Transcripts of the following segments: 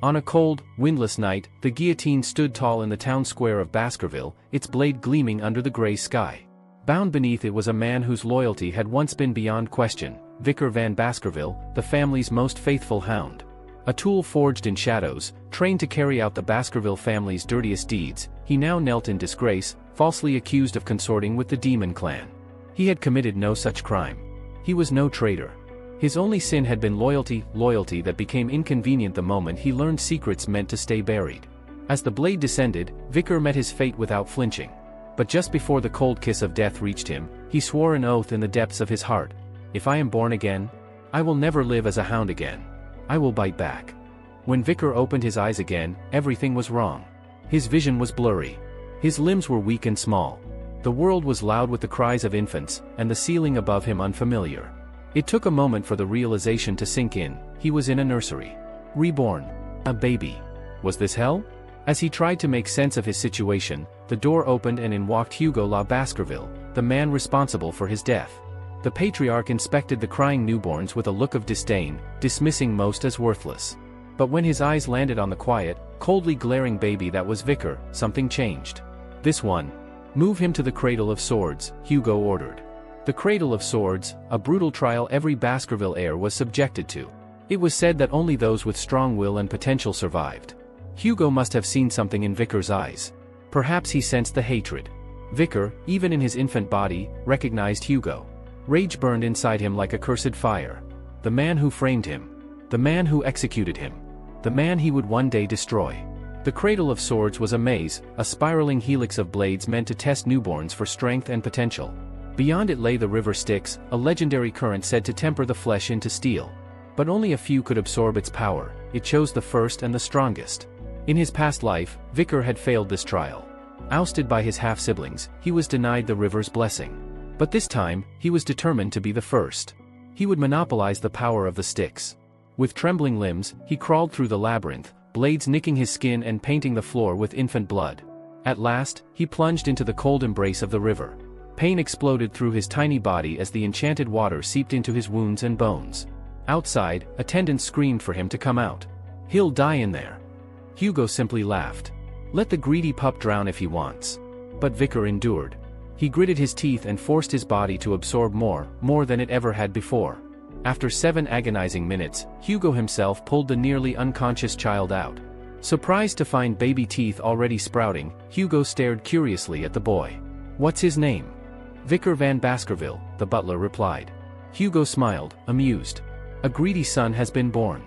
On a cold, windless night, the guillotine stood tall in the town square of Baskerville, its blade gleaming under the gray sky. Bound beneath it was a man whose loyalty had once been beyond question, Vicar Van Baskerville, the family's most faithful hound. A tool forged in shadows, trained to carry out the Baskerville family's dirtiest deeds, he now knelt in disgrace, falsely accused of consorting with the Demon Clan. He had committed no such crime. He was no traitor. His only sin had been loyalty that became inconvenient the moment he learned secrets meant to stay buried. As the blade descended, Vicar met his fate without flinching. But just before the cold kiss of death reached him, he swore an oath in the depths of his heart. If I am born again, I will never live as a hound again. I will bite back. When Vicar opened his eyes again, everything was wrong. His vision was blurry. His limbs were weak and small. The world was loud with the cries of infants, and the ceiling above him unfamiliar. It took a moment for the realization to sink in. He was in a nursery. Reborn. A baby. Was this hell? As he tried to make sense of his situation, the door opened and in walked Hugo La Baskerville, the man responsible for his death. The patriarch inspected the crying newborns with a look of disdain, dismissing most as worthless. But when his eyes landed on the quiet, coldly glaring baby that was Vicar, something changed. This one. Move him to the Cradle of Swords, Hugo ordered. The Cradle of Swords, a brutal trial every Baskerville heir was subjected to. It was said that only those with strong will and potential survived. Hugo must have seen something in Vicar's eyes. Perhaps he sensed the hatred. Vicar, even in his infant body, recognized Hugo. Rage burned inside him like a cursed fire. The man who framed him. The man who executed him. The man he would one day destroy. The Cradle of Swords was a maze, a spiraling helix of blades meant to test newborns for strength and potential. Beyond it lay the river Styx, a legendary current said to temper the flesh into steel. But only a few could absorb its power. It chose the first and the strongest. In his past life, Vicar had failed this trial. Ousted by his half-siblings, he was denied the river's blessing. But this time, he was determined to be the first. He would monopolize the power of the Styx. With trembling limbs, he crawled through the labyrinth, blades nicking his skin and painting the floor with infant blood. At last, he plunged into the cold embrace of the river. Pain exploded through his tiny body as the enchanted water seeped into his wounds and bones. Outside, attendants screamed for him to come out. He'll die in there. Hugo simply laughed. Let the greedy pup drown if he wants. But Vicar endured. He gritted his teeth and forced his body to absorb more than it ever had before. After 7 agonizing minutes, Hugo himself pulled the nearly unconscious child out. Surprised to find baby teeth already sprouting, Hugo stared curiously at the boy. What's his name? Vicar Van Baskerville, the butler replied. Hugo smiled, amused. A greedy son has been born.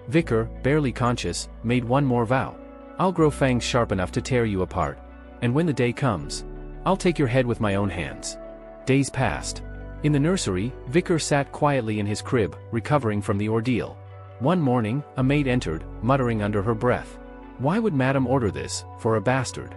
Vicar, barely conscious, made one more vow. I'll grow fangs sharp enough to tear you apart. And when the day comes, I'll take your head with my own hands. Days passed. In the nursery, Vicar sat quietly in his crib, recovering from the ordeal. One morning, a maid entered, muttering under her breath. Why would Madame order this, for a bastard?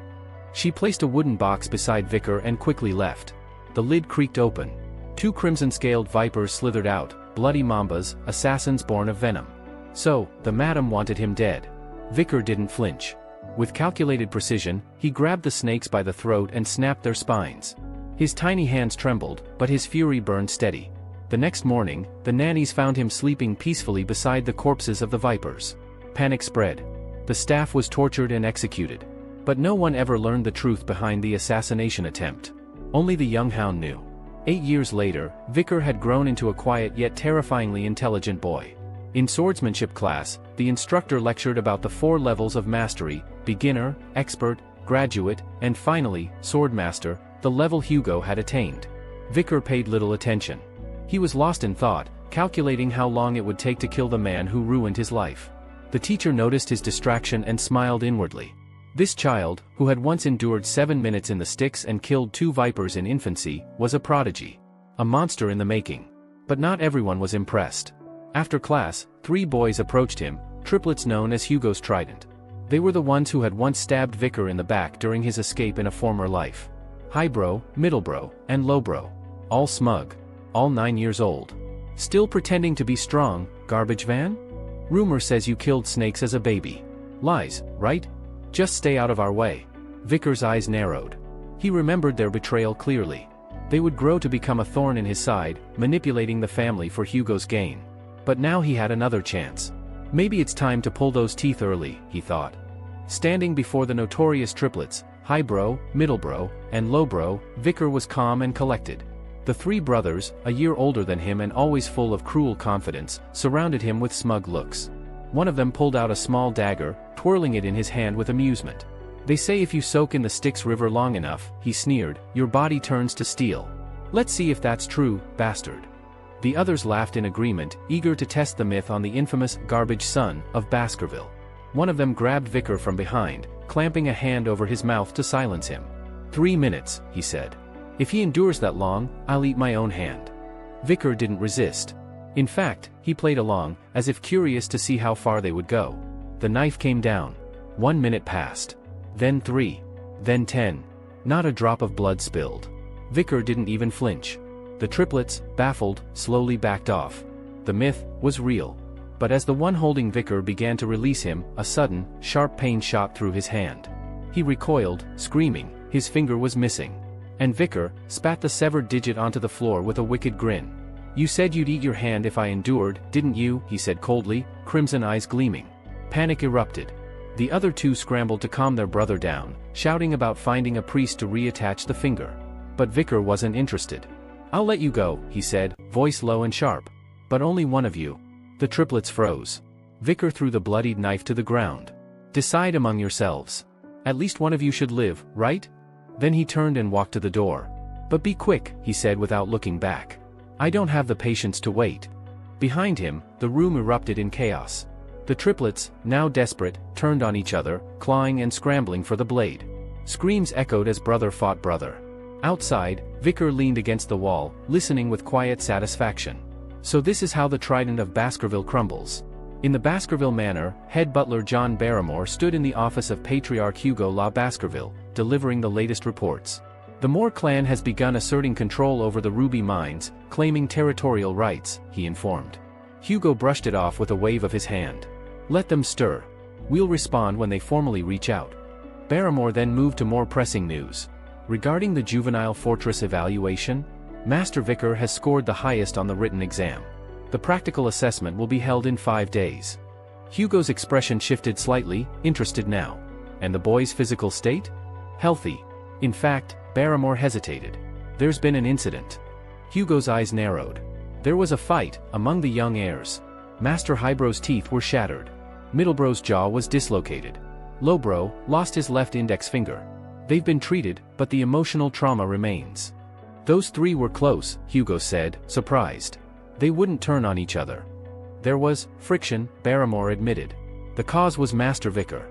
She placed a wooden box beside Vicar and quickly left. The lid creaked open. 2 crimson-scaled vipers slithered out, bloody mambas, assassins born of venom. So, the madam wanted him dead. Vicar didn't flinch. With calculated precision, he grabbed the snakes by the throat and snapped their spines. His tiny hands trembled, but his fury burned steady. The next morning, the nannies found him sleeping peacefully beside the corpses of the vipers. Panic spread. The staff was tortured and executed. But no one ever learned the truth behind the assassination attempt. Only the young hound knew. 8 years later, Vicar had grown into a quiet yet terrifyingly intelligent boy. In swordsmanship class, the instructor lectured about the 4 levels of mastery: beginner, expert, graduate, and finally, swordmaster, the level Hugo had attained. Vicar paid little attention. He was lost in thought, calculating how long it would take to kill the man who ruined his life. The teacher noticed his distraction and smiled inwardly. This child, who had once endured 7 minutes in the Styx and killed 2 vipers in infancy, was a prodigy. A monster in the making. But not everyone was impressed. After class, 3 boys approached him, triplets known as Hugo's Trident. They were the ones who had once stabbed Vicar in the back during his escape in a former life. Highbrow, middlebrow, and lowbrow. All smug. All 9 years old. Still pretending to be strong, garbage van? Rumor says you killed snakes as a baby. Lies, right? Just stay out of our way. Vicar's eyes narrowed. He remembered their betrayal clearly. They would grow to become a thorn in his side, manipulating the family for Hugo's gain. But now he had another chance. Maybe it's time to pull those teeth early, he thought. Standing before the notorious triplets, highbrow, middlebrow, and lowbrow, Vicar was calm and collected. The three brothers, a year older than him and always full of cruel confidence, surrounded him with smug looks. One of them pulled out a small dagger, twirling it in his hand with amusement. They say if you soak in the Styx River long enough, he sneered, your body turns to steel. Let's see if that's true, bastard. The others laughed in agreement, eager to test the myth on the infamous garbage son of Baskerville. One of them grabbed Vicar from behind, clamping a hand over his mouth to silence him. 3 minutes, he said. If he endures that long, I'll eat my own hand. Vicar didn't resist. In fact, he played along, as if curious to see how far they would go. The knife came down. 1 minute passed. Then 3. Then 10. Not a drop of blood spilled. Vicar didn't even flinch. The triplets, baffled, slowly backed off. The myth was real. But as the one holding Vicar began to release him, a sudden, sharp pain shot through his hand. He recoiled, screaming, his finger was missing. And Vicar spat the severed digit onto the floor with a wicked grin. You said you'd eat your hand if I endured, didn't you? He said coldly, crimson eyes gleaming. Panic erupted. The other two scrambled to calm their brother down, shouting about finding a priest to reattach the finger. But Vicar wasn't interested. I'll let you go, he said, voice low and sharp. But only one of you. The triplets froze. Vicar threw the bloodied knife to the ground. Decide among yourselves. At least one of you should live, right? Then he turned and walked to the door. But be quick, he said without looking back. I don't have the patience to wait. Behind him, the room erupted in chaos. The triplets, now desperate, turned on each other, clawing and scrambling for the blade. Screams echoed as brother fought brother. Outside, Vicar leaned against the wall, listening with quiet satisfaction. So this is how the trident of Baskerville crumbles. In the Baskerville manor, head butler John Barrymore stood in the office of Patriarch Hugo La Baskerville, delivering the latest reports. The Moore clan has begun asserting control over the ruby mines, claiming territorial rights, he informed. Hugo brushed it off with a wave of his hand. Let them stir. We'll respond when they formally reach out. Barrymore then moved to more pressing news. Regarding the juvenile fortress evaluation, Master Vicar has scored the highest on the written exam. The practical assessment will be held in 5 days. Hugo's expression shifted slightly, interested now. And the boy's physical state? Healthy. In fact, Barrymore hesitated. There's been an incident. Hugo's eyes narrowed. There was a fight among the young heirs. Master Highbrow's teeth were shattered. Middlebrow's jaw was dislocated. Lowbrow lost his left index finger. They've been treated, but the emotional trauma remains. Those three were close, Hugo said, surprised. They wouldn't turn on each other. There was friction, Barrymore admitted. The cause was Master Vicar.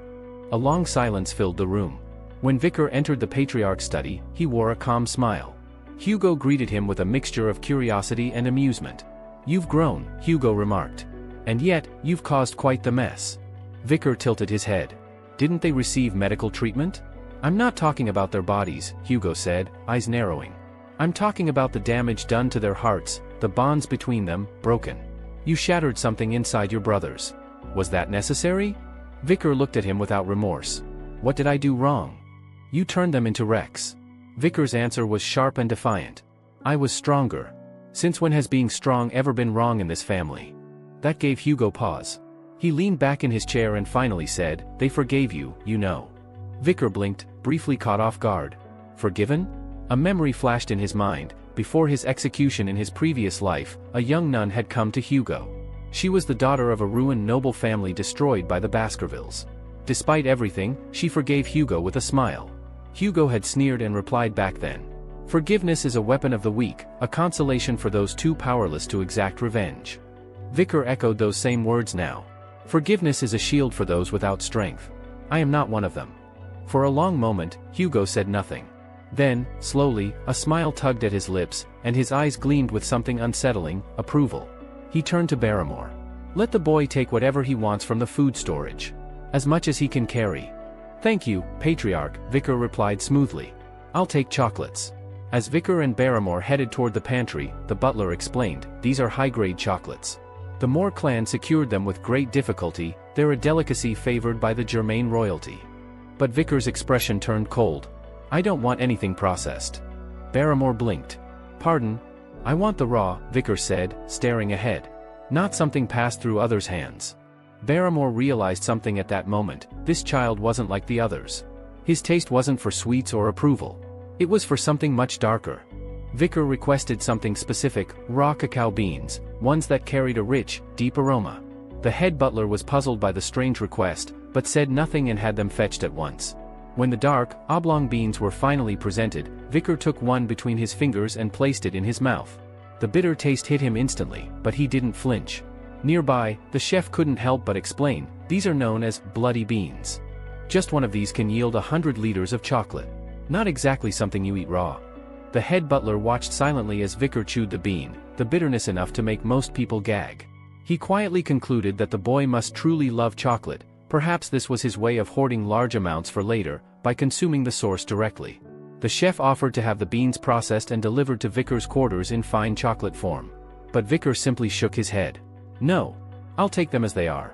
A long silence filled the room. When Vicar entered the Patriarch's study, he wore a calm smile. Hugo greeted him with a mixture of curiosity and amusement. You've grown, Hugo remarked. And yet, you've caused quite the mess. Vicar tilted his head. Didn't they receive medical treatment? I'm not talking about their bodies, Hugo said, eyes narrowing. I'm talking about the damage done to their hearts, the bonds between them, broken. You shattered something inside your brothers. Was that necessary? Vicar looked at him without remorse. What did I do wrong? You turned them into wrecks. Vicar's answer was sharp and defiant. I was stronger. Since when has being strong ever been wrong in this family? That gave Hugo pause. He leaned back in his chair and finally said, they forgave you, you know. Vicar blinked, briefly caught off guard. Forgiven? A memory flashed in his mind. Before his execution in his previous life, a young nun had come to Hugo. She was the daughter of a ruined noble family destroyed by the Baskervilles. Despite everything, she forgave Hugo with a smile. Hugo had sneered and replied back then. Forgiveness is a weapon of the weak, a consolation for those too powerless to exact revenge. Vicar echoed those same words now. Forgiveness is a shield for those without strength. I am not one of them. For a long moment, Hugo said nothing. Then, slowly, a smile tugged at his lips, and his eyes gleamed with something unsettling, approval. He turned to Barrymore. Let the boy take whatever he wants from the food storage. As much as he can carry. Thank you, Patriarch, Vicar replied smoothly. I'll take chocolates. As Vicar and Barrymore headed toward the pantry, the butler explained, these are high-grade chocolates. The Moore clan secured them with great difficulty, they're a delicacy favored by the Germain royalty. But Vicar's expression turned cold. I don't want anything processed. Barrymore blinked. Pardon? I want the raw, Vicar said, staring ahead. Not something passed through others' hands. Barrymore realized something at that moment: this child wasn't like the others. His taste wasn't for sweets or approval. It was for something much darker. Vicar requested something specific: raw cacao beans, ones that carried a rich, deep aroma. The head butler was puzzled by the strange request, but said nothing and had them fetched at once. When the dark, oblong beans were finally presented, Vicar took one between his fingers and placed it in his mouth. The bitter taste hit him instantly, but he didn't flinch. Nearby, the chef couldn't help but explain, "These are known as bloody beans. Just one of these can yield 100 liters of chocolate. Not exactly something you eat raw." The head butler watched silently as Vicar chewed the bean, the bitterness enough to make most people gag. He quietly concluded that the boy must truly love chocolate. Perhaps this was his way of hoarding large amounts for later, by consuming the source directly. The chef offered to have the beans processed and delivered to Vicar's quarters in fine chocolate form. But Vicar simply shook his head. "No. I'll take them as they are."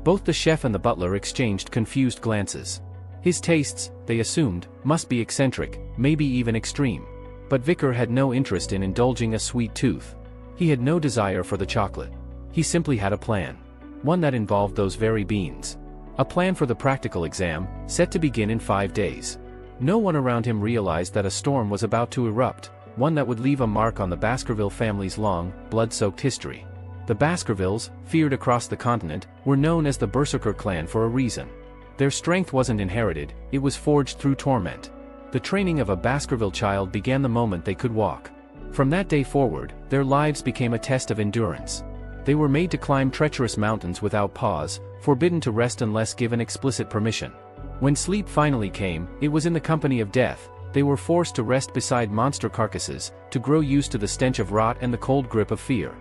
Both the chef and the butler exchanged confused glances. His tastes, they assumed, must be eccentric, maybe even extreme. But Vicar had no interest in indulging a sweet tooth. He had no desire for the chocolate. He simply had a plan. One that involved those very beans. A plan for the practical exam, set to begin in 5 days. No one around him realized that a storm was about to erupt, one that would leave a mark on the Baskerville family's long, blood-soaked history. The Baskervilles, feared across the continent, were known as the Berserker clan for a reason. Their strength wasn't inherited, it was forged through torment. The training of a Baskerville child began the moment they could walk. From that day forward, their lives became a test of endurance. They were made to climb treacherous mountains without pause, forbidden to rest unless given explicit permission. When sleep finally came, it was in the company of death. They were forced to rest beside monster carcasses, to grow used to the stench of rot and the cold grip of fear.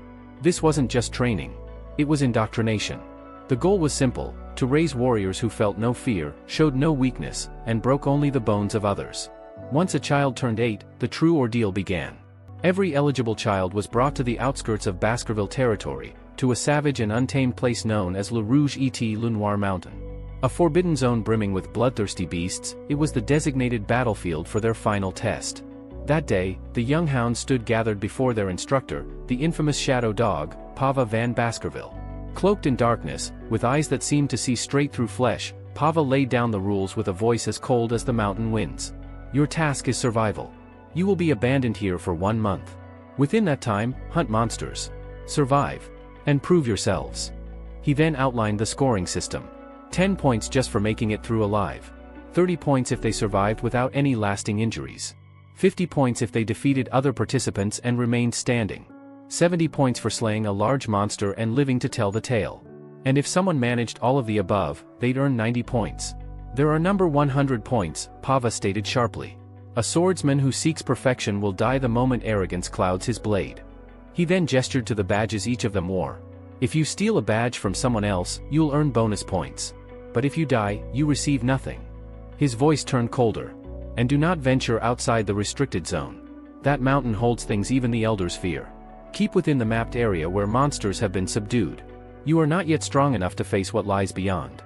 This wasn't just training. It was indoctrination. The goal was simple: to raise warriors who felt no fear, showed no weakness, and broke only the bones of others. Once a child turned 8, the true ordeal began. Every eligible child was brought to the outskirts of Baskerville territory, to a savage and untamed place known as Le Rouge et Le Noir Mountain. A forbidden zone brimming with bloodthirsty beasts, it was the designated battlefield for their final test. That day, the young hounds stood gathered before their instructor, the infamous shadow dog, Pava van Baskerville. Cloaked in darkness, with eyes that seemed to see straight through flesh, Pava laid down the rules with a voice as cold as the mountain winds. "Your task is survival. You will be abandoned here for 1 month. Within that time, hunt monsters. Survive. And prove yourselves." He then outlined the scoring system. 10 points just for making it through alive. 30 points if they survived without any lasting injuries. 50 points if they defeated other participants and remained standing. 70 points for slaying a large monster and living to tell the tale. And if someone managed all of the above, they'd earn 90 points. "There are number 100 points, Pava stated sharply. "A swordsman who seeks perfection will die the moment arrogance clouds his blade." He then gestured to the badges each of them wore. "If you steal a badge from someone else, you'll earn bonus points. But if you die, you receive nothing." His voice turned colder. "And do not venture outside the restricted zone. That mountain holds things even the elders fear. Keep within the mapped area where monsters have been subdued. You are not yet strong enough to face what lies beyond."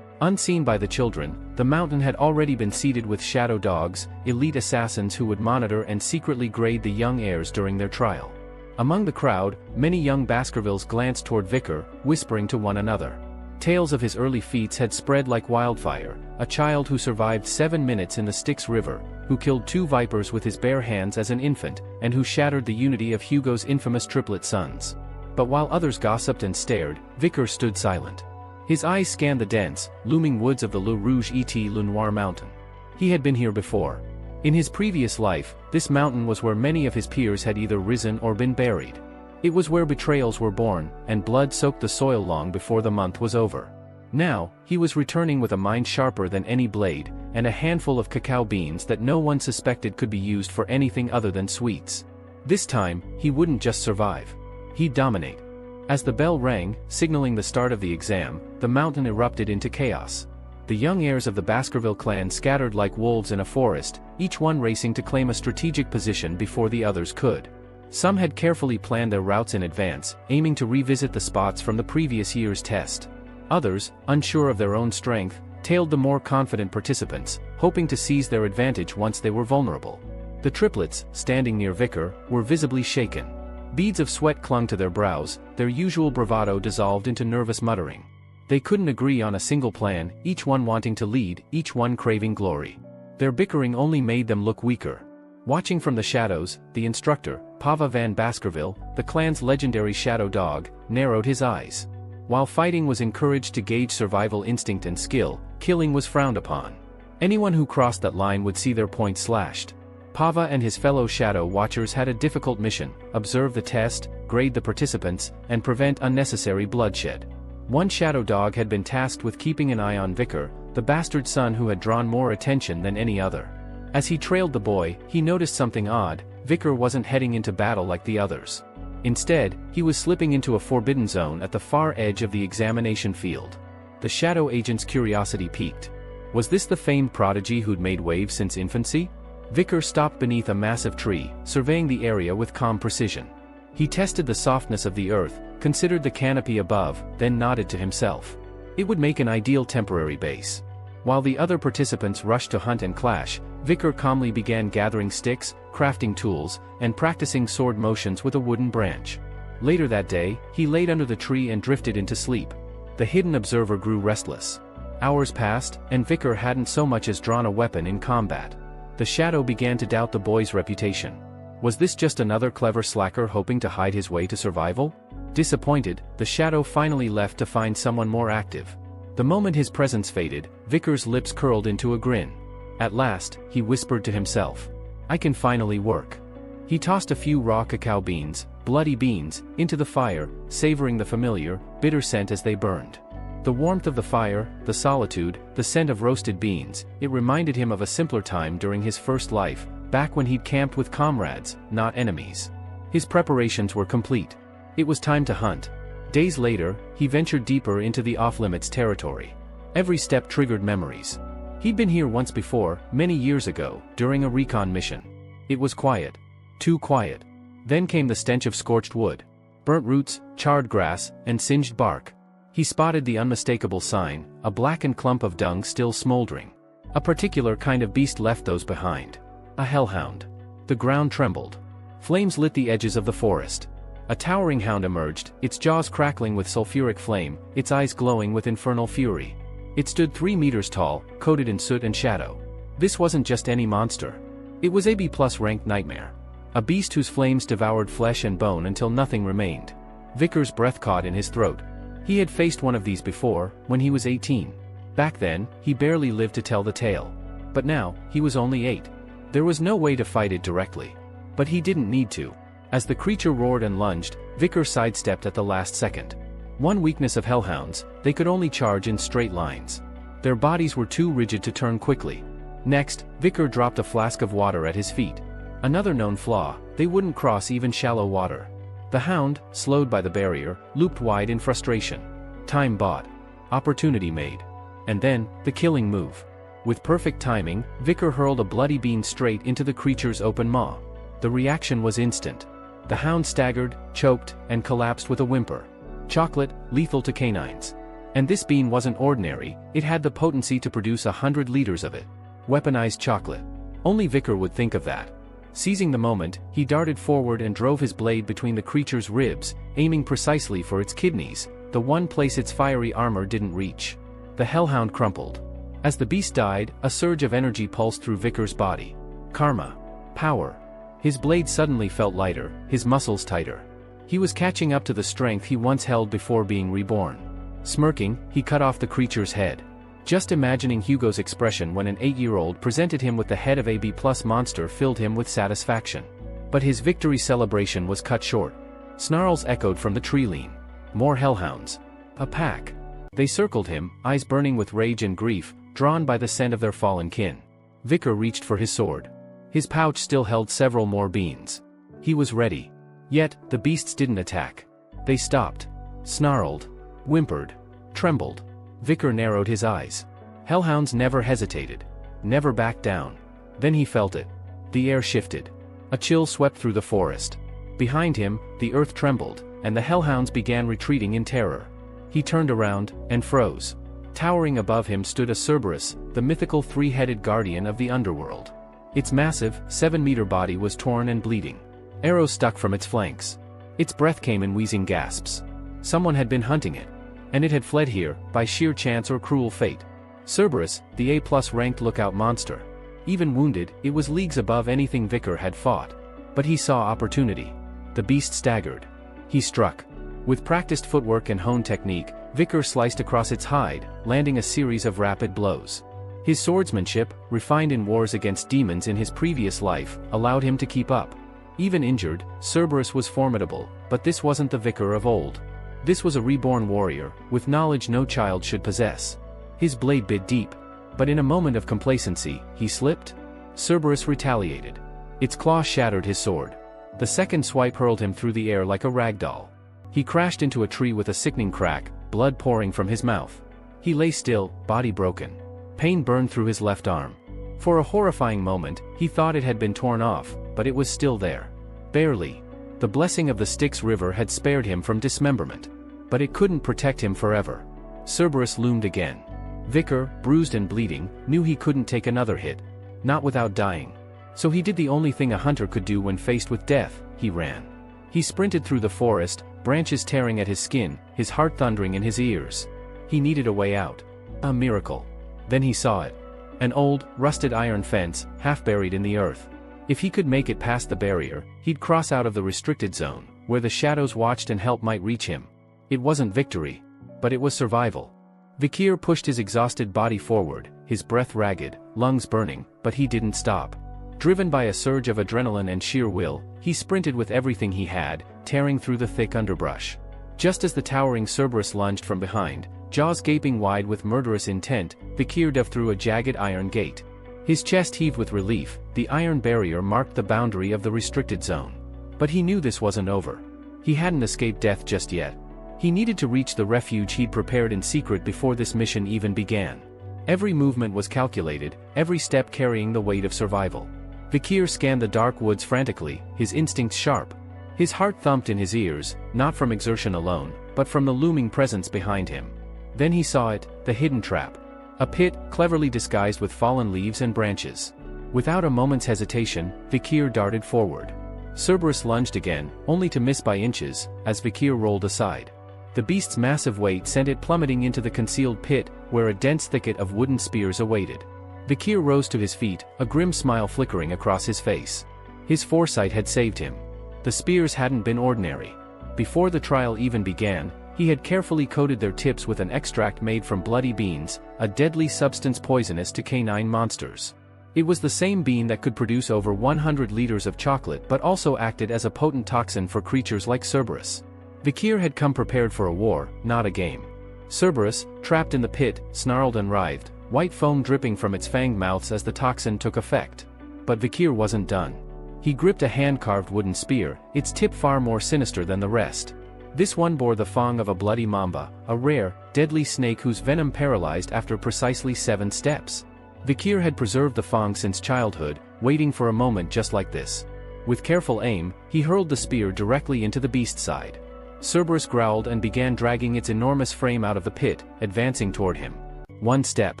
Unseen by the children, the mountain had already been seeded with shadow dogs, elite assassins who would monitor and secretly grade the young heirs during their trial. Among the crowd, many young Baskervilles glanced toward Vicar, whispering to one another. Tales of his early feats had spread like wildfire: a child who survived 7 minutes in the Styx River, who killed 2 vipers with his bare hands as an infant, and who shattered the unity of Hugo's infamous triplet sons. But while others gossiped and stared, Vicar stood silent. His eyes scanned the dense, looming woods of the Le Rouge et Le Noir mountain. He had been here before. In his previous life, this mountain was where many of his peers had either risen or been buried. It was where betrayals were born, and blood soaked the soil long before the month was over. Now, he was returning with a mind sharper than any blade, and a handful of cacao beans that no one suspected could be used for anything other than sweets. This time, he wouldn't just survive. He'd dominate. As the bell rang, signaling the start of the exam, the mountain erupted into chaos. The young heirs of the Baskerville clan scattered like wolves in a forest, each one racing to claim a strategic position before the others could. Some had carefully planned their routes in advance, aiming to revisit the spots from the previous year's test. Others, unsure of their own strength, tailed the more confident participants, hoping to seize their advantage once they were vulnerable. The triplets, standing near Vicar, were visibly shaken. Beads of sweat clung to their brows, their usual bravado dissolved into nervous muttering. They couldn't agree on a single plan, each one wanting to lead, each one craving glory. Their bickering only made them look weaker. Watching from the shadows, the instructor, Pava van Baskerville, the clan's legendary shadow dog, narrowed his eyes. While fighting was encouraged to gauge survival instinct and skill, killing was frowned upon. Anyone who crossed that line would see their points slashed. Pava and his fellow shadow watchers had a difficult mission: observe the test, grade the participants, and prevent unnecessary bloodshed. One shadow dog had been tasked with keeping an eye on Vicar, the bastard son who had drawn more attention than any other. As he trailed the boy, he noticed something odd. Vicar wasn't heading into battle like the others. Instead, he was slipping into a forbidden zone at the far edge of the examination field. The shadow agent's curiosity piqued. Was this the famed prodigy who'd made waves since infancy? Vicar stopped beneath a massive tree, surveying the area with calm precision. He tested the softness of the earth, considered the canopy above, then nodded to himself. It would make an ideal temporary base. While the other participants rushed to hunt and clash, Vicar calmly began gathering sticks, crafting tools, and practicing sword motions with a wooden branch. Later that day, he laid under the tree and drifted into sleep. The hidden observer grew restless. Hours passed, and Vicar hadn't so much as drawn a weapon in combat. The shadow began to doubt the boy's reputation. Was this just another clever slacker hoping to hide his way to survival? Disappointed, the shadow finally left to find someone more active. The moment his presence faded, Vicar's lips curled into a grin. At last, he whispered to himself, "I can finally work." He tossed a few raw cacao beans, bloody beans, into the fire, savoring the familiar, bitter scent as they burned. The warmth of the fire, the solitude, the scent of roasted beans, it reminded him of a simpler time during his first life, back when he'd camped with comrades, not enemies. His preparations were complete. It was time to hunt. Days later, he ventured deeper into the off-limits territory. Every step triggered memories. He'd been here once before, many years ago, during a recon mission. It was quiet. Too quiet. Then came the stench of scorched wood, burnt roots, charred grass, and singed bark. He spotted the unmistakable sign, a blackened clump of dung still smoldering. A particular kind of beast left those behind. A hellhound. The ground trembled. Flames lit the edges of the forest. A towering hound emerged, its jaws crackling with sulfuric flame, its eyes glowing with infernal fury. It stood 3 meters tall, coated in soot and shadow. This wasn't just any monster. It was a B+ ranked nightmare. A beast whose flames devoured flesh and bone until nothing remained. Vicar's breath caught in his throat. He had faced one of these before, when he was 18. Back then, he barely lived to tell the tale. But now, he was only 8. There was no way to fight it directly. But he didn't need to. As the creature roared and lunged, Vicar sidestepped at the last second. One weakness of hellhounds, they could only charge in straight lines. Their bodies were too rigid to turn quickly. Next, Vicar dropped a flask of water at his feet. Another known flaw, they wouldn't cross even shallow water. The hound, slowed by the barrier, looped wide in frustration. Time bought. Opportunity made. And then, the killing move. With perfect timing, Vicar hurled a bloody bean straight into the creature's open maw. The reaction was instant. The hound staggered, choked, and collapsed with a whimper. Chocolate, lethal to canines. And this bean wasn't ordinary, it had the potency to produce 100 liters of it. Weaponized chocolate. Only Vicar would think of that. Seizing the moment, he darted forward and drove his blade between the creature's ribs, aiming precisely for its kidneys, the one place its fiery armor didn't reach. The hellhound crumpled. As the beast died, a surge of energy pulsed through Vicar's body. Karma. Power. His blade suddenly felt lighter, his muscles tighter. He was catching up to the strength he once held before being reborn. Smirking, he cut off the creature's head. Just imagining Hugo's expression when an 8-year-old presented him with the head of a B+ monster filled him with satisfaction. But his victory celebration was cut short. Snarls echoed from the tree lean. More hellhounds. A pack. They circled him, eyes burning with rage and grief, drawn by the scent of their fallen kin. Vicar reached for his sword. His pouch still held several more beans. He was ready. Yet, the beasts didn't attack. They stopped. Snarled. Whimpered. Trembled. Vicar narrowed his eyes. Hellhounds never hesitated. Never backed down. Then he felt it. The air shifted. A chill swept through the forest. Behind him, the earth trembled, and the hellhounds began retreating in terror. He turned around, and froze. Towering above him stood a Cerberus, the mythical 3-headed guardian of the underworld. Its massive, 7-meter body was torn and bleeding. Arrows stuck from its flanks. Its breath came in wheezing gasps. Someone had been hunting it. And it had fled here, by sheer chance or cruel fate. Cerberus, the A+ ranked lookout monster. Even wounded, it was leagues above anything Vicar had fought. But he saw opportunity. The beast staggered. He struck. With practiced footwork and honed technique, Vicar sliced across its hide, landing a series of rapid blows. His swordsmanship, refined in wars against demons in his previous life, allowed him to keep up. Even injured, Cerberus was formidable, but this wasn't the Vicar of old. This was a reborn warrior, with knowledge no child should possess. His blade bit deep. But in a moment of complacency, he slipped. Cerberus retaliated. Its claw shattered his sword. The second swipe hurled him through the air like a rag doll. He crashed into a tree with a sickening crack, blood pouring from his mouth. He lay still, body broken. Pain burned through his left arm. For a horrifying moment, he thought it had been torn off, but it was still there. Barely. The blessing of the Styx River had spared him from dismemberment. But it couldn't protect him forever. Cerberus loomed again. Vicar, bruised and bleeding, knew he couldn't take another hit. Not without dying. So he did the only thing a hunter could do when faced with death: he ran. He sprinted through the forest, branches tearing at his skin, his heart thundering in his ears. He needed a way out. A miracle. Then he saw it. An old, rusted iron fence, half buried in the earth. If he could make it past the barrier, he'd cross out of the restricted zone, where the shadows watched and help might reach him. It wasn't victory. But it was survival. Vicar pushed his exhausted body forward, his breath ragged, lungs burning, but he didn't stop. Driven by a surge of adrenaline and sheer will, he sprinted with everything he had, tearing through the thick underbrush. Just as the towering Cerberus lunged from behind, jaws gaping wide with murderous intent, Vicar dove through a jagged iron gate. His chest heaved with relief. The iron barrier marked the boundary of the restricted zone. But he knew this wasn't over. He hadn't escaped death just yet. He needed to reach the refuge he'd prepared in secret before this mission even began. Every movement was calculated, every step carrying the weight of survival. Vicar scanned the dark woods frantically, his instincts sharp. His heart thumped in his ears, not from exertion alone, but from the looming presence behind him. Then he saw it, the hidden trap. A pit, cleverly disguised with fallen leaves and branches. Without a moment's hesitation, Vicar darted forward. Cerberus lunged again, only to miss by inches, as Vicar rolled aside. The beast's massive weight sent it plummeting into the concealed pit, where a dense thicket of wooden spears awaited. Vicar rose to his feet, a grim smile flickering across his face. His foresight had saved him. The spears hadn't been ordinary. Before the trial even began, he had carefully coated their tips with an extract made from bloody beans, a deadly substance poisonous to canine monsters. It was the same bean that could produce over 100 liters of chocolate but also acted as a potent toxin for creatures like Cerberus. Vicar had come prepared for a war, not a game. Cerberus, trapped in the pit, snarled and writhed, white foam dripping from its fanged mouths as the toxin took effect. But Vicar wasn't done. He gripped a hand-carved wooden spear, its tip far more sinister than the rest. This one bore the fang of a bloody mamba, a rare, deadly snake whose venom paralyzed after precisely 7 steps. Vicar had preserved the fang since childhood, waiting for a moment just like this. With careful aim, he hurled the spear directly into the beast's side. Cerberus growled and began dragging its enormous frame out of the pit, advancing toward him. 1 step.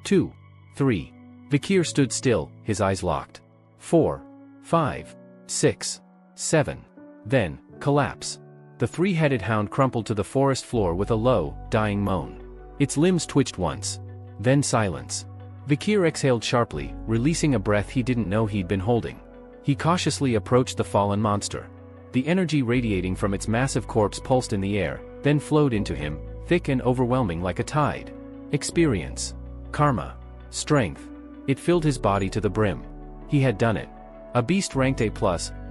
2. 3. Vicar stood still, his eyes locked. 4. 5. 6. 7. Then, collapse. The 3-headed hound crumpled to the forest floor with a low, dying moan. Its limbs twitched once. Then silence. Vicar exhaled sharply, releasing a breath he didn't know he'd been holding. He cautiously approached the fallen monster. The energy radiating from its massive corpse pulsed in the air, then flowed into him, thick and overwhelming like a tide. Experience. Karma. Strength. It filled his body to the brim. He had done it. A beast ranked A+,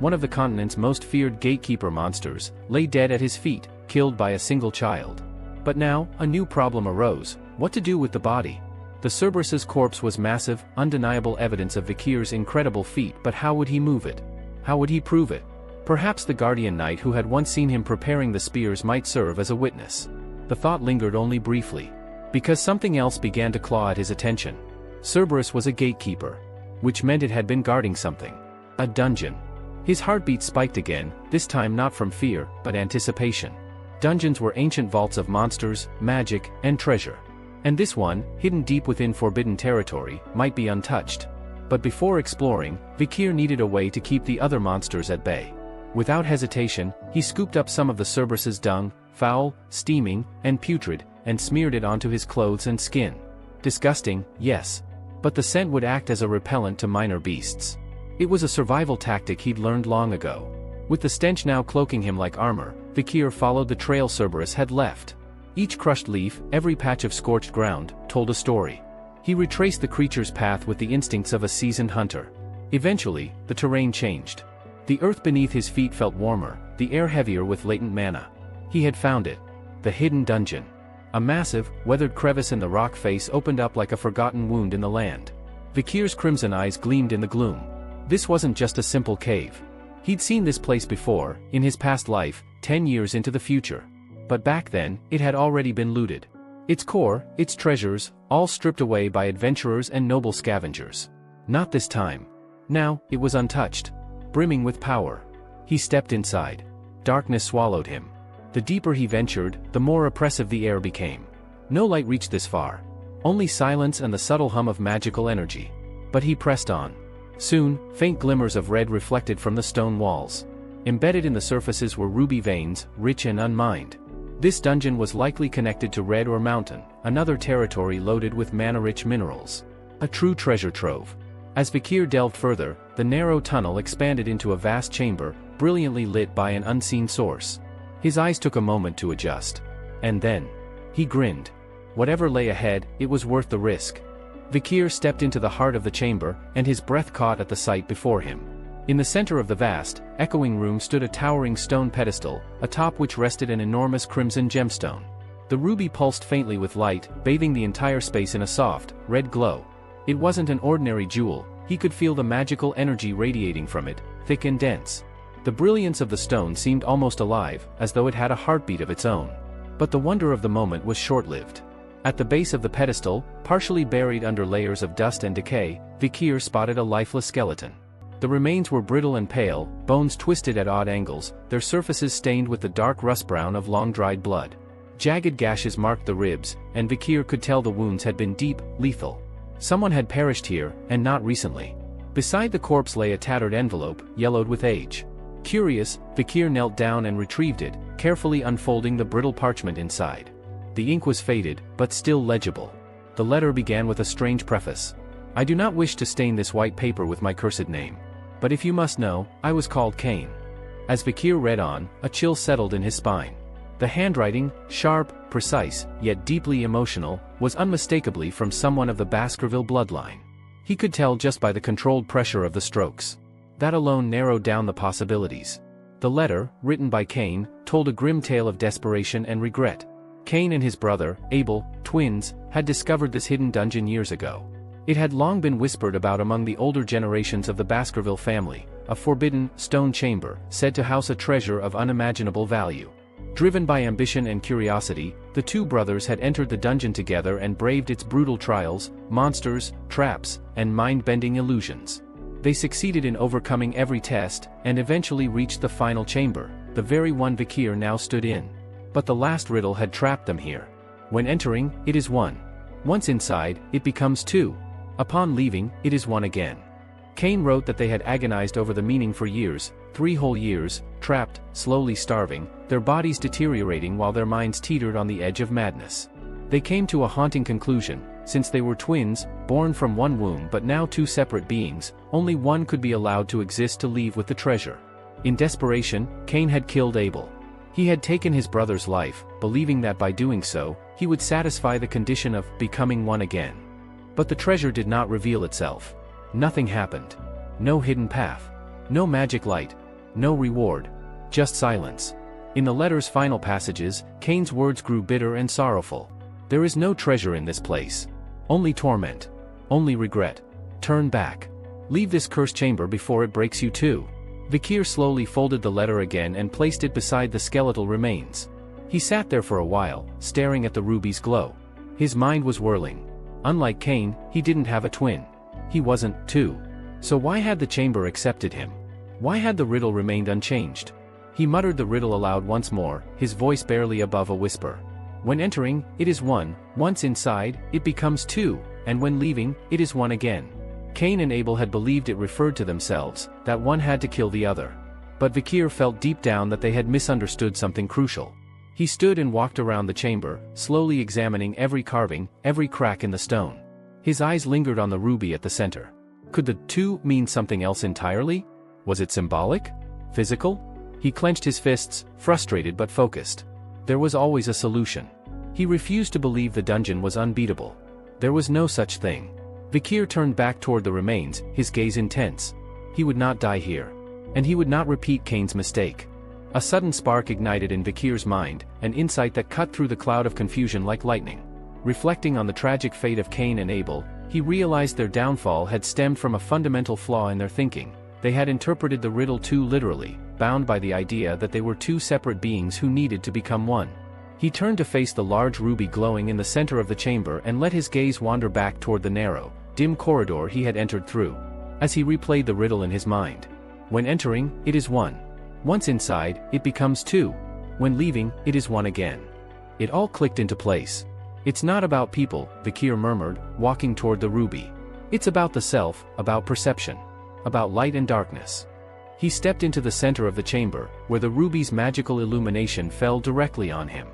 one of the continent's most feared gatekeeper monsters, lay dead at his feet, killed by a single child. But now, a new problem arose: what to do with the body? The Cerberus's corpse was massive, undeniable evidence of Vicar's incredible feat, but how would he move it? How would he prove it? Perhaps the guardian knight who had once seen him preparing the spears might serve as a witness. The thought lingered only briefly. Because something else began to claw at his attention. Cerberus was a gatekeeper. Which meant it had been guarding something. A dungeon. His heartbeat spiked again, this time not from fear, but anticipation. Dungeons were ancient vaults of monsters, magic, and treasure. And this one, hidden deep within forbidden territory, might be untouched. But before exploring, Vicar needed a way to keep the other monsters at bay. Without hesitation, he scooped up some of the Cerberus's dung, foul, steaming, and putrid, and smeared it onto his clothes and skin. Disgusting, yes. But the scent would act as a repellent to minor beasts. It was a survival tactic he'd learned long ago. With the stench now cloaking him like armor, Vikir followed the trail Cerberus had left. Each crushed leaf, every patch of scorched ground, told a story. He retraced the creature's path with the instincts of a seasoned hunter. Eventually, the terrain changed. The earth beneath his feet felt warmer, the air heavier with latent mana. He had found it. The hidden dungeon. A massive, weathered crevice in the rock face opened up like a forgotten wound in the land. Vikir's crimson eyes gleamed in the gloom. This wasn't just a simple cave. He'd seen this place before, in his past life, 10 years into the future. But back then, it had already been looted. Its core, its treasures, all stripped away by adventurers and noble scavengers. Not this time. Now, it was untouched. Brimming with power. He stepped inside. Darkness swallowed him. The deeper he ventured, the more oppressive the air became. No light reached this far. Only silence and the subtle hum of magical energy. But he pressed on. Soon, faint glimmers of red reflected from the stone walls. Embedded in the surfaces were ruby veins, rich and unmined. This dungeon was likely connected to Red or Mountain, another territory loaded with mana-rich minerals. A true treasure trove. As Vikir delved further, the narrow tunnel expanded into a vast chamber, brilliantly lit by an unseen source. His eyes took a moment to adjust. And then, he grinned. Whatever lay ahead, it was worth the risk. Vikir stepped into the heart of the chamber, and his breath caught at the sight before him. In the center of the vast, echoing room stood a towering stone pedestal, atop which rested an enormous crimson gemstone. The ruby pulsed faintly with light, bathing the entire space in a soft, red glow. It wasn't an ordinary jewel, he could feel the magical energy radiating from it, thick and dense. The brilliance of the stone seemed almost alive, as though it had a heartbeat of its own. But the wonder of the moment was short-lived. At the base of the pedestal, partially buried under layers of dust and decay, Vikir spotted a lifeless skeleton. The remains were brittle and pale, bones twisted at odd angles, their surfaces stained with the dark rust brown of long-dried blood. Jagged gashes marked the ribs, and Vikir could tell the wounds had been deep, lethal. Someone had perished here, and not recently. Beside the corpse lay a tattered envelope, yellowed with age. Curious, Vikir knelt down and retrieved it, carefully unfolding the brittle parchment inside. The ink was faded, but still legible. The letter began with a strange preface. "I do not wish to stain this white paper with my cursed name. But if you must know, I was called Cain." As Vikir read on, a chill settled in his spine. The handwriting, sharp, precise, yet deeply emotional, was unmistakably from someone of the Baskerville bloodline. He could tell just by the controlled pressure of the strokes. That alone narrowed down the possibilities. The letter, written by Cain, told a grim tale of desperation and regret. Cain and his brother, Abel, twins, had discovered this hidden dungeon years ago. It had long been whispered about among the older generations of the Baskerville family, a forbidden, stone chamber, said to house a treasure of unimaginable value. Driven by ambition and curiosity, the two brothers had entered the dungeon together and braved its brutal trials, monsters, traps, and mind-bending illusions. They succeeded in overcoming every test, and eventually reached the final chamber, the very one Vikir now stood in. But the last riddle had trapped them here. When entering, it is one. Once inside, it becomes two. Upon leaving, it is one again. Cain wrote that they had agonized over the meaning for years, 3 whole years, trapped, slowly starving, their bodies deteriorating while their minds teetered on the edge of madness. They came to a haunting conclusion: since they were twins, born from one womb but now two separate beings, only one could be allowed to exist to leave with the treasure. In desperation, Cain had killed Abel. He had taken his brother's life, believing that by doing so, he would satisfy the condition of becoming one again. But the treasure did not reveal itself. Nothing happened. No hidden path. No magic light. No reward. Just silence. In the letter's final passages, Cain's words grew bitter and sorrowful. "There is no treasure in this place. Only torment. Only regret. Turn back. Leave this cursed chamber before it breaks you too." Vikir slowly folded the letter again and placed it beside the skeletal remains. He sat there for a while, staring at the ruby's glow. His mind was whirling. Unlike Cain, he didn't have a twin. He wasn't, too. So why had the chamber accepted him? Why had the riddle remained unchanged? He muttered the riddle aloud once more, his voice barely above a whisper. When entering, it is one, once inside, it becomes two, and when leaving, it is one again. Cain and Abel had believed it referred to themselves, that one had to kill the other. But Vikir felt deep down that they had misunderstood something crucial. He stood and walked around the chamber, slowly examining every carving, every crack in the stone. His eyes lingered on the ruby at the center. Could the 2 mean something else entirely? Was it symbolic? Physical? He clenched his fists, frustrated but focused. There was always a solution. He refused to believe the dungeon was unbeatable. There was no such thing. Vikir turned back toward the remains, his gaze intense. He would not die here. And he would not repeat Cain's mistake. A sudden spark ignited in Vikir's mind, an insight that cut through the cloud of confusion like lightning. Reflecting on the tragic fate of Cain and Abel, he realized their downfall had stemmed from a fundamental flaw in their thinking. They had interpreted the riddle too literally, bound by the idea that they were 2 separate beings who needed to become one. He turned to face the large ruby glowing in the center of the chamber and let his gaze wander back toward the narrow, dim corridor he had entered through. As he replayed the riddle in his mind. When entering, it is 1. Once inside, it becomes 2. When leaving, it is 1 again. It all clicked into place. It's not about people, Vikir murmured, walking toward the ruby. It's about the self, about perception. About light and darkness. He stepped into the center of the chamber, where the ruby's magical illumination fell directly on him.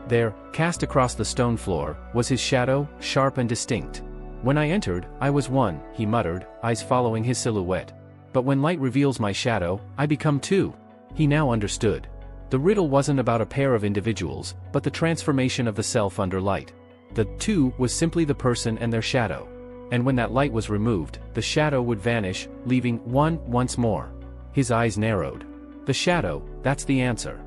There, cast across the stone floor, was his shadow, sharp and distinct. When I entered, I was 1, he muttered, eyes following his silhouette. But when light reveals my shadow, I become 2. He now understood. The riddle wasn't about a pair of individuals, but the transformation of the self under light. The 2 was simply the person and their shadow. And when that light was removed, the shadow would vanish, leaving 1 once more. His eyes narrowed. The shadow, that's the answer.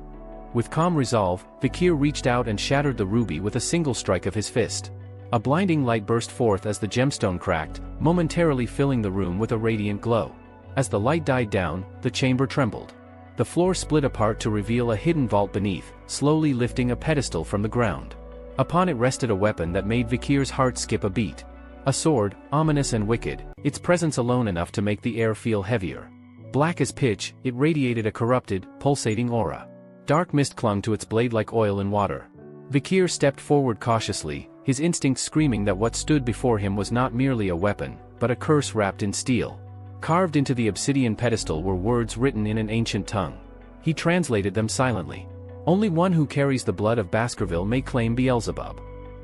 With calm resolve, Vikir reached out and shattered the ruby with a single strike of his fist. A blinding light burst forth as the gemstone cracked, momentarily filling the room with a radiant glow. As the light died down, the chamber trembled. The floor split apart to reveal a hidden vault beneath, slowly lifting a pedestal from the ground. Upon it rested a weapon that made Vikir's heart skip a beat. A sword, ominous and wicked, its presence alone enough to make the air feel heavier. Black as pitch, it radiated a corrupted, pulsating aura. Dark mist clung to its blade like oil in water. Vikir stepped forward cautiously, his instincts screaming that what stood before him was not merely a weapon, but a curse wrapped in steel. Carved into the obsidian pedestal were words written in an ancient tongue. He translated them silently. Only one who carries the blood of Baskerville may claim Beelzebub.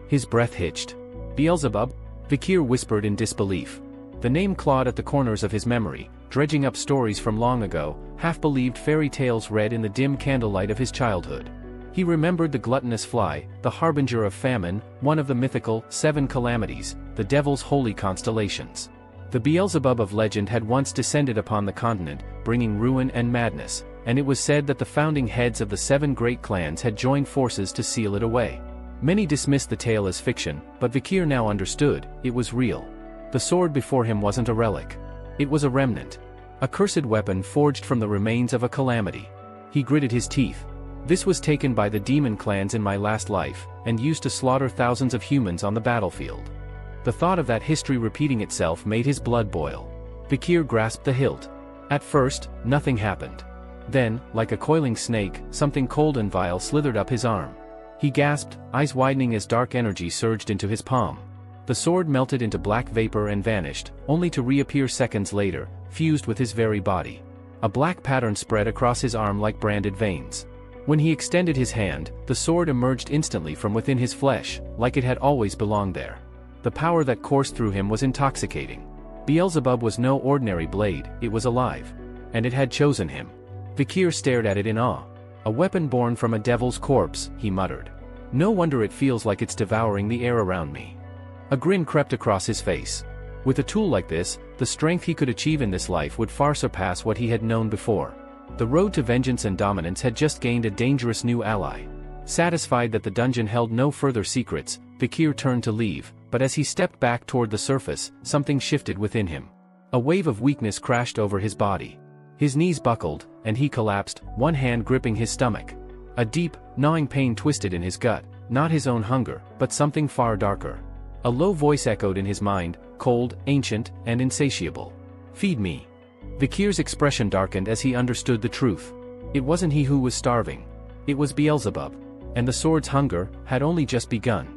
His breath hitched. Beelzebub? Vikir whispered in disbelief. The name clawed at the corners of his memory, dredging up stories from long ago, half-believed fairy tales read in the dim candlelight of his childhood. He remembered the gluttonous fly, the harbinger of famine, one of the mythical 7 calamities, the devil's holy constellations. The Beelzebub of legend had once descended upon the continent, bringing ruin and madness, and it was said that the founding heads of the 7 great clans had joined forces to seal it away. Many dismissed the tale as fiction, but Vikir now understood, it was real. The sword before him wasn't a relic. It was a remnant. A cursed weapon forged from the remains of a calamity. He gritted his teeth. This was taken by the demon clans in my last life, and used to slaughter thousands of humans on the battlefield. The thought of that history repeating itself made his blood boil. Vikir grasped the hilt. At first, nothing happened. Then, like a coiling snake, something cold and vile slithered up his arm. He gasped, eyes widening as dark energy surged into his palm. The sword melted into black vapor and vanished, only to reappear seconds later, fused with his very body. A black pattern spread across his arm like branded veins. When he extended his hand, the sword emerged instantly from within his flesh, like it had always belonged there. The power that coursed through him was intoxicating. Beelzebub was no ordinary blade, it was alive. And it had chosen him. Vikir stared at it in awe. A weapon born from a devil's corpse, he muttered. No wonder it feels like it's devouring the air around me. A grin crept across his face. With a tool like this, the strength he could achieve in this life would far surpass what he had known before. The road to vengeance and dominance had just gained a dangerous new ally. Satisfied that the dungeon held no further secrets, Vikir turned to leave, but as he stepped back toward the surface, something shifted within him. A wave of weakness crashed over his body. His knees buckled, and he collapsed, one hand gripping his stomach. A deep, gnawing pain twisted in his gut, not his own hunger, but something far darker. A low voice echoed in his mind, cold, ancient, and insatiable. Feed me. Vikir's expression darkened as he understood the truth. It wasn't he who was starving. It was Beelzebub. And the sword's hunger had only just begun.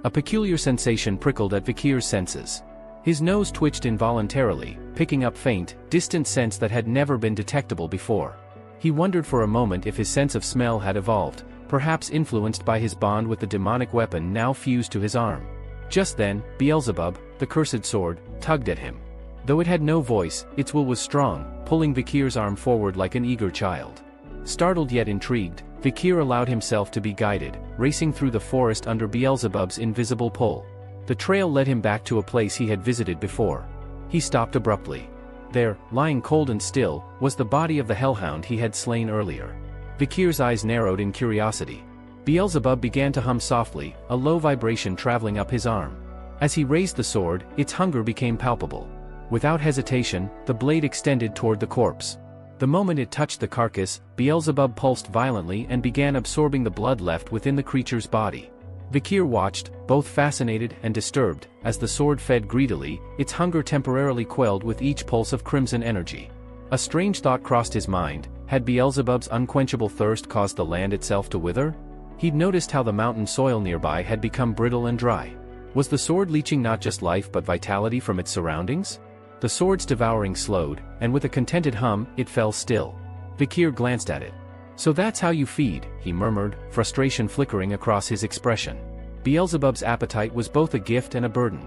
A peculiar sensation prickled at Vikir's senses. His nose twitched involuntarily, picking up faint, distant scents that had never been detectable before. He wondered for a moment if his sense of smell had evolved, perhaps influenced by his bond with the demonic weapon now fused to his arm. Just then, Beelzebub, the cursed sword, tugged at him. Though it had no voice, its will was strong, pulling Vikir's arm forward like an eager child. Startled yet intrigued, Vikir allowed himself to be guided, racing through the forest under Beelzebub's invisible pull. The trail led him back to a place he had visited before. He stopped abruptly. There, lying cold and still, was the body of the hellhound he had slain earlier. Vikir's eyes narrowed in curiosity. Beelzebub began to hum softly, a low vibration traveling up his arm. As he raised the sword, its hunger became palpable. Without hesitation, the blade extended toward the corpse. The moment it touched the carcass, Beelzebub pulsed violently and began absorbing the blood left within the creature's body. Vikir watched, both fascinated and disturbed, as the sword fed greedily, its hunger temporarily quelled with each pulse of crimson energy. A strange thought crossed his mind: had Beelzebub's unquenchable thirst caused the land itself to wither? He'd noticed how the mountain soil nearby had become brittle and dry. Was the sword leeching not just life but vitality from its surroundings? The sword's devouring slowed, and with a contented hum, it fell still. Vikir glanced at it. "So that's how you feed," he murmured, frustration flickering across his expression. Beelzebub's appetite was both a gift and a burden.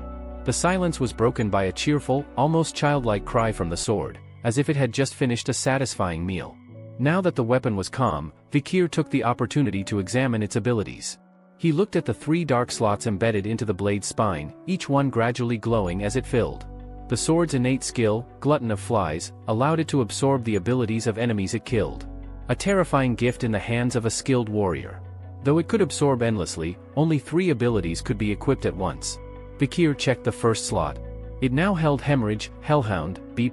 The silence was broken by a cheerful, almost childlike cry from the sword, as if it had just finished a satisfying meal. Now that the weapon was calm, Vikir took the opportunity to examine its abilities. He looked at the 3 dark slots embedded into the blade's spine, each one gradually glowing as it filled. The sword's innate skill, glutton of flies, allowed it to absorb the abilities of enemies it killed. A terrifying gift in the hands of a skilled warrior. Though it could absorb endlessly, only 3 abilities could be equipped at once. Vikir checked the first slot. It now held Hemorrhage, Hellhound, B+,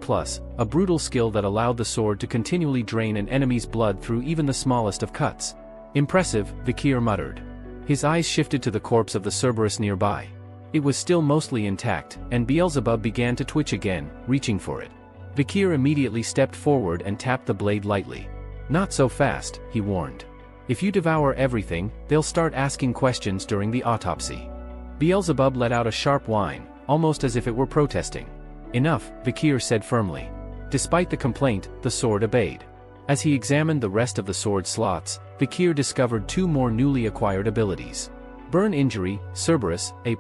a brutal skill that allowed the sword to continually drain an enemy's blood through even the smallest of cuts. Impressive, Vikir muttered. His eyes shifted to the corpse of the Cerberus nearby. It was still mostly intact, and Beelzebub began to twitch again, reaching for it. Vikir immediately stepped forward and tapped the blade lightly. "Not so fast," he warned. "If you devour everything, they'll start asking questions during the autopsy." Beelzebub let out a sharp whine, almost as if it were protesting. "Enough," Vikir said firmly. Despite the complaint, the sword obeyed. As he examined the rest of the sword's slots, Vikir discovered 2 more newly acquired abilities. Burn Injury, Cerberus, A+,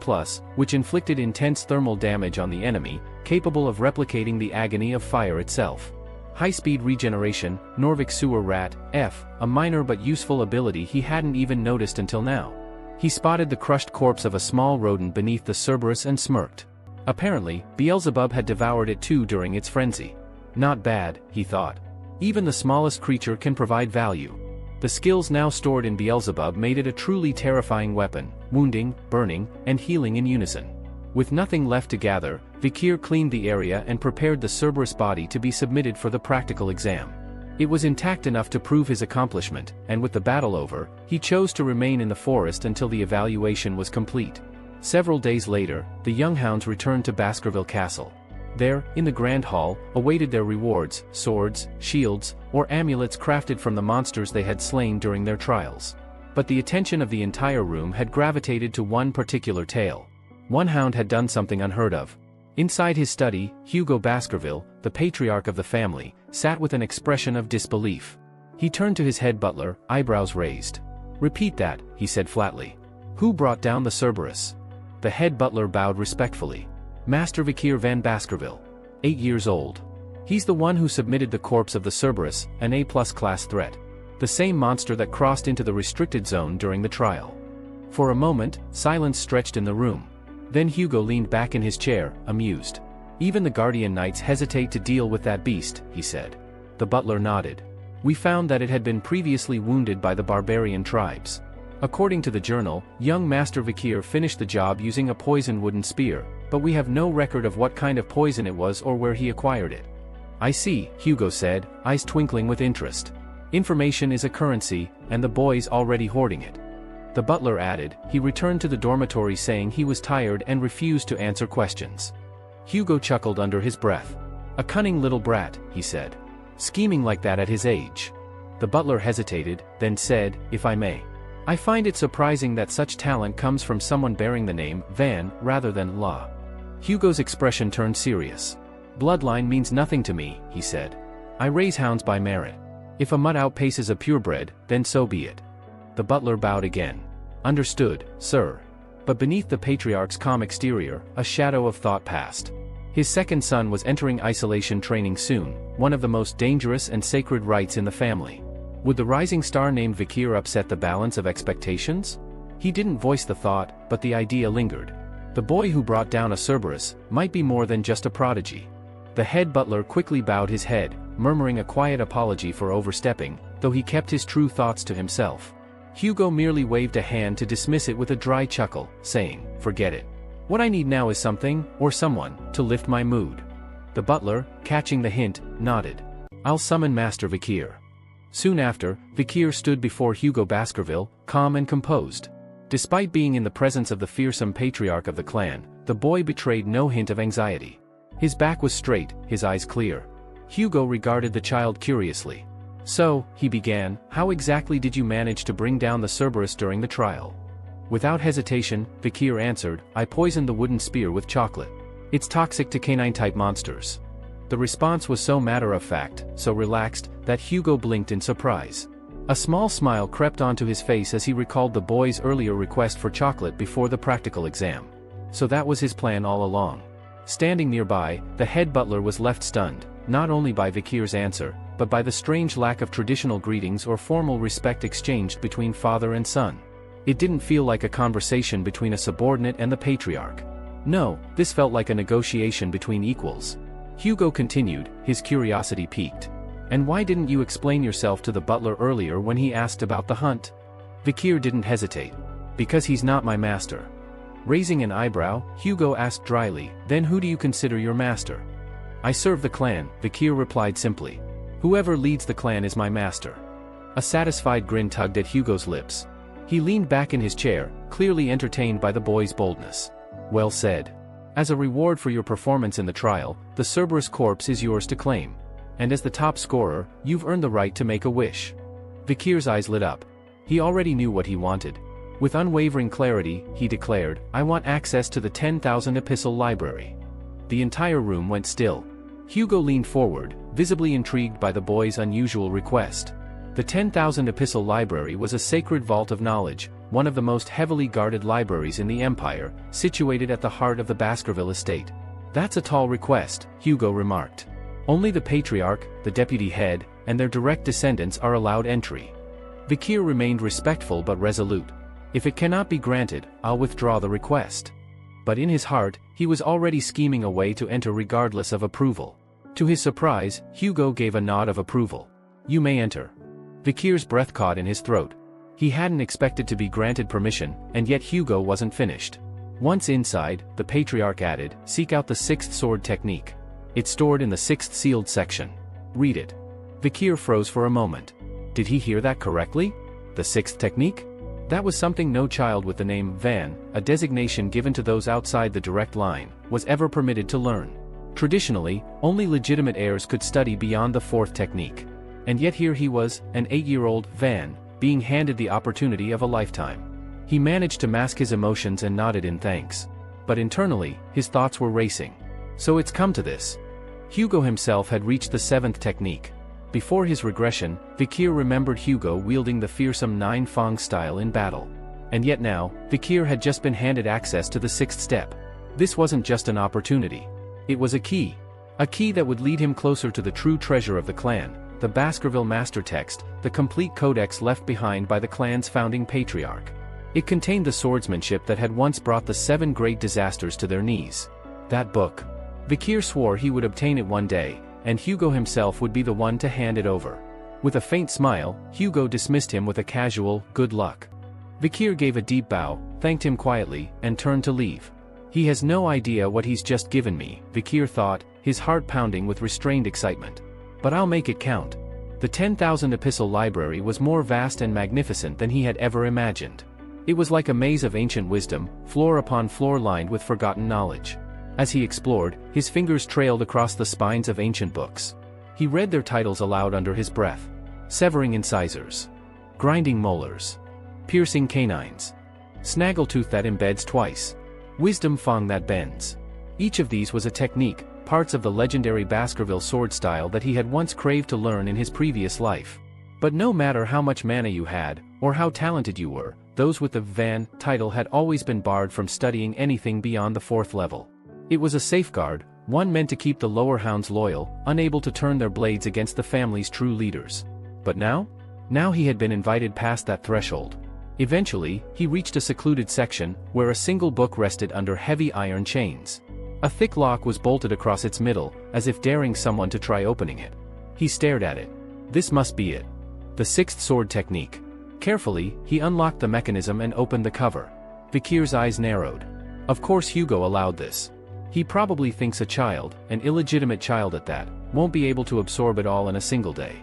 which inflicted intense thermal damage on the enemy, capable of replicating the agony of fire itself. High-Speed Regeneration, Norvik Sewer Rat, F, a minor but useful ability he hadn't even noticed until now. He spotted the crushed corpse of a small rodent beneath the Cerberus and smirked. Apparently, Beelzebub had devoured it too during its frenzy. Not bad, he thought. Even the smallest creature can provide value. The skills now stored in Beelzebub made it a truly terrifying weapon, wounding, burning, and healing in unison. With nothing left to gather, Vikir cleaned the area and prepared the Cerberus body to be submitted for the practical exam. It was intact enough to prove his accomplishment, and with the battle over, he chose to remain in the forest until the evaluation was complete. Several days later, the young hounds returned to Baskerville Castle. There, in the Grand Hall, awaited their rewards: swords, shields, or amulets crafted from the monsters they had slain during their trials. But the attention of the entire room had gravitated to one particular tale. One hound had done something unheard of. Inside his study, Hugo Baskerville, the patriarch of the family, sat with an expression of disbelief. He turned to his head butler, eyebrows raised. "Repeat that," he said flatly. "Who brought down the Cerberus?" The head butler bowed respectfully. "Master Vikir van Baskerville. 8 years old. He's the one who submitted the corpse of the Cerberus, an A+ class threat. The same monster that crossed into the restricted zone during the trial." For a moment, silence stretched in the room. Then Hugo leaned back in his chair, amused. "Even the Guardian Knights hesitate to deal with that beast," he said. The butler nodded. "We found that it had been previously wounded by the barbarian tribes. According to the journal, young Master Vikir finished the job using a poisoned wooden spear, but we have no record of what kind of poison it was or where he acquired it." "I see," Hugo said, eyes twinkling with interest. "Information is a currency, and the boy's already hoarding it." The butler added, he returned to the dormitory saying he was tired and refused to answer questions. Hugo chuckled under his breath. "A cunning little brat," he said. "Scheming like that at his age." The butler hesitated, then said, "If I may. I find it surprising that such talent comes from someone bearing the name Van rather than La." Hugo's expression turned serious. "Bloodline means nothing to me," he said. "I raise hounds by merit. If a mutt outpaces a purebred, then so be it." The butler bowed again. "Understood, sir." But beneath the patriarch's calm exterior, a shadow of thought passed. His second son was entering isolation training soon, one of the most dangerous and sacred rites in the family. Would the rising star named Vikir upset the balance of expectations? He didn't voice the thought, but the idea lingered. The boy who brought down a Cerberus might be more than just a prodigy. The head butler quickly bowed his head, murmuring a quiet apology for overstepping, though he kept his true thoughts to himself. Hugo merely waved a hand to dismiss it with a dry chuckle, saying, "Forget it. What I need now is something, or someone, to lift my mood." The butler, catching the hint, nodded. "I'll summon Master Vikir." Soon after, Vikir stood before Hugo Baskerville, calm and composed. Despite being in the presence of the fearsome patriarch of the clan, the boy betrayed no hint of anxiety. His back was straight, his eyes clear. Hugo regarded the child curiously. "So," he began, "how exactly did you manage to bring down the Cerberus during the trial?" Without hesitation, Vikir answered, "I poisoned the wooden spear with chocolate. It's toxic to canine-type monsters." The response was so matter-of-fact, so relaxed, that Hugo blinked in surprise. A small smile crept onto his face as he recalled the boy's earlier request for chocolate before the practical exam. So that was his plan all along. Standing nearby, the head butler was left stunned, not only by Vikir's answer, but by the strange lack of traditional greetings or formal respect exchanged between father and son. It didn't feel like a conversation between a subordinate and the patriarch. No, this felt like a negotiation between equals. Hugo continued, his curiosity piqued. "And why didn't you explain yourself to the butler earlier when he asked about the hunt?" Vikir didn't hesitate. "Because he's not my master." Raising an eyebrow, Hugo asked dryly, "Then who do you consider your master?" "I serve the clan," Vikir replied simply. "Whoever leads the clan is my master." A satisfied grin tugged at Hugo's lips. He leaned back in his chair, clearly entertained by the boy's boldness. "Well said. As a reward for your performance in the trial, the Cerberus corpse is yours to claim. And as the top scorer, you've earned the right to make a wish." Vikir's eyes lit up. He already knew what he wanted. With unwavering clarity, he declared, "I want access to the 10,000 epistle library." The entire room went still. Hugo leaned forward, visibly intrigued by the boy's unusual request. The 10,000 epistle library was a sacred vault of knowledge, one of the most heavily guarded libraries in the Empire, situated at the heart of the Baskerville estate. "That's a tall request," Hugo remarked. "Only the patriarch, the deputy head, and their direct descendants are allowed entry." Vikir remained respectful but resolute. "If it cannot be granted, I'll withdraw the request." But in his heart, he was already scheming a way to enter regardless of approval. To his surprise, Hugo gave a nod of approval. "You may enter." Vikir's breath caught in his throat. He hadn't expected to be granted permission, and yet Hugo wasn't finished. Once inside, the patriarch added, "Seek out the sixth sword technique. It's stored in the sixth sealed section. Read it." Vikir froze for a moment. Did he hear that correctly? The sixth technique? That was something no child with the name Van, a designation given to those outside the direct line, was ever permitted to learn. Traditionally, only legitimate heirs could study beyond the fourth technique. And yet here he was, an 8-year-old Van, being handed the opportunity of a lifetime. He managed to mask his emotions and nodded in thanks. But internally, his thoughts were racing. So it's come to this. Hugo himself had reached the seventh technique. Before his regression, Vikir remembered Hugo wielding the fearsome 9 fang style in battle. And yet now, Vikir had just been handed access to the sixth step. This wasn't just an opportunity. It was a key. A key that would lead him closer to the true treasure of the clan, the Baskerville Master Text, the complete codex left behind by the clan's founding patriarch. It contained the swordsmanship that had once brought the 7 great disasters to their knees. That book. Vikir swore he would obtain it one day, and Hugo himself would be the one to hand it over. With a faint smile, Hugo dismissed him with a casual, "Good luck." Vikir gave a deep bow, thanked him quietly, and turned to leave. He has no idea what he's just given me, Vikir thought, his heart pounding with restrained excitement. But I'll make it count. The 10,000 epistle library was more vast and magnificent than he had ever imagined. It was like a maze of ancient wisdom, floor upon floor lined with forgotten knowledge. As he explored, his fingers trailed across the spines of ancient books. He read their titles aloud under his breath. Severing incisors. Grinding molars. Piercing canines. Snaggletooth that embeds twice. Wisdom fang that bends. Each of these was a technique, parts of the legendary Baskerville sword style that he had once craved to learn in his previous life. But no matter how much mana you had, or how talented you were, those with the Van title had always been barred from studying anything beyond the 4th level. It was a safeguard, one meant to keep the lower hounds loyal, unable to turn their blades against the family's true leaders. But now? Now he had been invited past that threshold. Eventually, he reached a secluded section, where a single book rested under heavy iron chains. A thick lock was bolted across its middle, as if daring someone to try opening it. He stared at it. This must be it. The 6th sword technique. Carefully, he unlocked the mechanism and opened the cover. Vikir's eyes narrowed. Of course Hugo allowed this. He probably thinks a child, an illegitimate child at that, won't be able to absorb it all in a single day.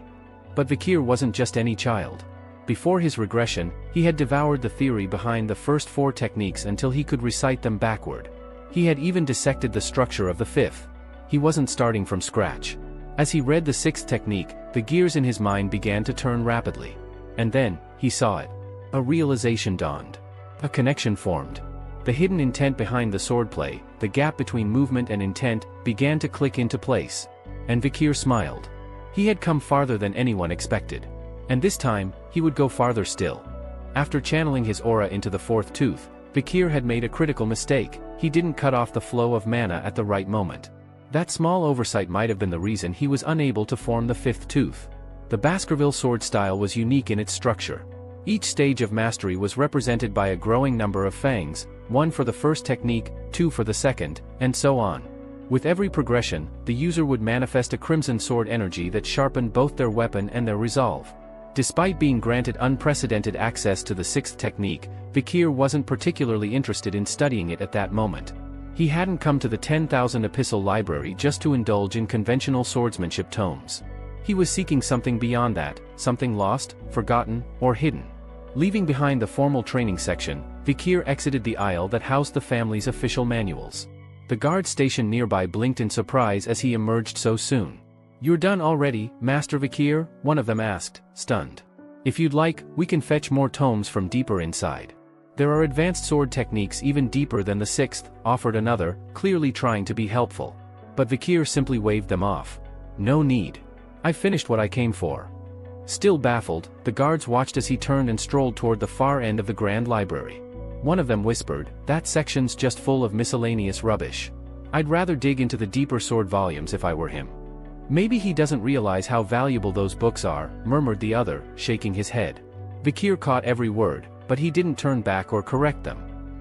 But Vikir wasn't just any child. Before his regression, he had devoured the theory behind the first 4 techniques until he could recite them backward. He had even dissected the structure of the 5th. He wasn't starting from scratch. As he read the 6th technique, the gears in his mind began to turn rapidly. And then, he saw it. A realization dawned. A connection formed. The hidden intent behind the swordplay, the gap between movement and intent, began to click into place. And Vikir smiled. He had come farther than anyone expected. And this time, he would go farther still. After channeling his aura into the 4th tooth, Vikir had made a critical mistake. He didn't cut off the flow of mana at the right moment. That small oversight might have been the reason he was unable to form the 5th tooth. The Baskerville sword style was unique in its structure. Each stage of mastery was represented by a growing number of fangs, 1 for the first technique, 2 for the second, and so on. With every progression, the user would manifest a crimson sword energy that sharpened both their weapon and their resolve. Despite being granted unprecedented access to the 6th technique, Vikir wasn't particularly interested in studying it at that moment. He hadn't come to the 10,000 epistle library just to indulge in conventional swordsmanship tomes. He was seeking something beyond that, something lost, forgotten, or hidden. Leaving behind the formal training section, Vikir exited the aisle that housed the family's official manuals. The guard stationed nearby blinked in surprise as he emerged so soon. "You're done already, Master Vikir?" one of them asked, stunned. "If you'd like, we can fetch more tomes from deeper inside. There are advanced sword techniques even deeper than the 6th, offered another, clearly trying to be helpful. But Vikir simply waved them off. "No need. I finished what I came for." Still baffled, the guards watched as he turned and strolled toward the far end of the Grand Library. One of them whispered, "That section's just full of miscellaneous rubbish. I'd rather dig into the deeper sword volumes if I were him." "Maybe he doesn't realize how valuable those books are," murmured the other, shaking his head. Vikir caught every word, but he didn't turn back or correct them.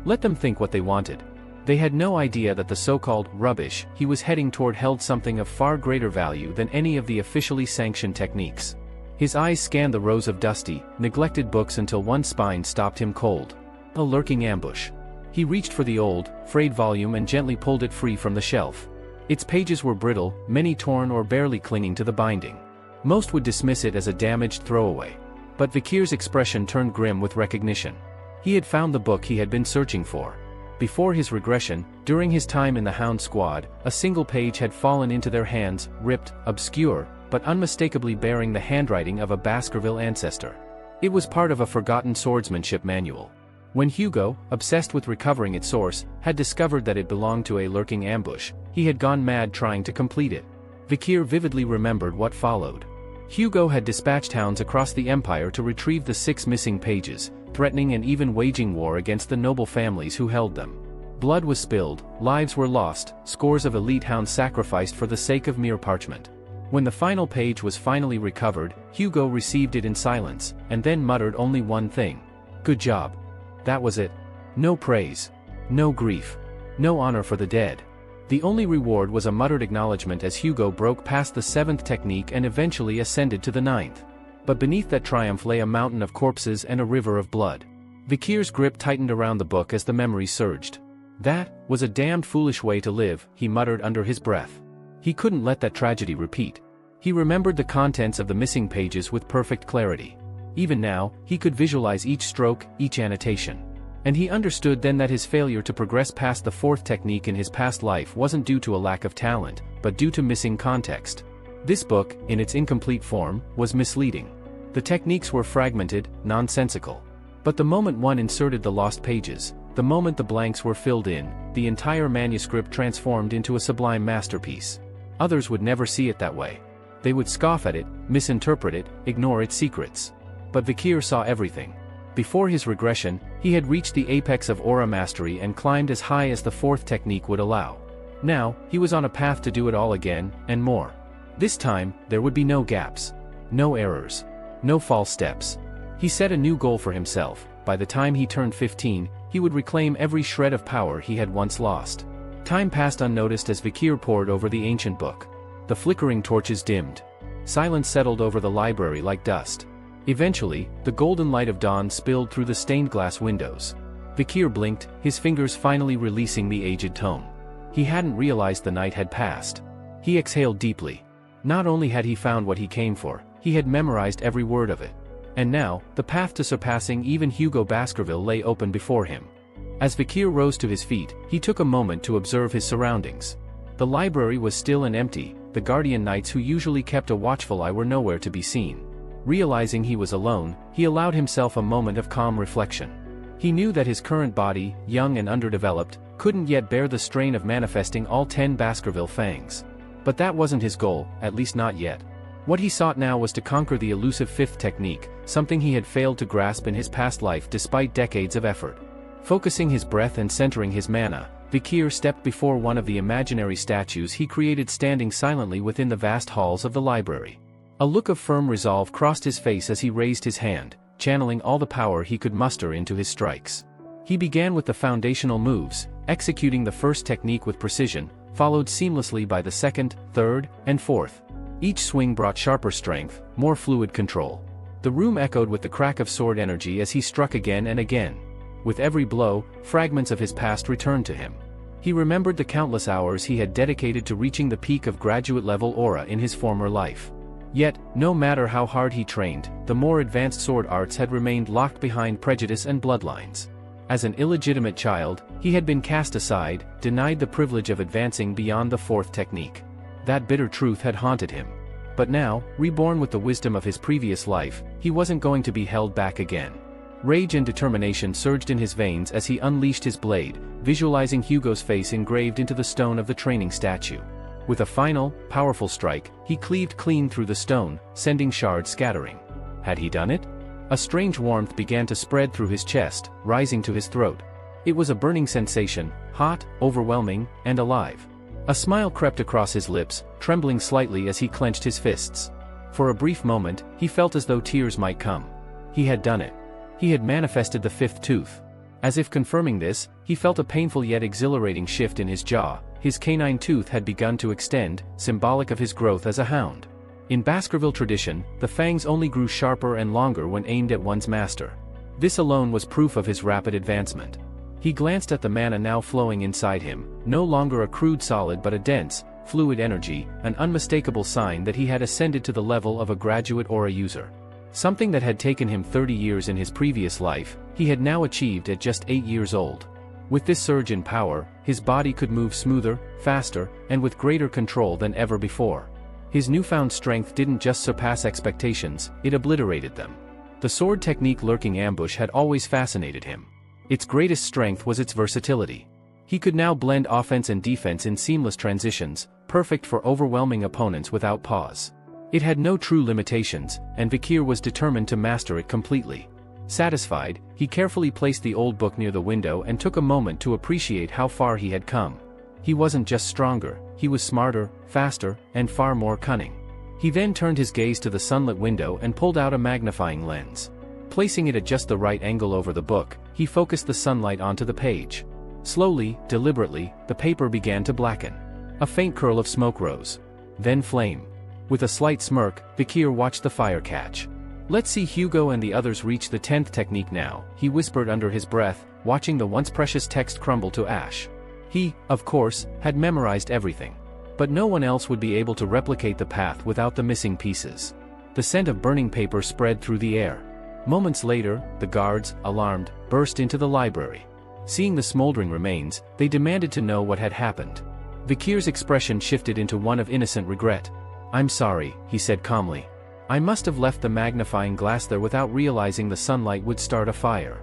Let them think what they wanted. They had no idea that the so-called rubbish he was heading toward held something of far greater value than any of the officially sanctioned techniques. His eyes scanned the rows of dusty, neglected books until one spine stopped him cold. A lurking ambush. He reached for the old, frayed volume and gently pulled it free from the shelf. Its pages were brittle, many torn or barely clinging to the binding. Most would dismiss it as a damaged throwaway. But Vikir's expression turned grim with recognition. He had found the book he had been searching for. Before his regression, during his time in the Hound squad, a single page had fallen into their hands, ripped, obscure, but unmistakably bearing the handwriting of a Baskerville ancestor. It was part of a forgotten swordsmanship manual. When Hugo, obsessed with recovering its source, had discovered that it belonged to a lurking ambush, he had gone mad trying to complete it. Vikir vividly remembered what followed. Hugo had dispatched hounds across the empire to retrieve the 6 missing pages, threatening and even waging war against the noble families who held them. Blood was spilled, lives were lost, scores of elite hounds sacrificed for the sake of mere parchment. When the final page was finally recovered, Hugo received it in silence, and then muttered only one thing. "Good job." That was it. No praise. No grief. No honor for the dead. The only reward was a muttered acknowledgement as Hugo broke past the 7th technique and eventually ascended to the 9th. But beneath that triumph lay a mountain of corpses and a river of blood. Vikir's grip tightened around the book as the memories surged. "That was a damned foolish way to live," he muttered under his breath. He couldn't let that tragedy repeat. He remembered the contents of the missing pages with perfect clarity. Even now, he could visualize each stroke, each annotation. And he understood then that his failure to progress past the 4th technique in his past life wasn't due to a lack of talent, but due to missing context. This book, in its incomplete form, was misleading. The techniques were fragmented, nonsensical. But the moment one inserted the lost pages, the moment the blanks were filled in, the entire manuscript transformed into a sublime masterpiece. Others would never see it that way. They would scoff at it, misinterpret it, ignore its secrets. But Vikir saw everything. Before his regression, he had reached the apex of aura mastery and climbed as high as the fourth technique would allow. Now, he was on a path to do it all again, and more. This time, there would be no gaps. No errors. No false steps. He set a new goal for himself. By the time he turned 15, he would reclaim every shred of power he had once lost. Time passed unnoticed as Vikir pored over the ancient book. The flickering torches dimmed. Silence settled over the library like dust. Eventually, the golden light of dawn spilled through the stained glass windows. Vikir blinked, his fingers finally releasing the aged tome. He hadn't realized the night had passed. He exhaled deeply. Not only had he found what he came for, he had memorized every word of it. And now, the path to surpassing even Hugo Baskerville lay open before him. As Vikir rose to his feet, he took a moment to observe his surroundings. The library was still and empty, the guardian knights who usually kept a watchful eye were nowhere to be seen. Realizing he was alone, he allowed himself a moment of calm reflection. He knew that his current body, young and underdeveloped, couldn't yet bear the strain of manifesting all 10 Baskerville fangs. But that wasn't his goal, at least not yet. What he sought now was to conquer the elusive fifth technique, something he had failed to grasp in his past life despite decades of effort. Focusing his breath and centering his mana, Vikir stepped before one of the imaginary statues he created standing silently within the vast halls of the library. A look of firm resolve crossed his face as he raised his hand, channeling all the power he could muster into his strikes. He began with the foundational moves, executing the first technique with precision, followed seamlessly by the second, third, and fourth. Each swing brought sharper strength, more fluid control. The room echoed with the crack of sword energy as he struck again and again. With every blow, fragments of his past returned to him. He remembered the countless hours he had dedicated to reaching the peak of graduate-level aura in his former life. Yet, no matter how hard he trained, the more advanced sword arts had remained locked behind prejudice and bloodlines. As an illegitimate child, he had been cast aside, denied the privilege of advancing beyond the fourth technique. That bitter truth had haunted him. But now, reborn with the wisdom of his previous life, he wasn't going to be held back again. Rage and determination surged in his veins as he unleashed his blade, visualizing Hugo's face engraved into the stone of the training statue. With a final, powerful strike, he cleaved clean through the stone, sending shards scattering. Had he done it? A strange warmth began to spread through his chest, rising to his throat. It was a burning sensation, hot, overwhelming, and alive. A smile crept across his lips, trembling slightly as he clenched his fists. For a brief moment, he felt as though tears might come. He had done it. He had manifested the fifth tooth. As if confirming this, he felt a painful yet exhilarating shift in his jaw. His canine tooth had begun to extend, symbolic of his growth as a hound. In Baskerville tradition, the fangs only grew sharper and longer when aimed at one's master. This alone was proof of his rapid advancement. He glanced at the mana now flowing inside him, no longer a crude solid but a dense, fluid energy, an unmistakable sign that he had ascended to the level of a graduate aura user. Something that had taken him 30 years in his previous life, he had now achieved at just 8 years old. With this surge in power, his body could move smoother, faster, and with greater control than ever before. His newfound strength didn't just surpass expectations, it obliterated them. The sword technique lurking ambush had always fascinated him. Its greatest strength was its versatility. He could now blend offense and defense in seamless transitions, perfect for overwhelming opponents without pause. It had no true limitations, and Vikir was determined to master it completely. Satisfied, he carefully placed the old book near the window and took a moment to appreciate how far he had come. He wasn't just stronger, he was smarter, faster, and far more cunning. He then turned his gaze to the sunlit window and pulled out a magnifying lens. Placing it at just the right angle over the book, he focused the sunlight onto the page. Slowly, deliberately, the paper began to blacken. A faint curl of smoke rose. Then flame. With a slight smirk, Vikir watched the fire catch. "Let's see Hugo and the others reach the 10th technique now," he whispered under his breath, watching the once precious text crumble to ash. He, of course, had memorized everything. But no one else would be able to replicate the path without the missing pieces. The scent of burning paper spread through the air. Moments later, the guards, alarmed, burst into the library. Seeing the smoldering remains, they demanded to know what had happened. Vikir's expression shifted into one of innocent regret. "I'm sorry," he said calmly. "I must have left the magnifying glass there without realizing the sunlight would start a fire."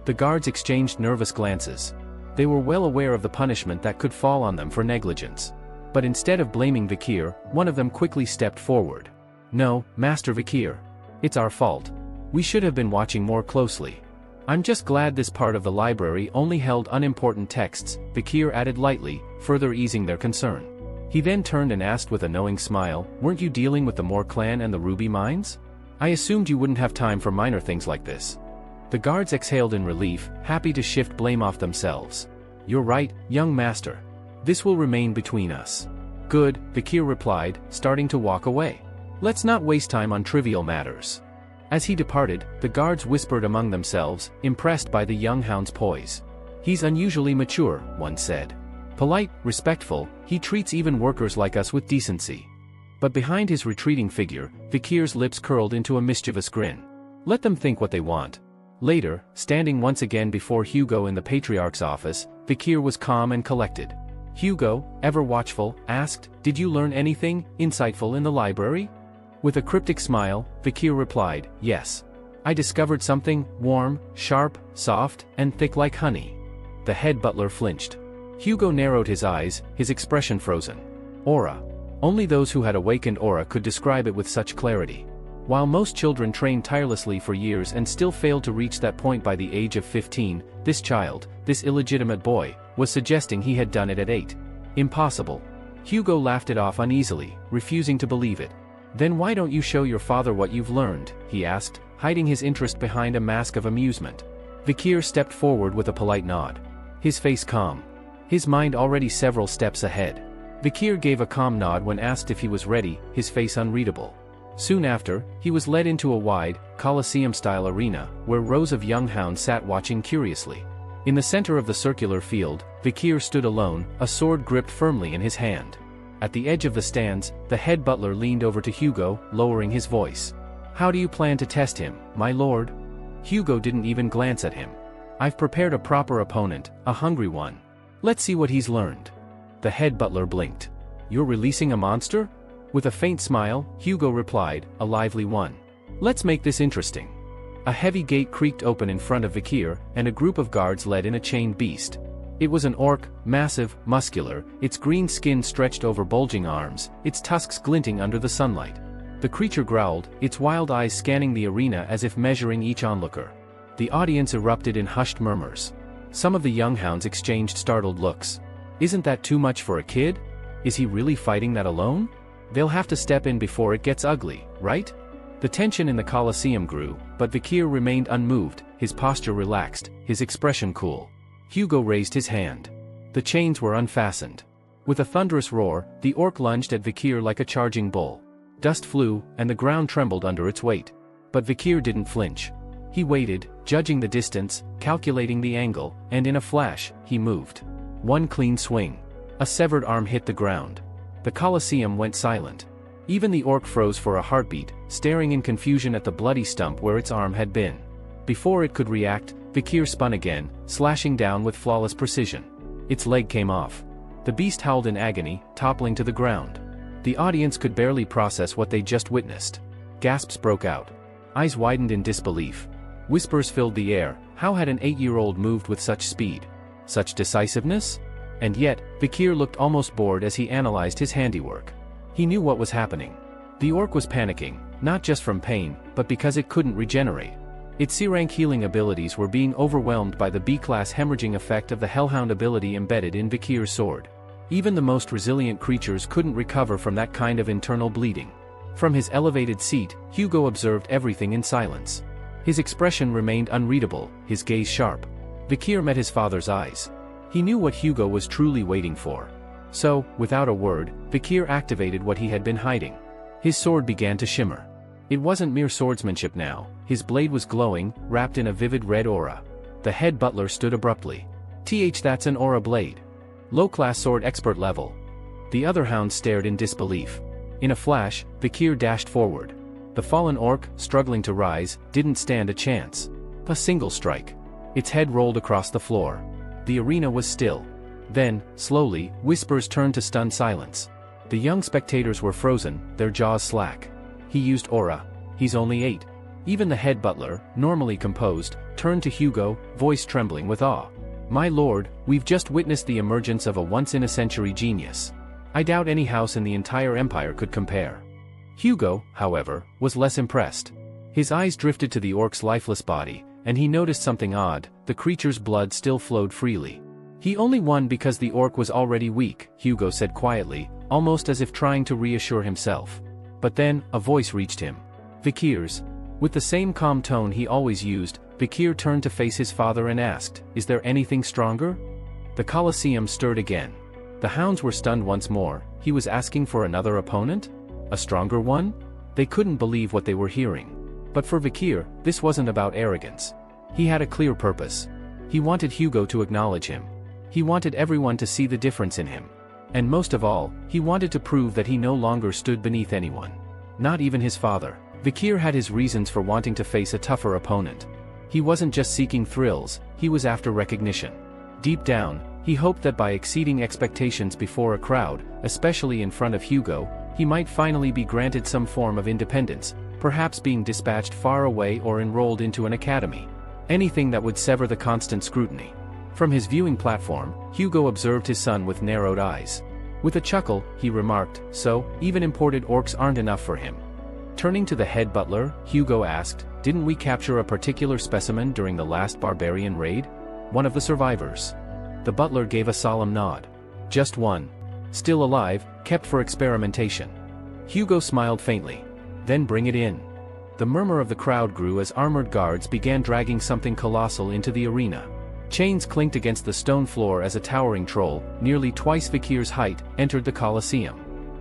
The guards exchanged nervous glances. They were well aware of the punishment that could fall on them for negligence. But instead of blaming Vikir, one of them quickly stepped forward. "No, Master Vikir. It's our fault. We should have been watching more closely. I'm just glad this part of the library only held unimportant texts," Vikir added lightly, further easing their concern. He then turned and asked with a knowing smile, "Weren't you dealing with the Moor clan and the ruby mines? I assumed you wouldn't have time for minor things like this." The guards exhaled in relief, happy to shift blame off themselves. "You're right, young master. This will remain between us." "Good," Vikir replied, starting to walk away. "Let's not waste time on trivial matters." As he departed, the guards whispered among themselves, impressed by the young hound's poise. "He's unusually mature," one said. "Polite, respectful, he treats even workers like us with decency." But behind his retreating figure, Vikir's lips curled into a mischievous grin. Let them think what they want. Later, standing once again before Hugo in the Patriarch's office, Vikir was calm and collected. Hugo, ever watchful, asked, "Did you learn anything insightful in the library?" With a cryptic smile, Vikir replied, "Yes. I discovered something warm, sharp, soft, and thick like honey." The head butler flinched. Hugo narrowed his eyes, his expression frozen. Aura. Only those who had awakened aura could describe it with such clarity. While most children train tirelessly for years and still failed to reach that point by the age of 15, this child, this illegitimate boy, was suggesting he had done it at 8. Impossible. Hugo laughed it off uneasily, refusing to believe it. "Then why don't you show your father what you've learned?" he asked, hiding his interest behind a mask of amusement. Vikir stepped forward with a polite nod. His face calm. His mind already several steps ahead. Vikir gave a calm nod when asked if he was ready, his face unreadable. Soon after, he was led into a wide, Colosseum-style arena, where rows of young hounds sat watching curiously. In the center of the circular field, Vikir stood alone, a sword gripped firmly in his hand. At the edge of the stands, the head butler leaned over to Hugo, lowering his voice. "How do you plan to test him, my lord?" Hugo didn't even glance at him. "I've prepared a proper opponent, a hungry one. Let's see what he's learned." The head butler blinked. "You're releasing a monster?" With a faint smile, Hugo replied, "A lively one. Let's make this interesting." A heavy gate creaked open in front of Vikir, and a group of guards led in a chained beast. It was an orc, massive, muscular, its green skin stretched over bulging arms, its tusks glinting under the sunlight. The creature growled, its wild eyes scanning the arena as if measuring each onlooker. The audience erupted in hushed murmurs. Some of the young hounds exchanged startled looks. "Isn't that too much for a kid? Is he really fighting that alone? They'll have to step in before it gets ugly, right?" The tension in the Colosseum grew, but Vikir remained unmoved, his posture relaxed, his expression cool. Hugo raised his hand. The chains were unfastened. With a thunderous roar, the orc lunged at Vikir like a charging bull. Dust flew, and the ground trembled under its weight. But Vikir didn't flinch. He waited, judging the distance, calculating the angle, and in a flash, he moved. One clean swing. A severed arm hit the ground. The Colosseum went silent. Even the orc froze for a heartbeat, staring in confusion at the bloody stump where its arm had been. Before it could react, Vikir spun again, slashing down with flawless precision. Its leg came off. The beast howled in agony, toppling to the ground. The audience could barely process what they just witnessed. Gasps broke out. Eyes widened in disbelief. Whispers filled the air. How had an 8-year-old moved with such speed? Such decisiveness? And yet, Vikir looked almost bored as he analyzed his handiwork. He knew what was happening. The orc was panicking, not just from pain, but because it couldn't regenerate. Its C-rank healing abilities were being overwhelmed by the B-class hemorrhaging effect of the Hellhound ability embedded in Vikir's sword. Even the most resilient creatures couldn't recover from that kind of internal bleeding. From his elevated seat, Hugo observed everything in silence. His expression remained unreadable, his gaze sharp. Vikir met his father's eyes. He knew what Hugo was truly waiting for. So, without a word, Vikir activated what he had been hiding. His sword began to shimmer. It wasn't mere swordsmanship now, his blade was glowing, wrapped in a vivid red aura. The head butler stood abruptly. That's an aura blade. Low-class sword expert level. The other hounds stared in disbelief. In a flash, Vikir dashed forward. The fallen orc, struggling to rise, didn't stand a chance. A single strike. Its head rolled across the floor. The arena was still. Then, slowly, whispers turned to stunned silence. The young spectators were frozen, their jaws slack. He used aura. He's only 8. Even the head butler, normally composed, turned to Hugo, voice trembling with awe. "My lord, we've just witnessed the emergence of a once-in-a-century genius." I doubt any house in the entire empire could compare. Hugo, however, was less impressed. His eyes drifted to the orc's lifeless body, and he noticed something odd: the creature's blood still flowed freely. He only won because the orc was already weak, Hugo said quietly, almost as if trying to reassure himself. But then, a voice reached him. Vikir's. With the same calm tone he always used, Vikir turned to face his father and asked, "Is there anything stronger?" The Colosseum stirred again. The hounds were stunned once more. He was asking for another opponent? A stronger one? They couldn't believe what they were hearing. But for Vikir, this wasn't about arrogance. He had a clear purpose. He wanted Hugo to acknowledge him. He wanted everyone to see the difference in him. And most of all, he wanted to prove that he no longer stood beneath anyone. Not even his father. Vikir had his reasons for wanting to face a tougher opponent. He wasn't just seeking thrills, he was after recognition. Deep down, he hoped that by exceeding expectations before a crowd, especially in front of Hugo, he might finally be granted some form of independence, perhaps being dispatched far away or enrolled into an academy. Anything that would sever the constant scrutiny. From his viewing platform, Hugo observed his son with narrowed eyes. With a chuckle, he remarked, "So, even imported orcs aren't enough for him." Turning to the head butler, Hugo asked, "Didn't we capture a particular specimen during the last barbarian raid? One of the survivors?" The butler gave a solemn nod. "Just one. Still alive, kept for experimentation." Hugo smiled faintly. "Then bring it in." The murmur of the crowd grew as armored guards began dragging something colossal into the arena. Chains clinked against the stone floor as a towering troll, nearly twice Vikir's height, entered the Colosseum.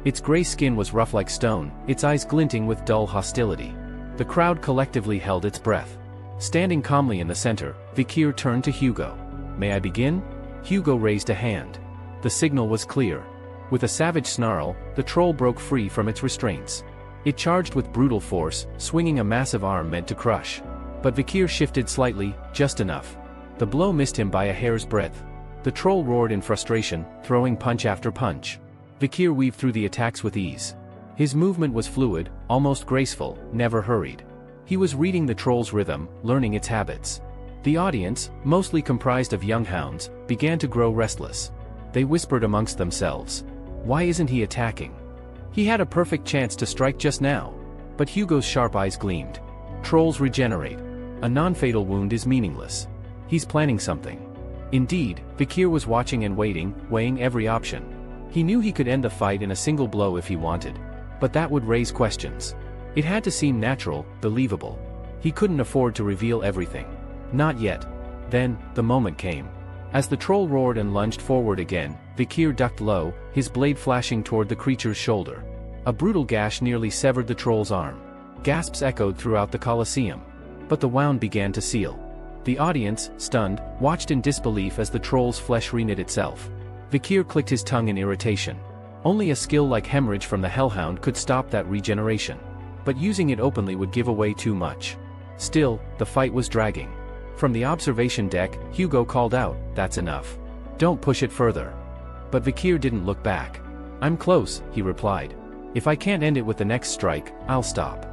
Its gray skin was rough like stone, its eyes glinting with dull hostility. The crowd collectively held its breath. Standing calmly in the center, Vikir turned to Hugo. "May I begin?" Hugo raised a hand. The signal was clear. With a savage snarl, the troll broke free from its restraints. It charged with brutal force, swinging a massive arm meant to crush. But Vikir shifted slightly, just enough. The blow missed him by a hair's breadth. The troll roared in frustration, throwing punch after punch. Vikir weaved through the attacks with ease. His movement was fluid, almost graceful, never hurried. He was reading the troll's rhythm, learning its habits. The audience, mostly comprised of young hounds, began to grow restless. They whispered amongst themselves. Why isn't he attacking? He had a perfect chance to strike just now. But Hugo's sharp eyes gleamed. Trolls regenerate. A non-fatal wound is meaningless. He's planning something. Indeed, Vikir was watching and waiting, weighing every option. He knew he could end the fight in a single blow if he wanted. But that would raise questions. It had to seem natural, believable. He couldn't afford to reveal everything. Not yet. Then, the moment came. As the troll roared and lunged forward again, Vikir ducked low, his blade flashing toward the creature's shoulder. A brutal gash nearly severed the troll's arm. Gasps echoed throughout the Colosseum. But the wound began to seal. The audience, stunned, watched in disbelief as the troll's flesh reknit itself. Vikir clicked his tongue in irritation. Only a skill like hemorrhage from the hellhound could stop that regeneration. But using it openly would give away too much. Still, the fight was dragging. From the observation deck, Hugo called out, "That's enough. Don't push it further." But Vikir didn't look back. "I'm close," he replied. "If I can't end it with the next strike, I'll stop."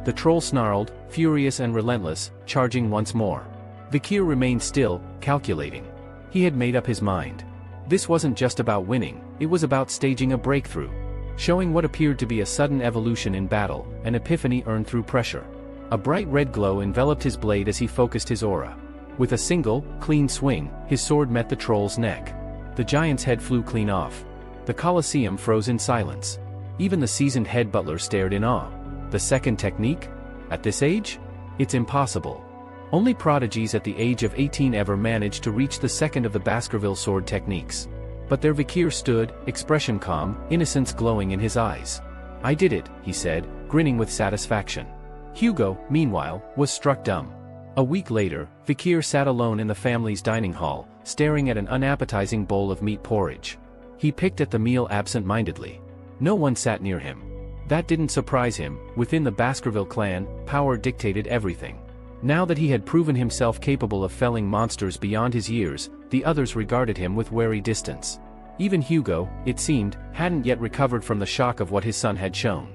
The troll snarled, furious and relentless, charging once more. Vikir remained still, calculating. He had made up his mind. This wasn't just about winning, it was about staging a breakthrough. Showing what appeared to be a sudden evolution in battle, an epiphany earned through pressure. A bright red glow enveloped his blade as he focused his aura. With a single, clean swing, his sword met the troll's neck. The giant's head flew clean off. The Colosseum froze in silence. Even the seasoned head butler stared in awe. The second technique? At this age? It's impossible. Only prodigies at the age of 18 ever managed to reach the second of the Baskerville sword techniques. But there Vikir stood, expression calm, innocence glowing in his eyes. "I did it," he said, grinning with satisfaction. Hugo, meanwhile, was struck dumb. A week later, Vikir sat alone in the family's dining hall, staring at an unappetizing bowl of meat porridge. He picked at the meal absent-mindedly. No one sat near him. That didn't surprise him. Within the Baskerville clan, power dictated everything. Now that he had proven himself capable of felling monsters beyond his years, the others regarded him with wary distance. Even Hugo, it seemed, hadn't yet recovered from the shock of what his son had shown.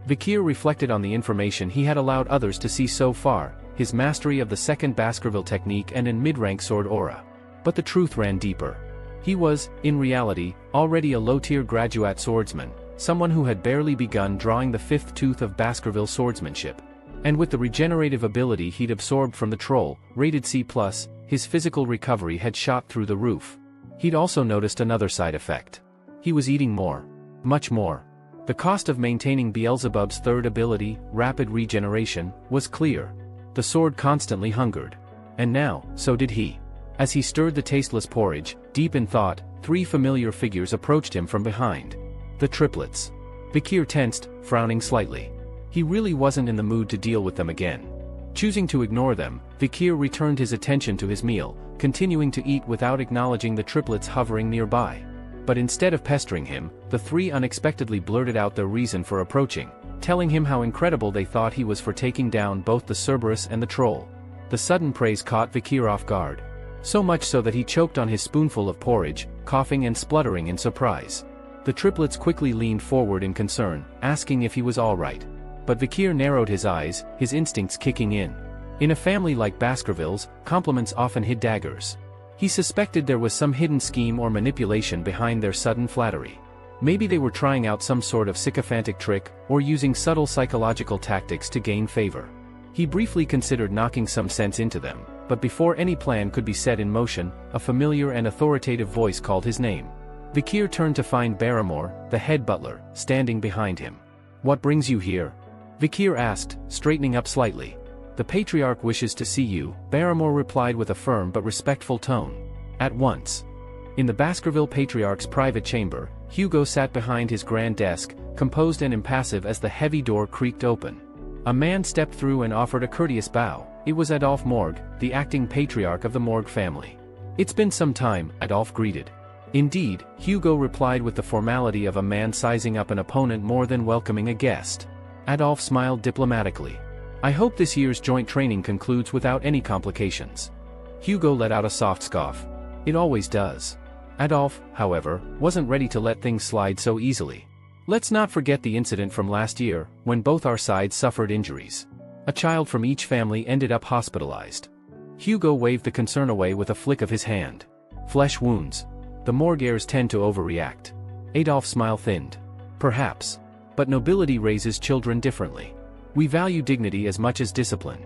Vikir reflected on the information he had allowed others to see so far, his mastery of the second Baskerville technique and in mid-rank sword aura. But the truth ran deeper. He was, in reality, already a low-tier graduate swordsman, someone who had barely begun drawing the fifth tooth of Baskerville swordsmanship. And with the regenerative ability he'd absorbed from the troll, rated C+, his physical recovery had shot through the roof. He'd also noticed another side effect. He was eating more. Much more. The cost of maintaining Beelzebub's third ability, rapid regeneration, was clear. The sword constantly hungered. And now, so did he. As he stirred the tasteless porridge, deep in thought, three familiar figures approached him from behind. The triplets. Vikir tensed, frowning slightly. He really wasn't in the mood to deal with them again. Choosing to ignore them, Vikir returned his attention to his meal, continuing to eat without acknowledging the triplets hovering nearby. But instead of pestering him, the three unexpectedly blurted out their reason for approaching, telling him how incredible they thought he was for taking down both the Cerberus and the troll. The sudden praise caught Vikir off guard. So much so that he choked on his spoonful of porridge, coughing and spluttering in surprise. The triplets quickly leaned forward in concern, asking if he was all right. But Vikir narrowed his eyes, his instincts kicking in. In a family like Baskerville's, compliments often hid daggers. He suspected there was some hidden scheme or manipulation behind their sudden flattery. Maybe they were trying out some sort of sycophantic trick, or using subtle psychological tactics to gain favor. He briefly considered knocking some sense into them, but before any plan could be set in motion, a familiar and authoritative voice called his name. Vikir turned to find Barrymore, the head butler, standing behind him. "What brings you here?" Vikir asked, straightening up slightly. "The Patriarch wishes to see you," Barrymore replied with a firm but respectful tone. "At once." In the Baskerville Patriarch's private chamber, Hugo sat behind his grand desk, composed and impassive as the heavy door creaked open. A man stepped through and offered a courteous bow. It was Adolphe Morgue, the acting patriarch of the Morgue family. "It's been some time," Adolphe greeted. "Indeed," Hugo replied with the formality of a man sizing up an opponent more than welcoming a guest. Adolphe smiled diplomatically. "I hope this year's joint training concludes without any complications." Hugo let out a soft scoff. "It always does." Adolphe, however, wasn't ready to let things slide so easily. "Let's not forget the incident from last year, when both our sides suffered injuries. A child from each family ended up hospitalized." Hugo waved the concern away with a flick of his hand. "Flesh wounds. The Morguers tend to overreact." Adolphe's smile thinned. "Perhaps. But nobility raises children differently. We value dignity as much as discipline."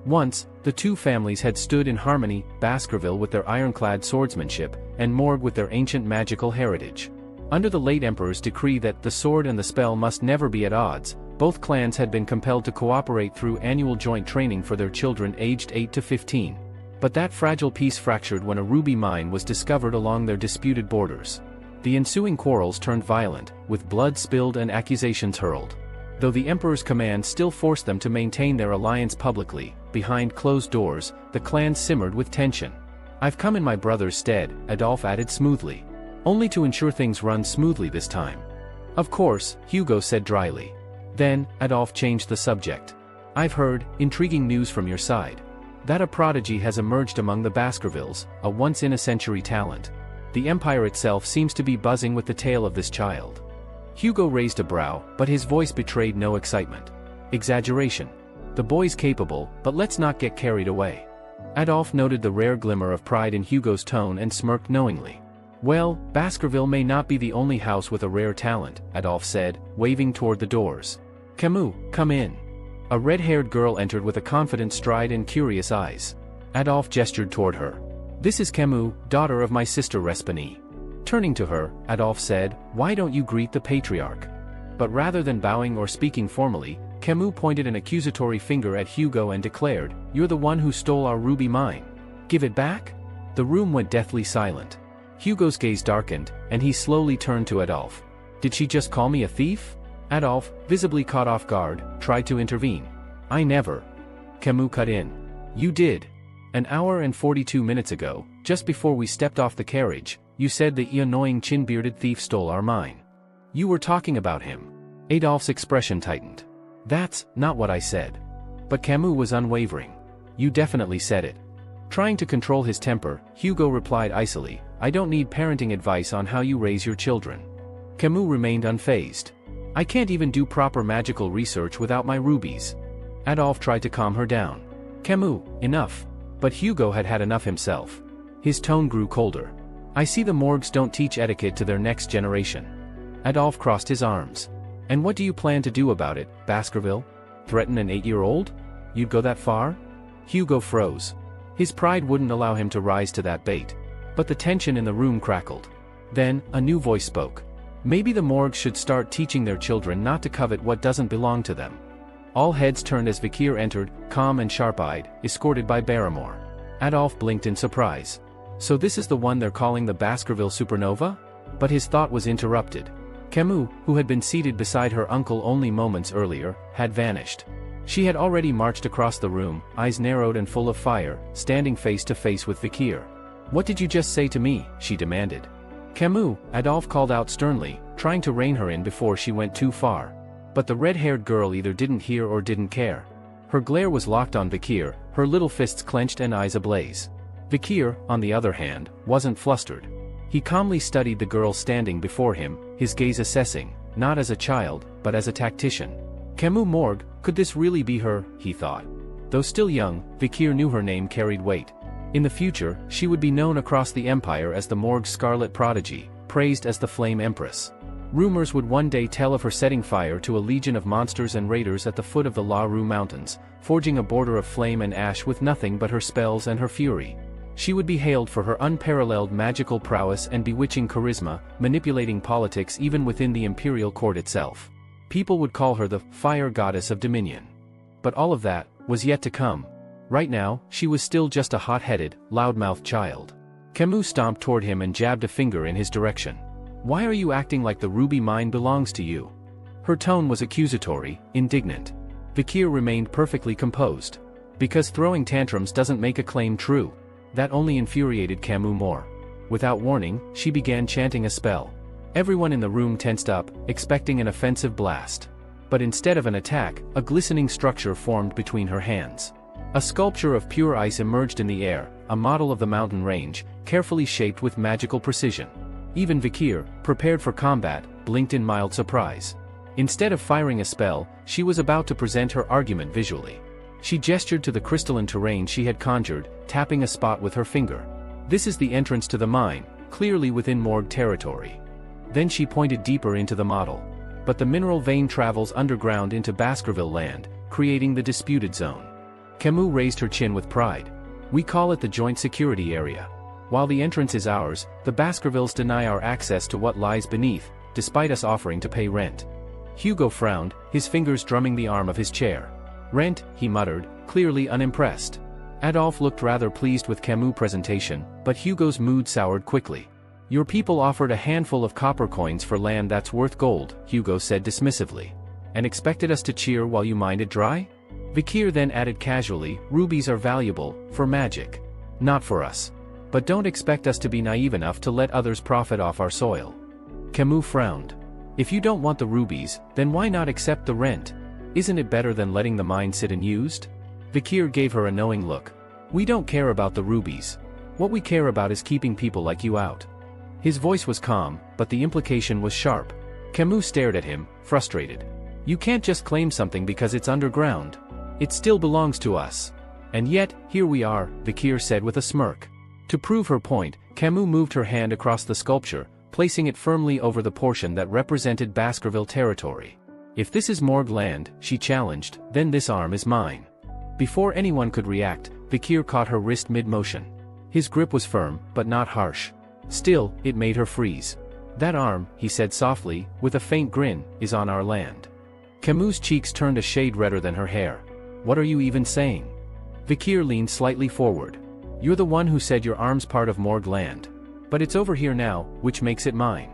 Once, the two families had stood in harmony, Baskerville with their ironclad swordsmanship, and Morgue with their ancient magical heritage. Under the late Emperor's decree that the sword and the spell must never be at odds, both clans had been compelled to cooperate through annual joint training for their children aged 8 to 15. But that fragile peace fractured when a ruby mine was discovered along their disputed borders. The ensuing quarrels turned violent, with blood spilled and accusations hurled. Though the Emperor's command still forced them to maintain their alliance publicly, behind closed doors, the clans simmered with tension. "I've come in my brother's stead," Adolphe added smoothly. "Only to ensure things run smoothly this time." "Of course," Hugo said dryly. Then, Adolphe changed the subject. "I've heard intriguing news from your side. That a prodigy has emerged among the Baskervilles, a once-in-a-century talent. The Empire itself seems to be buzzing with the tale of this child." Hugo raised a brow, but his voice betrayed no excitement. "Exaggeration. The boy's capable, but let's not get carried away." Adolphe noted the rare glimmer of pride in Hugo's tone and smirked knowingly. "Well, Baskerville may not be the only house with a rare talent," Adolphe said, waving toward the doors. "Camus, come in." A red-haired girl entered with a confident stride and curious eyes. Adolphe gestured toward her. "This is Camus, daughter of my sister Respigny." Turning to her, Adolphe said, "Why don't you greet the Patriarch?" But rather than bowing or speaking formally, Camus pointed an accusatory finger at Hugo and declared, "You're the one who stole our ruby mine. Give it back?" The room went deathly silent. Hugo's gaze darkened, and he slowly turned to Adolphe. "Did she just call me a thief?" Adolphe, visibly caught off guard, tried to intervene. "I never." Camus cut in. "You did. An hour and 42 minutes ago, just before we stepped off the carriage, you said the annoying chin-bearded thief stole our mine. You were talking about him." Adolphe's expression tightened. "That's not what I said." But Camus was unwavering. "You definitely said it." Trying to control his temper, Hugo replied icily, "I don't need parenting advice on how you raise your children." Camus remained unfazed. "I can't even do proper magical research without my rubies." Adolphe tried to calm her down. "Camus, enough." But Hugo had had enough himself. His tone grew colder. I see the morgues don't teach etiquette to their next generation. Adolphe crossed his arms. And what do you plan to do about it, Baskerville? Threaten an 8-year-old? You'd go that far? Hugo froze. His pride wouldn't allow him to rise to that bait. But the tension in the room crackled. Then, a new voice spoke. Maybe the morgue should start teaching their children not to covet what doesn't belong to them. All heads turned as Vikir entered, calm and sharp-eyed, escorted by Barrymore. Adolphe blinked in surprise. So this is the one they're calling the Baskerville supernova? But his thought was interrupted. Camus, who had been seated beside her uncle only moments earlier, had vanished. She had already marched across the room, eyes narrowed and full of fire, standing face to face with Vikir. What did you just say to me? She demanded. Camus, Adolphe called out sternly, trying to rein her in before she went too far. But the red-haired girl either didn't hear or didn't care. Her glare was locked on Vikir, her little fists clenched and eyes ablaze. Vikir, on the other hand, wasn't flustered. He calmly studied the girl standing before him, his gaze assessing, not as a child, but as a tactician. Camus Morgue, could this really be her, he thought. Though still young, Vikir knew her name carried weight. In the future, she would be known across the empire as the Morgue's scarlet prodigy, praised as the Flame Empress. Rumors would one day tell of her setting fire to a legion of monsters and raiders at the foot of the La Rue Mountains, forging a border of flame and ash with nothing but her spells and her fury. She would be hailed for her unparalleled magical prowess and bewitching charisma, manipulating politics even within the imperial court itself. People would call her the fire goddess of dominion. But all of that was yet to come. Right now, she was still just a hot-headed, loudmouthed child. Camus stomped toward him and jabbed a finger in his direction. Why are you acting like the ruby mine belongs to you? Her tone was accusatory, indignant. Vikir remained perfectly composed. Because throwing tantrums doesn't make a claim true. That only infuriated Camus more. Without warning, she began chanting a spell. Everyone in the room tensed up, expecting an offensive blast. But instead of an attack, a glistening structure formed between her hands. A sculpture of pure ice emerged in the air, a model of the mountain range, carefully shaped with magical precision. Even Vikir, prepared for combat, blinked in mild surprise. Instead of firing a spell, she was about to present her argument visually. She gestured to the crystalline terrain she had conjured, tapping a spot with her finger. This is the entrance to the mine, clearly within Morgue territory. Then she pointed deeper into the model. But the mineral vein travels underground into Baskerville land, creating the disputed zone. Camus raised her chin with pride. We call it the Joint Security Area. While the entrance is ours, the Baskervilles deny our access to what lies beneath, despite us offering to pay rent. Hugo frowned, his fingers drumming the arm of his chair. Rent, he muttered, clearly unimpressed. Adolphe looked rather pleased with Camus' presentation, but Hugo's mood soured quickly. Your people offered a handful of copper coins for land that's worth gold, Hugo said dismissively. And expected us to cheer while you mined it dry? Vikir then added casually, rubies are valuable, for magic. Not for us. But don't expect us to be naive enough to let others profit off our soil. Camus frowned. If you don't want the rubies, then why not accept the rent? Isn't it better than letting the mine sit unused? Vikir gave her a knowing look. We don't care about the rubies. What we care about is keeping people like you out. His voice was calm, but the implication was sharp. Camus stared at him, frustrated. You can't just claim something because it's underground. It still belongs to us. And yet, here we are, Vikir said with a smirk. To prove her point, Camus moved her hand across the sculpture, placing it firmly over the portion that represented Baskerville territory. If this is Morgue land, she challenged, then this arm is mine. Before anyone could react, Vikir caught her wrist mid-motion. His grip was firm, but not harsh. Still, it made her freeze. That arm, he said softly, with a faint grin, is on our land. Camus' cheeks turned a shade redder than her hair. What are you even saying? Vikir leaned slightly forward. You're the one who said your arm's part of Morgue land. But it's over here now, which makes it mine.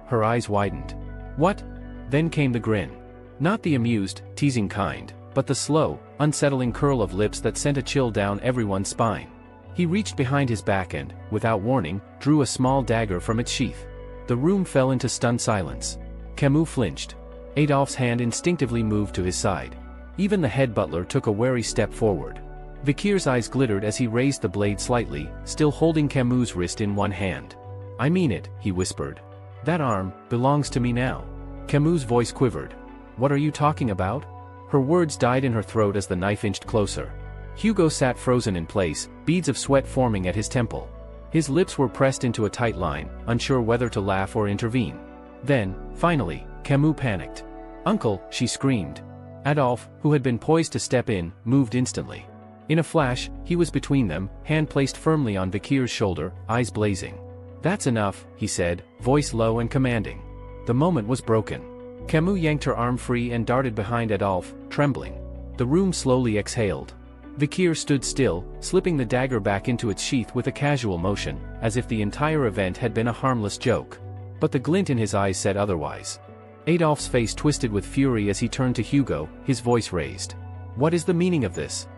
Her eyes widened. What? Then came the grin. Not the amused, teasing kind, but the slow, unsettling curl of lips that sent a chill down everyone's spine. He reached behind his back and, without warning, drew a small dagger from its sheath. The room fell into stunned silence. Camus flinched. Adolphe's hand instinctively moved to his side. Even the head butler took a wary step forward. Vikir's eyes glittered as he raised the blade slightly, still holding Camus' wrist in one hand. I mean it, he whispered. That arm belongs to me now. Camus' voice quivered. What are you talking about? Her words died in her throat as the knife inched closer. Hugo sat frozen in place, beads of sweat forming at his temple. His lips were pressed into a tight line, unsure whether to laugh or intervene. Then, finally, Camus panicked. "Uncle!" she screamed. Adolphe, who had been poised to step in, moved instantly. In a flash, he was between them, hand placed firmly on Vikir's shoulder, eyes blazing. "That's enough," he said, voice low and commanding. The moment was broken. Camus yanked her arm free and darted behind Adolphe, trembling. The room slowly exhaled. Vikir stood still, slipping the dagger back into its sheath with a casual motion, as if the entire event had been a harmless joke. But the glint in his eyes said otherwise. Adolphe's face twisted with fury as he turned to Hugo, his voice raised. "What is the meaning of this?"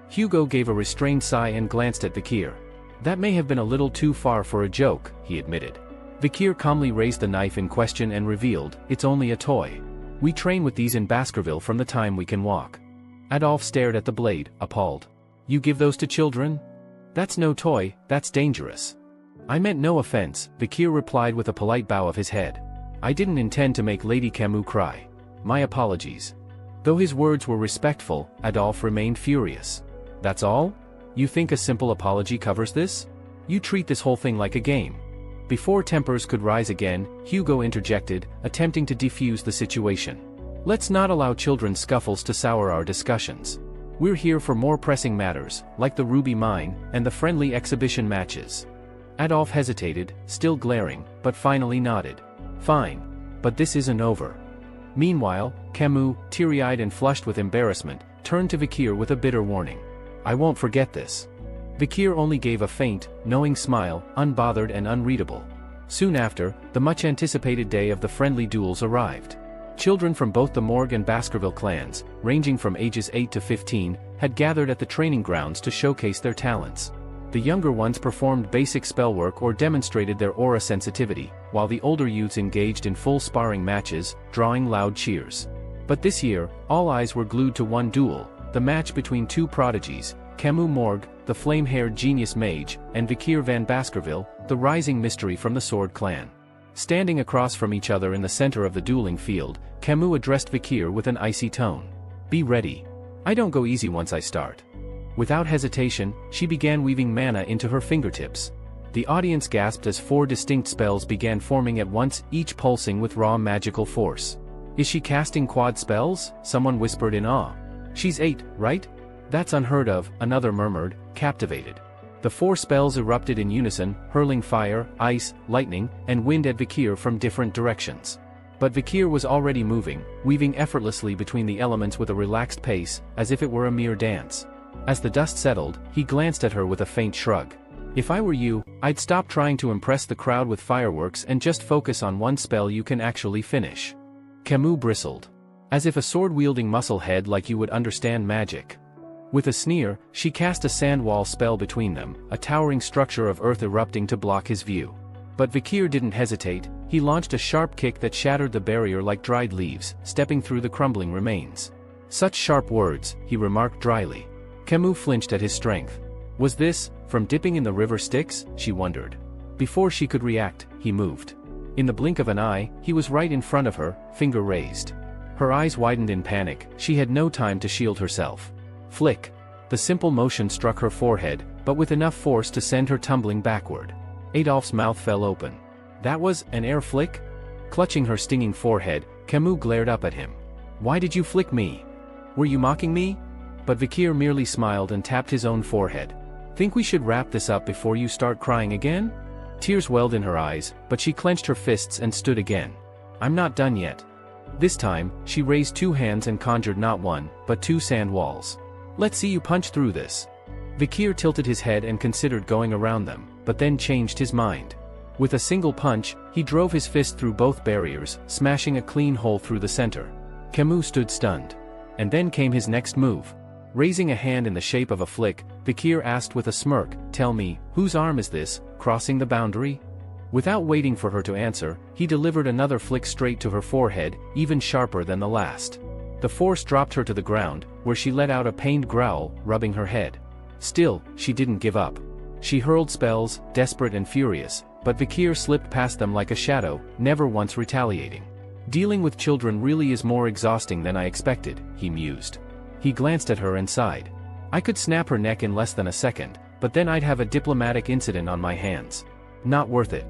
Hugo gave a restrained sigh and glanced at Vikir. "That may have been a little too far for a joke," he admitted. Vikir calmly raised the knife in question and revealed, "It's only a toy. We train with these in Baskerville from the time we can walk." Adolphe stared at the blade, appalled. "You give those to children? That's no toy, that's dangerous." "I meant no offense," Vikir replied with a polite bow of his head. "I didn't intend to make Lady Camus cry. My apologies." Though his words were respectful, Adolphe remained furious. "That's all? You think a simple apology covers this? You treat this whole thing like a game." Before tempers could rise again, Hugo interjected, attempting to defuse the situation. "Let's not allow children's scuffles to sour our discussions. We're here for more pressing matters, like the ruby mine, and the friendly exhibition matches." Adolphe hesitated, still glaring, but finally nodded. "Fine. But this isn't over." Meanwhile, Camus, teary-eyed and flushed with embarrassment, turned to Vikir with a bitter warning. "I won't forget this." Vikir only gave a faint, knowing smile, unbothered and unreadable. Soon after, the much-anticipated day of the friendly duels arrived. Children from both the Morgue and Baskerville clans, ranging from ages 8 to 15, had gathered at the training grounds to showcase their talents. The younger ones performed basic spellwork or demonstrated their aura sensitivity, while the older youths engaged in full sparring matches, drawing loud cheers. But this year, all eyes were glued to one duel, the match between two prodigies, Camus Morgue, the flame-haired genius mage, and Vikir van Baskerville, the rising mystery from the Sword clan. Standing across from each other in the center of the dueling field, Camus addressed Vikir with an icy tone. "Be ready. I don't go easy once I start." Without hesitation, she began weaving mana into her fingertips. The audience gasped as 4 distinct spells began forming at once, each pulsing with raw magical force. "Is she casting quad spells?" someone whispered in awe. "She's 8, right? That's unheard of," another murmured, captivated. The 4 spells erupted in unison, hurling fire, ice, lightning, and wind at Vikir from different directions. But Vikir was already moving, weaving effortlessly between the elements with a relaxed pace, as if it were a mere dance. As the dust settled, he glanced at her with a faint shrug. "If I were you, I'd stop trying to impress the crowd with fireworks and just focus on one spell you can actually finish." Camus bristled. "As if a sword-wielding musclehead like you would understand magic." With a sneer, she cast a sand wall spell between them, a towering structure of earth erupting to block his view. But Vikir didn't hesitate, he launched a sharp kick that shattered the barrier like dried leaves, stepping through the crumbling remains. "Such sharp words," he remarked dryly. Camus flinched at his strength. Was this, from dipping in the river Styx, she wondered. Before she could react, he moved. In the blink of an eye, he was right in front of her, finger raised. Her eyes widened in panic, she had no time to shield herself. Flick. The simple motion struck her forehead, but with enough force to send her tumbling backward. Adolphe's mouth fell open. "That was an air flick?" Clutching her stinging forehead, Camus glared up at him. "Why did you flick me? Were you mocking me?" But Vikir merely smiled and tapped his own forehead. "Think we should wrap this up before you start crying again?" Tears welled in her eyes, but she clenched her fists and stood again. "I'm not done yet." This time, she raised 2 hands and conjured not 1, but 2 sand walls. "Let's see you punch through this." Vikir tilted his head and considered going around them, but then changed his mind. With a single punch, he drove his fist through both barriers, smashing a clean hole through the center. Camus stood stunned. And then came his next move. Raising a hand in the shape of a flick, Vikir asked with a smirk, "Tell me, whose arm is this, crossing the boundary?" Without waiting for her to answer, he delivered another flick straight to her forehead, even sharper than the last. The force dropped her to the ground, where she let out a pained growl, rubbing her head. Still, she didn't give up. She hurled spells, desperate and furious, but Vikir slipped past them like a shadow, never once retaliating. "Dealing with children really is more exhausting than I expected," he mused. He glanced at her and sighed. "I could snap her neck in less than a second, but then I'd have a diplomatic incident on my hands. Not worth it.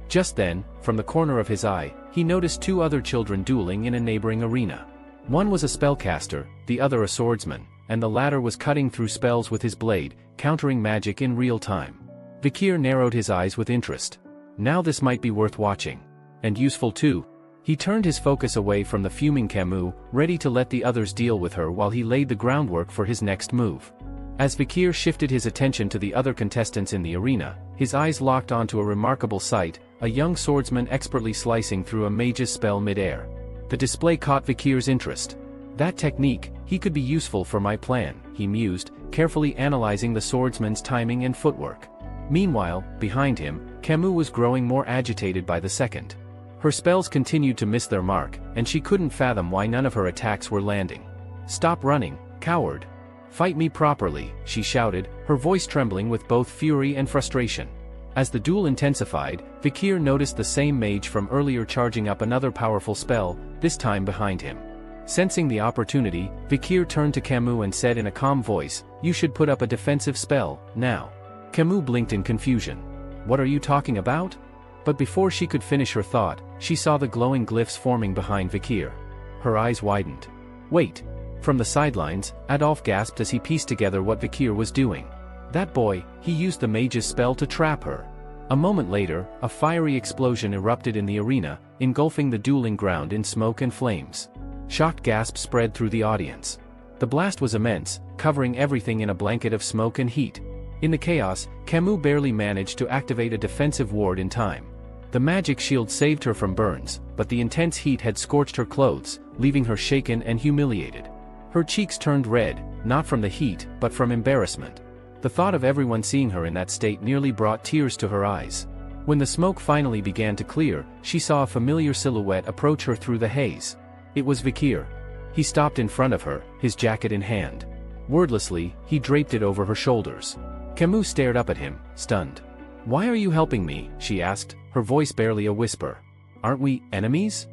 Just then, from the corner of his eye, he noticed two other children dueling in a neighboring arena. One was a spellcaster, the other a swordsman, and the latter was cutting through spells with his blade, countering magic in real time. Vikir narrowed his eyes with interest. Now this might be worth watching. And useful too. He turned his focus away from the fuming Camus, ready to let the others deal with her while he laid the groundwork for his next move. As Vikir shifted his attention to the other contestants in the arena, his eyes locked onto a remarkable sight, a young swordsman expertly slicing through a mage's spell mid-air. The display caught Vikir's interest. That technique, he could be useful for my plan, he mused, carefully analyzing the swordsman's timing and footwork. Meanwhile, behind him, Camus was growing more agitated by the second. Her spells continued to miss their mark, and she couldn't fathom why none of her attacks were landing. "Stop running, coward! Fight me properly," she shouted, her voice trembling with both fury and frustration. As the duel intensified, Vikir noticed the same mage from earlier charging up another powerful spell, this time behind him. Sensing the opportunity, Vikir turned to Camus and said in a calm voice, "You should put up a defensive spell, now." Camus blinked in confusion. "What are you talking about?" But before she could finish her thought, she saw the glowing glyphs forming behind Vikir. Her eyes widened. "Wait!" From the sidelines, Adolf gasped as he pieced together what Vikir was doing. That boy, he used the mage's spell to trap her. A moment later, a fiery explosion erupted in the arena, engulfing the dueling ground in smoke and flames. Shocked gasps spread through the audience. The blast was immense, covering everything in a blanket of smoke and heat. In the chaos, Camus barely managed to activate a defensive ward in time. The magic shield saved her from burns, but the intense heat had scorched her clothes, leaving her shaken and humiliated. Her cheeks turned red, not from the heat, but from embarrassment. The thought of everyone seeing her in that state nearly brought tears to her eyes. When the smoke finally began to clear, she saw a familiar silhouette approach her through the haze. It was Vikir. He stopped in front of her, his jacket in hand. Wordlessly, he draped it over her shoulders. Camus stared up at him, stunned. "Why are you helping me?" she asked, her voice barely a whisper. "Aren't we enemies?"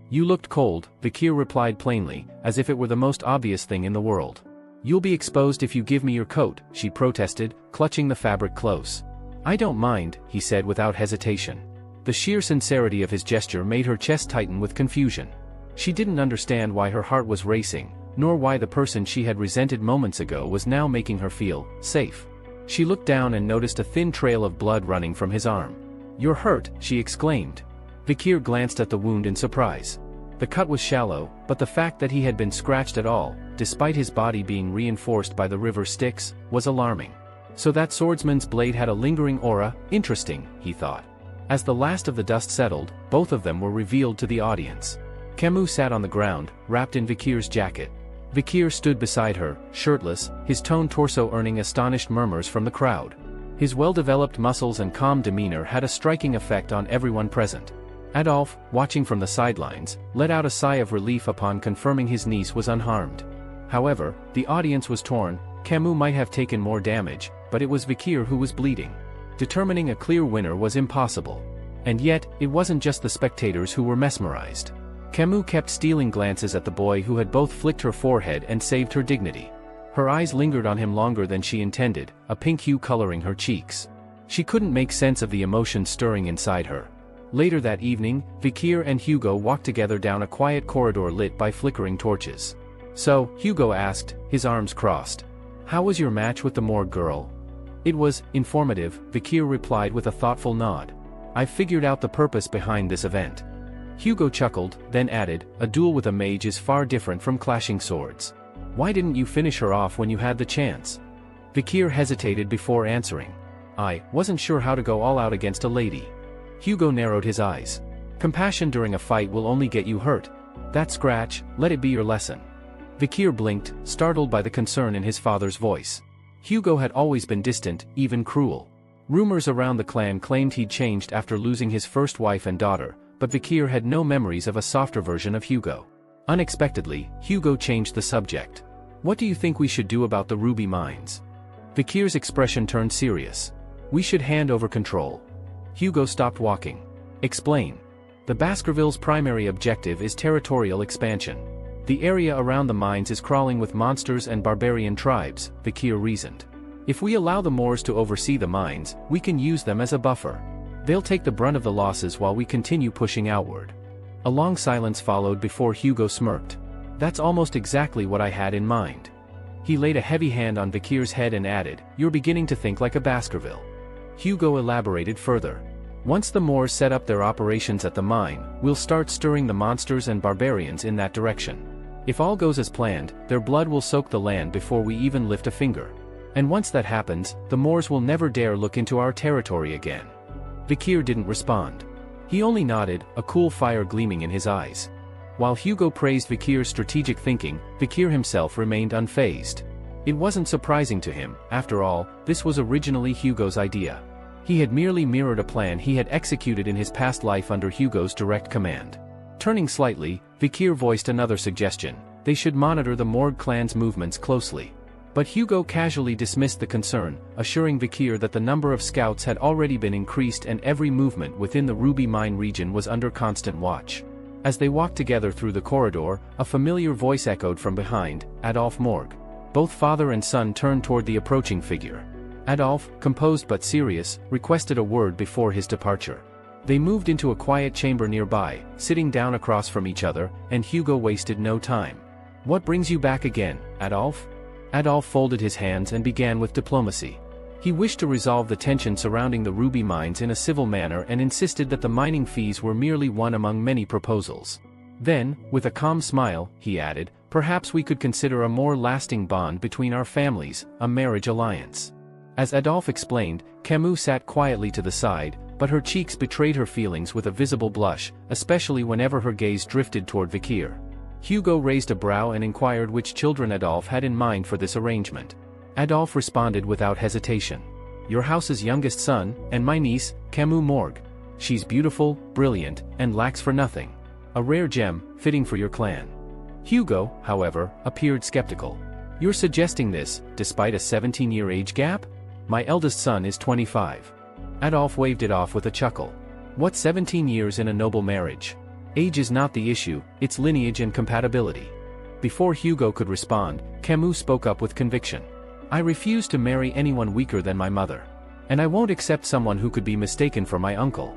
"You looked cold," Vikir replied plainly, as if it were the most obvious thing in the world. "You'll be exposed if you give me your coat," she protested, clutching the fabric close. "I don't mind," he said without hesitation. The sheer sincerity of his gesture made her chest tighten with confusion. She didn't understand why her heart was racing, nor why the person she had resented moments ago was now making her feel safe. She looked down and noticed a thin trail of blood running from his arm. "You're hurt," she exclaimed. Vikir glanced at the wound in surprise. The cut was shallow, but the fact that he had been scratched at all, despite his body being reinforced by the river Styx, was alarming. So that swordsman's blade had a lingering aura. Interesting, he thought. As the last of the dust settled, both of them were revealed to the audience. Camus sat on the ground, wrapped in Vikir's jacket. Vikir stood beside her, shirtless, his toned torso earning astonished murmurs from the crowd. His well-developed muscles and calm demeanor had a striking effect on everyone present. Adolf, watching from the sidelines, let out a sigh of relief upon confirming his niece was unharmed. However, the audience was torn. Camus might have taken more damage, but it was Vikir who was bleeding. Determining a clear winner was impossible. And yet, it wasn't just the spectators who were mesmerized. Camus kept stealing glances at the boy who had both flicked her forehead and saved her dignity. Her eyes lingered on him longer than she intended, a pink hue coloring her cheeks. She couldn't make sense of the emotion stirring inside her. Later that evening, Vikir and Hugo walked together down a quiet corridor lit by flickering torches. "So," Hugo asked, his arms crossed. "How was your match with the morgue girl?" "It was informative," Vikir replied with a thoughtful nod. "I've figured out the purpose behind this event." Hugo chuckled, then added, "A duel with a mage is far different from clashing swords. Why didn't you finish her off when you had the chance?" Vikir hesitated before answering. "I wasn't sure how to go all out against a lady." Hugo narrowed his eyes. "Compassion during a fight will only get you hurt. That scratch, let it be your lesson." Vikir blinked, startled by the concern in his father's voice. Hugo had always been distant, even cruel. Rumors around the clan claimed he'd changed after losing his first wife and daughter, but Vikir had no memories of a softer version of Hugo. Unexpectedly, Hugo changed the subject. "What do you think we should do about the ruby mines?" Vikir's expression turned serious. "We should hand over control." Hugo stopped walking. "Explain." "The Baskerville's primary objective is territorial expansion. The area around the mines is crawling with monsters and barbarian tribes," Vikir reasoned. If we allow the Moors to oversee the mines, we can use them as a buffer. They'll take the brunt of the losses while we continue pushing outward. A long silence followed before Hugo smirked. That's almost exactly what I had in mind. He laid a heavy hand on Vikir's head and added, "You're beginning to think like a Baskerville." Hugo elaborated further. "Once the Moors set up their operations at the mine, we'll start stirring the monsters and barbarians in that direction. If all goes as planned, their blood will soak the land before we even lift a finger. And once that happens, the Moors will never dare look into our territory again." Vikir didn't respond. He only nodded, a cool fire gleaming in his eyes. While Hugo praised Vikir's strategic thinking, Vikir himself remained unfazed. It wasn't surprising to him, after all, this was originally Hugo's idea. He had merely mirrored a plan he had executed in his past life under Hugo's direct command. Turning slightly, Vikir voiced another suggestion: they should monitor the Morg clan's movements closely. But Hugo casually dismissed the concern, assuring Vikir that the number of scouts had already been increased and every movement within the Ruby Mine region was under constant watch. As they walked together through the corridor, a familiar voice echoed from behind, "Adolphe Morg." Both father and son turned toward the approaching figure. Adolphe, composed but serious, requested a word before his departure. They moved into a quiet chamber nearby, sitting down across from each other, and Hugo wasted no time. "What brings you back again, Adolphe?" Adolphe folded his hands and began with diplomacy. He wished to resolve the tension surrounding the ruby mines in a civil manner and insisted that the mining fees were merely one among many proposals. Then, with a calm smile, he added, "Perhaps we could consider a more lasting bond between our families, a marriage alliance." As Adolphe explained, Camus sat quietly to the side, but her cheeks betrayed her feelings with a visible blush, especially whenever her gaze drifted toward Vikir. Hugo raised a brow and inquired which children Adolphe had in mind for this arrangement. Adolphe responded without hesitation. "Your house's youngest son, and my niece, Camus Morg. She's beautiful, brilliant, and lacks for nothing. A rare gem, fitting for your clan." Hugo, however, appeared skeptical. "You're suggesting this, despite a 17-year age gap? My eldest son is 25. Adolphe waved it off with a chuckle. "What 17 years in a noble marriage? Age is not the issue, it's lineage and compatibility." Before Hugo could respond, Camus spoke up with conviction. "I refuse to marry anyone weaker than my mother. And I won't accept someone who could be mistaken for my uncle."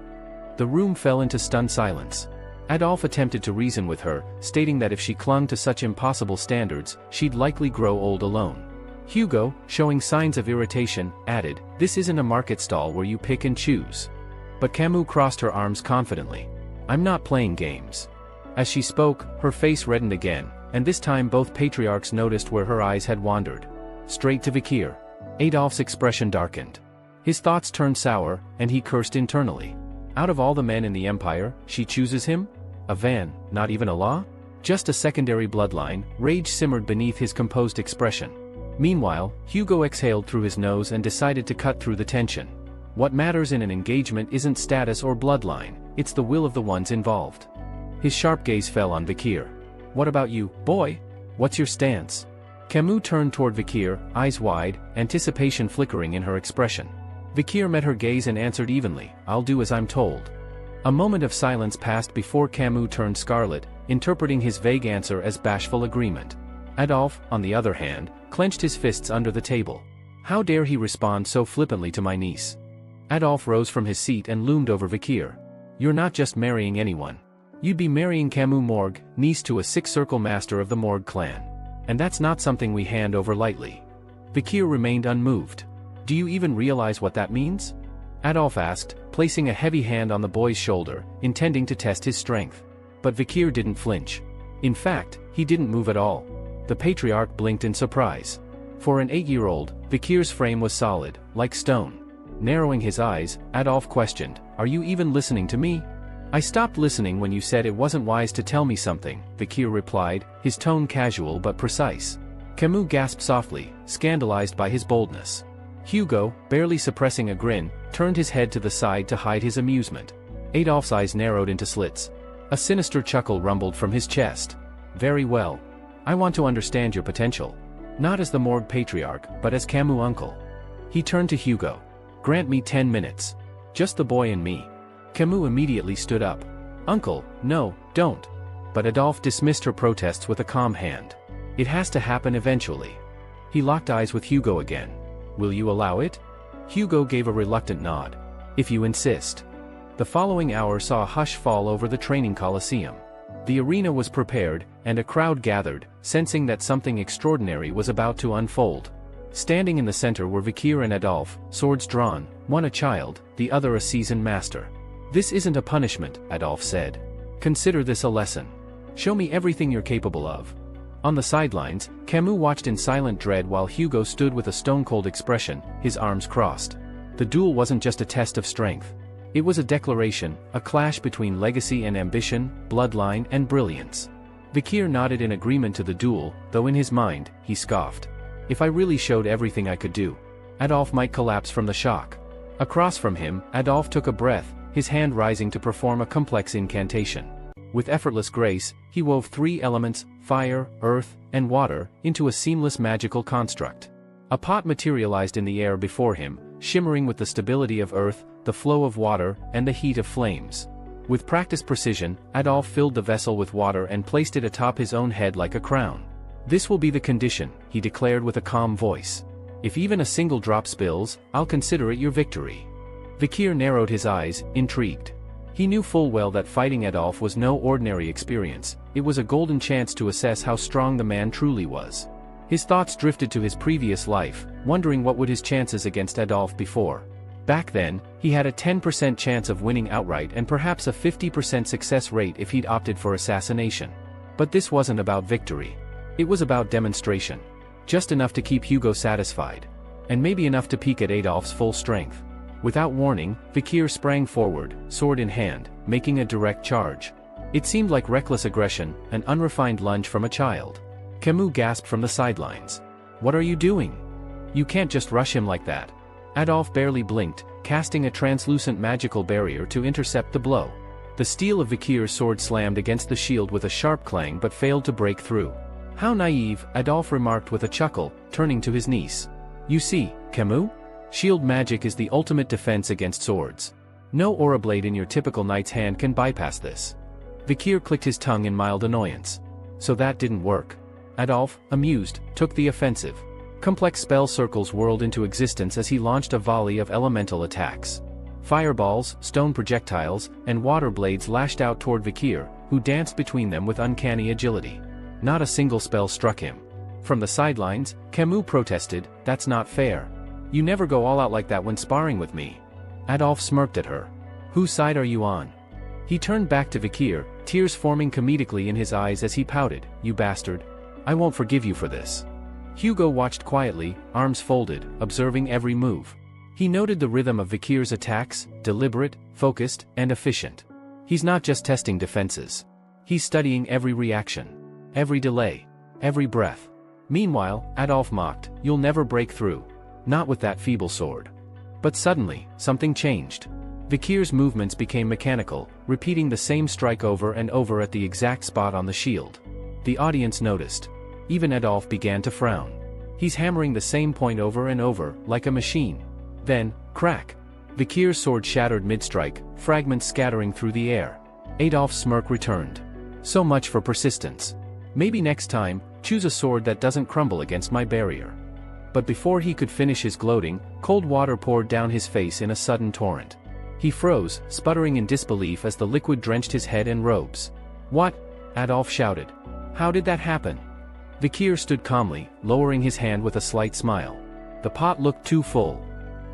The room fell into stunned silence. Adolphe attempted to reason with her, stating that if she clung to such impossible standards, she'd likely grow old alone. Hugo, showing signs of irritation, added, "This isn't a market stall where you pick and choose." But Camus crossed her arms confidently. "I'm not playing games." As she spoke, her face reddened again, and this time both patriarchs noticed where her eyes had wandered. Straight to Vikir. Adolphe's expression darkened. His thoughts turned sour, and he cursed internally. Out of all the men in the Empire, she chooses him? A Van, not even a Law? Just a secondary bloodline. Rage simmered beneath his composed expression. Meanwhile, Hugo exhaled through his nose and decided to cut through the tension. What matters in an engagement isn't status or bloodline, it's the will of the ones involved. His sharp gaze fell on Vikir. "What about you, boy? What's your stance?" Camus turned toward Vikir, eyes wide, anticipation flickering in her expression. Vikir met her gaze and answered evenly, "I'll do as I'm told." A moment of silence passed before Camus turned scarlet, interpreting his vague answer as bashful agreement. Adolphe, on the other hand, clenched his fists under the table. How dare he respond so flippantly to my niece? Adolphe rose from his seat and loomed over Vikir. "You're not just marrying anyone. You'd be marrying Camus Morg, niece to a six-circle master of the Morg clan. And that's not something we hand over lightly." Vikir remained unmoved. "Do you even realize what that means?" Adolphe asked, placing a heavy hand on the boy's shoulder, intending to test his strength. But Vikir didn't flinch. In fact, he didn't move at all. The patriarch blinked in surprise. For an 8-year-old, Vikir's frame was solid, like stone. Narrowing his eyes, Adolphe questioned, "Are you even listening to me?" "I stopped listening when you said it wasn't wise to tell me something," Vikir replied, his tone casual but precise. Camus gasped softly, scandalized by his boldness. Hugo, barely suppressing a grin, turned his head to the side to hide his amusement. Adolphe's eyes narrowed into slits. A sinister chuckle rumbled from his chest. "Very well. I want to understand your potential. Not as the Morg patriarch, but as Camus' uncle." He turned to Hugo. "Grant me 10 minutes. Just the boy and me." Camus immediately stood up. "Uncle, no, don't." But Adolphe dismissed her protests with a calm hand. "It has to happen eventually." He locked eyes with Hugo again. Will you allow it? Hugo gave a reluctant nod. If you insist. The following hour saw a hush fall over the training coliseum. The arena was prepared, and a crowd gathered, sensing that something extraordinary was about to unfold. Standing in the center were Vikir and Adolf, swords drawn, one a child, the other a seasoned master. This isn't a punishment, Adolf said. Consider this a lesson. Show me everything you're capable of. On the sidelines, Camus watched in silent dread while Hugo stood with a stone-cold expression, his arms crossed. The duel wasn't just a test of strength. It was a declaration, a clash between legacy and ambition, bloodline and brilliance. Vikir nodded in agreement to the duel, though in his mind, he scoffed. If I really showed everything I could do, Adolf might collapse from the shock. Across from him, Adolf took a breath, his hand rising to perform a complex incantation. With effortless grace, he wove 3 elements, fire, earth, and water, into a seamless magical construct. A pot materialized in the air before him, shimmering with the stability of earth, the flow of water, and the heat of flames. With practiced precision, Adolf filled the vessel with water and placed it atop his own head like a crown. This will be the condition, he declared with a calm voice. If even a single drop spills, I'll consider it your victory. Vikir narrowed his eyes, intrigued. He knew full well that fighting Adolf was no ordinary experience, it was a golden chance to assess how strong the man truly was. His thoughts drifted to his previous life, wondering what would his chances against Adolf before. Back then, he had a 10% chance of winning outright and perhaps a 50% success rate if he'd opted for assassination. But this wasn't about victory. It was about demonstration. Just enough to keep Hugo satisfied. And maybe enough to peek at Adolf's full strength. Without warning, Vikir sprang forward, sword in hand, making a direct charge. It seemed like reckless aggression, an unrefined lunge from a child. Camus gasped from the sidelines. What are you doing? You can't just rush him like that. Adolf barely blinked, casting a translucent magical barrier to intercept the blow. The steel of Vikir's sword slammed against the shield with a sharp clang but failed to break through. How naive, Adolf remarked with a chuckle, turning to his niece. You see, Camus? Shield magic is the ultimate defense against swords. No aura blade in your typical knight's hand can bypass this. Vikir clicked his tongue in mild annoyance. So that didn't work. Adolf, amused, took the offensive. Complex spell circles whirled into existence as he launched a volley of elemental attacks. Fireballs, stone projectiles, and water blades lashed out toward Vikir, who danced between them with uncanny agility. Not a single spell struck him. From the sidelines, Camus protested, "That's not fair. You never go all out like that when sparring with me." Adolf smirked at her. "Whose side are you on?" He turned back to Vikir, tears forming comedically in his eyes as he pouted, "You bastard. I won't forgive you for this." Hugo watched quietly, arms folded, observing every move. He noted the rhythm of Vikir's attacks, deliberate, focused, and efficient. He's not just testing defenses. He's studying every reaction. Every delay. Every breath. Meanwhile, Adolf mocked, "You'll never break through. Not with that feeble sword." But suddenly, something changed. Vikir's movements became mechanical, repeating the same strike over and over at the exact spot on the shield. The audience noticed. Even Adolf began to frown. He's hammering the same point over and over, like a machine. Then, crack! Vikir's sword shattered mid-strike, fragments scattering through the air. Adolf's smirk returned. So much for persistence. Maybe next time, choose a sword that doesn't crumble against my barrier. But before he could finish his gloating, cold water poured down his face in a sudden torrent. He froze, sputtering in disbelief as the liquid drenched his head and robes. "What?" Adolf shouted. "How did that happen?" Vikir stood calmly, lowering his hand with a slight smile. The pot looked too full.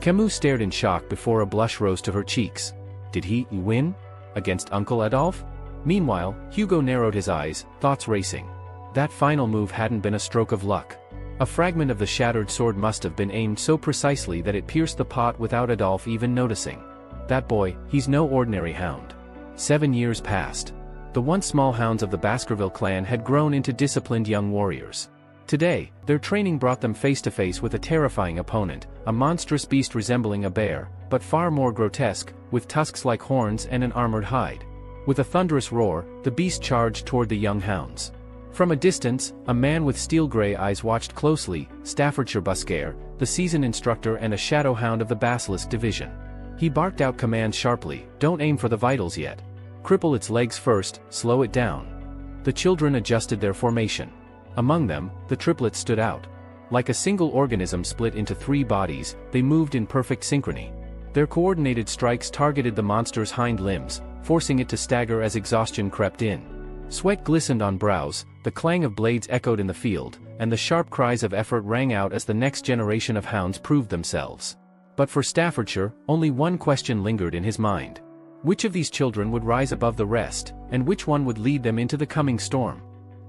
Camus stared in shock before a blush rose to her cheeks. Did he win? Against Uncle Adolf? Meanwhile, Hugo narrowed his eyes, thoughts racing. That final move hadn't been a stroke of luck. A fragment of the shattered sword must have been aimed so precisely that it pierced the pot without Adolf even noticing. That boy, he's no ordinary hound. 7 years passed. The once small hounds of the Baskerville clan had grown into disciplined young warriors. Today, their training brought them face to face with a terrifying opponent, a monstrous beast resembling a bear, but far more grotesque, with tusks like horns and an armored hide. With a thunderous roar, the beast charged toward the young hounds. From a distance, a man with steel-gray eyes watched closely, Staffordshire Busker, the seasoned instructor and a shadow hound of the Basilisk division. He barked out commands sharply, "Don't aim for the vitals yet. Cripple its legs first, slow it down." The children adjusted their formation. Among them, the triplets stood out. Like a single organism split into 3 bodies, they moved in perfect synchrony. Their coordinated strikes targeted the monster's hind limbs, forcing it to stagger as exhaustion crept in. Sweat glistened on brows, the clang of blades echoed in the field, and the sharp cries of effort rang out as the next generation of hounds proved themselves. But for Staffordshire, only one question lingered in his mind. Which of these children would rise above the rest, and which one would lead them into the coming storm?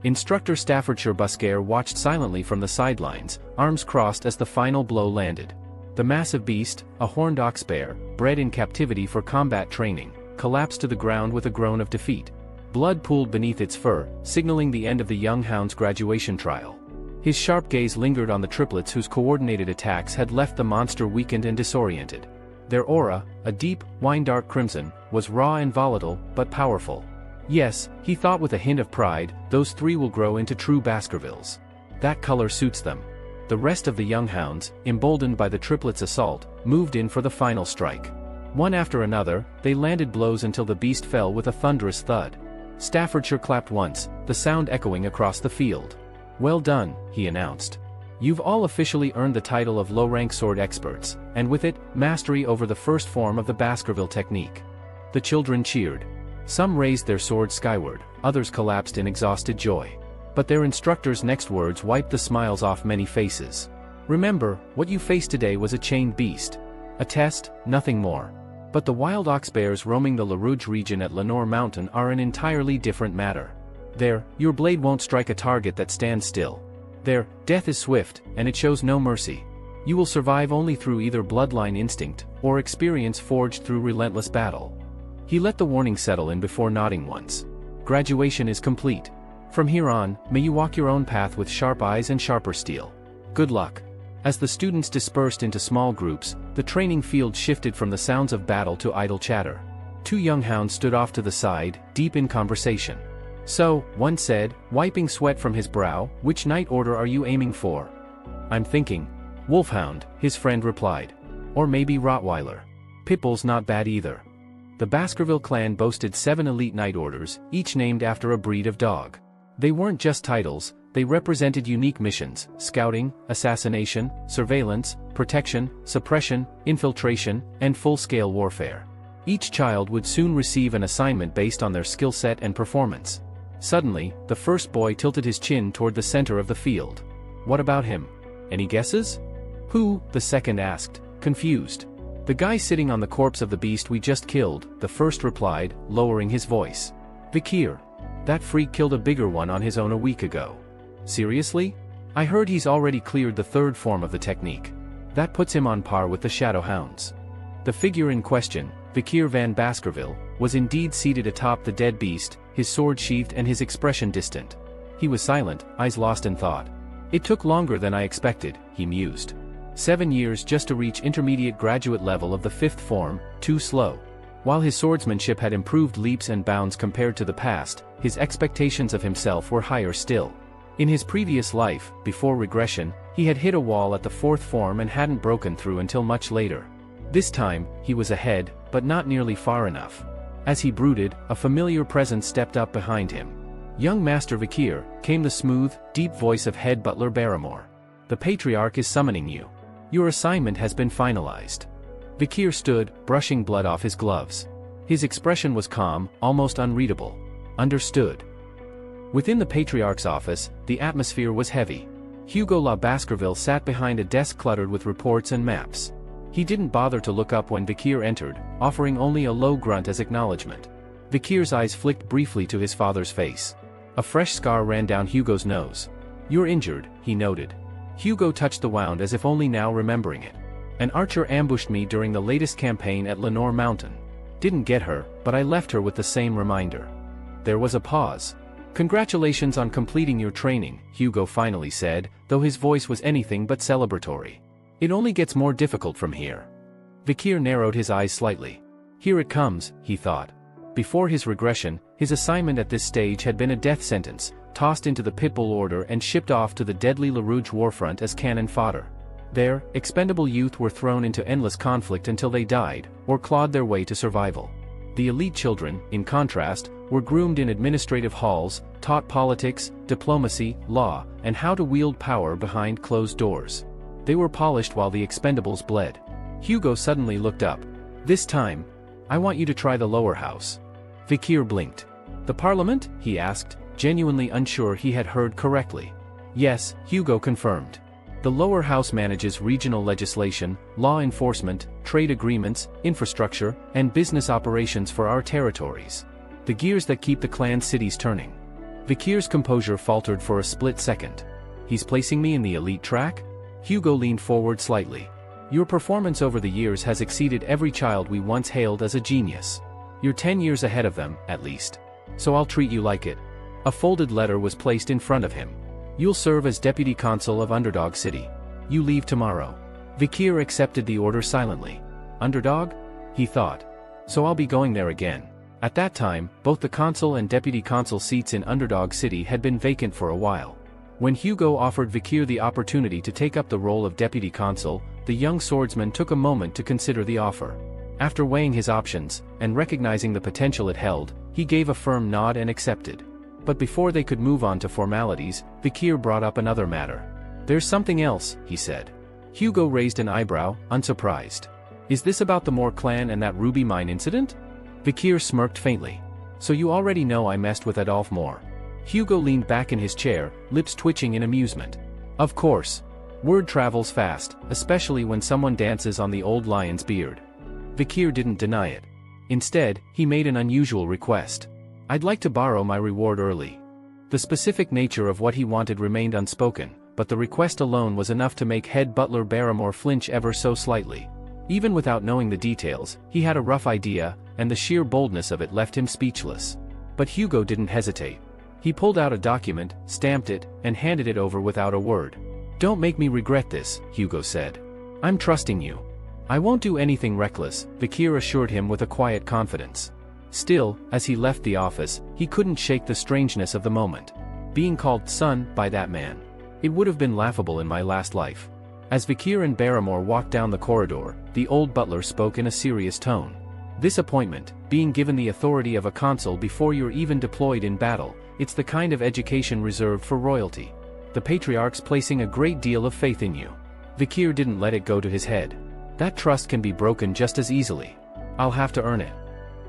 Instructor Staffordshire Busquare watched silently from the sidelines, arms crossed as the final blow landed. The massive beast, a horned ox bear, bred in captivity for combat training, collapsed to the ground with a groan of defeat. Blood pooled beneath its fur, signaling the end of the young hound's graduation trial. His sharp gaze lingered on the triplets whose coordinated attacks had left the monster weakened and disoriented. Their aura, a deep, wine-dark crimson, was raw and volatile, but powerful. Yes, he thought with a hint of pride, those 3 will grow into true Baskervilles. That color suits them. The rest of the young hounds, emboldened by the triplets' assault, moved in for the final strike. One after another, they landed blows until the beast fell with a thunderous thud. Staffordshire clapped once, the sound echoing across the field. "Well done," he announced. "You've all officially earned the title of low-rank sword experts, and with it, mastery over the first form of the Baskerville technique." The children cheered. Some raised their swords skyward, others collapsed in exhausted joy. But their instructor's next words wiped the smiles off many faces. "Remember, what you faced today was a chained beast. A test, nothing more. But the wild ox bears roaming the La Rouge region at Lenore Mountain are an entirely different matter. There, your blade won't strike a target that stands still. There, death is swift, and it shows no mercy. You will survive only through either bloodline instinct, or experience forged through relentless battle." He let the warning settle in before nodding once. "Graduation is complete. From here on, may you walk your own path with sharp eyes and sharper steel. Good luck." As the students dispersed into small groups, the training field shifted from the sounds of battle to idle chatter. 2 young hounds stood off to the side, deep in conversation. "So," one said, wiping sweat from his brow, "which knight order are you aiming for?" "I'm thinking Wolfhound," his friend replied. "Or maybe Rottweiler. Pitbull's not bad either." The Baskerville clan boasted 7 elite knight orders, each named after a breed of dog. They weren't just titles, they represented unique missions: scouting, assassination, surveillance, protection, suppression, infiltration, and full-scale warfare. Each child would soon receive an assignment based on their skill set and performance. Suddenly, the first boy tilted his chin toward the center of the field. "What about him? Any guesses?" "Who?" the second asked, confused. "The guy sitting on the corpse of the beast we just killed," the first replied, lowering his voice. "Vikir. That freak killed a bigger one on his own a week ago." "Seriously? I heard he's already cleared the 3rd form of the technique. That puts him on par with the Shadow Hounds." The figure in question, Vikir van Baskerville, was indeed seated atop the dead beast, his sword sheathed and his expression distant. He was silent, eyes lost in thought. "It took longer than I expected," he mused. 7 years just to reach intermediate graduate level of the 5th form, too slow. While his swordsmanship had improved leaps and bounds compared to the past, his expectations of himself were higher still. In his previous life, before regression, he had hit a wall at the 4th form and hadn't broken through until much later. This time, he was ahead, but not nearly far enough. As he brooded, a familiar presence stepped up behind him. "Young Master Vikir," came the smooth, deep voice of head butler Barrymore. "The Patriarch is summoning you. Your assignment has been finalized." Vikir stood, brushing blood off his gloves. His expression was calm, almost unreadable. "Understood." Within the Patriarch's office, the atmosphere was heavy. Hugo La Baskerville sat behind a desk cluttered with reports and maps. He didn't bother to look up when Vikir entered, offering only a low grunt as acknowledgement. Vikir's eyes flicked briefly to his father's face. A fresh scar ran down Hugo's nose. "You're injured," he noted. Hugo touched the wound as if only now remembering it. "An archer ambushed me during the latest campaign at Lenore Mountain. Didn't get her, but I left her with the same reminder." There was a pause. "Congratulations on completing your training," Hugo finally said, though his voice was anything but celebratory. "It only gets more difficult from here." Vikir narrowed his eyes slightly. Here it comes, he thought. Before his regression, his assignment at this stage had been a death sentence, tossed into the Pitbull Order and shipped off to the deadly La Rouge warfront as cannon fodder. There, expendable youth were thrown into endless conflict until they died, or clawed their way to survival. The elite children, in contrast, were groomed in administrative halls, taught politics, diplomacy, law, and how to wield power behind closed doors. They were polished while the expendables bled. Hugo suddenly looked up. This time, I want you to try the lower house. Vikir blinked. The parliament? He asked, genuinely unsure he had heard correctly. Yes, Hugo confirmed. The lower house manages regional legislation, law enforcement, trade agreements, infrastructure, and business operations for our territories. The gears that keep the clan cities turning. Vikir's composure faltered for a split second. He's placing me in the elite track? Hugo leaned forward slightly. Your performance over the years has exceeded every child we once hailed as a genius. You're 10 years ahead of them, at least. So I'll treat you like it. A folded letter was placed in front of him. You'll serve as deputy consul of Underdog City. You leave tomorrow. Vikir accepted the order silently. Underdog? He thought. So I'll be going there again. At that time, both the consul and deputy consul seats in Underdog City had been vacant for a while. When Hugo offered Vikir the opportunity to take up the role of deputy consul, the young swordsman took a moment to consider the offer. After weighing his options, and recognizing the potential it held, he gave a firm nod and accepted. But before they could move on to formalities, Vikir brought up another matter. There's something else, he said. Hugo raised an eyebrow, unsurprised. Is this about the Moore clan and that ruby mine incident? Vikir smirked faintly. So you already know I messed with Adolf Moore. Hugo leaned back in his chair, lips twitching in amusement. Of course. Word travels fast, especially when someone dances on the old lion's beard. Vikir didn't deny it. Instead, he made an unusual request. I'd like to borrow my reward early. The specific nature of what he wanted remained unspoken, but the request alone was enough to make head butler Barrymore flinch ever so slightly. Even without knowing the details, he had a rough idea, and the sheer boldness of it left him speechless. But Hugo didn't hesitate. He pulled out a document, stamped it, and handed it over without a word. Don't make me regret this, Hugo said. I'm trusting you. I won't do anything reckless, Vikir assured him with a quiet confidence. Still, as he left the office, he couldn't shake the strangeness of the moment. Being called son by that man. It would have been laughable in my last life. As Vikir and Barrymore walked down the corridor, the old butler spoke in a serious tone. This appointment, being given the authority of a consul before you're even deployed in battle, it's the kind of education reserved for royalty. The patriarch's placing a great deal of faith in you. Vikir didn't let it go to his head. That trust can be broken just as easily. I'll have to earn it.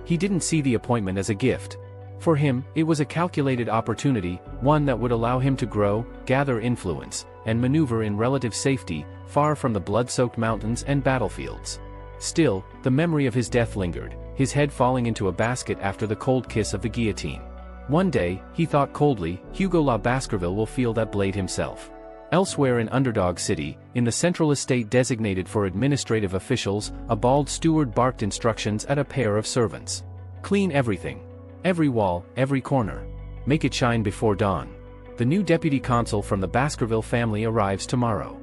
He didn't see the appointment as a gift. For him, it was a calculated opportunity, one that would allow him to grow, gather influence, and maneuver in relative safety, far from the blood-soaked mountains and battlefields. Still, the memory of his death lingered, his head falling into a basket after the cold kiss of the guillotine. One day, he thought coldly, Hugo La Baskerville will feel that blade himself. Elsewhere in Underdog City, in the central estate designated for administrative officials, a bald steward barked instructions at a pair of servants. Clean everything. Every wall, every corner. Make it shine before dawn. The new deputy consul from the Baskerville family arrives tomorrow.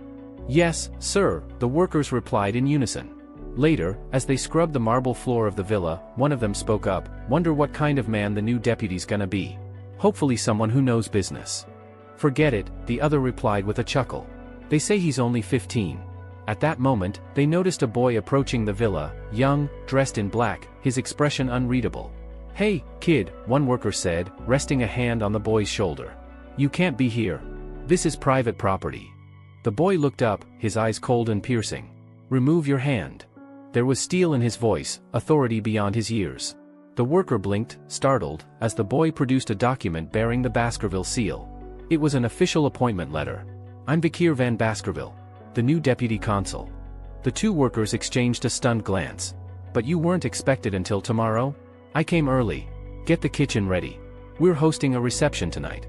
Yes, sir, the workers replied in unison. Later, as they scrubbed the marble floor of the villa, one of them spoke up, wonder what kind of man the new deputy's gonna be. Hopefully someone who knows business. Forget it, the other replied with a chuckle. They say he's only 15. At that moment, they noticed a boy approaching the villa, young, dressed in black, his expression unreadable. Hey, kid, one worker said, resting a hand on the boy's shoulder. You can't be here. This is private property. The boy looked up, his eyes cold and piercing. Remove your hand. There was steel in his voice, authority beyond his years. The worker blinked, startled, as the boy produced a document bearing the Baskerville seal. It was an official appointment letter. I'm Vikir van Baskerville, the new deputy consul. The two workers exchanged a stunned glance. But you weren't expected until tomorrow? I came early. Get the kitchen ready. We're hosting a reception tonight.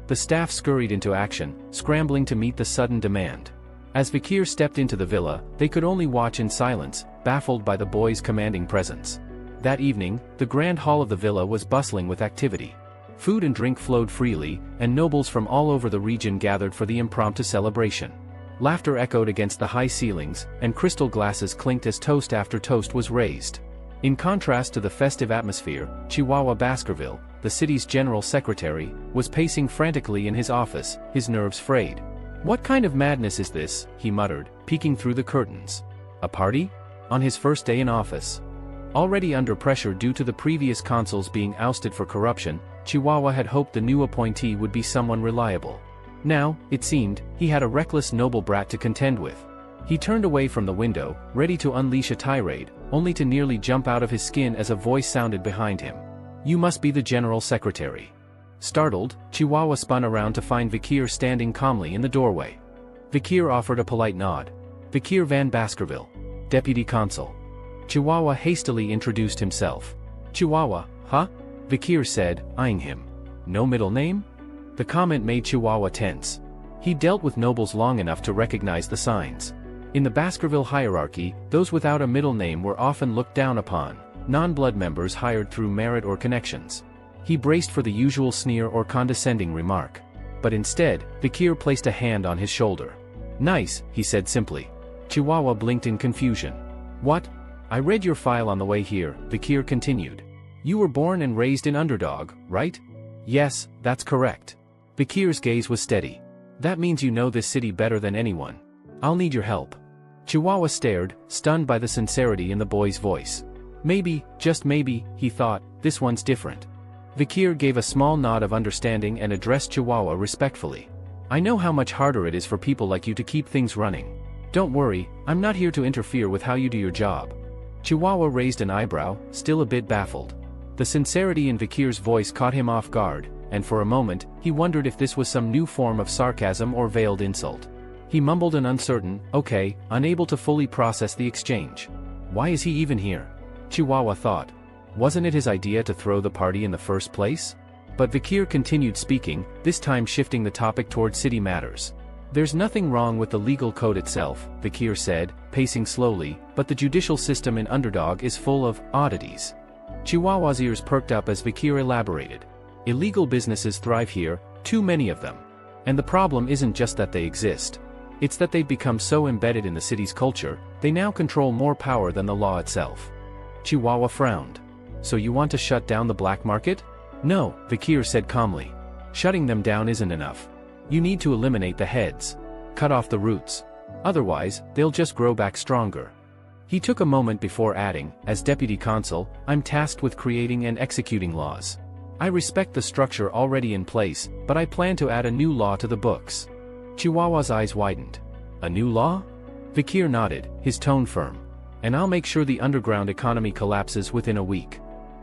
The staff scurried into action, scrambling to meet the sudden demand. As Vikir stepped into the villa, they could only watch in silence, baffled by the boy's commanding presence. That evening, the grand hall of the villa was bustling with activity. Food and drink flowed freely, and nobles from all over the region gathered for the impromptu celebration. Laughter echoed against the high ceilings, and crystal glasses clinked as toast after toast was raised. In contrast to the festive atmosphere, Chihuahua Baskerville, the city's general secretary, was pacing frantically in his office, his nerves frayed. What kind of madness is this, he muttered, peeking through the curtains. A party? On his first day in office? Already under pressure due to the previous consuls being ousted for corruption, Chihuahua had hoped the new appointee would be someone reliable. Now, it seemed, he had a reckless noble brat to contend with. He turned away from the window, ready to unleash a tirade, only to nearly jump out of his skin as a voice sounded behind him. "You must be the General Secretary." Startled, Chihuahua spun around to find Vikir standing calmly in the doorway. Vikir offered a polite nod. "Vikir van Baskerville, Deputy Consul." Chihuahua hastily introduced himself. "Chihuahua, huh?" Vikir said, eyeing him. "No middle name?" The comment made Chihuahua tense. He dealt with nobles long enough to recognize the signs. In the Baskerville hierarchy, those without a middle name were often looked down upon, non-blood members hired through merit or connections. He braced for the usual sneer or condescending remark. But instead, Vikir placed a hand on his shoulder. "Nice," he said simply. Chihuahua blinked in confusion. "What? I read your file on the way here," Vikir continued. "You were born and raised in Underdog, right?" "Yes, that's correct." Vikir's gaze was steady. "That means you know this city better than anyone. I'll need your help." Chihuahua stared, stunned by the sincerity in the boy's voice. "Maybe, just maybe," he thought, "this one's different." Vikir gave a small nod of understanding and addressed Chihuahua respectfully. "I know how much harder it is for people like you to keep things running. Don't worry, I'm not here to interfere with how you do your job." Chihuahua raised an eyebrow, still a bit baffled. The sincerity in Vikir's voice caught him off guard, and for a moment, he wondered if this was some new form of sarcasm or veiled insult. He mumbled an uncertain, "Okay," unable to fully process the exchange. Why is he even here? Chihuahua thought. Wasn't it his idea to throw the party in the first place? But Vikir continued speaking, this time shifting the topic toward city matters. "There's nothing wrong with the legal code itself," Vikir said, pacing slowly, "but the judicial system in Underdog is full of oddities." Chihuahua's ears perked up as Vikir elaborated. "Illegal businesses thrive here, too many of them. And the problem isn't just that they exist. It's that they've become so embedded in the city's culture, they now control more power than the law itself." Chihuahua frowned. "So you want to shut down the black market?" "No," Vikir said calmly. "Shutting them down isn't enough. You need to eliminate the heads. Cut off the roots. Otherwise, they'll just grow back stronger." He took a moment before adding, "As Deputy Consul, I'm tasked with creating and executing laws. I respect the structure already in place, but I plan to add a new law to the books." Chihuahua's eyes widened. "A new law?" Vikir nodded, his tone firm. "And I'll make sure the underground economy collapses within a week."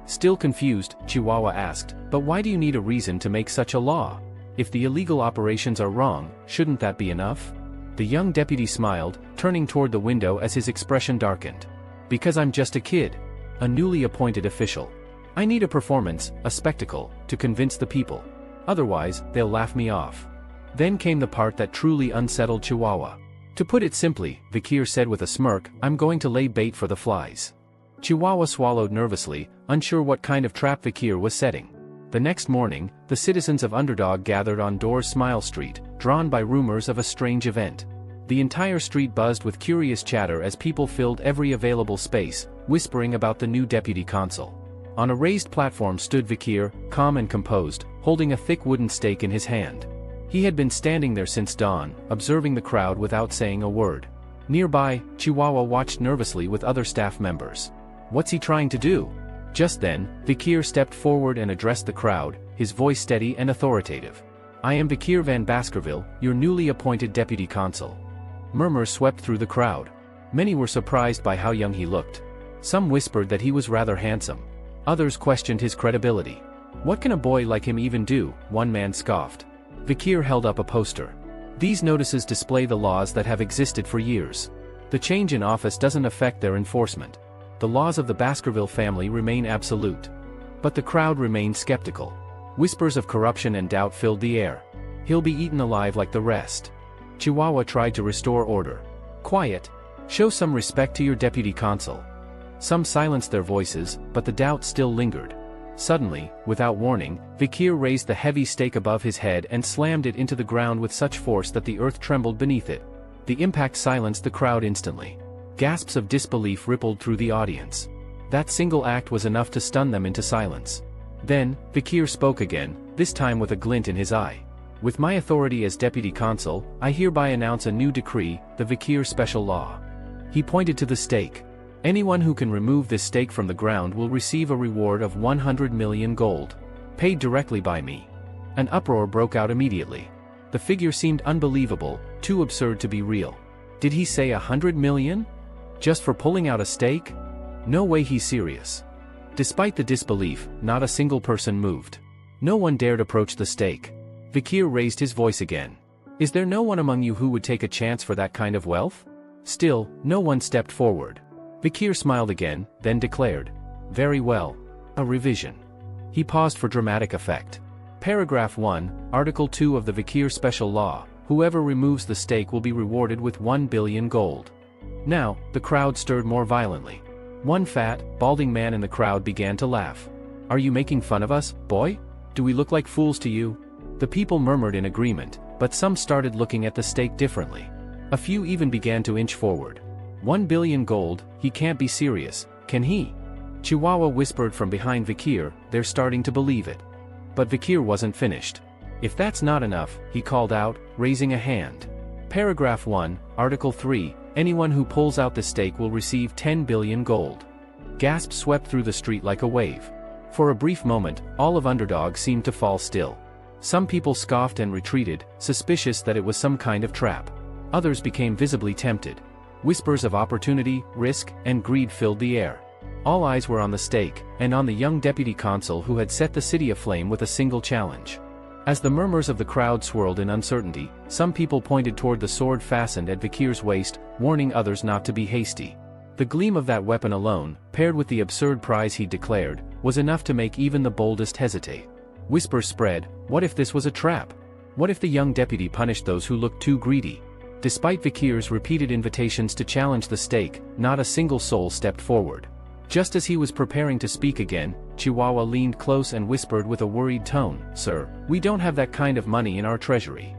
Still confused, Chihuahua asked, "But why do you need a reason to make such a law? If the illegal operations are wrong, shouldn't that be enough?" The young deputy smiled, turning toward the window as his expression darkened. "Because I'm just a kid. A newly appointed official. I need a performance, a spectacle, to convince the people. Otherwise, they'll laugh me off." Then came the part that truly unsettled Chihuahua. "To put it simply," Vikir said with a smirk, "I'm going to lay bait for the flies." Chihuahua swallowed nervously, unsure what kind of trap Vikir was setting. The next morning, the citizens of Underdog gathered on Door's Smile Street, drawn by rumors of a strange event. The entire street buzzed with curious chatter as people filled every available space, whispering about the new deputy consul. On a raised platform stood Vikir, calm and composed, holding a thick wooden stake in his hand. He had been standing there since dawn, observing the crowd without saying a word. Nearby, Chihuahua watched nervously with other staff members. What's he trying to do? Just then, Vikir stepped forward and addressed the crowd, his voice steady and authoritative. "I am Vikir van Baskerville, your newly appointed deputy consul." Murmurs swept through the crowd. Many were surprised by how young he looked. Some whispered that he was rather handsome. Others questioned his credibility. "What can a boy like him even do?" one man scoffed. Vikir held up a poster. "These notices display the laws that have existed for years. The change in office doesn't affect their enforcement. The laws of the Baskerville family remain absolute." But the crowd remained skeptical. Whispers of corruption and doubt filled the air. "He'll be eaten alive like the rest." Chihuahua tried to restore order. "Quiet. Show some respect to your deputy consul." Some silenced their voices, but the doubt still lingered. Suddenly, without warning, Vikir raised the heavy stake above his head and slammed it into the ground with such force that the earth trembled beneath it. The impact silenced the crowd instantly. Gasps of disbelief rippled through the audience. That single act was enough to stun them into silence. Then, Vikir spoke again, this time with a glint in his eye. "With my authority as deputy consul, I hereby announce a new decree, the Vikir Special Law." He pointed to the stake. Anyone who can remove this stake from the ground will receive a reward of 100 million gold. Paid directly by me. An uproar broke out immediately. The figure seemed unbelievable, too absurd to be real. Did he say 100 million? Just for pulling out a stake? No way, he's serious. Despite the disbelief, not a single person moved. No one dared approach the stake. Vikir raised his voice again. Is there no one among you who would take a chance for that kind of wealth? Still, no one stepped forward. Vikir smiled again, then declared. Very well. A revision. He paused for dramatic effect. Paragraph 1, Article 2 of the Vikir Special Law, whoever removes the stake will be rewarded with 1 billion gold. Now, the crowd stirred more violently. One fat, balding man in the crowd began to laugh. Are you making fun of us, boy? Do we look like fools to you? The people murmured in agreement, but some started looking at the stake differently. A few even began to inch forward. 1 billion gold, he can't be serious, can he? Chihuahua whispered from behind Vikir, they're starting to believe it. But Vikir wasn't finished. If that's not enough, he called out, raising a hand. Paragraph 1, Article 3, anyone who pulls out the stake will receive 10 billion gold. Gasps swept through the street like a wave. For a brief moment, all of Underdog seemed to fall still. Some people scoffed and retreated, suspicious that it was some kind of trap. Others became visibly tempted. Whispers of opportunity, risk, and greed filled the air. All eyes were on the stake, and on the young deputy consul who had set the city aflame with a single challenge. As the murmurs of the crowd swirled in uncertainty, some people pointed toward the sword fastened at Vikir's waist, warning others not to be hasty. The gleam of that weapon alone, paired with the absurd prize he declared, was enough to make even the boldest hesitate. Whispers spread, what if this was a trap? What if the young deputy punished those who looked too greedy? Despite Vikir's repeated invitations to challenge the stake, not a single soul stepped forward. Just as he was preparing to speak again, Chihuahua leaned close and whispered with a worried tone, Sir, we don't have that kind of money in our treasury.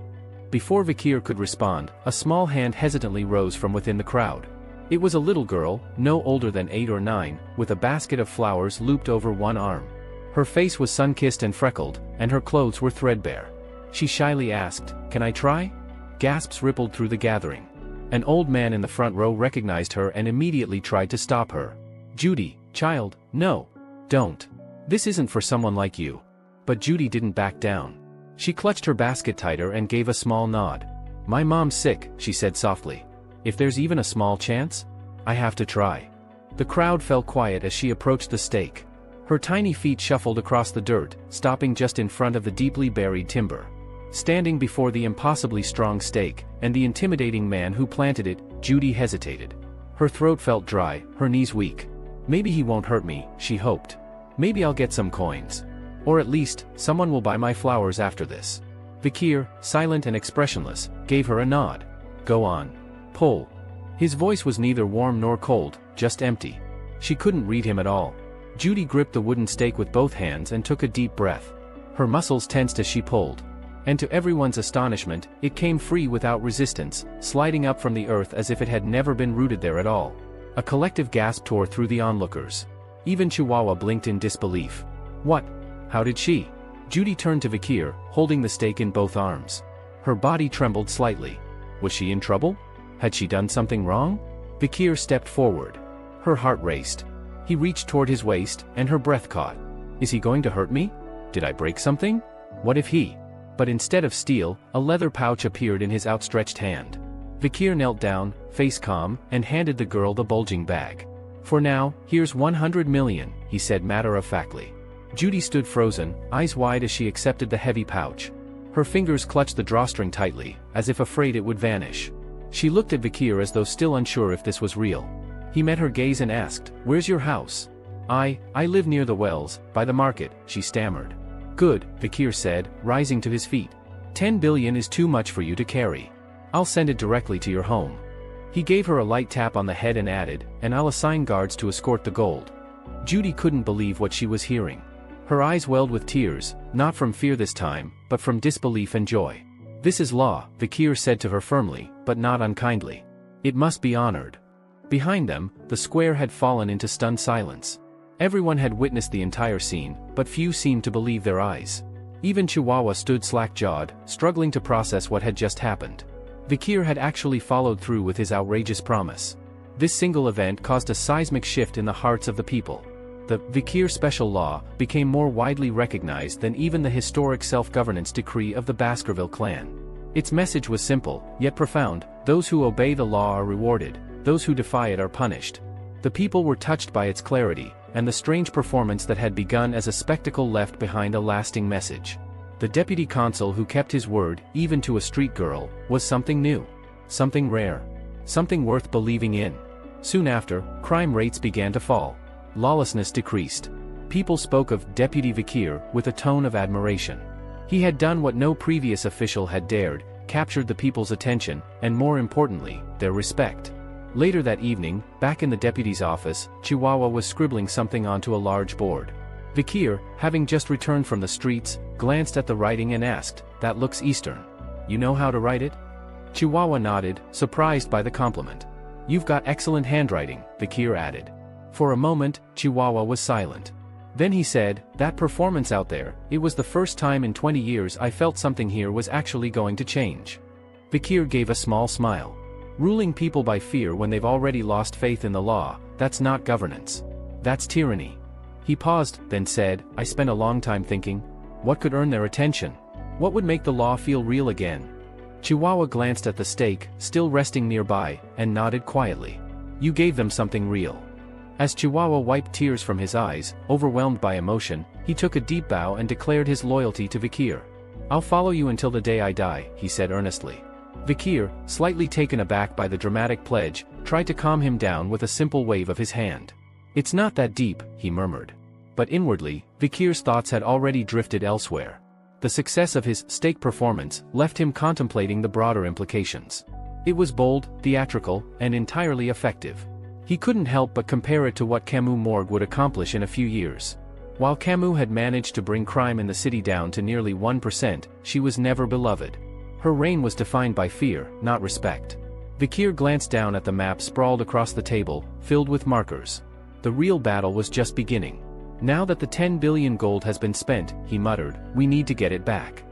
Before Vikir could respond, a small hand hesitantly rose from within the crowd. It was a little girl, no older than 8 or 9, with a basket of flowers looped over one arm. Her face was sun-kissed and freckled, and her clothes were threadbare. She shyly asked, Can I try? Gasps rippled through the gathering. An old man in the front row recognized her and immediately tried to stop her. Judy, child, no. Don't. This isn't for someone like you. But Judy didn't back down. She clutched her basket tighter and gave a small nod. My mom's sick, she said softly. If there's even a small chance, I have to try. The crowd fell quiet as she approached the stake. Her tiny feet shuffled across the dirt, stopping just in front of the deeply buried timber. Standing before the impossibly strong stake, and the intimidating man who planted it, Judy hesitated. Her throat felt dry, her knees weak. Maybe he won't hurt me, she hoped. Maybe I'll get some coins. Or at least, someone will buy my flowers after this. Vikir, silent and expressionless, gave her a nod. Go on. Pull. His voice was neither warm nor cold, just empty. She couldn't read him at all. Judy gripped the wooden stake with both hands and took a deep breath. Her muscles tensed as she pulled. And to everyone's astonishment, it came free without resistance, sliding up from the earth as if it had never been rooted there at all. A collective gasp tore through the onlookers. Even Chihuahua blinked in disbelief. What? How did she? Judy turned to Vikir, holding the stake in both arms. Her body trembled slightly. Was she in trouble? Had she done something wrong? Vikir stepped forward. Her heart raced. He reached toward his waist, and her breath caught. Is he going to hurt me? Did I break something? What if he? But instead of steel, a leather pouch appeared in his outstretched hand. Vikir knelt down, face calm, and handed the girl the bulging bag. For now, here's 100 million, he said matter-of-factly. Judy stood frozen, eyes wide as she accepted the heavy pouch. Her fingers clutched the drawstring tightly, as if afraid it would vanish. She looked at Vikir as though still unsure if this was real. He met her gaze and asked, Where's your house? I live near the wells, by the market, she stammered. Good, Vikir said, rising to his feet. 10 billion is too much for you to carry. I'll send it directly to your home. He gave her a light tap on the head and added, and I'll assign guards to escort the gold. Judy couldn't believe what she was hearing. Her eyes welled with tears, not from fear this time, but from disbelief and joy. This is law, Vikir said to her firmly, but not unkindly. It must be honored. Behind them, the square had fallen into stunned silence. Everyone had witnessed the entire scene, but few seemed to believe their eyes. Even Chihuahua stood slack-jawed, struggling to process what had just happened. Vikir had actually followed through with his outrageous promise. This single event caused a seismic shift in the hearts of the people. The Vikir special law became more widely recognized than even the historic self-governance decree of the Baskerville clan. Its message was simple, yet profound: those who obey the law are rewarded, those who defy it are punished. The people were touched by its clarity, and the strange performance that had begun as a spectacle left behind a lasting message. The deputy consul who kept his word, even to a street girl, was something new. Something rare. Something worth believing in. Soon after, crime rates began to fall. Lawlessness decreased. People spoke of Deputy Vikir with a tone of admiration. He had done what no previous official had dared, captured the people's attention, and more importantly, their respect. Later that evening, back in the deputy's office, Chihuahua was scribbling something onto a large board. Vikir, having just returned from the streets, glanced at the writing and asked, "That looks Eastern. You know how to write it?" Chihuahua nodded, surprised by the compliment. "You've got excellent handwriting," Vikir added. For a moment, Chihuahua was silent. Then he said, "That performance out there, it was the first time in 20 years I felt something here was actually going to change." Vikir gave a small smile. Ruling people by fear when they've already lost faith in the law, that's not governance. That's tyranny. He paused, then said, "I spent a long time thinking, what could earn their attention? What would make the law feel real again?" Chihuahua glanced at the stake, still resting nearby, and nodded quietly. "You gave them something real." As Chihuahua wiped tears from his eyes, overwhelmed by emotion, he took a deep bow and declared his loyalty to Vikir. "I'll follow you until the day I die," he said earnestly. Vikir, slightly taken aback by the dramatic pledge, tried to calm him down with a simple wave of his hand. "It's not that deep," he murmured. But inwardly, Vikir's thoughts had already drifted elsewhere. The success of his stake performance left him contemplating the broader implications. It was bold, theatrical, and entirely effective. He couldn't help but compare it to what Camus' morgue would accomplish in a few years. While Camus had managed to bring crime in the city down to nearly 1%, she was never beloved. Her reign was defined by fear, not respect. Vikir glanced down at the map sprawled across the table, filled with markers. The real battle was just beginning. "Now that the 10 billion gold has been spent," he muttered, "we need to get it back."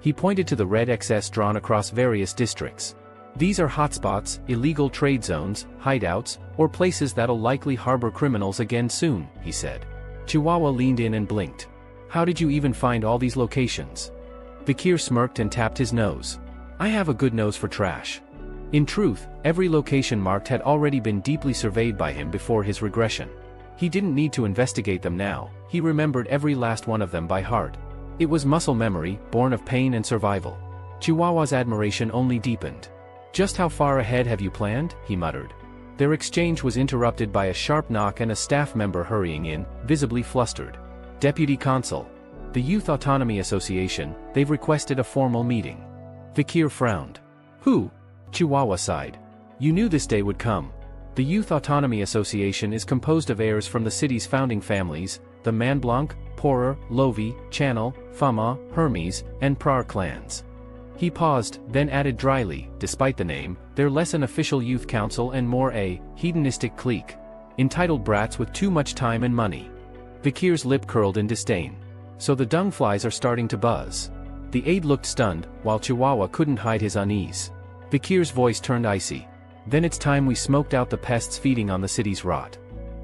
He pointed to the red excess drawn across various districts. "These are hotspots, illegal trade zones, hideouts, or places that'll likely harbor criminals again soon," he said. Chihuahua leaned in and blinked. "How did you even find all these locations?" Vikir smirked and tapped his nose. "I have a good nose for trash." In truth, every location marked had already been deeply surveyed by him before his regression. He didn't need to investigate them now, he remembered every last one of them by heart. It was muscle memory, born of pain and survival. Chihuahua's admiration only deepened. "Just how far ahead have you planned?" he muttered. Their exchange was interrupted by a sharp knock and a staff member hurrying in, visibly flustered. "Deputy Consul. The Youth Autonomy Association, they've requested a formal meeting." Vikir frowned. "Who?" Chihuahua sighed. "You knew this day would come. The Youth Autonomy Association is composed of heirs from the city's founding families, the Manblanc, Porer, Lovi, Channel, Fama, Hermes, and Prar clans." He paused, then added dryly, despite the name, "they're less an official youth council and more a hedonistic clique. Entitled brats with too much time and money." Vikir's lip curled in disdain. "So the dung flies are starting to buzz." The aide looked stunned, while Chihuahua couldn't hide his unease. Vikir's voice turned icy. "Then it's time we smoked out the pests feeding on the city's rot."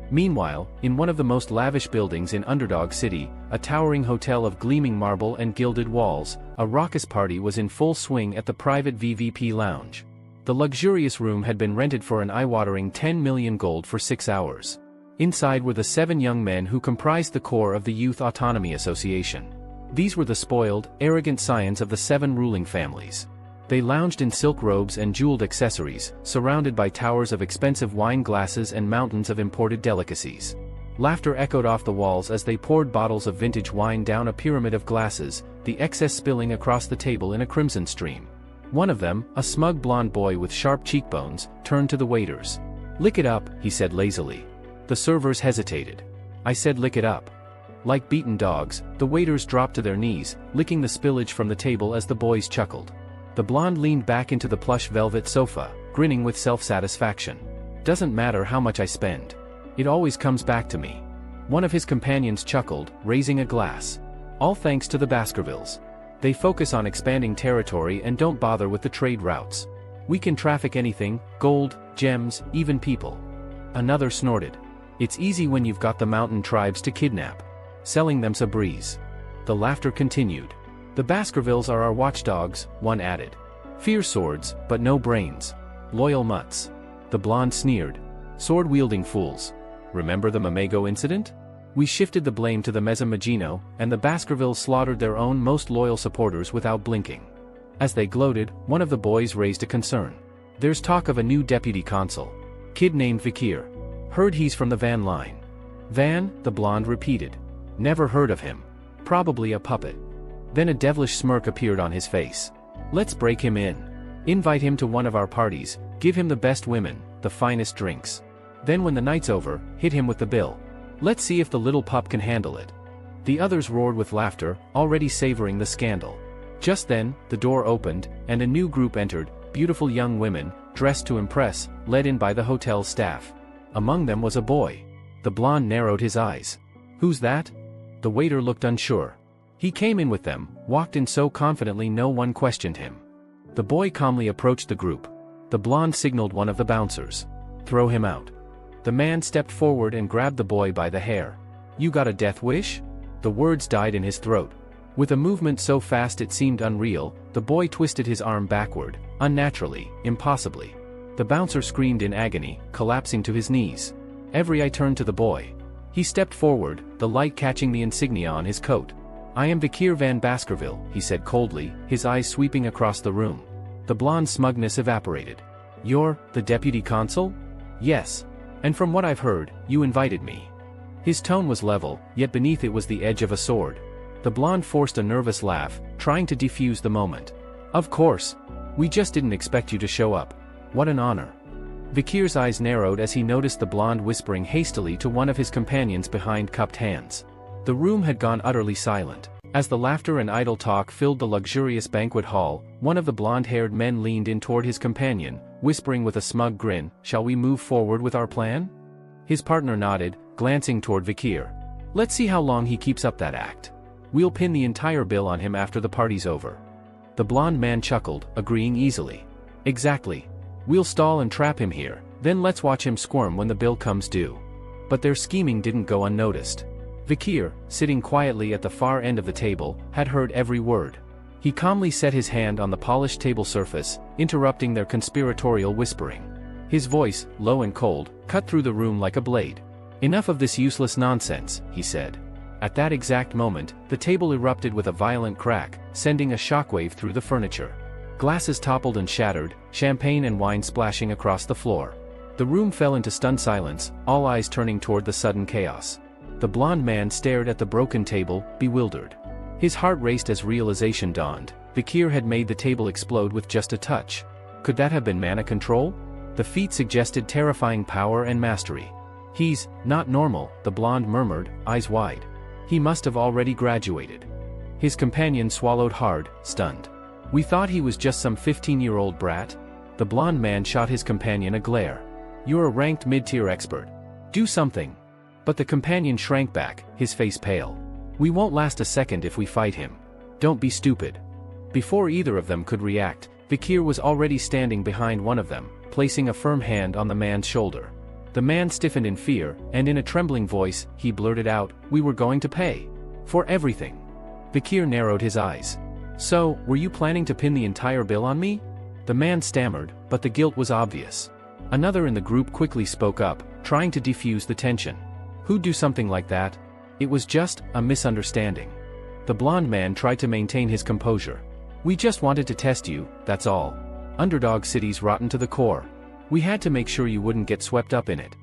Meanwhile, in one of the most lavish buildings in Underdog City, a towering hotel of gleaming marble and gilded walls, a raucous party was in full swing at the private VVP lounge. The luxurious room had been rented for an eye-watering 10 million gold for 6 hours. Inside were the 7 young men who comprised the core of the Youth Autonomy Association. These were the spoiled, arrogant scions of the 7 ruling families. They lounged in silk robes and jeweled accessories, surrounded by towers of expensive wine glasses and mountains of imported delicacies. Laughter echoed off the walls as they poured bottles of vintage wine down a pyramid of glasses, the excess spilling across the table in a crimson stream. One of them, a smug blonde boy with sharp cheekbones, turned to the waiters. "Lick it up," he said lazily. The servers hesitated. "I said lick it up." Like beaten dogs, the waiters dropped to their knees, licking the spillage from the table as the boys chuckled. The blonde leaned back into the plush velvet sofa, grinning with self-satisfaction. "Doesn't matter how much I spend. It always comes back to me." One of his companions chuckled, raising a glass. "All thanks to the Baskervilles. They focus on expanding territory and don't bother with the trade routes. We can traffic anything, gold, gems, even people." Another snorted. It's easy when you've got the mountain tribes to kidnap. Selling them's a breeze. The laughter continued. The Baskervilles are our watchdogs, one added. Fear swords, but no brains. Loyal mutts. The blonde sneered. Sword-wielding fools. Remember the Mamego incident? We shifted the blame to the Mesamagino, and the Baskervilles slaughtered their own most loyal supporters without blinking. As they gloated, one of the boys raised a concern. There's talk of a new deputy consul. Kid named Vikir. Heard he's from the Van line. Van, the blonde repeated. Never heard of him. Probably a puppet. Then a devilish smirk appeared on his face. Let's break him in. Invite him to one of our parties, give him the best women, the finest drinks. Then when the night's over, hit him with the bill. Let's see if the little pup can handle it. The others roared with laughter, already savoring the scandal. Just then, the door opened, and a new group entered, beautiful young women, dressed to impress, led in by the hotel's staff. Among them was a boy. The blonde narrowed his eyes. Who's that? The waiter looked unsure. He came in with them, walked in so confidently no one questioned him. The boy calmly approached the group. The blonde signaled one of the bouncers. Throw him out. The man stepped forward and grabbed the boy by the hair. You got a death wish? The words died in his throat. With a movement so fast it seemed unreal, the boy twisted his arm backward, unnaturally, impossibly. The bouncer screamed in agony, collapsing to his knees. Every eye turned to the boy. He stepped forward, the light catching the insignia on his coat. I am Vikir van Baskerville, he said coldly, his eyes sweeping across the room. The blonde smugness evaporated. You're the deputy consul? Yes. And from what I've heard, you invited me. His tone was level, yet beneath it was the edge of a sword. The blonde forced a nervous laugh, trying to defuse the moment. Of course. We just didn't expect you to show up. What an honor. Vikir's eyes narrowed as he noticed the blonde whispering hastily to one of his companions behind cupped hands. The room had gone utterly silent. As the laughter and idle talk filled the luxurious banquet hall, one of the blonde-haired men leaned in toward his companion, whispering with a smug grin, "Shall we move forward with our plan?" His partner nodded, glancing toward Vikir. "Let's see how long he keeps up that act. We'll pin the entire bill on him after the party's over." The blonde man chuckled, agreeing easily. "Exactly. We'll stall and trap him here, then let's watch him squirm when the bill comes due." But their scheming didn't go unnoticed. Vikir, sitting quietly at the far end of the table, had heard every word. He calmly set his hand on the polished table surface, interrupting their conspiratorial whispering. His voice, low and cold, cut through the room like a blade. "Enough of this useless nonsense," he said. At that exact moment, the table erupted with a violent crack, sending a shockwave through the furniture. Glasses toppled and shattered, champagne and wine splashing across the floor. The room fell into stunned silence, all eyes turning toward the sudden chaos. The blonde man stared at the broken table, bewildered. His heart raced as realization dawned. Vikir had made the table explode with just a touch. Could that have been mana control? The feat suggested terrifying power and mastery. He's not normal, the blonde murmured, eyes wide. He must have already graduated. His companion swallowed hard, stunned. We thought he was just some 15-year-old brat. The blonde man shot his companion a glare. You're a ranked mid-tier expert. Do something. But the companion shrank back, his face pale. We won't last a second if we fight him. Don't be stupid. Before either of them could react, Vikir was already standing behind one of them, placing a firm hand on the man's shoulder. The man stiffened in fear, and in a trembling voice, he blurted out, "We were going to pay. For everything." Vikir narrowed his eyes. "So, were you planning to pin the entire bill on me?" The man stammered, but the guilt was obvious. Another in the group quickly spoke up, trying to defuse the tension. "Who'd do something like that? It was just a misunderstanding." The blonde man tried to maintain his composure. "We just wanted to test you, that's all. Underdog city's rotten to the core. We had to make sure you wouldn't get swept up in it."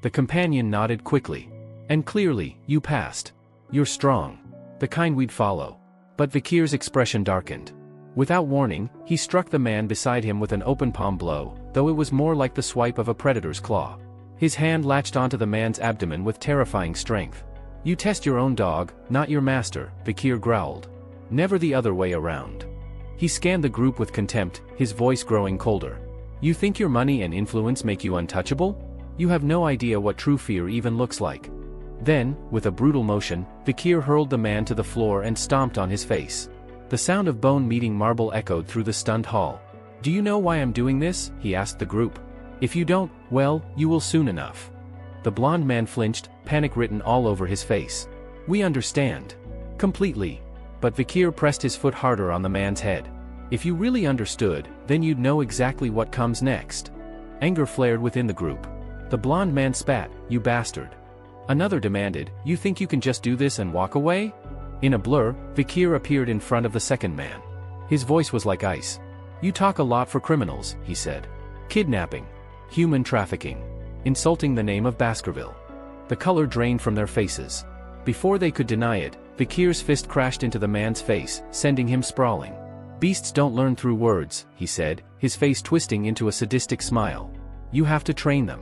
The companion nodded quickly. "And clearly, you passed. You're strong. The kind we'd follow." But Vikir's expression darkened. Without warning, he struck the man beside him with an open palm blow, though it was more like the swipe of a predator's claw. His hand latched onto the man's abdomen with terrifying strength. "You test your own dog, not your master," Vikir growled. "Never the other way around." He scanned the group with contempt, his voice growing colder. "You think your money and influence make you untouchable? You have no idea what true fear even looks like." Then, with a brutal motion, Vikir hurled the man to the floor and stomped on his face. The sound of bone meeting marble echoed through the stunned hall. "Do you know why I'm doing this?" he asked the group. "If you don't, well, you will soon enough." The blonde man flinched, panic written all over his face. "We understand. Completely." But Vikir pressed his foot harder on the man's head. "If you really understood, then you'd know exactly what comes next." Anger flared within the group. The blonde man spat, "You bastard." Another demanded, "You think you can just do this and walk away?" In a blur, Vikir appeared in front of the second man. His voice was like ice. "You talk a lot for criminals," he said. "Kidnapping. Human trafficking. Insulting the name of Baskerville." The color drained from their faces. Before they could deny it, Vikir's fist crashed into the man's face, sending him sprawling. "Beasts don't learn through words," he said, his face twisting into a sadistic smile. "You have to train them."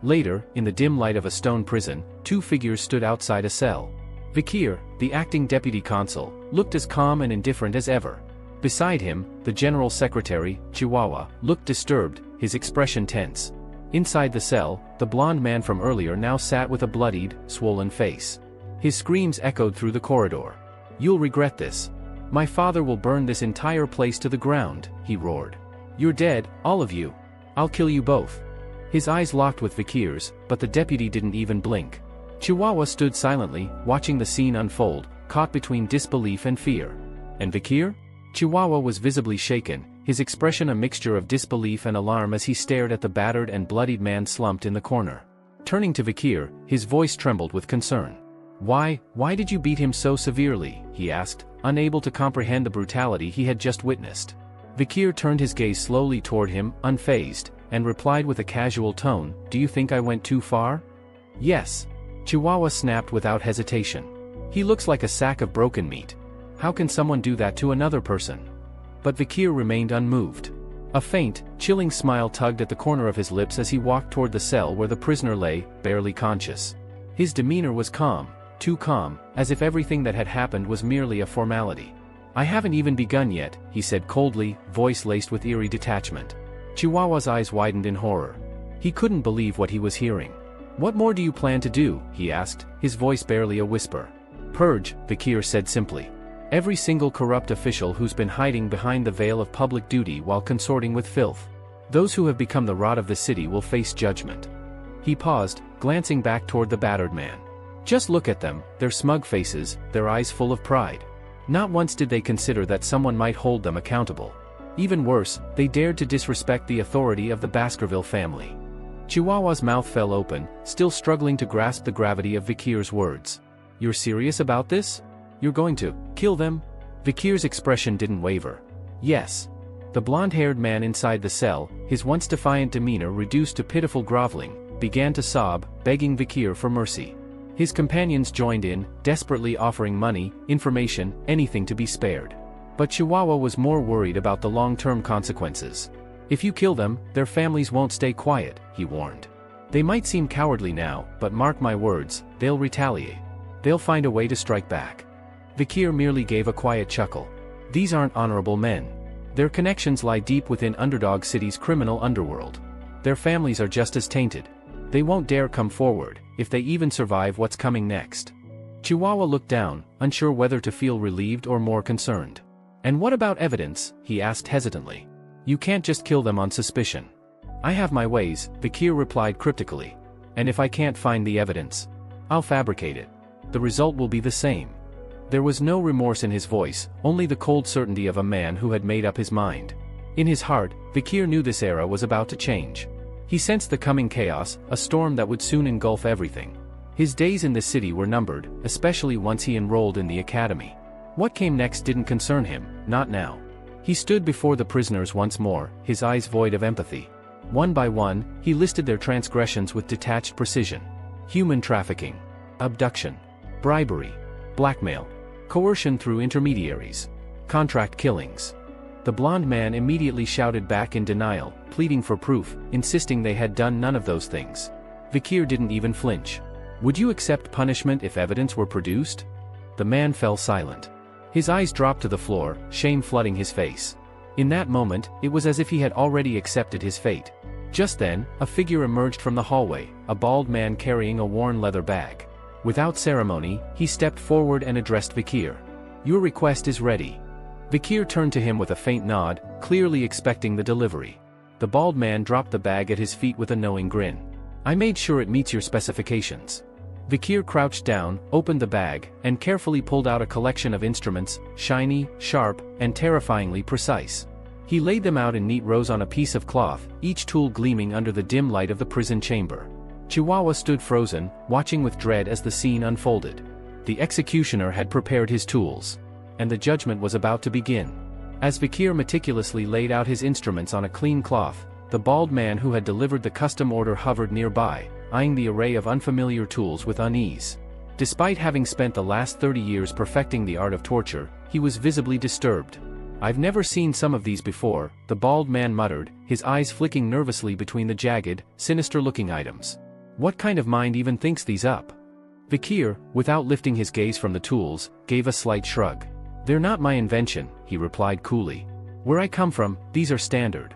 Later, in the dim light of a stone prison, two figures stood outside a cell. Vikir, the acting deputy consul, looked as calm and indifferent as ever. Beside him, the general secretary, Chihuahua, looked disturbed, his expression tense. Inside the cell, the blonde man from earlier now sat with a bloodied, swollen face. His screams echoed through the corridor. "You'll regret this. My father will burn this entire place to the ground," he roared. "You're dead, all of you. I'll kill you both." His eyes locked with Vikir's, but the deputy didn't even blink. Chihuahua stood silently, watching the scene unfold, caught between disbelief and fear. And Vikir? Chihuahua was visibly shaken, his expression a mixture of disbelief and alarm as he stared at the battered and bloodied man slumped in the corner. Turning to Vikir, his voice trembled with concern. Why did you beat him so severely?" he asked, unable to comprehend the brutality he had just witnessed. Vikir turned his gaze slowly toward him, unfazed, and replied with a casual tone, "Do you think I went too far?" "Yes." Chihuahua snapped without hesitation. "He looks like a sack of broken meat. How can someone do that to another person?" But Vikir remained unmoved. A faint, chilling smile tugged at the corner of his lips as he walked toward the cell where the prisoner lay, barely conscious. His demeanor was calm, too calm, as if everything that had happened was merely a formality. "I haven't even begun yet," he said coldly, voice laced with eerie detachment. Chihuahua's eyes widened in horror. He couldn't believe what he was hearing. "What more do you plan to do?" he asked, his voice barely a whisper. "Purge," Vikir said simply. "Every single corrupt official who's been hiding behind the veil of public duty while consorting with filth. Those who have become the rot of the city will face judgment." He paused, glancing back toward the battered man. "Just look at them, their smug faces, their eyes full of pride. Not once did they consider that someone might hold them accountable. Even worse, they dared to disrespect the authority of the Baskerville family." Chihuahua's mouth fell open, still struggling to grasp the gravity of Vikir's words. "You're serious about this? You're going to kill them?" Vikir's expression didn't waver. "Yes." The blonde-haired man inside the cell, his once defiant demeanor reduced to pitiful groveling, began to sob, begging Vikir for mercy. His companions joined in, desperately offering money, information, anything to be spared. But Chihuahua was more worried about the long-term consequences. "If you kill them, their families won't stay quiet," he warned. "They might seem cowardly now, but mark my words, they'll retaliate. They'll find a way to strike back." Vikir merely gave a quiet chuckle. "These aren't honorable men. Their connections lie deep within Underdog City's criminal underworld. Their families are just as tainted. They won't dare come forward, if they even survive what's coming next." Chihuahua looked down, unsure whether to feel relieved or more concerned. "And what about evidence?" he asked hesitantly. "You can't just kill them on suspicion." "I have my ways," Vikir replied cryptically. "And if I can't find the evidence, I'll fabricate it. The result will be the same." There was no remorse in his voice, only the cold certainty of a man who had made up his mind. In his heart, Vikir knew this era was about to change. He sensed the coming chaos, a storm that would soon engulf everything. His days in the city were numbered, especially once he enrolled in the academy. What came next didn't concern him, not now. He stood before the prisoners once more, his eyes void of empathy. One by one, he listed their transgressions with detached precision. Human trafficking, abduction, bribery, blackmail, coercion through intermediaries, contract killings. The blonde man immediately shouted back in denial, pleading for proof, insisting they had done none of those things. Vikir didn't even flinch. "Would you accept punishment if evidence were produced?" The man fell silent. His eyes dropped to the floor, shame flooding his face. In that moment, it was as if he had already accepted his fate. Just then, a figure emerged from the hallway, a bald man carrying a worn leather bag. Without ceremony, he stepped forward and addressed Vikir. "Your request is ready." Vikir turned to him with a faint nod, clearly expecting the delivery. The bald man dropped the bag at his feet with a knowing grin. I made sure it meets your specifications. Vikir crouched down, opened the bag, and carefully pulled out a collection of instruments, shiny, sharp, and terrifyingly precise. He laid them out in neat rows on a piece of cloth, each tool gleaming under the dim light of the prison chamber. Chihuahua stood frozen, watching with dread as the scene unfolded. The executioner had prepared his tools, and the judgment was about to begin. As Vikir meticulously laid out his instruments on a clean cloth, the bald man who had delivered the custom order hovered nearby, eyeing the array of unfamiliar tools with unease. Despite having spent the last 30 years perfecting the art of torture, he was visibly disturbed. I've never seen some of these before, the bald man muttered, his eyes flicking nervously between the jagged, sinister-looking items. What kind of mind even thinks these up? Vikir, without lifting his gaze from the tools, gave a slight shrug. They're not my invention, he replied coolly. Where I come from, these are standard.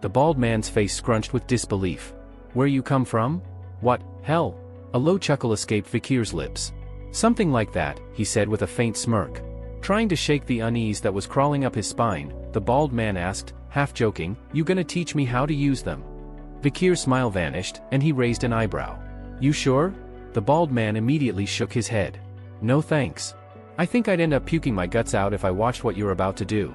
The bald man's face scrunched with disbelief. Where you come from? What, hell? A low chuckle escaped Vikir's lips. Something like that, he said with a faint smirk. Trying to shake the unease that was crawling up his spine, the bald man asked, half joking, you gonna teach me how to use them? Vikir's smile vanished, and he raised an eyebrow. You sure? The bald man immediately shook his head. No thanks. I think I'd end up puking my guts out if I watched what you're about to do.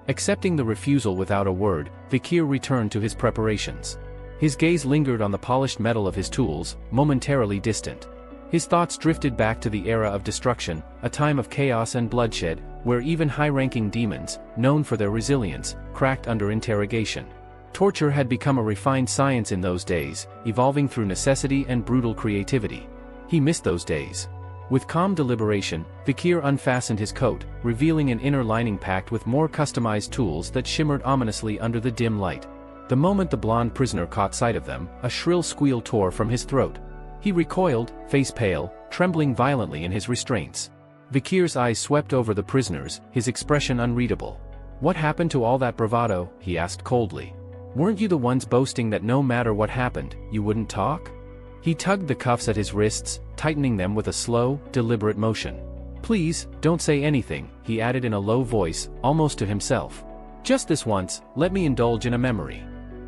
Accepting the refusal without a word, Vikir returned to his preparations. His gaze lingered on the polished metal of his tools, momentarily distant. His thoughts drifted back to the era of destruction, a time of chaos and bloodshed, where even high-ranking demons, known for their resilience, cracked under interrogation. Torture had become a refined science in those days, evolving through necessity and brutal creativity. He missed those days. With calm deliberation, Vikir unfastened his coat, revealing an inner lining packed with more customized tools that shimmered ominously under the dim light. The moment the blonde prisoner caught sight of them, a shrill squeal tore from his throat. He recoiled, face pale, trembling violently in his restraints. Vikir's eyes swept over the prisoners, his expression unreadable. What happened to all that bravado? He asked coldly. Weren't you the ones boasting that no matter what happened, you wouldn't talk? He tugged the cuffs at his wrists, tightening them with a slow, deliberate motion. Please, don't say anything, he added in a low voice, almost to himself. Just this once, let me indulge in a memory.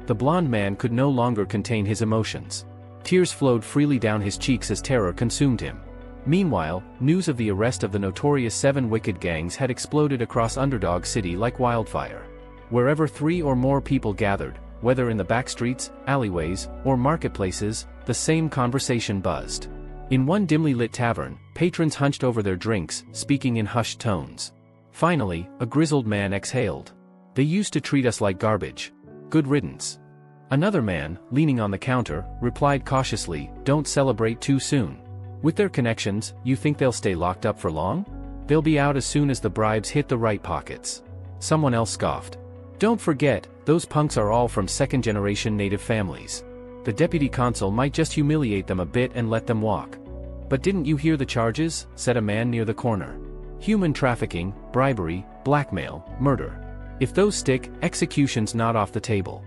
The blond man could no longer contain his emotions. Tears flowed freely down his cheeks as terror consumed him. Meanwhile, news of the arrest of the notorious 7 wicked gangs had exploded across Underdog City like wildfire. Wherever 3 or more people gathered, whether in the backstreets, alleyways, or marketplaces, the same conversation buzzed. In one dimly lit tavern, patrons hunched over their drinks, speaking in hushed tones. Finally, a grizzled man exhaled. They used to treat us like garbage. Good riddance. Another man, leaning on the counter, replied cautiously, don't celebrate too soon. With their connections, you think they'll stay locked up for long? They'll be out as soon as the bribes hit the right pockets. Someone else scoffed. Don't forget, those punks are all from second-generation native families. The deputy consul might just humiliate them a bit and let them walk. But didn't you hear the charges? Said a man near the corner. Human trafficking, bribery, blackmail, murder. If those stick, execution's not off the table.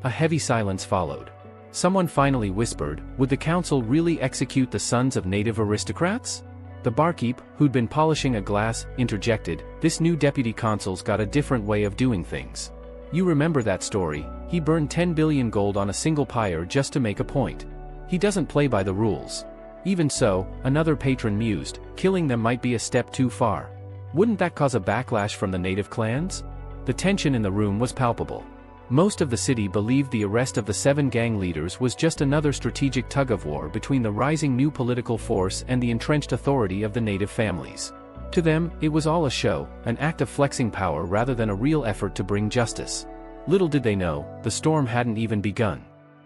A heavy silence followed. Someone finally whispered, would the council really execute the sons of native aristocrats? The barkeep, who'd been polishing a glass, interjected, this new deputy consul's got a different way of doing things. You remember that story, he burned 10 billion gold on a single pyre just to make a point. He doesn't play by the rules. Even so, another patron mused, killing them might be a step too far. Wouldn't that cause a backlash from the native clans? The tension in the room was palpable. Most of the city believed the arrest of the 7 gang leaders was just another strategic tug-of-war between the rising new political force and the entrenched authority of the native families. To them, it was all a show, an act of flexing power rather than a real effort to bring justice. Little did they know, the storm hadn't even begun.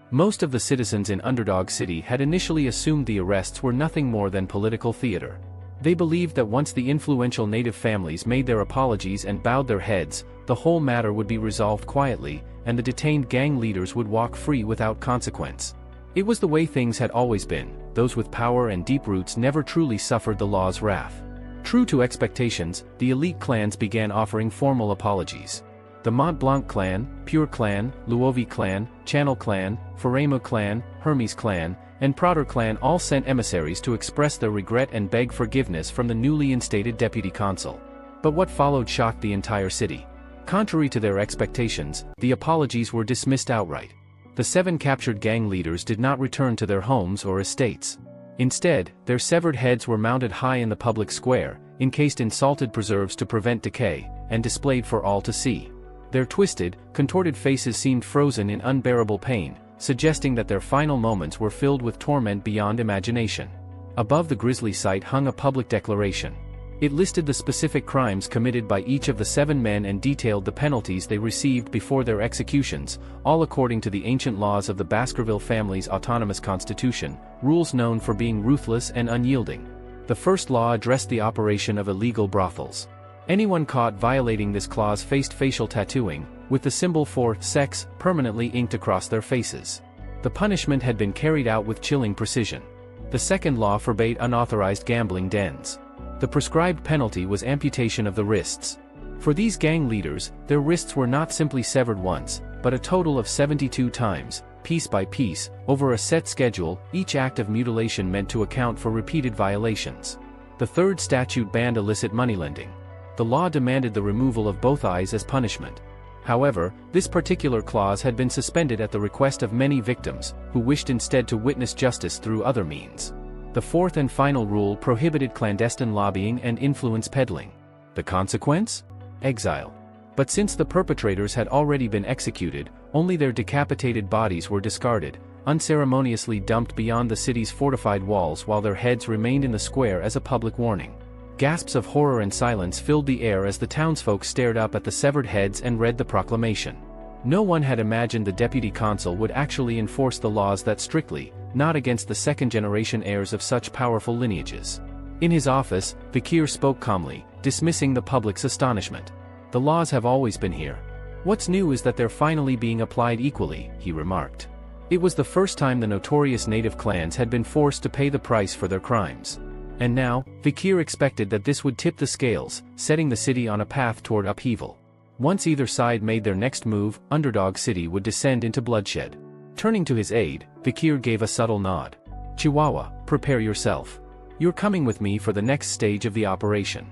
Most of the citizens in Underdog City had initially assumed the arrests were nothing more than political theater. They believed that once the influential native families made their apologies and bowed their heads, the whole matter would be resolved quietly, and the detained gang leaders would walk free without consequence. It was the way things had always been, those with power and deep roots never truly suffered the law's wrath. True to expectations, the elite clans began offering formal apologies. The Mont Blanc clan, Pure clan, Luovi clan, Channel clan, Faremo clan, Hermes clan, and Prater clan all sent emissaries to express their regret and beg forgiveness from the newly instated deputy consul. But what followed shocked the entire city. Contrary to their expectations, the apologies were dismissed outright. The 7 captured gang leaders did not return to their homes or estates. Instead, their severed heads were mounted high in the public square, encased in salted preserves to prevent decay, and displayed for all to see. Their twisted, contorted faces seemed frozen in unbearable pain, suggesting that their final moments were filled with torment beyond imagination. Above the grisly sight hung a public declaration. It listed the specific crimes committed by each of the 7 men and detailed the penalties they received before their executions, all according to the ancient laws of the Baskerville family's autonomous constitution, rules known for being ruthless and unyielding. The first law addressed the operation of illegal brothels. Anyone caught violating this clause faced facial tattooing, with the symbol for sex permanently inked across their faces. The punishment had been carried out with chilling precision. The second law forbade unauthorized gambling dens. The prescribed penalty was amputation of the wrists. For these gang leaders, their wrists were not simply severed once, but a total of 72 times, piece by piece, over a set schedule. Each act of mutilation meant to account for repeated violations. The third statute banned illicit moneylending. The law demanded the removal of both eyes as punishment. However, this particular clause had been suspended at the request of many victims, who wished instead to witness justice through other means. The fourth and final rule prohibited clandestine lobbying and influence peddling. The consequence? Exile. But since the perpetrators had already been executed, only their decapitated bodies were discarded, unceremoniously dumped beyond the city's fortified walls while their heads remained in the square as a public warning. Gasps of horror and silence filled the air as the townsfolk stared up at the severed heads and read the proclamation. No one had imagined the deputy consul would actually enforce the laws that strictly, not against the second-generation heirs of such powerful lineages. In his office, Vikir spoke calmly, dismissing the public's astonishment. The laws have always been here. What's new is that they're finally being applied equally, he remarked. It was the first time the notorious native clans had been forced to pay the price for their crimes. And now, Vikir expected that this would tip the scales, setting the city on a path toward upheaval. Once either side made their next move, Underdog City would descend into bloodshed. Turning to his aide, Vikir gave a subtle nod. Chihuahua, prepare yourself. You're coming with me for the next stage of the operation.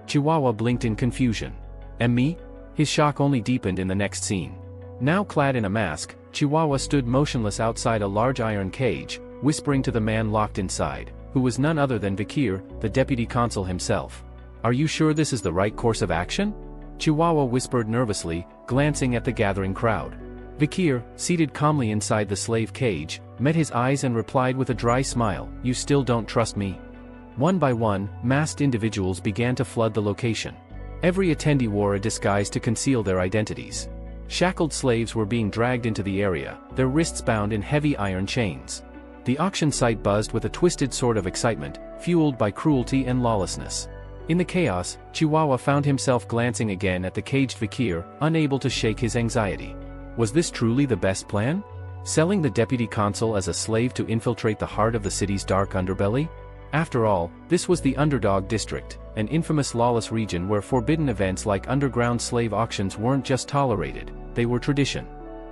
Chihuahua blinked in confusion. And me? His shock only deepened in the next scene. Now clad in a mask, Chihuahua stood motionless outside a large iron cage, whispering to the man locked inside, who was none other than Vikir, the deputy consul himself. Are you sure this is the right course of action? Chihuahua whispered nervously, glancing at the gathering crowd. Vikir, seated calmly inside the slave cage, met his eyes and replied with a dry smile, You still don't trust me? One by one, masked individuals began to flood the location. Every attendee wore a disguise to conceal their identities. Shackled slaves were being dragged into the area, their wrists bound in heavy iron chains. The auction site buzzed with a twisted sort of excitement, fueled by cruelty and lawlessness. In the chaos, Chihuahua found himself glancing again at the caged Vikir, unable to shake his anxiety. Was this truly the best plan? Selling the deputy consul as a slave to infiltrate the heart of the city's dark underbelly? After all, this was the Underdog District, an infamous lawless region where forbidden events like underground slave auctions weren't just tolerated, they were tradition.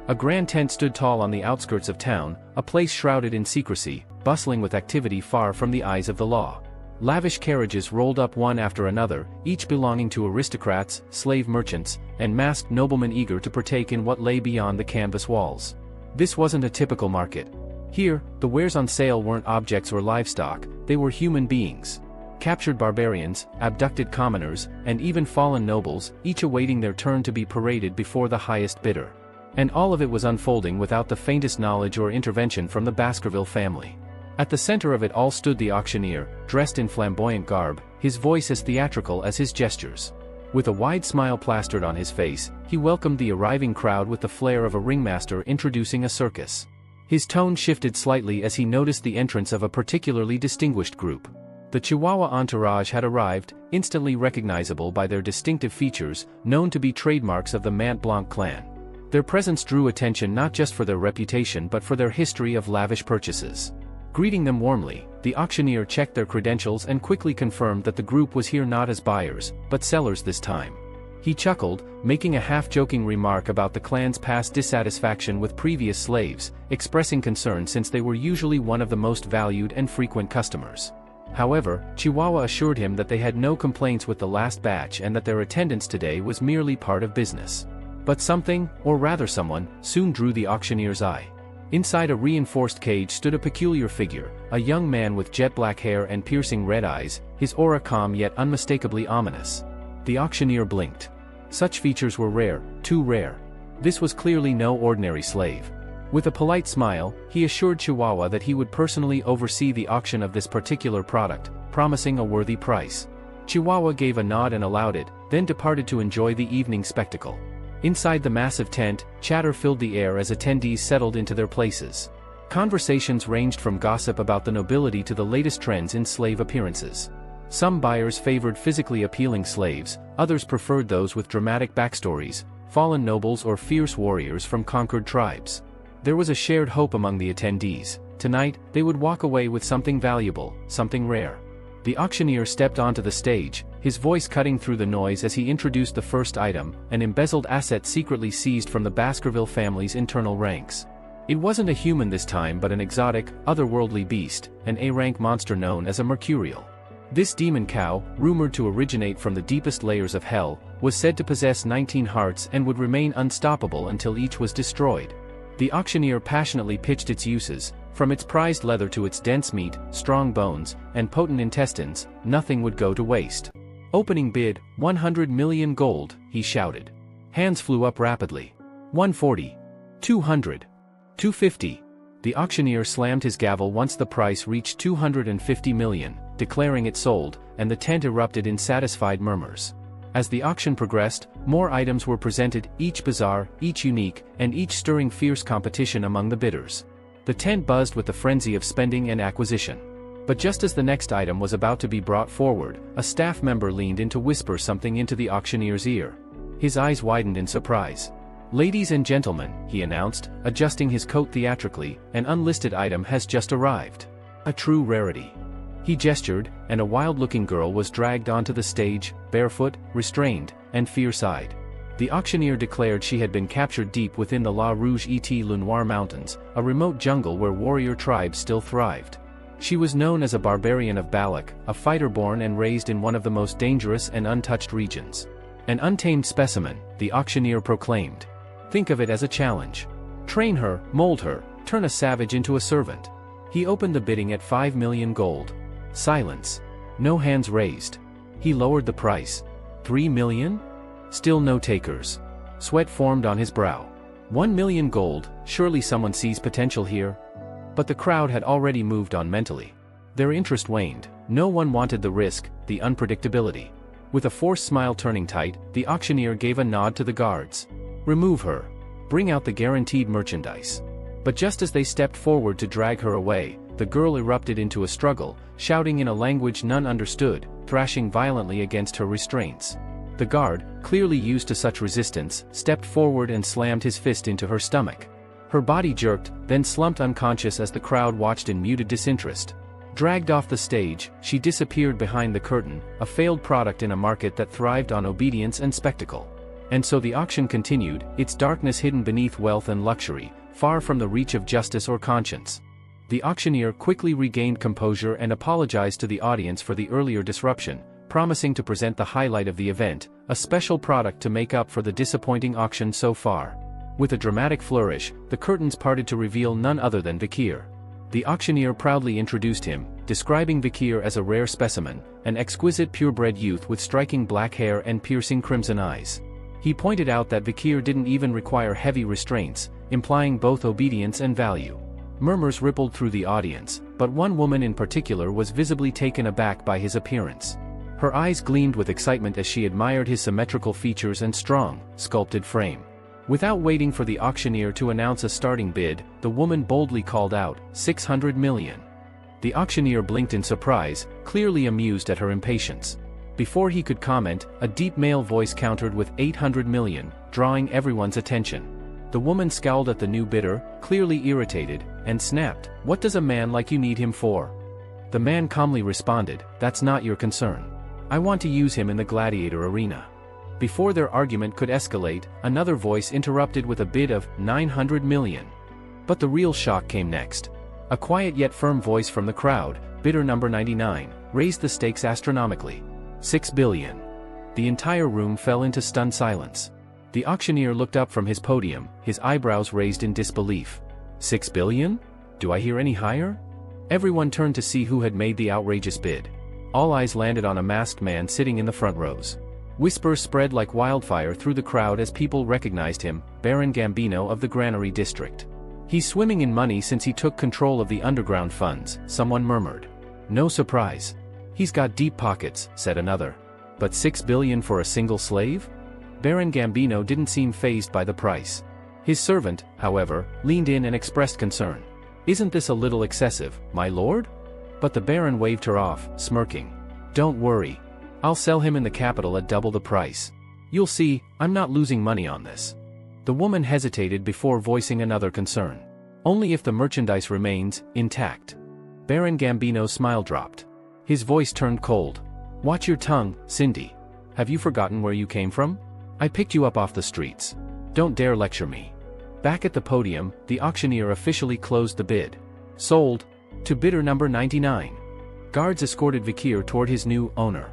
A grand tent stood tall on the outskirts of town, a place shrouded in secrecy, bustling with activity far from the eyes of the law. Lavish carriages rolled up one after another, each belonging to aristocrats, slave merchants, and masked noblemen eager to partake in what lay beyond the canvas walls. This wasn't a typical market. Here, the wares on sale weren't objects or livestock, they were human beings. Captured barbarians, abducted commoners, and even fallen nobles, each awaiting their turn to be paraded before the highest bidder. And all of it was unfolding without the faintest knowledge or intervention from the Baskerville family. At the center of it all stood the auctioneer, dressed in flamboyant garb, his voice as theatrical as his gestures. With a wide smile plastered on his face, he welcomed the arriving crowd with the flair of a ringmaster introducing a circus. His tone shifted slightly as he noticed the entrance of a particularly distinguished group. The Chihuahua entourage had arrived, instantly recognizable by their distinctive features, known to be trademarks of the Mont Blanc clan. Their presence drew attention not just for their reputation but for their history of lavish purchases. Greeting them warmly, the auctioneer checked their credentials and quickly confirmed that the group was here not as buyers, but sellers this time. He chuckled, making a half-joking remark about the clan's past dissatisfaction with previous slaves, expressing concern since they were usually one of the most valued and frequent customers. However, Chihuahua assured him that they had no complaints with the last batch and that their attendance today was merely part of business. But something, or rather someone, soon drew the auctioneer's eye. Inside a reinforced cage stood a peculiar figure, a young man with jet black hair and piercing red eyes, his aura calm yet unmistakably ominous. The auctioneer blinked. Such features were rare, too rare. This was clearly no ordinary slave. With a polite smile, he assured Chihuahua that he would personally oversee the auction of this particular product, promising a worthy price. Chihuahua gave a nod and allowed it, then departed to enjoy the evening spectacle. Inside the massive tent, chatter filled the air as attendees settled into their places. Conversations ranged from gossip about the nobility to the latest trends in slave appearances. Some buyers favored physically appealing slaves, others preferred those with dramatic backstories, fallen nobles or fierce warriors from conquered tribes. There was a shared hope among the attendees. Tonight, they would walk away with something valuable, something rare. The auctioneer stepped onto the stage, his voice cutting through the noise as he introduced the first item, an embezzled asset secretly seized from the Baskerville family's internal ranks. It wasn't a human this time but an exotic, otherworldly beast, an A-rank monster known as a mercurial. This demon cow, rumored to originate from the deepest layers of hell, was said to possess 19 hearts and would remain unstoppable until each was destroyed. The auctioneer passionately pitched its uses. From its prized leather to its dense meat, strong bones, and potent intestines, nothing would go to waste. Opening bid, 100 million gold, he shouted. Hands flew up rapidly. 140. 200. 250. The auctioneer slammed his gavel once the price reached 250 million, declaring it sold, and the tent erupted in satisfied murmurs. As the auction progressed, more items were presented, each bizarre, each unique, and each stirring fierce competition among the bidders. The tent buzzed with the frenzy of spending and acquisition. But just as the next item was about to be brought forward, a staff member leaned in to whisper something into the auctioneer's ear. His eyes widened in surprise. "Ladies and gentlemen," he announced, adjusting his coat theatrically, "an unlisted item has just arrived. A true rarity." He gestured, and a wild-looking girl was dragged onto the stage, barefoot, restrained, and fierce-eyed. The auctioneer declared she had been captured deep within the La Rouge et Le Noir Mountains, a remote jungle where warrior tribes still thrived. She was known as a barbarian of Balak, a fighter born and raised in one of the most dangerous and untouched regions. An untamed specimen, the auctioneer proclaimed. Think of it as a challenge. Train her, mold her, turn a savage into a servant. He opened the bidding at 5 million gold. Silence. No hands raised. He lowered the price. 3 million? Still no takers. Sweat formed on his brow. 1 million gold, surely someone sees potential here? But the crowd had already moved on mentally. Their interest waned. No one wanted the risk, the unpredictability. With a forced smile turning tight, the auctioneer gave a nod to the guards. Remove her. Bring out the guaranteed merchandise. But just as they stepped forward to drag her away, the girl erupted into a struggle, shouting in a language none understood, thrashing violently against her restraints. The guard, clearly used to such resistance, stepped forward and slammed his fist into her stomach. Her body jerked, then slumped unconscious as the crowd watched in muted disinterest. Dragged off the stage, she disappeared behind the curtain, a failed product in a market that thrived on obedience and spectacle. And so the auction continued, its darkness hidden beneath wealth and luxury, far from the reach of justice or conscience. The auctioneer quickly regained composure and apologized to the audience for the earlier disruption, promising to present the highlight of the event, a special product to make up for the disappointing auction so far. With a dramatic flourish, the curtains parted to reveal none other than Vikir. The auctioneer proudly introduced him, describing Vikir as a rare specimen, an exquisite purebred youth with striking black hair and piercing crimson eyes. He pointed out that Vikir didn't even require heavy restraints, implying both obedience and value. Murmurs rippled through the audience, but one woman in particular was visibly taken aback by his appearance. Her eyes gleamed with excitement as she admired his symmetrical features and strong, sculpted frame. Without waiting for the auctioneer to announce a starting bid, the woman boldly called out, 600 million. The auctioneer blinked in surprise, clearly amused at her impatience. Before he could comment, a deep male voice countered with 800 million, drawing everyone's attention. The woman scowled at the new bidder, clearly irritated, and snapped, "What does a man like you need him for?" The man calmly responded, "That's not your concern. I want to use him in the gladiator arena." Before their argument could escalate, another voice interrupted with a bid of 900 million. But the real shock came next. A quiet yet firm voice from the crowd, bidder number 99, raised the stakes astronomically. 6 billion. The entire room fell into stunned silence. The auctioneer looked up from his podium, his eyebrows raised in disbelief. 6 billion? Do I hear any higher? Everyone turned to see who had made the outrageous bid. All eyes landed on a masked man sitting in the front rows. Whispers spread like wildfire through the crowd as people recognized him, Baron Gambino of the Granary District. He's swimming in money since he took control of the underground funds, someone murmured. No surprise. He's got deep pockets, said another. But 6 billion for a single slave? Baron Gambino didn't seem fazed by the price. His servant, however, leaned in and expressed concern. Isn't this a little excessive, my lord? But the Baron waved her off, smirking. Don't worry. I'll sell him in the capital at double the price. You'll see, I'm not losing money on this. The woman hesitated before voicing another concern. Only if the merchandise remains intact. Baron Gambino's smile dropped. His voice turned cold. Watch your tongue, Cindy. Have you forgotten where you came from? I picked you up off the streets. Don't dare lecture me. Back at the podium, the auctioneer officially closed the bid. Sold. To bidder number 99. Guards escorted Vikir toward his new owner.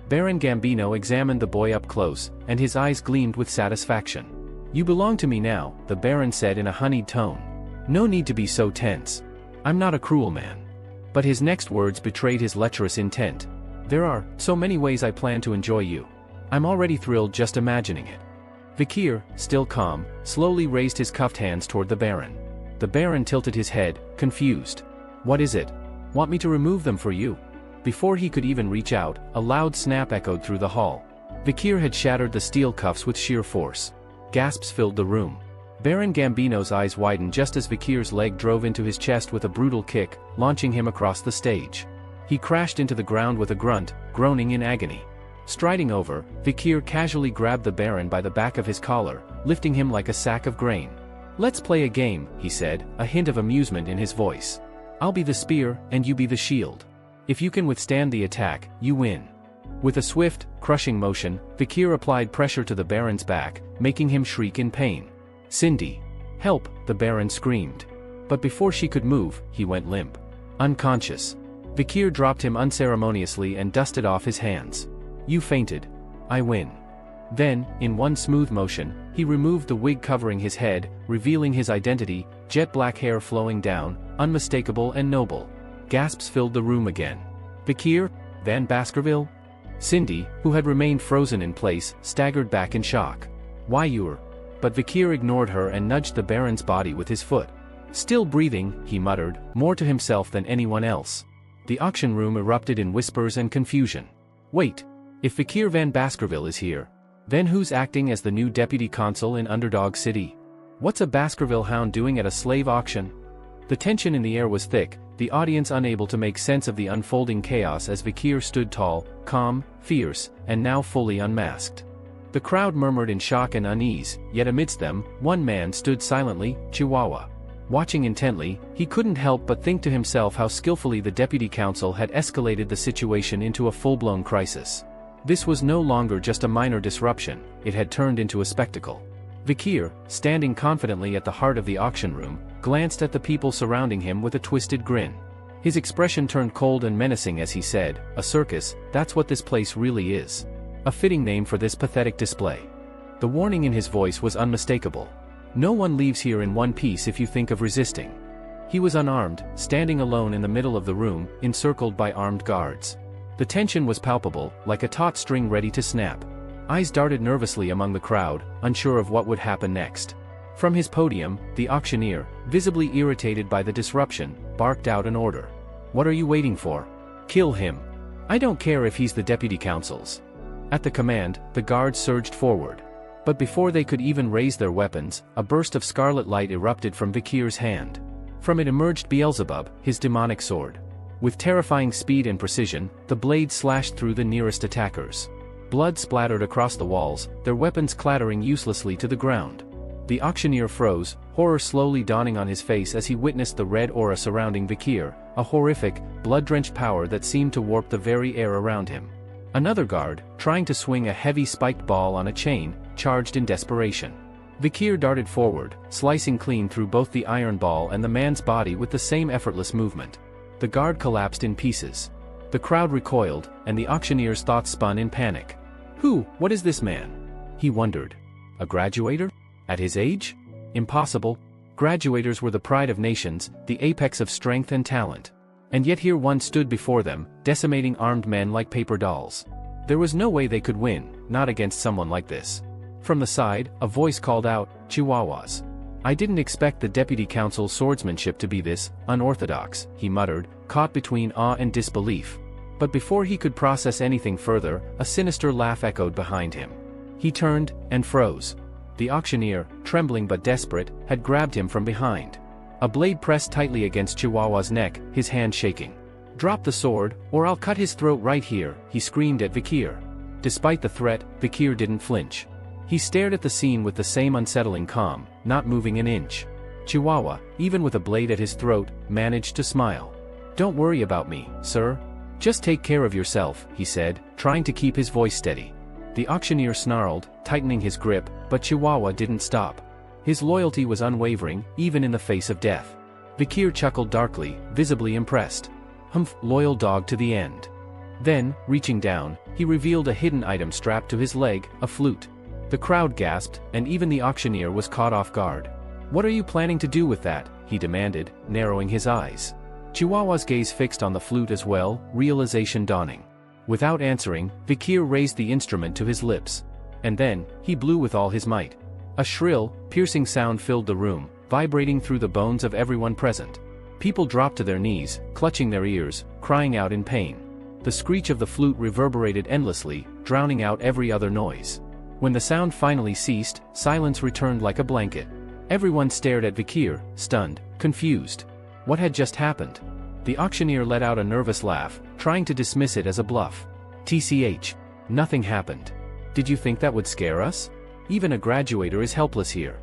Baron Gambino examined the boy up close, and his eyes gleamed with satisfaction. You belong to me now, the Baron said in a honeyed tone. No need to be so tense. I'm not a cruel man. But his next words betrayed his lecherous intent. There are so many ways I plan to enjoy you. I'm already thrilled just imagining it. Vikir, still calm, slowly raised his cuffed hands toward the Baron. The Baron tilted his head, confused. What is it? Want me to remove them for you? Before he could even reach out, a loud snap echoed through the hall. Vikir had shattered the steel cuffs with sheer force. Gasps filled the room. Baron Gambino's eyes widened just as Vikir's leg drove into his chest with a brutal kick, launching him across the stage. He crashed into the ground with a grunt, groaning in agony. Striding over, Vikir casually grabbed the Baron by the back of his collar, lifting him like a sack of grain. Let's play a game, he said, a hint of amusement in his voice. I'll be the spear, and you be the shield. If you can withstand the attack, you win. With a swift, crushing motion, Vikir applied pressure to the Baron's back, making him shriek in pain. Cindy! Help, the Baron screamed. But before she could move, he went limp. Unconscious. Vikir dropped him unceremoniously and dusted off his hands. You fainted. I win. Then, in one smooth motion, he removed the wig covering his head, revealing his identity, jet black hair flowing down, unmistakable and noble. Gasps filled the room again. Vikir? Van Baskerville? Cindy, who had remained frozen in place, staggered back in shock. Why you're... But Vikir ignored her and nudged the Baron's body with his foot. Still breathing, he muttered, more to himself than anyone else. The auction room erupted in whispers and confusion. Wait. If Vikir Van Baskerville is here, then who's acting as the new deputy consul in Underdog City? What's a Baskerville hound doing at a slave auction? The tension in the air was thick, the audience unable to make sense of the unfolding chaos as Vikir stood tall, calm, fierce, and now fully unmasked. The crowd murmured in shock and unease, yet amidst them, one man stood silently, Chihuahua. Watching intently, he couldn't help but think to himself how skillfully the deputy counsel had escalated the situation into a full-blown crisis. This was no longer just a minor disruption, it had turned into a spectacle. Vikir, standing confidently at the heart of the auction room, glanced at the people surrounding him with a twisted grin. His expression turned cold and menacing as he said, "A circus, that's what this place really is. A fitting name for this pathetic display." The warning in his voice was unmistakable. No one leaves here in one piece if you think of resisting. He was unarmed, standing alone in the middle of the room, encircled by armed guards. The tension was palpable, like a taut string ready to snap. Eyes darted nervously among the crowd, unsure of what would happen next. From his podium, the auctioneer, visibly irritated by the disruption, barked out an order. What are you waiting for? Kill him. I don't care if he's the deputy consul's. At the command, the guards surged forward. But before they could even raise their weapons, a burst of scarlet light erupted from Vikir's hand. From it emerged Beelzebub, his demonic sword. With terrifying speed and precision, the blade slashed through the nearest attackers. Blood splattered across the walls, their weapons clattering uselessly to the ground. The auctioneer froze, horror slowly dawning on his face as he witnessed the red aura surrounding Vikir, a horrific, blood-drenched power that seemed to warp the very air around him. Another guard, trying to swing a heavy spiked ball on a chain, charged in desperation. Vikir darted forward, slicing clean through both the iron ball and the man's body with the same effortless movement. The guard collapsed in pieces. The crowd recoiled, and the auctioneer's thoughts spun in panic. What is this man? He wondered. A graduator? At his age? Impossible. Graduators were the pride of nations, the apex of strength and talent. And yet here one stood before them, decimating armed men like paper dolls. There was no way they could win, not against someone like this. From the side, a voice called out, "Chihuahuas." "I didn't expect the deputy council's swordsmanship to be this unorthodox," he muttered, caught between awe and disbelief. But before he could process anything further, a sinister laugh echoed behind him. He turned, and froze. The auctioneer, trembling but desperate, had grabbed him from behind. A blade pressed tightly against Chihuahua's neck, his hand shaking. "Drop the sword, or I'll cut his throat right here," he screamed at Vikir. Despite the threat, Vikir didn't flinch. He stared at the scene with the same unsettling calm, not moving an inch. Chihuahua, even with a blade at his throat, managed to smile. "Don't worry about me, sir. Just take care of yourself," he said, trying to keep his voice steady. The auctioneer snarled, tightening his grip, but Chihuahua didn't stop. His loyalty was unwavering, even in the face of death. Vikir chuckled darkly, visibly impressed. "Humph, loyal dog to the end." Then, reaching down, he revealed a hidden item strapped to his leg, a flute. The crowd gasped, and even the auctioneer was caught off guard. "What are you planning to do with that?" he demanded, narrowing his eyes. Chihuahua's gaze fixed on the flute as well, realization dawning. Without answering, Vikir raised the instrument to his lips. And then, he blew with all his might. A shrill, piercing sound filled the room, vibrating through the bones of everyone present. People dropped to their knees, clutching their ears, crying out in pain. The screech of the flute reverberated endlessly, drowning out every other noise. When the sound finally ceased, silence returned like a blanket. Everyone stared at Vikir, stunned, confused. What had just happened? The auctioneer let out a nervous laugh, trying to dismiss it as a bluff. "TCH. Nothing happened. Did you think that would scare us? Even a graduator is helpless here."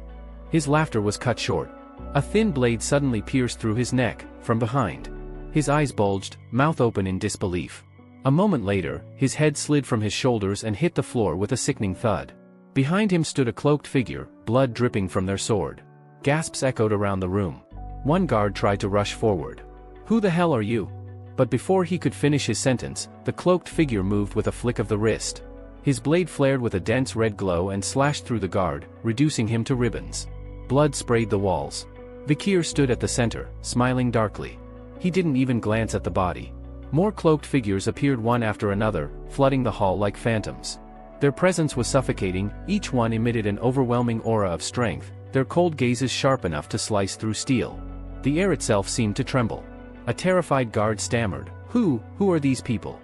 His laughter was cut short. A thin blade suddenly pierced through his neck, from behind. His eyes bulged, mouth open in disbelief. A moment later, his head slid from his shoulders and hit the floor with a sickening thud. Behind him stood a cloaked figure, blood dripping from their sword. Gasps echoed around the room. One guard tried to rush forward. "Who the hell are you?" But before he could finish his sentence, the cloaked figure moved with a flick of the wrist. His blade flared with a dense red glow and slashed through the guard, reducing him to ribbons. Blood sprayed the walls. Vikir stood at the center, smiling darkly. He didn't even glance at the body. More cloaked figures appeared one after another, flooding the hall like phantoms. Their presence was suffocating, each one emitted an overwhelming aura of strength, their cold gazes sharp enough to slice through steel. The air itself seemed to tremble. A terrified guard stammered, Who are these people?"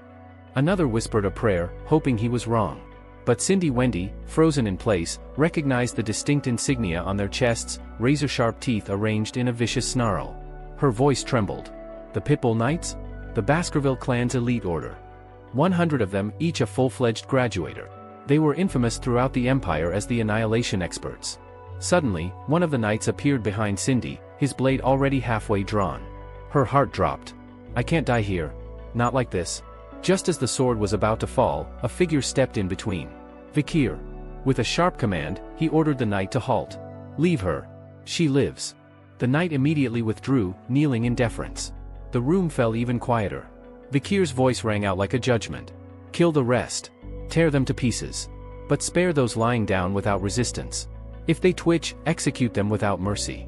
Another whispered a prayer, hoping he was wrong. But Cindy Wendy, frozen in place, recognized the distinct insignia on their chests, razor-sharp teeth arranged in a vicious snarl. Her voice trembled. "The Pitbull Knights? The Baskerville clan's elite order. 100 of them, each a full-fledged graduator. They were infamous throughout the Empire as the annihilation experts." Suddenly, one of the knights appeared behind Cindy, his blade already halfway drawn. Her heart dropped. "I can't die here. Not like this." Just as the sword was about to fall, a figure stepped in between. Vikir. With a sharp command, he ordered the knight to halt. "Leave her. She lives." The knight immediately withdrew, kneeling in deference. The room fell even quieter. Vikir's voice rang out like a judgment. "Kill the rest. Tear them to pieces. But spare those lying down without resistance. If they twitch, execute them without mercy."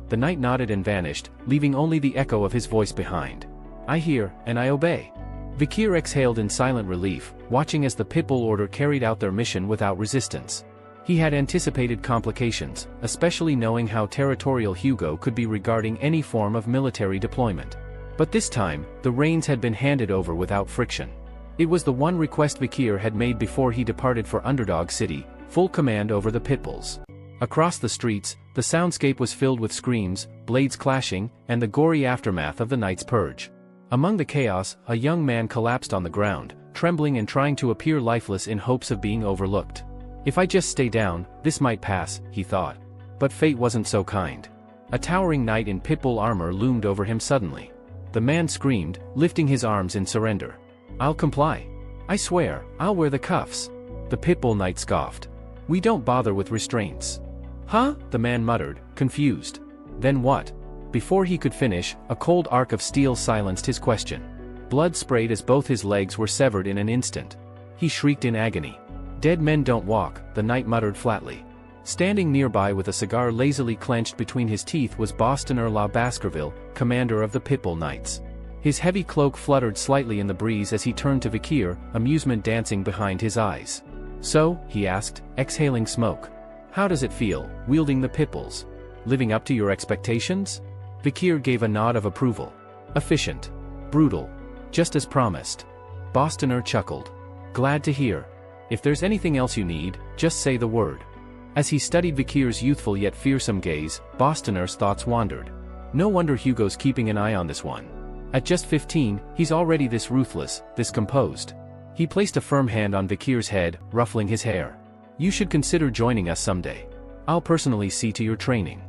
The knight nodded and vanished, leaving only the echo of his voice behind. "I hear, and I obey." Vikir exhaled in silent relief, watching as the Pitbull Order carried out their mission without resistance. He had anticipated complications, especially knowing how territorial Hugo could be regarding any form of military deployment. But this time, the reins had been handed over without friction. It was the one request Vikir had made before he departed for Underdog City, full command over the Pitbulls. Across the streets, the soundscape was filled with screams, blades clashing, and the gory aftermath of the night's purge. Among the chaos, a young man collapsed on the ground, trembling and trying to appear lifeless in hopes of being overlooked. "If I just stay down, this might pass," he thought. But fate wasn't so kind. A towering knight in pitbull armor loomed over him suddenly. The man screamed, lifting his arms in surrender. "I'll comply. I swear, I'll wear the cuffs." The pitbull knight scoffed. "We don't bother with restraints." "Huh?" the man muttered, confused. "Then what?" Before he could finish, a cold arc of steel silenced his question. Blood sprayed as both his legs were severed in an instant. He shrieked in agony. "Dead men don't walk," the knight muttered flatly. Standing nearby with a cigar lazily clenched between his teeth was Bostoner La Baskerville, commander of the Pitbull Knights. His heavy cloak fluttered slightly in the breeze as he turned to Vikir, amusement dancing behind his eyes. "So," he asked, exhaling smoke. "How does it feel, wielding the Pitbulls? Living up to your expectations?" Vikir gave a nod of approval. "Efficient. Brutal. Just as promised." Bostoner chuckled. "Glad to hear. If there's anything else you need, just say the word." As he studied Vikir's youthful yet fearsome gaze, Bostoner's thoughts wandered. No wonder Hugo's keeping an eye on this one. At just 15, he's already this ruthless, this composed. He placed a firm hand on Vikir's head, ruffling his hair. "You should consider joining us someday. I'll personally see to your training."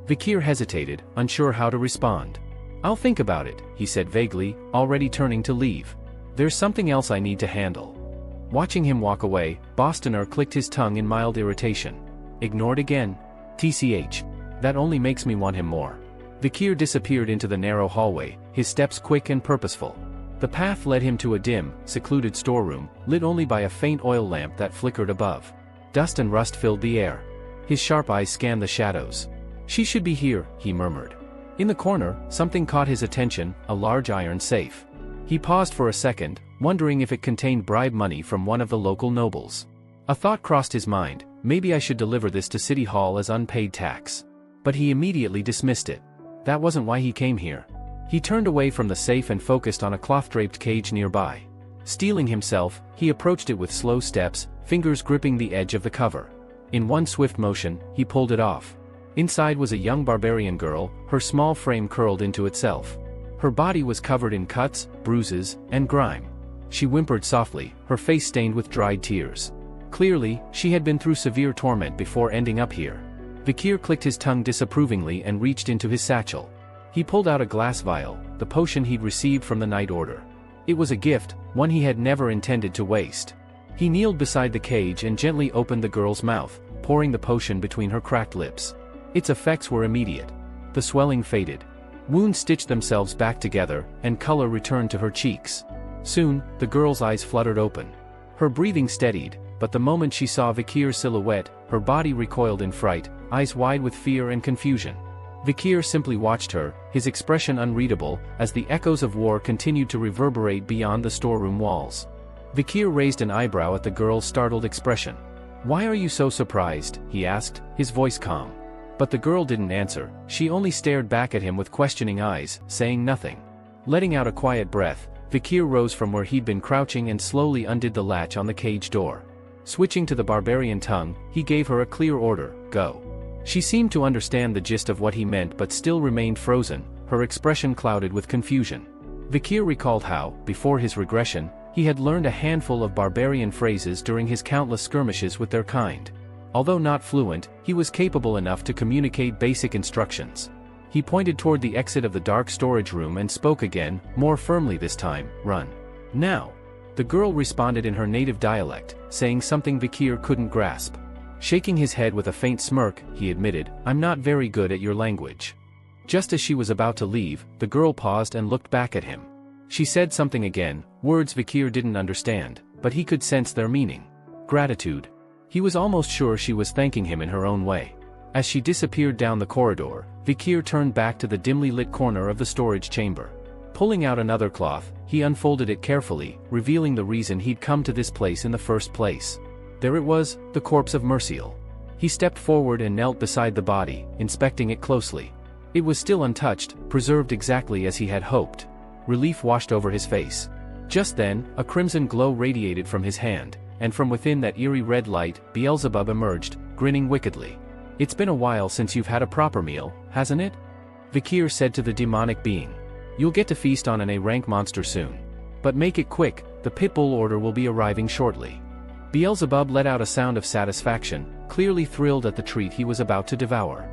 Vikir hesitated, unsure how to respond. "I'll think about it," he said vaguely, already turning to leave. "There's something else I need to handle." Watching him walk away, Bostoner clicked his tongue in mild irritation. "Ignored again? TCH. That only makes me want him more." Vikir disappeared into the narrow hallway, his steps quick and purposeful. The path led him to a dim, secluded storeroom, lit only by a faint oil lamp that flickered above. Dust and rust filled the air. His sharp eyes scanned the shadows. "She should be here," he murmured. In the corner, something caught his attention, a large iron safe. He paused for a second, wondering if it contained bribe money from one of the local nobles. A thought crossed his mind, maybe I should deliver this to City Hall as unpaid tax. But he immediately dismissed it. That wasn't why he came here. He turned away from the safe and focused on a cloth-draped cage nearby. Steeling himself, he approached it with slow steps, fingers gripping the edge of the cover. In one swift motion, he pulled it off. Inside was a young barbarian girl, her small frame curled into itself. Her body was covered in cuts, bruises, and grime. She whimpered softly, her face stained with dried tears. Clearly, she had been through severe torment before ending up here. Vikir clicked his tongue disapprovingly and reached into his satchel. He pulled out a glass vial, the potion he'd received from the Night Order. It was a gift, one he had never intended to waste. He kneeled beside the cage and gently opened the girl's mouth, pouring the potion between her cracked lips. Its effects were immediate. The swelling faded. Wounds stitched themselves back together, and color returned to her cheeks. Soon, the girl's eyes fluttered open. Her breathing steadied, but the moment she saw Vikir's silhouette, her body recoiled in fright, eyes wide with fear and confusion. Vikir simply watched her, his expression unreadable, as the echoes of war continued to reverberate beyond the storeroom walls. Vikir raised an eyebrow at the girl's startled expression. "Why are you so surprised?" he asked, his voice calm. But the girl didn't answer, she only stared back at him with questioning eyes, saying nothing. Letting out a quiet breath, Vikir rose from where he'd been crouching and slowly undid the latch on the cage door. Switching to the barbarian tongue, he gave her a clear order, "Go." She seemed to understand the gist of what he meant but still remained frozen, her expression clouded with confusion. Vikir recalled how, before his regression, he had learned a handful of barbarian phrases during his countless skirmishes with their kind. Although not fluent, he was capable enough to communicate basic instructions. He pointed toward the exit of the dark storage room and spoke again, more firmly this time, "Run. Now." The girl responded in her native dialect, saying something Vikir couldn't grasp. Shaking his head with a faint smirk, he admitted, "I'm not very good at your language." Just as she was about to leave, the girl paused and looked back at him. She said something again, words Vikir didn't understand, but he could sense their meaning. Gratitude. He was almost sure she was thanking him in her own way. As she disappeared down the corridor, Vikir turned back to the dimly lit corner of the storage chamber. Pulling out another cloth, he unfolded it carefully, revealing the reason he'd come to this place in the first place. There it was, the corpse of Merciel. He stepped forward and knelt beside the body, inspecting it closely. It was still untouched, preserved exactly as he had hoped. Relief washed over his face. Just then, a crimson glow radiated from his hand, and from within that eerie red light, Beelzebub emerged, grinning wickedly. "It's been a while since you've had a proper meal, hasn't it?" Vikir said to the demonic being. "You'll get to feast on an A-rank monster soon. But make it quick, the Pitbull order will be arriving shortly." Beelzebub let out a sound of satisfaction, clearly thrilled at the treat he was about to devour.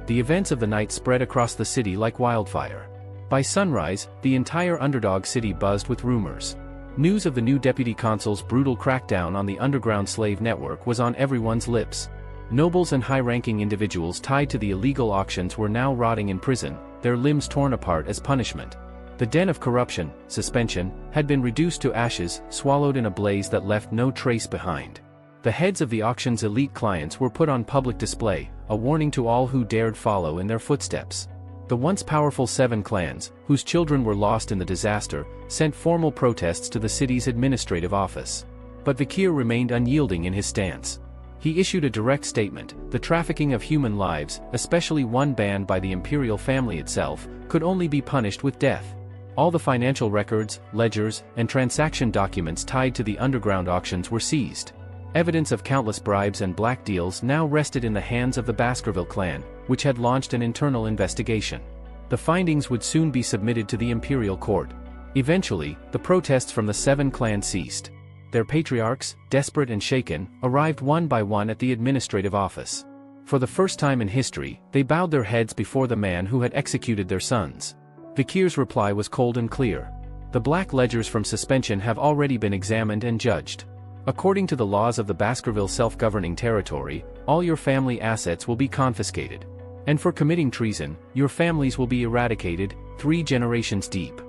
The events of the night spread across the city like wildfire. By sunrise, the entire underdog city buzzed with rumors. News of the new deputy consul's brutal crackdown on the underground slave network was on everyone's lips. Nobles and high-ranking individuals tied to the illegal auctions were now rotting in prison, their limbs torn apart as punishment. The den of corruption, suspension, had been reduced to ashes, swallowed in a blaze that left no trace behind. The heads of the auction's elite clients were put on public display, a warning to all who dared follow in their footsteps. The once powerful 7 clans, whose children were lost in the disaster, sent formal protests to the city's administrative office. But Vikir remained unyielding in his stance. He issued a direct statement: the trafficking of human lives, especially one banned by the imperial family itself, could only be punished with death. All the financial records, ledgers, and transaction documents tied to the underground auctions were seized. Evidence of countless bribes and black deals now rested in the hands of the Baskerville clan, which had launched an internal investigation. The findings would soon be submitted to the imperial court. Eventually, the protests from the 7 clans ceased. Their patriarchs, desperate and shaken, arrived one by one at the administrative office. For the first time in history, they bowed their heads before the man who had executed their sons. Vikir's reply was cold and clear. The black ledgers from suspension have already been examined and judged. According to the laws of the Baskerville self-governing territory, all your family assets will be confiscated. And for committing treason, your families will be eradicated, 3 generations deep.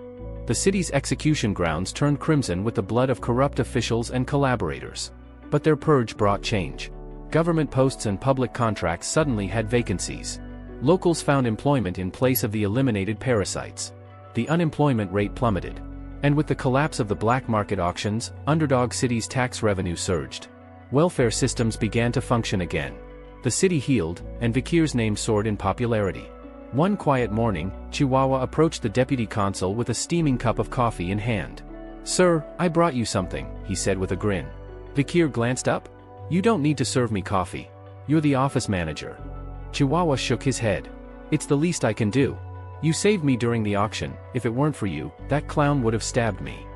The city's execution grounds turned crimson with the blood of corrupt officials and collaborators. But their purge brought change. Government posts and public contracts suddenly had vacancies. Locals found employment in place of the eliminated parasites. The unemployment rate plummeted. And with the collapse of the black market auctions, Underdog City's tax revenue surged. Welfare systems began to function again. The city healed, and Vikir's name soared in popularity. One quiet morning, Chihuahua approached the deputy consul with a steaming cup of coffee in hand. "Sir, I brought you something," he said with a grin. Vikir glanced up. "You don't need to serve me coffee. You're the office manager." Chihuahua shook his head. "It's the least I can do. You saved me during the auction. If it weren't for you, that clown would have stabbed me."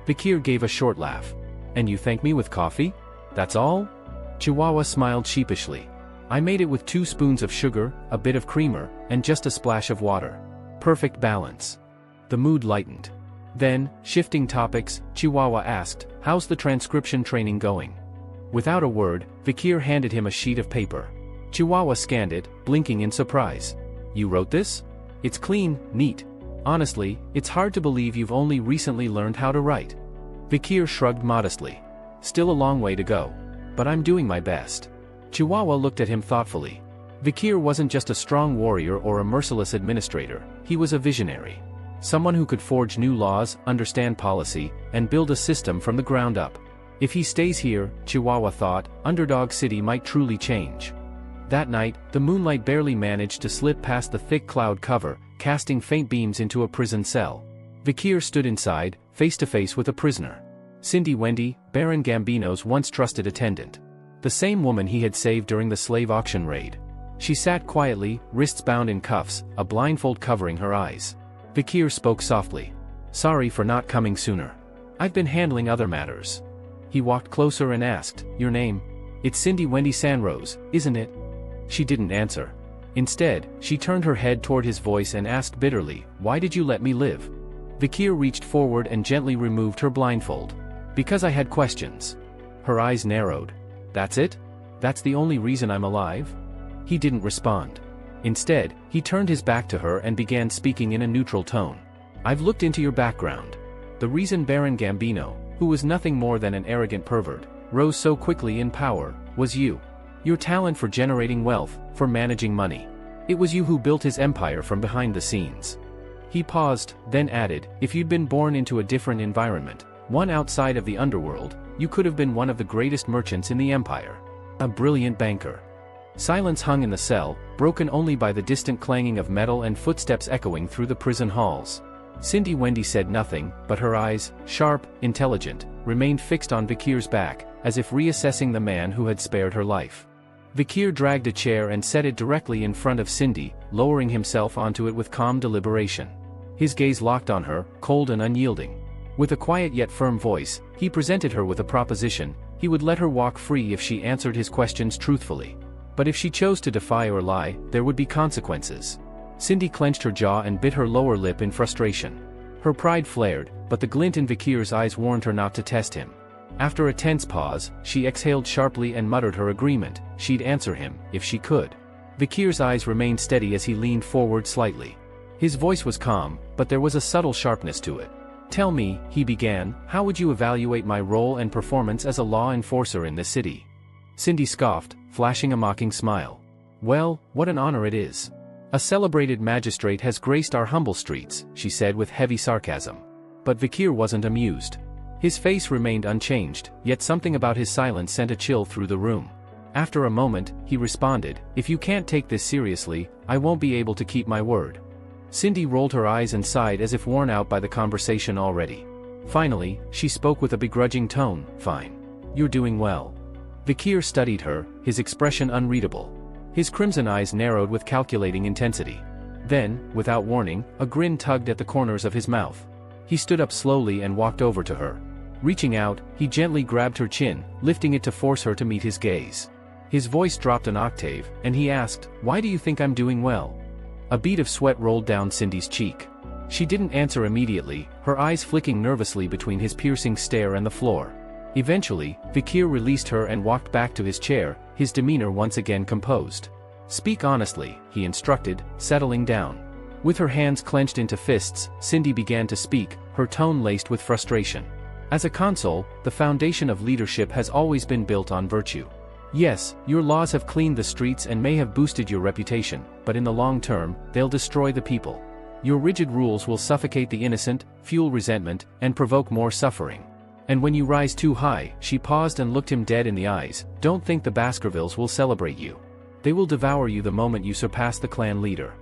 Vikir gave a short laugh. "And you thank me with coffee? That's all?" Chihuahua smiled sheepishly. "I made it with 2 spoons of sugar, a bit of creamer, and just a splash of water. Perfect balance." The mood lightened. Then, shifting topics, Chihuahua asked, "How's the transcription training going?" Without a word, Vikir handed him a sheet of paper. Chihuahua scanned it, blinking in surprise. "You wrote this? It's clean, neat. Honestly, it's hard to believe you've only recently learned how to write." Vikir shrugged modestly. "Still a long way to go. But I'm doing my best." Chihuahua looked at him thoughtfully. Vikir wasn't just a strong warrior or a merciless administrator, he was a visionary. Someone who could forge new laws, understand policy, and build a system from the ground up. If he stays here, Chihuahua thought, Underdog City might truly change. That night, the moonlight barely managed to slip past the thick cloud cover, casting faint beams into a prison cell. Vikir stood inside, face to face with a prisoner. Cindy Wendy, Baron Gambino's once trusted attendant. The same woman he had saved during the slave auction raid. She sat quietly, wrists bound in cuffs, a blindfold covering her eyes. Vikir spoke softly. "Sorry for not coming sooner. I've been handling other matters." He walked closer and asked, "Your name?" "It's Cindy Wendy Sanrose, isn't it?" She didn't answer. Instead, she turned her head toward his voice and asked bitterly, "Why did you let me live?" Vikir reached forward and gently removed her blindfold. "Because I had questions." Her eyes narrowed. "That's it? That's the only reason I'm alive?" He didn't respond. Instead, he turned his back to her and began speaking in a neutral tone. "I've looked into your background. The reason Baron Gambino, who was nothing more than an arrogant pervert, rose so quickly in power, was you. Your talent for generating wealth, for managing money. It was you who built his empire from behind the scenes." He paused, then added, "If you'd been born into a different environment, one outside of the underworld, you could have been one of the greatest merchants in the empire. A brilliant banker." Silence hung in the cell, broken only by the distant clanging of metal and footsteps echoing through the prison halls. Cindy Wendy said nothing, but her eyes, sharp, intelligent, remained fixed on Vikir's back, as if reassessing the man who had spared her life. Vikir dragged a chair and set it directly in front of Cindy, lowering himself onto it with calm deliberation. His gaze locked on her, cold and unyielding. With a quiet yet firm voice, he presented her with a proposition. He would let her walk free if she answered his questions truthfully. But if she chose to defy or lie, there would be consequences. Cindy clenched her jaw and bit her lower lip in frustration. Her pride flared, but the glint in Vikir's eyes warned her not to test him. After a tense pause, she exhaled sharply and muttered her agreement. She'd answer him, if she could. Vikir's eyes remained steady as he leaned forward slightly. His voice was calm, but there was a subtle sharpness to it. "Tell me," he began, "how would you evaluate my role and performance as a law enforcer in this city?" Cindy scoffed, flashing a mocking smile. Well, what an honor it is. A celebrated magistrate has graced our humble streets, she said with heavy sarcasm. But Vikir wasn't amused. His face remained unchanged, yet something about his silence sent a chill through the room. After a moment, he responded, "If you can't take this seriously, I won't be able to keep my word." Cindy rolled her eyes and sighed as if worn out by the conversation already. Finally, she spoke with a begrudging tone, "Fine. You're doing well." Vikir studied her, his expression unreadable. His crimson eyes narrowed with calculating intensity. Then, without warning, a grin tugged at the corners of his mouth. He stood up slowly and walked over to her. Reaching out, he gently grabbed her chin, lifting it to force her to meet his gaze. His voice dropped an octave, and he asked, "Why do you think I'm doing well?" A bead of sweat rolled down Cindy's cheek. She didn't answer immediately, her eyes flicking nervously between his piercing stare and the floor. Eventually, Vikir released her and walked back to his chair, his demeanor once again composed. "Speak honestly," he instructed, settling down. With her hands clenched into fists, Cindy began to speak, her tone laced with frustration. "As a consul, the foundation of leadership has always been built on virtue. Yes, your laws have cleaned the streets and may have boosted your reputation, but in the long term, they'll destroy the people. Your rigid rules will suffocate the innocent, fuel resentment, and provoke more suffering. And when you rise too high," she paused and looked him dead in the eyes, "don't think the Baskervilles will celebrate you. They will devour you the moment you surpass the clan leader."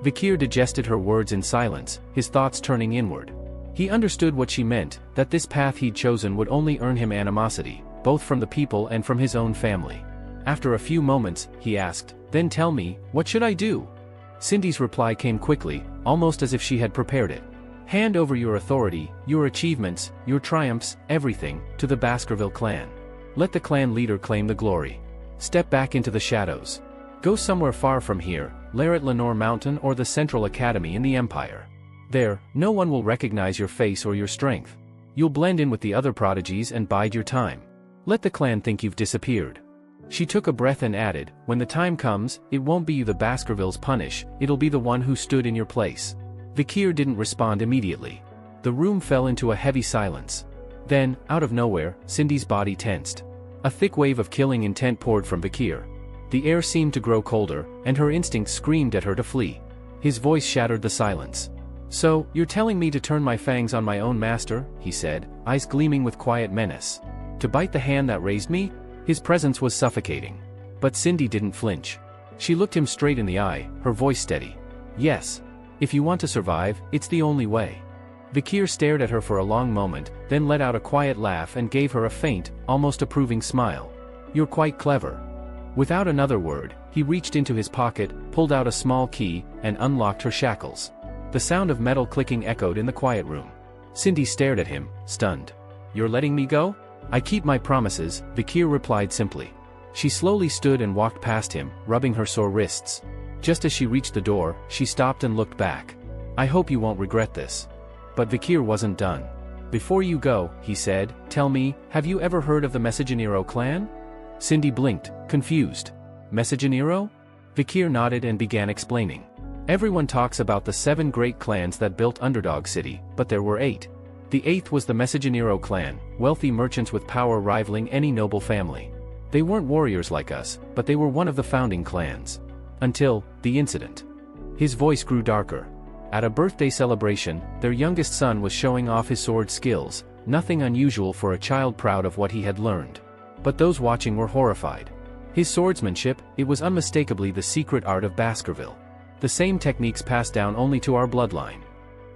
Vikir digested her words in silence, his thoughts turning inward. He understood what she meant, that this path he'd chosen would only earn him animosity, both from the people and from his own family. After a few moments, he asked, "Then tell me, what should I do?" Cindy's reply came quickly, almost as if she had prepared it. "Hand over your authority, your achievements, your triumphs, everything, to the Baskerville clan. Let the clan leader claim the glory. Step back into the shadows. Go somewhere far from here, Laret Lenore Mountain or the Central Academy in the Empire. There, no one will recognize your face or your strength. You'll blend in with the other prodigies and bide your time. Let the clan think you've disappeared." She took a breath and added, "When the time comes, it won't be you the Baskervilles punish, it'll be the one who stood in your place." Vikir didn't respond immediately. The room fell into a heavy silence. Then, out of nowhere, Cindy's body tensed. A thick wave of killing intent poured from Vikir. The air seemed to grow colder, and her instincts screamed at her to flee. His voice shattered the silence. "So, you're telling me to turn my fangs on my own master?" he said, eyes gleaming with quiet menace. "To bite the hand that raised me?" His presence was suffocating. But Cindy didn't flinch. She looked him straight in the eye, her voice steady. "Yes. If you want to survive, it's the only way." Vikir stared at her for a long moment, then let out a quiet laugh and gave her a faint, almost approving smile. "You're quite clever." Without another word, he reached into his pocket, pulled out a small key, and unlocked her shackles. The sound of metal clicking echoed in the quiet room. Cindy stared at him, stunned. "You're letting me go?" "I keep my promises," Vikir replied simply. She slowly stood and walked past him, rubbing her sore wrists. Just as she reached the door, she stopped and looked back. "I hope you won't regret this." But Vikir wasn't done. "Before you go," he said, "tell me, have you ever heard of the Messegenero clan?" Cindy blinked, confused. "Messegenero?" Vikir nodded and began explaining. "Everyone talks about the 7 great clans that built Underdog City, but there were 8. The 8th was the Messegenero clan, wealthy merchants with power rivaling any noble family. They weren't warriors like us, but they were one of the founding clans. Until the incident." His voice grew darker. At a birthday celebration, their youngest son was showing off his sword skills, nothing unusual for a child proud of what he had learned. But those watching were horrified. His swordsmanship, it was unmistakably the secret art of Baskerville. The same techniques passed down only to our bloodline.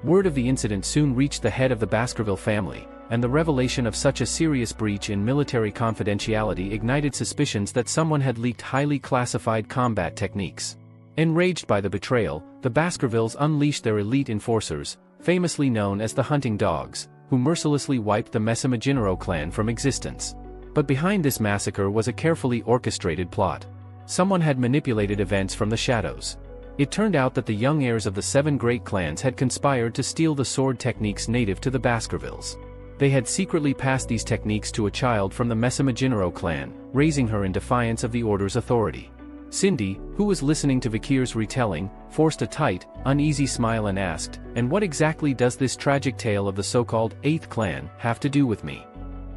Word of the incident soon reached the head of the Baskerville family, and the revelation of such a serious breach in military confidentiality ignited suspicions that someone had leaked highly classified combat techniques. Enraged by the betrayal, the Baskervilles unleashed their elite enforcers, famously known as the Hunting Dogs, who mercilessly wiped the Messegenero clan from existence. But behind this massacre was a carefully orchestrated plot. Someone had manipulated events from the shadows. It turned out that the young heirs of the 7 great clans had conspired to steal the sword techniques native to the Baskervilles. They had secretly passed these techniques to a child from the Messegenero clan, raising her in defiance of the order's authority. Cindy, who was listening to Vikir's retelling, forced a tight, uneasy smile and asked, "And what exactly does this tragic tale of the so-called 8th clan have to do with me?"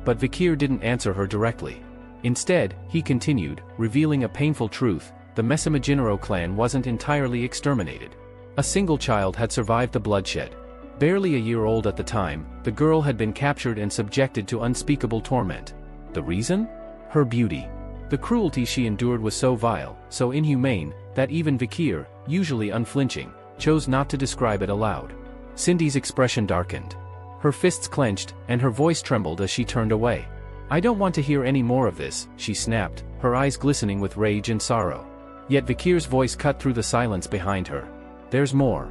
But Vikir didn't answer her directly. Instead, he continued, revealing a painful truth: the Messamajinero clan wasn't entirely exterminated. A single child had survived the bloodshed. Barely a year old at the time, the girl had been captured and subjected to unspeakable torment. The reason? Her beauty. The cruelty she endured was so vile, so inhumane, that even Vikir, usually unflinching, chose not to describe it aloud. Cindy's expression darkened. Her fists clenched, and her voice trembled as she turned away. "I don't want to hear any more of this," she snapped, her eyes glistening with rage and sorrow. Yet Vikir's voice cut through the silence behind her. "There's more."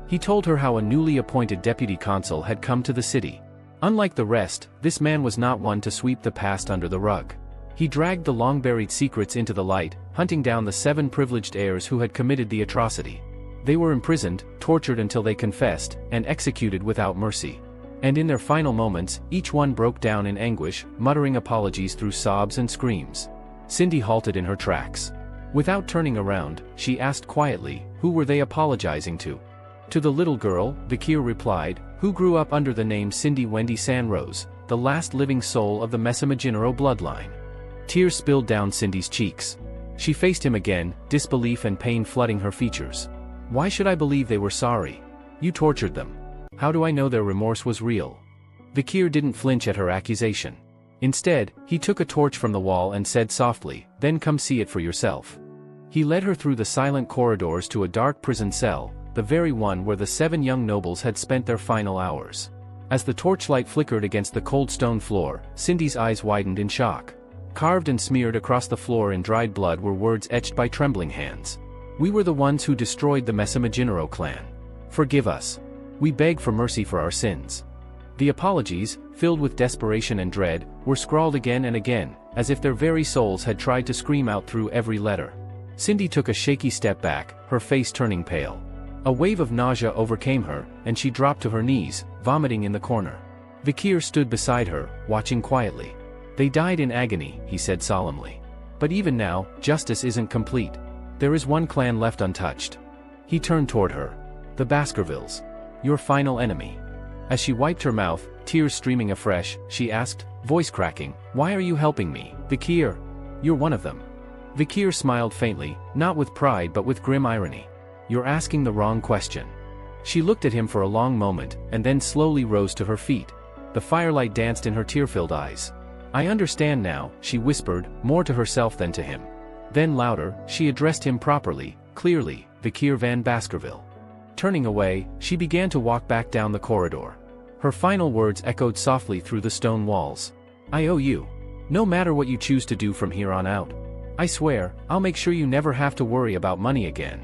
He told her how a newly appointed deputy consul had come to the city. Unlike the rest, this man was not one to sweep the past under the rug. He dragged the long-buried secrets into the light, hunting down the 7 privileged heirs who had committed the atrocity. They were imprisoned, tortured until they confessed, and executed without mercy. And in their final moments, each one broke down in anguish, muttering apologies through sobs and screams. Cindy halted in her tracks. Without turning around, she asked quietly, "Who were they apologizing to?" "To the little girl," Vikir replied, "who grew up under the name Cindy Wendy Sanrose, the last living soul of the Messamajinero bloodline." Tears spilled down Cindy's cheeks. She faced him again, disbelief and pain flooding her features. "Why should I believe they were sorry? You tortured them. How do I know their remorse was real?" Vikir didn't flinch at her accusation. Instead, he took a torch from the wall and said softly, "Then come see it for yourself." He led her through the silent corridors to a dark prison cell, the very one where the 7 young nobles had spent their final hours. As the torchlight flickered against the cold stone floor, Cindy's eyes widened in shock. Carved and smeared across the floor in dried blood were words etched by trembling hands. "We were the ones who destroyed the Messamajinero clan. Forgive us. We beg for mercy for our sins." The apologies, filled with desperation and dread, were scrawled again and again, as if their very souls had tried to scream out through every letter. Cindy took a shaky step back, her face turning pale. A wave of nausea overcame her, and she dropped to her knees, vomiting in the corner. Vikir stood beside her, watching quietly. "They died in agony," he said solemnly. "But even now, justice isn't complete. There is one clan left untouched." He turned toward her. "The Baskervilles. Your final enemy." As she wiped her mouth, tears streaming afresh, she asked, voice cracking, "Why are you helping me, Vikir? You're one of them." Vikir smiled faintly, not with pride but with grim irony. "You're asking the wrong question." She looked at him for a long moment, and then slowly rose to her feet. The firelight danced in her tear-filled eyes. "I understand now," she whispered, more to herself than to him. Then louder, she addressed him properly, clearly, "Vikir van Baskerville." Turning away, she began to walk back down the corridor. Her final words echoed softly through the stone walls. "I owe you. No matter what you choose to do from here on out. I swear, I'll make sure you never have to worry about money again."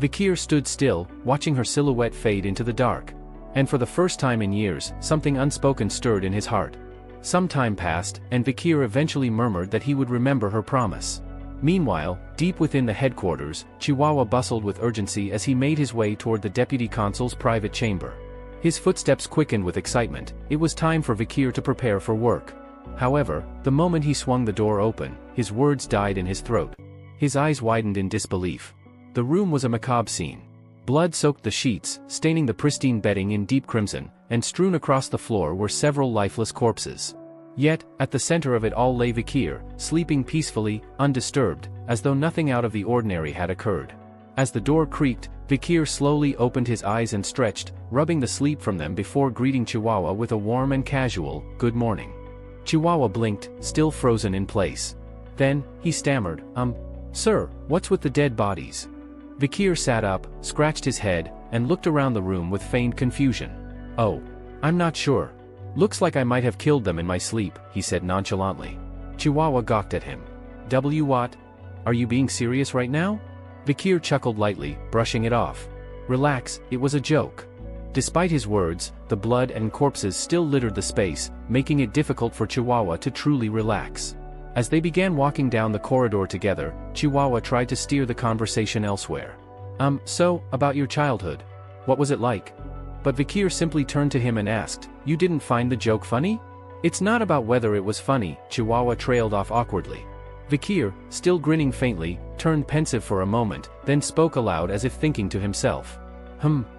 Vikir stood still, watching her silhouette fade into the dark. And for the first time in years, something unspoken stirred in his heart. Some time passed, and Vikir eventually murmured that he would remember her promise. Meanwhile, deep within the headquarters, Chihuahua bustled with urgency as he made his way toward the deputy consul's private chamber. His footsteps quickened with excitement. It was time for Vikir to prepare for work. However, the moment he swung the door open, his words died in his throat. His eyes widened in disbelief. The room was a macabre scene. Blood soaked the sheets, staining the pristine bedding in deep crimson, and strewn across the floor were several lifeless corpses. Yet, at the center of it all lay Vikir, sleeping peacefully, undisturbed, as though nothing out of the ordinary had occurred. As the door creaked, Vikir slowly opened his eyes and stretched, rubbing the sleep from them before greeting Chihuahua with a warm and casual, "Good morning." Chihuahua blinked, still frozen in place. Then, he stammered, Sir, what's with the dead bodies?" Vikir sat up, scratched his head, and looked around the room with feigned confusion. "Oh. I'm not sure. Looks like I might have killed them in my sleep," he said nonchalantly. Chihuahua gawked at him. What? Are you being serious right now?" Vikir chuckled lightly, brushing it off. "Relax, it was a joke." Despite his words, the blood and corpses still littered the space, making it difficult for Chihuahua to truly relax. As they began walking down the corridor together, Chihuahua tried to steer the conversation elsewhere. So, about your childhood. What was it like?" But Vikir simply turned to him and asked, "You didn't find the joke funny?" "It's not about whether it was funny," Chihuahua trailed off awkwardly. Vikir, still grinning faintly, turned pensive for a moment, then spoke aloud as if thinking to himself.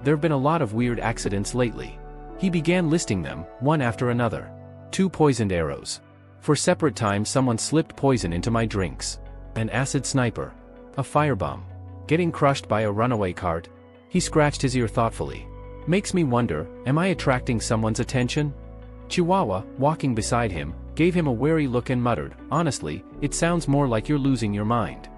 There've been a lot of weird accidents lately." He began listing them, one after another. 2 poisoned arrows. For separate times someone slipped poison into my drinks. An acid sniper. A firebomb. Getting crushed by a runaway cart. He scratched his ear thoughtfully. Makes me wonder, am I attracting someone's attention? Chihuahua, walking beside him, gave him a wary look and muttered, honestly, it sounds more like you're losing your mind.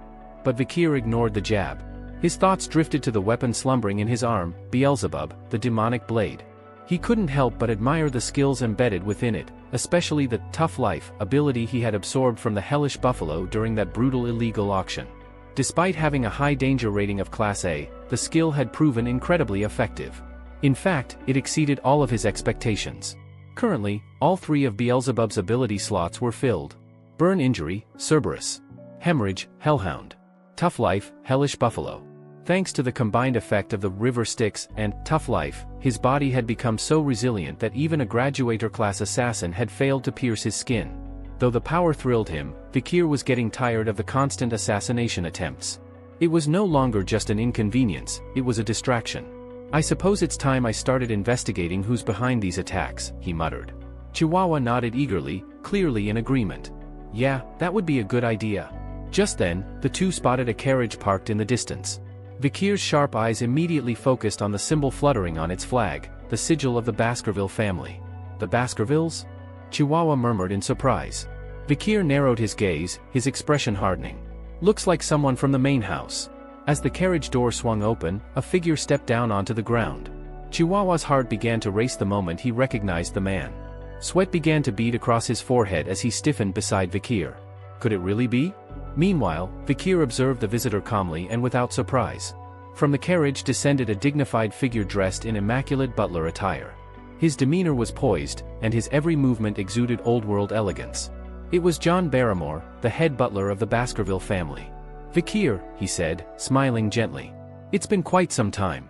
But Vikir ignored the jab. His thoughts drifted to the weapon slumbering in his arm, Beelzebub, the demonic blade. He couldn't help but admire the skills embedded within it, especially the tough life ability he had absorbed from the hellish buffalo during that brutal illegal auction. Despite having a high danger rating of Class A, the skill had proven incredibly effective. In fact, it exceeded all of his expectations. Currently, all 3 of Beelzebub's ability slots were filled. Burn Injury, Cerberus. Hemorrhage, Hellhound. Tough Life, Hellish Buffalo. Thanks to the combined effect of the River Styx and Tough Life, his body had become so resilient that even a graduator-class assassin had failed to pierce his skin. Though the power thrilled him, Vikir was getting tired of the constant assassination attempts. It was no longer just an inconvenience, it was a distraction. I suppose it's time I started investigating who's behind these attacks, he muttered. Chihuahua nodded eagerly, clearly in agreement. Yeah, that would be a good idea. Just then, the two spotted a carriage parked in the distance. Vikir's sharp eyes immediately focused on the symbol fluttering on its flag, the sigil of the Baskerville family. The Baskervilles? Chihuahua murmured in surprise. Vikir narrowed his gaze, his expression hardening. Looks like someone from the main house. As the carriage door swung open, a figure stepped down onto the ground. Chihuahua's heart began to race the moment he recognized the man. Sweat began to bead across his forehead as he stiffened beside Vikir. Could it really be? Meanwhile, Vikir observed the visitor calmly and without surprise. From the carriage descended a dignified figure dressed in immaculate butler attire. His demeanor was poised, and his every movement exuded old-world elegance. It was John Barrymore, the head butler of the Baskerville family. Vikir, he said, smiling gently. It's been quite some time.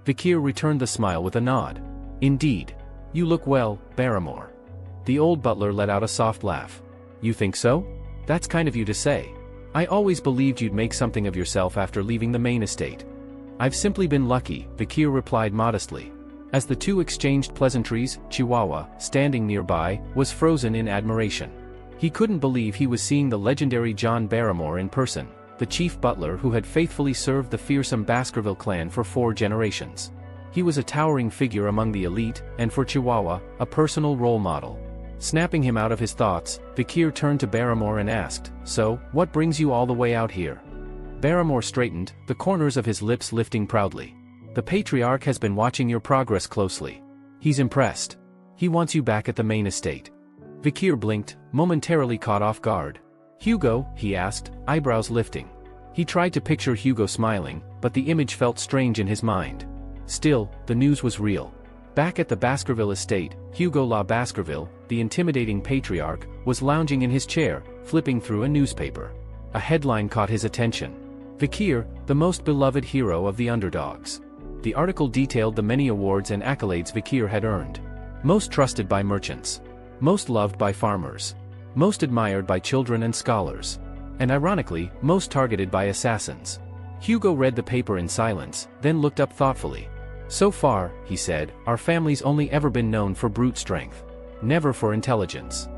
Vikir returned the smile with a nod. Indeed. You look well, Barrymore. The old butler let out a soft laugh. You think so? That's kind of you to say. I always believed you'd make something of yourself after leaving the main estate. I've simply been lucky, Vikir replied modestly. As the two exchanged pleasantries, Chihuahua, standing nearby, was frozen in admiration. He couldn't believe he was seeing the legendary John Barrymore in person, the chief butler who had faithfully served the fearsome Baskerville clan for 4 generations. He was a towering figure among the elite, and for Chihuahua, a personal role model. Snapping him out of his thoughts, Vikir turned to Barrymore and asked, "So, what brings you all the way out here?" Barrymore straightened, the corners of his lips lifting proudly. "The patriarch has been watching your progress closely. He's impressed. He wants you back at the main estate." Vikir blinked, momentarily caught off guard. "Hugo?" he asked, eyebrows lifting. He tried to picture Hugo smiling, but the image felt strange in his mind. Still, the news was real. Back at the Baskerville estate, Hugo La Baskerville, the intimidating patriarch, was lounging in his chair, flipping through a newspaper. A headline caught his attention. Vikir, the most beloved hero of the underdogs. The article detailed the many awards and accolades Vikir had earned. Most trusted by merchants. Most loved by farmers. Most admired by children and scholars. And ironically, most targeted by assassins. Hugo read the paper in silence, then looked up thoughtfully. "So far," he said, "our family's only ever been known for brute strength. Never for intelligence."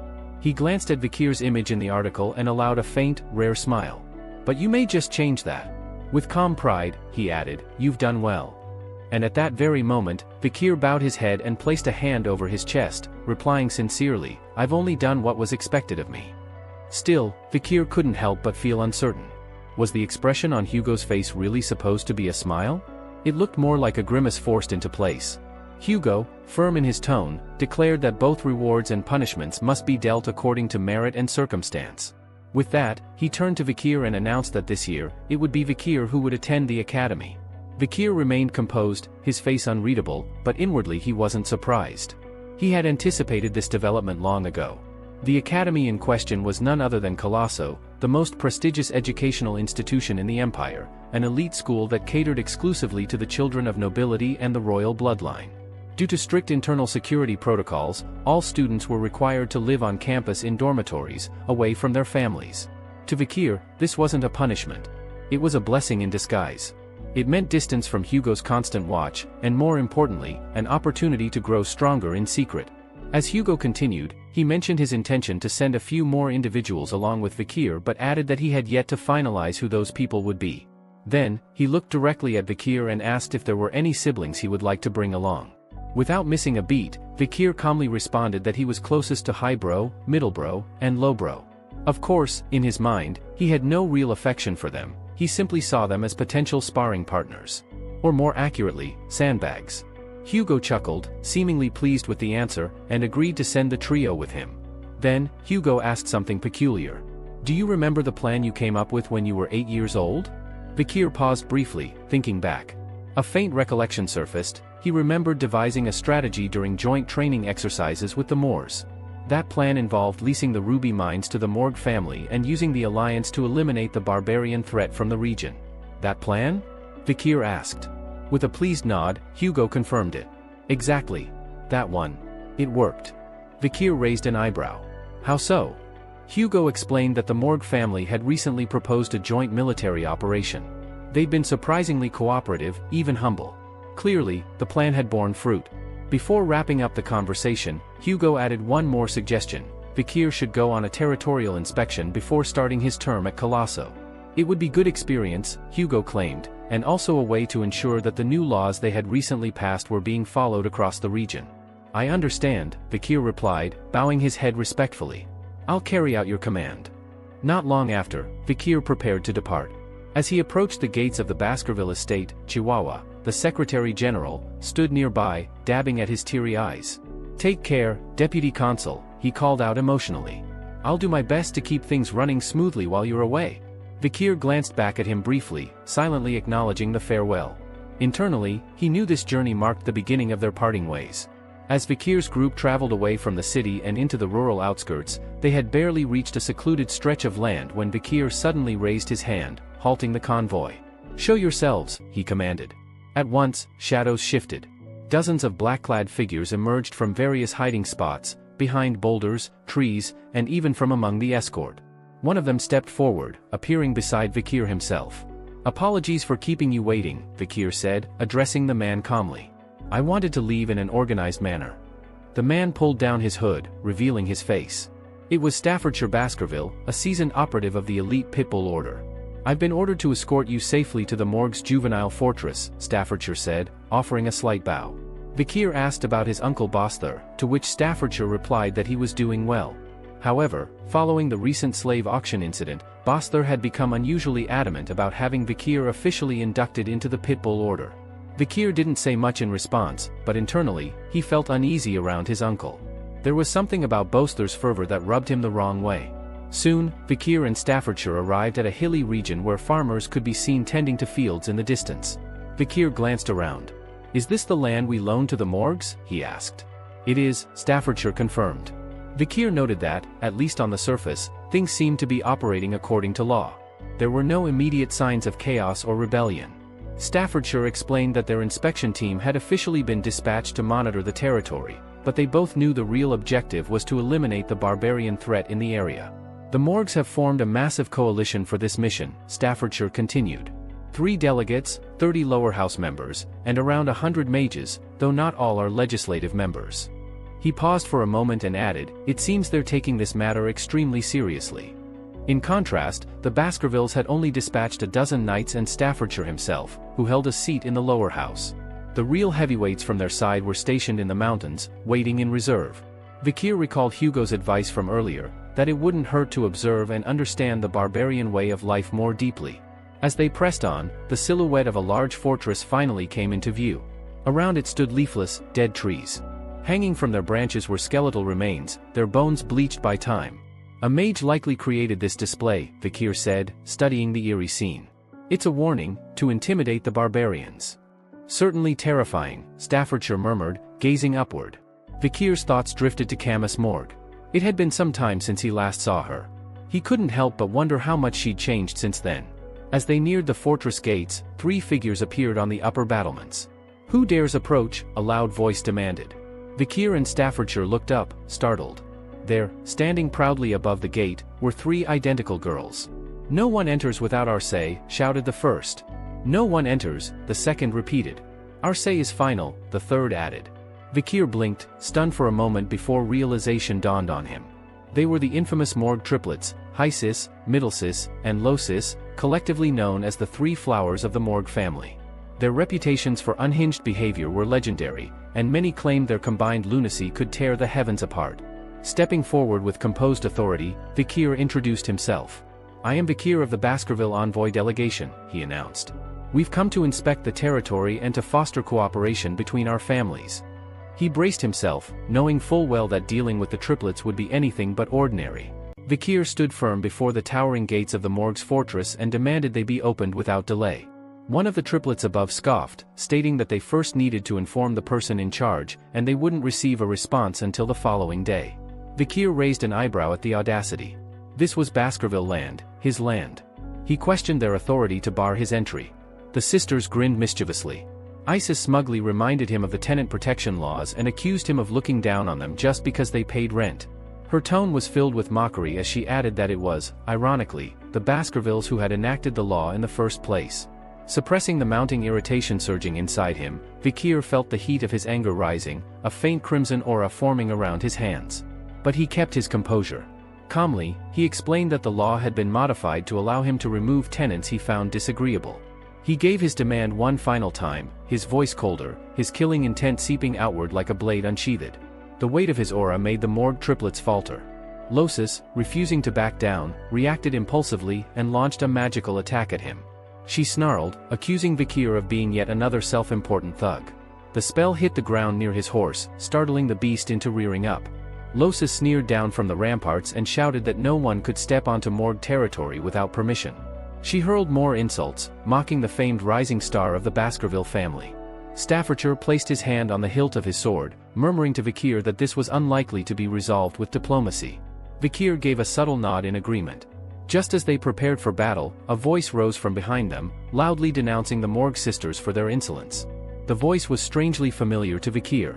He glanced at Vikir's image in the article and allowed a faint, rare smile. "But you may just change that. With calm pride," he added, "you've done well." And at that very moment, Vikir bowed his head and placed a hand over his chest, replying sincerely, "I've only done what was expected of me." Still, Vikir couldn't help but feel uncertain. Was the expression on Hugo's face really supposed to be a smile? It looked more like a grimace forced into place. Hugo, firm in his tone, declared that both rewards and punishments must be dealt according to merit and circumstance. With that, he turned to Vikir and announced that this year, it would be Vikir who would attend the academy. Vikir remained composed, his face unreadable, but inwardly he wasn't surprised. He had anticipated this development long ago. The academy in question was none other than Colosso, the most prestigious educational institution in the empire, an elite school that catered exclusively to the children of nobility and the royal bloodline. Due to strict internal security protocols, all students were required to live on campus in dormitories, away from their families. To Vikir, this wasn't a punishment. It was a blessing in disguise. It meant distance from Hugo's constant watch, and more importantly, an opportunity to grow stronger in secret. As Hugo continued, he mentioned his intention to send a few more individuals along with Vikir but added that he had yet to finalize who those people would be. Then, he looked directly at Vikir and asked if there were any siblings he would like to bring along. Without missing a beat, Vikir calmly responded that he was closest to high bro, middle bro, and low bro. Of course, in his mind, he had no real affection for them, he simply saw them as potential sparring partners. Or more accurately, sandbags. Hugo chuckled, seemingly pleased with the answer, and agreed to send the trio with him. Then, Hugo asked something peculiar. "Do you remember the plan you came up with when you were 8 years old?" Vikir paused briefly, thinking back. A faint recollection surfaced. He remembered devising a strategy during joint training exercises with the Moors. That plan involved leasing the ruby mines to the Morg family and using the alliance to eliminate the barbarian threat from the region. "That plan?" Vikir asked. With a pleased nod, Hugo confirmed it. "Exactly. That one. It worked." Vikir raised an eyebrow. "How so?" Hugo explained that the Morg family had recently proposed a joint military operation. They'd been surprisingly cooperative, even humble. Clearly, the plan had borne fruit. Before wrapping up the conversation, Hugo added one more suggestion. Vikir should go on a territorial inspection before starting his term at Colosso. It would be good experience, Hugo claimed, and also a way to ensure that the new laws they had recently passed were being followed across the region. "I understand," Vikir replied, bowing his head respectfully. "I'll carry out your command." Not long after, Vikir prepared to depart. As he approached the gates of the Baskerville estate, Chihuahua, the Secretary General, stood nearby, dabbing at his teary eyes. "Take care, Deputy Consul," he called out emotionally. "I'll do my best to keep things running smoothly while you're away." Vikir glanced back at him briefly, silently acknowledging the farewell. Internally, he knew this journey marked the beginning of their parting ways. As Vikir's group traveled away from the city and into the rural outskirts, they had barely reached a secluded stretch of land when Vikir suddenly raised his hand, halting the convoy. "Show yourselves," he commanded. At once, shadows shifted. Dozens of black-clad figures emerged from various hiding spots, behind boulders, trees, and even from among the escort. One of them stepped forward, appearing beside Vikir himself. "Apologies for keeping you waiting," Vikir said, addressing the man calmly. "I wanted to leave in an organized manner." The man pulled down his hood, revealing his face. It was Staffordshire Baskerville, a seasoned operative of the elite Pitbull Order. "I've been ordered to escort you safely to the Morg's juvenile fortress," Staffordshire said, offering a slight bow. Vikir asked about his uncle Bosther, to which Staffordshire replied that he was doing well. However, following the recent slave auction incident, Bosther had become unusually adamant about having Vikir officially inducted into the Pitbull Order. Vikir didn't say much in response, but internally, he felt uneasy around his uncle. There was something about Bosther's fervor that rubbed him the wrong way. Soon, Vikir and Staffordshire arrived at a hilly region where farmers could be seen tending to fields in the distance. Vikir glanced around. "Is this the land we loaned to the Morgs?" he asked. "It is," Staffordshire confirmed. Vikir noted that, at least on the surface, things seemed to be operating according to law. There were no immediate signs of chaos or rebellion. Staffordshire explained that their inspection team had officially been dispatched to monitor the territory, but they both knew the real objective was to eliminate the barbarian threat in the area. "The Morgs have formed a massive coalition for this mission," Staffordshire continued. 3 delegates, 30 lower house members, and around 100 mages, though not all are legislative members. He paused for a moment and added, "It seems they're taking this matter extremely seriously." In contrast, the Baskervilles had only dispatched a dozen knights and Staffordshire himself, who held a seat in the lower house. The real heavyweights from their side were stationed in the mountains, waiting in reserve. Vikir recalled Hugo's advice from earlier, that it wouldn't hurt to observe and understand the barbarian way of life more deeply. As they pressed on, the silhouette of a large fortress finally came into view. Around it stood leafless, dead trees. Hanging from their branches were skeletal remains, their bones bleached by time. "A mage likely created this display," Vikir said, studying the eerie scene. "It's a warning, to intimidate the barbarians." "Certainly terrifying," Staffordshire murmured, gazing upward. Vikir's thoughts drifted to Camus Morg. It had been some time since he last saw her. He couldn't help but wonder how much she'd changed since then. As they neared the fortress gates, 3 figures appeared on the upper battlements. "Who dares approach?" a loud voice demanded. Vikir and Staffordshire looked up, startled. There, standing proudly above the gate, were 3 identical girls. "No one enters without our say," shouted the first. "No one enters," the second repeated. "Our say is final," the third added. Vikir blinked, stunned for a moment before realization dawned on him. They were the infamous Morg triplets, High-sis, Middle-sis, and Low-sis, collectively known as the three flowers of the Morg family. Their reputations for unhinged behavior were legendary, and many claimed their combined lunacy could tear the heavens apart. Stepping forward with composed authority, Vikir introduced himself. "I am Vikir of the Baskerville Envoy Delegation," he announced. "We've come to inspect the territory and to foster cooperation between our families." He braced himself, knowing full well that dealing with the triplets would be anything but ordinary. Vikir stood firm before the towering gates of the Morg's fortress and demanded they be opened without delay. One of the triplets above scoffed, stating that they first needed to inform the person in charge, and they wouldn't receive a response until the following day. Vikir raised an eyebrow at the audacity. This was Baskerville land, his land. He questioned their authority to bar his entry. The sisters grinned mischievously. Isis smugly reminded him of the tenant protection laws and accused him of looking down on them just because they paid rent. Her tone was filled with mockery as she added that it was, ironically, the Baskervilles who had enacted the law in the first place. Suppressing the mounting irritation surging inside him, Vikir felt the heat of his anger rising, a faint crimson aura forming around his hands. But he kept his composure. Calmly, he explained that the law had been modified to allow him to remove tenants he found disagreeable. He gave his demand one final time, his voice colder, his killing intent seeping outward like a blade unsheathed. The weight of his aura made the Morg triplets falter. Losis, refusing to back down, reacted impulsively and launched a magical attack at him. She snarled, accusing Vikir of being yet another self-important thug. The spell hit the ground near his horse, startling the beast into rearing up. Losis sneered down from the ramparts and shouted that no one could step onto Morg territory without permission. She hurled more insults, mocking the famed rising star of the Baskerville family. Staffordshire placed his hand on the hilt of his sword, murmuring to Vikir that this was unlikely to be resolved with diplomacy. Vikir gave a subtle nod in agreement. Just as they prepared for battle, a voice rose from behind them, loudly denouncing the Morg sisters for their insolence. The voice was strangely familiar to Vikir.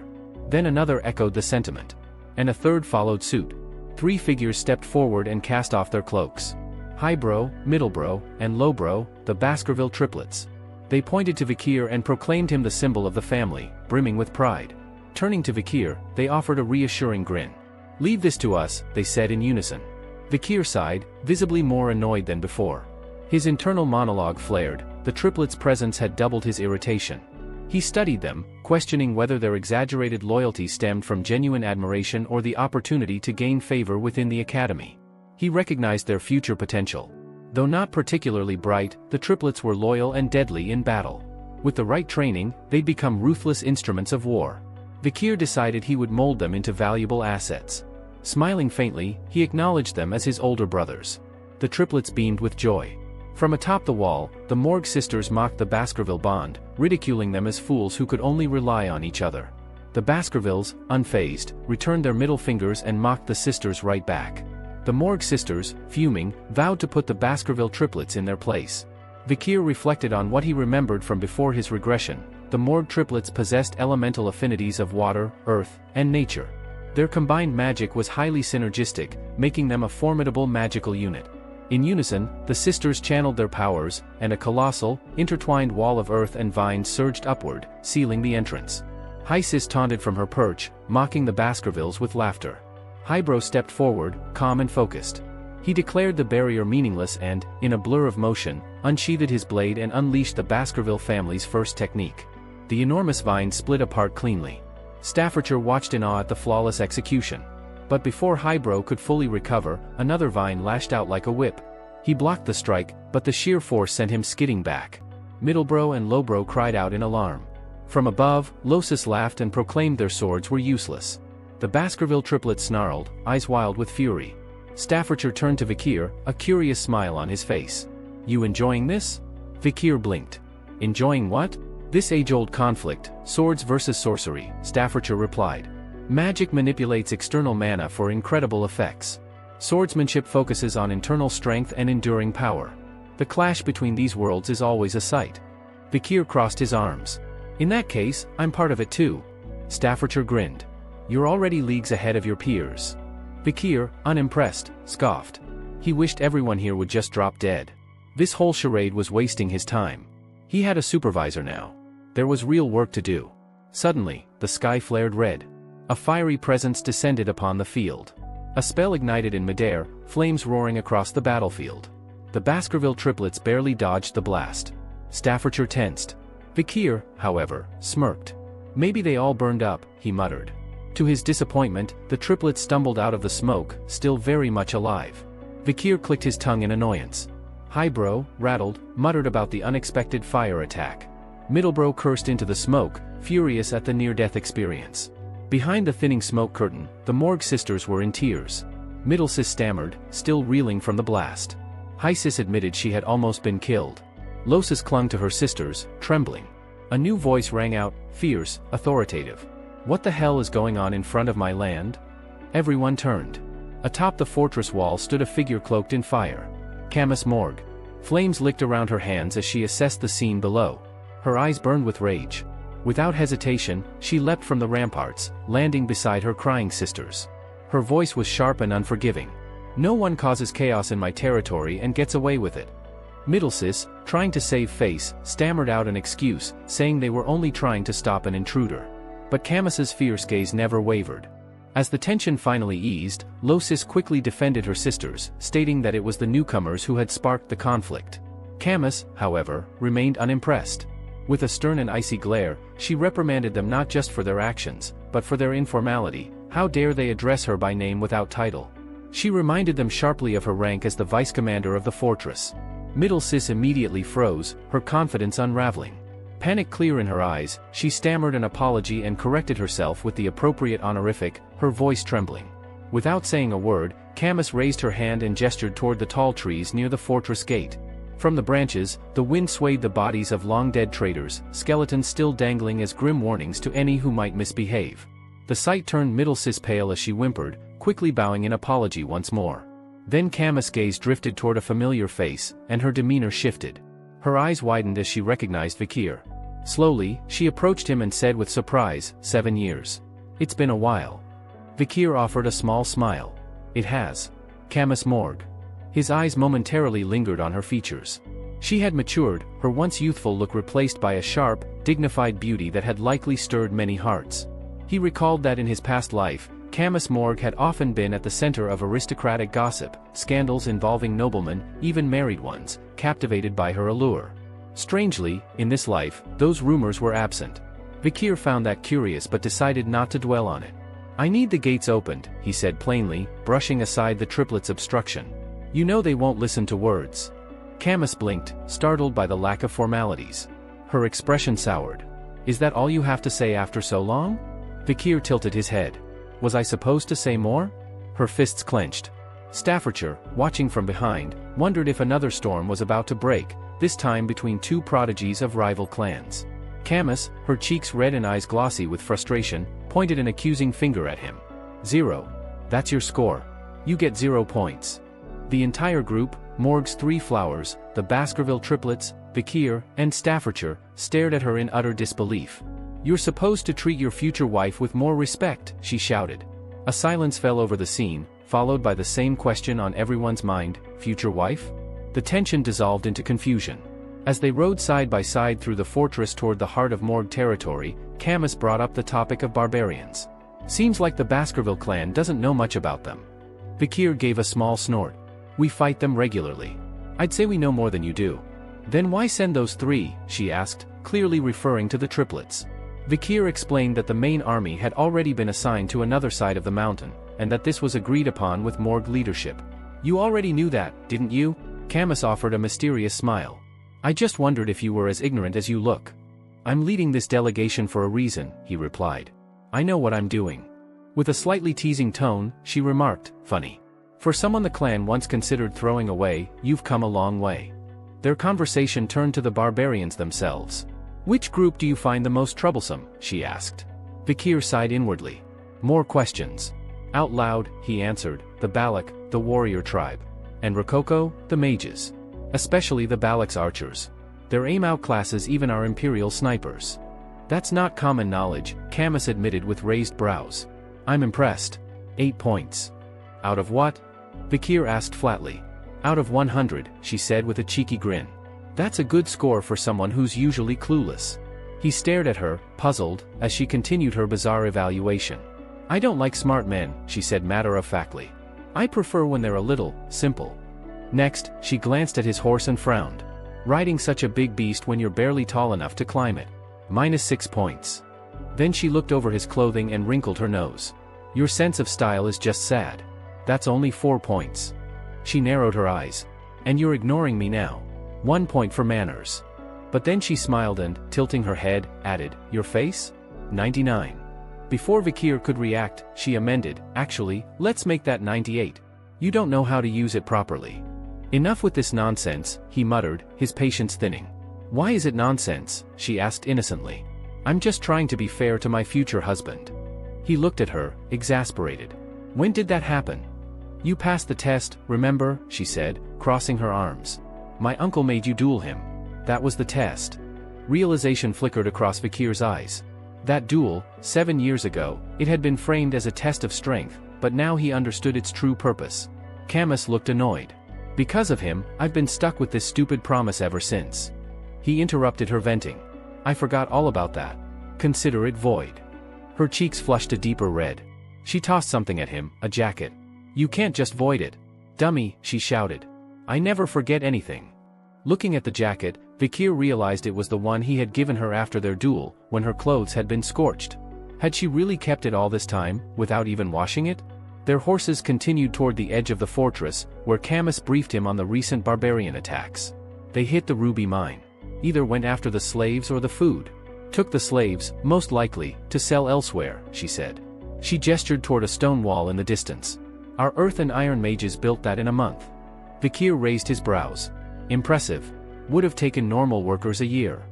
Then another echoed the sentiment. And a third followed suit. Three figures stepped forward and cast off their cloaks. Highbrow, Middlebrow, and Lowbrow, the Baskerville triplets. They pointed to Vikir and proclaimed him the symbol of the family, brimming with pride. Turning to Vikir, they offered a reassuring grin. "Leave this to us," they said in unison. Vikir sighed, visibly more annoyed than before. His internal monologue flared, the triplets' presence had doubled his irritation. He studied them, questioning whether their exaggerated loyalty stemmed from genuine admiration or the opportunity to gain favor within the academy. He recognized their future potential. Though not particularly bright, the triplets were loyal and deadly in battle. With the right training, they'd become ruthless instruments of war. Vikir decided he would mold them into valuable assets. Smiling faintly, he acknowledged them as his older brothers. The triplets beamed with joy. From atop the wall, the Morg sisters mocked the Baskerville bond, ridiculing them as fools who could only rely on each other. The Baskervilles, unfazed, returned their middle fingers and mocked the sisters right back. The Morg sisters, fuming, vowed to put the Baskerville triplets in their place. Vikir reflected on what he remembered from before his regression. The Morg triplets possessed elemental affinities of water, earth, and nature. Their combined magic was highly synergistic, making them a formidable magical unit. In unison, the sisters channeled their powers, and a colossal, intertwined wall of earth and vines surged upward, sealing the entrance. High-sis taunted from her perch, mocking the Baskervilles with laughter. Highbrow stepped forward, calm and focused. He declared the barrier meaningless and, in a blur of motion, unsheathed his blade and unleashed the Baskerville family's first technique. The enormous vine split apart cleanly. Staffordshire watched in awe at the flawless execution. But before Highbrow could fully recover, another vine lashed out like a whip. He blocked the strike, but the sheer force sent him skidding back. Middlebrow and Lowbrow cried out in alarm. From above, Losis laughed and proclaimed their swords were useless. The Baskerville triplets snarled, eyes wild with fury. Staffordshire turned to Vikir, a curious smile on his face. "You enjoying this?" Vikir blinked. "Enjoying what?" "This age-old conflict, swords versus sorcery," Staffordshire replied. "Magic manipulates external mana for incredible effects. Swordsmanship focuses on internal strength and enduring power. The clash between these worlds is always a sight." Vikir crossed his arms. "In that case, I'm part of it too." Staffordshire grinned. "You're already leagues ahead of your peers." Vikir, unimpressed, scoffed. He wished everyone here would just drop dead. This whole charade was wasting his time. He had a supervisor now. There was real work to do. Suddenly, the sky flared red. A fiery presence descended upon the field. A spell ignited in midair, flames roaring across the battlefield. The Baskerville triplets barely dodged the blast. Staffordshire tensed. Vikir, however, smirked. Maybe they all burned up, he muttered. To his disappointment, the triplets stumbled out of the smoke, still very much alive. Vikir clicked his tongue in annoyance. Highbrow, rattled, muttered about the unexpected fire attack. Middlebrow cursed into the smoke, furious at the near-death experience. Behind the thinning smoke curtain, the Morgue sisters were in tears. Middlesis stammered, still reeling from the blast. Highsis admitted she had almost been killed. Losis clung to her sisters, trembling. A new voice rang out, fierce, authoritative. What the hell is going on in front of my land? Everyone turned. Atop the fortress wall stood a figure cloaked in fire. Camus Morgue. Flames licked around her hands as she assessed the scene below. Her eyes burned with rage. Without hesitation, she leapt from the ramparts, landing beside her crying sisters. Her voice was sharp and unforgiving. No one causes chaos in my territory and gets away with it. Middlesis, trying to save face, stammered out an excuse, saying they were only trying to stop an intruder. But Camus's fierce gaze never wavered. As the tension finally eased, Losis quickly defended her sisters, stating that it was the newcomers who had sparked the conflict. Camus, however, remained unimpressed. With a stern and icy glare, she reprimanded them not just for their actions, but for their informality. How dare they address her by name without title? She reminded them sharply of her rank as the vice-commander of the fortress. Middlesis immediately froze, her confidence unraveling. Panic clear in her eyes, she stammered an apology and corrected herself with the appropriate honorific, her voice trembling. Without saying a word, Camus raised her hand and gestured toward the tall trees near the fortress gate. From the branches, the wind swayed the bodies of long-dead traitors, skeletons still dangling as grim warnings to any who might misbehave. The sight turned Middlesis pale as she whimpered, quickly bowing in apology once more. Then Camus' gaze drifted toward a familiar face, and her demeanor shifted. Her eyes widened as she recognized Vikir. Slowly, she approached him and said with surprise, 7 years. It's been a while. Vikir offered a small smile. It has. Camus Morgue. His eyes momentarily lingered on her features. She had matured, her once youthful look replaced by a sharp, dignified beauty that had likely stirred many hearts. He recalled that in his past life, Camus Morgue had often been at the center of aristocratic gossip, scandals involving noblemen, even married ones, captivated by her allure. Strangely, in this life, those rumors were absent. Vikir found that curious but decided not to dwell on it. I need the gates opened, he said plainly, brushing aside the triplets' obstruction. You know they won't listen to words. Camus blinked, startled by the lack of formalities. Her expression soured. Is that all you have to say after so long? Vikir tilted his head. Was I supposed to say more? Her fists clenched. Staffordshire, watching from behind, wondered if another storm was about to break, this time between two prodigies of rival clans. Camus, her cheeks red and eyes glossy with frustration, pointed an accusing finger at him. 0. That's your score. You get 0 points. The entire group, Morgue's 3 flowers, the Baskerville triplets, Vikir, and Staffordshire, stared at her in utter disbelief. You're supposed to treat your future wife with more respect, she shouted. A silence fell over the scene, followed by the same question on everyone's mind, future wife? The tension dissolved into confusion. As they rode side by side through the fortress toward the heart of Morgue territory, Camus brought up the topic of barbarians. Seems like the Baskerville clan doesn't know much about them. Vikir gave a small snort. We fight them regularly. I'd say we know more than you do. Then why send those 3, she asked, clearly referring to the triplets. Vikir explained that the main army had already been assigned to another side of the mountain, and that this was agreed upon with Morgue leadership. You already knew that, didn't you? Camus offered a mysterious smile. I just wondered if you were as ignorant as you look. I'm leading this delegation for a reason, he replied. I know what I'm doing. With a slightly teasing tone, she remarked, funny. For someone the clan once considered throwing away, you've come a long way. Their conversation turned to the barbarians themselves. Which group do you find the most troublesome? She asked. Vikir sighed inwardly. More questions. Out loud, he answered, the Balak, the warrior tribe. And Rococo, the mages. Especially the Balak's archers. Their aim outclasses even our imperial snipers. That's not common knowledge, Camus admitted with raised brows. I'm impressed. 8 points. Out of what? Vikir asked flatly. Out of 100, she said with a cheeky grin. That's a good score for someone who's usually clueless. He stared at her, puzzled, as she continued her bizarre evaluation. "I don't like smart men," she said matter-of-factly. "I prefer when they're a little simple." Next, she glanced at his horse and frowned. "Riding such a big beast when you're barely tall enough to climb it. -6 points. Then she looked over his clothing and wrinkled her nose. "Your sense of style is just sad. That's only 4 points." She narrowed her eyes. "And you're ignoring me now. 1 point for manners." But then she smiled and, tilting her head, added, "Your face? 99. Before Vikir could react, she amended, "Actually, let's make that 98. You don't know how to use it properly." "Enough with this nonsense," he muttered, his patience thinning. "Why is it nonsense?" she asked innocently. "I'm just trying to be fair to my future husband." He looked at her, exasperated. "When did that happen?" "You passed the test, remember?" she said, crossing her arms. "My uncle made you duel him. That was the test." Realization flickered across Vikir's eyes. That duel, 7 years ago, it had been framed as a test of strength, but now he understood its true purpose. Camus looked annoyed. "Because of him, I've been stuck with this stupid promise ever since." He interrupted her venting. "I forgot all about that. Consider it void." Her cheeks flushed a deeper red. She tossed something at him, a jacket. "You can't just void it. Dummy," she shouted. "I never forget anything." Looking at the jacket, Vikir realized it was the one he had given her after their duel, when her clothes had been scorched. Had she really kept it all this time, without even washing it? Their horses continued toward the edge of the fortress, where Camus briefed him on the recent barbarian attacks. They hit the ruby mine. Either went after the slaves or the food. Took the slaves, most likely, to sell elsewhere, she said. She gestured toward a stone wall in the distance. "Our earth and iron mages built that in a month." Vikir raised his brows. "Impressive. Would have taken normal workers a year."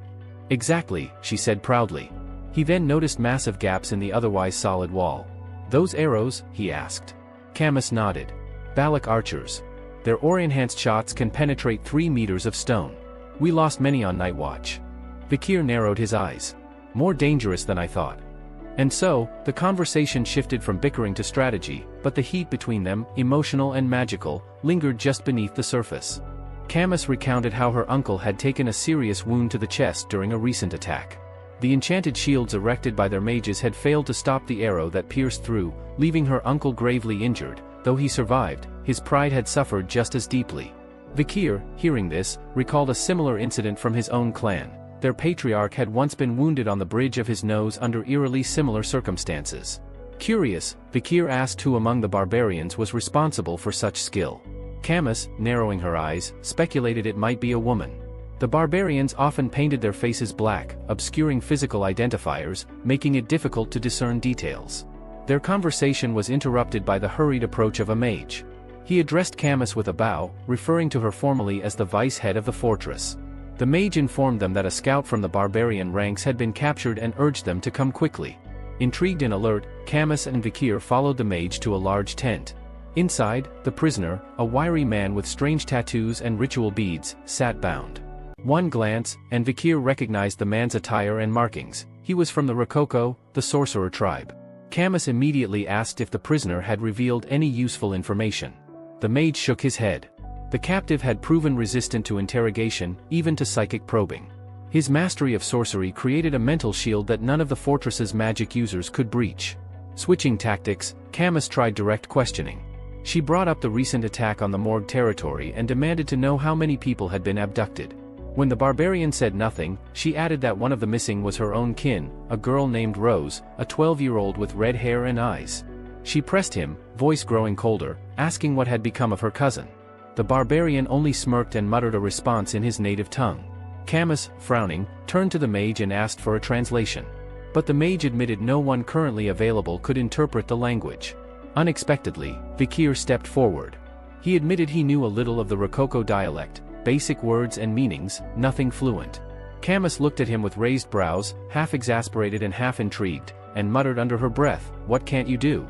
"Exactly," she said proudly. He then noticed massive gaps in the otherwise solid wall. "Those arrows?" he asked. Camus nodded. "Balak archers. Their ore-enhanced shots can penetrate 3 meters of stone. We lost many on night watch." Vikir narrowed his eyes. "More dangerous than I thought." And so, the conversation shifted from bickering to strategy, but the heat between them, emotional and magical, lingered just beneath the surface. Camus recounted how her uncle had taken a serious wound to the chest during a recent attack. The enchanted shields erected by their mages had failed to stop the arrow that pierced through, leaving her uncle gravely injured. Though he survived, his pride had suffered just as deeply. Vikir, hearing this, recalled a similar incident from his own clan. Their patriarch had once been wounded on the bridge of his nose under eerily similar circumstances. Curious, Vikir asked who among the barbarians was responsible for such skill. Camus, narrowing her eyes, speculated it might be a woman. The barbarians often painted their faces black, obscuring physical identifiers, making it difficult to discern details. Their conversation was interrupted by the hurried approach of a mage. He addressed Camus with a bow, referring to her formally as the vice-head of the fortress. The mage informed them that a scout from the barbarian ranks had been captured and urged them to come quickly. Intrigued and alert, Camus and Vikir followed the mage to a large tent. Inside, the prisoner, a wiry man with strange tattoos and ritual beads, sat bound. One glance, and Vikir recognized the man's attire and markings. He was from the Rococo, the sorcerer tribe. Camus immediately asked if the prisoner had revealed any useful information. The mage shook his head. The captive had proven resistant to interrogation, even to psychic probing. His mastery of sorcery created a mental shield that none of the fortress's magic users could breach. Switching tactics, Camus tried direct questioning. She brought up the recent attack on the Morgue territory and demanded to know how many people had been abducted. When the barbarian said nothing, she added that one of the missing was her own kin, a girl named Rose, a 12-year-old with red hair and eyes. She pressed him, voice growing colder, asking what had become of her cousin. The barbarian only smirked and muttered a response in his native tongue. Camus, frowning, turned to the mage and asked for a translation. But the mage admitted no one currently available could interpret the language. Unexpectedly, Vikir stepped forward. He admitted he knew a little of the Rococo dialect, basic words and meanings, nothing fluent. Camus looked at him with raised brows, half exasperated and half intrigued, and muttered under her breath, "What can't you do?"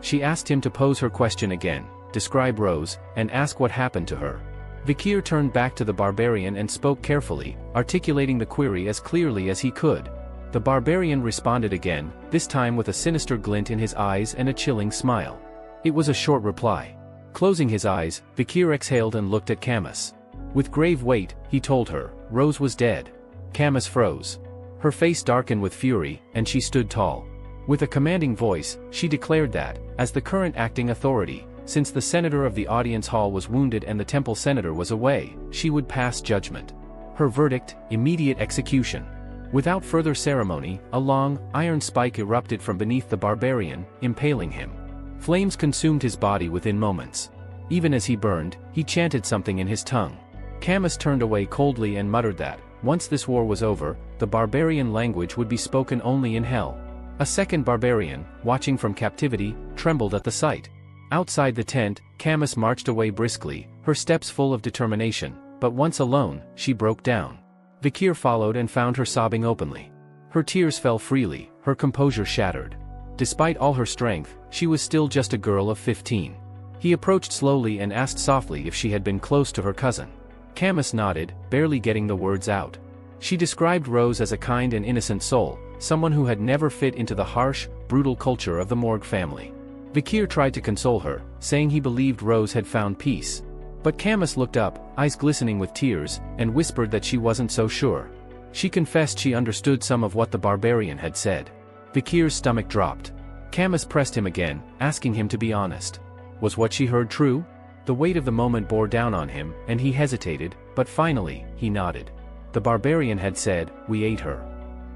She asked him to pose her question again, describe Rose, and ask what happened to her. Vikir turned back to the barbarian and spoke carefully, articulating the query as clearly as he could. The barbarian responded again, this time with a sinister glint in his eyes and a chilling smile. It was a short reply. Closing his eyes, Vikir exhaled and looked at Camus. With grave weight, he told her, Rose was dead. Camus froze. Her face darkened with fury, and she stood tall. With a commanding voice, she declared that, as the current acting authority, since the senator of the audience hall was wounded and the temple senator was away, she would pass judgment. Her verdict: immediate execution. Without further ceremony, a long, iron spike erupted from beneath the barbarian, impaling him. Flames consumed his body within moments. Even as he burned, he chanted something in his tongue. Camus turned away coldly and muttered that, once this war was over, the barbarian language would be spoken only in hell. A second barbarian, watching from captivity, trembled at the sight. Outside the tent, Camus marched away briskly, her steps full of determination, but once alone, she broke down. Vikir followed and found her sobbing openly. Her tears fell freely, her composure shattered. Despite all her strength, she was still just a girl of 15. He approached slowly and asked softly if she had been close to her cousin. Camus nodded, barely getting the words out. She described Rose as a kind and innocent soul, someone who had never fit into the harsh, brutal culture of the Morgue family. Vikir tried to console her, saying he believed Rose had found peace. But Camus looked up, eyes glistening with tears, and whispered that she wasn't so sure. She confessed she understood some of what the barbarian had said. Vikir's stomach dropped. Camus pressed him again, asking him to be honest. Was what she heard true? The weight of the moment bore down on him, and he hesitated, but finally, he nodded. The barbarian had said, "We ate her."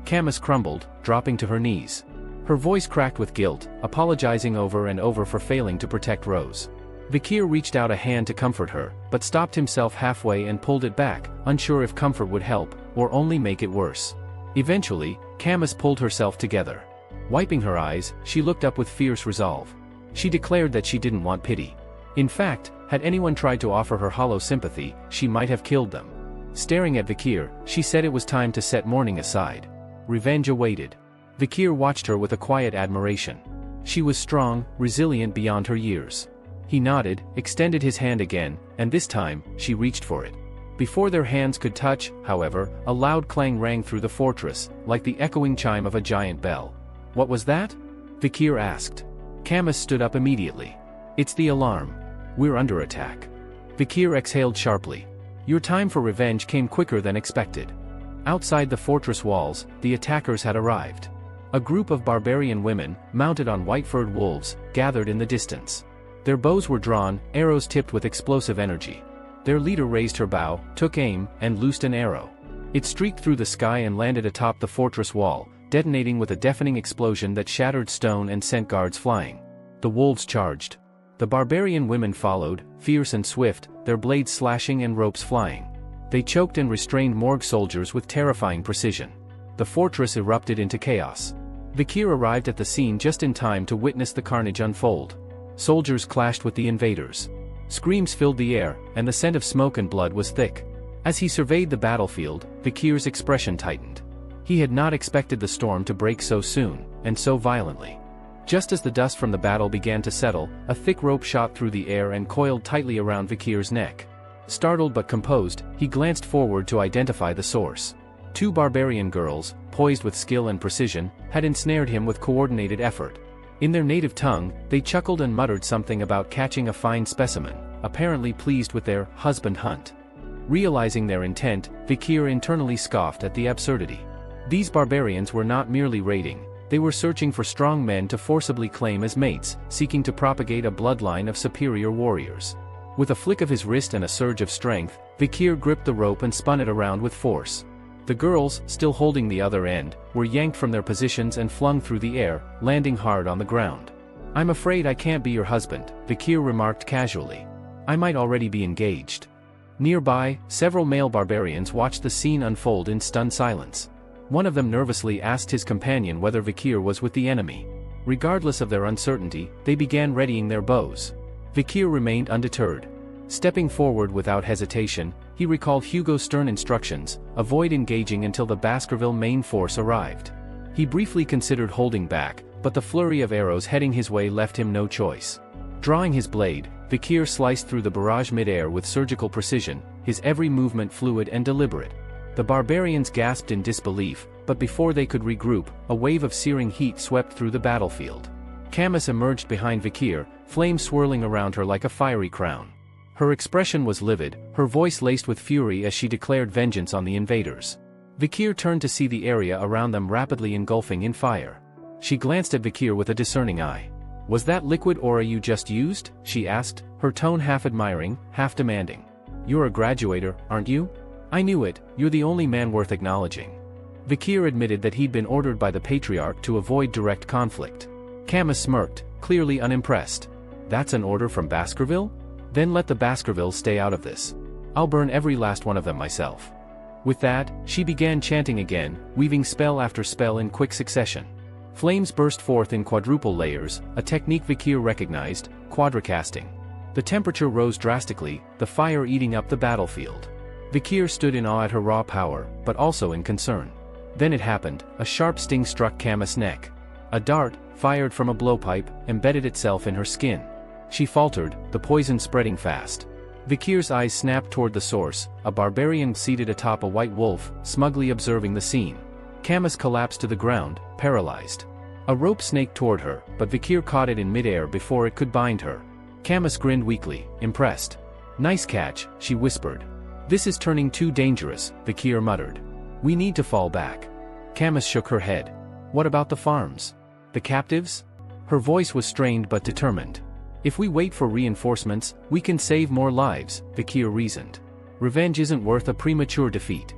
Camus crumbled, dropping to her knees. Her voice cracked with guilt, apologizing over and over for failing to protect Rose. Vikir reached out a hand to comfort her, but stopped himself halfway and pulled it back, unsure if comfort would help, or only make it worse. Eventually, Camus pulled herself together. Wiping her eyes, she looked up with fierce resolve. She declared that she didn't want pity. In fact, had anyone tried to offer her hollow sympathy, she might have killed them. Staring at Vikir, she said it was time to set mourning aside. Revenge awaited. Vikir watched her with a quiet admiration. She was strong, resilient beyond her years. He nodded, extended his hand again, and this time, she reached for it. Before their hands could touch, however, a loud clang rang through the fortress, like the echoing chime of a giant bell. "What was that?" Vikir asked. Camus stood up immediately. "It's the alarm. We're under attack." Vikir exhaled sharply. Your time for revenge came quicker than expected. Outside the fortress walls, the attackers had arrived. A group of barbarian women, mounted on white-furred wolves, gathered in the distance. Their bows were drawn, arrows tipped with explosive energy. Their leader raised her bow, took aim, and loosed an arrow. It streaked through the sky and landed atop the fortress wall, detonating with a deafening explosion that shattered stone and sent guards flying. The wolves charged. The barbarian women followed, fierce and swift, their blades slashing and ropes flying. They choked and restrained Morgue soldiers with terrifying precision. The fortress erupted into chaos. Vikir arrived at the scene just in time to witness the carnage unfold. Soldiers clashed with the invaders. Screams filled the air, and the scent of smoke and blood was thick. As he surveyed the battlefield, Vikir's expression tightened. He had not expected the storm to break so soon, and so violently. Just as the dust from the battle began to settle, a thick rope shot through the air and coiled tightly around Vikir's neck. Startled but composed, he glanced forward to identify the source. Two barbarian girls, poised with skill and precision, had ensnared him with coordinated effort. In their native tongue, they chuckled and muttered something about catching a fine specimen, apparently pleased with their husband hunt. Realizing their intent, Vikir internally scoffed at the absurdity. These barbarians were not merely raiding, they were searching for strong men to forcibly claim as mates, seeking to propagate a bloodline of superior warriors. With a flick of his wrist and a surge of strength, Vikir gripped the rope and spun it around with force. The girls, still holding the other end, were yanked from their positions and flung through the air, landing hard on the ground. "I'm afraid I can't be your husband," Vikir remarked casually. "I might already be engaged." Nearby, several male barbarians watched the scene unfold in stunned silence. One of them nervously asked his companion whether Vikir was with the enemy. Regardless of their uncertainty, they began readying their bows. Vikir remained undeterred. Stepping forward without hesitation, he recalled Hugo's stern instructions: avoid engaging until the Baskerville main force arrived. He briefly considered holding back, but the flurry of arrows heading his way left him no choice. Drawing his blade, Vikir sliced through the barrage mid-air with surgical precision, his every movement fluid and deliberate. The barbarians gasped in disbelief, but before they could regroup, a wave of searing heat swept through the battlefield. Camus emerged behind Vikir, flames swirling around her like a fiery crown. Her expression was livid, her voice laced with fury as she declared vengeance on the invaders. Vikir turned to see the area around them rapidly engulfing in fire. She glanced at Vikir with a discerning eye. "Was that liquid aura you just used?" she asked, her tone half admiring, half demanding. "You're a graduator, aren't you?" "I knew it, you're the only man worth acknowledging." Vikir admitted that he'd been ordered by the Patriarch to avoid direct conflict. Camus smirked, clearly unimpressed. "That's an order from Baskerville? Then let the Baskervilles stay out of this. I'll burn every last one of them myself." With that, she began chanting again, weaving spell after spell in quick succession. Flames burst forth in quadruple layers, a technique Vikir recognized, quadracasting. The temperature rose drastically, the fire eating up the battlefield. Vikir stood in awe at her raw power, but also in concern. Then it happened, a sharp sting struck Camus' neck. A dart, fired from a blowpipe, embedded itself in her skin. She faltered, the poison spreading fast. Vikir's eyes snapped toward the source, a barbarian seated atop a white wolf, smugly observing the scene. Camus collapsed to the ground, paralyzed. A rope snaked toward her, but Vikir caught it in midair before it could bind her. Camus grinned weakly, impressed. "Nice catch," she whispered. "This is turning too dangerous," Vikir muttered. "We need to fall back." Camus shook her head. "What about the farms? The captives?" Her voice was strained but determined. "If we wait for reinforcements, we can save more lives," Vikir reasoned. "Revenge isn't worth a premature defeat."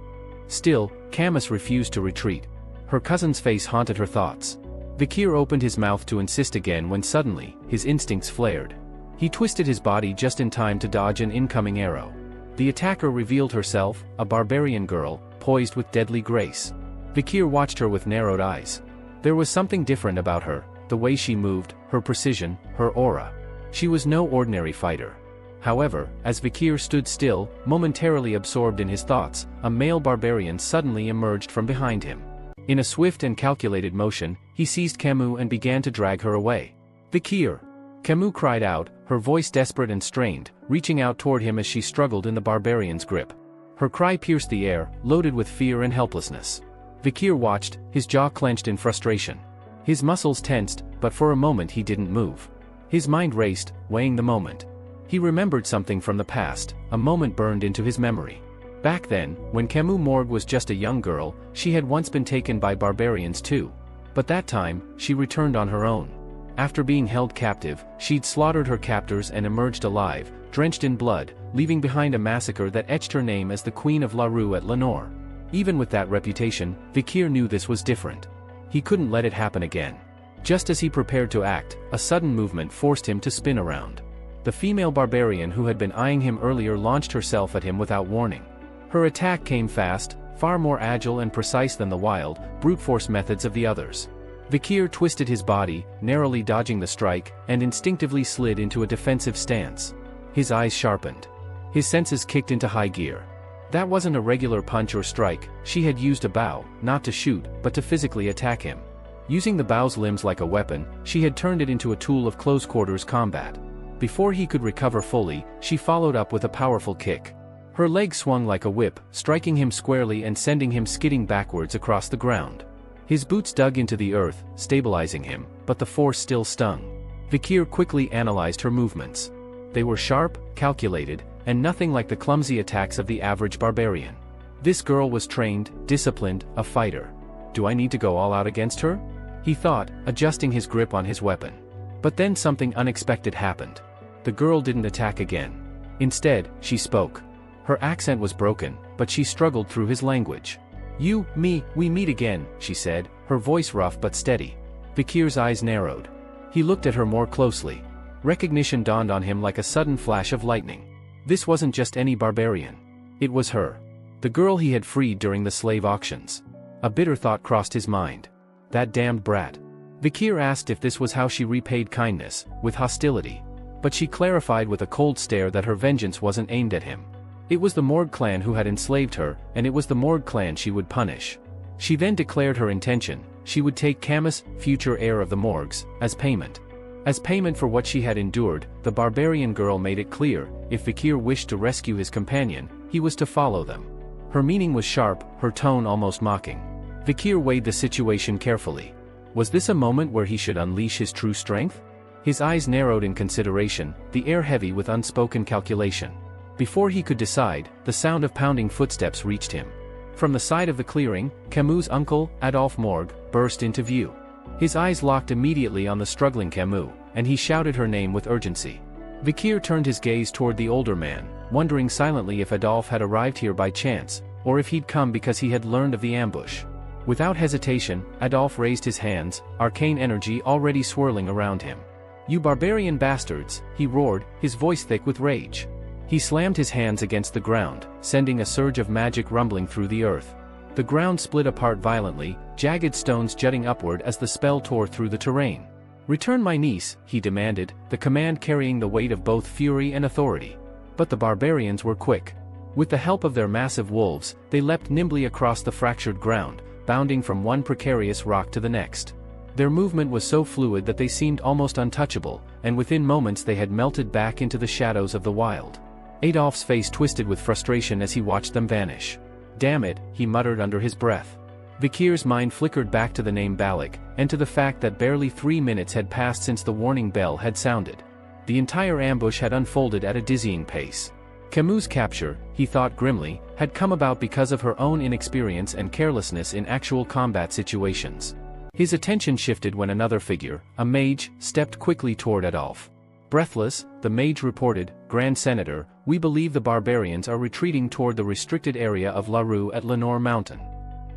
Still, Camus refused to retreat. Her cousin's face haunted her thoughts. Vikir opened his mouth to insist again when suddenly, his instincts flared. He twisted his body just in time to dodge an incoming arrow. The attacker revealed herself, a barbarian girl, poised with deadly grace. Vikir watched her with narrowed eyes. There was something different about her, the way she moved, her precision, her aura. She was no ordinary fighter. However, as Vikir stood still, momentarily absorbed in his thoughts, a male barbarian suddenly emerged from behind him. In a swift and calculated motion, he seized Camus and began to drag her away. "Vikir!" Camus cried out, her voice desperate and strained, reaching out toward him as she struggled in the barbarian's grip. Her cry pierced the air, loaded with fear and helplessness. Vikir watched, his jaw clenched in frustration. His muscles tensed, but for a moment he didn't move. His mind raced, weighing the moment. He remembered something from the past, a moment burned into his memory. Back then, when Camus Morgue was just a young girl, she had once been taken by barbarians too. But that time, she returned on her own. After being held captive, she'd slaughtered her captors and emerged alive, drenched in blood, leaving behind a massacre that etched her name as the Queen of La Rue at Lenore. Even with that reputation, Vikir knew this was different. He couldn't let it happen again. Just as he prepared to act, a sudden movement forced him to spin around. The female barbarian who had been eyeing him earlier launched herself at him without warning. Her attack came fast, far more agile and precise than the wild, brute force methods of the others. Vikir twisted his body, narrowly dodging the strike, and instinctively slid into a defensive stance. His eyes sharpened. His senses kicked into high gear. That wasn't a regular punch or strike, she had used a bow, not to shoot, but to physically attack him. Using the bow's limbs like a weapon, she had turned it into a tool of close-quarters combat. Before he could recover fully, she followed up with a powerful kick. Her leg swung like a whip, striking him squarely and sending him skidding backwards across the ground. His boots dug into the earth, stabilizing him, but the force still stung. Vikir quickly analyzed her movements. They were sharp, calculated, and nothing like the clumsy attacks of the average barbarian. This girl was trained, disciplined, a fighter. Do I need to go all out against her? He thought, adjusting his grip on his weapon. But then something unexpected happened. The girl didn't attack again. Instead, she spoke. Her accent was broken, but she struggled through his language. "You, me, we meet again," she said, her voice rough but steady. Vikir's eyes narrowed. He looked at her more closely. Recognition dawned on him like a sudden flash of lightning. This wasn't just any barbarian. It was her. The girl he had freed during the slave auctions. A bitter thought crossed his mind. That damned brat. Vikir asked if this was how she repaid kindness, with hostility. But she clarified with a cold stare that her vengeance wasn't aimed at him. It was the Morgue clan who had enslaved her, and it was the Morgue clan she would punish. She then declared her intention: she would take Camus, future heir of the Morgues, as payment. As payment for what she had endured, the barbarian girl made it clear, if Vikir wished to rescue his companion, he was to follow them. Her meaning was sharp, her tone almost mocking. Vikir weighed the situation carefully. Was this a moment where he should unleash his true strength? His eyes narrowed in consideration, the air heavy with unspoken calculation. Before he could decide, the sound of pounding footsteps reached him. From the side of the clearing, Camus' uncle, Adolphe Morgue, burst into view. His eyes locked immediately on the struggling Camus, and he shouted her name with urgency. Vikir turned his gaze toward the older man, wondering silently if Adolphe had arrived here by chance, or if he'd come because he had learned of the ambush. Without hesitation, Adolphe raised his hands, arcane energy already swirling around him. "You barbarian bastards," he roared, his voice thick with rage. He slammed his hands against the ground, sending a surge of magic rumbling through the earth. The ground split apart violently, jagged stones jutting upward as the spell tore through the terrain. "Return my niece," he demanded, the command carrying the weight of both fury and authority. But the barbarians were quick. With the help of their massive wolves, they leapt nimbly across the fractured ground, bounding from one precarious rock to the next. Their movement was so fluid that they seemed almost untouchable, and within moments they had melted back into the shadows of the wild. Adolphe's face twisted with frustration as he watched them vanish. "Damn it," he muttered under his breath. Vikir's mind flickered back to the name Balak, and to the fact that barely 3 minutes had passed since the warning bell had sounded. The entire ambush had unfolded at a dizzying pace. Camus' capture, he thought grimly, had come about because of her own inexperience and carelessness in actual combat situations. His attention shifted when another figure, a mage, stepped quickly toward Adolphe. Breathless, the mage reported, "Grand Senator, we believe the barbarians are retreating toward the restricted area of La Rue at Lenore Mountain."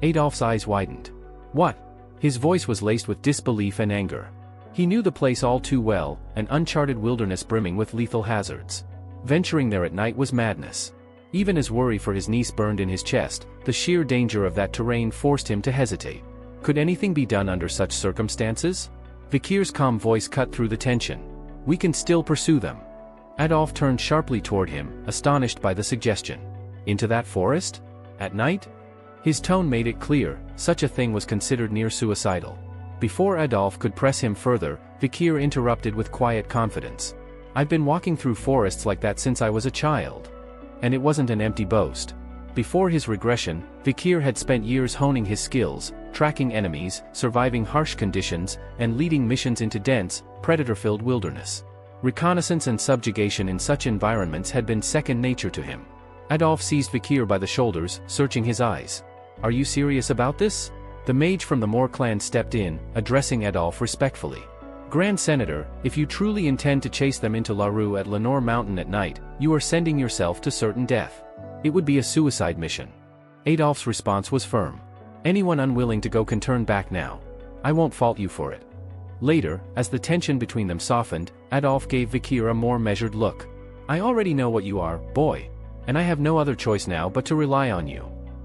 Adolphe's eyes widened. "What?" His voice was laced with disbelief and anger. He knew the place all too well, an uncharted wilderness brimming with lethal hazards. Venturing there at night was madness. Even as worry for his niece burned in his chest, the sheer danger of that terrain forced him to hesitate. Could anything be done under such circumstances? Vikir's calm voice cut through the tension. "We can still pursue them." Adolphe turned sharply toward him, astonished by the suggestion. "Into that forest? At night?" His tone made it clear, such a thing was considered near suicidal. Before Adolphe could press him further, Vikir interrupted with quiet confidence. "I've been walking through forests like that since I was a child." And it wasn't an empty boast. Before his regression, Vikir had spent years honing his skills, tracking enemies, surviving harsh conditions, and leading missions into dense, predator-filled wilderness. Reconnaissance and subjugation in such environments had been second nature to him. Adolphe seized Vikir by the shoulders, searching his eyes. "Are you serious about this?" The mage from the Moore clan stepped in, addressing Adolphe respectfully. "Grand Senator, if you truly intend to chase them into La Rue at Lenore Mountain at night, you are sending yourself to certain death. It would be a suicide mission." Adolphe's response was firm. "Anyone unwilling to go can turn back now. I won't fault you for it." Later, as the tension between them softened, Adolphe gave Vikir a more measured look. "I already know what you are, boy. And I have no other choice now but to rely on you."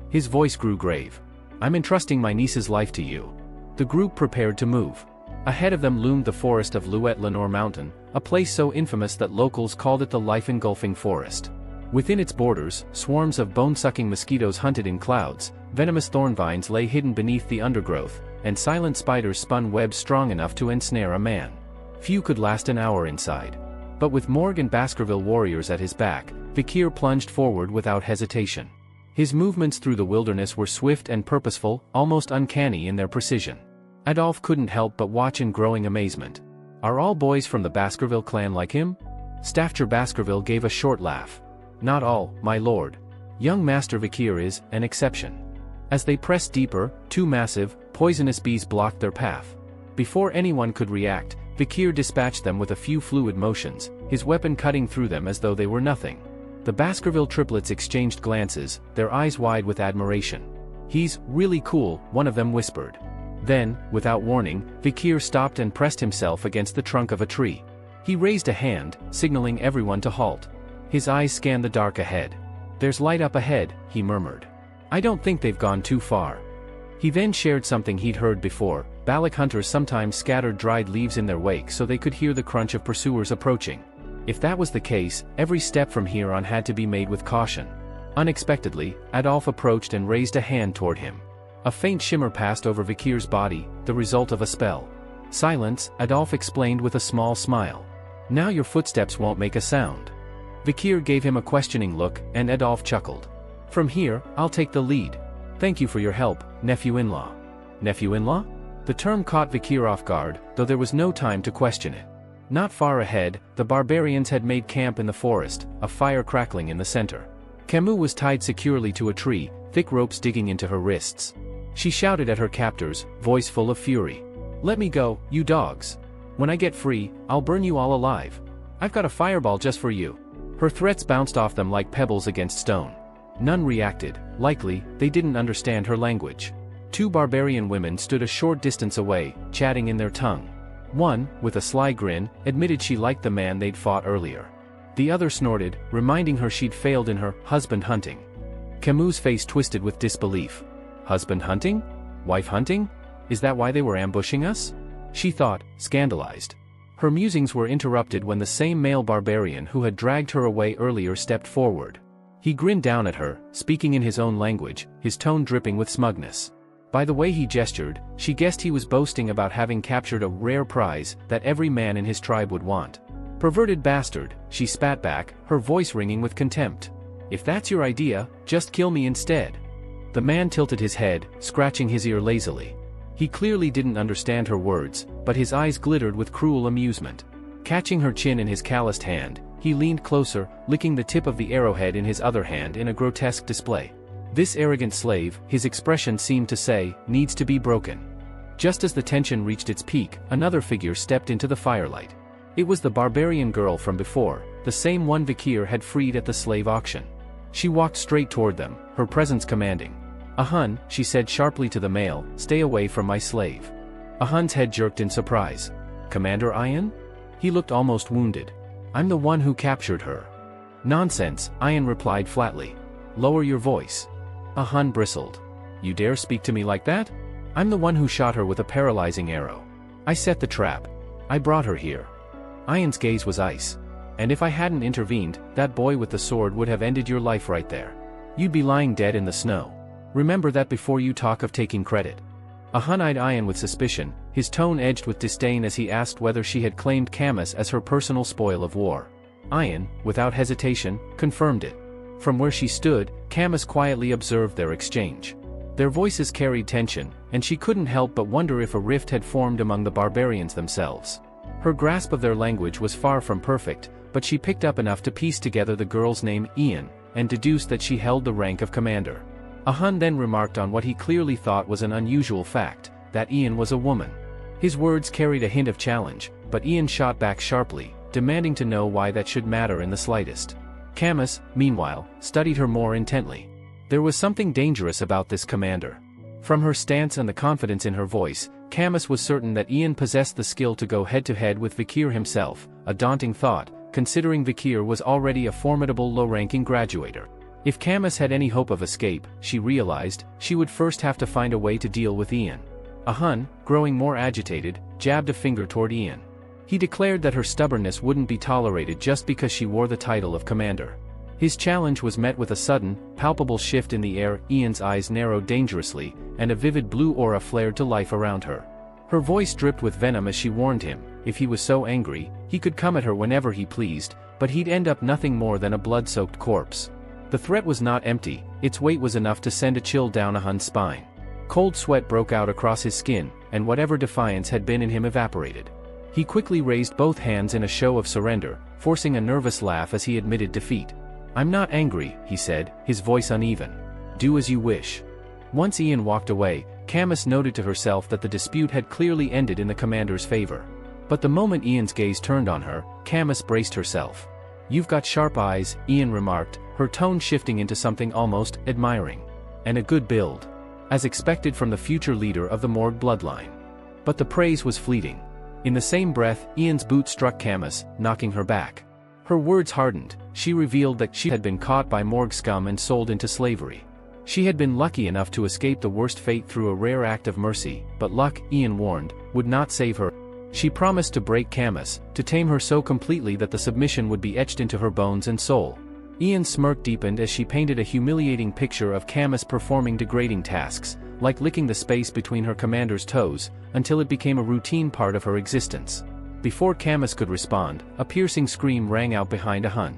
His voice grew grave. "I'm entrusting my niece's life to you." The group prepared to move. Ahead of them loomed the forest of Lenore Mountain, a place so infamous that locals called it the life-engulfing forest. Within its borders, swarms of bone-sucking mosquitoes hunted in clouds, venomous thorn vines lay hidden beneath the undergrowth, and silent spiders spun webs strong enough to ensnare a man. Few could last an hour inside. But with Morgue and Baskerville warriors at his back, Vikir plunged forward without hesitation. His movements through the wilderness were swift and purposeful, almost uncanny in their precision. Adolphe couldn't help but watch in growing amazement. "Are all boys from the Baskerville clan like him?" Staffger Baskerville gave a short laugh. "Not all, my lord. Young Master Vikir is an exception." As they pressed deeper, 2 massive, poisonous bees blocked their path. Before anyone could react, Vikir dispatched them with a few fluid motions, his weapon cutting through them as though they were nothing. The Baskerville triplets exchanged glances, their eyes wide with admiration. "He's really cool," one of them whispered. Then, without warning, Vikir stopped and pressed himself against the trunk of a tree. He raised a hand, signaling everyone to halt. His eyes scanned the dark ahead. "There's light up ahead," he murmured. "I don't think they've gone too far." He then shared something he'd heard before. Balak hunters sometimes scattered dried leaves in their wake so they could hear the crunch of pursuers approaching. If that was the case, every step from here on had to be made with caution. Unexpectedly, Adolphe approached and raised a hand toward him. A faint shimmer passed over Vikir's body, the result of a spell. "Silence," Adolphe explained with a small smile. "Now your footsteps won't make a sound." Vikir gave him a questioning look, and Adolphe chuckled. "From here, I'll take the lead. Thank you for your help, nephew-in-law." Nephew-in-law? The term caught Vikir off guard, though there was no time to question it. Not far ahead, the barbarians had made camp in the forest, a fire crackling in the center. Camus was tied securely to a tree, thick ropes digging into her wrists. She shouted at her captors, voice full of fury. "Let me go, you dogs. When I get free, I'll burn you all alive. I've got a fireball just for you." Her threats bounced off them like pebbles against stone. None reacted, likely, they didn't understand her language. Two barbarian women stood a short distance away, chatting in their tongue. One, with a sly grin, admitted she liked the man they'd fought earlier. The other snorted, reminding her she'd failed in her husband hunting. Camus' face twisted with disbelief. Husband hunting? Wife hunting? Is that why they were ambushing us? She thought, scandalized. Her musings were interrupted when the same male barbarian who had dragged her away earlier stepped forward. He grinned down at her, speaking in his own language, his tone dripping with smugness. By the way he gestured, she guessed he was boasting about having captured a rare prize that every man in his tribe would want. "Perverted bastard," she spat back, her voice ringing with contempt. "If that's your idea, just kill me instead." The man tilted his head, scratching his ear lazily. He clearly didn't understand her words, but his eyes glittered with cruel amusement. Catching her chin in his calloused hand, he leaned closer, licking the tip of the arrowhead in his other hand in a grotesque display. This arrogant slave, his expression seemed to say, needs to be broken. Just as the tension reached its peak, another figure stepped into the firelight. It was the barbarian girl from before, the same one Vikir had freed at the slave auction. She walked straight toward them, her presence commanding. "Ahun," she said sharply to the male, "stay away from my slave." Ahun's head jerked in surprise. "Commander Ian?" He looked almost wounded. "I'm the one who captured her." "Nonsense," Ian replied flatly. "Lower your voice." Ahun bristled. "You dare speak to me like that? I'm the one who shot her with a paralyzing arrow. I set the trap. I brought her here." Ian's gaze was ice. "And if I hadn't intervened, that boy with the sword would have ended your life right there. You'd be lying dead in the snow. Remember that before you talk of taking credit." Ahun eyed Ian with suspicion, his tone edged with disdain as he asked whether she had claimed Camus as her personal spoil of war. Ian, without hesitation, confirmed it. From where she stood, Camus quietly observed their exchange. Their voices carried tension, and she couldn't help but wonder if a rift had formed among the barbarians themselves. Her grasp of their language was far from perfect, but she picked up enough to piece together the girl's name, Ian, and deduced that she held the rank of commander. Ahun then remarked on what he clearly thought was an unusual fact, that Ian was a woman. His words carried a hint of challenge, but Ian shot back sharply, demanding to know why that should matter in the slightest. Camus, meanwhile, studied her more intently. There was something dangerous about this commander. From her stance and the confidence in her voice, Camus was certain that Ian possessed the skill to go head-to-head with Vikir himself, a daunting thought, considering Vikir was already a formidable low-ranking graduator. If Camus had any hope of escape, she realized, she would first have to find a way to deal with Ian. Ahun, growing more agitated, jabbed a finger toward Ian. He declared that her stubbornness wouldn't be tolerated just because she wore the title of commander. His challenge was met with a sudden, palpable shift in the air. Ian's eyes narrowed dangerously, and a vivid blue aura flared to life around her. Her voice dripped with venom as she warned him, if he was so angry, he could come at her whenever he pleased, but he'd end up nothing more than a blood-soaked corpse. The threat was not empty, its weight was enough to send a chill down Ahun's spine. Cold sweat broke out across his skin, and whatever defiance had been in him evaporated. He quickly raised both hands in a show of surrender, forcing a nervous laugh as he admitted defeat. "I'm not angry," he said, his voice uneven. "Do as you wish." Once Ian walked away, Camus noted to herself that the dispute had clearly ended in the commander's favor. But the moment Ian's gaze turned on her, Camus braced herself. "You've got sharp eyes," Ian remarked, her tone shifting into something almost admiring. "And a good build. As expected from the future leader of the Morgue bloodline." But the praise was fleeting. In the same breath, Ian's boot struck Camus, knocking her back. Her words hardened. She revealed that she had been caught by Morgue scum and sold into slavery. She had been lucky enough to escape the worst fate through a rare act of mercy, but luck, Ian warned, would not save her. She promised to break Camus, to tame her so completely that the submission would be etched into her bones and soul. Ian's smirk deepened as she painted a humiliating picture of Camus performing degrading tasks, like licking the space between her commander's toes, until it became a routine part of her existence. Before Camus could respond, a piercing scream rang out behind Ahun.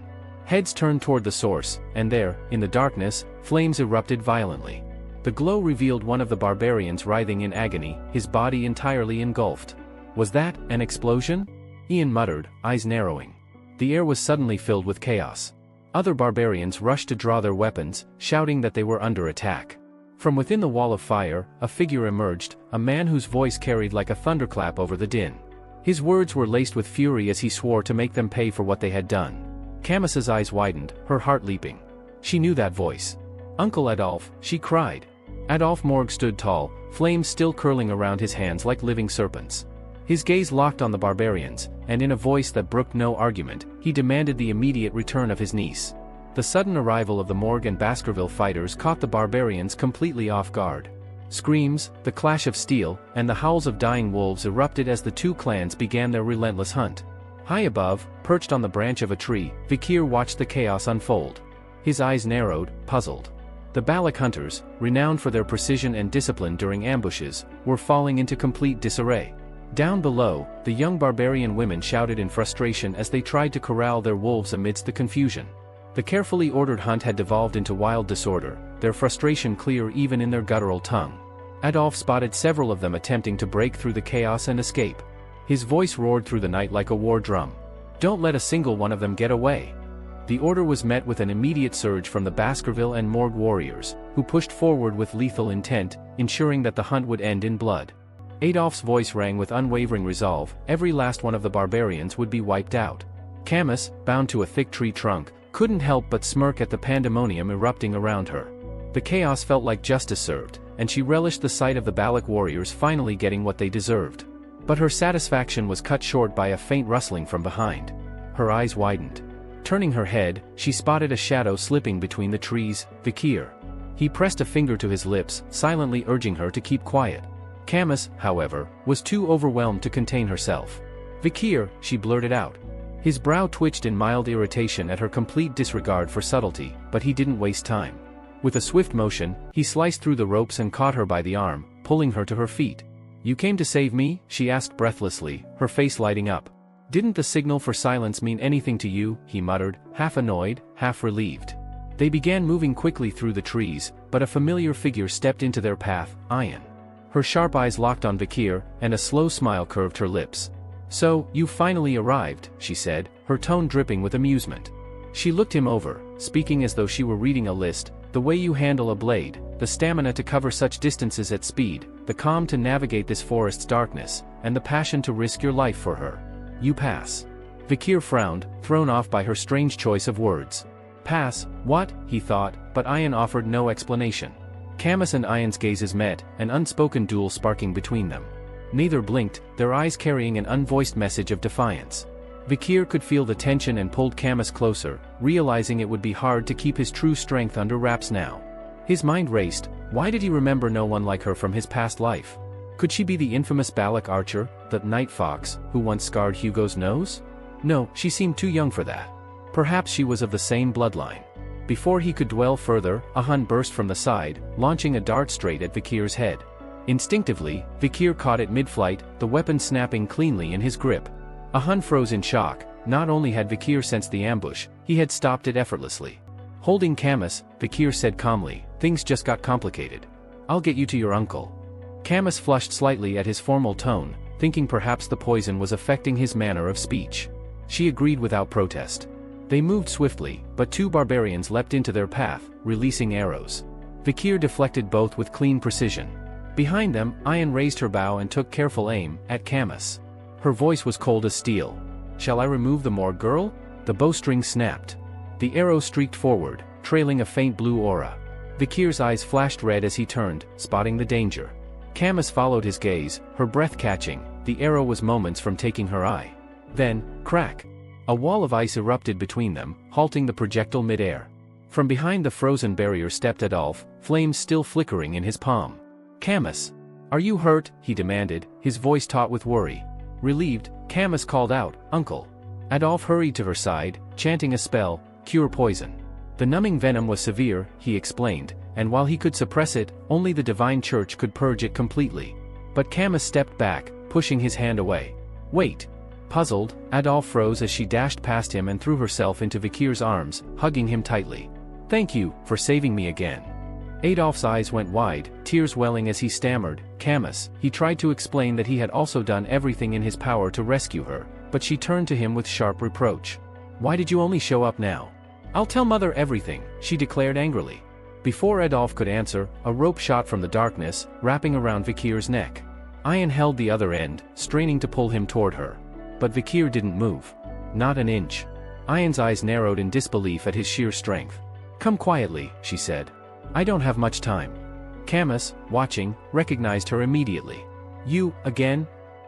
Heads turned toward the source, and there, in the darkness, flames erupted violently. The glow revealed one of the barbarians writhing in agony, his body entirely engulfed. Was that an explosion? Ian muttered, eyes narrowing. The air was suddenly filled with chaos. Other barbarians rushed to draw their weapons, shouting that they were under attack. From within the wall of fire, a figure emerged, a man whose voice carried like a thunderclap over the din. His words were laced with fury as he swore to make them pay for what they had done. Camus's eyes widened, her heart leaping. She knew that voice. "Uncle Adolphe," she cried. Adolphe Morgue stood tall, flames still curling around his hands like living serpents. His gaze locked on the barbarians, and in a voice that brooked no argument, he demanded the immediate return of his niece. The sudden arrival of the Morgue and Baskerville fighters caught the barbarians completely off guard. Screams, the clash of steel, and the howls of dying wolves erupted as the two clans began their relentless hunt. High above, perched on the branch of a tree, Vikir watched the chaos unfold. His eyes narrowed, puzzled. The Balak hunters, renowned for their precision and discipline during ambushes, were falling into complete disarray. Down below, the young barbarian women shouted in frustration as they tried to corral their wolves amidst the confusion. The carefully ordered hunt had devolved into wild disorder, their frustration clear even in their guttural tongue. Adolphe spotted several of them attempting to break through the chaos and escape. His voice roared through the night like a war drum. "Don't let a single one of them get away." The order was met with an immediate surge from the Baskerville and Morgue warriors, who pushed forward with lethal intent, ensuring that the hunt would end in blood. Adolphe's voice rang with unwavering resolve, every last one of the barbarians would be wiped out. Camus, bound to a thick tree trunk, couldn't help but smirk at the pandemonium erupting around her. The chaos felt like justice served, and she relished the sight of the Balak warriors finally getting what they deserved. But her satisfaction was cut short by a faint rustling from behind. Her eyes widened. Turning her head, she spotted a shadow slipping between the trees, Vikir. He pressed a finger to his lips, silently urging her to keep quiet. Camus, however, was too overwhelmed to contain herself. "Vikir," she blurted out. His brow twitched in mild irritation at her complete disregard for subtlety, but he didn't waste time. With a swift motion, he sliced through the ropes and caught her by the arm, pulling her to her feet. "You came to save me?" she asked breathlessly, her face lighting up. "Didn't the signal for silence mean anything to you?" he muttered, half annoyed, half relieved. They began moving quickly through the trees, but a familiar figure stepped into their path, Ayan. Her sharp eyes locked on Vikir, and a slow smile curved her lips. "So, you finally arrived," she said, her tone dripping with amusement. She looked him over, speaking as though she were reading a list, "The way you handle a blade, the stamina to cover such distances at speed, the calm to navigate this forest's darkness, and the passion to risk your life for her. You pass." Vikir frowned, thrown off by her strange choice of words. "Pass, what?" he thought, but Ayan offered no explanation. Camus and Ayan's gazes met, an unspoken duel sparking between them. Neither blinked, their eyes carrying an unvoiced message of defiance. Vikir could feel the tension and pulled Camus closer, realizing it would be hard to keep his true strength under wraps now. His mind raced. Why did he remember no one like her from his past life? Could she be the infamous Balak archer, the night fox, who once scarred Hugo's nose? No, she seemed too young for that. Perhaps she was of the same bloodline. Before he could dwell further, a Hun burst from the side, launching a dart straight at Vikir's head. Instinctively, Vikir caught it mid-flight, the weapon snapping cleanly in his grip. A Hun froze in shock. Not only had Vikir sensed the ambush, he had stopped it effortlessly. Holding Camus, Vikir said calmly, "Things just got complicated. I'll get you to your uncle." Camus flushed slightly at his formal tone, thinking perhaps the poison was affecting his manner of speech. She agreed without protest. They moved swiftly, but two barbarians leapt into their path, releasing arrows. Vikir deflected both with clean precision. Behind them, Ayan raised her bow and took careful aim, at Camus. Her voice was cold as steel. "Shall I remove the Morgue girl?" The bowstring snapped. The arrow streaked forward, trailing a faint blue aura. Vikir's eyes flashed red as he turned, spotting the danger. Camus followed his gaze, her breath catching. The arrow was moments from taking her eye. Then, crack! A wall of ice erupted between them, halting the projectile mid-air. From behind the frozen barrier stepped Adolphe, flames still flickering in his palm. "Camus! Are you hurt?" he demanded, his voice taut with worry. Relieved, Camus called out, "Uncle." Adolphe hurried to her side, chanting a spell, "Cure poison." The numbing venom was severe, he explained, and while he could suppress it, only the Divine Church could purge it completely. But Camus stepped back, pushing his hand away. "Wait." Puzzled, Adolphe froze as she dashed past him and threw herself into Vikir's arms, hugging him tightly. "Thank you, for saving me again." Adolphe's eyes went wide, tears welling as he stammered, "Camus." He tried to explain that he had also done everything in his power to rescue her, but she turned to him with sharp reproach. "Why did you only show up now? "I'll tell Mother everything," she declared angrily. Before Adolf could answer, a rope shot from the darkness, wrapping around Vikir's neck. Ayan held the other end, straining to pull him toward her. But Vikir didn't move. Not an inch. Ayan's eyes narrowed in disbelief at his sheer strength. "Come quietly," she said. "I don't have much time." Camus, watching, recognized her immediately. "You, again?"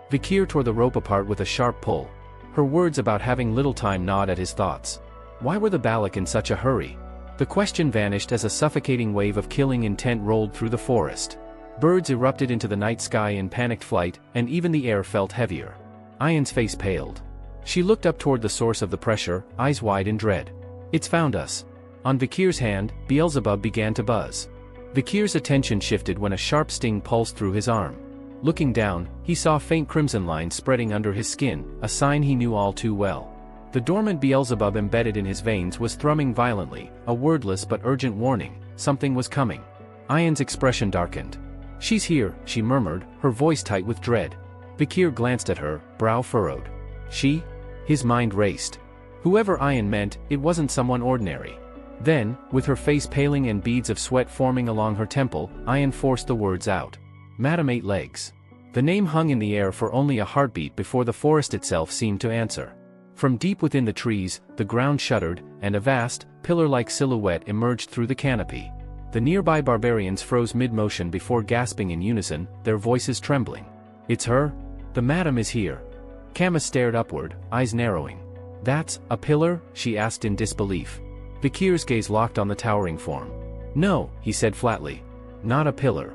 Vikir tore the rope apart with a sharp pull. Her words about having little time gnawed at his thoughts. Why were the Balak in such a hurry? The question vanished as a suffocating wave of killing intent rolled through the forest. Birds erupted into the night sky in panicked flight, and even the air felt heavier. Ayan's face paled. She looked up toward the source of the pressure, eyes wide in dread. "It's found us." On Vikir's hand, Beelzebub began to buzz. Vikir's attention shifted when a sharp sting pulsed through his arm. Looking down, he saw faint crimson lines spreading under his skin, a sign he knew all too well. The dormant Beelzebub embedded in his veins was thrumming violently, a wordless but urgent warning. Something was coming. Ayan's expression darkened. "She's here," she murmured, her voice tight with dread. Vikir glanced at her, brow furrowed. "She?" His mind raced. Whoever Ayan meant, it wasn't someone ordinary. Then, with her face paling and beads of sweat forming along her temple, Ayan forced the words out. "Madame Eight Legs." The name hung in the air for only a heartbeat before the forest itself seemed to answer. From deep within the trees, the ground shuddered, and a vast, pillar-like silhouette emerged through the canopy. The nearby barbarians froze mid-motion before gasping in unison, their voices trembling. "It's her? The madam is here." Camus stared upward, eyes narrowing. "That's a pillar?" she asked in disbelief. Vikir's gaze locked on the towering form. "No," he said flatly. "Not a pillar."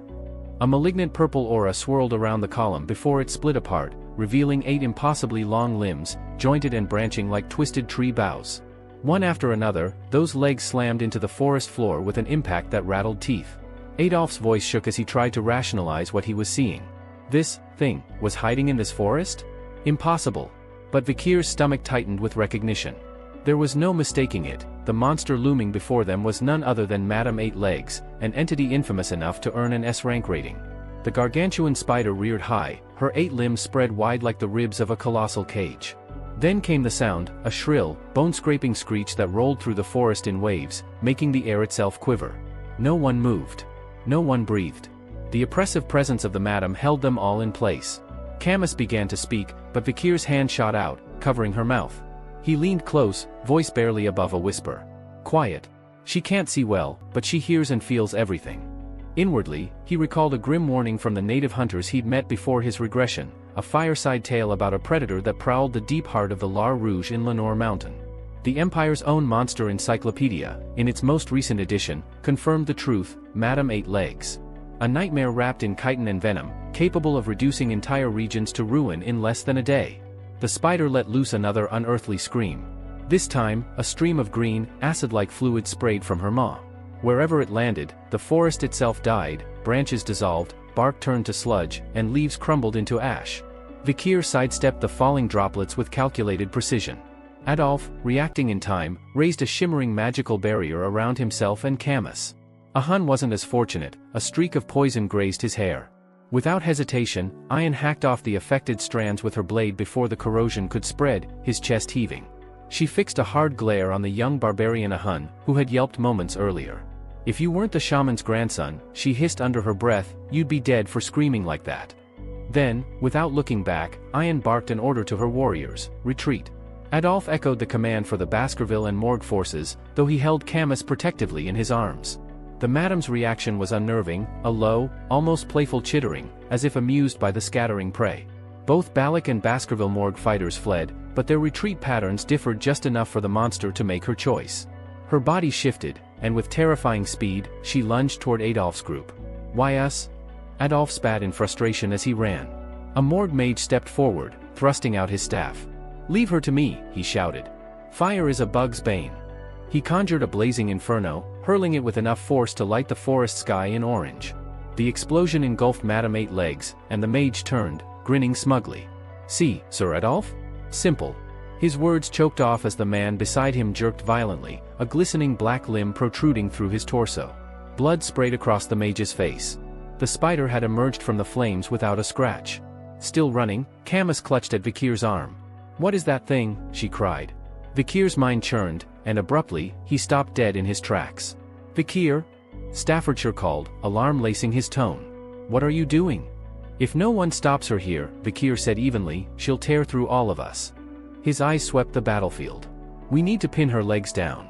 A malignant purple aura swirled around the column before it split apart, revealing 8 impossibly long limbs, jointed and branching like twisted tree boughs. One after another, those legs slammed into the forest floor with an impact that rattled teeth. Adolf's voice shook as he tried to rationalize what he was seeing. This thing was hiding in this forest? Impossible. But Vikir's stomach tightened with recognition. There was no mistaking it. The monster looming before them was none other than Madame Eight Legs, an entity infamous enough to earn an S-rank rating. The gargantuan spider reared high, her 8 limbs spread wide like the ribs of a colossal cage. Then came the sound, a shrill, bone-scraping screech that rolled through the forest in waves, making the air itself quiver. No one moved. No one breathed. The oppressive presence of the madam held them all in place. Camus began to speak, but Vikir's hand shot out, covering her mouth. He leaned close, voice barely above a whisper. "Quiet. She can't see well, but she hears and feels everything." Inwardly, he recalled a grim warning from the native hunters he'd met before his regression, a fireside tale about a predator that prowled the deep heart of the Lar Rouge in Lenore Mountain. The Empire's own monster encyclopedia, in its most recent edition, confirmed the truth: Madame Eight Legs. A nightmare wrapped in chitin and venom, capable of reducing entire regions to ruin in less than a day. The spider let loose another unearthly scream. This time, a stream of green, acid-like fluid sprayed from her maw. Wherever it landed, the forest itself died, branches dissolved, bark turned to sludge, and leaves crumbled into ash. Vikir sidestepped the falling droplets with calculated precision. Adolf, reacting in time, raised a shimmering magical barrier around himself and Camus. Hun wasn't as fortunate, a streak of poison grazed his hair. Without hesitation, Ayan hacked off the affected strands with her blade before the corrosion could spread, his chest heaving. She fixed a hard glare on the young barbarian Hun, who had yelped moments earlier. "If you weren't the shaman's grandson," she hissed under her breath, "you'd be dead for screaming like that." Then, without looking back, Ayan barked an order to her warriors: "Retreat." Adolf echoed the command for the Baskerville and Morgue forces, though he held Camus protectively in his arms. The madam's reaction was unnerving, a low, almost playful chittering, as if amused by the scattering prey. Both Balak and Baskerville Morgue fighters fled, but their retreat patterns differed just enough for the monster to make her choice. Her body shifted, and with terrifying speed, she lunged toward Adolf's group. "Why us?" Adolf spat in frustration as he ran. A Morgue mage stepped forward, thrusting out his staff. "Leave her to me," he shouted. "Fire is a bug's bane." He conjured a blazing inferno, hurling it with enough force to light the forest sky in orange. The explosion engulfed Madame Eight Legs, and the mage turned, grinning smugly. "See, Sir Adolf? Simple." His words choked off as the man beside him jerked violently, a glistening black limb protruding through his torso. Blood sprayed across the mage's face. The spider had emerged from the flames without a scratch. Still running, Camus clutched at Vikir's arm. "What is that thing?" she cried. Vikir's mind churned, and abruptly, he stopped dead in his tracks. "Vikir?" Staffordshire called, alarm lacing his tone. "What are you doing?" "If no one stops her here," Vikir said evenly, "she'll tear through all of us." His eyes swept the battlefield. "We need to pin her legs down."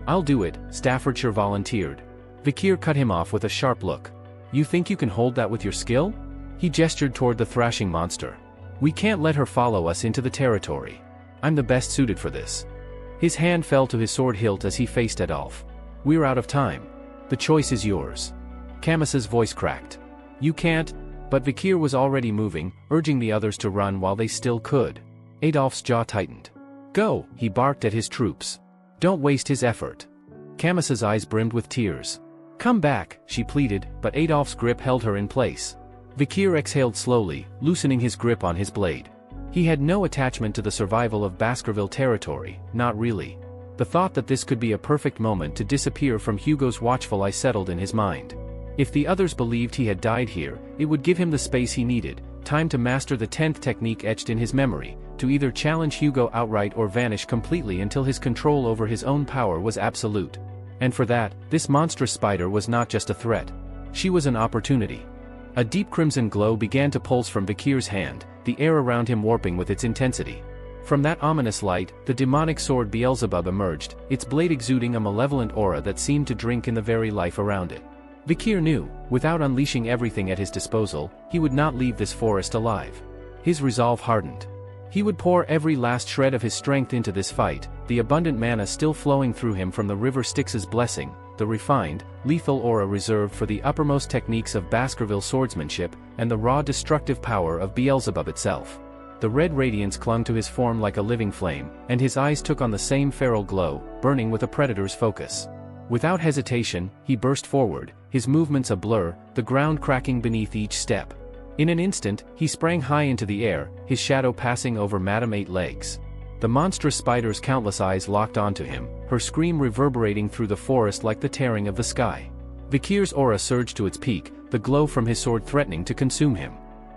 "I'll do it," Staffordshire volunteered. Vikir cut him off with a sharp look. "You think you can hold that with your skill?" He gestured toward the thrashing monster. "We can't let her follow us into the territory. I'm the best suited for this." His hand fell to his sword hilt as he faced Adolf. "We're out of time. The choice is yours." Camus's voice cracked. "You can't," but Vikir was already moving, urging the others to run while they still could. Adolf's jaw tightened. "Go," he barked at his troops. "Don't waste his effort." Camus's eyes brimmed with tears. "Come back," she pleaded, but Adolf's grip held her in place. Vikir exhaled slowly, loosening his grip on his blade. He had no attachment to the survival of Baskerville territory, not really. The thought that this could be a perfect moment to disappear from Hugo's watchful eye settled in his mind. If the others believed he had died here, it would give him the space he needed, time to master the 10th technique etched in his memory, to either challenge Hugo outright or vanish completely until his control over his own power was absolute. And for that, this monstrous spider was not just a threat. She was an opportunity. A deep crimson glow began to pulse from Vikir's hand, the air around him warping with its intensity. From that ominous light, the demonic sword Beelzebub emerged, its blade exuding a malevolent aura that seemed to drink in the very life around it. Vikir knew, without unleashing everything at his disposal, he would not leave this forest alive. His resolve hardened. He would pour every last shred of his strength into this fight, the abundant mana still flowing through him from the river Styx's blessing, the refined, lethal aura reserved for the uppermost techniques of Baskerville swordsmanship, and the raw destructive power of Beelzebub itself. The red radiance clung to his form like a living flame, and his eyes took on the same feral glow, burning with a predator's focus. Without hesitation, he burst forward, his movements a blur, the ground cracking beneath each step. In an instant, he sprang high into the air, his shadow passing over Madame Eight Legs. The monstrous spider's countless eyes locked onto him, her scream reverberating through the forest like the tearing of the sky. Vikir's aura surged to its peak, the glow from his sword threatening to consume him.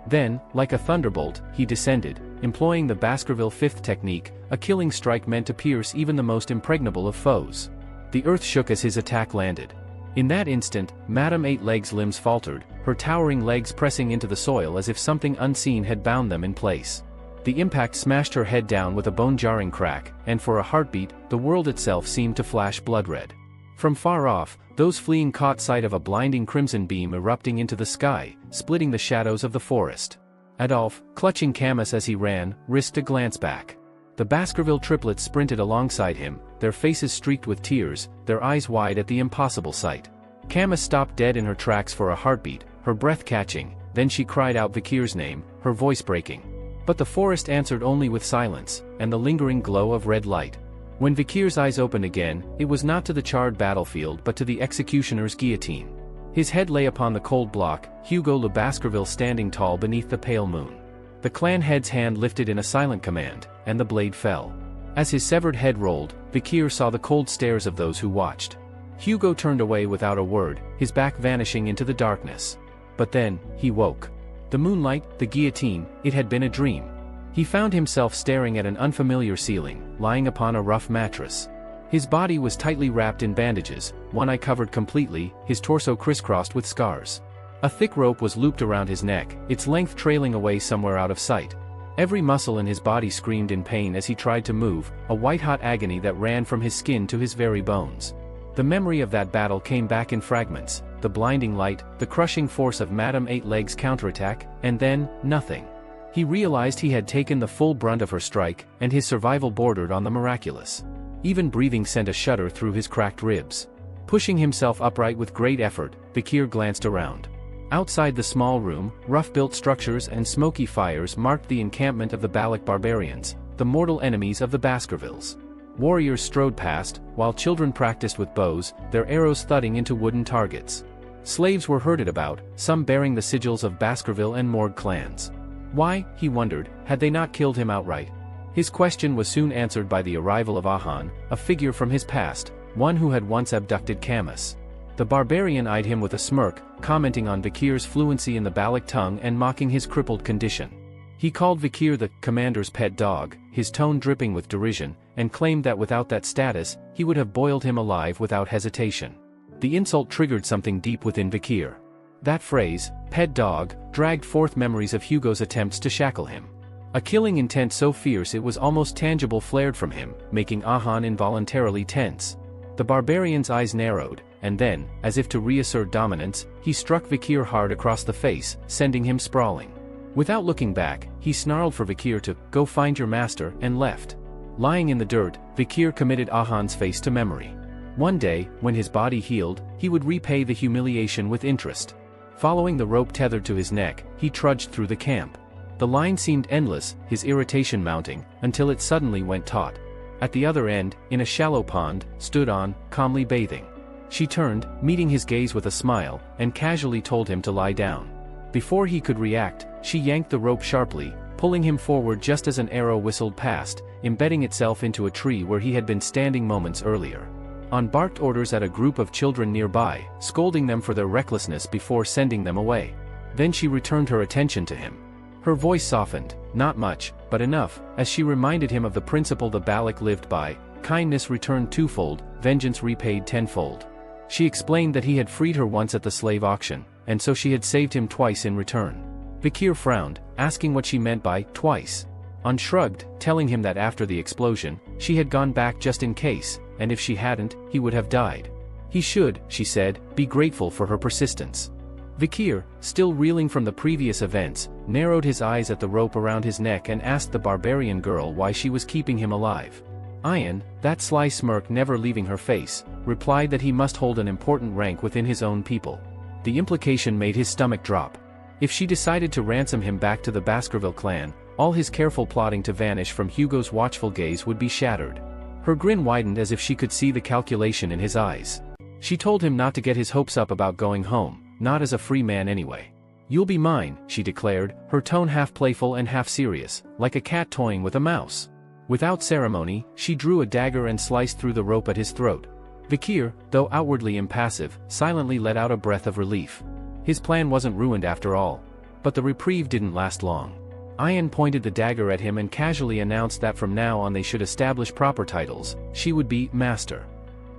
Then, like a thunderbolt, he descended, employing the Baskerville 5th technique, a killing strike meant to pierce even the most impregnable of foes. The earth shook as his attack landed. In that instant, Madame Eight Legs' limbs faltered, her towering legs pressing into the soil as if something unseen had bound them in place. The impact smashed her head down with a bone-jarring crack, and for a heartbeat, the world itself seemed to flash blood-red. From far off, those fleeing caught sight of a blinding crimson beam erupting into the sky, splitting the shadows of the forest. Adolf, clutching Camus as he ran, risked a glance back. The Baskerville triplets sprinted alongside him, their faces streaked with tears, their eyes wide at the impossible sight. Camus stopped dead in her tracks for a heartbeat, her breath catching, then she cried out Vikir's name, her voice breaking. But the forest answered only with silence, and the lingering glow of red light. When Vikir's eyes opened again, it was not to the charred battlefield but to the executioner's guillotine. His head lay upon the cold block, Hugo Le Baskerville standing tall beneath the pale moon. The clan head's hand lifted in a silent command, and the blade fell. As his severed head rolled, Vikir saw the cold stares of those who watched. Hugo turned away without a word, his back vanishing into the darkness. But then, he woke. The moonlight, the guillotine, it had been a dream. He found himself staring at an unfamiliar ceiling, lying upon a rough mattress. His body was tightly wrapped in bandages, one eye covered completely, his torso crisscrossed with scars. A thick rope was looped around his neck, its length trailing away somewhere out of sight. Every muscle in his body screamed in pain as he tried to move, a white-hot agony that ran from his skin to his very bones. The memory of that battle came back in fragments, the blinding light, the crushing force of Madame Eight Legs' counterattack, and then, nothing. He realized he had taken the full brunt of her strike, and his survival bordered on the miraculous. Even breathing sent a shudder through his cracked ribs. Pushing himself upright with great effort, Vikir glanced around. Outside the small room, rough-built structures and smoky fires marked the encampment of the Balak barbarians, the mortal enemies of the Baskervilles. Warriors strode past, while children practiced with bows, their arrows thudding into wooden targets. Slaves were herded about, some bearing the sigils of Baskerville and Morgue clans. Why, he wondered, had they not killed him outright? His question was soon answered by the arrival of Ahan, a figure from his past, one who had once abducted Camus. The barbarian eyed him with a smirk, commenting on Vikir's fluency in the Balak tongue and mocking his crippled condition. He called Vikir the commander's pet dog, his tone dripping with derision, and claimed that without that status, he would have boiled him alive without hesitation. The insult triggered something deep within Vikir. That phrase, pet dog, dragged forth memories of Hugo's attempts to shackle him. A killing intent so fierce it was almost tangible flared from him, making Ahan involuntarily tense. The barbarian's eyes narrowed, and then, as if to reassert dominance, he struck Vikir hard across the face, sending him sprawling. Without looking back, he snarled for Vikir to go find your master and left. Lying in the dirt, Vikir committed Ahan's face to memory. One day, when his body healed, he would repay the humiliation with interest. Following the rope tethered to his neck, he trudged through the camp. The line seemed endless, his irritation mounting, until it suddenly went taut. At the other end, in a shallow pond, stood An, calmly bathing. She turned, meeting his gaze with a smile, and casually told him to lie down. Before he could react, she yanked the rope sharply, pulling him forward just as an arrow whistled past, embedding itself into a tree where he had been standing moments earlier. An barked orders at a group of children nearby, scolding them for their recklessness before sending them away. Then she returned her attention to him. Her voice softened, not much, but enough, as she reminded him of the principle the Balak lived by: kindness returned twofold, vengeance repaid tenfold. She explained that he had freed her once at the slave auction, and so she had saved him twice in return. Vikir frowned, asking what she meant by twice. An shrugged, telling him that after the explosion, she had gone back just in case, and if she hadn't, he would have died. He should, she said, be grateful for her persistence. Vikir, still reeling from the previous events, narrowed his eyes at the rope around his neck and asked the barbarian girl why she was keeping him alive. Ayan, that sly smirk never leaving her face, replied that he must hold an important rank within his own people. The implication made his stomach drop. If she decided to ransom him back to the Baskerville clan, all his careful plotting to vanish from Hugo's watchful gaze would be shattered. Her grin widened as if she could see the calculation in his eyes. She told him not to get his hopes up about going home, not as a free man anyway. You'll be mine, she declared, her tone half playful and half serious, like a cat toying with a mouse. Without ceremony, she drew a dagger and sliced through the rope at his throat. Vikir, though outwardly impassive, silently let out a breath of relief. His plan wasn't ruined after all. But the reprieve didn't last long. Ayan pointed the dagger at him and casually announced that from now on they should establish proper titles. She would be master.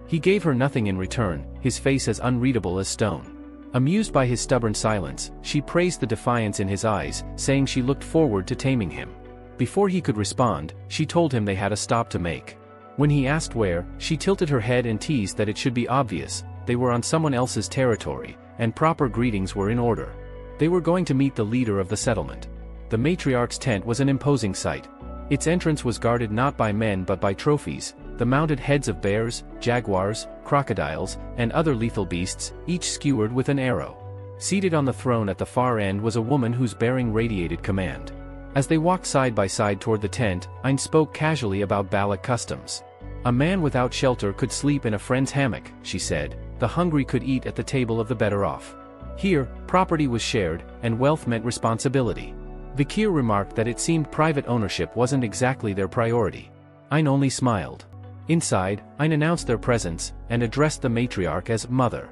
He gave her nothing in return, his face as unreadable as stone. Amused by his stubborn silence, she praised the defiance in his eyes, saying she looked forward to taming him. Before he could respond, she told him they had a stop to make. When he asked where, she tilted her head and teased that it should be obvious, they were on someone else's territory, and proper greetings were in order. They were going to meet the leader of the settlement. The matriarch's tent was an imposing sight. Its entrance was guarded not by men but by trophies, the mounted heads of bears, jaguars, crocodiles, and other lethal beasts, each skewered with an arrow. Seated on the throne at the far end was a woman whose bearing radiated command. As they walked side by side toward the tent, Ayn spoke casually about Balak customs. A man without shelter could sleep in a friend's hammock, she said, the hungry could eat at the table of the better off. Here, property was shared, and wealth meant responsibility. Vikir remarked that it seemed private ownership wasn't exactly their priority. Ayn only smiled. Inside, Ayn announced their presence, and addressed the matriarch as mother.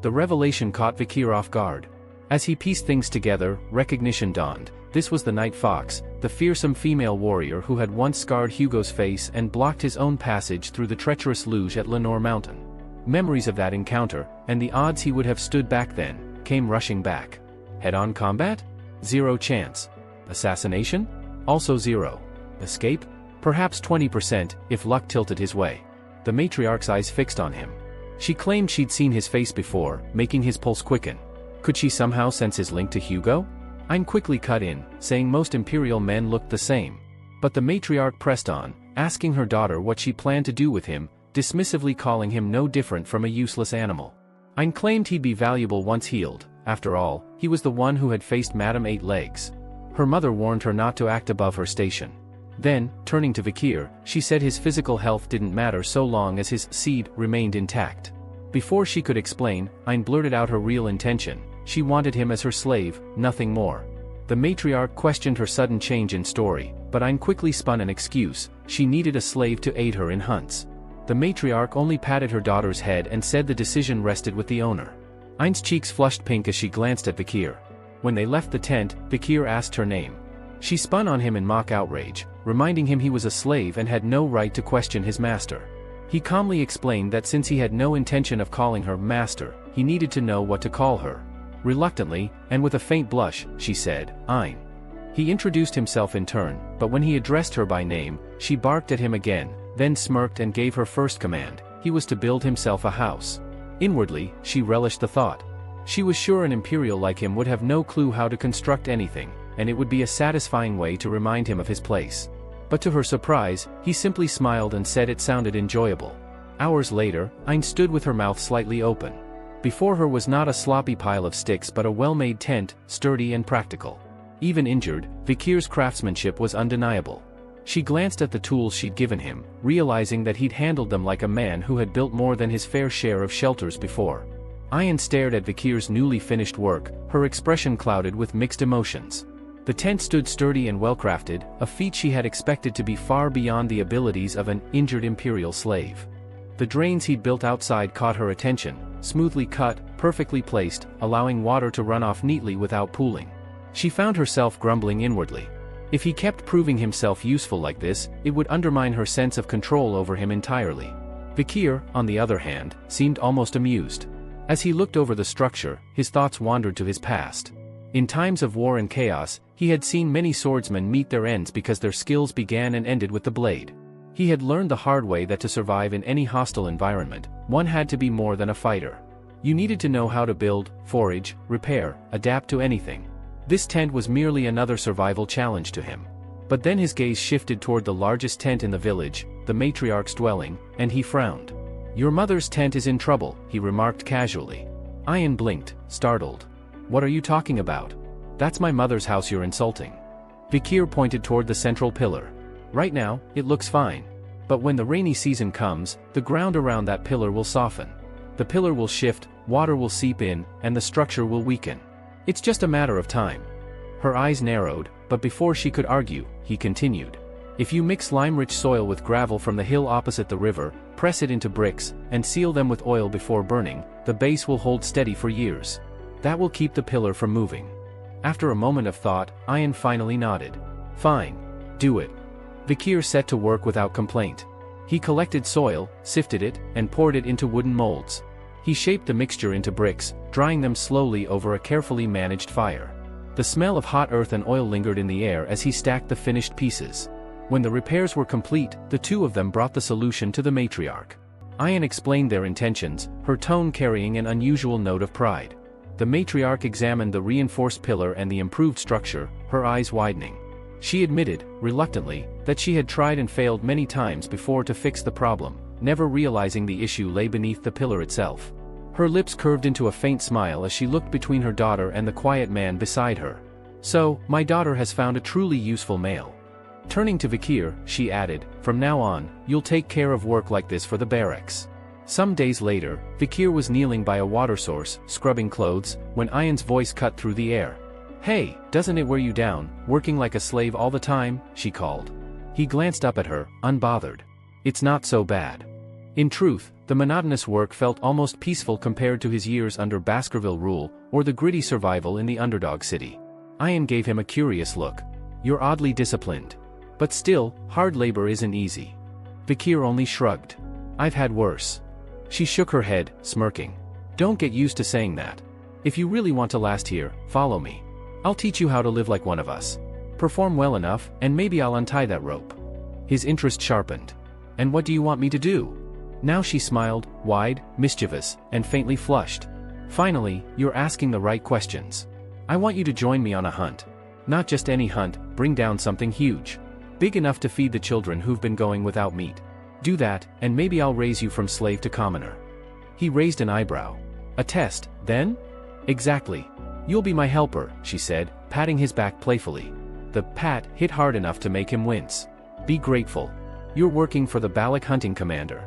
The revelation caught Vikir off guard. As he pieced things together, recognition dawned. This was the Night Fox, the fearsome female warrior who had once scarred Hugo's face and blocked his own passage through the treacherous luge at Lenore Mountain. Memories of that encounter, and the odds he would have stood back then, came rushing back. Head-on combat? 0 chance. Assassination? Also 0. Escape? Perhaps 20%, if luck tilted his way. The matriarch's eyes fixed on him. She claimed she'd seen his face before, making his pulse quicken. Could she somehow sense his link to Hugo? Ayn quickly cut in, saying most imperial men looked the same. But the matriarch pressed on, asking her daughter what she planned to do with him, dismissively calling him no different from a useless animal. Ayn claimed he'd be valuable once healed. After all, he was the one who had faced Madame Eight Legs. Her mother warned her not to act above her station. Then, turning to Vikir, she said his physical health didn't matter so long as his seed remained intact. Before she could explain, Ayn blurted out her real intention. She wanted him as her slave, nothing more. The matriarch questioned her sudden change in story, but Ayn quickly spun an excuse: she needed a slave to aid her in hunts. The matriarch only patted her daughter's head and said the decision rested with the owner. Ayn's cheeks flushed pink as she glanced at Vikir. When they left the tent, Vikir asked her name. She spun on him in mock outrage, reminding him he was a slave and had no right to question his master. He calmly explained that since he had no intention of calling her master, he needed to know what to call her. Reluctantly, and with a faint blush, she said, "Ein." He introduced himself in turn, but when he addressed her by name, she barked at him again, then smirked and gave her first command. He was to build himself a house. Inwardly, she relished the thought. She was sure an imperial like him would have no clue how to construct anything, and it would be a satisfying way to remind him of his place. But to her surprise, he simply smiled and said it sounded enjoyable. Hours later, Ein stood with her mouth slightly open. Before her was not a sloppy pile of sticks but a well-made tent, sturdy and practical. Even injured, Vikir's craftsmanship was undeniable. She glanced at the tools she'd given him, realizing that he'd handled them like a man who had built more than his fair share of shelters before. Ayan stared at Vikir's newly finished work, her expression clouded with mixed emotions. The tent stood sturdy and well-crafted, a feat she had expected to be far beyond the abilities of an injured imperial slave. The drains he'd built outside caught her attention, smoothly cut, perfectly placed, allowing water to run off neatly without pooling. She found herself grumbling inwardly. If he kept proving himself useful like this, it would undermine her sense of control over him entirely. Vikir, on the other hand, seemed almost amused. As he looked over the structure, his thoughts wandered to his past. In times of war and chaos, he had seen many swordsmen meet their ends because their skills began and ended with the blade. He had learned the hard way that to survive in any hostile environment, one had to be more than a fighter. You needed to know how to build, forage, repair, adapt to anything. This tent was merely another survival challenge to him. But then his gaze shifted toward the largest tent in the village, the matriarch's dwelling, and he frowned. "Your mother's tent is in trouble," he remarked casually. Ayan blinked, startled. "What are you talking about? That's my mother's house you're insulting." Vikir pointed toward the central pillar. "Right now, it looks fine. But when the rainy season comes, the ground around that pillar will soften. The pillar will shift, water will seep in, and the structure will weaken. It's just a matter of time." Her eyes narrowed, but before she could argue, he continued. "If you mix lime-rich soil with gravel from the hill opposite the river, press it into bricks, and seal them with oil before burning, the base will hold steady for years. That will keep the pillar from moving." After a moment of thought, Ayan finally nodded. "Fine. Do it." Vikir set to work without complaint. He collected soil, sifted it, and poured it into wooden molds. He shaped the mixture into bricks, drying them slowly over a carefully managed fire. The smell of hot earth and oil lingered in the air as he stacked the finished pieces. When the repairs were complete, the two of them brought the solution to the matriarch. Ayan explained their intentions, her tone carrying an unusual note of pride. The matriarch examined the reinforced pillar and the improved structure, her eyes widening. She admitted, reluctantly, that she had tried and failed many times before to fix the problem, never realizing the issue lay beneath the pillar itself. Her lips curved into a faint smile as she looked between her daughter and the quiet man beside her. "So, my daughter has found a truly useful male." Turning to Vikir, she added, "From now on, you'll take care of work like this for the barracks." Some days later, Vikir was kneeling by a water source, scrubbing clothes, when Ayan's voice cut through the air. "Hey, doesn't it wear you down, working like a slave all the time?" she called. He glanced up at her, unbothered. "It's not so bad." In truth, the monotonous work felt almost peaceful compared to his years under Baskerville rule, or the gritty survival in the underdog city. Ayan gave him a curious look. "You're oddly disciplined. But still, hard labor isn't easy." Vikir only shrugged. "I've had worse." She shook her head, smirking. "Don't get used to saying that. If you really want to last here, follow me. I'll teach you how to live like one of us. Perform well enough, and maybe I'll untie that rope." His interest sharpened. "And what do you want me to do?" Now she smiled, wide, mischievous, and faintly flushed. "Finally, you're asking the right questions. I want you to join me on a hunt. Not just any hunt, bring down something huge. Big enough to feed the children who've been going without meat. Do that, and maybe I'll raise you from slave to commoner." He raised an eyebrow. "A test, then?" "Exactly. You'll be my helper," she said, patting his back playfully. The pat hit hard enough to make him wince. "Be grateful. You're working for the Balak hunting commander."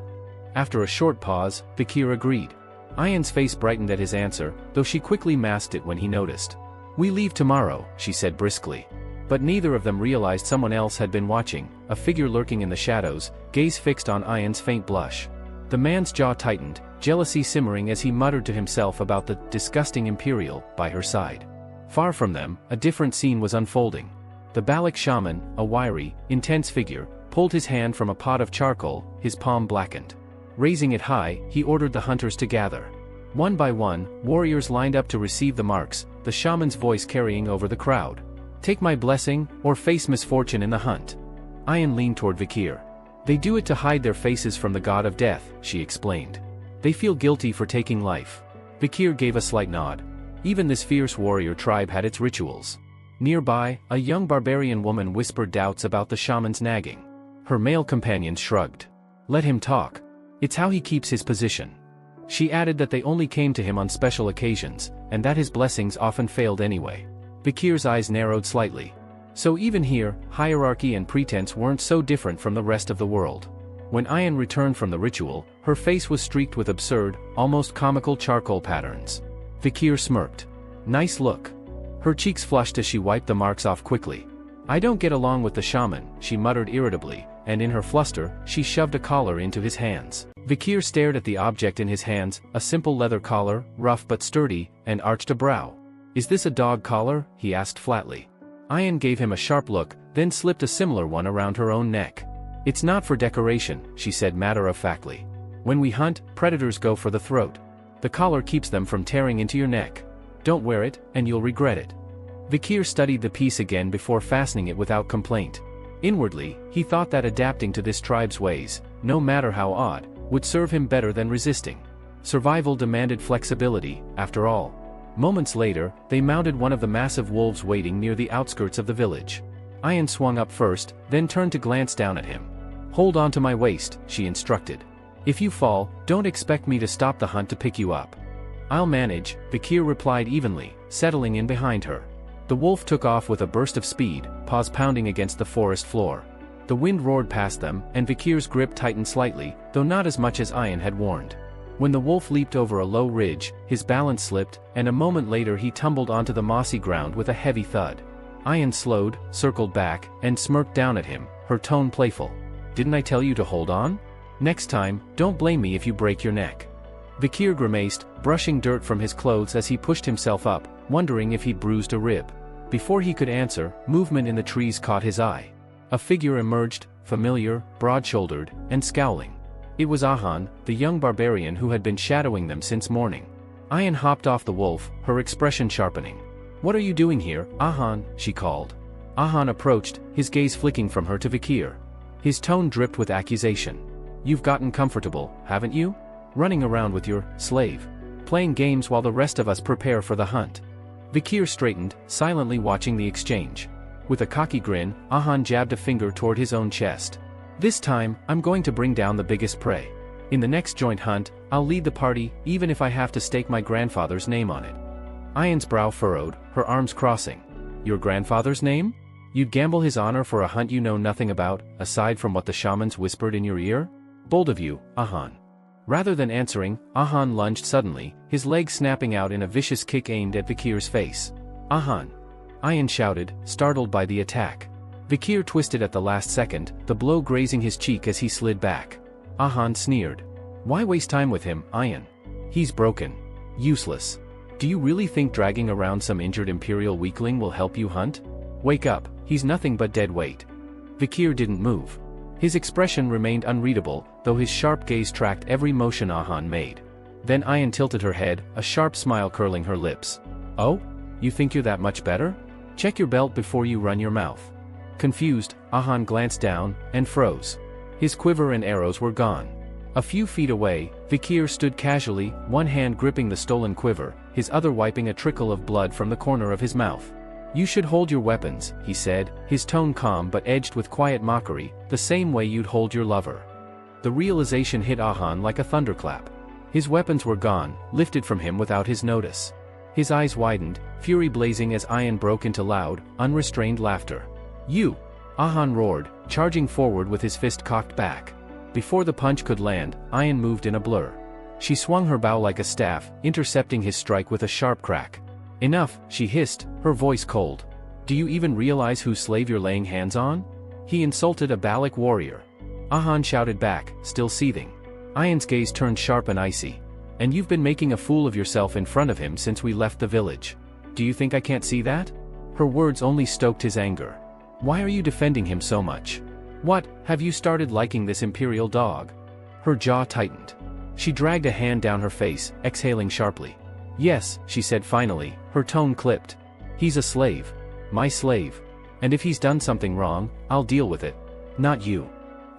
After a short pause, Vikir agreed. Ayan's face brightened at his answer, though she quickly masked it when he noticed. "We leave tomorrow," she said briskly. But neither of them realized someone else had been watching, a figure lurking in the shadows, gaze fixed on Ayan's faint blush. The man's jaw tightened, jealousy simmering as he muttered to himself about the disgusting Imperial by her side. Far from them, a different scene was unfolding. The Balik shaman, a wiry, intense figure, pulled his hand from a pot of charcoal, his palm blackened. Raising it high, he ordered the hunters to gather. One by one, warriors lined up to receive the marks, the shaman's voice carrying over the crowd. Take my blessing, or face misfortune in the hunt. Ayan leaned toward Vikir. They do it to hide their faces from the god of death, she explained. They feel guilty for taking life. Vikir gave a slight nod. Even this fierce warrior tribe had its rituals. Nearby, a young barbarian woman whispered doubts about the shaman's nagging. Her male companions shrugged. Let him talk. It's how he keeps his position. She added that they only came to him on special occasions, and that his blessings often failed anyway. Vikir's eyes narrowed slightly. So even here, hierarchy and pretense weren't so different from the rest of the world. When Ayan returned from the ritual, her face was streaked with absurd, almost comical charcoal patterns. Vikir smirked. Nice look. Her cheeks flushed as she wiped the marks off quickly. I don't get along with the shaman, she muttered irritably, and in her fluster, she shoved a collar into his hands. Vikir stared at the object in his hands, a simple leather collar, rough but sturdy, and arched a brow. Is this a dog collar? He asked flatly. Ayan gave him a sharp look, then slipped a similar one around her own neck. It's not for decoration, she said matter-of-factly. When we hunt, predators go for the throat. The collar keeps them from tearing into your neck. Don't wear it, and you'll regret it. Vikir studied the piece again before fastening it without complaint. Inwardly, he thought that adapting to this tribe's ways, no matter how odd, would serve him better than resisting. Survival demanded flexibility, after all. Moments later, they mounted one of the massive wolves waiting near the outskirts of the village. Ayan swung up first, then turned to glance down at him. Hold on to my waist, she instructed. If you fall, don't expect me to stop the hunt to pick you up. I'll manage, Vikir replied evenly, settling in behind her. The wolf took off with a burst of speed, paws pounding against the forest floor. The wind roared past them, and Vikir's grip tightened slightly, though not as much as Ayan had warned. When the wolf leaped over a low ridge, his balance slipped, and a moment later he tumbled onto the mossy ground with a heavy thud. Ayan slowed, circled back, and smirked down at him, her tone playful. Didn't I tell you to hold on? Next time, don't blame me if you break your neck. Vikir grimaced, brushing dirt from his clothes as he pushed himself up, wondering if he'd bruised a rib. Before he could answer, movement in the trees caught his eye. A figure emerged, familiar, broad-shouldered, and scowling. It was Ahan, the young barbarian who had been shadowing them since morning. Ayan hopped off the wolf, her expression sharpening. What are you doing here, Ahan? She called. Ahan approached, his gaze flicking from her to Vikir. His tone dripped with accusation. You've gotten comfortable, haven't you? Running around with your slave. Playing games while the rest of us prepare for the hunt. Vikir straightened, silently watching the exchange. With a cocky grin, Ahan jabbed a finger toward his own chest. This time, I'm going to bring down the biggest prey. In the next joint hunt, I'll lead the party, even if I have to stake my grandfather's name on it. Ayan's brow furrowed, her arms crossing. Your grandfather's name? You'd gamble his honor for a hunt you know nothing about, aside from what the shamans whispered in your ear? Bold of you, Ahan. Rather than answering, Ahan lunged suddenly, his leg snapping out in a vicious kick aimed at Vikir's face. Ahan! Ayan shouted, startled by the attack. Vikir twisted at the last second, the blow grazing his cheek as he slid back. Ahan sneered. Why waste time with him, Ayan? He's broken. Useless. Do you really think dragging around some injured imperial weakling will help you hunt? Wake up, he's nothing but dead weight. Vikir didn't move. His expression remained unreadable, though his sharp gaze tracked every motion Ahan made. Then Ayan tilted her head, a sharp smile curling her lips. Oh? You think you're that much better? Check your belt before you run your mouth. Confused, Ahan glanced down, and froze. His quiver and arrows were gone. A few feet away, Vikir stood casually, one hand gripping the stolen quiver, his other wiping a trickle of blood from the corner of his mouth. You should hold your weapons, he said, his tone calm but edged with quiet mockery, the same way you'd hold your lover. The realization hit Ahan like a thunderclap. His weapons were gone, lifted from him without his notice. His eyes widened, fury blazing as Ayan broke into loud, unrestrained laughter. You! Ahan roared, charging forward with his fist cocked back. Before the punch could land, Ayan moved in a blur. She swung her bow like a staff, intercepting his strike with a sharp crack. Enough, she hissed, her voice cold. Do you even realize whose slave you're laying hands on? He insulted a Balik warrior. Ahan shouted back, still seething. Ayan's gaze turned sharp and icy. And you've been making a fool of yourself in front of him since we left the village. Do you think I can't see that? Her words only stoked his anger. Why are you defending him so much? What, have you started liking this imperial dog? Her jaw tightened. She dragged a hand down her face, exhaling sharply. Yes, she said finally, her tone clipped. He's a slave. My slave. And if he's done something wrong, I'll deal with it. Not you.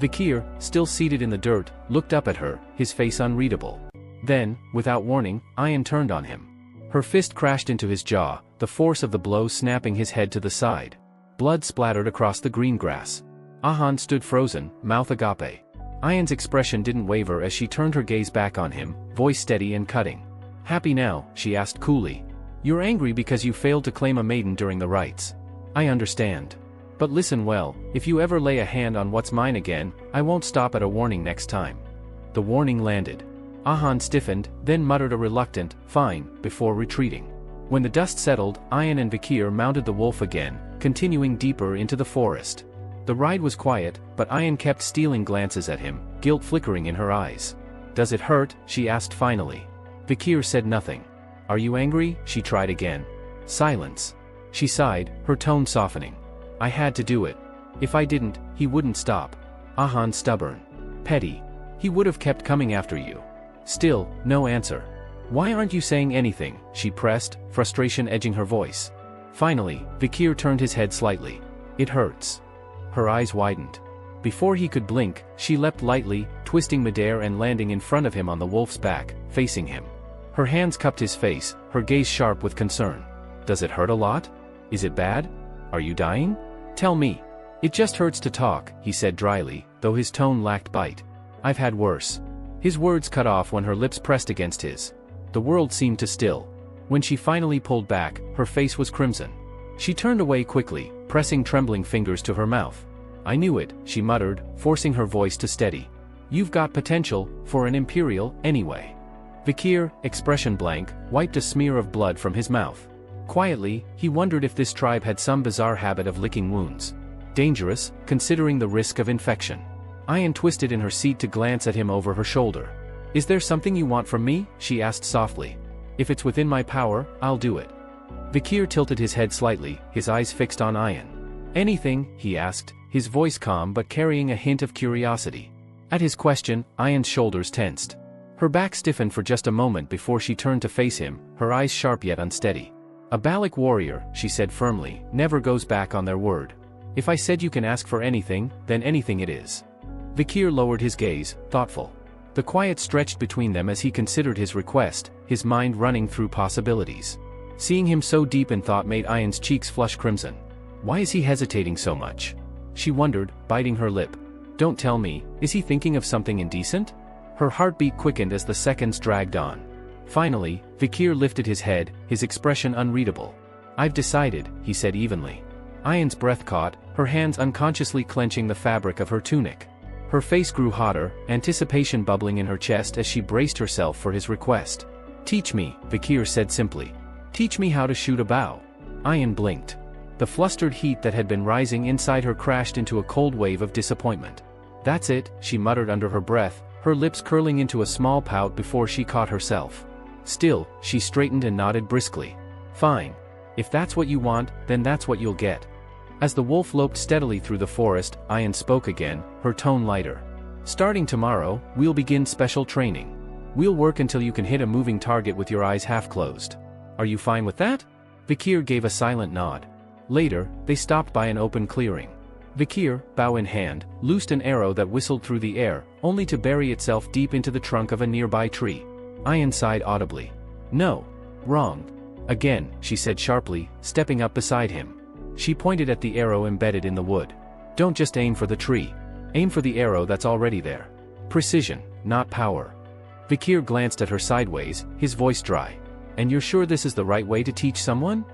Vikir, still seated in the dirt, looked up at her, his face unreadable. Then, without warning, Ayan turned on him. Her fist crashed into his jaw, the force of the blow snapping his head to the side. Blood splattered across the green grass. Ahan stood frozen, mouth agape. Ayan's expression didn't waver as she turned her gaze back on him, voice steady and cutting. Happy now, she asked coolly. You're angry because you failed to claim a maiden during the rites. I understand. But listen well, if you ever lay a hand on what's mine again, I won't stop at a warning next time. The warning landed. Ahan stiffened, then muttered a reluctant, fine, before retreating. When the dust settled, Ayan and Vikir mounted the wolf again, continuing deeper into the forest. The ride was quiet, but Ayan kept stealing glances at him, guilt flickering in her eyes. Does it hurt? She asked finally. Vikir said nothing. Are you angry? She tried again. Silence. She sighed, her tone softening. I had to do it. If I didn't, he wouldn't stop. Ahan stubborn. Petty. He would have kept coming after you. Still, no answer. Why aren't you saying anything? She pressed, frustration edging her voice. Finally, Vikir turned his head slightly. It hurts. Her eyes widened. Before he could blink, she leapt lightly, twisting midair and landing in front of him on the wolf's back, facing him. Her hands cupped his face, her gaze sharp with concern. Does it hurt a lot? Is it bad? Are you dying? Tell me. It just hurts to talk, he said dryly, though his tone lacked bite. I've had worse. His words cut off when her lips pressed against his. The world seemed to still. When she finally pulled back, her face was crimson. She turned away quickly, pressing trembling fingers to her mouth. I knew it, she muttered, forcing her voice to steady. You've got potential, for an imperial, anyway. Vikir, expression blank, wiped a smear of blood from his mouth. Quietly, he wondered if this tribe had some bizarre habit of licking wounds. Dangerous, considering the risk of infection. Ayan twisted in her seat to glance at him over her shoulder. Is there something you want from me? She asked softly. If it's within my power, I'll do it. Vikir tilted his head slightly, his eyes fixed on Ayan. Anything? He asked, his voice calm but carrying a hint of curiosity. At his question, Ayan's shoulders tensed. Her back stiffened for just a moment before she turned to face him, her eyes sharp yet unsteady. A Balik warrior, she said firmly, never goes back on their word. If I said you can ask for anything, then anything it is. Vikir lowered his gaze, thoughtful. The quiet stretched between them as he considered his request, his mind running through possibilities. Seeing him so deep in thought made Ayan's cheeks flush crimson. Why is he hesitating so much? She wondered, biting her lip. Don't tell me, is he thinking of something indecent? Her heartbeat quickened as the seconds dragged on. Finally, Vikir lifted his head, his expression unreadable. I've decided, he said evenly. Ayan's breath caught, her hands unconsciously clenching the fabric of her tunic. Her face grew hotter, anticipation bubbling in her chest as she braced herself for his request. Teach me, Vikir said simply. Teach me how to shoot a bow. Ayan blinked. The flustered heat that had been rising inside her crashed into a cold wave of disappointment. That's it, she muttered under her breath, her lips curling into a small pout before she caught herself. Still, she straightened and nodded briskly. Fine. If that's what you want, then that's what you'll get. As the wolf loped steadily through the forest, Ayan spoke again, her tone lighter. Starting tomorrow, we'll begin special training. We'll work until you can hit a moving target with your eyes half closed. Are you fine with that? Vikir gave a silent nod. Later, they stopped by an open clearing. Vikir, bow in hand, loosed an arrow that whistled through the air, only to bury itself deep into the trunk of a nearby tree. Ayan sighed audibly. No. Wrong. Again, she said sharply, stepping up beside him. She pointed at the arrow embedded in the wood. Don't just aim for the tree. Aim for the arrow that's already there. Precision, not power. Vikir glanced at her sideways, his voice dry. And you're sure this is the right way to teach someone?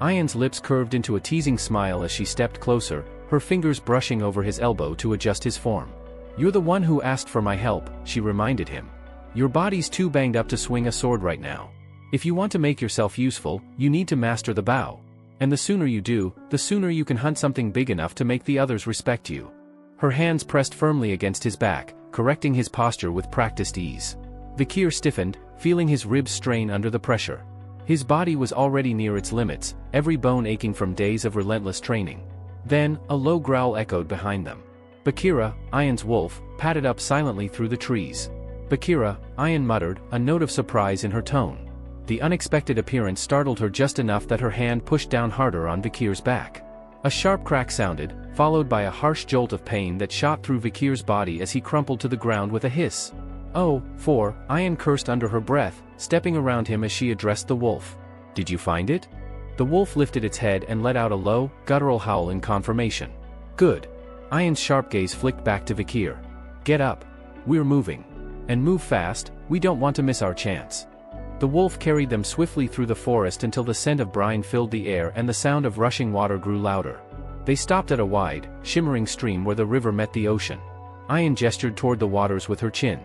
Ayan's lips curved into a teasing smile as she stepped closer, her fingers brushing over his elbow to adjust his form. You're the one who asked for my help, she reminded him. Your body's too banged up to swing a sword right now. If you want to make yourself useful, you need to master the bow. And the sooner you do, the sooner you can hunt something big enough to make the others respect you. Her hands pressed firmly against his back, correcting his posture with practiced ease. Vikir stiffened, feeling his ribs strain under the pressure. His body was already near its limits, every bone aching from days of relentless training. Then, a low growl echoed behind them. Bakira, Ayan's wolf, padded up silently through the trees. Bakira, Ayan muttered, a note of surprise in her tone. The unexpected appearance startled her just enough that her hand pushed down harder on Vikir's back. A sharp crack sounded, followed by a harsh jolt of pain that shot through Vikir's body as he crumpled to the ground with a hiss. "Oh, Ayan cursed under her breath, stepping around him as she addressed the wolf. "Did you find it?" The wolf lifted its head and let out a low, guttural howl in confirmation. "Good." Ayan's sharp gaze flicked back to Vikir. "Get up. We're moving. And move fast, we don't want to miss our chance." The wolf carried them swiftly through the forest until the scent of brine filled the air and the sound of rushing water grew louder. They stopped at a wide, shimmering stream where the river met the ocean. Ayan gestured toward the waters with her chin.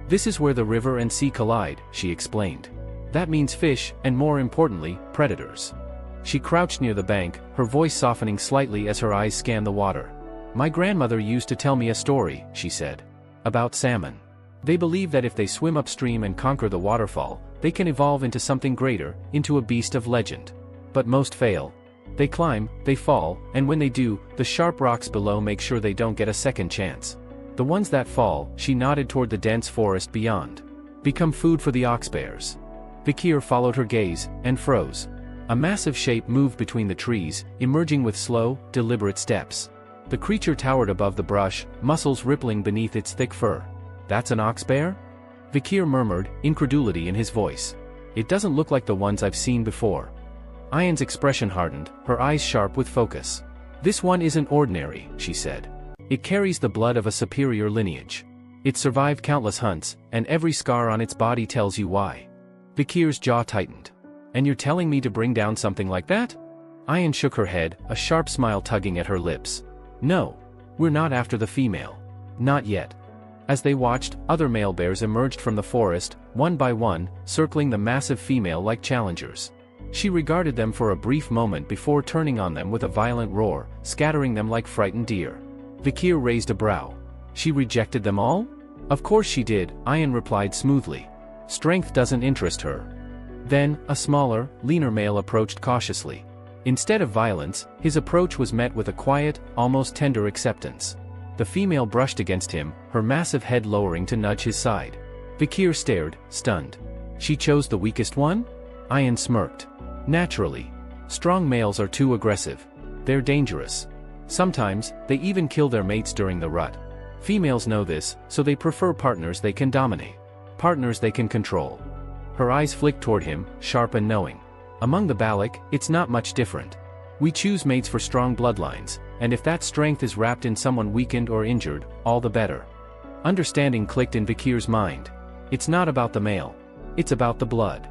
"This is where the river and sea collide," she explained. "That means fish, and more importantly, predators." She crouched near the bank, her voice softening slightly as her eyes scanned the water. "My grandmother used to tell me a story," she said. "About salmon. They believe that if they swim upstream and conquer the waterfall, they can evolve into something greater, into a beast of legend. But most fail. They climb, they fall, and when they do, the sharp rocks below make sure they don't get a second chance. The ones that fall," she nodded toward the dense forest beyond, "become food for the oxbears." Vikir followed her gaze, and froze. A massive shape moved between the trees, emerging with slow, deliberate steps. The creature towered above the brush, muscles rippling beneath its thick fur. "That's an oxbear?" Vikir murmured, incredulity in his voice. "It doesn't look like the ones I've seen before." Ayan's expression hardened, her eyes sharp with focus. "This one isn't ordinary," she said. "It carries the blood of a superior lineage. It survived countless hunts, and every scar on its body tells you why." Vikir's jaw tightened. "And you're telling me to bring down something like that?" Ayan shook her head, a sharp smile tugging at her lips. "No. We're not after the female. Not yet." As they watched, other male bears emerged from the forest, one by one, circling the massive female like challengers. She regarded them for a brief moment before turning on them with a violent roar, scattering them like frightened deer. Vikir raised a brow. "She rejected them all?" "Of course she did," Ayan replied smoothly. "Strength doesn't interest her." Then, a smaller, leaner male approached cautiously. Instead of violence, his approach was met with a quiet, almost tender acceptance. The female brushed against him, her massive head lowering to nudge his side. Vikir stared, stunned. "She chose the weakest one?" Ayan smirked. "Naturally. Strong males are too aggressive. They're dangerous. Sometimes, they even kill their mates during the rut. Females know this, so they prefer partners they can dominate. Partners they can control." Her eyes flicked toward him, sharp and knowing. "Among the Balik, it's not much different. We choose mates for strong bloodlines, and if that strength is wrapped in someone weakened or injured, all the better." Understanding clicked in Vikir's mind. "It's not about the male. It's about the blood."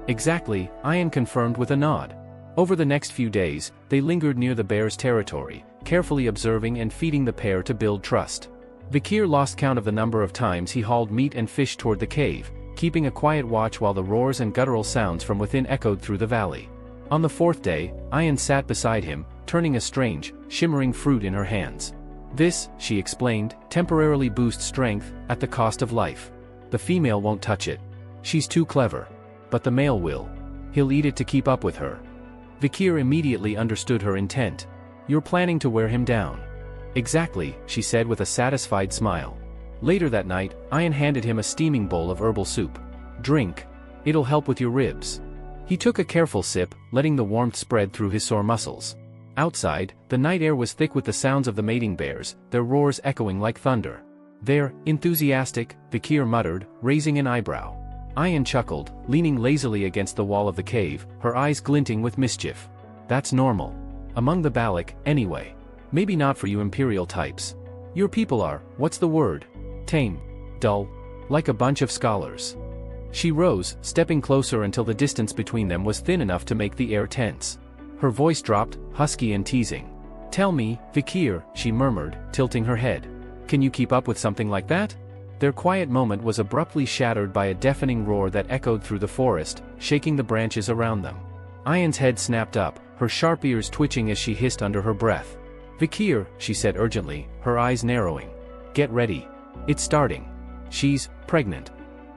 "Exactly," Ayan confirmed with a nod. Over the next few days, they lingered near the bear's territory, carefully observing and feeding the pair to build trust. Vikir lost count of the number of times he hauled meat and fish toward the cave, keeping a quiet watch while the roars and guttural sounds from within echoed through the valley. On the fourth day, Ayan sat beside him, turning a strange, shimmering fruit in her hands. "This," she explained, "temporarily boosts strength, at the cost of life. The female won't touch it. She's too clever. But the male will. He'll eat it to keep up with her." Vikir immediately understood her intent. "You're planning to wear him down." "Exactly," she said with a satisfied smile. Later that night, Ayan handed him a steaming bowl of herbal soup. "Drink. It'll help with your ribs." He took a careful sip, letting the warmth spread through his sore muscles. Outside, the night air was thick with the sounds of the mating bears, their roars echoing like thunder. "They're enthusiastic," Vikir muttered, raising an eyebrow. Ayan chuckled, leaning lazily against the wall of the cave, her eyes glinting with mischief. "That's normal. Among the Balik, anyway. Maybe not for you imperial types. Your people are, what's the word? Tame. Dull. Like a bunch of scholars." She rose, stepping closer until the distance between them was thin enough to make the air tense. Her voice dropped, husky and teasing. "Tell me, Vikir," she murmured, tilting her head. "Can you keep up with something like that?" Their quiet moment was abruptly shattered by a deafening roar that echoed through the forest, shaking the branches around them. Ayan's head snapped up, her sharp ears twitching as she hissed under her breath. "Vikir," she said urgently, her eyes narrowing. "Get ready. It's starting. She's pregnant."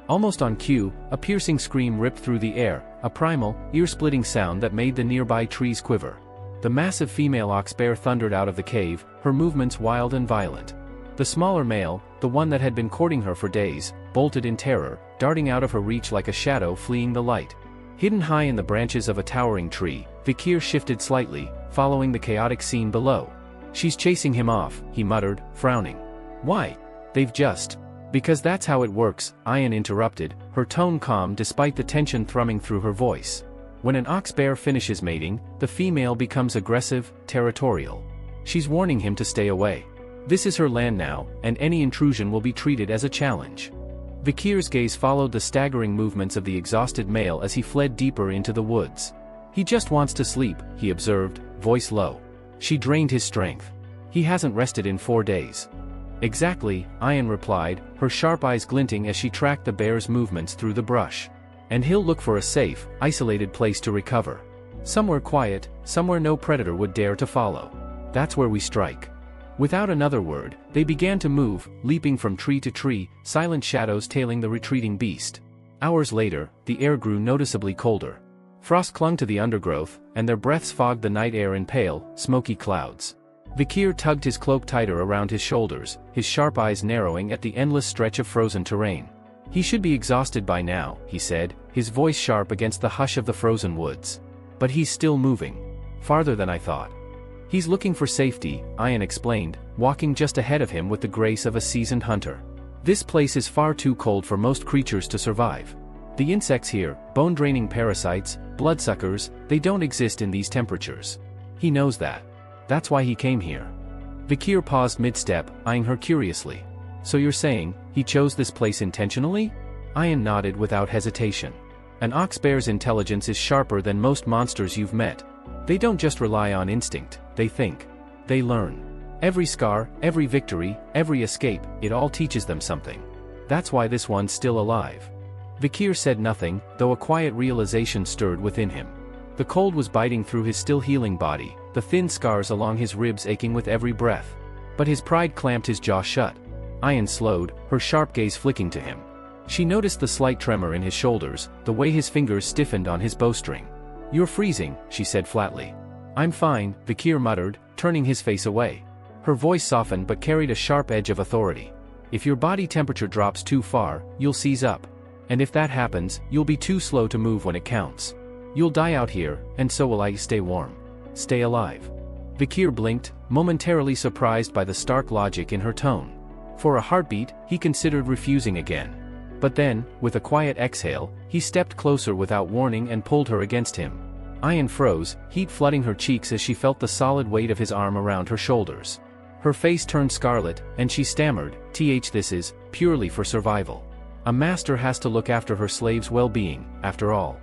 Almost on cue, a piercing scream ripped through the air, a primal, ear-splitting sound that made the nearby trees quiver. The massive female ox bear thundered out of the cave, her movements wild and violent. The smaller male, the one that had been courting her for days, bolted in terror, darting out of her reach like a shadow fleeing the light. Hidden high in the branches of a towering tree, Vikir shifted slightly, following the chaotic scene below. "She's chasing him off," he muttered, frowning. "Why? They've just..." "Because that's how it works," Ayan interrupted, her tone calm despite the tension thrumming through her voice. "When an ox bear finishes mating, the female becomes aggressive, territorial. She's warning him to stay away. This is her land now, and any intrusion will be treated as a challenge." Vikir's gaze followed the staggering movements of the exhausted male as he fled deeper into the woods. "He just wants to sleep," he observed, voice low. "She drained his strength. He hasn't rested in 4 days." "Exactly," Ayan replied, her sharp eyes glinting as she tracked the bear's movements through the brush. "And he'll look for a safe, isolated place to recover. Somewhere quiet, somewhere no predator would dare to follow. That's where we strike." Without another word, they began to move, leaping from tree to tree, silent shadows tailing the retreating beast. Hours later, the air grew noticeably colder. Frost clung to the undergrowth, and their breaths fogged the night air in pale, smoky clouds. Vikir tugged his cloak tighter around his shoulders, his sharp eyes narrowing at the endless stretch of frozen terrain. "He should be exhausted by now," he said, his voice sharp against the hush of the frozen woods. "But he's still moving. Farther than I thought." "He's looking for safety," Ayan explained, walking just ahead of him with the grace of a seasoned hunter. "This place is far too cold for most creatures to survive. The insects here, bone-draining parasites, bloodsuckers, they don't exist in these temperatures. He knows that. That's why he came here." Vikir paused mid-step, eyeing her curiously. "So you're saying, he chose this place intentionally?" Ayan nodded without hesitation. "An ox bear's intelligence is sharper than most monsters you've met. They don't just rely on instinct, they think. They learn. Every scar, every victory, every escape, it all teaches them something. That's why this one's still alive." Vikir said nothing, though a quiet realization stirred within him. The cold was biting through his still healing body, the thin scars along his ribs aching with every breath. But his pride clamped his jaw shut. Ayan slowed, her sharp gaze flicking to him. She noticed the slight tremor in his shoulders, the way his fingers stiffened on his bowstring. "You're freezing," she said flatly. "I'm fine," Vikir muttered, turning his face away. Her voice softened but carried a sharp edge of authority. "If your body temperature drops too far, you'll seize up. And if that happens, you'll be too slow to move when it counts. You'll die out here, and so will I. Stay warm. Stay alive." Vikir blinked, momentarily surprised by the stark logic in her tone. For a heartbeat, he considered refusing again. But then, with a quiet exhale, he stepped closer without warning and pulled her against him. Ayan froze, heat flooding her cheeks as she felt the solid weight of his arm around her shoulders. Her face turned scarlet, and she stammered, "This is purely for survival. A master has to look after her slave's well-being, after all."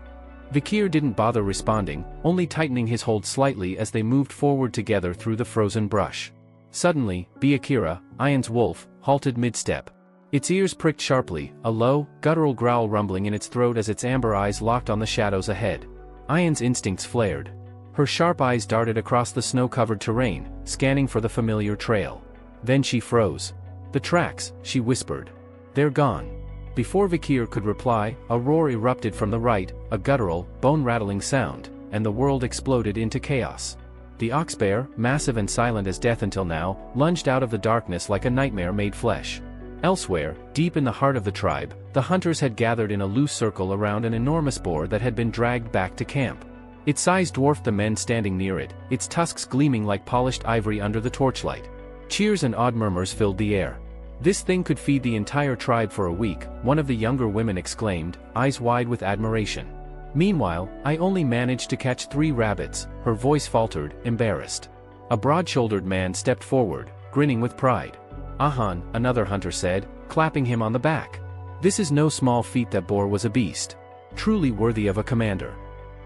Vikir didn't bother responding, only tightening his hold slightly as they moved forward together through the frozen brush. Suddenly, Biakira, Ayan's wolf, halted mid-step. Its ears pricked sharply, a low, guttural growl rumbling in its throat as its amber eyes locked on the shadows ahead. Ayan's instincts flared. Her sharp eyes darted across the snow-covered terrain, scanning for the familiar trail. Then she froze. "The tracks," she whispered. "They're gone." Before Vikir could reply, a roar erupted from the right, a guttural, bone-rattling sound, and the world exploded into chaos. The ox bear, massive and silent as death until now, lunged out of the darkness like a nightmare made flesh. Elsewhere, deep in the heart of the tribe, the hunters had gathered in a loose circle around an enormous boar that had been dragged back to camp. Its size dwarfed the men standing near it, its tusks gleaming like polished ivory under the torchlight. Cheers and odd murmurs filled the air. "This thing could feed the entire tribe for a week," one of the younger women exclaimed, eyes wide with admiration. "Meanwhile, I only managed to catch 3 rabbits," her voice faltered, embarrassed. A broad-shouldered man stepped forward, grinning with pride. "Ahan," another hunter said, clapping him on the back. "This is no small feat. That boar was a beast. Truly worthy of a commander."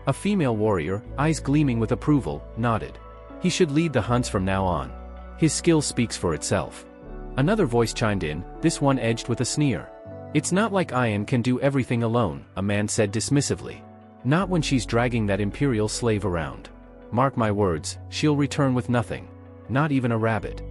A female warrior, eyes gleaming with approval, nodded. "He should lead the hunts from now on. His skill speaks for itself." Another voice chimed in, this one edged with a sneer. "It's not like Ayan can do everything alone," a man said dismissively. "Not when she's dragging that imperial slave around. Mark my words, she'll return with nothing. Not even a rabbit."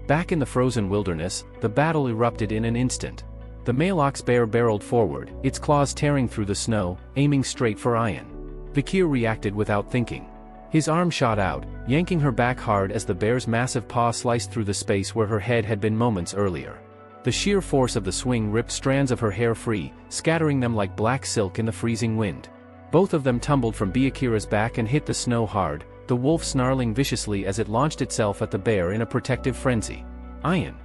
Back in the frozen wilderness, the battle erupted in an instant. The male ox bear barreled forward, its claws tearing through the snow, aiming straight for Ayan. Vikir reacted without thinking. His arm shot out, yanking her back hard as the bear's massive paw sliced through the space where her head had been moments earlier. The sheer force of the swing ripped strands of her hair free, scattering them like black silk in the freezing wind. Both of them tumbled from Byakuya's back and hit the snow hard, the wolf snarling viciously as it launched itself at the bear in a protective frenzy. Ian!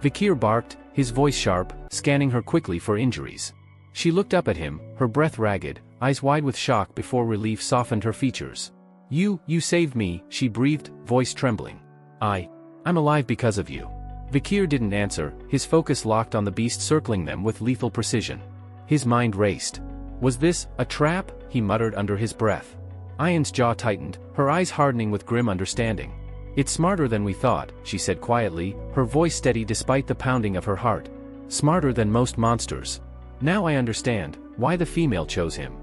Vikir barked, his voice sharp, scanning her quickly for injuries. She looked up at him, her breath ragged, eyes wide with shock before relief softened her features. You saved me, she breathed, voice trembling. I'm alive because of you. Vikir didn't answer, his focus locked on the beast circling them with lethal precision. His mind raced. Was this a trap? He muttered under his breath. Ian's jaw tightened, her eyes hardening with grim understanding. It's smarter than we thought, she said quietly, her voice steady despite the pounding of her heart. Smarter than most monsters. Now I understand why the female chose him.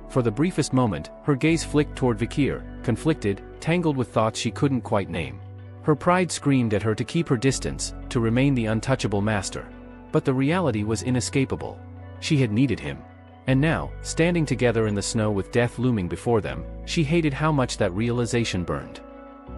For the briefest moment, her gaze flicked toward Vikir, conflicted, tangled with thoughts she couldn't quite name. Her pride screamed at her to keep her distance, to remain the untouchable master. But the reality was inescapable. She had needed him. And now, standing together in the snow with death looming before them, she hated how much that realization burned.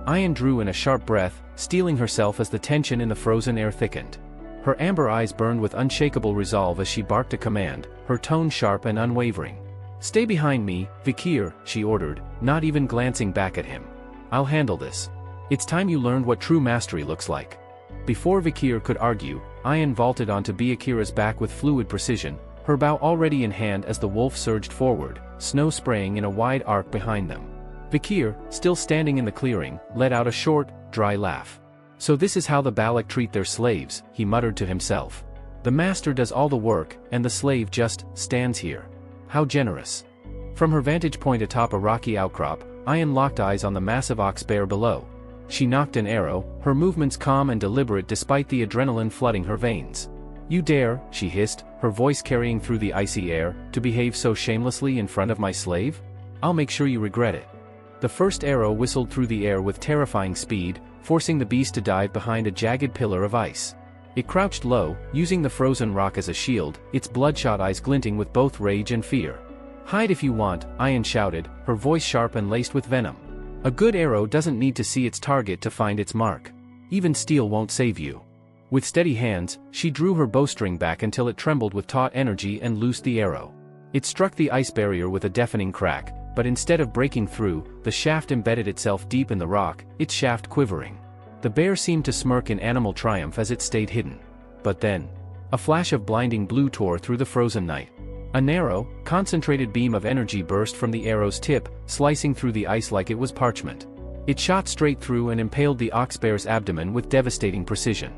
Ian drew in a sharp breath, steeling herself as the tension in the frozen air thickened. Her amber eyes burned with unshakable resolve as she barked a command, her tone sharp and unwavering. Stay behind me, Vikir, she ordered, not even glancing back at him. I'll handle this. It's time you learned what true mastery looks like. Before Vikir could argue, Ian vaulted onto Byakuya's back with fluid precision, her bow already in hand as the wolf surged forward, snow spraying in a wide arc behind them. Vikir, still standing in the clearing, let out a short, dry laugh. So this is how the Balak treat their slaves, he muttered to himself. The master does all the work, and the slave just stands here. How generous. From her vantage point atop a rocky outcrop, Ian locked eyes on the massive ox bear below. She knocked an arrow, her movements calm and deliberate despite the adrenaline flooding her veins. You dare, she hissed, her voice carrying through the icy air, to behave so shamelessly in front of my slave? I'll make sure you regret it. The first arrow whistled through the air with terrifying speed, forcing the beast to dive behind a jagged pillar of ice. It crouched low, using the frozen rock as a shield, its bloodshot eyes glinting with both rage and fear. Hide if you want, Ian shouted, her voice sharp and laced with venom. A good arrow doesn't need to see its target to find its mark. Even steel won't save you. With steady hands, she drew her bowstring back until it trembled with taut energy and loosed the arrow. It struck the ice barrier with a deafening crack, but instead of breaking through, the shaft embedded itself deep in the rock, its shaft quivering. The bear seemed to smirk in animal triumph as it stayed hidden. But then, a flash of blinding blue tore through the frozen night. A narrow, concentrated beam of energy burst from the arrow's tip, slicing through the ice like it was parchment. It shot straight through and impaled the ox bear's abdomen with devastating precision.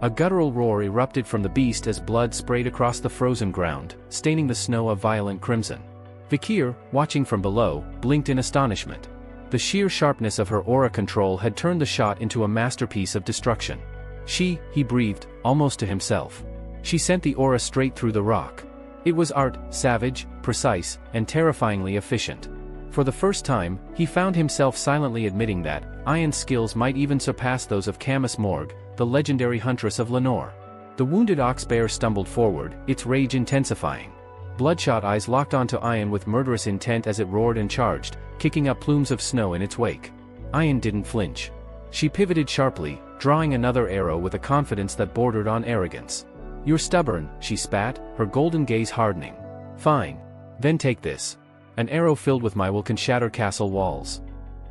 A guttural roar erupted from the beast as blood sprayed across the frozen ground, staining the snow a violent crimson. Vikir, watching from below, blinked in astonishment. The sheer sharpness of her aura control had turned the shot into a masterpiece of destruction. He breathed, almost to himself. She sent the aura straight through the rock. It was art, savage, precise, and terrifyingly efficient. For the first time, he found himself silently admitting that Ian's skills might even surpass those of Camus Morg, the legendary huntress of Lenore. The wounded ox bear stumbled forward, its rage intensifying. Bloodshot eyes locked onto Ian with murderous intent as it roared and charged, kicking up plumes of snow in its wake. Ian didn't flinch. She pivoted sharply, drawing another arrow with a confidence that bordered on arrogance. You're stubborn, she spat, her golden gaze hardening. Fine. Then take this. An arrow filled with my will can shatter castle walls.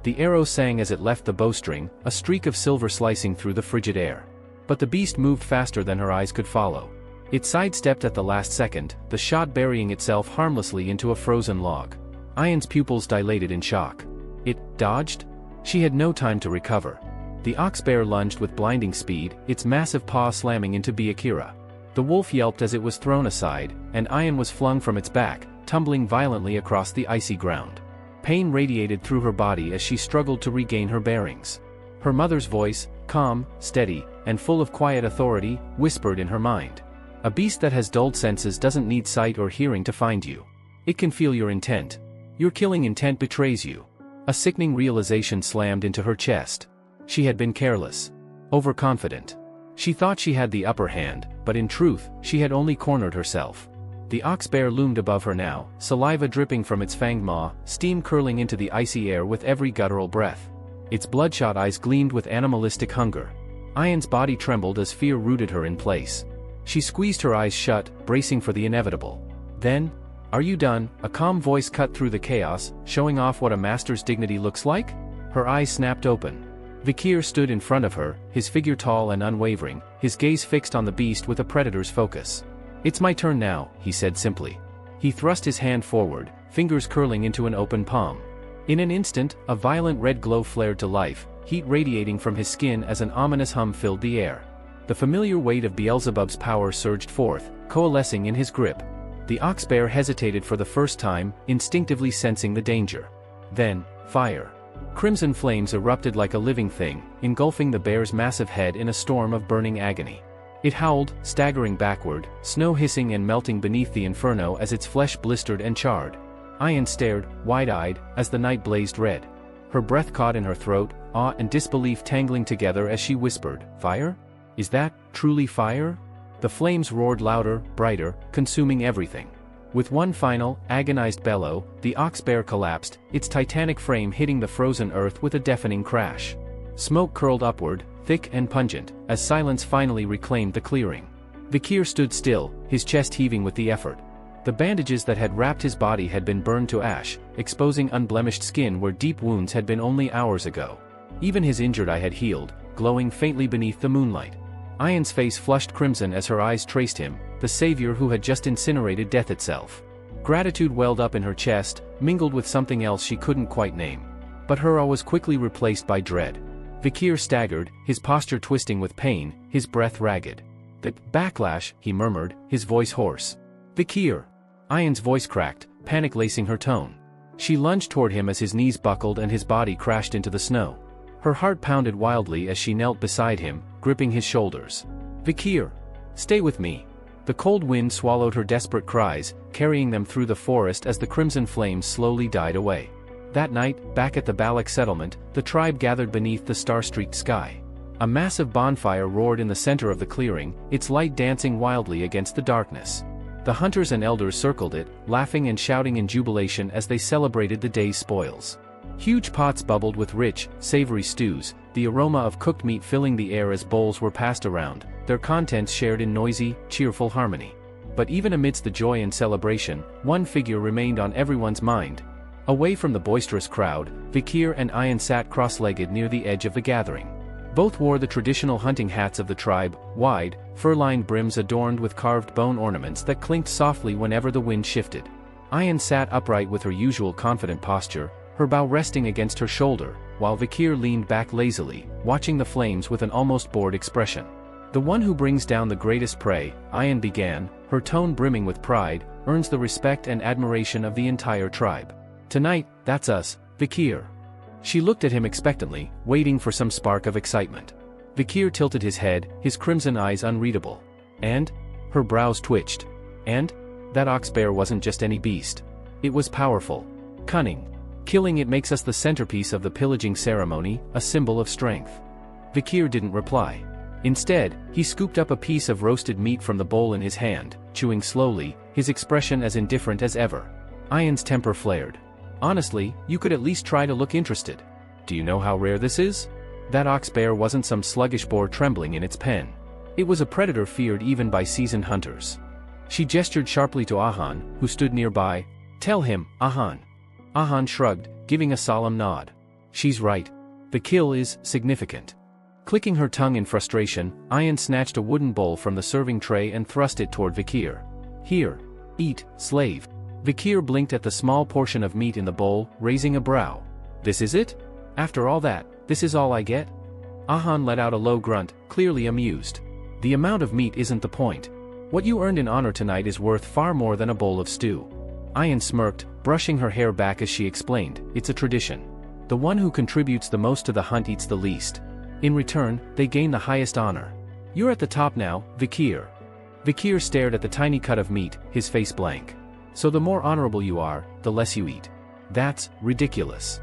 The arrow sang as it left the bowstring, a streak of silver slicing through the frigid air. But the beast moved faster than her eyes could follow. It sidestepped at the last second, the shot burying itself harmlessly into a frozen log. Ian's pupils dilated in shock. It dodged? She had no time to recover. The ox bear lunged with blinding speed, its massive paw slamming into Byakuya. The wolf yelped as it was thrown aside, and Ian was flung from its back, tumbling violently across the icy ground. Pain radiated through her body as she struggled to regain her bearings. Her mother's voice, calm, steady, and full of quiet authority, whispered in her mind. A beast that has dulled senses doesn't need sight or hearing to find you. It can feel your intent. Your killing intent betrays you. A sickening realization slammed into her chest. She had been careless. Overconfident. She thought she had the upper hand, but in truth, she had only cornered herself. The ox bear loomed above her now, saliva dripping from its fanged maw, steam curling into the icy air with every guttural breath. Its bloodshot eyes gleamed with animalistic hunger. Ayan's body trembled as fear rooted her in place. She squeezed her eyes shut, bracing for the inevitable. Then, "Are you done?" A calm voice cut through the chaos, showing off what a master's dignity looks like. Her eyes snapped open. Vikir stood in front of her, his figure tall and unwavering, his gaze fixed on the beast with a predator's focus. "It's my turn now," he said simply. He thrust his hand forward, fingers curling into an open palm. In an instant, a violent red glow flared to life, heat radiating from his skin as an ominous hum filled the air. The familiar weight of Beelzebub's power surged forth, coalescing in his grip. The ox bear hesitated for the first time, instinctively sensing the danger. Then, fire. Crimson flames erupted like a living thing, engulfing the bear's massive head in a storm of burning agony. It howled, staggering backward, snow hissing and melting beneath the inferno as its flesh blistered and charred. Ayan stared, wide-eyed, as the night blazed red. Her breath caught in her throat, awe and disbelief tangling together as she whispered, "Fire? Is that truly fire?" The flames roared louder, brighter, consuming everything. With one final, agonized bellow, the ox bear collapsed, its titanic frame hitting the frozen earth with a deafening crash. Smoke curled upward, thick and pungent, as silence finally reclaimed the clearing. Vikir stood still, his chest heaving with the effort. The bandages that had wrapped his body had been burned to ash, exposing unblemished skin where deep wounds had been only hours ago. Even his injured eye had healed, glowing faintly beneath the moonlight. Ayan's face flushed crimson as her eyes traced him, the savior who had just incinerated death itself. Gratitude welled up in her chest, mingled with something else she couldn't quite name. But her awe was quickly replaced by dread. Vikir staggered, his posture twisting with pain, his breath ragged. "The backlash," he murmured, his voice hoarse. "Vikir!" Ayan's voice cracked, panic lacing her tone. She lunged toward him as his knees buckled and his body crashed into the snow. Her heart pounded wildly as she knelt beside him, gripping his shoulders. "Vikir! Stay with me!" The cold wind swallowed her desperate cries, carrying them through the forest as the crimson flames slowly died away. That night, back at the Balak settlement, the tribe gathered beneath the star-streaked sky. A massive bonfire roared in the center of the clearing, its light dancing wildly against the darkness. The hunters and elders circled it, laughing and shouting in jubilation as they celebrated the day's spoils. Huge pots bubbled with rich, savory stews, the aroma of cooked meat filling the air as bowls were passed around, their contents shared in noisy, cheerful harmony. But even amidst the joy and celebration, one figure remained on everyone's mind. Away from the boisterous crowd, Vikir and Ayan sat cross-legged near the edge of the gathering. Both wore the traditional hunting hats of the tribe, wide, fur-lined brims adorned with carved bone ornaments that clinked softly whenever the wind shifted. Ayan sat upright with her usual confident posture, her bow resting against her shoulder, while Vikir leaned back lazily, watching the flames with an almost bored expression. "The one who brings down the greatest prey," Ayan began, her tone brimming with pride, "earns the respect and admiration of the entire tribe. Tonight, that's us, Vikir." She looked at him expectantly, waiting for some spark of excitement. Vikir tilted his head, his crimson eyes unreadable. "And?" Her brows twitched. "And? That ox bear wasn't just any beast. It was powerful. Cunning. Killing it makes us the centerpiece of the pillaging ceremony, a symbol of strength." Vikir didn't reply. Instead, he scooped up a piece of roasted meat from the bowl in his hand, chewing slowly, his expression as indifferent as ever. Ayan's temper flared. "Honestly, you could at least try to look interested. Do you know how rare this is? That ox bear wasn't some sluggish boar trembling in its pen. It was a predator feared even by seasoned hunters." She gestured sharply to Ahan, who stood nearby. "Tell him, Ahan." Ahan shrugged, giving a solemn nod. "She's right. The kill is significant." Clicking her tongue in frustration, Ayan snatched a wooden bowl from the serving tray and thrust it toward Vikir. "Here. Eat, slave." Vikir blinked at the small portion of meat in the bowl, raising a brow. "This is it? After all that, this is all I get?" Ahan let out a low grunt, clearly amused. "The amount of meat isn't the point. What you earned in honor tonight is worth far more than a bowl of stew." Ayan smirked, brushing her hair back as she explained, "It's a tradition. The one who contributes the most to the hunt eats the least. In return, they gain the highest honor. You're at the top now, Vikir." Vikir stared at the tiny cut of meat, his face blank. "So the more honorable you are, the less you eat. That's ridiculous."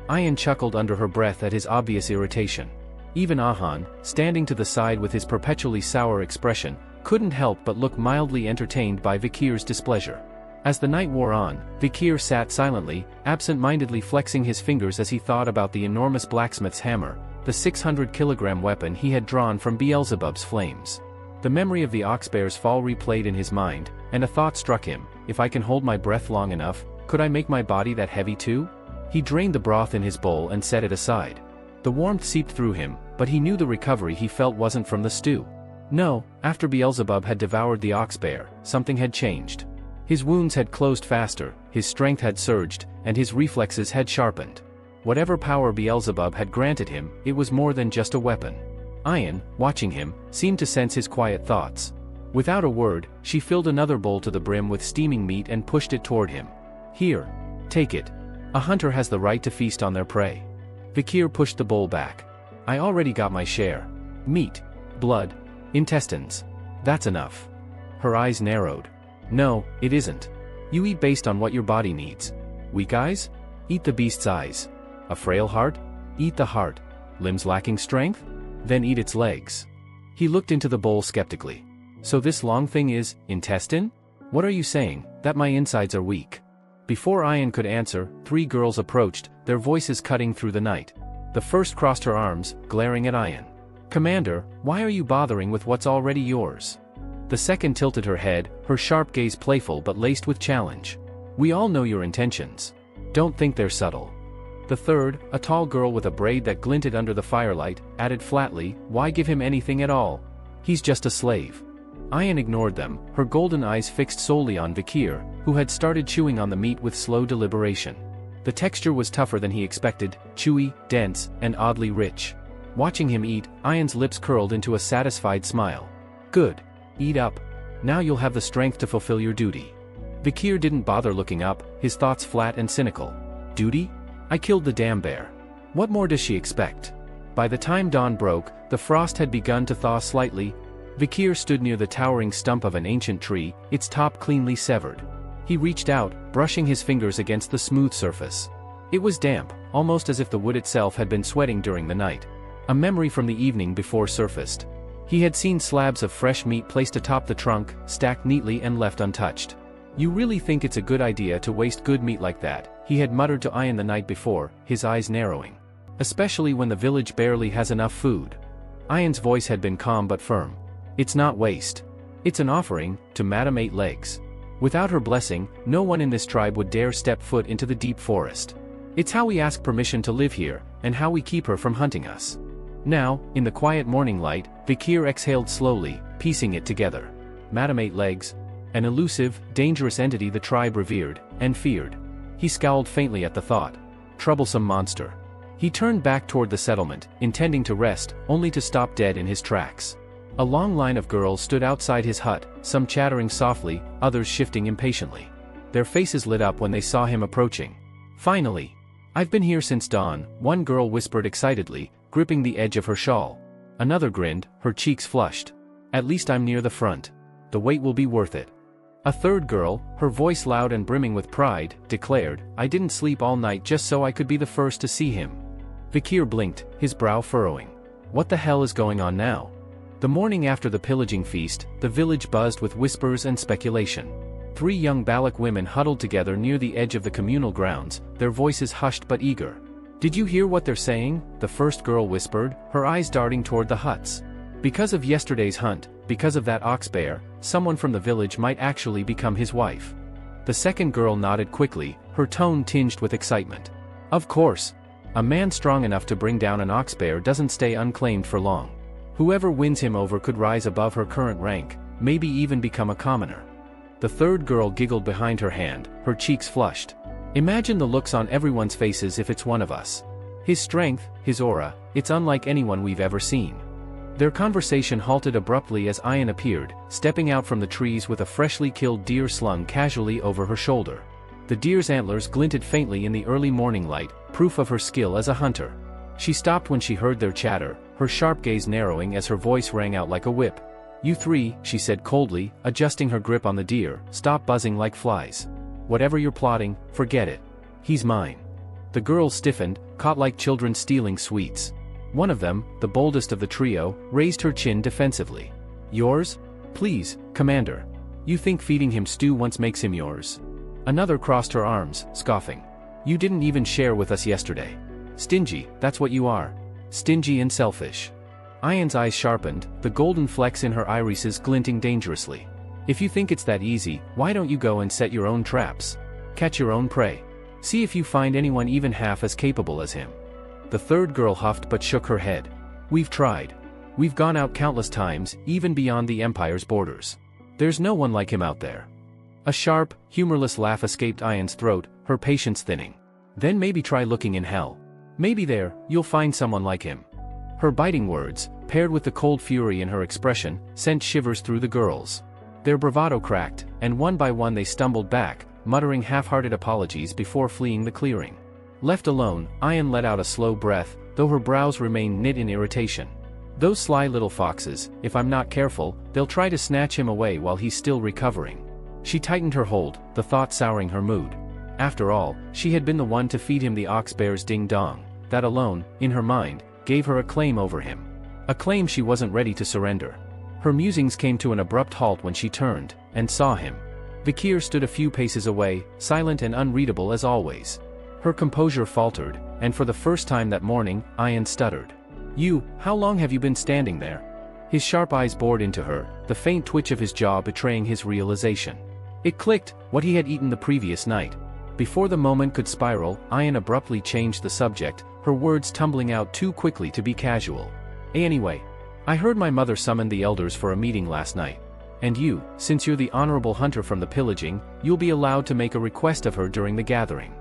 Ayan chuckled under her breath at his obvious irritation. Even Ahan, standing to the side with his perpetually sour expression, couldn't help but look mildly entertained by Vikir's displeasure. As the night wore on, Vikir sat silently, absent-mindedly flexing his fingers as he thought about the enormous blacksmith's hammer, the 600-kilogram weapon he had drawn from Beelzebub's flames. The memory of the oxbear's fall replayed in his mind, and a thought struck him: if I can hold my breath long enough, could I make my body that heavy too? He drained the broth in his bowl and set it aside. The warmth seeped through him, but he knew the recovery he felt wasn't from the stew. No, after Beelzebub had devoured the oxbear, something had changed. His wounds had closed faster, his strength had surged, and his reflexes had sharpened. Whatever power Beelzebub had granted him, it was more than just a weapon. Ayan, watching him, seemed to sense his quiet thoughts. Without a word, she filled another bowl to the brim with steaming meat and pushed it toward him. Here. Take it. A hunter has the right to feast on their prey. Vikir pushed the bowl back. I already got my share. Meat. Blood. Intestines. That's enough. Her eyes narrowed. No, it isn't. You eat based on what your body needs. Weak eyes? Eat the beast's eyes. A frail heart? Eat the heart. Limbs lacking strength? Then eat its legs. He looked into the bowl skeptically. So this long thing is intestine? What are you saying, that my insides are weak? Before Ayan could answer, 3 girls approached, their voices cutting through the night. The first crossed her arms, glaring at Ayan. Commander, why are you bothering with what's already yours? The second tilted her head, her sharp gaze playful but laced with challenge. We all know your intentions. Don't think they're subtle. The third, a tall girl with a braid that glinted under the firelight, added flatly, why give him anything at all? He's just a slave. Ayan ignored them, her golden eyes fixed solely on Vikir, who had started chewing on the meat with slow deliberation. The texture was tougher than he expected, chewy, dense, and oddly rich. Watching him eat, Ayan's lips curled into a satisfied smile. Good. Eat up. Now you'll have the strength to fulfill your duty. Vikir didn't bother looking up, his thoughts flat and cynical. Duty? I killed the damn bear. What more does she expect? By the time dawn broke, the frost had begun to thaw slightly. Vikir stood near the towering stump of an ancient tree, its top cleanly severed. He reached out, brushing his fingers against the smooth surface. It was damp, almost as if the wood itself had been sweating during the night. A memory from the evening before surfaced. He had seen slabs of fresh meat placed atop the trunk, stacked neatly and left untouched. You really think it's a good idea to waste good meat like that, he had muttered to Ayan the night before, his eyes narrowing. Especially when the village barely has enough food. Ayan's voice had been calm but firm. It's not waste. It's an offering, to Madame Eight Legs. Without her blessing, no one in this tribe would dare step foot into the deep forest. It's how we ask permission to live here, and how we keep her from hunting us. Now, in the quiet morning light, Vikir exhaled slowly, piecing it together. Madame Eight Legs. An elusive, dangerous entity the tribe revered, and feared. He scowled faintly at the thought. Troublesome monster. He turned back toward the settlement, intending to rest, only to stop dead in his tracks. A long line of girls stood outside his hut, some chattering softly, others shifting impatiently. Their faces lit up when they saw him approaching. Finally! I've been here since dawn, one girl whispered excitedly, gripping the edge of her shawl. Another grinned, her cheeks flushed. At least I'm near the front. The wait will be worth it. A third girl, her voice loud and brimming with pride, declared, I didn't sleep all night just so I could be the first to see him. Vikir blinked, his brow furrowing. What the hell is going on now? The morning after the pillaging feast, the village buzzed with whispers and speculation. 3 young Balak women huddled together near the edge of the communal grounds, their voices hushed but eager. Did you hear what they're saying? The first girl whispered, her eyes darting toward the huts. Because of yesterday's hunt, because of that ox bear, someone from the village might actually become his wife. The second girl nodded quickly, her tone tinged with excitement. Of course. A man strong enough to bring down an ox bear doesn't stay unclaimed for long. Whoever wins him over could rise above her current rank, maybe even become a commoner. The third girl giggled behind her hand, her cheeks flushed. Imagine the looks on everyone's faces if it's one of us. His strength, his aura, it's unlike anyone we've ever seen. Their conversation halted abruptly as Ayan appeared, stepping out from the trees with a freshly killed deer slung casually over her shoulder. The deer's antlers glinted faintly in the early morning light, proof of her skill as a hunter. She stopped when she heard their chatter, her sharp gaze narrowing as her voice rang out like a whip. You 3, she said coldly, adjusting her grip on the deer, stop buzzing like flies. Whatever you're plotting, forget it. He's mine. The girls stiffened, caught like children stealing sweets. One of them, the boldest of the trio, raised her chin defensively. Yours? Please, Commander. You think feeding him stew once makes him yours? Another crossed her arms, scoffing. You didn't even share with us yesterday. Stingy, that's what you are. Stingy and selfish. Ayan's eyes sharpened, the golden flecks in her irises glinting dangerously. If you think it's that easy, why don't you go and set your own traps? Catch your own prey. See if you find anyone even half as capable as him. The third girl huffed but shook her head. We've tried. We've gone out countless times, even beyond the Empire's borders. There's no one like him out there. A sharp, humorless laugh escaped Ayan's throat, her patience thinning. Then maybe try looking in hell. Maybe there, you'll find someone like him. Her biting words, paired with the cold fury in her expression, sent shivers through the girls. Their bravado cracked, and one by one they stumbled back, muttering half-hearted apologies before fleeing the clearing. Left alone, Ayan let out a slow breath, though her brows remained knit in irritation. Those sly little foxes, if I'm not careful, they'll try to snatch him away while he's still recovering. She tightened her hold, the thought souring her mood. After all, she had been the one to feed him the ox bear's ding-dong. That alone, in her mind, gave her a claim over him. A claim she wasn't ready to surrender. Her musings came to an abrupt halt when she turned, and saw him. Vikir stood a few paces away, silent and unreadable as always. Her composure faltered, and for the first time that morning, Ayan stuttered. You, how long have you been standing there? His sharp eyes bored into her, the faint twitch of his jaw betraying his realization. It clicked, what he had eaten the previous night. Before the moment could spiral, Ayan abruptly changed the subject, her words tumbling out too quickly to be casual. Anyway, I heard my mother summon the elders for a meeting last night. And you, since you're the honorable hunter from the pillaging, you'll be allowed to make a request of her during the gathering.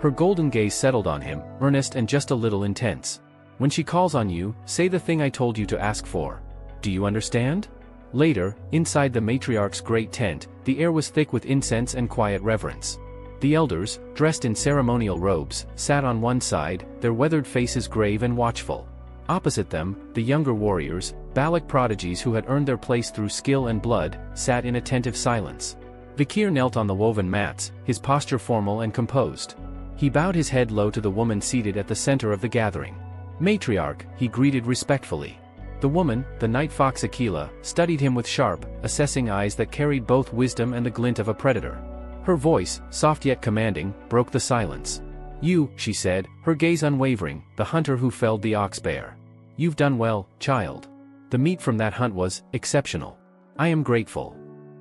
Her golden gaze settled on him, earnest and just a little intense. When she calls on you, say the thing I told you to ask for. Do you understand? Later, inside the matriarch's great tent, the air was thick with incense and quiet reverence. The elders, dressed in ceremonial robes, sat on one side, their weathered faces grave and watchful. Opposite them, the younger warriors, Balak prodigies who had earned their place through skill and blood, sat in attentive silence. Vikir knelt on the woven mats, his posture formal and composed. He bowed his head low to the woman seated at the center of the gathering. Matriarch, he greeted respectfully. The woman, the night fox Aquila, studied him with sharp, assessing eyes that carried both wisdom and the glint of a predator. Her voice, soft yet commanding, broke the silence. You, she said, her gaze unwavering, the hunter who felled the ox bear. You've done well, child. The meat from that hunt was exceptional. I am grateful.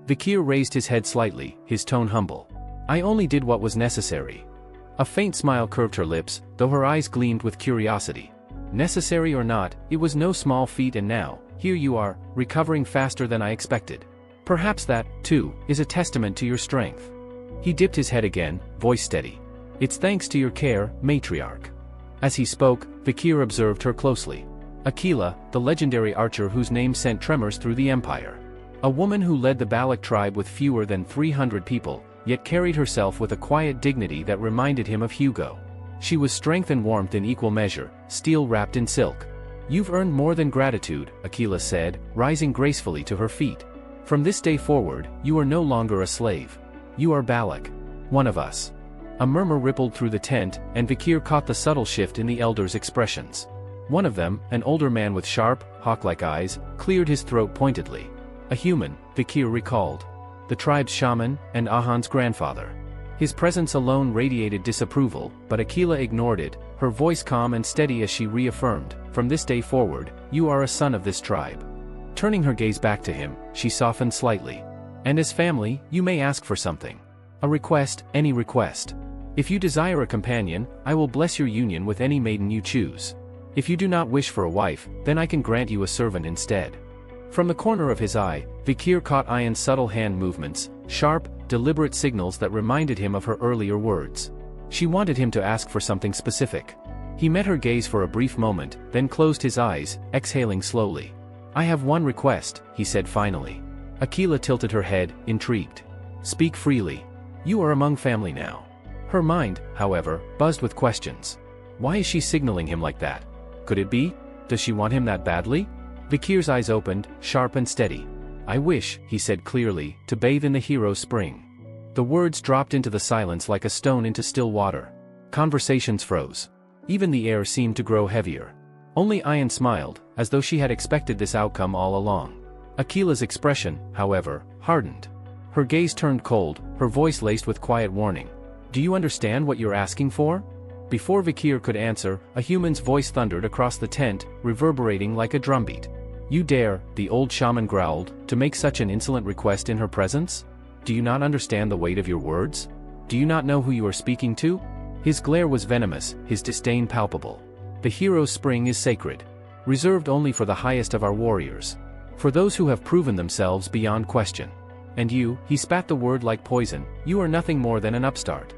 Vikir raised his head slightly, his tone humble. I only did what was necessary. A faint smile curved her lips, though her eyes gleamed with curiosity. Necessary or not, it was no small feat, and now, here you are, recovering faster than I expected. Perhaps that, too, is a testament to your strength. He dipped his head again, voice steady. It's thanks to your care, matriarch. As he spoke, Vikir observed her closely. Aquila, the legendary archer whose name sent tremors through the empire. A woman who led the Balak tribe with fewer than 300 people, yet carried herself with a quiet dignity that reminded him of Hugo. She was strength and warmth in equal measure, steel wrapped in silk. You've earned more than gratitude, Aquila said, rising gracefully to her feet. From this day forward, you are no longer a slave. You are Balak. One of us. A murmur rippled through the tent, and Vikir caught the subtle shift in the elders' expressions. One of them, an older man with sharp, hawk-like eyes, cleared his throat pointedly. A human, Vikir recalled. The tribe's shaman, and Ahan's grandfather. His presence alone radiated disapproval, but Aquila ignored it, her voice calm and steady as she reaffirmed, from this day forward, you are a son of this tribe. Turning her gaze back to him, she softened slightly. And as family, you may ask for something. A request, any request. If you desire a companion, I will bless your union with any maiden you choose. If you do not wish for a wife, then I can grant you a servant instead. From the corner of his eye, Vikir caught Ayan's subtle hand movements, sharp, deliberate signals that reminded him of her earlier words. She wanted him to ask for something specific. He met her gaze for a brief moment, then closed his eyes, exhaling slowly. I have one request, he said finally. Aquila tilted her head, intrigued. Speak freely. You are among family now. Her mind, however, buzzed with questions. Why is she signaling him like that? Could it be? Does she want him that badly? Vikir's eyes opened, sharp and steady. I wish, he said clearly, to bathe in the hero's spring. The words dropped into the silence like a stone into still water. Conversations froze. Even the air seemed to grow heavier. Only Ayan smiled, as though she had expected this outcome all along. Akila's expression, however, hardened. Her gaze turned cold, her voice laced with quiet warning. Do you understand what you're asking for? Before Vikir could answer, a human's voice thundered across the tent, reverberating like a drumbeat. You dare, the old shaman growled, to make such an insolent request in her presence? Do you not understand the weight of your words? Do you not know who you are speaking to? His glare was venomous, his disdain palpable. The hero's spring is sacred. Reserved only for the highest of our warriors. For those who have proven themselves beyond question. And you, he spat the word like poison, you are nothing more than an upstart.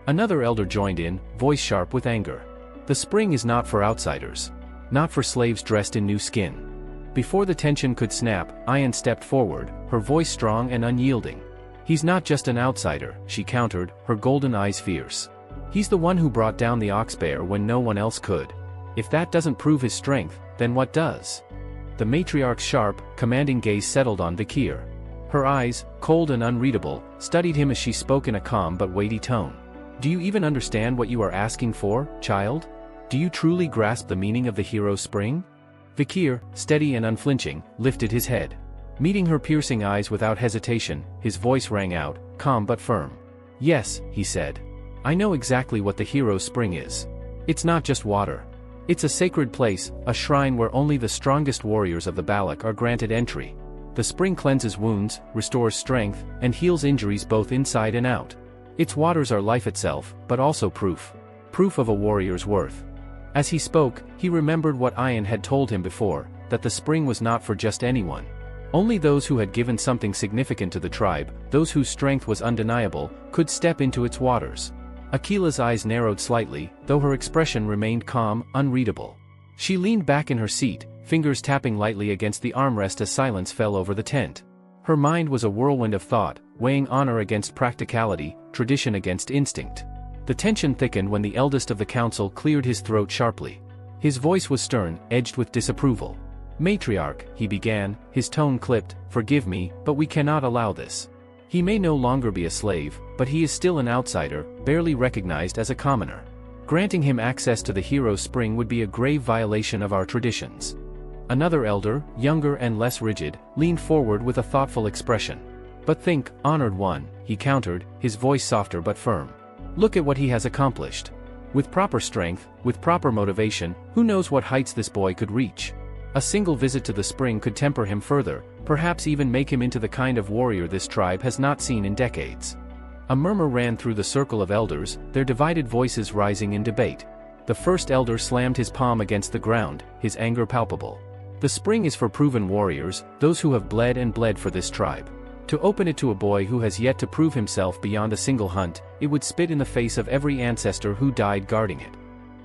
Another elder joined in, voice sharp with anger. The spring is not for outsiders. Not for slaves dressed in new skin. Before the tension could snap, Ayan stepped forward, her voice strong and unyielding. He's not just an outsider, she countered, her golden eyes fierce. He's the one who brought down the ox-bear when no one else could. If that doesn't prove his strength, then what does? The matriarch's sharp, commanding gaze settled on Vikir. Her eyes, cold and unreadable, studied him as she spoke in a calm but weighty tone. Do you even understand what you are asking for, child? Do you truly grasp the meaning of the hero's spring? Vikir, steady and unflinching, lifted his head. Meeting her piercing eyes without hesitation, his voice rang out, calm but firm. Yes, he said. I know exactly what the hero's spring is. It's not just water. It's a sacred place, a shrine where only the strongest warriors of the Balak are granted entry. The spring cleanses wounds, restores strength, and heals injuries both inside and out. Its waters are life itself, but also proof. Proof of a warrior's worth. As he spoke, he remembered what Ayan had told him before, that the spring was not for just anyone. Only those who had given something significant to the tribe, those whose strength was undeniable, could step into its waters. Akila's eyes narrowed slightly, though her expression remained calm, unreadable. She leaned back in her seat, fingers tapping lightly against the armrest as silence fell over the tent. Her mind was a whirlwind of thought, weighing honor against practicality, tradition against instinct. The tension thickened when the eldest of the council cleared his throat sharply. His voice was stern, edged with disapproval. Matriarch, he began, his tone clipped, forgive me, but we cannot allow this. He may no longer be a slave, but he is still an outsider, barely recognized as a commoner. Granting him access to the hero's spring would be a grave violation of our traditions. Another elder, younger and less rigid, leaned forward with a thoughtful expression. But think, honored one, he countered, his voice softer but firm. Look at what he has accomplished. With proper strength, with proper motivation, who knows what heights this boy could reach? A single visit to the spring could temper him further, perhaps even make him into the kind of warrior this tribe has not seen in decades. A murmur ran through the circle of elders, their divided voices rising in debate. The first elder slammed his palm against the ground, his anger palpable. The spring is for proven warriors, those who have bled and bled for this tribe. To open it to a boy who has yet to prove himself beyond a single hunt, it would spit in the face of every ancestor who died guarding it.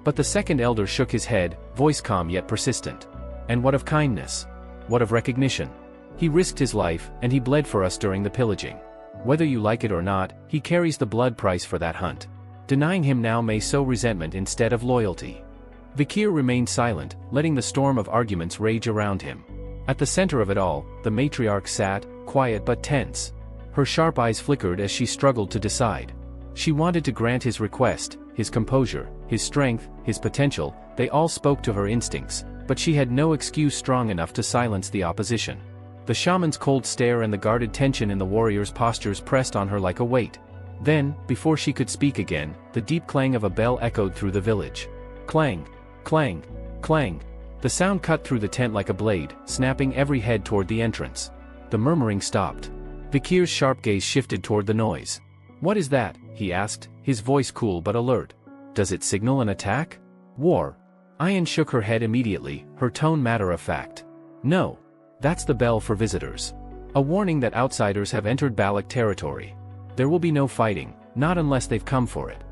But the second elder shook his head, voice calm yet persistent. And what of kindness? What of recognition? He risked his life, and he bled for us during the pillaging. Whether you like it or not, he carries the blood price for that hunt. Denying him now may sow resentment instead of loyalty. Vikir remained silent, letting the storm of arguments rage around him. At the center of it all, the matriarch sat, quiet but tense. Her sharp eyes flickered as she struggled to decide. She wanted to grant his request, his composure, his strength, his potential, they all spoke to her instincts, but she had no excuse strong enough to silence the opposition. The shaman's cold stare and the guarded tension in the warrior's postures pressed on her like a weight. Then, before she could speak again, the deep clang of a bell echoed through the village. Clang! Clang! Clang! The sound cut through the tent like a blade, snapping every head toward the entrance. The murmuring stopped. Vikir's sharp gaze shifted toward the noise. What is that? He asked, his voice cool but alert. Does it signal an attack? War? Ayan shook her head immediately, her tone matter-of-fact. No. That's the bell for visitors. A warning that outsiders have entered Balak territory. There will be no fighting, not unless they've come for it.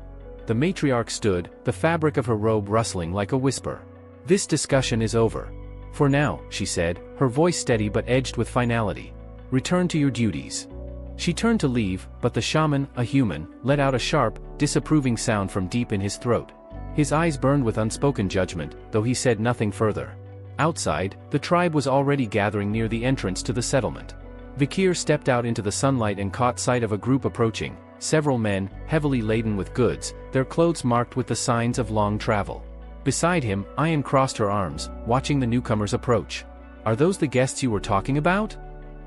The matriarch stood, the fabric of her robe rustling like a whisper. This discussion is over. For now, she said, her voice steady but edged with finality. Return to your duties. She turned to leave, but the shaman, a human, let out a sharp, disapproving sound from deep in his throat. His eyes burned with unspoken judgment, though he said nothing further. Outside, the tribe was already gathering near the entrance to the settlement. Vikir stepped out into the sunlight and caught sight of a group approaching, several men, heavily laden with goods, their clothes marked with the signs of long travel. Beside him, Ayan crossed her arms, watching the newcomers approach. Are those the guests you were talking about?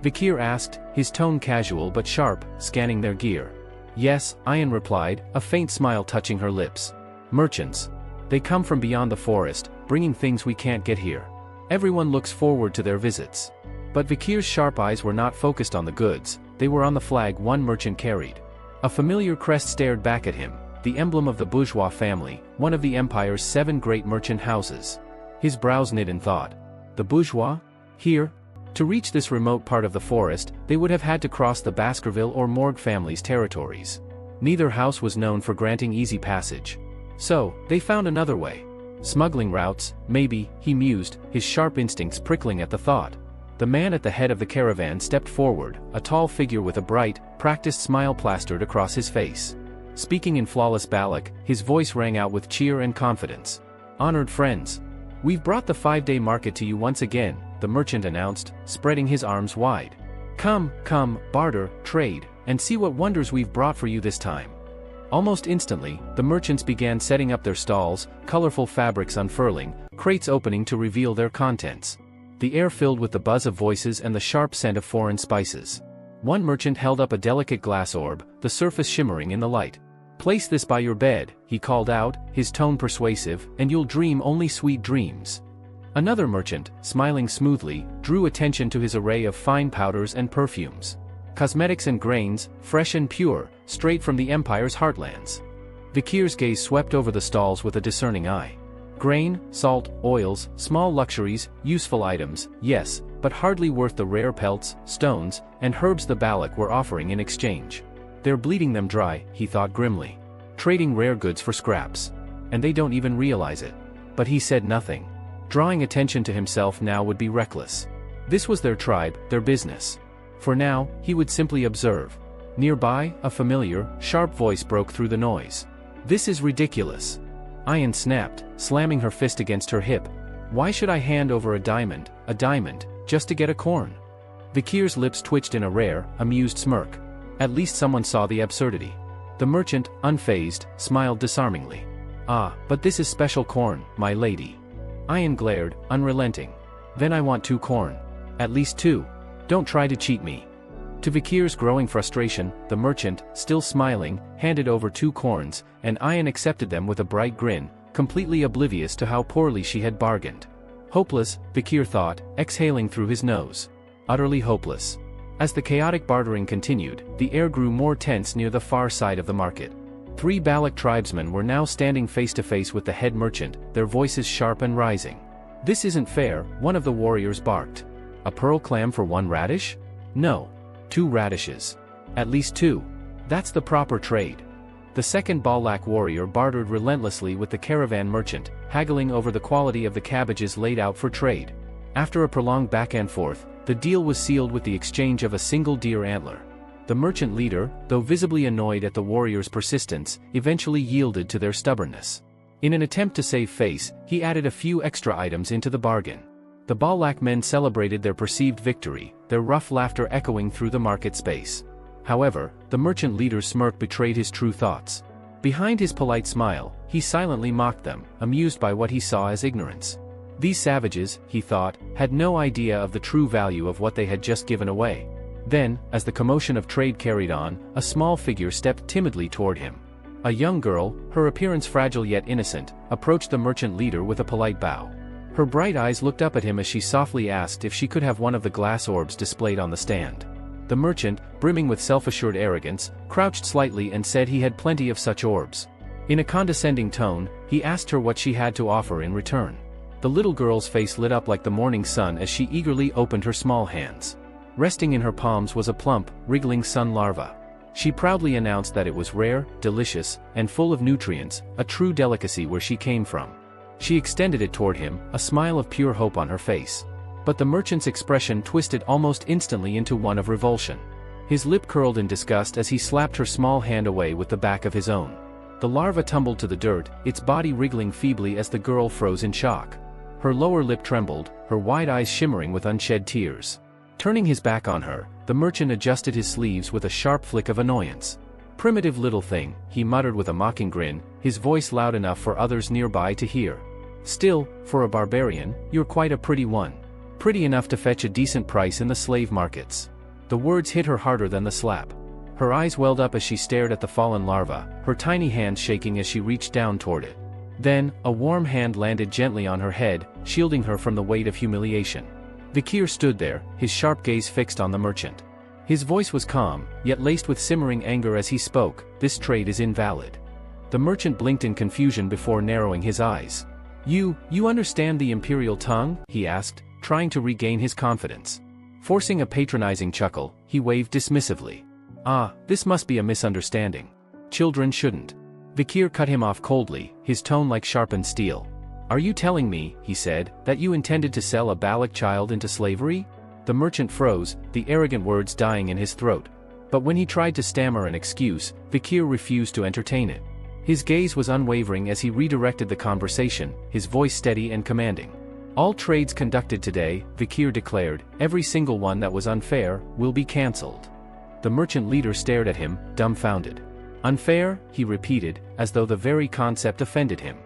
Vikir asked, his tone casual but sharp, scanning their gear. Yes, Ayan replied, a faint smile touching her lips. Merchants. They come from beyond the forest, bringing things we can't get here. Everyone looks forward to their visits. But Vikir's sharp eyes were not focused on the goods, they were on the flag one merchant carried. A familiar crest stared back at him, the emblem of the bourgeois family, one of the empire's 7 great merchant houses. His brows knit in thought. The bourgeois? Here? To reach this remote part of the forest, they would have had to cross the Baskerville or Morgue family's territories. Neither house was known for granting easy passage. So, they found another way. Smuggling routes, maybe, he mused, his sharp instincts prickling at the thought. The man at the head of the caravan stepped forward, a tall figure with a bright, practiced smile plastered across his face. Speaking in flawless Baloch, his voice rang out with cheer and confidence. Honored friends. We've brought the 5-day market to you once again, the merchant announced, spreading his arms wide. Come, come, barter, trade, and see what wonders we've brought for you this time. Almost instantly, the merchants began setting up their stalls, colorful fabrics unfurling, crates opening to reveal their contents. The air filled with the buzz of voices and the sharp scent of foreign spices. One merchant held up a delicate glass orb, the surface shimmering in the light. Place this by your bed, he called out, his tone persuasive, and you'll dream only sweet dreams. Another merchant, smiling smoothly, drew attention to his array of fine powders and perfumes. Cosmetics and grains, fresh and pure, straight from the Empire's heartlands. Vikir's gaze swept over the stalls with a discerning eye. Grain, salt, oils, small luxuries, useful items, yes, but hardly worth the rare pelts, stones, and herbs the Baloch were offering in exchange. They're bleeding them dry, he thought grimly. Trading rare goods for scraps. And they don't even realize it. But he said nothing. Drawing attention to himself now would be reckless. This was their tribe, their business. For now, he would simply observe. Nearby, a familiar, sharp voice broke through the noise. This is ridiculous. Ayan snapped, slamming her fist against her hip. Why should I hand over a diamond, just to get a corn? Vikir's lips twitched in a rare, amused smirk. At least someone saw the absurdity. The merchant, unfazed, smiled disarmingly. Ah, but this is special corn, my lady. Ayan glared, unrelenting. Then I want 2 corn. At least 2. Don't try to cheat me. To Vikir's growing frustration, the merchant, still smiling, handed over 2 corns, and Ayan accepted them with a bright grin, completely oblivious to how poorly she had bargained. Hopeless, Vikir thought, exhaling through his nose. Utterly hopeless. As the chaotic bartering continued, the air grew more tense near the far side of the market. 3 Baloch tribesmen were now standing face to face with the head merchant, their voices sharp and rising. This isn't fair, one of the warriors barked. A pearl clam for 1 radish? No. 2 radishes. At least 2. That's the proper trade. The second Balak warrior bartered relentlessly with the caravan merchant, haggling over the quality of the cabbages laid out for trade. After a prolonged back and forth, the deal was sealed with the exchange of a single deer antler. The merchant leader, though visibly annoyed at the warriors' persistence, eventually yielded to their stubbornness. In an attempt to save face, he added a few extra items into the bargain. The Balak men celebrated their perceived victory, their rough laughter echoing through the market space. However, the merchant leader's smirk betrayed his true thoughts. Behind his polite smile, he silently mocked them, amused by what he saw as ignorance. These savages, he thought, had no idea of the true value of what they had just given away. Then, as the commotion of trade carried on, a small figure stepped timidly toward him. A young girl, her appearance fragile yet innocent, approached the merchant leader with a polite bow. Her bright eyes looked up at him as she softly asked if she could have one of the glass orbs displayed on the stand. The merchant, brimming with self-assured arrogance, crouched slightly and said he had plenty of such orbs. In a condescending tone, he asked her what she had to offer in return. The little girl's face lit up like the morning sun as she eagerly opened her small hands. Resting in her palms was a plump, wriggling sun larva. She proudly announced that it was rare, delicious, and full of nutrients, a true delicacy where she came from. She extended it toward him, a smile of pure hope on her face. But the merchant's expression twisted almost instantly into one of revulsion. His lip curled in disgust as he slapped her small hand away with the back of his own. The larva tumbled to the dirt, its body wriggling feebly as the girl froze in shock. Her lower lip trembled, her wide eyes shimmering with unshed tears. Turning his back on her, the merchant adjusted his sleeves with a sharp flick of annoyance. "Primitive little thing," he muttered with a mocking grin, his voice loud enough for others nearby to hear. "Still, for a barbarian, you're quite a pretty one." Pretty enough to fetch a decent price in the slave markets. The words hit her harder than the slap. Her eyes welled up as she stared at the fallen larva, her tiny hands shaking as she reached down toward it. Then, a warm hand landed gently on her head, shielding her from the weight of humiliation. Vikir stood there, his sharp gaze fixed on the merchant. His voice was calm, yet laced with simmering anger as he spoke, "This trade is invalid." The merchant blinked in confusion before narrowing his eyes. You understand the imperial tongue?" he asked, trying to regain his confidence. Forcing a patronizing chuckle, he waved dismissively. "Ah, this must be a misunderstanding. Children shouldn't." Vikir cut him off coldly, his tone like sharpened steel. "Are you telling me," he said, "that you intended to sell a Balak child into slavery?" The merchant froze, the arrogant words dying in his throat. But when he tried to stammer an excuse, Vikir refused to entertain it. His gaze was unwavering as he redirected the conversation, his voice steady and commanding. "All trades conducted today," Vikir declared, "every single one that was unfair, will be cancelled." The merchant leader stared at him, dumbfounded. "Unfair?" he repeated, as though the very concept offended him.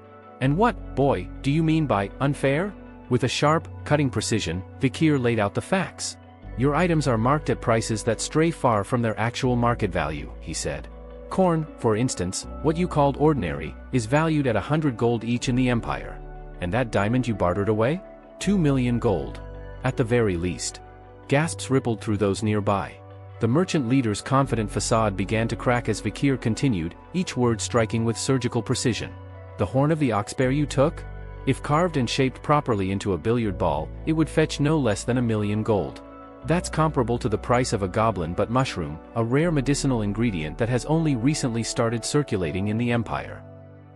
"And what, boy, do you mean by unfair?" With a sharp, cutting precision, Vikir laid out the facts. "Your items are marked at prices that stray far from their actual market value," he said. "Corn, for instance, what you called ordinary, is valued at 100 gold each in the empire. And that diamond you bartered away? 2 million gold. At the very least." Gasps rippled through those nearby. The merchant leader's confident facade began to crack as Vikir continued, each word striking with surgical precision. "The horn of the ox bear you took? If carved and shaped properly into a billiard ball, it would fetch no less than 1 million gold. That's comparable to the price of a goblin but mushroom, a rare medicinal ingredient that has only recently started circulating in the empire."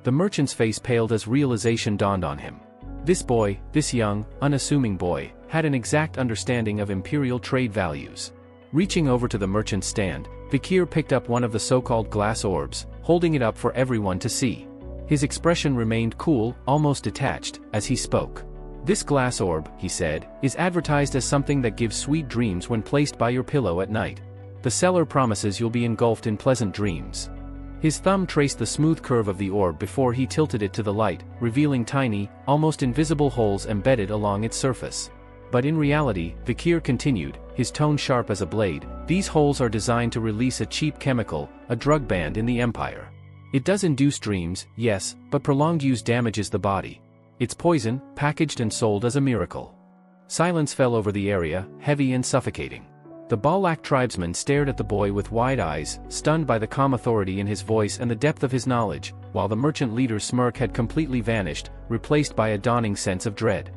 The merchant's face paled as realization dawned on him. This boy, this young, unassuming boy, had an exact understanding of imperial trade values. Reaching over to the merchant's stand, Vikir picked up one of the so-called glass orbs, holding it up for everyone to see. His expression remained cool, almost detached, as he spoke. "This glass orb," he said, "is advertised as something that gives sweet dreams when placed by your pillow at night. The seller promises you'll be engulfed in pleasant dreams." His thumb traced the smooth curve of the orb before he tilted it to the light, revealing tiny, almost invisible holes embedded along its surface. But in reality, Vikir continued, his tone sharp as a blade, "These holes are designed to release a cheap chemical, a drug banned in the empire. It does induce dreams, yes, but prolonged use damages the body. It's poison, packaged and sold as a miracle." Silence fell over the area, heavy and suffocating. The Balak tribesman stared at the boy with wide eyes, stunned by the calm authority in his voice and the depth of his knowledge, while the merchant leader's smirk had completely vanished, replaced by a dawning sense of dread.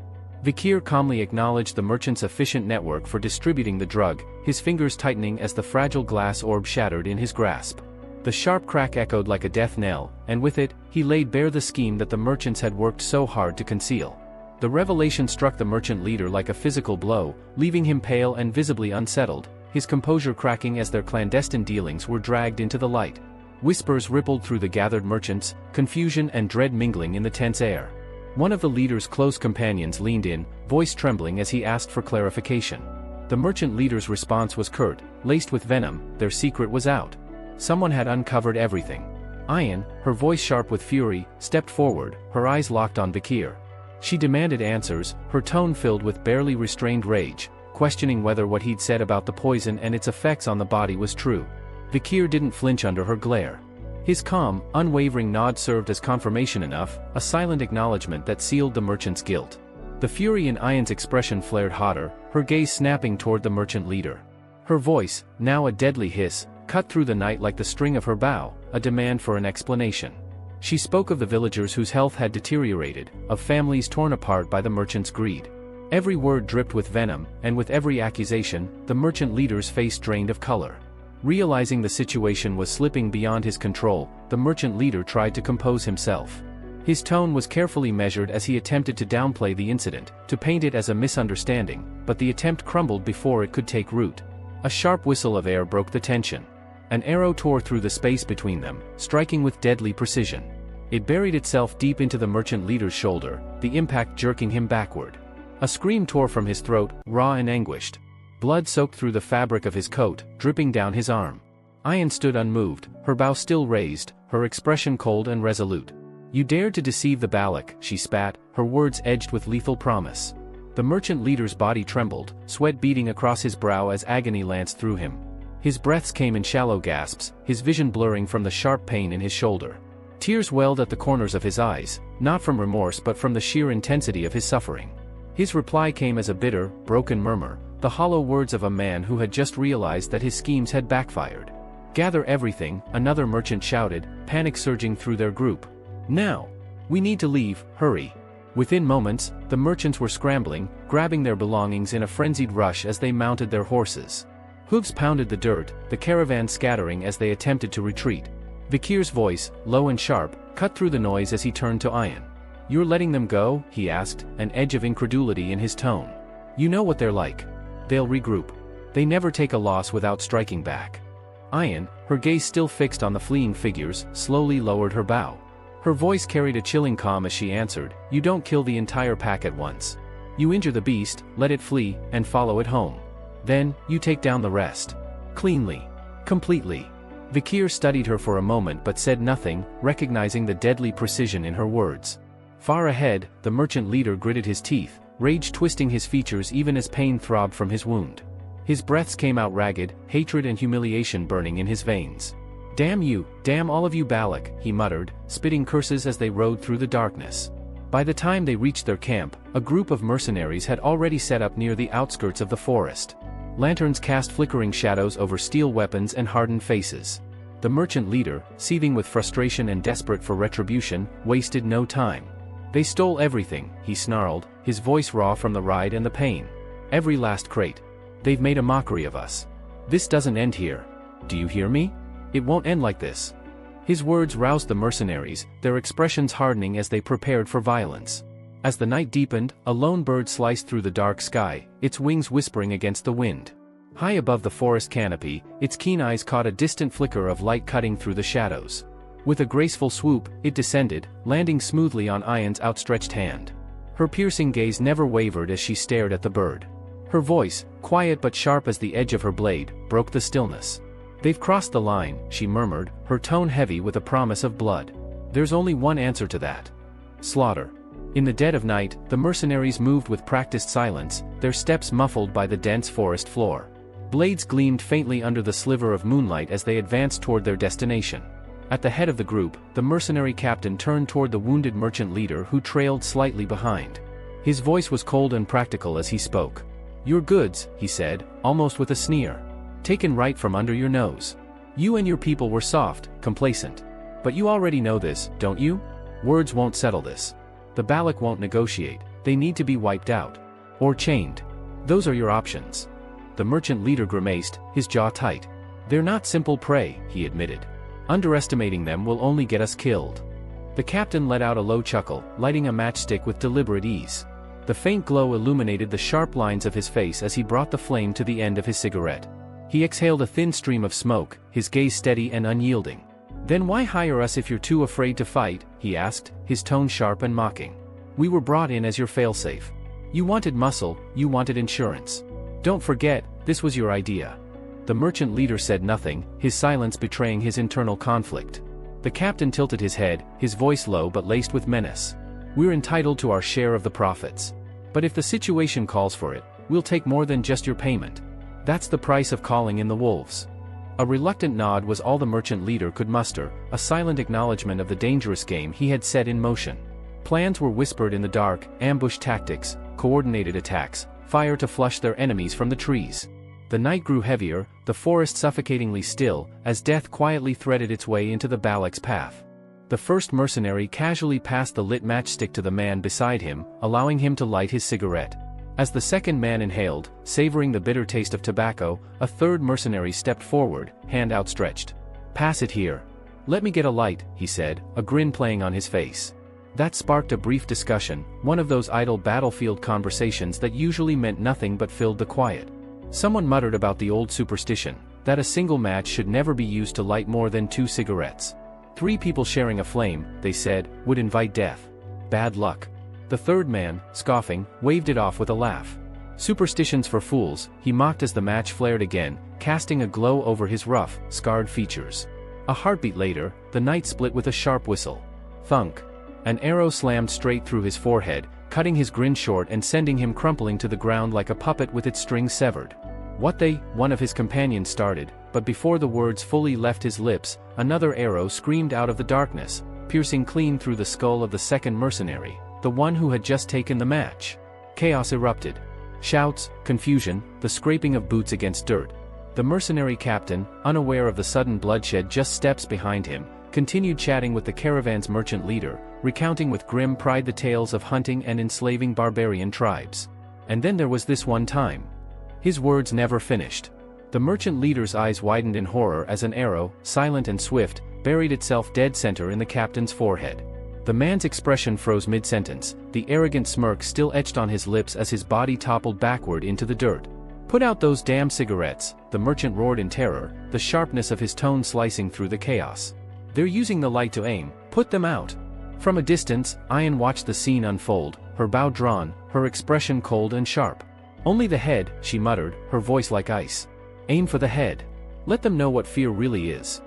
Vikir calmly acknowledged the merchant's efficient network for distributing the drug, his fingers tightening as the fragile glass orb shattered in his grasp. The sharp crack echoed like a death knell, and with it, he laid bare the scheme that the merchants had worked so hard to conceal. The revelation struck the merchant leader like a physical blow, leaving him pale and visibly unsettled, his composure cracking as their clandestine dealings were dragged into the light. Whispers rippled through the gathered merchants, confusion and dread mingling in the tense air. One of the leader's close companions leaned in, voice trembling as he asked for clarification. The merchant leader's response was curt, laced with venom, their secret was out. Someone had uncovered everything. Ayan, her voice sharp with fury, stepped forward, her eyes locked on Vikir. She demanded answers, her tone filled with barely restrained rage, questioning whether what he'd said about the poison and its effects on the body was true. Vikir didn't flinch under her glare. His calm, unwavering nod served as confirmation enough, a silent acknowledgement that sealed the merchant's guilt. The fury in Ayan's expression flared hotter, her gaze snapping toward the merchant leader. Her voice, now a deadly hiss, cut through the night like the string of her bow, a demand for an explanation. She spoke of the villagers whose health had deteriorated, of families torn apart by the merchant's greed. Every word dripped with venom, and with every accusation, the merchant leader's face drained of color. Realizing the situation was slipping beyond his control, the merchant leader tried to compose himself. His tone was carefully measured as he attempted to downplay the incident, to paint it as a misunderstanding, but the attempt crumbled before it could take root. A sharp whistle of air broke the tension. An arrow tore through the space between them, striking with deadly precision. It buried itself deep into the merchant leader's shoulder, the impact jerking him backward. A scream tore from his throat, raw and anguished. Blood soaked through the fabric of his coat, dripping down his arm. Ayan stood unmoved, her bow still raised, her expression cold and resolute. "You dared to deceive the Balak," she spat, her words edged with lethal promise. The merchant leader's body trembled, sweat beading across his brow as agony lanced through him. His breaths came in shallow gasps, his vision blurring from the sharp pain in his shoulder. Tears welled at the corners of his eyes, not from remorse but from the sheer intensity of his suffering. His reply came as a bitter, broken murmur, the hollow words of a man who had just realized that his schemes had backfired. "Gather everything," another merchant shouted, panic surging through their group. "Now! We need to leave, hurry!" Within moments, the merchants were scrambling, grabbing their belongings in a frenzied rush as they mounted their horses. Hooves pounded the dirt, the caravan scattering as they attempted to retreat. Vikir's voice, low and sharp, cut through the noise as he turned to Ian. "You're letting them go?" he asked, an edge of incredulity in his tone. "You know what they're like. They'll regroup. They never take a loss without striking back." Ian, her gaze still fixed on the fleeing figures, slowly lowered her bow. Her voice carried a chilling calm as she answered, "You don't kill the entire pack at once. You injure the beast, let it flee, and follow it home. Then, you take down the rest. Cleanly. Completely." Vikir studied her for a moment but said nothing, recognizing the deadly precision in her words. Far ahead, the merchant leader gritted his teeth, rage twisting his features even as pain throbbed from his wound. His breaths came out ragged, hatred and humiliation burning in his veins. "Damn you, damn all of you Balak," he muttered, spitting curses as they rode through the darkness. By the time they reached their camp, a group of mercenaries had already set up near the outskirts of the forest. Lanterns cast flickering shadows over steel weapons and hardened faces. The merchant leader, seething with frustration and desperate for retribution, wasted no time. "They stole everything," he snarled, his voice raw from the ride and the pain. "Every last crate. They've made a mockery of us. This doesn't end here. Do you hear me? It won't end like this." His words roused the mercenaries, their expressions hardening as they prepared for violence. As the night deepened, a lone bird sliced through the dark sky, its wings whispering against the wind. High above the forest canopy, its keen eyes caught a distant flicker of light cutting through the shadows. With a graceful swoop, it descended, landing smoothly on Ian's outstretched hand. Her piercing gaze never wavered as she stared at the bird. Her voice, quiet but sharp as the edge of her blade, broke the stillness. "They've crossed the line," she murmured, her tone heavy with a promise of blood. "There's only one answer to that. Slaughter." In the dead of night, the mercenaries moved with practiced silence, their steps muffled by the dense forest floor. Blades gleamed faintly under the sliver of moonlight as they advanced toward their destination. At the head of the group, the mercenary captain turned toward the wounded merchant leader who trailed slightly behind. His voice was cold and practical as he spoke. "Your goods," he said, almost with a sneer. "Taken right from under your nose. You and your people were soft, complacent. But you already know this, don't you? Words won't settle this. The Balak won't negotiate, they need to be wiped out. Or chained. Those are your options." The merchant leader grimaced, his jaw tight. "They're not simple prey," he admitted. "Underestimating them will only get us killed." The captain let out a low chuckle, lighting a matchstick with deliberate ease. The faint glow illuminated the sharp lines of his face as he brought the flame to the end of his cigarette. He exhaled a thin stream of smoke, his gaze steady and unyielding. "Then why hire us if you're too afraid to fight?" he asked, his tone sharp and mocking. "We were brought in as your failsafe. You wanted muscle, you wanted insurance. Don't forget, this was your idea." The merchant leader said nothing, his silence betraying his internal conflict. The captain tilted his head, his voice low but laced with menace. "We're entitled to our share of the profits. But if the situation calls for it, we'll take more than just your payment. That's the price of calling in the wolves." A reluctant nod was all the merchant leader could muster, a silent acknowledgement of the dangerous game he had set in motion. Plans were whispered in the dark, ambush tactics, coordinated attacks, fire to flush their enemies from the trees. The night grew heavier, the forest suffocatingly still, as death quietly threaded its way into the Balak's path. The first mercenary casually passed the lit matchstick to the man beside him, allowing him to light his cigarette. As the second man inhaled, savoring the bitter taste of tobacco, a third mercenary stepped forward, hand outstretched. "Pass it here. Let me get a light," he said, a grin playing on his face. That sparked a brief discussion, one of those idle battlefield conversations that usually meant nothing but filled the quiet. Someone muttered about the old superstition, that a single match should never be used to light more than 2 cigarettes. 3 people sharing a flame, they said, would invite death. Bad luck. The third man, scoffing, waved it off with a laugh. "Superstitions for fools," he mocked as the match flared again, casting a glow over his rough, scarred features. A heartbeat later, the night split with a sharp whistle. Thunk. An arrow slammed straight through his forehead, cutting his grin short and sending him crumpling to the ground like a puppet with its strings severed. One of his companions started, but before the words fully left his lips, another arrow screamed out of the darkness, piercing clean through the skull of the second mercenary, the one who had just taken the match. Chaos erupted. Shouts, confusion, the scraping of boots against dirt. The mercenary captain, unaware of the sudden bloodshed just steps behind him, continued chatting with the caravan's merchant leader, recounting with grim pride the tales of hunting and enslaving barbarian tribes. And then there was this one time. His words never finished. The merchant leader's eyes widened in horror as an arrow, silent and swift, buried itself dead center in the captain's forehead. The man's expression froze mid-sentence, the arrogant smirk still etched on his lips as his body toppled backward into the dirt. "Put out those damn cigarettes," the merchant roared in terror, the sharpness of his tone slicing through the chaos. "They're using the light to aim, put them out." From a distance, Ayan watched the scene unfold, her bow drawn, her expression cold and sharp. "Only the head," she muttered, her voice like ice. "Aim for the head. Let them know what fear really is."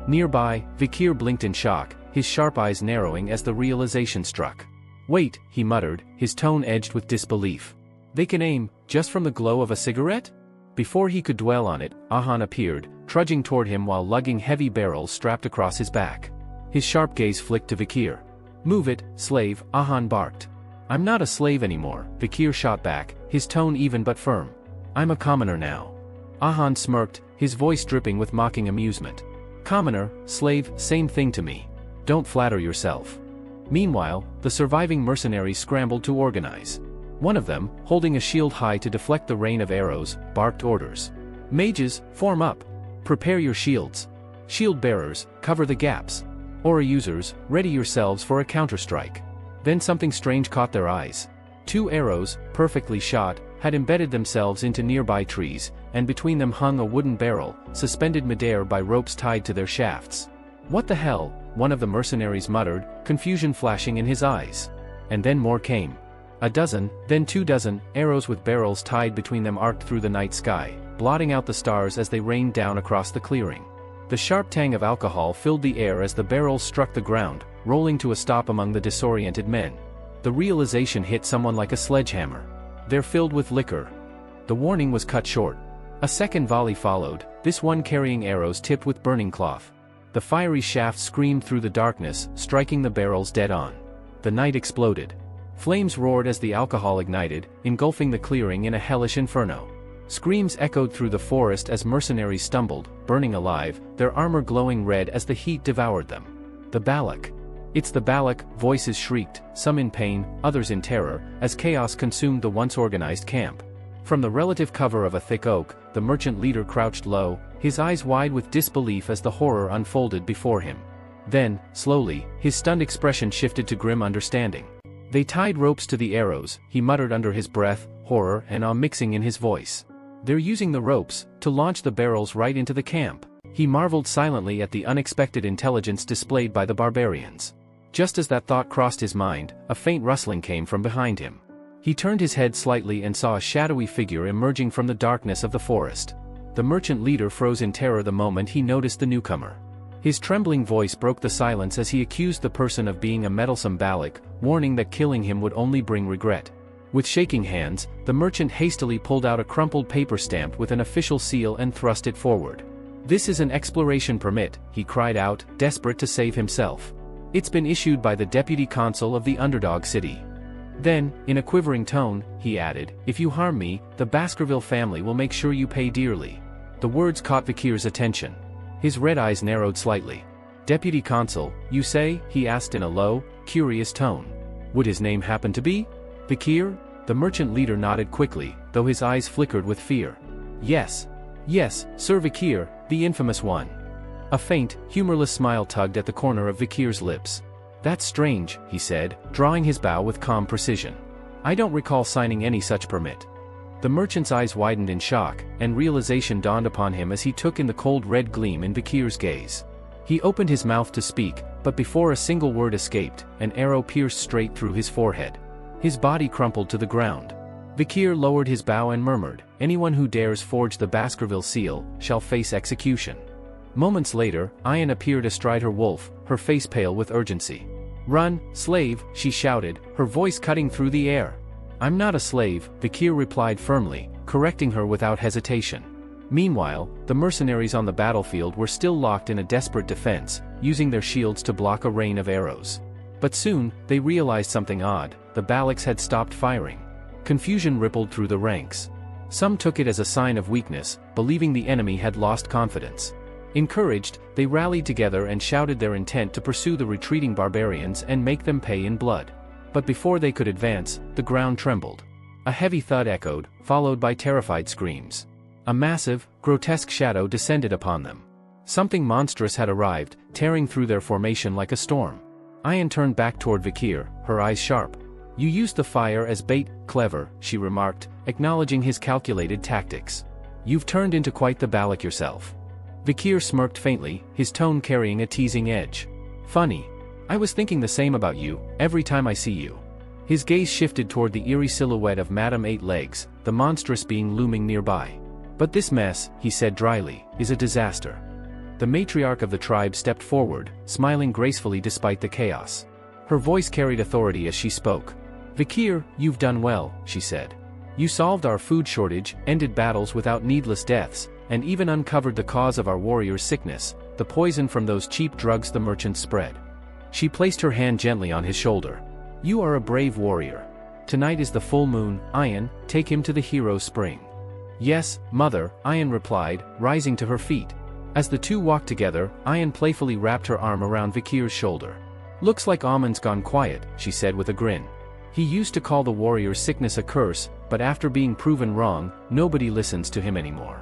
Nearby, Vikir blinked in shock, his sharp eyes narrowing as the realization struck. "Wait," he muttered, his tone edged with disbelief. "They can aim, just from the glow of a cigarette?" Before he could dwell on it, Ahan appeared, trudging toward him while lugging heavy barrels strapped across his back. His sharp gaze flicked to Vikir. "Move it, slave," Ahan barked. "I'm not a slave anymore," Vikir shot back, his tone even but firm. "I'm a commoner now." Ahan smirked, his voice dripping with mocking amusement. "Commoner, slave, same thing to me. Don't flatter yourself." Meanwhile, the surviving mercenaries scrambled to organize. One of them, holding a shield high to deflect the rain of arrows, barked orders. "Mages, form up. Prepare your shields. Shield bearers, cover the gaps. Aura users, ready yourselves for a counterstrike." Then something strange caught their eyes. 2 arrows, perfectly shot, had embedded themselves into nearby trees, and between them hung a wooden barrel, suspended midair by ropes tied to their shafts. "What the hell?" one of the mercenaries muttered, confusion flashing in his eyes. And then more came. A dozen, then 2 dozen, arrows with barrels tied between them arced through the night sky, blotting out the stars as they rained down across the clearing. The sharp tang of alcohol filled the air as the barrels struck the ground, rolling to a stop among the disoriented men. The realization hit someone like a sledgehammer. "They're filled with liquor." The warning was cut short. A second volley followed, this one carrying arrows tipped with burning cloth. The fiery shaft screamed through the darkness, striking the barrels dead on. The night exploded. Flames roared as the alcohol ignited, engulfing the clearing in a hellish inferno. Screams echoed through the forest as mercenaries stumbled, burning alive, their armor glowing red as the heat devoured them. "The Balak! It's the Balak!" voices shrieked, some in pain, others in terror, as chaos consumed the once organized camp. From the relative cover of a thick oak, the merchant leader crouched low, his eyes wide with disbelief as the horror unfolded before him. Then, slowly, his stunned expression shifted to grim understanding. "They tied ropes to the arrows," he muttered under his breath, horror and awe mixing in his voice. "They're using the ropes to launch the barrels right into the camp." He marveled silently at the unexpected intelligence displayed by the barbarians. Just as that thought crossed his mind, a faint rustling came from behind him. He turned his head slightly and saw a shadowy figure emerging from the darkness of the forest. The merchant leader froze in terror the moment he noticed the newcomer. His trembling voice broke the silence as he accused the person of being a meddlesome Balak, warning that killing him would only bring regret. With shaking hands, the merchant hastily pulled out a crumpled paper stamp with an official seal and thrust it forward. "This is an exploration permit," he cried out, desperate to save himself. "It's been issued by the deputy consul of the underdog city." Then, in a quivering tone, he added, "If you harm me, the Baskerville family will make sure you pay dearly." The words caught Vikir's attention. His red eyes narrowed slightly. "Deputy consul, you say?" he asked in a low, curious tone. Would his name happen to be Vikir? The merchant leader nodded quickly, though his eyes flickered with fear. "Yes. Yes, Sir Vikir, the infamous one." A faint, humorless smile tugged at the corner of Vikir's lips. "That's strange," he said, drawing his bow with calm precision. "I don't recall signing any such permit." The merchant's eyes widened in shock, and realization dawned upon him as he took in the cold red gleam in Vikir's gaze. He opened his mouth to speak, but before a single word escaped, an arrow pierced straight through his forehead. His body crumpled to the ground. Vikir lowered his bow and murmured, "Anyone who dares forge the Baskerville seal, shall face execution." Moments later, Ayan appeared astride her wolf, her face pale with urgency. "Run, slave," she shouted, her voice cutting through the air. "I'm not a slave," Vikir replied firmly, correcting her without hesitation. Meanwhile, the mercenaries on the battlefield were still locked in a desperate defense, using their shields to block a rain of arrows. But soon, they realized something odd: the Baloks had stopped firing. Confusion rippled through the ranks. Some took it as a sign of weakness, believing the enemy had lost confidence. Encouraged, they rallied together and shouted their intent to pursue the retreating barbarians and make them pay in blood. But before they could advance, the ground trembled. A heavy thud echoed, followed by terrified screams. A massive, grotesque shadow descended upon them. Something monstrous had arrived, tearing through their formation like a storm. Ayan turned back toward Vikir, her eyes sharp. "You used the fire as bait, clever," she remarked, acknowledging his calculated tactics. "You've turned into quite the Balak yourself." Vikir smirked faintly, his tone carrying a teasing edge. "Funny. I was thinking the same about you, every time I see you." His gaze shifted toward the eerie silhouette of Madame Eight Legs, the monstrous being looming nearby. "But this mess," he said dryly, "is a disaster." The matriarch of the tribe stepped forward, smiling gracefully despite the chaos. Her voice carried authority as she spoke. "Vikir, you've done well," she said. "You solved our food shortage, ended battles without needless deaths, and even uncovered the cause of our warriors' sickness, the poison from those cheap drugs the merchants spread." She placed her hand gently on his shoulder. "You are a brave warrior. Tonight is the full moon, Ayan, take him to the hero spring." "Yes, mother," Ayan replied, rising to her feet. As the two walked together, Ayan playfully wrapped her arm around Vikir's shoulder. "Looks like Amon's gone quiet," she said with a grin. "He used to call the warrior's sickness a curse, but after being proven wrong, nobody listens to him anymore."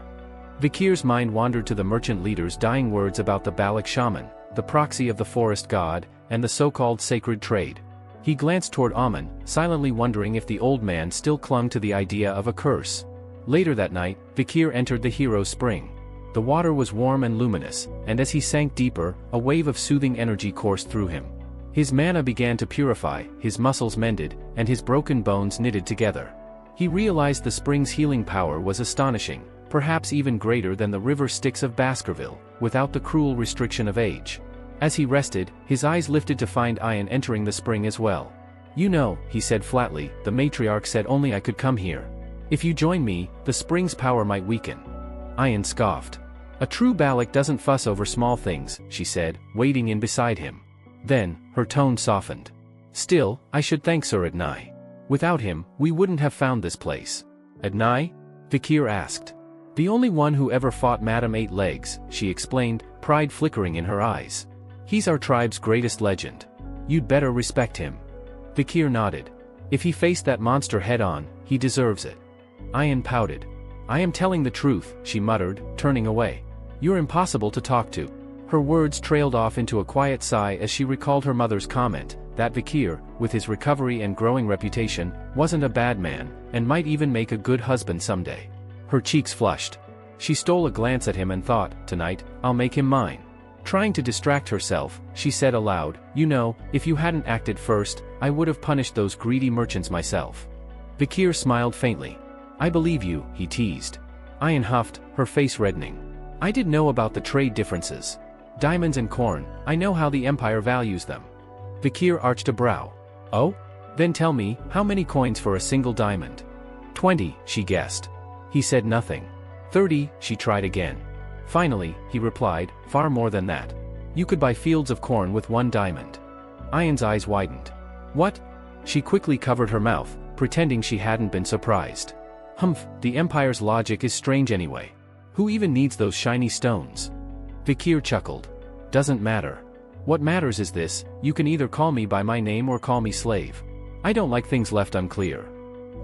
Vikir's mind wandered to the merchant leader's dying words about the Balak shaman, the proxy of the forest god, and the so-called sacred trade. He glanced toward Amon, silently wondering if the old man still clung to the idea of a curse. Later that night, Vikir entered the hero spring. The water was warm and luminous, and as he sank deeper, a wave of soothing energy coursed through him. His mana began to purify, his muscles mended, and his broken bones knitted together. He realized the spring's healing power was astonishing, perhaps even greater than the river Styx of Baskerville, without the cruel restriction of age. As he rested, his eyes lifted to find Ayan entering the spring as well. "You know," he said flatly, "the matriarch said only I could come here. If you join me, the spring's power might weaken." Ayan scoffed. "A true Balak doesn't fuss over small things," she said, wading in beside him. Then, her tone softened. "Still, I should thank Sir Adnai. Without him, we wouldn't have found this place." "Adnai?" Vikir asked. "The only one who ever fought Madame Eight Legs," she explained, pride flickering in her eyes. "He's our tribe's greatest legend. You'd better respect him." Vikir nodded. "If he faced that monster head-on, he deserves it." Ayan pouted. "I am telling the truth," she muttered, turning away. "You're impossible to talk to." Her words trailed off into a quiet sigh as she recalled her mother's comment, that Vikir, with his recovery and growing reputation, wasn't a bad man, and might even make a good husband someday. Her cheeks flushed. She stole a glance at him and thought, "Tonight, I'll make him mine." Trying to distract herself, she said aloud, "You know, if you hadn't acted first, I would have punished those greedy merchants myself." Vikir smiled faintly. "I believe you," he teased. Ayan huffed, her face reddening. "I did know about the trade differences. Diamonds and corn, I know how the Empire values them." Vikir arched a brow. "Oh? Then tell me, how many coins for a single diamond?" 20, she guessed. He said nothing. 30, she tried again. Finally, he replied, "Far more than that. You could buy fields of corn with 1 diamond." Ayan's eyes widened. "What?" She quickly covered her mouth, pretending she hadn't been surprised. "Humph, the Empire's logic is strange anyway. Who even needs those shiny stones?" Vikir chuckled. "Doesn't matter. What matters is this: you can either call me by my name or call me slave. I don't like things left unclear."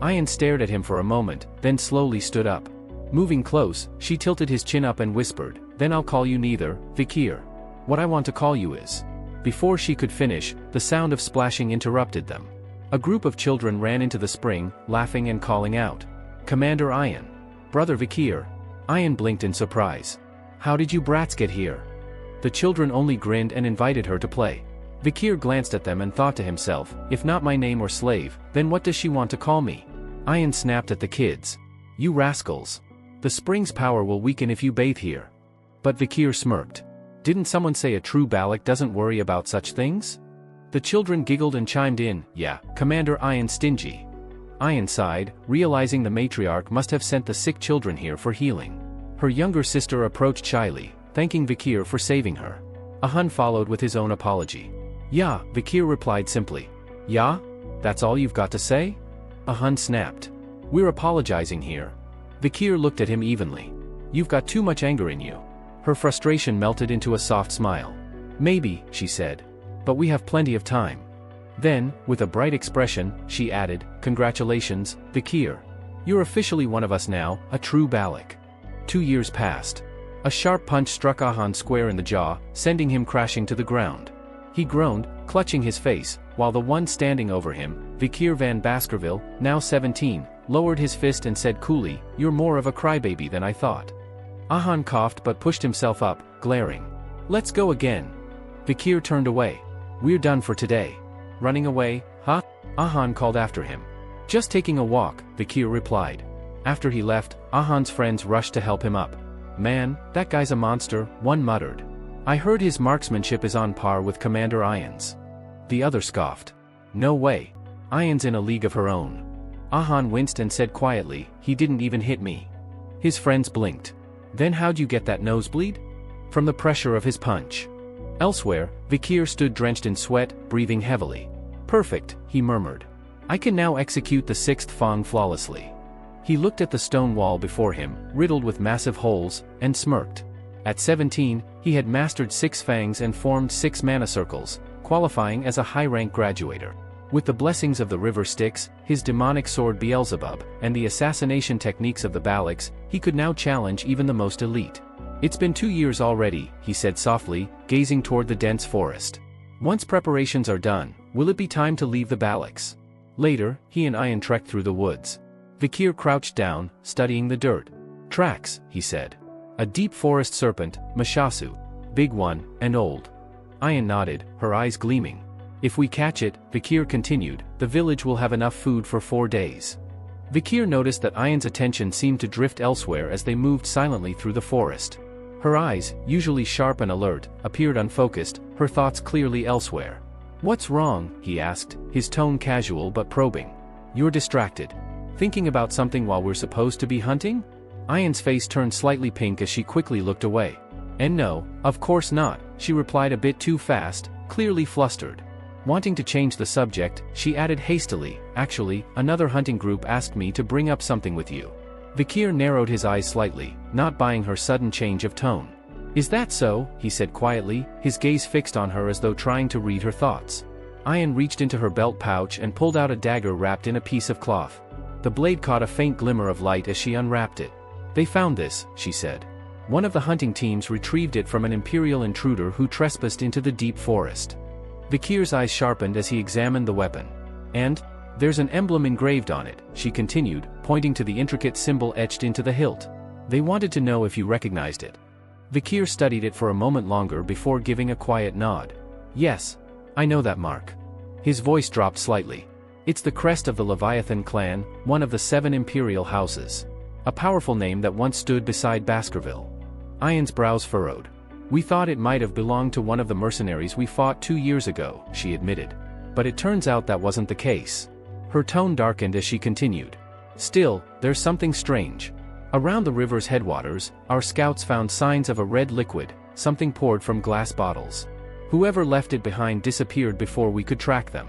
Ayan stared at him for a moment, then slowly stood up. Moving close, she tilted his chin up and whispered, "Then I'll call you neither, Vikir. What I want to call you is..." Before she could finish, the sound of splashing interrupted them. A group of children ran into the spring, laughing and calling out, "Commander Ayan! Brother Vikir!" Ayan blinked in surprise. "How did you brats get here?" The children only grinned and invited her to play. Vikir glanced at them and thought to himself, "If not my name or slave, then what does she want to call me?" Ayan snapped at the kids. "You rascals! The spring's power will weaken if you bathe here." But Vikir smirked. "Didn't someone say a true Balak doesn't worry about such things?" The children giggled and chimed in, yeah, Commander Ian stingy. Ian sighed, realizing the matriarch must have sent the sick children here for healing. Her younger sister approached shyly, thanking Vikir for saving her. Ahun followed with his own apology. Yeah, Vikir replied simply. Yeah? That's all you've got to say? Ahun snapped. We're apologizing here. Vikir looked at him evenly. You've got too much anger in you. Her frustration melted into a soft smile. Maybe, she said. But we have plenty of time. Then, with a bright expression, she added, Congratulations, Vikir. You're officially one of us now, a true Balak. 2 years passed. A sharp punch struck Ahun square in the jaw, sending him crashing to the ground. He groaned, clutching his face, while the one standing over him, Vikir van Baskerville, now 17, lowered his fist and said coolly, You're more of a crybaby than I thought. Ahun coughed but pushed himself up, glaring. Let's go again. Vikir turned away. We're done for today. Running away, huh? Ahun called after him. Just taking a walk, Vikir replied. After he left, Ahun's friends rushed to help him up. Man, that guy's a monster, one muttered. I heard his marksmanship is on par with Commander Ian's. The other scoffed. No way. Ian's in a league of her own. Ahun winced and said quietly, He didn't even hit me. His friends blinked. Then how'd you get that nosebleed? From the pressure of his punch. Elsewhere, Vikir stood drenched in sweat, breathing heavily. Perfect, he murmured. I can now execute the 6th fang flawlessly. He looked at the stone wall before him, riddled with massive holes, and smirked. At 17, he had mastered 6 fangs and formed 6 mana circles, qualifying as a high-rank graduator. With the blessings of the river Styx, his demonic sword Beelzebub, and the assassination techniques of the Balaks, he could now challenge even the most elite. It's been 2 years already, he said softly, gazing toward the dense forest. Once preparations are done, will it be time to leave the Balaks? Later, he and Ian trekked through the woods. Vikir crouched down, studying the dirt. Tracks, he said. A deep forest serpent, Mashasu. Big one, and old. Ian nodded, her eyes gleaming. If we catch it, Vikir continued, the village will have enough food for 4 days. Vikir noticed that Ian's attention seemed to drift elsewhere as they moved silently through the forest. Her eyes, usually sharp and alert, appeared unfocused, her thoughts clearly elsewhere. What's wrong? He asked, his tone casual but probing. You're distracted. Thinking about something while we're supposed to be hunting? Ian's face turned slightly pink as she quickly looked away. And no, of course not, she replied a bit too fast, clearly flustered. Wanting to change the subject, she added hastily, actually, another hunting group asked me to bring up something with you. Vikir narrowed his eyes slightly, not buying her sudden change of tone. Is that so? He said quietly, his gaze fixed on her as though trying to read her thoughts. Ian reached into her belt pouch and pulled out a dagger wrapped in a piece of cloth. The blade caught a faint glimmer of light as she unwrapped it. They found this, she said. One of the hunting teams retrieved it from an imperial intruder who trespassed into the deep forest. Vikir's eyes sharpened as he examined the weapon. And there's an emblem engraved on it, she continued, pointing to the intricate symbol etched into the hilt. They wanted to know if you recognized it. Vikir studied it for a moment longer before giving a quiet nod. Yes, I know that mark. His voice dropped slightly. It's the crest of the Leviathan clan, one of the 7 imperial houses. A powerful name that once stood beside Baskerville. Ian's brows furrowed. We thought it might have belonged to one of the mercenaries we fought 2 years ago, she admitted. But it turns out that wasn't the case. Her tone darkened as she continued. Still, there's something strange. Around the river's headwaters, our scouts found signs of a red liquid, something poured from glass bottles. Whoever left it behind disappeared before we could track them.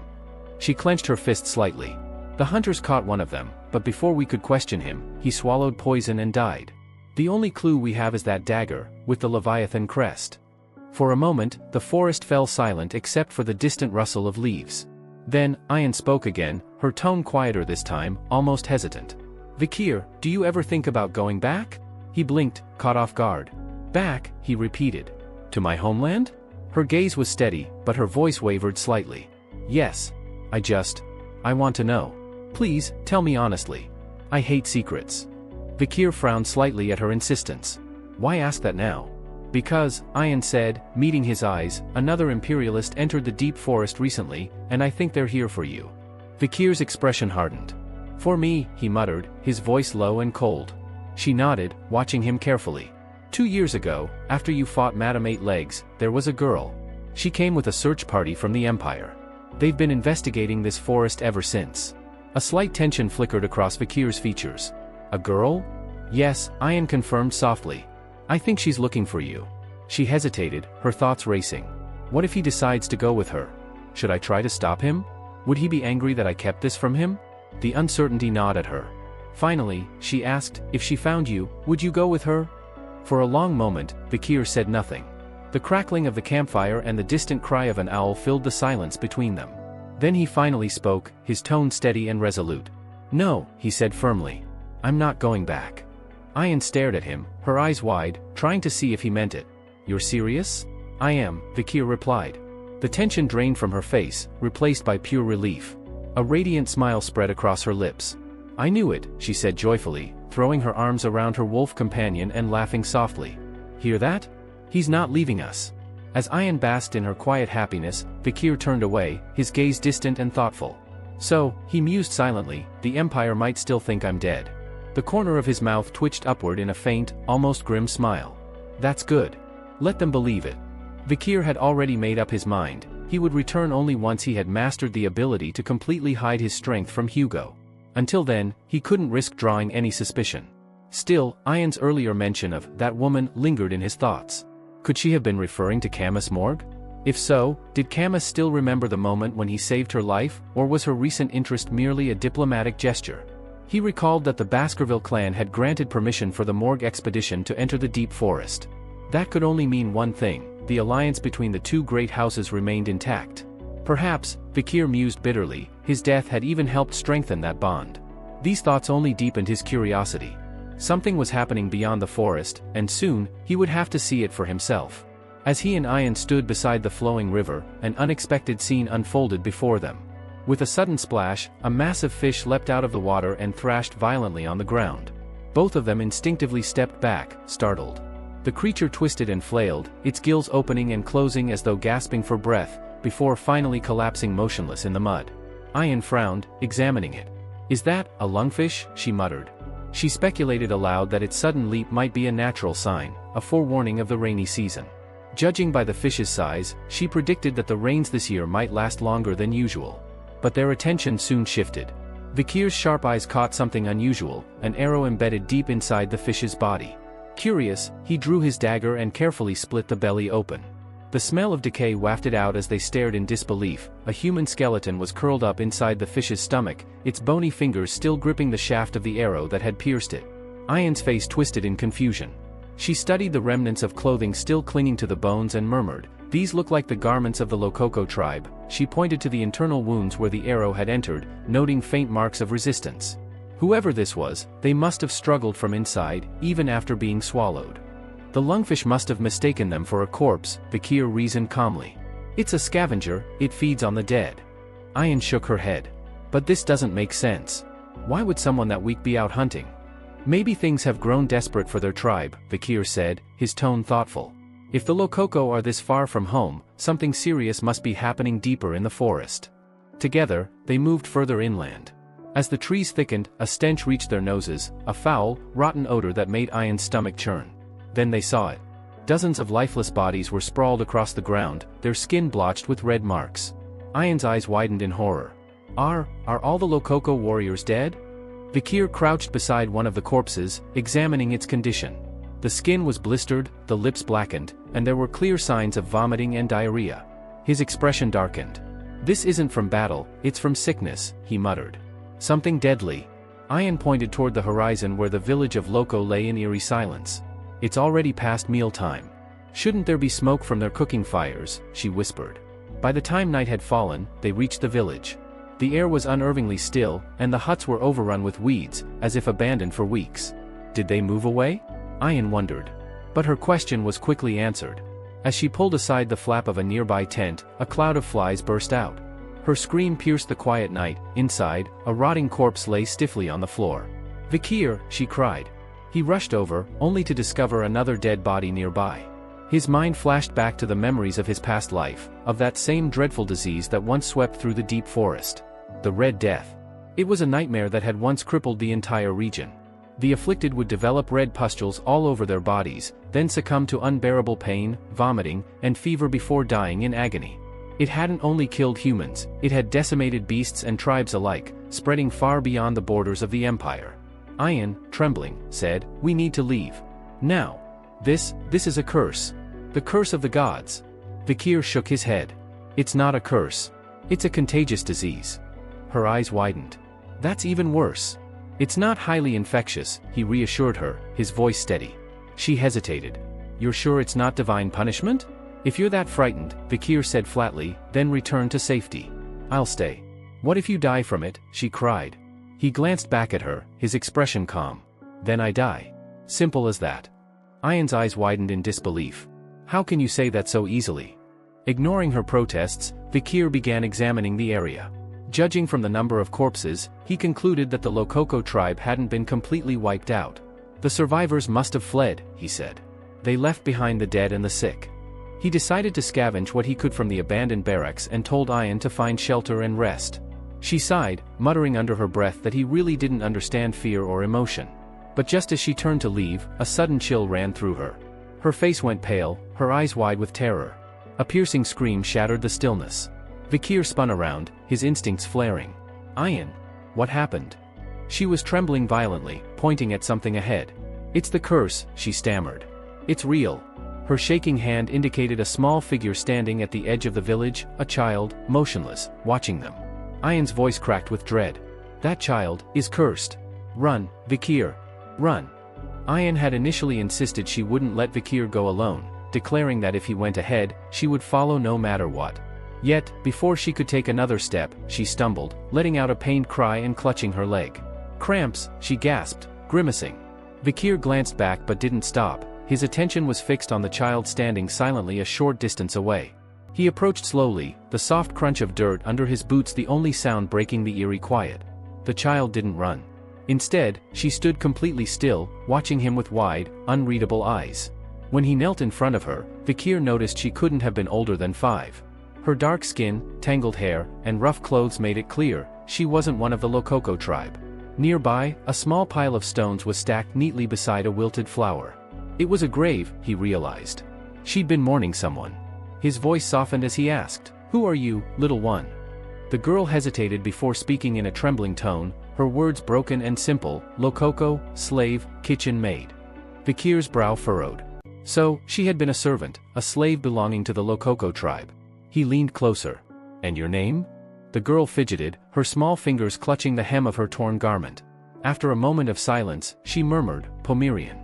She clenched her fist slightly. The hunters caught one of them, but before we could question him, he swallowed poison and died. The only clue we have is that dagger, with the Leviathan crest. For a moment, the forest fell silent except for the distant rustle of leaves. Then, Ian spoke again, her tone quieter this time, almost hesitant. Vikir, do you ever think about going back? He blinked, caught off guard. Back, he repeated. To my homeland? Her gaze was steady, but her voice wavered slightly. Yes. I want to know. Please, tell me honestly. I hate secrets. Vikir frowned slightly at her insistence. Why ask that now? Because, Ian said, meeting his eyes, another imperialist entered the deep forest recently, and I think they're here for you. Vikir's expression hardened. For me, he muttered, his voice low and cold. She nodded, watching him carefully. 2 years ago, after you fought Madame Eight Legs, there was a girl. She came with a search party from the Empire. They've been investigating this forest ever since. A slight tension flickered across Vikir's features. A girl? Yes, Ayan confirmed softly. I think she's looking for you. She hesitated, her thoughts racing. What if he decides to go with her? Should I try to stop him? Would he be angry that I kept this from him? The uncertainty gnawed at her. Finally, she asked, if she found you, would you go with her? For a long moment, Vikir said nothing. The crackling of the campfire and the distant cry of an owl filled the silence between them. Then he finally spoke, his tone steady and resolute. No, he said firmly. I'm not going back. Ayan stared at him, her eyes wide, trying to see if he meant it. You're serious? I am, Vikir replied. The tension drained from her face, replaced by pure relief. A radiant smile spread across her lips. I knew it, she said joyfully, throwing her arms around her wolf companion and laughing softly. Hear that? He's not leaving us. As Ayan basked in her quiet happiness, Vikir turned away, his gaze distant and thoughtful. So, he mused silently, the Empire might still think I'm dead. The corner of his mouth twitched upward in a faint, almost grim smile. That's good. Let them believe it. Vikir had already made up his mind, he would return only once he had mastered the ability to completely hide his strength from Hugo. Until then, he couldn't risk drawing any suspicion. Still, Ayan's earlier mention of that woman lingered in his thoughts. Could she have been referring to Camus Morgue? If so, did Camus still remember the moment when he saved her life, or was her recent interest merely a diplomatic gesture? He recalled that the Baskerville clan had granted permission for the Morgue expedition to enter the deep forest. That could only mean one thing, the alliance between the two great houses remained intact. Perhaps, Vikir mused bitterly, his death had even helped strengthen that bond. These thoughts only deepened his curiosity. Something was happening beyond the forest, and soon, he would have to see it for himself. As he and Ayan stood beside the flowing river, an unexpected scene unfolded before them. With a sudden splash, a massive fish leapt out of the water and thrashed violently on the ground. Both of them instinctively stepped back, startled. The creature twisted and flailed, its gills opening and closing as though gasping for breath, before finally collapsing motionless in the mud. Ayan frowned, examining it. Is that a lungfish? She muttered. She speculated aloud that its sudden leap might be a natural sign, a forewarning of the rainy season. Judging by the fish's size, she predicted that the rains this year might last longer than usual. But their attention soon shifted. Vikir's sharp eyes caught something unusual, an arrow embedded deep inside the fish's body. Curious, he drew his dagger and carefully split the belly open. The smell of decay wafted out as they stared in disbelief. A human skeleton was curled up inside the fish's stomach, its bony fingers still gripping the shaft of the arrow that had pierced it. Ayan's face twisted in confusion. She studied the remnants of clothing still clinging to the bones and murmured, "These look like the garments of the Lokoko tribe." She pointed to the internal wounds where the arrow had entered, noting faint marks of resistance. Whoever this was, they must have struggled from inside, even after being swallowed. The lungfish must have mistaken them for a corpse, Vikir reasoned calmly. It's a scavenger, it feeds on the dead. Ayan shook her head. But this doesn't make sense. Why would someone that weak be out hunting? Maybe things have grown desperate for their tribe, Vikir said, his tone thoughtful. If the Lokoko are this far from home, something serious must be happening deeper in the forest. Together, they moved further inland. As the trees thickened, a stench reached their noses, a foul, rotten odor that made Ayan's stomach churn. Then they saw it. Dozens of lifeless bodies were sprawled across the ground, their skin blotched with red marks. Ayan's eyes widened in horror. Are all the Lokoko warriors dead? Vikir crouched beside one of the corpses, examining its condition. The skin was blistered, the lips blackened, and there were clear signs of vomiting and diarrhea. His expression darkened. This isn't from battle, it's from sickness, he muttered. Something deadly. Ayan pointed toward the horizon where the village of Loko lay in eerie silence. It's already past mealtime. Shouldn't there be smoke from their cooking fires, she whispered. By the time night had fallen, they reached the village. The air was unnervingly still, and the huts were overrun with weeds, as if abandoned for weeks. Did they move away? Ayan wondered. But her question was quickly answered. As she pulled aside the flap of a nearby tent, a cloud of flies burst out. Her scream pierced the quiet night. Inside, a rotting corpse lay stiffly on the floor. Vikir, she cried. He rushed over, only to discover another dead body nearby. His mind flashed back to the memories of his past life, of that same dreadful disease that once swept through the deep forest. The Red Death. It was a nightmare that had once crippled the entire region. The afflicted would develop red pustules all over their bodies, then succumb to unbearable pain, vomiting, and fever before dying in agony. It hadn't only killed humans, it had decimated beasts and tribes alike, spreading far beyond the borders of the empire. Ian, trembling, said, "We need to leave. Now. This is a curse. The curse of the gods." Vikir shook his head. "It's not a curse. It's a contagious disease." Her eyes widened. "That's even worse." "It's not highly infectious," he reassured her, his voice steady. She hesitated. "You're sure it's not divine punishment?" "If you're that frightened," Vikir said flatly, "then return to safety. I'll stay." "What if you die from it?" she cried. He glanced back at her, his expression calm. "Then I die. Simple as that." Ian's eyes widened in disbelief. "How can you say that so easily?" Ignoring her protests, Vikir began examining the area. Judging from the number of corpses, he concluded that the Lokoko tribe hadn't been completely wiped out. "The survivors must have fled," he said. "They left behind the dead and the sick." He decided to scavenge what he could from the abandoned barracks and told Ian to find shelter and rest. She sighed, muttering under her breath that he really didn't understand fear or emotion. But just as she turned to leave, a sudden chill ran through her. Her face went pale, her eyes wide with terror. A piercing scream shattered the stillness. Vikir spun around, his instincts flaring. "Ian! What happened?" She was trembling violently, pointing at something ahead. "It's the curse," she stammered. "It's real." Her shaking hand indicated a small figure standing at the edge of the village, a child, motionless, watching them. Ian's voice cracked with dread. "That child is cursed. Run, Vikir. Run." Ian had initially insisted she wouldn't let Vikir go alone, declaring that if he went ahead, she would follow no matter what. Yet, before she could take another step, she stumbled, letting out a pained cry and clutching her leg. "Cramps," she gasped, grimacing. Vikir glanced back but didn't stop, his attention was fixed on the child standing silently a short distance away. He approached slowly, the soft crunch of dirt under his boots the only sound breaking the eerie quiet. The child didn't run. Instead, she stood completely still, watching him with wide, unreadable eyes. When he knelt in front of her, Vikir noticed she couldn't have been older than 5. Her dark skin, tangled hair, and rough clothes made it clear she wasn't one of the Lokoko tribe. Nearby, a small pile of stones was stacked neatly beside a wilted flower. It was a grave, he realized. She'd been mourning someone. His voice softened as he asked, "Who are you, little one?" The girl hesitated before speaking in a trembling tone, her words broken and simple, "Lokoko, slave, kitchen maid." Vikir's brow furrowed. So, she had been a servant, a slave belonging to the Lokoko tribe. He leaned closer. "And your name?" The girl fidgeted, her small fingers clutching the hem of her torn garment. After a moment of silence, she murmured, "Pomerian."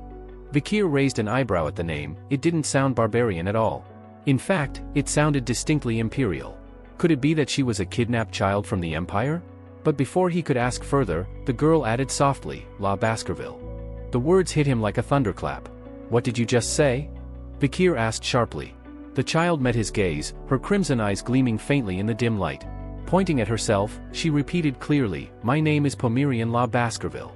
Vikir raised an eyebrow at the name. It didn't sound barbarian at all. In fact, it sounded distinctly imperial. Could it be that she was a kidnapped child from the Empire? But before he could ask further, the girl added softly, "La Baskerville." The words hit him like a thunderclap. "What did you just say?" Vikir asked sharply. The child met his gaze, her crimson eyes gleaming faintly in the dim light. Pointing at herself, she repeated clearly, "My name is Pomerian La Baskerville."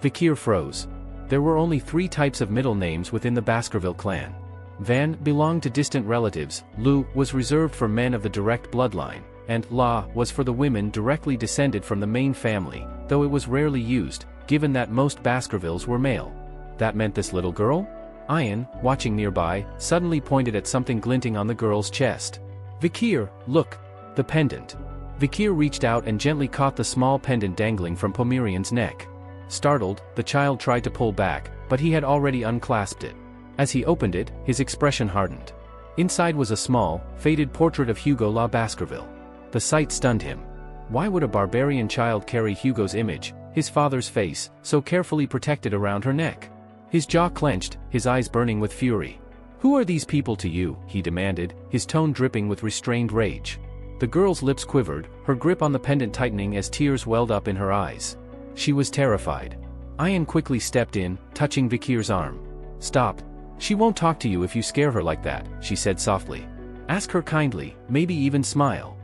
Vikir froze. There were only 3 types of middle names within the Baskerville clan. Van belonged to distant relatives, Lu was reserved for men of the direct bloodline, and La was for the women directly descended from the main family, though it was rarely used, given that most Baskervilles were male. That meant this little girl? Ian, watching nearby, suddenly pointed at something glinting on the girl's chest. "Vikir, look! The pendant." Vikir reached out and gently caught the small pendant dangling from Pomerian's neck. Startled, the child tried to pull back, but he had already unclasped it. As he opened it, his expression hardened. Inside was a small, faded portrait of Hugo La Baskerville. The sight stunned him. Why would a barbarian child carry Hugo's image, his father's face, so carefully protected around her neck? His jaw clenched, his eyes burning with fury. "Who are these people to you?" he demanded, his tone dripping with restrained rage. The girl's lips quivered, her grip on the pendant tightening as tears welled up in her eyes. She was terrified. Ian quickly stepped in, touching Vikir's arm. "Stop. She won't talk to you if you scare her like that," she said softly. "Ask her kindly, maybe even smile."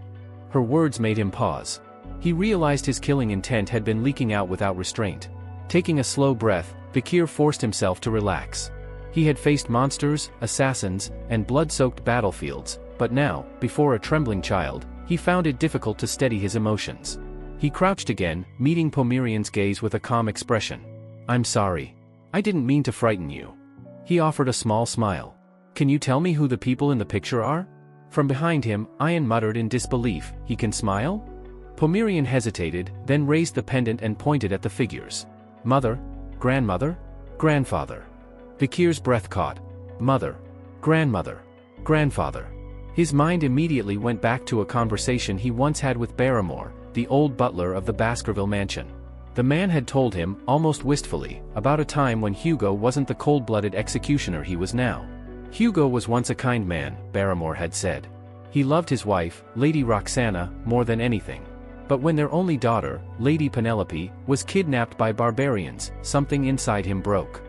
Her words made him pause. He realized his killing intent had been leaking out without restraint. Taking a slow breath, Vikir forced himself to relax. He had faced monsters, assassins, and blood-soaked battlefields, but now, before a trembling child, he found it difficult to steady his emotions. He crouched again, meeting Pomerian's gaze with a calm expression. "I'm sorry. I didn't mean to frighten you." He offered a small smile. "Can you tell me who the people in the picture are?" From behind him, Ian muttered in disbelief, "He can smile?" Pomerian hesitated, then raised the pendant and pointed at the figures. Mother? Grandmother? Grandfather. Vikir's breath caught. Mother. Grandmother. Grandfather. His mind immediately went back to a conversation he once had with Barrymore, the old butler of the Baskerville mansion. The man had told him, almost wistfully, about a time when Hugo wasn't the cold-blooded executioner he was now. Hugo was once a kind man, Barrymore had said. He loved his wife, Lady Roxana, more than anything. But when their only daughter, Lady Penelope, was kidnapped by barbarians, something inside him broke.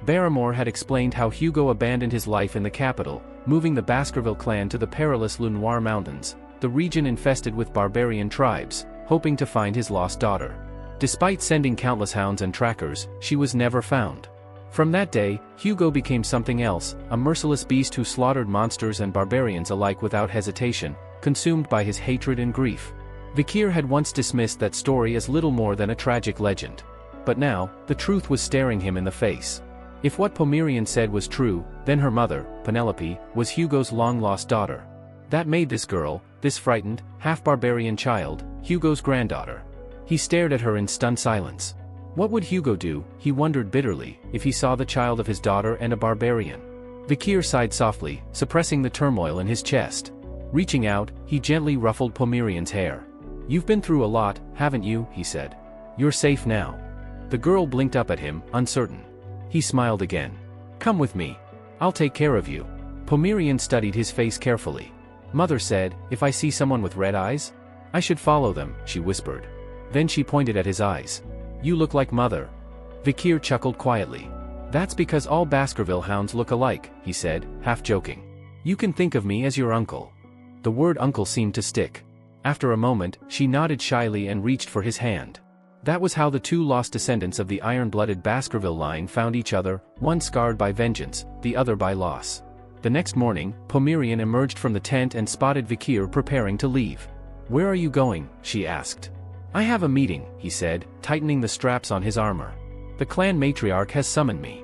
Barrymore had explained how Hugo abandoned his life in the capital, moving the Baskerville clan to the perilous Le Noir Mountains, the region infested with barbarian tribes, hoping to find his lost daughter. Despite sending countless hounds and trackers, she was never found. From that day, Hugo became something else, a merciless beast who slaughtered monsters and barbarians alike without hesitation, consumed by his hatred and grief. Vikir had once dismissed that story as little more than a tragic legend. But now, the truth was staring him in the face. If what Pomerian said was true, then her mother, Penelope, was Hugo's long-lost daughter. That made this girl, this frightened, half-barbarian child, Hugo's granddaughter. He stared at her in stunned silence. What would Hugo do, he wondered bitterly, if he saw the child of his daughter and a barbarian? Vikir sighed softly, suppressing the turmoil in his chest. Reaching out, he gently ruffled Pomerian's hair. "You've been through a lot, haven't you?" he said. "You're safe now." The girl blinked up at him, uncertain. He smiled again. "Come with me. I'll take care of you." Pomerian studied his face carefully. "Mother said, if I see someone with red eyes, I should follow them," she whispered. Then she pointed at his eyes. "You look like Mother." Vikir chuckled quietly. "That's because all Baskerville hounds look alike," he said, half joking. "You can think of me as your uncle." The word uncle seemed to stick. After a moment, she nodded shyly and reached for his hand. That was how the two lost descendants of the iron-blooded Baskerville line found each other, one scarred by vengeance, the other by loss. The next morning, Pomerian emerged from the tent and spotted Vikir preparing to leave. "Where are you going?" she asked. "I have a meeting," he said, tightening the straps on his armor. "The clan matriarch has summoned me."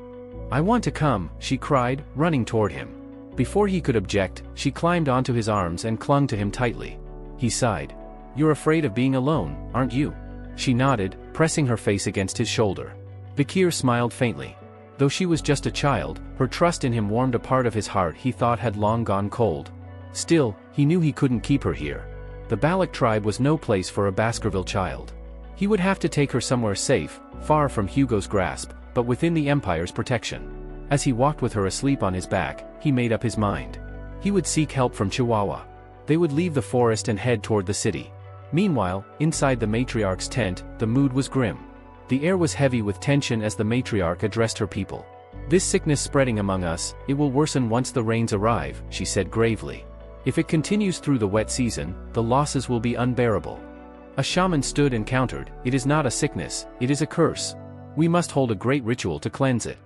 "I want to come," she cried, running toward him. Before he could object, she climbed onto his arms and clung to him tightly. He sighed. "You're afraid of being alone, aren't you?" She nodded, pressing her face against his shoulder. Vikir smiled faintly. Though she was just a child, her trust in him warmed a part of his heart he thought had long gone cold. Still, he knew he couldn't keep her here. The Balak tribe was no place for a Baskerville child. He would have to take her somewhere safe, far from Hugo's grasp, but within the Empire's protection. As he walked with her asleep on his back, he made up his mind. He would seek help from Chihuahua. They would leave the forest and head toward the city. Meanwhile, inside the matriarch's tent, the mood was grim. The air was heavy with tension as the matriarch addressed her people. "This sickness spreading among us, it will worsen once the rains arrive," she said gravely. "If it continues through the wet season, the losses will be unbearable." A shaman stood and countered, "It is not a sickness, it is a curse. We must hold a great ritual to cleanse it."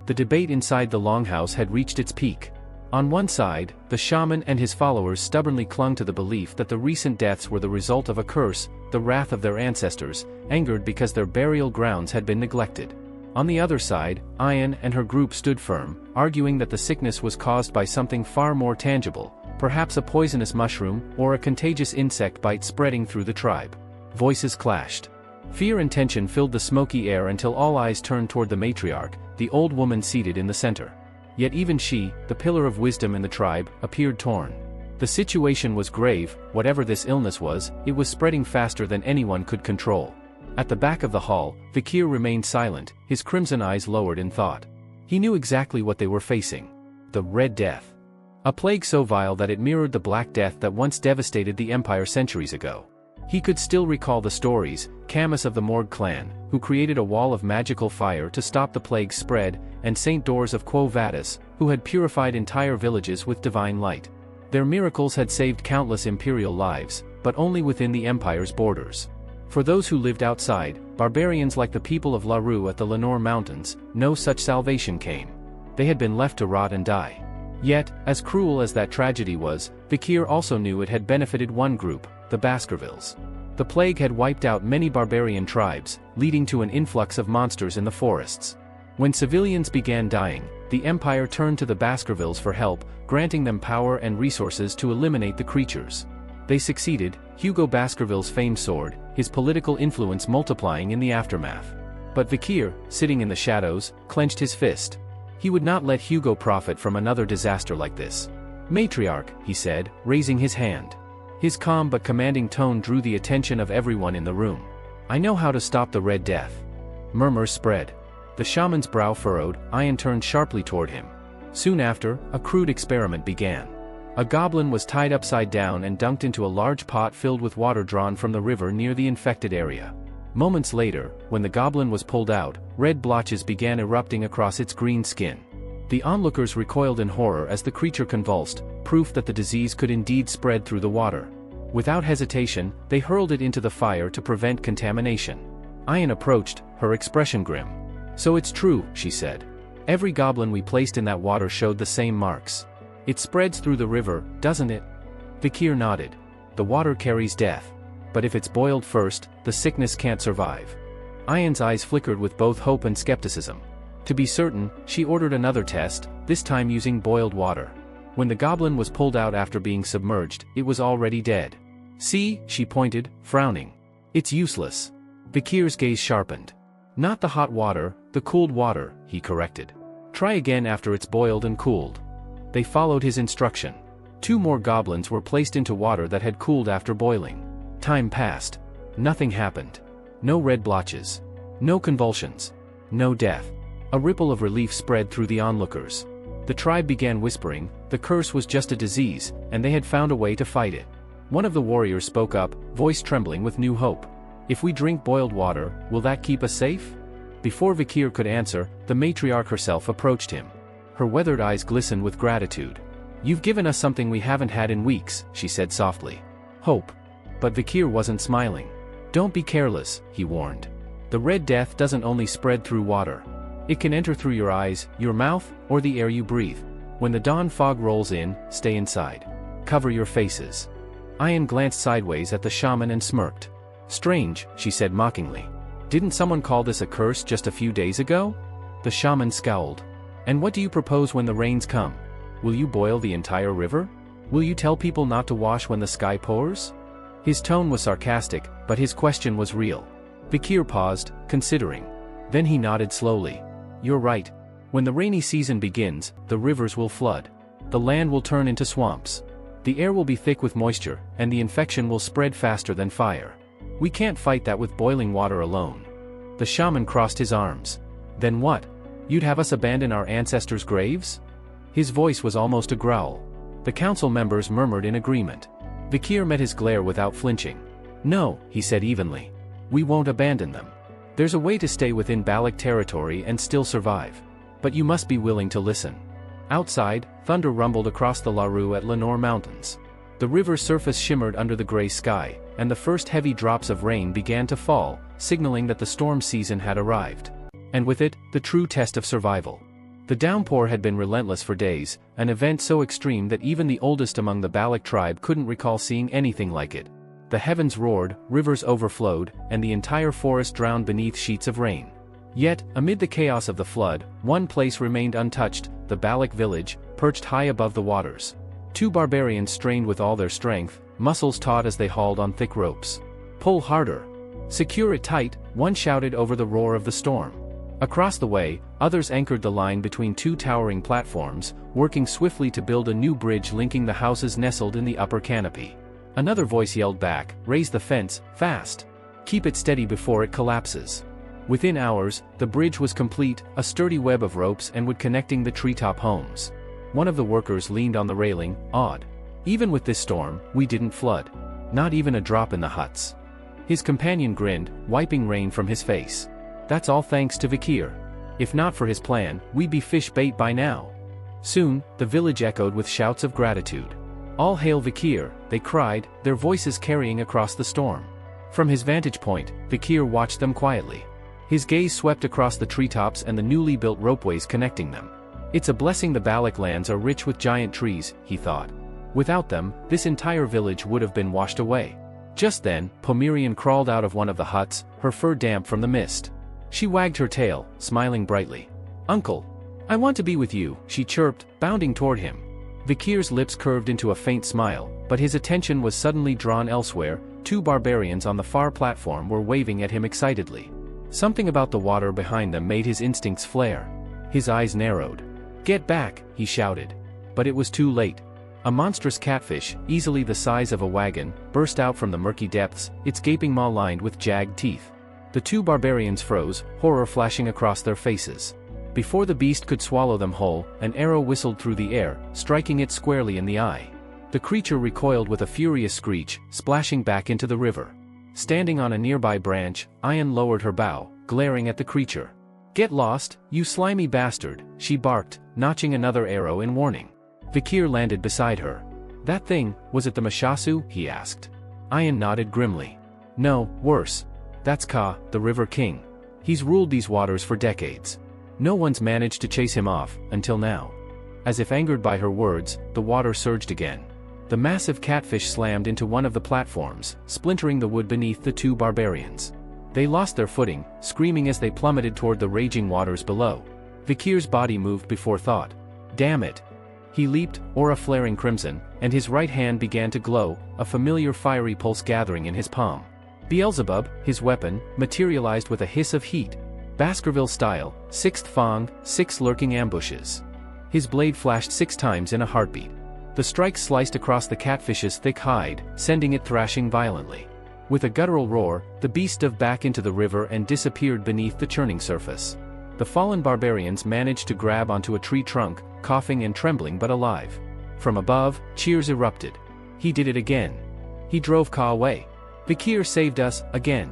The debate inside the longhouse had reached its peak. On one side, the shaman and his followers stubbornly clung to the belief that the recent deaths were the result of a curse, the wrath of their ancestors, angered because their burial grounds had been neglected. On the other side, Ian and her group stood firm, arguing that the sickness was caused by something far more tangible, perhaps a poisonous mushroom or a contagious insect bite spreading through the tribe. Voices clashed. Fear and tension filled the smoky air until all eyes turned toward the matriarch, the old woman seated in the center. Yet even she, the pillar of wisdom in the tribe, appeared torn. The situation was grave. Whatever this illness was, it was spreading faster than anyone could control. At the back of the hall, Vikir remained silent, his crimson eyes lowered in thought. He knew exactly what they were facing. The Red Death. A plague so vile that it mirrored the Black Death that once devastated the Empire centuries ago. He could still recall the stories, Camus of the Morgue clan, who created a wall of magical fire to stop the plague's spread, and Saint Dors of Quo Vadis, who had purified entire villages with divine light. Their miracles had saved countless imperial lives, but only within the Empire's borders. For those who lived outside, barbarians like the people of La Rue at the Le Noir Mountains, no such salvation came. They had been left to rot and die. Yet, as cruel as that tragedy was, Vikir also knew it had benefited one group, the Baskervilles. The plague had wiped out many barbarian tribes, leading to an influx of monsters in the forests. When civilians began dying, The Empire turned to the Baskervilles for help, granting them power and resources to eliminate the creatures. They succeeded, Hugo Baskerville's famed sword, his political influence multiplying in the aftermath. But Vikir, sitting in the shadows, clenched his fist. He would not let Hugo profit from another disaster like this. "Matriarch," he said, raising his hand. His calm but commanding tone drew the attention of everyone in the room. "I know how to stop the Red Death." Murmurs spread. The shaman's brow furrowed, Ian turned sharply toward him. Soon after, a crude experiment began. A goblin was tied upside down and dunked into a large pot filled with water drawn from the river near the infected area. Moments later, when the goblin was pulled out, red blotches began erupting across its green skin. The onlookers recoiled in horror as the creature convulsed, proof that the disease could indeed spread through the water. Without hesitation, they hurled it into the fire to prevent contamination. Ian approached, her expression grim. "So it's true," she said. "Every goblin we placed in that water showed the same marks. It spreads through the river, doesn't it?" Vikir nodded. "The water carries death. But if it's boiled first, the sickness can't survive." Ian's eyes flickered with both hope and skepticism. To be certain, she ordered another test, this time using boiled water. When the goblin was pulled out after being submerged, it was already dead. "See," she pointed, frowning. "It's useless." Vikir's gaze sharpened. "Not the hot water, the cooled water," he corrected. "Try again after it's boiled and cooled." They followed his instruction. 2 more goblins were placed into water that had cooled after boiling. Time passed. Nothing happened. No red blotches. No convulsions. No death. A ripple of relief spread through the onlookers. The tribe began whispering, the curse was just a disease, and they had found a way to fight it. One of the warriors spoke up, voice trembling with new hope. "If we drink boiled water, will that keep us safe?" Before Vikir could answer, the matriarch herself approached him. Her weathered eyes glistened with gratitude. "You've given us something we haven't had in weeks," she said softly. "Hope." But Vikir wasn't smiling. "Don't be careless," he warned. "The Red Death doesn't only spread through water. It can enter through your eyes, your mouth, or the air you breathe. When the dawn fog rolls in, stay inside. Cover your faces." Ian glanced sideways at the shaman and smirked. "Strange," she said mockingly. "Didn't someone call this a curse just a few days ago?" The shaman scowled. "And what do you propose when the rains come? Will you boil the entire river? Will you tell people not to wash when the sky pours?" His tone was sarcastic, but his question was real. Vikir paused, considering. Then he nodded slowly. "You're right. When the rainy season begins, the rivers will flood. The land will turn into swamps. The air will be thick with moisture, and the infection will spread faster than fire. We can't fight that with boiling water alone." The shaman crossed his arms. "Then what? You'd have us abandon our ancestors' graves?" His voice was almost a growl. The council members murmured in agreement. Vikir met his glare without flinching. "No," he said evenly. "We won't abandon them. There's a way to stay within Balak territory and still survive. But you must be willing to listen." Outside, thunder rumbled across the Larue at Lenore Mountains. The river's surface shimmered under the gray sky, and the first heavy drops of rain began to fall, signaling that the storm season had arrived. And with it, the true test of survival. The downpour had been relentless for days, an event so extreme that even the oldest among the Balak tribe couldn't recall seeing anything like it. The heavens roared, rivers overflowed, and the entire forest drowned beneath sheets of rain. Yet, amid the chaos of the flood, one place remained untouched, the Balak village, perched high above the waters. 2 barbarians strained with all their strength, muscles taut as they hauled on thick ropes. "Pull harder! Secure it tight," one shouted over the roar of the storm. Across the way, others anchored the line between 2 towering platforms, working swiftly to build a new bridge linking the houses nestled in the upper canopy. Another voice yelled back, "Raise the fence, fast! Keep it steady before it collapses." Within hours, the bridge was complete, a sturdy web of ropes and wood connecting the treetop homes. One of the workers leaned on the railing, awed. "Even with this storm, we didn't flood. Not even a drop in the huts." His companion grinned, wiping rain from his face. "That's all thanks to Vikir. If not for his plan, we'd be fish bait by now." Soon, the village echoed with shouts of gratitude. "All hail Vikir," they cried, their voices carrying across the storm. From his vantage point, Vikir watched them quietly. His gaze swept across the treetops and the newly built ropeways connecting them. "It's a blessing the Balak lands are rich with giant trees," he thought. "Without them, this entire village would have been washed away." Just then, Pomerian crawled out of one of the huts, her fur damp from the mist. She wagged her tail, smiling brightly. "Uncle! I want to be with you, she chirped, bounding toward him. Vikir's lips curved into a faint smile, but his attention was suddenly drawn elsewhere. 2 barbarians on the far platform were waving at him excitedly. Something about the water behind them made his instincts flare. His eyes narrowed. "Get back," he shouted. But it was too late. A monstrous catfish, easily the size of a wagon, burst out from the murky depths, its gaping maw lined with jagged teeth. The 2 barbarians froze, horror flashing across their faces. Before the beast could swallow them whole, an arrow whistled through the air, striking it squarely in the eye. The creature recoiled with a furious screech, splashing back into the river. Standing on a nearby branch, Ayan lowered her bow, glaring at the creature. "Get lost, you slimy bastard," she barked, notching another arrow in warning. Vikir landed beside her. "That thing, was it the Mashasu?" he asked. Ayan nodded grimly. "No, worse. That's Ka, the River King. He's ruled these waters for decades. No one's managed to chase him off, until now." As if angered by her words, the water surged again. The massive catfish slammed into one of the platforms, splintering the wood beneath the 2 barbarians. They lost their footing, screaming as they plummeted toward the raging waters below. Vikir's body moved before thought. "Damn it!" He leaped, aura flaring crimson, and his right hand began to glow, a familiar fiery pulse gathering in his palm. Beelzebub, his weapon, materialized with a hiss of heat. Baskerville style, 6th Fang, 6 lurking ambushes. His blade flashed 6 times in a heartbeat. The strike sliced across the catfish's thick hide, sending it thrashing violently. With a guttural roar, the beast dove back into the river and disappeared beneath the churning surface. The fallen barbarians managed to grab onto a tree trunk, coughing and trembling but alive. From above, cheers erupted. "He did it again. He drove Ka away. Vikir saved us, again."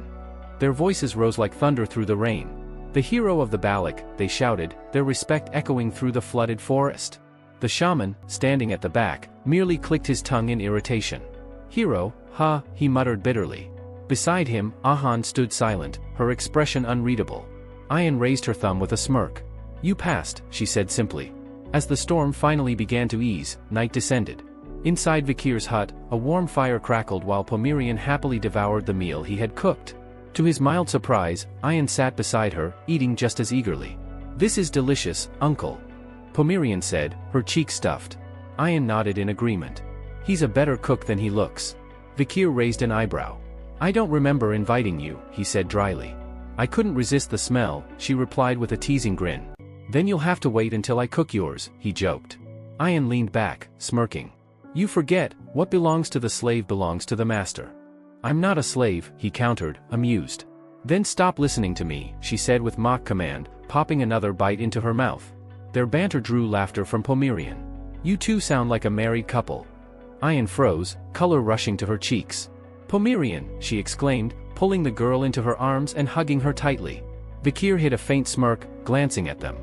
Their voices rose like thunder through the rain. "The hero of the Balak," they shouted, their respect echoing through the flooded forest. The shaman, standing at the back, merely clicked his tongue in irritation. "Hero, ha," he muttered bitterly. Beside him, Ahan stood silent, her expression unreadable. Ayan raised her thumb with a smirk. "You passed," she said simply. As the storm finally began to ease, night descended. Inside Vikir's hut, a warm fire crackled while Pomerian happily devoured the meal he had cooked. To his mild surprise, Ayan sat beside her, eating just as eagerly. "This is delicious, uncle," Pomerian said, her cheeks stuffed. Ayan nodded in agreement. "He's a better cook than he looks." Vikir raised an eyebrow. "I don't remember inviting you," he said dryly. "I couldn't resist the smell," she replied with a teasing grin. "Then you'll have to wait until I cook yours," he joked. Ayan leaned back, smirking. "You forget, what belongs to the slave belongs to the master." "I'm not a slave," he countered, amused. "Then stop listening to me," she said with mock command, popping another bite into her mouth. Their banter drew laughter from Pomerian. "You two sound like a married couple." Ayan froze, color rushing to her cheeks. "Pomerian," she exclaimed, pulling the girl into her arms and hugging her tightly. Vikir hid a faint smirk, glancing at them.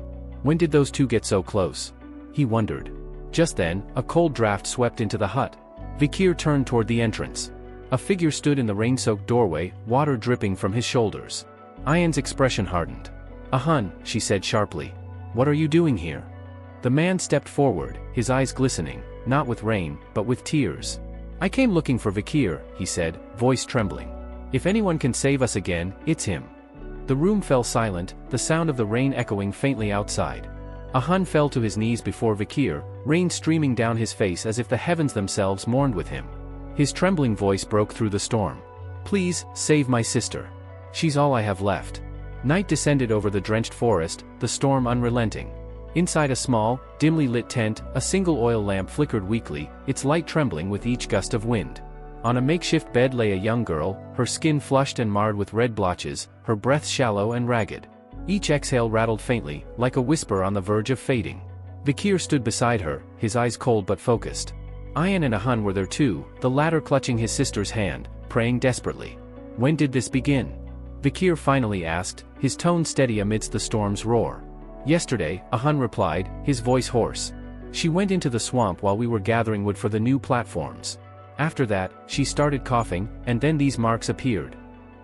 When did those two get so close? He wondered. Just then, a cold draft swept into the hut. Vikir turned toward the entrance. A figure stood in the rain-soaked doorway, water dripping from his shoulders. Ayan's expression hardened. "Ahun," she said sharply. "What are you doing here?" The man stepped forward, his eyes glistening, not with rain, but with tears. "I came looking for Vikir," he said, voice trembling. "If anyone can save us again, it's him." The room fell silent, the sound of the rain echoing faintly outside. Ahun fell to his knees before Vikir, rain streaming down his face as if the heavens themselves mourned with him. His trembling voice broke through the storm. "Please, save my sister. She's all I have left." Night descended over the drenched forest, the storm unrelenting. Inside a small, dimly lit tent, a single oil lamp flickered weakly, its light trembling with each gust of wind. On a makeshift bed lay a young girl, her skin flushed and marred with red blotches, her breath shallow and ragged. Each exhale rattled faintly, like a whisper on the verge of fading. Vikir stood beside her, his eyes cold but focused. Ayan and Ahun were there too, the latter clutching his sister's hand, praying desperately. "When did this begin?" Vikir finally asked, his tone steady amidst the storm's roar. "Yesterday," Ahun replied, his voice hoarse. "She went into the swamp while we were gathering wood for the new platforms. After that, she started coughing, and then these marks appeared."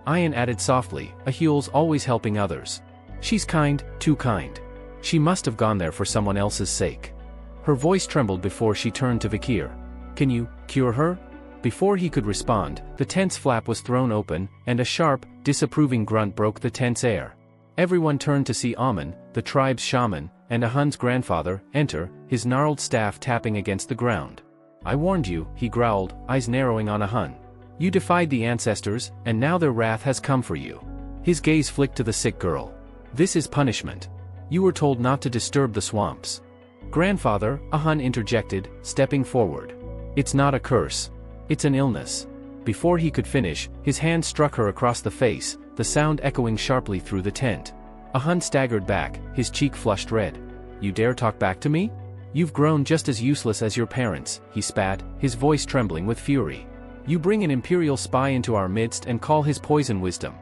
Ayan added softly, Ahul's always helping others. "She's kind, too kind. She must have gone there for someone else's sake." Her voice trembled before she turned to Vikir. "Can you cure her?" Before he could respond, the tent's flap was thrown open, and a sharp, disapproving grunt broke the tense air. Everyone turned to see Amun, the tribe's shaman, and Ahun's grandfather, enter, his gnarled staff tapping against the ground. I warned you, he growled, eyes narrowing on Ahun. You defied the ancestors, and now their wrath has come for you. His gaze flicked to the sick girl. This is punishment. You were told not to disturb the swamps. Grandfather, Ahun interjected, stepping forward. It's not a curse. It's an illness. Before he could finish, his hand struck her across the face, the sound echoing sharply through the tent. Ahun staggered back, his cheek flushed red. You dare talk back to me? You've grown just as useless as your parents, he spat, his voice trembling with fury. You bring an imperial spy into our midst and call his poison wisdom.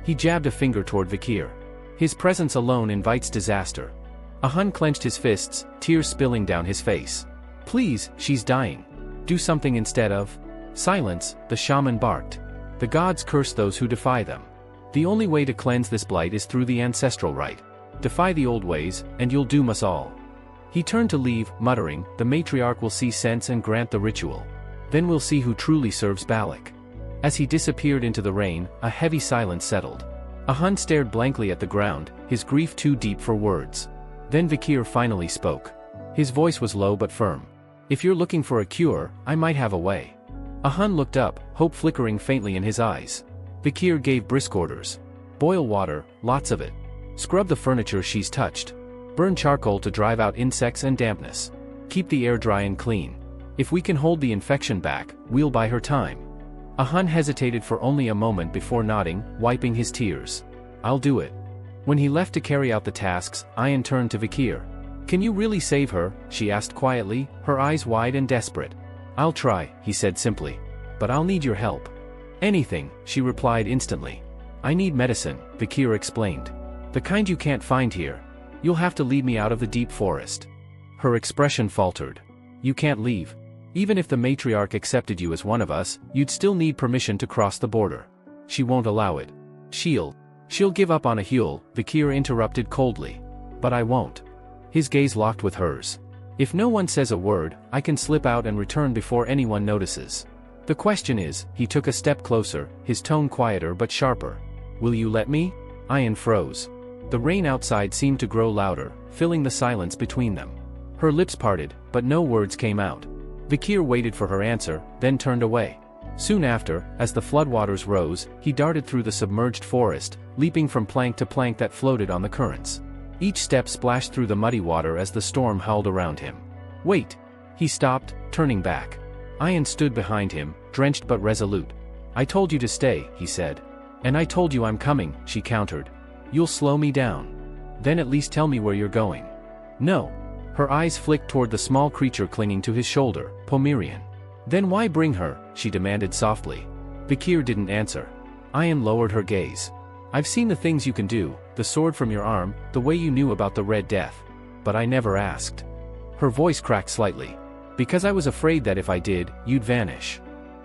He jabbed a finger toward Vikir. His presence alone invites disaster. Ahun clenched his fists, tears spilling down his face. Please, she's dying. Do something instead of. Silence, the shaman barked. The gods curse those who defy them. The only way to cleanse this blight is through the ancestral rite. Defy the old ways, and you'll doom us all. He turned to leave, muttering, the matriarch will see sense and grant the ritual. Then we'll see who truly serves Balak. As he disappeared into the rain, a heavy silence settled. Ahun stared blankly at the ground, his grief too deep for words. Then Vikir finally spoke. His voice was low but firm. If you're looking for a cure, I might have a way. Ahun looked up, hope flickering faintly in his eyes. Vikir gave brisk orders. Boil water, lots of it. Scrub the furniture she's touched. Burn charcoal to drive out insects and dampness. Keep the air dry and clean. If we can hold the infection back, we'll buy her time. Ahun hesitated for only a moment before nodding, wiping his tears. I'll do it. When he left to carry out the tasks, Ayan turned to Vikir. Can you really save her? She asked quietly, her eyes wide and desperate. I'll try, he said simply. But I'll need your help. Anything, she replied instantly. I need medicine, Vikir explained. The kind you can't find here. You'll have to lead me out of the deep forest. Her expression faltered. You can't leave. Even if the matriarch accepted you as one of us, you'd still need permission to cross the border. She won't allow it. She'll give up on Ahul, Vikir interrupted coldly. But I won't. His gaze locked with hers. If no one says a word, I can slip out and return before anyone notices. The question is, he took a step closer, his tone quieter but sharper. Will you let me? Ayan froze. The rain outside seemed to grow louder, filling the silence between them. Her lips parted, but no words came out. Vikir waited for her answer, then turned away. Soon after, as the floodwaters rose, he darted through the submerged forest, leaping from plank to plank that floated on the currents. Each step splashed through the muddy water as the storm howled around him. Wait! He stopped, turning back. Ayan stood behind him, drenched but resolute. I told you to stay, he said. And I told you I'm coming, she countered. You'll slow me down. Then at least tell me where you're going. No. Her eyes flicked toward the small creature clinging to his shoulder, Pomerian. Then why bring her? She demanded softly. Vikir didn't answer. Ayan lowered her gaze. I've seen the things you can do, the sword from your arm, the way you knew about the Red Death. But I never asked. Her voice cracked slightly. Because I was afraid that if I did, you'd vanish.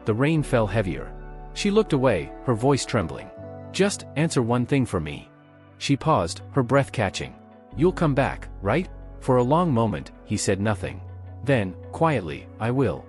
The rain fell heavier. She looked away, her voice trembling. Just answer one thing for me. She paused, her breath catching. You'll come back, right? For a long moment, he said nothing. Then, quietly, I will.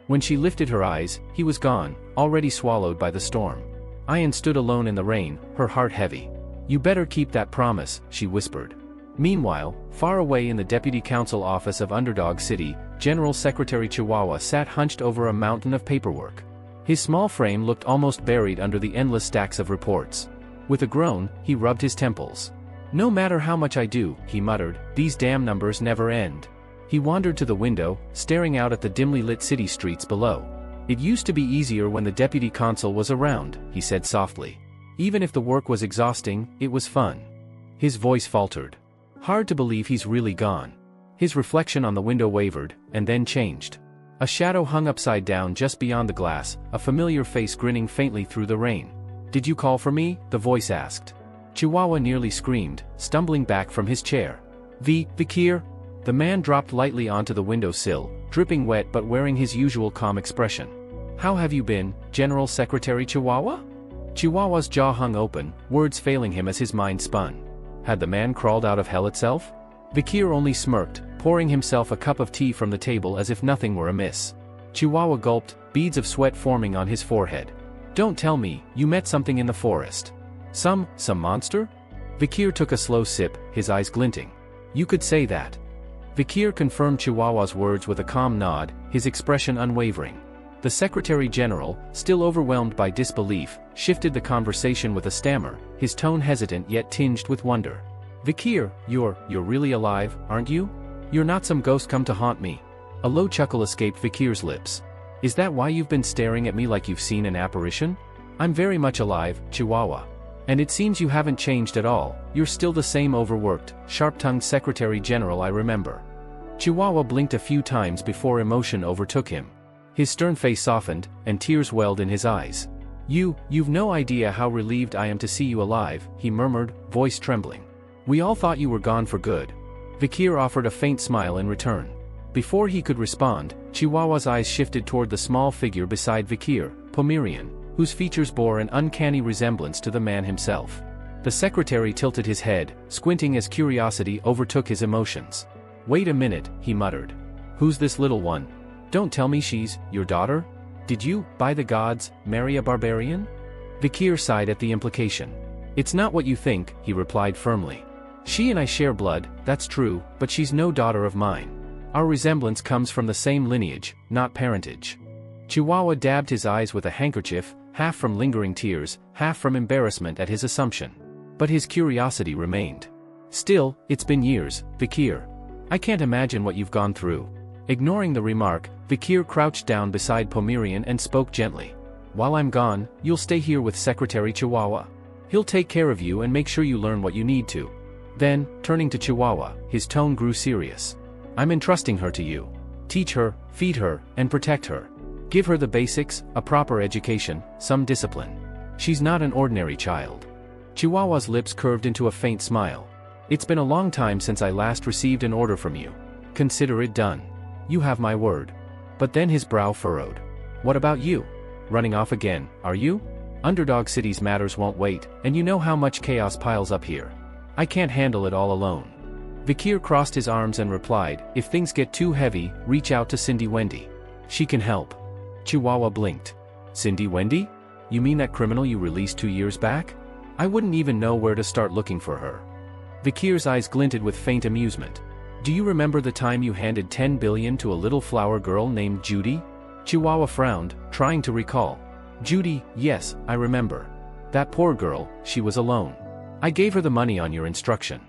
When she lifted her eyes, he was gone, already swallowed by the storm. Ayan stood alone in the rain, her heart heavy. You better keep that promise, she whispered. Meanwhile, far away in the Deputy Council office of Underdog City, General Secretary Chihuahua sat hunched over a mountain of paperwork. His small frame looked almost buried under the endless stacks of reports. With a groan, he rubbed his temples. No matter how much I do, he muttered, these damn numbers never end. He wandered to the window, staring out at the dimly lit city streets below. It used to be easier when the deputy consul was around, he said softly. Even if the work was exhausting, it was fun. His voice faltered. Hard to believe he's really gone. His reflection on the window wavered, and then changed. A shadow hung upside down just beyond the glass, a familiar face grinning faintly through the rain. Did you call for me? The voice asked. Chihuahua nearly screamed, stumbling back from his chair. Vikir? The man dropped lightly onto the windowsill, dripping wet but wearing his usual calm expression. How have you been, General Secretary Chihuahua? Chihuahua's jaw hung open, words failing him as his mind spun. Had the man crawled out of hell itself? Vikir only smirked, pouring himself a cup of tea from the table as if nothing were amiss. Chihuahua gulped, beads of sweat forming on his forehead. Don't tell me, you met something in the forest. Some monster? Vikir took a slow sip, his eyes glinting. You could say that. Vikir confirmed Chihuahua's words with a calm nod, his expression unwavering. The Secretary General, still overwhelmed by disbelief, shifted the conversation with a stammer, his tone hesitant yet tinged with wonder. Vikir, you're really alive, aren't you? You're not some ghost come to haunt me. A low chuckle escaped Vikir's lips. Is that why you've been staring at me like you've seen an apparition? I'm very much alive, Chihuahua. And it seems you haven't changed at all, you're still the same overworked, sharp-tongued Secretary General I remember. Chihuahua blinked a few times before emotion overtook him. His stern face softened, and tears welled in his eyes. You've no idea how relieved I am to see you alive, he murmured, voice trembling. We all thought you were gone for good. Vikir offered a faint smile in return. Before he could respond, Chihuahua's eyes shifted toward the small figure beside Vikir, Pomerian, whose features bore an uncanny resemblance to the man himself. The secretary tilted his head, squinting as curiosity overtook his emotions. Wait a minute, he muttered. Who's this little one? Don't tell me she's your daughter? Did you, by the gods, marry a barbarian? Vikir sighed at the implication. It's not what you think, he replied firmly. She and I share blood, that's true, but she's no daughter of mine. Our resemblance comes from the same lineage, not parentage. Chihuahua dabbed his eyes with a handkerchief, half from lingering tears, half from embarrassment at his assumption. But his curiosity remained. Still, it's been years, Vikir. I can't imagine what you've gone through. Ignoring the remark, Vikir crouched down beside Pomerian and spoke gently. While I'm gone, you'll stay here with Secretary Chihuahua. He'll take care of you and make sure you learn what you need to. Then, turning to Chihuahua, his tone grew serious. I'm entrusting her to you. Teach her, feed her, and protect her. Give her the basics, a proper education, some discipline. She's not an ordinary child. Chihuahua's lips curved into a faint smile. It's been a long time since I last received an order from you. Consider it done. You have my word. But then his brow furrowed. What about you? Running off again, are you? Underdog City's matters won't wait, and you know how much chaos piles up here. I can't handle it all alone. Vikir crossed his arms and replied, if things get too heavy, reach out to Cindy Wendy. She can help. Chihuahua blinked. Cindy Wendy? You mean that criminal you released 2 years back? I wouldn't even know where to start looking for her. Vikir's eyes glinted with faint amusement. Do you remember the time you handed 10 billion to a little flower girl named Judy? Chihuahua frowned, trying to recall. Judy, yes, I remember. That poor girl, she was alone. I gave her the money on your instruction.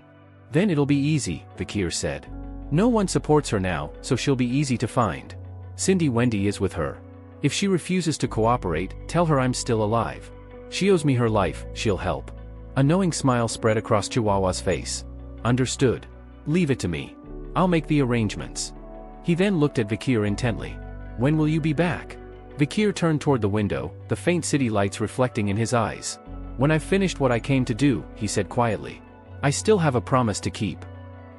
Then it'll be easy, Vikir said. No one supports her now, so she'll be easy to find. Cindy Wendy is with her. If she refuses to cooperate, tell her I'm still alive. She owes me her life, she'll help. A knowing smile spread across Chihuahua's face. Understood. Leave it to me. I'll make the arrangements. He then looked at Vikir intently. When will you be back? Vikir turned toward the window, the faint city lights reflecting in his eyes. When I've finished what I came to do, he said quietly. I still have a promise to keep.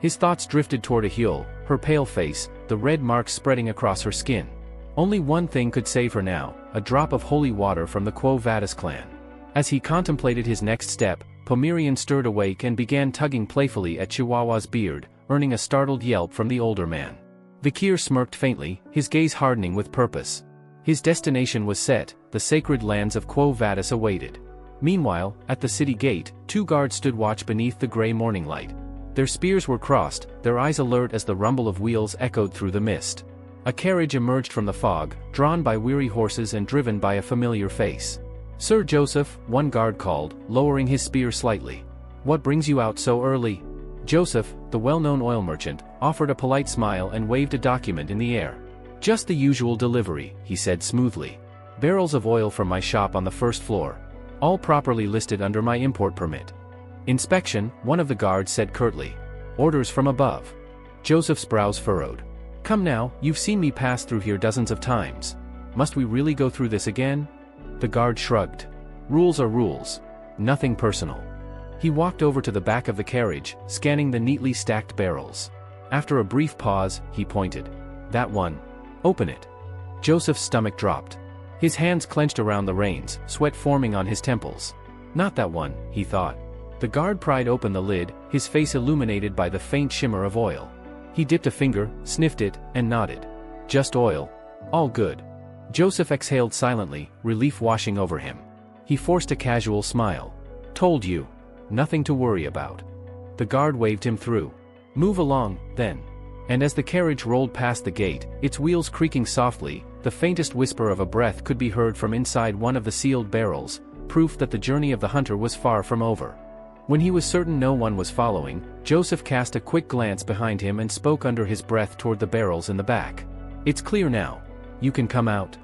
His thoughts drifted toward Ahyul, her pale face, the red marks spreading across her skin. Only one thing could save her now, a drop of holy water from the Quo Vadis clan. As he contemplated his next step, Pomerian stirred awake and began tugging playfully at Chihuahua's beard, earning a startled yelp from the older man. Vikir smirked faintly, his gaze hardening with purpose. His destination was set, the sacred lands of Quo Vadis awaited. Meanwhile, at the city gate, 2 guards stood watch beneath the gray morning light. Their spears were crossed, their eyes alert as the rumble of wheels echoed through the mist. A carriage emerged from the fog, drawn by weary horses and driven by a familiar face. Sir Joseph, one guard called, lowering his spear slightly. What brings you out so early? Joseph, the well-known oil merchant, offered a polite smile and waved a document in the air. Just the usual delivery, he said smoothly. Barrels of oil from my shop on the first floor. All properly listed under my import permit. Inspection, one of the guards said curtly. Orders from above. Joseph's brows furrowed. Come now, you've seen me pass through here dozens of times. Must we really go through this again? The guard shrugged. Rules are rules. Nothing personal. He walked over to the back of the carriage, scanning the neatly stacked barrels. After a brief pause, he pointed. That one. Open it. Joseph's stomach dropped. His hands clenched around the reins, sweat forming on his temples. Not that one, he thought. The guard pried open the lid, his face illuminated by the faint shimmer of oil. He dipped a finger, sniffed it, and nodded. Just oil. All good. Joseph exhaled silently, relief washing over him. He forced a casual smile. Told you. Nothing to worry about. The guard waved him through. Move along, then. And as the carriage rolled past the gate, its wheels creaking softly, the faintest whisper of a breath could be heard from inside one of the sealed barrels, proof that the journey of the hunter was far from over. When he was certain no one was following, Joseph cast a quick glance behind him and spoke under his breath toward the barrels in the back. "It's clear now. You can come out."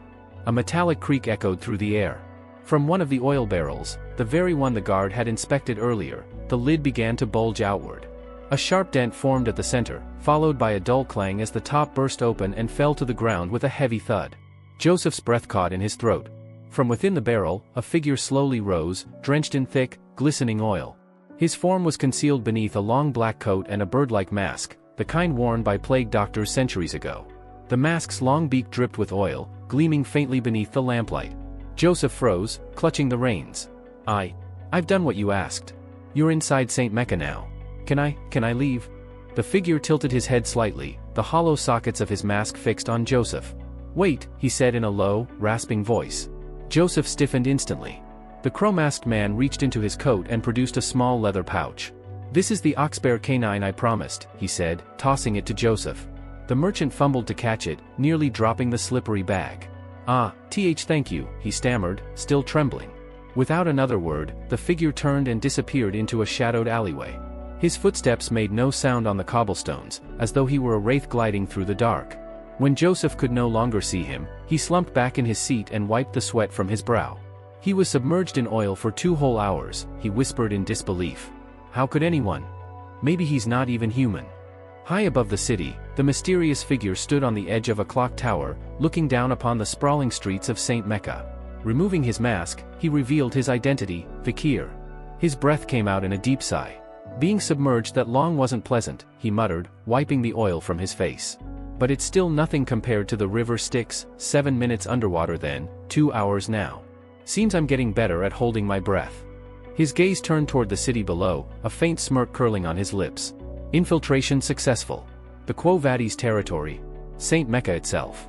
A metallic creak echoed through the air. From one of the oil barrels, the very one the guard had inspected earlier, the lid began to bulge outward. A sharp dent formed at the center, followed by a dull clang as the top burst open and fell to the ground with a heavy thud. Joseph's breath caught in his throat. From within the barrel, a figure slowly rose, drenched in thick, glistening oil. His form was concealed beneath a long black coat and a bird-like mask, the kind worn by plague doctors centuries ago. The mask's long beak dripped with oil, gleaming faintly beneath the lamplight. Joseph froze, clutching the reins. I've done what you asked. You're inside St. Mecca now. Can I leave?" The figure tilted his head slightly, the hollow sockets of his mask fixed on Joseph. "Wait," he said in a low, rasping voice. Joseph stiffened instantly. The crow-masked man reached into his coat and produced a small leather pouch. "This is the ox-bear canine I promised," he said, tossing it to Joseph. The merchant fumbled to catch it, nearly dropping the slippery bag. Thank you," he stammered, still trembling. Without another word, the figure turned and disappeared into a shadowed alleyway. His footsteps made no sound on the cobblestones, as though he were a wraith gliding through the dark. When Joseph could no longer see him, he slumped back in his seat and wiped the sweat from his brow. "He was submerged in oil for 2 whole hours," he whispered in disbelief. "How could anyone? Maybe he's not even human." High above the city, the mysterious figure stood on the edge of a clock tower, looking down upon the sprawling streets of St. Mecca. Removing his mask, he revealed his identity, Vikir. His breath came out in a deep sigh. "Being submerged that long wasn't pleasant," he muttered, wiping the oil from his face. "But it's still nothing compared to the river Styx, 7 minutes underwater then, 2 hours now. Seems I'm getting better at holding my breath." His gaze turned toward the city below, a faint smirk curling on his lips. Infiltration successful. The Quo Vadis territory. St. Mecca itself.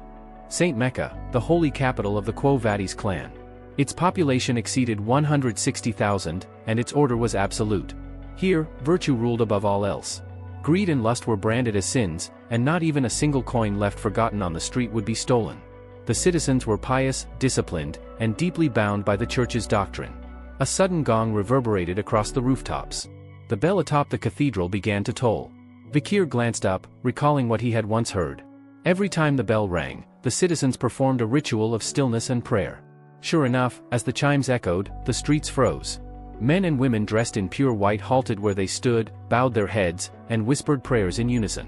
St. Mecca, the holy capital of the Quo Vadis clan. Its population exceeded 160,000, and its order was absolute. Here, virtue ruled above all else. Greed and lust were branded as sins, and not even a single coin left forgotten on the street would be stolen. The citizens were pious, disciplined, and deeply bound by the church's doctrine. A sudden gong reverberated across the rooftops. The bell atop the cathedral began to toll. Vikir glanced up, recalling what he had once heard. Every time the bell rang, the citizens performed a ritual of stillness and prayer. Sure enough, as the chimes echoed, the streets froze. Men and women dressed in pure white halted where they stood, bowed their heads, and whispered prayers in unison.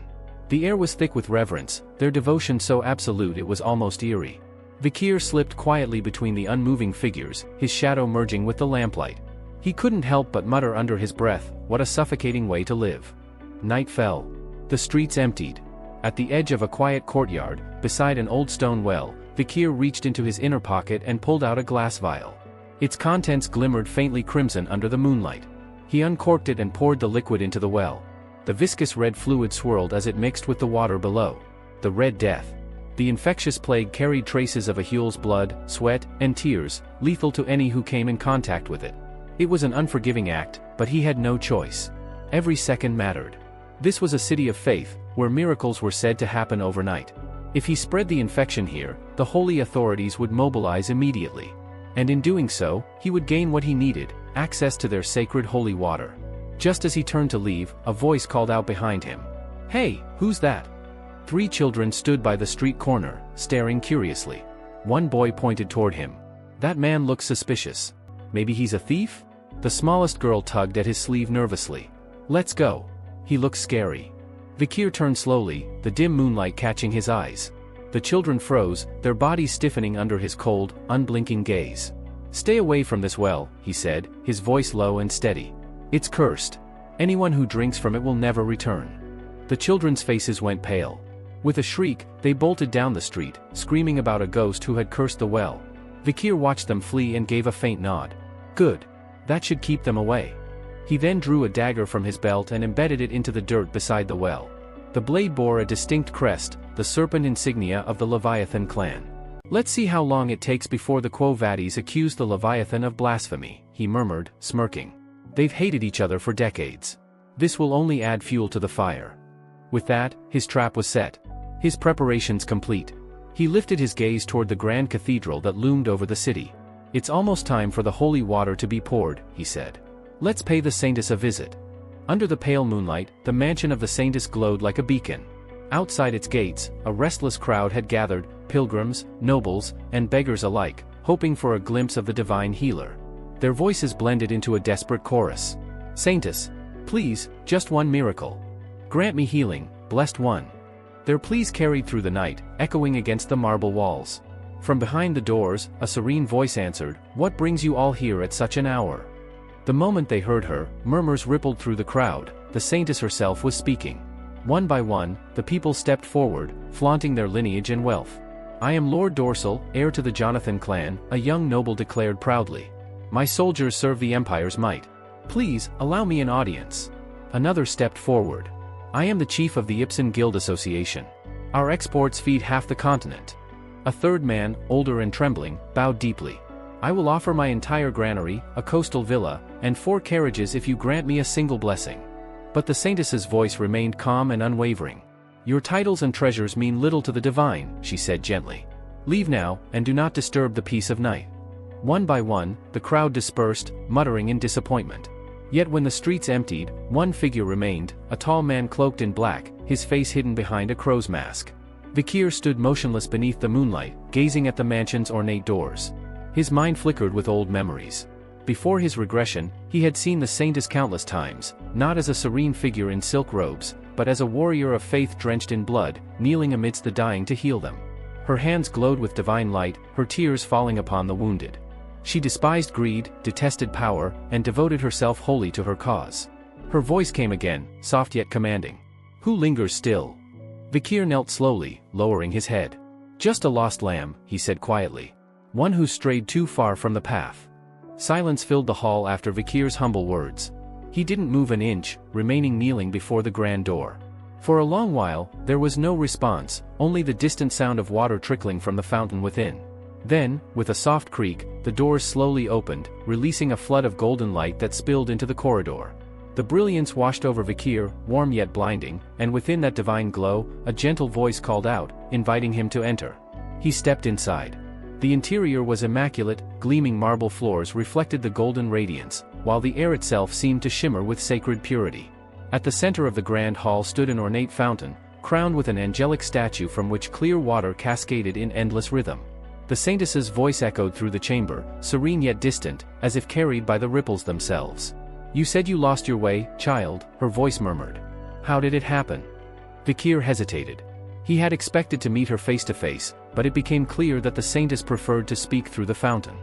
The air was thick with reverence, their devotion so absolute it was almost eerie. Vikir slipped quietly between the unmoving figures, his shadow merging with the lamplight. He couldn't help but mutter under his breath, "What a suffocating way to live." Night fell. The streets emptied. At the edge of a quiet courtyard, beside an old stone well, Vikir reached into his inner pocket and pulled out a glass vial. Its contents glimmered faintly crimson under the moonlight. He uncorked it and poured the liquid into the well. The viscous red fluid swirled as it mixed with the water below. The Red Death. The infectious plague carried traces of a Huel's blood, sweat, and tears, lethal to any who came in contact with it. It was an unforgiving act, but he had no choice. Every second mattered. This was a city of faith, where miracles were said to happen overnight. If he spread the infection here, the holy authorities would mobilize immediately. And in doing so, he would gain what he needed, access to their sacred holy water. Just as he turned to leave, a voice called out behind him. "Hey, who's that?" 3 children stood by the street corner, staring curiously. One boy pointed toward him. "That man looks suspicious. Maybe he's a thief?" The smallest girl tugged at his sleeve nervously. "Let's go. He looks scary." Vikir turned slowly, the dim moonlight catching his eyes. The children froze, their bodies stiffening under his cold, unblinking gaze. "Stay away from this well," he said, his voice low and steady. "It's cursed. Anyone who drinks from it will never return." The children's faces went pale. With a shriek, they bolted down the street, screaming about a ghost who had cursed the well. Vikir watched them flee and gave a faint nod. "Good. That should keep them away." He then drew a dagger from his belt and embedded it into the dirt beside the well. The blade bore a distinct crest, the serpent insignia of the Leviathan clan. "Let's see how long it takes before the Quo Vadis accuse the Leviathan of blasphemy," he murmured, smirking. "They've hated each other for decades. This will only add fuel to the fire." With that, his trap was set. His preparations complete. He lifted his gaze toward the grand cathedral that loomed over the city. "It's almost time for the holy water to be poured," he said. "Let's pay the saintess a visit." Under the pale moonlight, the mansion of the saintess glowed like a beacon. Outside its gates, a restless crowd had gathered, pilgrims, nobles, and beggars alike, hoping for a glimpse of the divine healer. Their voices blended into a desperate chorus. "Saintess, please, just one miracle. Grant me healing, blessed one." Their pleas carried through the night, echoing against the marble walls. From behind the doors, a serene voice answered, "What brings you all here at such an hour?" The moment they heard her, murmurs rippled through the crowd. The saintess herself was speaking. One by one, the people stepped forward, flaunting their lineage and wealth. "I am Lord Dorsal, heir to the Jonathan clan," a young noble declared proudly. "My soldiers serve the Empire's might. Please, allow me an audience." Another stepped forward. "I am the chief of the Ipsen Guild Association. Our exports feed half the continent." A third man, older and trembling, bowed deeply. "I will offer my entire granary, a coastal villa, and 4 carriages if you grant me a single blessing." But the saintess's voice remained calm and unwavering. "Your titles and treasures mean little to the divine," she said gently. "Leave now, and do not disturb the peace of night." One by one, the crowd dispersed, muttering in disappointment. Yet when the streets emptied, one figure remained, a tall man cloaked in black, his face hidden behind a crow's mask. Vikir stood motionless beneath the moonlight, gazing at the mansion's ornate doors. His mind flickered with old memories. Before his regression, he had seen the saintess countless times, not as a serene figure in silk robes, but as a warrior of faith drenched in blood, kneeling amidst the dying to heal them. Her hands glowed with divine light, her tears falling upon the wounded. She despised greed, detested power, and devoted herself wholly to her cause. Her voice came again, soft yet commanding. "Who lingers still?" Vikir knelt slowly, lowering his head. "Just a lost lamb," he said quietly. "One who strayed too far from the path." Silence filled the hall after Vikir's humble words. He didn't move an inch, remaining kneeling before the grand door. For a long while, there was no response, only the distant sound of water trickling from the fountain within. Then, with a soft creak, the doors slowly opened, releasing a flood of golden light that spilled into the corridor. The brilliance washed over Vikir, warm yet blinding, and within that divine glow, a gentle voice called out, inviting him to enter. He stepped inside. The interior was immaculate, gleaming marble floors reflected the golden radiance, while the air itself seemed to shimmer with sacred purity. At the center of the grand hall stood an ornate fountain, crowned with an angelic statue from which clear water cascaded in endless rhythm. The saintess's voice echoed through the chamber, serene yet distant, as if carried by the ripples themselves. "You said you lost your way, child," her voice murmured. "How did it happen?" Vikir hesitated. He had expected to meet her face to face, but it became clear that the saintess preferred to speak through the fountain.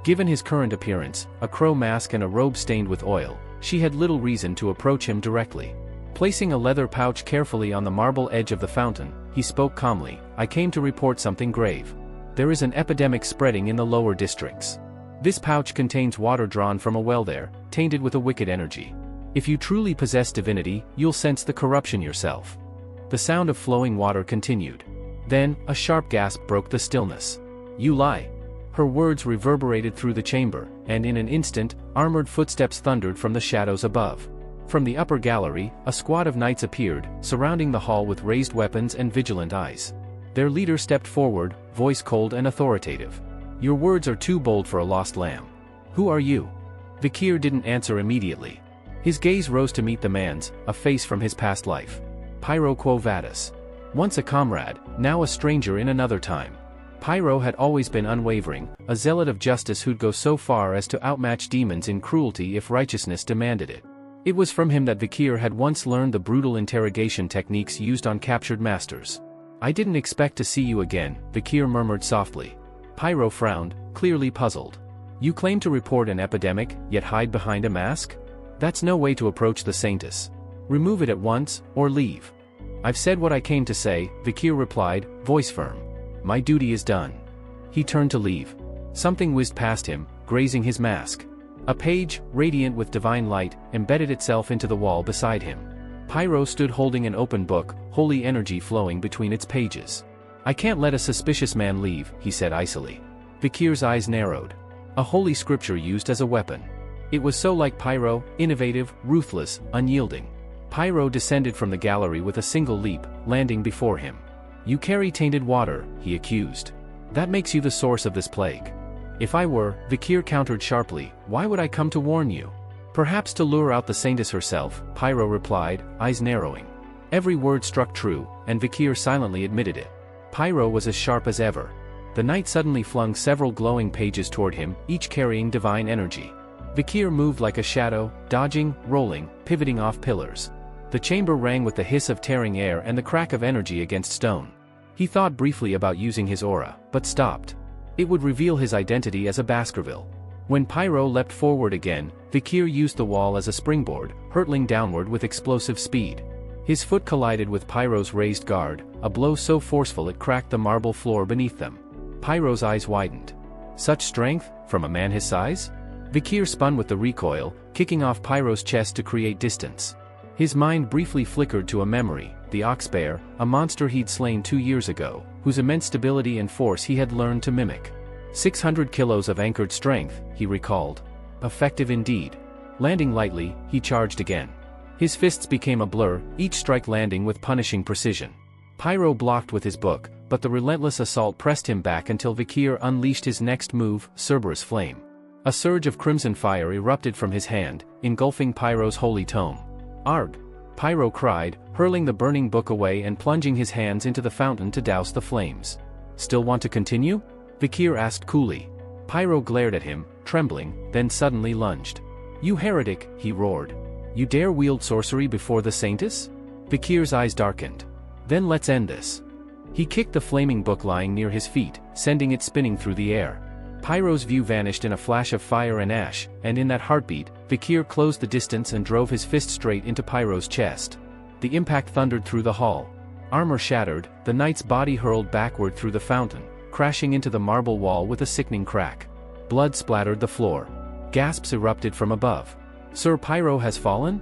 Given his current appearance, a crow mask and a robe stained with oil, she had little reason to approach him directly. Placing a leather pouch carefully on the marble edge of the fountain, he spoke calmly, "I came to report something grave. There is an epidemic spreading in the lower districts. This pouch contains water drawn from a well there, tainted with a wicked energy. If you truly possess divinity, you'll sense the corruption yourself." The sound of flowing water continued. Then, a sharp gasp broke the stillness. "You lie." Her words reverberated through the chamber, and in an instant, armored footsteps thundered from the shadows above. From the upper gallery, a squad of knights appeared, surrounding the hall with raised weapons and vigilant eyes. Their leader stepped forward, voice cold and authoritative. "Your words are too bold for a lost lamb. Who are you?" Vikir didn't answer immediately. His gaze rose to meet the man's, a face from his past life. Pyro Quo Vadis. Once a comrade, now a stranger in another time. Pyro had always been unwavering, a zealot of justice who'd go so far as to outmatch demons in cruelty if righteousness demanded it. It was from him that Vikir had once learned the brutal interrogation techniques used on captured masters. "I didn't expect to see you again," Vikir murmured softly. Pyro frowned, clearly puzzled. "You claim to report an epidemic, yet hide behind a mask? That's no way to approach the saintess. Remove it at once, or leave." "I've said what I came to say," Vikir replied, voice firm. "My duty is done." He turned to leave. Something whizzed past him, grazing his mask. A page, radiant with divine light, embedded itself into the wall beside him. Pyro stood holding an open book, holy energy flowing between its pages. "I can't let a suspicious man leave," he said icily. Vikir's eyes narrowed. A holy scripture used as a weapon. It was so like Pyro, innovative, ruthless, unyielding. Pyro descended from the gallery with a single leap, landing before him. "You carry tainted water," he accused. "That makes you the source of this plague." "If I were," Vikir countered sharply, "why would I come to warn you?" "Perhaps to lure out the saintess herself," Pyro replied, eyes narrowing. Every word struck true, and Vikir silently admitted it. Pyro was as sharp as ever. The knight suddenly flung several glowing pages toward him, each carrying divine energy. Vikir moved like a shadow, dodging, rolling, pivoting off pillars. The chamber rang with the hiss of tearing air and the crack of energy against stone. He thought briefly about using his aura, but stopped. It would reveal his identity as a Baskerville. When Pyro leapt forward again, Vikir used the wall as a springboard, hurtling downward with explosive speed. His foot collided with Pyro's raised guard, a blow so forceful it cracked the marble floor beneath them. Pyro's eyes widened. Such strength, from a man his size? Vikir spun with the recoil, kicking off Pyro's chest to create distance. His mind briefly flickered to a memory, the ox bear, a monster he'd slain 2 years ago, whose immense stability and force he had learned to mimic. 600 kilos of anchored strength, he recalled. Effective indeed. Landing lightly, he charged again. His fists became a blur, each strike landing with punishing precision. Pyro blocked with his book, but the relentless assault pressed him back until Vikir unleashed his next move, Cerberus Flame. A surge of crimson fire erupted from his hand, engulfing Pyro's holy tome. "Arg!" Pyro cried, hurling the burning book away and plunging his hands into the fountain to douse the flames. "Still want to continue?" Vikir asked coolly. Pyro glared at him, trembling, then suddenly lunged. "You heretic," he roared. "You dare wield sorcery before the saintess?" Vikir's eyes darkened. "Then let's end this." He kicked the flaming book lying near his feet, sending it spinning through the air. Pyro's view vanished in a flash of fire and ash, and in that heartbeat, Vikir closed the distance and drove his fist straight into Pyro's chest. The impact thundered through the hall. Armor shattered, the knight's body hurled backward through the fountain, crashing into the marble wall with a sickening crack. Blood splattered the floor. Gasps erupted from above. "Sir Pyro has fallen?"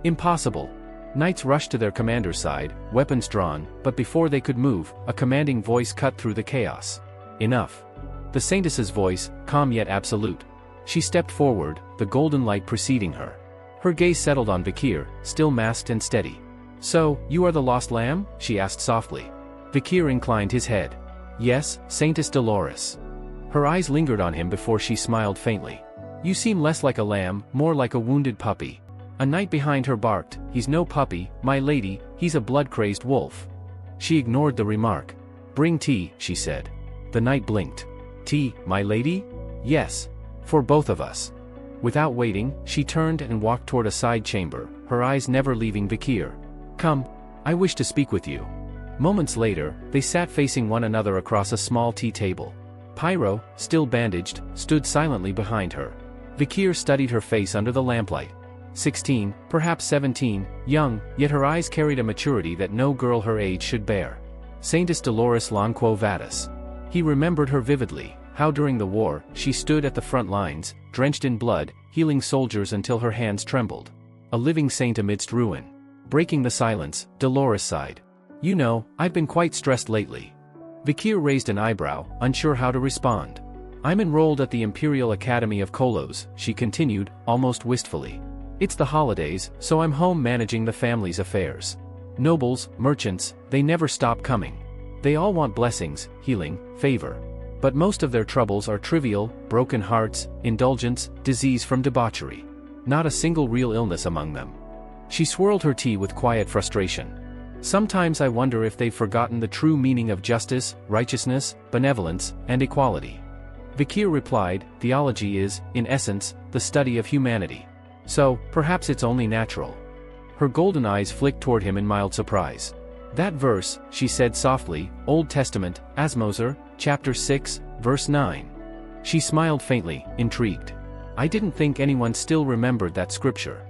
"Impossible." Knights rushed to their commander's side, weapons drawn, but before they could move, a commanding voice cut through the chaos. "Enough." The saintess's voice, calm yet absolute. She stepped forward, the golden light preceding her. Her gaze settled on Vikir, still masked and steady. "So, you are the lost lamb?" she asked softly. Vikir inclined his head. "Yes, Saintess Dolores." Her eyes lingered on him before she smiled faintly. "You seem less like a lamb, more like a wounded puppy." A knight behind her barked, "He's no puppy, my lady, he's a blood-crazed wolf." She ignored the remark. "Bring tea," she said. The knight blinked. "Tea, my lady?" "Yes. For both of us." Without waiting, she turned and walked toward a side chamber, her eyes never leaving Vikir. "Come. I wish to speak with you." Moments later, they sat facing one another across a small tea table. Pyro, still bandaged, stood silently behind her. Vikir studied her face under the lamplight. 16, perhaps 17, young, yet her eyes carried a maturity that no girl her age should bear. Saintess Dolores Lonquo Vadis. He remembered her vividly, how during the war, she stood at the front lines, drenched in blood, healing soldiers until her hands trembled. A living saint amidst ruin. Breaking the silence, Dolores sighed. "You know, I've been quite stressed lately." Vikir raised an eyebrow, unsure how to respond. "I'm enrolled at the Imperial Academy of Kolos," she continued, almost wistfully. "It's the holidays, so I'm home managing the family's affairs. Nobles, merchants, they never stop coming. They all want blessings, healing, favor. But most of their troubles are trivial, broken hearts, indulgence, disease from debauchery. Not a single real illness among them." She swirled her tea with quiet frustration. "Sometimes I wonder if they've forgotten the true meaning of justice, righteousness, benevolence, and equality." Vikir replied, "Theology is, in essence, the study of humanity. So, perhaps it's only natural." Her golden eyes flicked toward him in mild surprise. "That verse," she said softly, "Old Testament, Asmoser, chapter 6, verse 9. She smiled faintly, intrigued. "I didn't think anyone still remembered that scripture."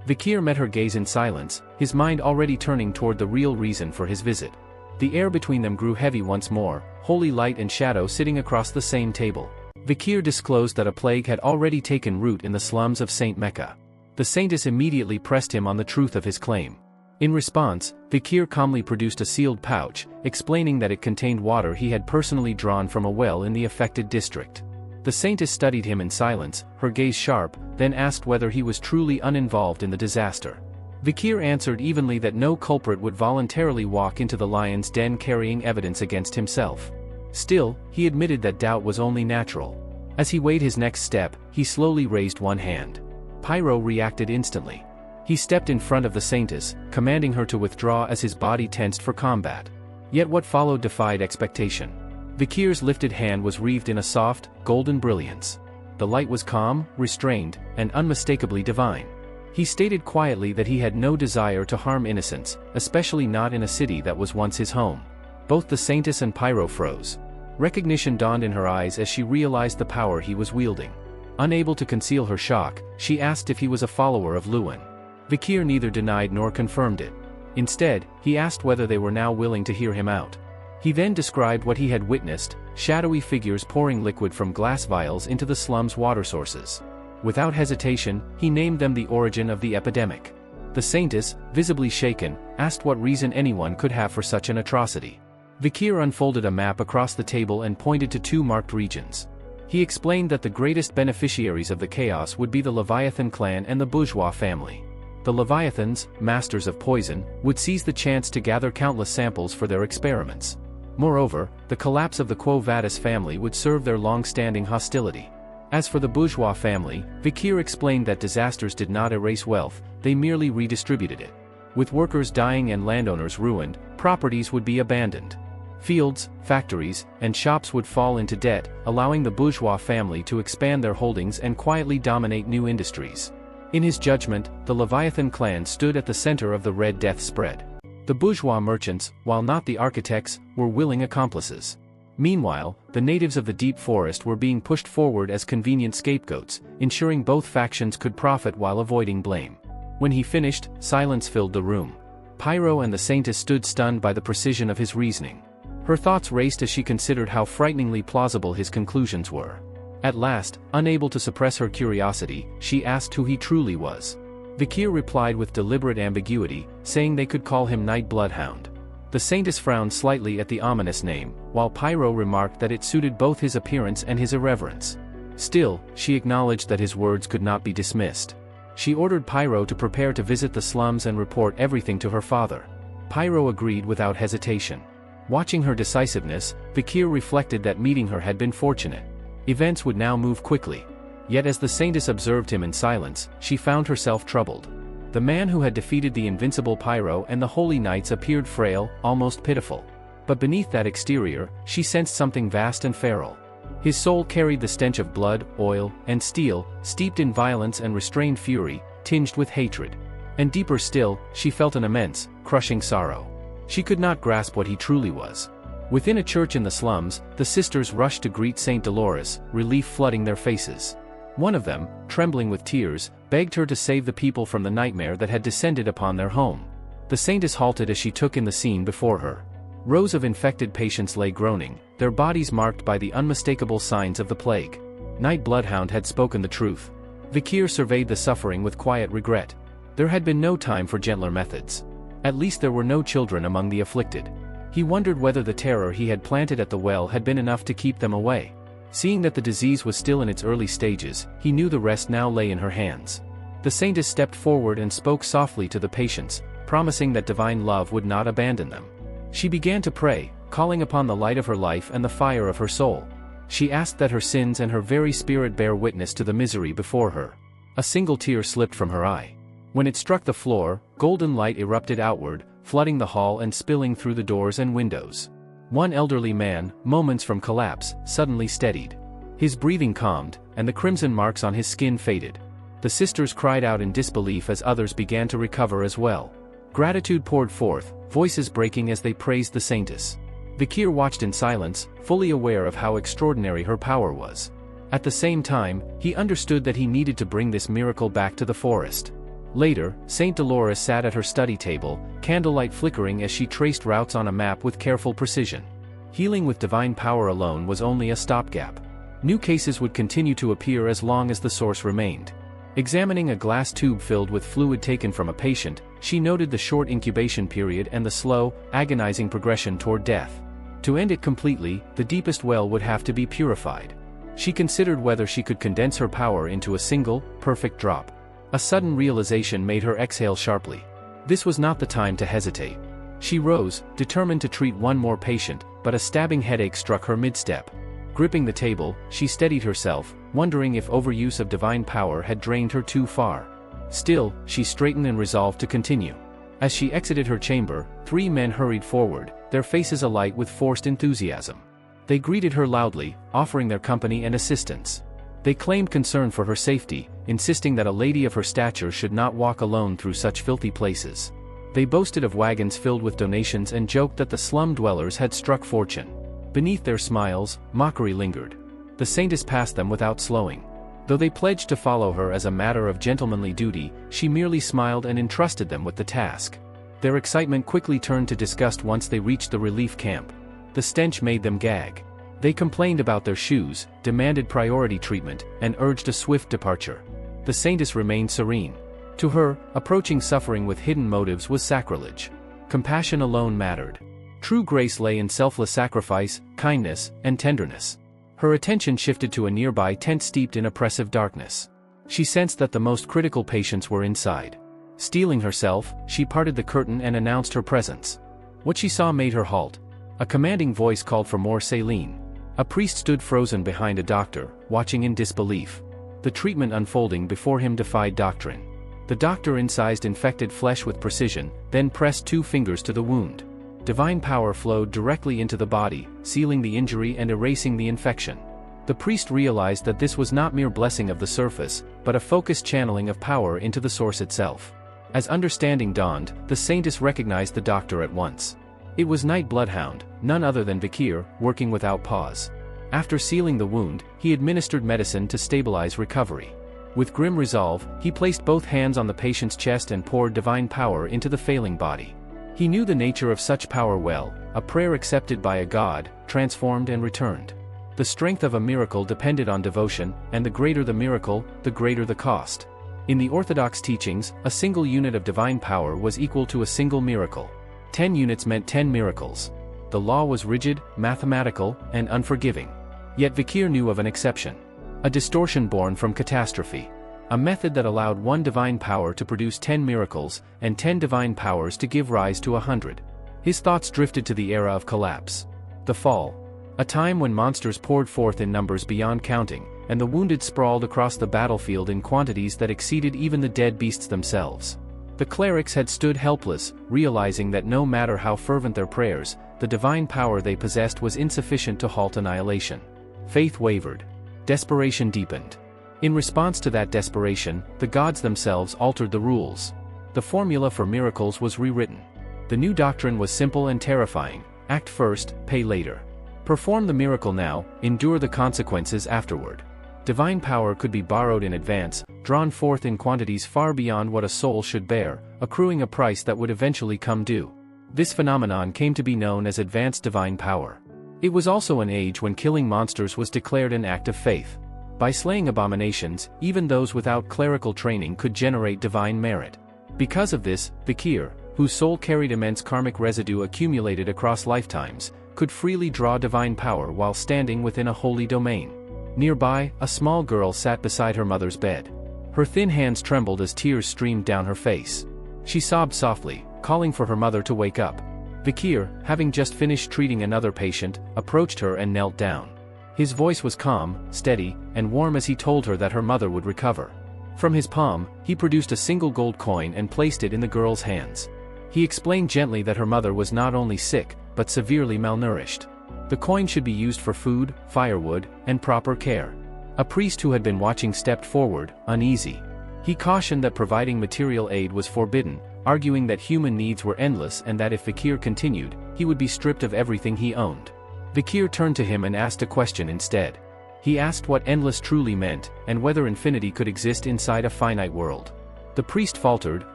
Vikir met her gaze in silence, his mind already turning toward the real reason for his visit. The air between them grew heavy once more, holy light and shadow sitting across the same table. Vikir disclosed that a plague had already taken root in the slums of Saint Mecca. The saintess immediately pressed him on the truth of his claim. In response, Vikir calmly produced a sealed pouch, explaining that it contained water he had personally drawn from a well in the affected district. The saintess studied him in silence, her gaze sharp, then asked whether he was truly uninvolved in the disaster. Vikir answered evenly that no culprit would voluntarily walk into the lion's den carrying evidence against himself. Still, he admitted that doubt was only natural. As he weighed his next step, he slowly raised one hand. Pyro reacted instantly. He stepped in front of the saintess, commanding her to withdraw as his body tensed for combat. Yet what followed defied expectation. Vikir's lifted hand was wreathed in a soft, golden brilliance. The light was calm, restrained, and unmistakably divine. He stated quietly that he had no desire to harm innocents, especially not in a city that was once his home. Both the saintess and Pyro froze. Recognition dawned in her eyes as she realized the power he was wielding. Unable to conceal her shock, she asked if he was a follower of Lewin. Vikir neither denied nor confirmed it. Instead, he asked whether they were now willing to hear him out. He then described what he had witnessed, shadowy figures pouring liquid from glass vials into the slum's water sources. Without hesitation, he named them the origin of the epidemic. The saintess, visibly shaken, asked what reason anyone could have for such an atrocity. Vikir unfolded a map across the table and pointed to two marked regions. He explained that the greatest beneficiaries of the chaos would be the Leviathan clan and the bourgeois family. The Leviathans, masters of poison, would seize the chance to gather countless samples for their experiments. Moreover, the collapse of the Quo Vadis family would serve their long-standing hostility. As for the bourgeois family, Vikir explained that disasters did not erase wealth, they merely redistributed it. With workers dying and landowners ruined, properties would be abandoned. Fields, factories, and shops would fall into debt, allowing the bourgeois family to expand their holdings and quietly dominate new industries. In his judgment, the Leviathan clan stood at the center of the Red Death spread. The bourgeois merchants, while not the architects, were willing accomplices. Meanwhile, the natives of the deep forest were being pushed forward as convenient scapegoats, ensuring both factions could profit while avoiding blame. When he finished, silence filled the room. Pyro and the saintess stood stunned by the precision of his reasoning. Her thoughts raced as she considered how frighteningly plausible his conclusions were. At last, unable to suppress her curiosity, she asked who he truly was. Vikir replied with deliberate ambiguity, saying they could call him Night Bloodhound. The saintess frowned slightly at the ominous name, while Pyro remarked that it suited both his appearance and his irreverence. Still, she acknowledged that his words could not be dismissed. She ordered Pyro to prepare to visit the slums and report everything to her father. Pyro agreed without hesitation. Watching her decisiveness, Vikir reflected that meeting her had been fortunate. Events would now move quickly. Yet as the saintess observed him in silence, she found herself troubled. The man who had defeated the invincible Pyro and the holy knights appeared frail, almost pitiful. But beneath that exterior, she sensed something vast and feral. His soul carried the stench of blood, oil, and steel, steeped in violence and restrained fury, tinged with hatred. And deeper still, she felt an immense, crushing sorrow. She could not grasp what he truly was. Within a church in the slums, the sisters rushed to greet Saint Dolores, relief flooding their faces. One of them, trembling with tears, begged her to save the people from the nightmare that had descended upon their home. The saintess halted as she took in the scene before her. Rows of infected patients lay groaning, their bodies marked by the unmistakable signs of the plague. Night Bloodhound had spoken the truth. Vikir surveyed the suffering with quiet regret. There had been no time for gentler methods. At least there were no children among the afflicted. He wondered whether the terror he had planted at the well had been enough to keep them away. Seeing that the disease was still in its early stages, he knew the rest now lay in her hands. The saintess stepped forward and spoke softly to the patients, promising that divine love would not abandon them. She began to pray, calling upon the light of her life and the fire of her soul. She asked that her sins and her very spirit bear witness to the misery before her. A single tear slipped from her eye. When it struck the floor, golden light erupted outward, flooding the hall and spilling through the doors and windows. One elderly man, moments from collapse, suddenly steadied. His breathing calmed, and the crimson marks on his skin faded. The sisters cried out in disbelief as others began to recover as well. Gratitude poured forth, voices breaking as they praised the saintess. Vikir watched in silence, fully aware of how extraordinary her power was. At the same time, he understood that he needed to bring this miracle back to the forest. Later, Saint Dolores sat at her study table, candlelight flickering as she traced routes on a map with careful precision. Healing with divine power alone was only a stopgap. New cases would continue to appear as long as the source remained. Examining a glass tube filled with fluid taken from a patient, she noted the short incubation period and the slow, agonizing progression toward death. To end it completely, the deepest well would have to be purified. She considered whether she could condense her power into a single, perfect drop. A sudden realization made her exhale sharply. This was not the time to hesitate. She rose, determined to treat one more patient, but a stabbing headache struck her mid-step. Gripping the table, she steadied herself, wondering if overuse of divine power had drained her too far. Still, she straightened and resolved to continue. As she exited her chamber, 3 men hurried forward, their faces alight with forced enthusiasm. They greeted her loudly, offering their company and assistance. They claimed concern for her safety, insisting that a lady of her stature should not walk alone through such filthy places. They boasted of wagons filled with donations and joked that the slum dwellers had struck fortune. Beneath their smiles, mockery lingered. The saintess passed them without slowing. Though they pledged to follow her as a matter of gentlemanly duty, she merely smiled and entrusted them with the task. Their excitement quickly turned to disgust once they reached the relief camp. The stench made them gag. They complained about their shoes, demanded priority treatment, and urged a swift departure. The saintess remained serene. To her, approaching suffering with hidden motives was sacrilege. Compassion alone mattered. True grace lay in selfless sacrifice, kindness, and tenderness. Her attention shifted to a nearby tent steeped in oppressive darkness. She sensed that the most critical patients were inside. Steeling herself, she parted the curtain and announced her presence. What she saw made her halt. A commanding voice called for more saline. A priest stood frozen behind a doctor, watching in disbelief. The treatment unfolding before him defied doctrine. The doctor incised infected flesh with precision, then pressed 2 fingers to the wound. Divine power flowed directly into the body, sealing the injury and erasing the infection. The priest realized that this was not mere blessing of the surface, but a focused channeling of power into the source itself. As understanding dawned, the saintess recognized the doctor at once. It was Knight Bloodhound, none other than Vikir, working without pause. After sealing the wound, he administered medicine to stabilize recovery. With grim resolve, he placed both hands on the patient's chest and poured divine power into the failing body. He knew the nature of such power well, a prayer accepted by a god, transformed and returned. The strength of a miracle depended on devotion, and the greater the miracle, the greater the cost. In the Orthodox teachings, a single unit of divine power was equal to a single miracle. 10 units meant 10 miracles. The law was rigid, mathematical, and unforgiving. Yet Vikir knew of an exception. A distortion born from catastrophe. A method that allowed 1 divine power to produce 10 miracles, and 10 divine powers to give rise to 100. His thoughts drifted to the era of collapse. The fall. A time when monsters poured forth in numbers beyond counting, and the wounded sprawled across the battlefield in quantities that exceeded even the dead beasts themselves. The clerics had stood helpless, realizing that no matter how fervent their prayers, the divine power they possessed was insufficient to halt annihilation. Faith wavered. Desperation deepened. In response to that desperation, the gods themselves altered the rules. The formula for miracles was rewritten. The new doctrine was simple and terrifying: act first, pay later. Perform the miracle now, endure the consequences afterward. Divine power could be borrowed in advance, drawn forth in quantities far beyond what a soul should bear, accruing a price that would eventually come due. This phenomenon came to be known as advanced divine power. It was also an age when killing monsters was declared an act of faith. By slaying abominations, even those without clerical training could generate divine merit. Because of this, Vikir, whose soul carried immense karmic residue accumulated across lifetimes, could freely draw divine power while standing within a holy domain. Nearby, a small girl sat beside her mother's bed. Her thin hands trembled as tears streamed down her face. She sobbed softly, calling for her mother to wake up. Vikir, having just finished treating another patient, approached her and knelt down. His voice was calm, steady, and warm as he told her that her mother would recover. From his palm, he produced a single gold coin and placed it in the girl's hands. He explained gently that her mother was not only sick, but severely malnourished. The coin should be used for food, firewood, and proper care. A priest who had been watching stepped forward, uneasy. He cautioned that providing material aid was forbidden, arguing that human needs were endless and that if Vikir continued, he would be stripped of everything he owned. Vikir turned to him and asked a question instead. He asked what endless truly meant, and whether infinity could exist inside a finite world. The priest faltered,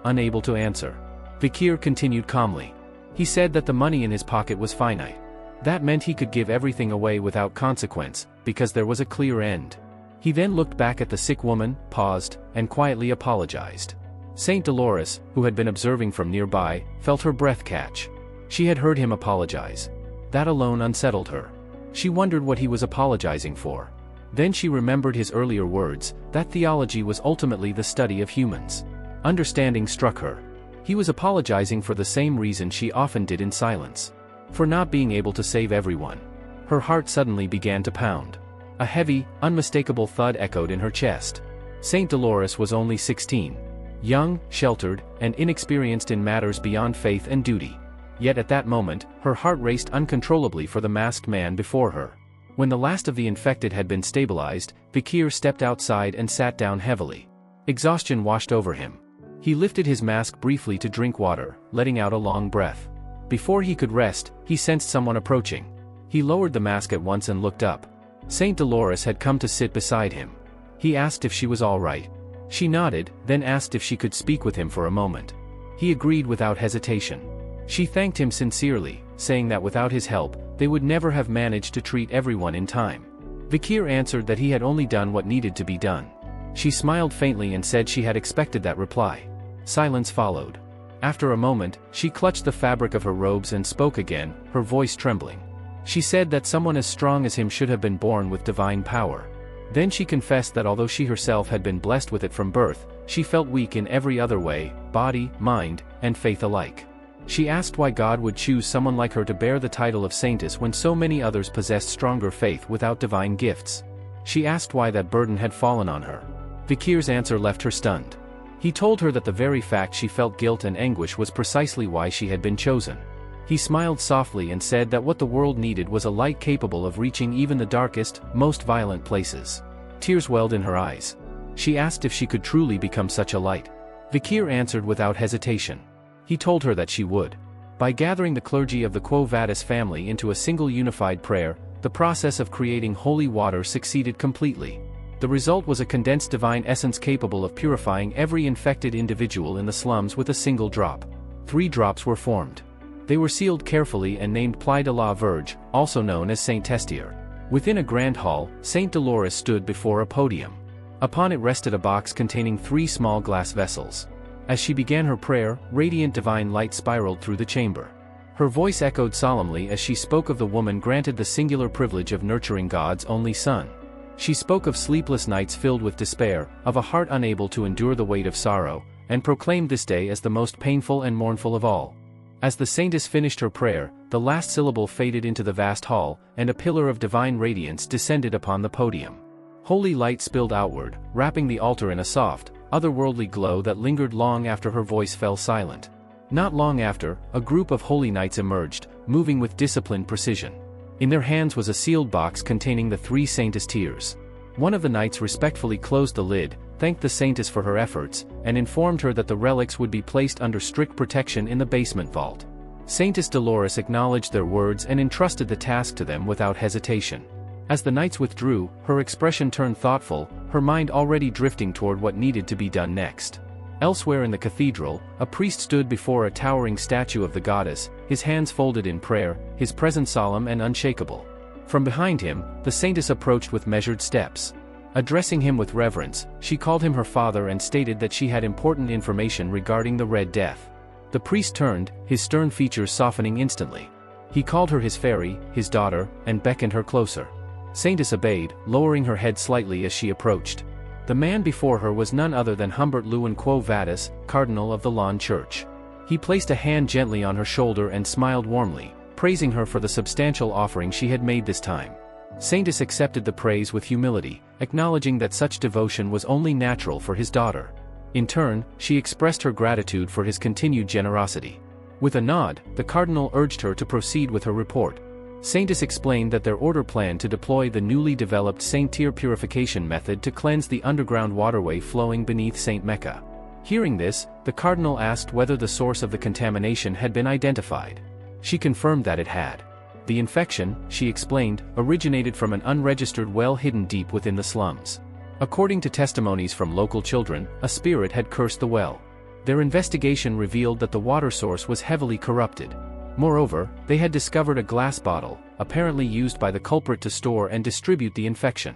unable to answer. Vikir continued calmly. He said that the money in his pocket was finite. That meant he could give everything away without consequence, because there was a clear end. He then looked back at the sick woman, paused, and quietly apologized. Saint Dolores, who had been observing from nearby, felt her breath catch. She had heard him apologize. That alone unsettled her. She wondered what he was apologizing for. Then she remembered his earlier words, that theology was ultimately the study of humans. Understanding struck her. He was apologizing for the same reason she often did in silence. For not being able to save everyone. Her heart suddenly began to pound. A heavy, unmistakable thud echoed in her chest. Saint Dolores was only 16. Young, sheltered, and inexperienced in matters beyond faith and duty. Yet at that moment, her heart raced uncontrollably for the masked man before her. When the last of the infected had been stabilized, Vikir stepped outside and sat down heavily. Exhaustion washed over him. He lifted his mask briefly to drink water, letting out a long breath. Before he could rest, he sensed someone approaching. He lowered the mask at once and looked up. Saint Dolores had come to sit beside him. He asked if she was all right. She nodded, then asked if she could speak with him for a moment. He agreed without hesitation. She thanked him sincerely, saying that without his help, they would never have managed to treat everyone in time. Vikir answered that he had only done what needed to be done. She smiled faintly and said she had expected that reply. Silence followed. After a moment, she clutched the fabric of her robes and spoke again, her voice trembling. She said that someone as strong as him should have been born with divine power. Then she confessed that although she herself had been blessed with it from birth, she felt weak in every other way, body, mind, and faith alike. She asked why God would choose someone like her to bear the title of saintess when so many others possessed stronger faith without divine gifts. She asked why that burden had fallen on her. Vikir's answer left her stunned. He told her that the very fact she felt guilt and anguish was precisely why she had been chosen. He smiled softly and said that what the world needed was a light capable of reaching even the darkest, most violent places. Tears welled in her eyes. She asked if she could truly become such a light. Vikir answered without hesitation. He told her that she would. By gathering the clergy of the Quo Vadis family into a single unified prayer, the process of creating holy water succeeded completely. The result was a condensed divine essence capable of purifying every infected individual in the slums with a single drop. 3 drops were formed. They were sealed carefully and named Pli de la Verge, also known as Saint Testier. Within a grand hall, Saint Dolores stood before a podium. Upon it rested a box containing 3 small glass vessels. As she began her prayer, radiant divine light spiraled through the chamber. Her voice echoed solemnly as she spoke of the woman granted the singular privilege of nurturing God's only son. She spoke of sleepless nights filled with despair, of a heart unable to endure the weight of sorrow, and proclaimed this day as the most painful and mournful of all. As the saintess finished her prayer, the last syllable faded into the vast hall, and a pillar of divine radiance descended upon the podium. Holy light spilled outward, wrapping the altar in a soft, otherworldly glow that lingered long after her voice fell silent. Not long after, a group of holy knights emerged, moving with disciplined precision. In their hands was a sealed box containing the 3 saintess tears. One of the knights respectfully closed the lid, thanked the saintess for her efforts, and informed her that the relics would be placed under strict protection in the basement vault. Saintess Dolores acknowledged their words and entrusted the task to them without hesitation. As the knights withdrew, her expression turned thoughtful, her mind already drifting toward what needed to be done next. Elsewhere in the cathedral, a priest stood before a towering statue of the goddess, his hands folded in prayer, his presence solemn and unshakable. From behind him, the saintess approached with measured steps. Addressing him with reverence, she called him her father and stated that she had important information regarding the Red Death. The priest turned, his stern features softening instantly. He called her his fairy, his daughter, and beckoned her closer. Saintess obeyed, lowering her head slightly as she approached. The man before her was none other than Humbert Lewin Quo Vadis, Cardinal of the Lawn Church. He placed a hand gently on her shoulder and smiled warmly, praising her for the substantial offering she had made this time. Saintess accepted the praise with humility, acknowledging that such devotion was only natural for his daughter. In turn, she expressed her gratitude for his continued generosity. With a nod, the cardinal urged her to proceed with her report. Saintess explained that their order planned to deploy the newly developed Saint Tyr purification method to cleanse the underground waterway flowing beneath Saint Mecca. Hearing this, the cardinal asked whether the source of the contamination had been identified. She confirmed that it had. The infection, she explained, originated from an unregistered well hidden deep within the slums. According to testimonies from local children, a spirit had cursed the well. Their investigation revealed that the water source was heavily corrupted. Moreover, they had discovered a glass bottle, apparently used by the culprit to store and distribute the infection.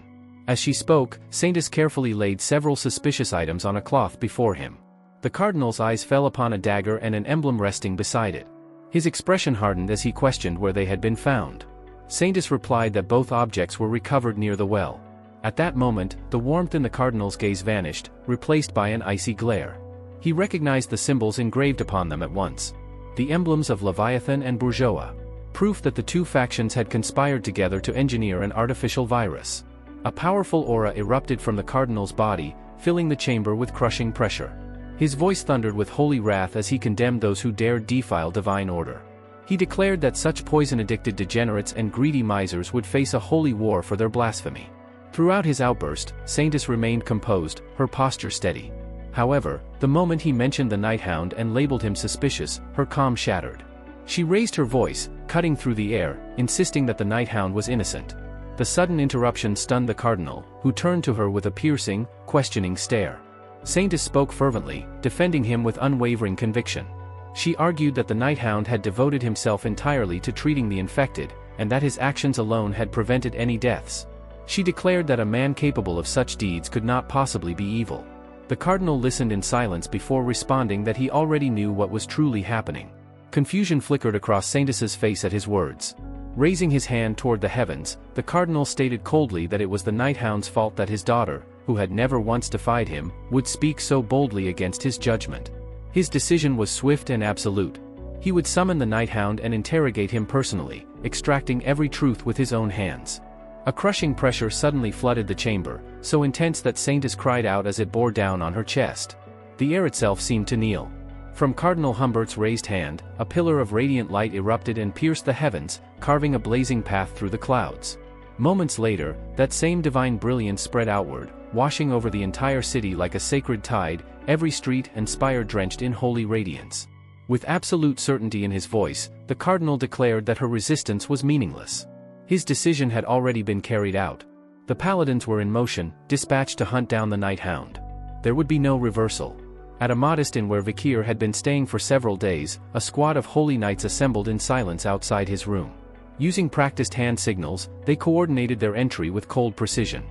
As she spoke, Saintess carefully laid several suspicious items on a cloth before him. The cardinal's eyes fell upon a dagger and an emblem resting beside it. His expression hardened as he questioned where they had been found. Saintess replied that both objects were recovered near the well. At that moment, the warmth in the cardinal's gaze vanished, replaced by an icy glare. He recognized the symbols engraved upon them at once. The emblems of Leviathan and Bourgeois. Proof that the two factions had conspired together to engineer an artificial virus. A powerful aura erupted from the cardinal's body, filling the chamber with crushing pressure. His voice thundered with holy wrath as he condemned those who dared defile divine order. He declared that such poison-addicted degenerates and greedy misers would face a holy war for their blasphemy. Throughout his outburst, Saintess remained composed, her posture steady. However, the moment he mentioned the Night Hound and labeled him suspicious, her calm shattered. She raised her voice, cutting through the air, insisting that the Night Hound was innocent. The sudden interruption stunned the cardinal, who turned to her with a piercing, questioning stare. Saintess spoke fervently, defending him with unwavering conviction. She argued that the Night Hound had devoted himself entirely to treating the infected, and that his actions alone had prevented any deaths. She declared that a man capable of such deeds could not possibly be evil. The cardinal listened in silence before responding that he already knew what was truly happening. Confusion flickered across Saintess's face at his words. Raising his hand toward the heavens, the cardinal stated coldly that it was the Night Hound's fault that his daughter, who had never once defied him, would speak so boldly against his judgment. His decision was swift and absolute. He would summon the Night Hound and interrogate him personally, extracting every truth with his own hands. A crushing pressure suddenly flooded the chamber, so intense that Saintess cried out as it bore down on her chest. The air itself seemed to kneel. From Cardinal Humbert's raised hand, a pillar of radiant light erupted and pierced the heavens, carving a blazing path through the clouds. Moments later, that same divine brilliance spread outward, washing over the entire city like a sacred tide, every street and spire drenched in holy radiance. With absolute certainty in his voice, the cardinal declared that her resistance was meaningless. His decision had already been carried out. The paladins were in motion, dispatched to hunt down the Night Hound. There would be no reversal. At a modest inn where Vikir had been staying for several days, a squad of holy knights assembled in silence outside his room. Using practiced hand signals, they coordinated their entry with cold precision.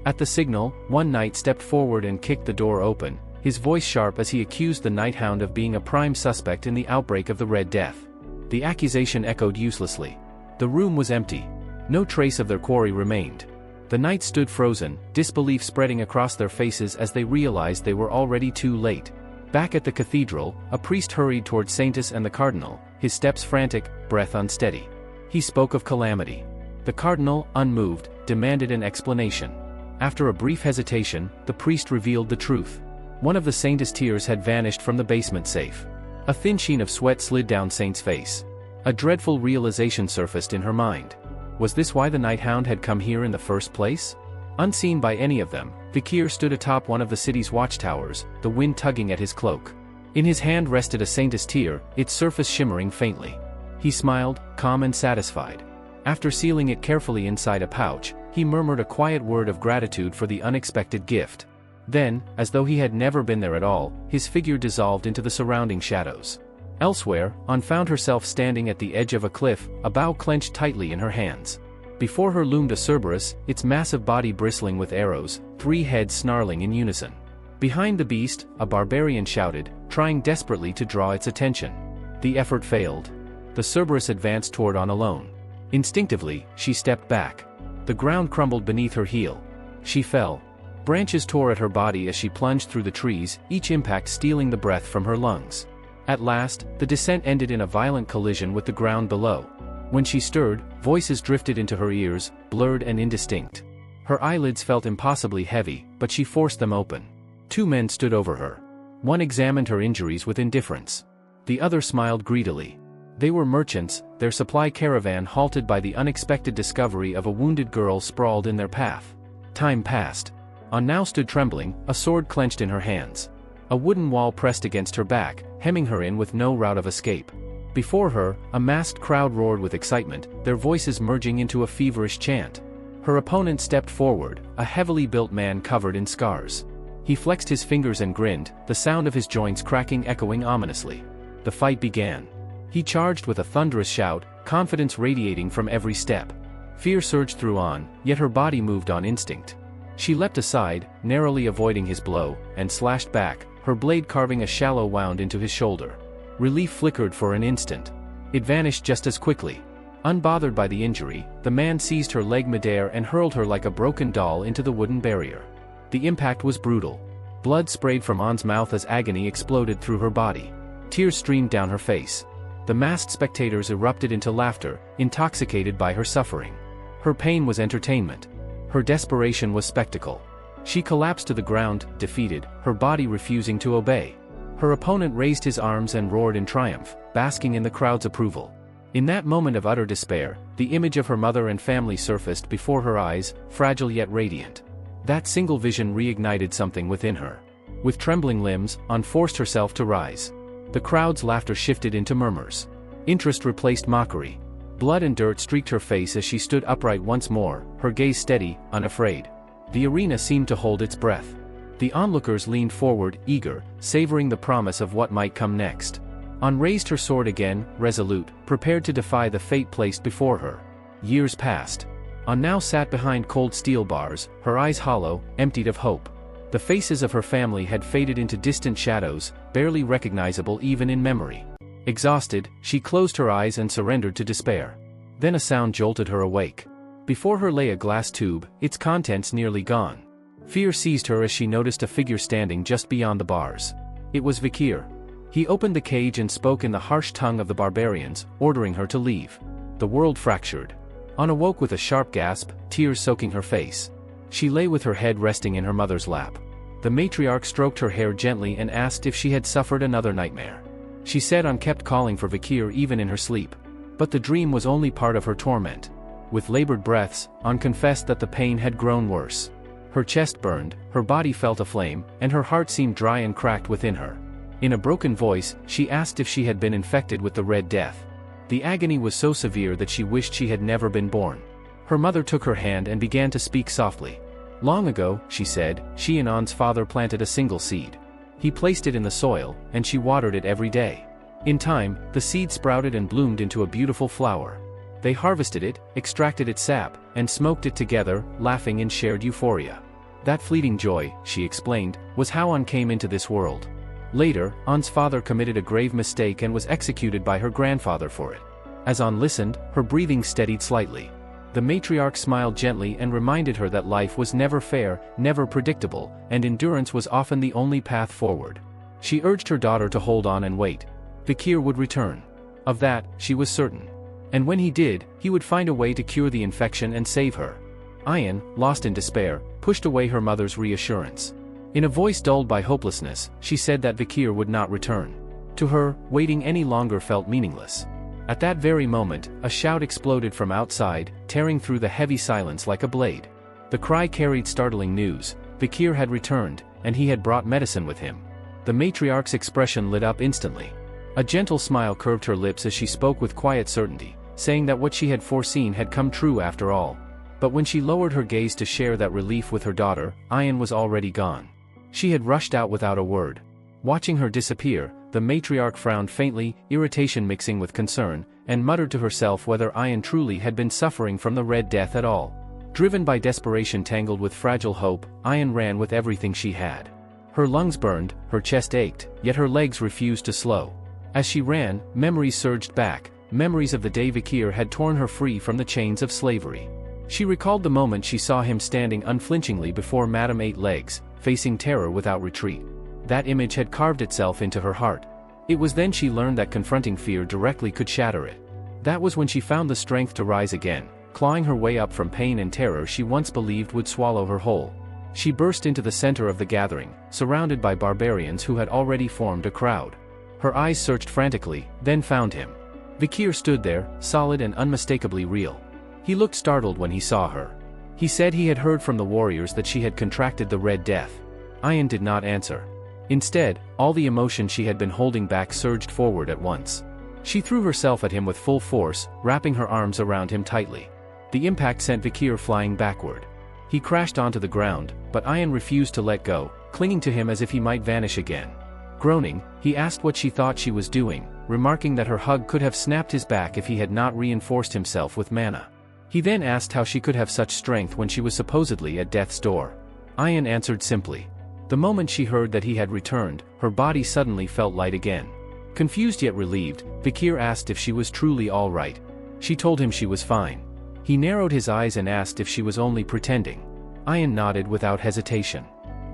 At the signal, one knight stepped forward and kicked the door open, his voice sharp as he accused the Night Hound of being a prime suspect in the outbreak of the Red Death. The accusation echoed uselessly. The room was empty. No trace of their quarry remained. The knights stood frozen, disbelief spreading across their faces as they realized they were already too late. Back at the cathedral, a priest hurried toward Saintess and the cardinal, his steps frantic, breath unsteady. He spoke of calamity. The cardinal, unmoved, demanded an explanation. After a brief hesitation, the priest revealed the truth. One of the Saintess' tears had vanished from the basement safe. A thin sheen of sweat slid down Saint's face. A dreadful realization surfaced in her mind. Was this why the Night Hound had come here in the first place? Unseen by any of them, Vikir stood atop one of the city's watchtowers, the wind tugging at his cloak. In his hand rested a Saintess tear, its surface shimmering faintly. He smiled, calm and satisfied. After sealing it carefully inside a pouch, he murmured a quiet word of gratitude for the unexpected gift. Then, as though he had never been there at all, his figure dissolved into the surrounding shadows. Elsewhere, An found herself standing at the edge of a cliff, a bow clenched tightly in her hands. Before her loomed a Cerberus, its massive body bristling with arrows, 3 heads snarling in unison. Behind the beast, a barbarian shouted, trying desperately to draw its attention. The effort failed. The Cerberus advanced toward An alone. Instinctively, she stepped back. The ground crumbled beneath her heel. She fell. Branches tore at her body as she plunged through the trees, each impact stealing the breath from her lungs. At last, the descent ended in a violent collision with the ground below. When she stirred, voices drifted into her ears, blurred and indistinct. Her eyelids felt impossibly heavy, but she forced them open. 2 men stood over her. One examined her injuries with indifference. The other smiled greedily. They were merchants, their supply caravan halted by the unexpected discovery of a wounded girl sprawled in their path. Time passed. An now stood trembling, a sword clenched in her hands. A wooden wall pressed against her back, hemming her in with no route of escape. Before her, a massed crowd roared with excitement, their voices merging into a feverish chant. Her opponent stepped forward, a heavily built man covered in scars. He flexed his fingers and grinned, the sound of his joints cracking echoing ominously. The fight began. He charged with a thunderous shout, confidence radiating from every step. Fear surged through An, yet her body moved on instinct. She leapt aside, narrowly avoiding his blow, and slashed back, her blade carving a shallow wound into his shoulder. Relief flickered for an instant. It vanished just as quickly. Unbothered by the injury, the man seized her leg midair and hurled her like a broken doll into the wooden barrier. The impact was brutal. Blood sprayed from An's mouth as agony exploded through her body. Tears streamed down her face. The masked spectators erupted into laughter, intoxicated by her suffering. Her pain was entertainment. Her desperation was spectacle. She collapsed to the ground, defeated, her body refusing to obey. Her opponent raised his arms and roared in triumph, basking in the crowd's approval. In that moment of utter despair, the image of her mother and family surfaced before her eyes, fragile yet radiant. That single vision reignited something within her. With trembling limbs, An forced herself to rise. The crowd's laughter shifted into murmurs. Interest replaced mockery. Blood and dirt streaked her face as she stood upright once more, her gaze steady, unafraid. The arena seemed to hold its breath. The onlookers leaned forward, eager, savoring the promise of what might come next. An raised her sword again, resolute, prepared to defy the fate placed before her. Years passed. An now sat behind cold steel bars, her eyes hollow, emptied of hope. The faces of her family had faded into distant shadows, barely recognizable even in memory. Exhausted, she closed her eyes and surrendered to despair. Then a sound jolted her awake. Before her lay a glass tube, its contents nearly gone. Fear seized her as she noticed a figure standing just beyond the bars. It was Vikir. He opened the cage and spoke in the harsh tongue of the barbarians, ordering her to leave. The world fractured. An awoke with a sharp gasp, tears soaking her face. She lay with her head resting in her mother's lap. The matriarch stroked her hair gently and asked if she had suffered another nightmare. She said An kept calling for Vikir even in her sleep. But the dream was only part of her torment. With labored breaths, An confessed that the pain had grown worse. Her chest burned, her body felt aflame, and her heart seemed dry and cracked within her. In a broken voice, she asked if she had been infected with the Red Death. The agony was so severe that she wished she had never been born. Her mother took her hand and began to speak softly. Long ago, she said, she and An's father planted a single seed. He placed it in the soil, and she watered it every day. In time, the seed sprouted and bloomed into a beautiful flower. They harvested it, extracted its sap, and smoked it together, laughing in shared euphoria. That fleeting joy, she explained, was how An came into this world. Later, An's father committed a grave mistake and was executed by her grandfather for it. As An listened, her breathing steadied slightly. The matriarch smiled gently and reminded her that life was never fair, never predictable, and endurance was often the only path forward. She urged her daughter to hold on and wait. Vikir would return. Of that, she was certain. And when he did, he would find a way to cure the infection and save her. An, lost in despair, pushed away her mother's reassurance. In a voice dulled by hopelessness, she said that Vikir would not return. To her, waiting any longer felt meaningless. At that very moment, a shout exploded from outside, tearing through the heavy silence like a blade. The cry carried startling news. Vikir had returned, and he had brought medicine with him. The matriarch's expression lit up instantly. A gentle smile curved her lips as she spoke with quiet certainty, saying that what she had foreseen had come true after all. But when she lowered her gaze to share that relief with her daughter, An was already gone. She had rushed out without a word. Watching her disappear, the matriarch frowned faintly, irritation mixing with concern, and muttered to herself whether An truly had been suffering from the Red Death at all. Driven by desperation tangled with fragile hope, An ran with everything she had. Her lungs burned, her chest ached, yet her legs refused to slow. As she ran, memories surged back, memories of the day Vikir had torn her free from the chains of slavery. She recalled the moment she saw him standing unflinchingly before Madame Eight Legs, facing terror without retreat. That image had carved itself into her heart. It was then she learned that confronting fear directly could shatter it. That was when she found the strength to rise again, clawing her way up from pain and terror she once believed would swallow her whole. She burst into the center of the gathering, surrounded by barbarians who had already formed a crowd. Her eyes searched frantically, then found him. Vikir stood there, solid and unmistakably real. He looked startled when he saw her. He said he had heard from the warriors that she had contracted the Red Death. An did not answer. Instead, all the emotion she had been holding back surged forward at once. She threw herself at him with full force, wrapping her arms around him tightly. The impact sent Vikir flying backward. He crashed onto the ground, but An refused to let go, clinging to him as if he might vanish again. Groaning, he asked what she thought she was doing, remarking that her hug could have snapped his back if he had not reinforced himself with mana. He then asked how she could have such strength when she was supposedly at death's door. An answered simply. The moment she heard that he had returned, her body suddenly felt light again. Confused yet relieved, Vikir asked if she was truly all right. She told him she was fine. He narrowed his eyes and asked if she was only pretending. An nodded without hesitation.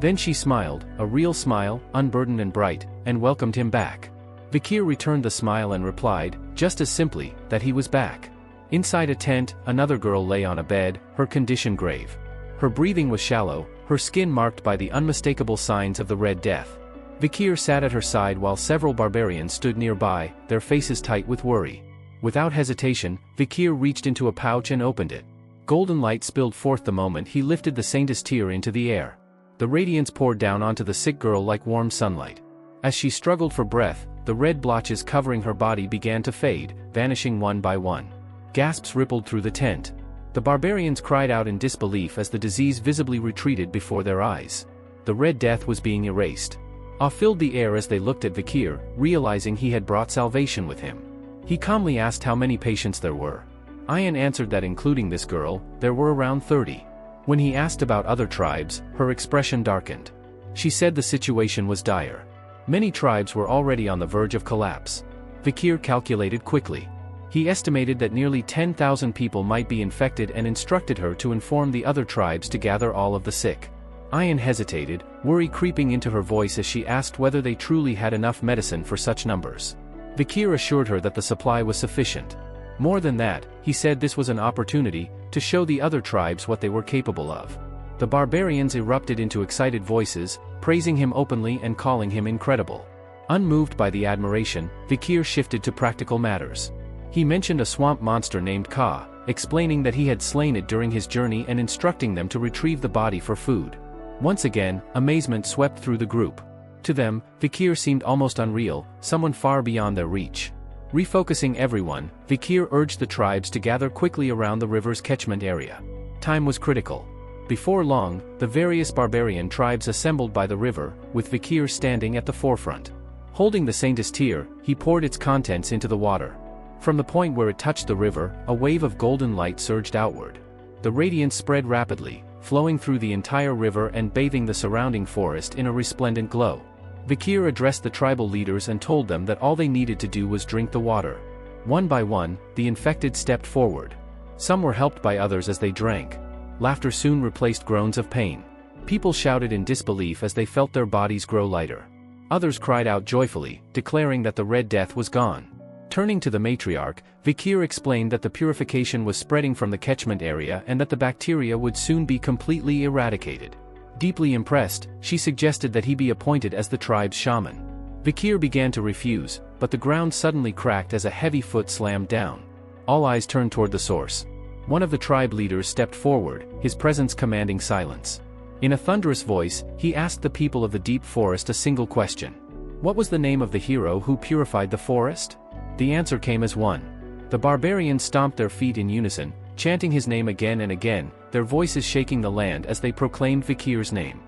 Then she smiled, a real smile, unburdened and bright, and welcomed him back. Vikir returned the smile and replied, just as simply, that he was back. Inside a tent, another girl lay on a bed, her condition grave. Her breathing was shallow, her skin marked by the unmistakable signs of the Red Death. Vikir sat at her side while several barbarians stood nearby, their faces tight with worry. Without hesitation, Vikir reached into a pouch and opened it. Golden light spilled forth the moment he lifted the saint's tear into the air. The radiance poured down onto the sick girl like warm sunlight. As she struggled for breath, the red blotches covering her body began to fade, vanishing one by one. Gasps rippled through the tent. The barbarians cried out in disbelief as the disease visibly retreated before their eyes. The Red Death was being erased. Awe filled the air as they looked at Vikir, realizing he had brought salvation with him. He calmly asked how many patients there were. Ayan answered that including this girl, there were around 30. When he asked about other tribes, her expression darkened. She said the situation was dire. Many tribes were already on the verge of collapse. Vikir calculated quickly. He estimated that nearly 10,000 people might be infected and instructed her to inform the other tribes to gather all of the sick. Ayan hesitated, worry creeping into her voice as she asked whether they truly had enough medicine for such numbers. Vikir assured her that the supply was sufficient. More than that, he said this was an opportunity to show the other tribes what they were capable of. The barbarians erupted into excited voices, praising him openly and calling him incredible. Unmoved by the admiration, Vikir shifted to practical matters. He mentioned a swamp monster named Ka, explaining that he had slain it during his journey and instructing them to retrieve the body for food. Once again, amazement swept through the group. To them, Vikir seemed almost unreal, someone far beyond their reach. Refocusing everyone, Vikir urged the tribes to gather quickly around the river's catchment area. Time was critical. Before long, the various barbarian tribes assembled by the river, with Vikir standing at the forefront. Holding the saint's tear, he poured its contents into the water. From the point where it touched the river, a wave of golden light surged outward. The radiance spread rapidly, flowing through the entire river and bathing the surrounding forest in a resplendent glow. Vikir addressed the tribal leaders and told them that all they needed to do was drink the water. One by one, the infected stepped forward. Some were helped by others as they drank. Laughter soon replaced groans of pain. People shouted in disbelief as they felt their bodies grow lighter. Others cried out joyfully, declaring that the Red Death was gone. Turning to the matriarch, Vikir explained that the purification was spreading from the catchment area and that the bacteria would soon be completely eradicated. Deeply impressed, she suggested that he be appointed as the tribe's shaman. Vikir began to refuse, but the ground suddenly cracked as a heavy foot slammed down. All eyes turned toward the source. One of the tribe leaders stepped forward, his presence commanding silence. In a thunderous voice, he asked the people of the deep forest a single question. What was the name of the hero who purified the forest? The answer came as one. The barbarians stomped their feet in unison, chanting his name again and again, their voices shaking the land as they proclaimed Vikir's name.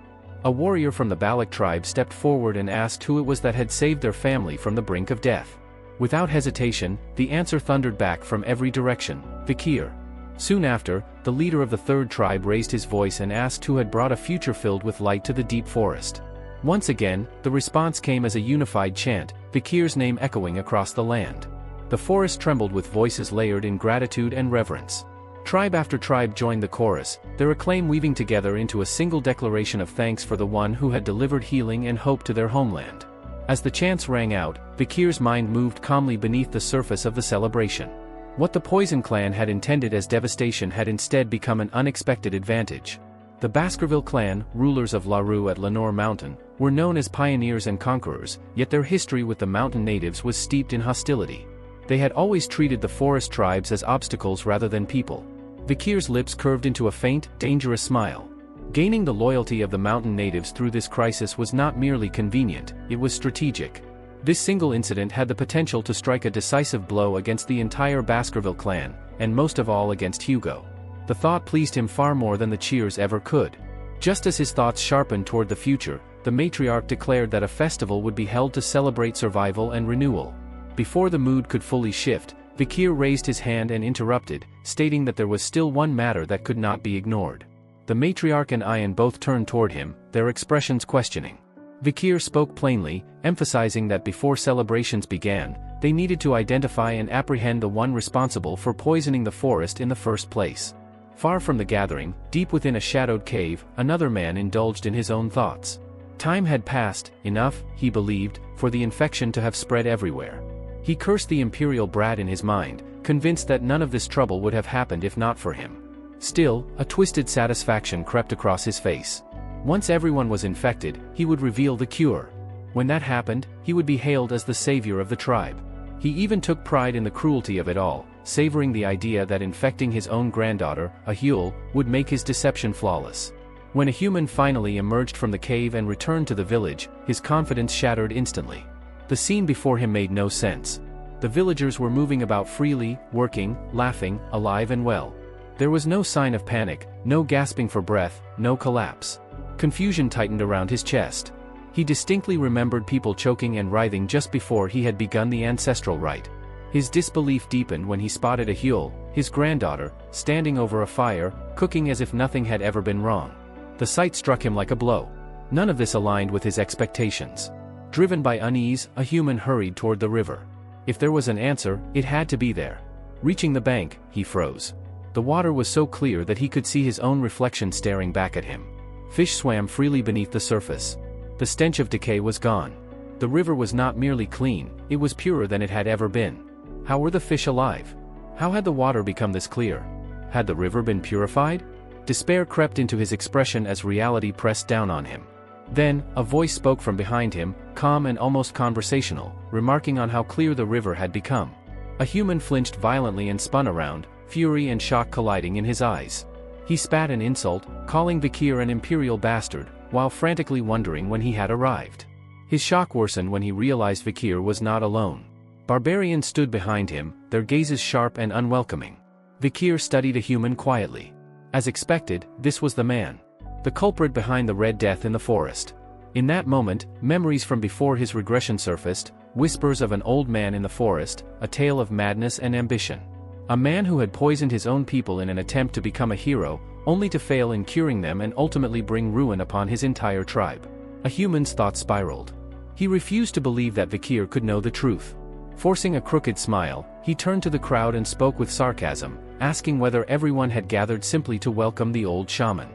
A warrior from the Balak tribe stepped forward and asked who it was that had saved their family from the brink of death. Without hesitation, the answer thundered back from every direction, Vikir. Soon after, the leader of the third tribe raised his voice and asked who had brought a future filled with light to the deep forest. Once again, the response came as a unified chant, Vikir's name echoing across the land. The forest trembled with voices layered in gratitude and reverence. Tribe after tribe joined the chorus, their acclaim weaving together into a single declaration of thanks for the one who had delivered healing and hope to their homeland. As the chants rang out, Vikir's mind moved calmly beneath the surface of the celebration. What the Poison clan had intended as devastation had instead become an unexpected advantage. The Baskerville clan, rulers of Larue at Lenore Mountain, were known as pioneers and conquerors, yet their history with the mountain natives was steeped in hostility. They had always treated the forest tribes as obstacles rather than people. Vikir's lips curved into a faint, dangerous smile. Gaining the loyalty of the mountain natives through this crisis was not merely convenient, it was strategic. This single incident had the potential to strike a decisive blow against the entire Baskerville clan, and most of all against Hugo. The thought pleased him far more than the cheers ever could. Just as his thoughts sharpened toward the future, the matriarch declared that a festival would be held to celebrate survival and renewal. Before the mood could fully shift, Vikir raised his hand and interrupted, stating that there was still one matter that could not be ignored. The matriarch and Ayan both turned toward him, their expressions questioning. Vikir spoke plainly, emphasizing that before celebrations began, they needed to identify and apprehend the one responsible for poisoning the forest in the first place. Far from the gathering, deep within a shadowed cave, another man indulged in his own thoughts. Time had passed, enough, he believed, for the infection to have spread everywhere. He cursed the imperial brat in his mind, convinced that none of this trouble would have happened if not for him. Still, a twisted satisfaction crept across his face. Once everyone was infected, he would reveal the cure. When that happened, he would be hailed as the savior of the tribe. He even took pride in the cruelty of it all, savoring the idea that infecting his own granddaughter, a Huel, would make his deception flawless. When a human finally emerged from the cave and returned to the village, his confidence shattered instantly. The scene before him made no sense. The villagers were moving about freely, working, laughing, alive and well. There was no sign of panic, no gasping for breath, no collapse. Confusion tightened around his chest. He distinctly remembered people choking and writhing just before he had begun the ancestral rite. His disbelief deepened when he spotted a Huel, his granddaughter, standing over a fire, cooking as if nothing had ever been wrong. The sight struck him like a blow. None of this aligned with his expectations. Driven by unease, a human hurried toward the river. If there was an answer, it had to be there. Reaching the bank, he froze. The water was so clear that he could see his own reflection staring back at him. Fish swam freely beneath the surface. The stench of decay was gone. The river was not merely clean, it was purer than it had ever been. How were the fish alive? How had the water become this clear? Had the river been purified? Despair crept into his expression as reality pressed down on him. Then, a voice spoke from behind him, calm and almost conversational, remarking on how clear the river had become. A human flinched violently and spun around, fury and shock colliding in his eyes. He spat an insult, calling Vikir an imperial bastard, while frantically wondering when he had arrived. His shock worsened when he realized Vikir was not alone. Barbarians stood behind him, their gazes sharp and unwelcoming. Vikir studied a human quietly. As expected, this was the man. The culprit behind the Red Death in the forest. In that moment, memories from before his regression surfaced, whispers of an old man in the forest, a tale of madness and ambition. A man who had poisoned his own people in an attempt to become a hero, only to fail in curing them and ultimately bring ruin upon his entire tribe. A human's thoughts spiraled. He refused to believe that Vikir could know the truth. Forcing a crooked smile, he turned to the crowd and spoke with sarcasm, asking whether everyone had gathered simply to welcome the old shaman.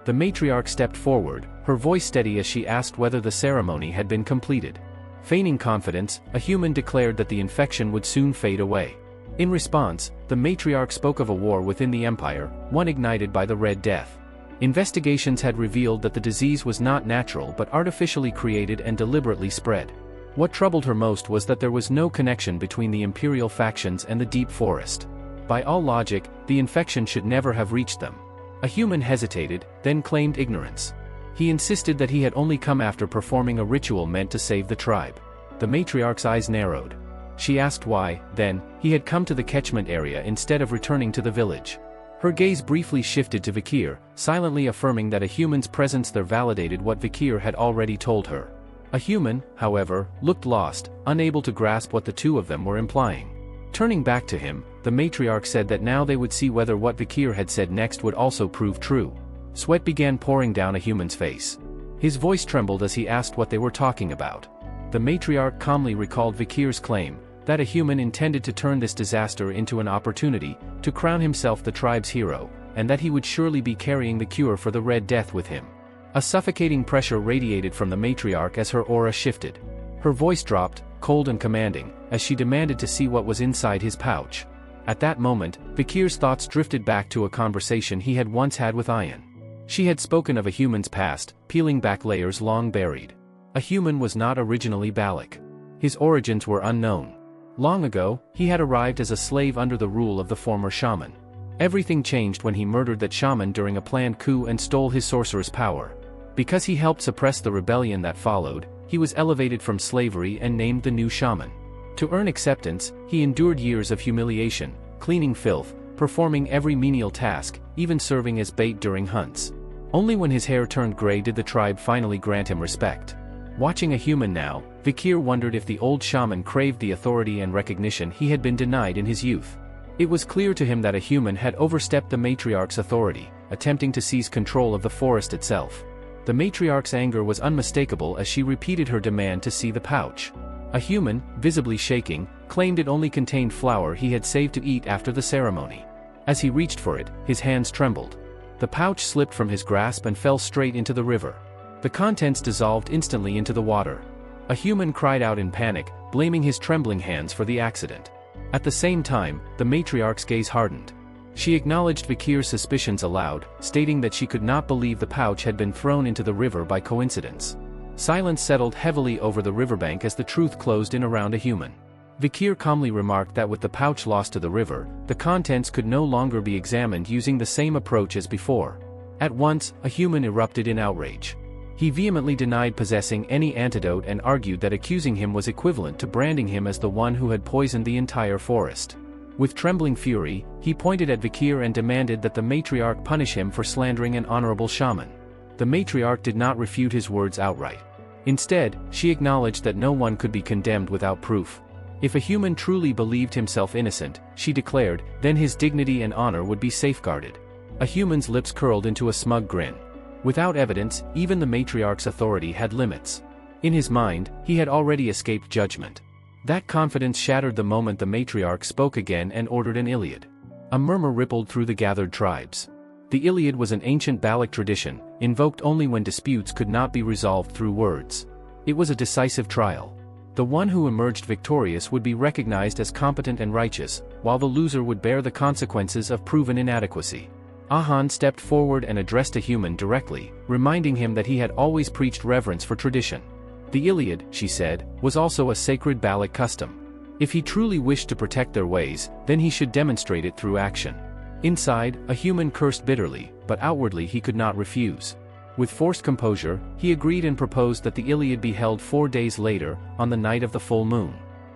The matriarch stepped forward, her voice steady as she asked whether the ceremony had been completed. Feigning confidence, a human declared that the infection would soon fade away. In response, the matriarch spoke of a war within the empire, one ignited by the Red Death. Investigations had revealed that the disease was not natural but artificially created and deliberately spread. What troubled her most was that there was no connection between the imperial factions and the deep forest. By all logic, the infection should never have reached them. A human hesitated, then claimed ignorance. He insisted that he had only come after performing a ritual meant to save the tribe. The matriarch's eyes narrowed. She asked why, then, he had come to the catchment area instead of returning to the village. Her gaze briefly shifted to Vikir, silently affirming that a human's presence there validated what Vikir had already told her. A human, however, looked lost, unable to grasp what the two of them were implying. Turning back to him, the matriarch said that now they would see whether what Vikir had said next would also prove true. Sweat began pouring down a human's face. His voice trembled as he asked what they were talking about. The matriarch calmly recalled Vikir's claim, that a human intended to turn this disaster into an opportunity, to crown himself the tribe's hero, and that he would surely be carrying the cure for the Red Death with him. A suffocating pressure radiated from the matriarch as her aura shifted. Her voice dropped, cold and commanding, as she demanded to see what was inside his pouch. At that moment, Vikir's thoughts drifted back to a conversation he had once had with Ayan. She had spoken of a human's past, peeling back layers long buried. A human was not originally Balak. His origins were unknown. Long ago, he had arrived as a slave under the rule of the former shaman. Everything changed when he murdered that shaman during a planned coup and stole his sorcerer's power. Because he helped suppress the rebellion that followed, he was elevated from slavery and named the new shaman. To earn acceptance, he endured years of humiliation, cleaning filth, performing every menial task, even serving as bait during hunts. Only when his hair turned gray did the tribe finally grant him respect. Watching a human now, Vikir wondered if the old shaman craved the authority and recognition he had been denied in his youth. It was clear to him that a human had overstepped the matriarch's authority, attempting to seize control of the forest itself. The matriarch's anger was unmistakable as she repeated her demand to see the pouch. A human, visibly shaking, claimed it only contained flour he had saved to eat after the ceremony. As he reached for it, his hands trembled. The pouch slipped from his grasp and fell straight into the river. The contents dissolved instantly into the water. A human cried out in panic, blaming his trembling hands for the accident. At the same time, the matriarch's gaze hardened. She acknowledged Vikir's suspicions aloud, stating that she could not believe the pouch had been thrown into the river by coincidence. Silence settled heavily over the riverbank as the truth closed in around a human. Vikir calmly remarked that with the pouch lost to the river, the contents could no longer be examined using the same approach as before. At once, a human erupted in outrage. He vehemently denied possessing any antidote and argued that accusing him was equivalent to branding him as the one who had poisoned the entire forest. With trembling fury, he pointed at Vikir and demanded that the matriarch punish him for slandering an honorable shaman. The matriarch did not refute his words outright. Instead, she acknowledged that no one could be condemned without proof. If a human truly believed himself innocent, she declared, then his dignity and honor would be safeguarded. A human's lips curled into a smug grin. Without evidence, even the matriarch's authority had limits. In his mind, he had already escaped judgment. That confidence shattered the moment the matriarch spoke again and ordered an Iliad. A murmur rippled through the gathered tribes. The Iliad was an ancient Balic tradition, invoked only when disputes could not be resolved through words. It was a decisive trial. The one who emerged victorious would be recognized as competent and righteous, while the loser would bear the consequences of proven inadequacy. Ahan stepped forward and addressed a human directly, reminding him that he had always preached reverence for tradition. The Iliad, she said, was also a sacred Balic custom. If he truly wished to protect their ways, then he should demonstrate it through action. Inside, a human cursed bitterly, but outwardly he could not refuse. With forced composure, he agreed and proposed that the Iliad be held 4 days later, on the night of the full moon.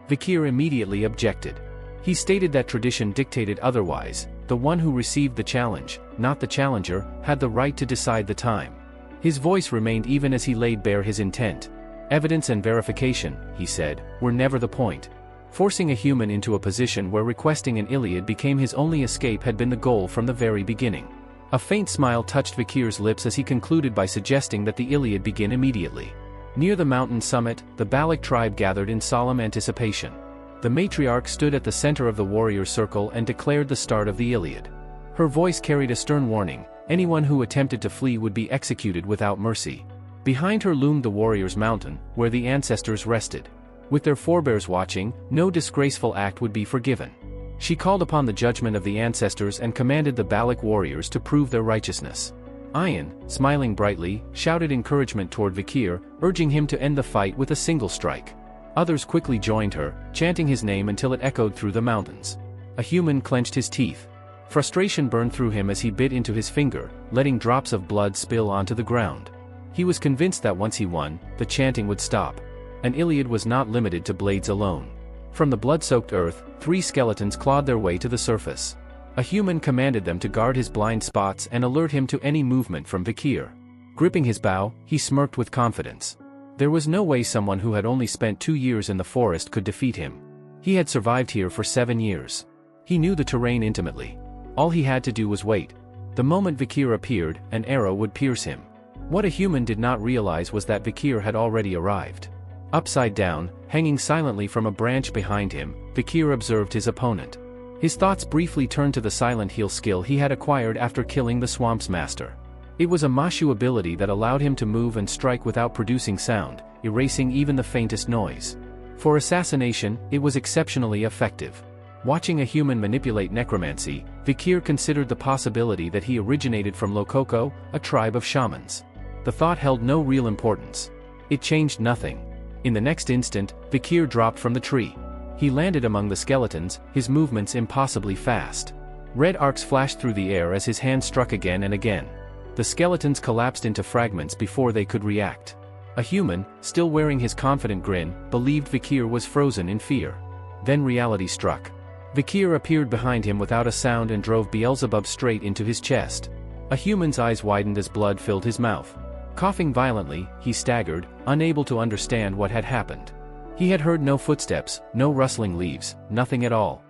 Vikir immediately objected. He stated that tradition dictated otherwise. The one who received the challenge, not the challenger, had the right to decide the time. His voice remained even as he laid bare his intent. Evidence and verification, he said, were never the point. Forcing a human into a position where requesting an Iliad became his only escape had been the goal from the very beginning. A faint smile touched Vikir's lips as he concluded by suggesting that the Iliad begin immediately. Near the mountain summit, the Balic tribe gathered in solemn anticipation. The matriarch stood at the center of the warrior circle and declared the start of the Iliad. Her voice carried a stern warning: anyone who attempted to flee would be executed without mercy. Behind her loomed the warrior's mountain, where the ancestors rested. With their forebears watching, no disgraceful act would be forgiven. She called upon the judgment of the ancestors and commanded the Balic warriors to prove their righteousness. Ayan, smiling brightly, shouted encouragement toward Vikir, urging him to end the fight with a single strike. Others quickly joined her, chanting his name until it echoed through the mountains. A human clenched his teeth. Frustration burned through him as he bit into his finger, letting drops of blood spill onto the ground. He was convinced that once he won, the chanting would stop. An Iliad was not limited to blades alone. From the blood-soaked earth, 3 skeletons clawed their way to the surface. A human commanded them to guard his blind spots and alert him to any movement from Vikir. Gripping his bow, he smirked with confidence. There was no way someone who had only spent 2 years in the forest could defeat him. He had survived here for 7 years. He knew the terrain intimately. All he had to do was wait. The moment Vikir appeared, an arrow would pierce him. What a human did not realize was that Vikir had already arrived. Upside down, hanging silently from a branch behind him, Vikir observed his opponent. His thoughts briefly turned to the silent heal skill he had acquired after killing the swamp's master. It was a Mashu ability that allowed him to move and strike without producing sound, erasing even the faintest noise. For assassination, it was exceptionally effective. Watching a human manipulate necromancy, Vikir considered the possibility that he originated from Lokoko, a tribe of shamans. The thought held no real importance. It changed nothing. In the next instant, Vikir dropped from the tree. He landed among the skeletons, his movements impossibly fast. Red arcs flashed through the air as his hand struck again and again. The skeletons collapsed into fragments before they could react. A human, still wearing his confident grin, believed Vikir was frozen in fear. Then reality struck. Vikir appeared behind him without a sound and drove Beelzebub straight into his chest. A human's eyes widened as blood filled his mouth. Coughing violently, he staggered, unable to understand what had happened. He had heard no footsteps, no rustling leaves, nothing at all.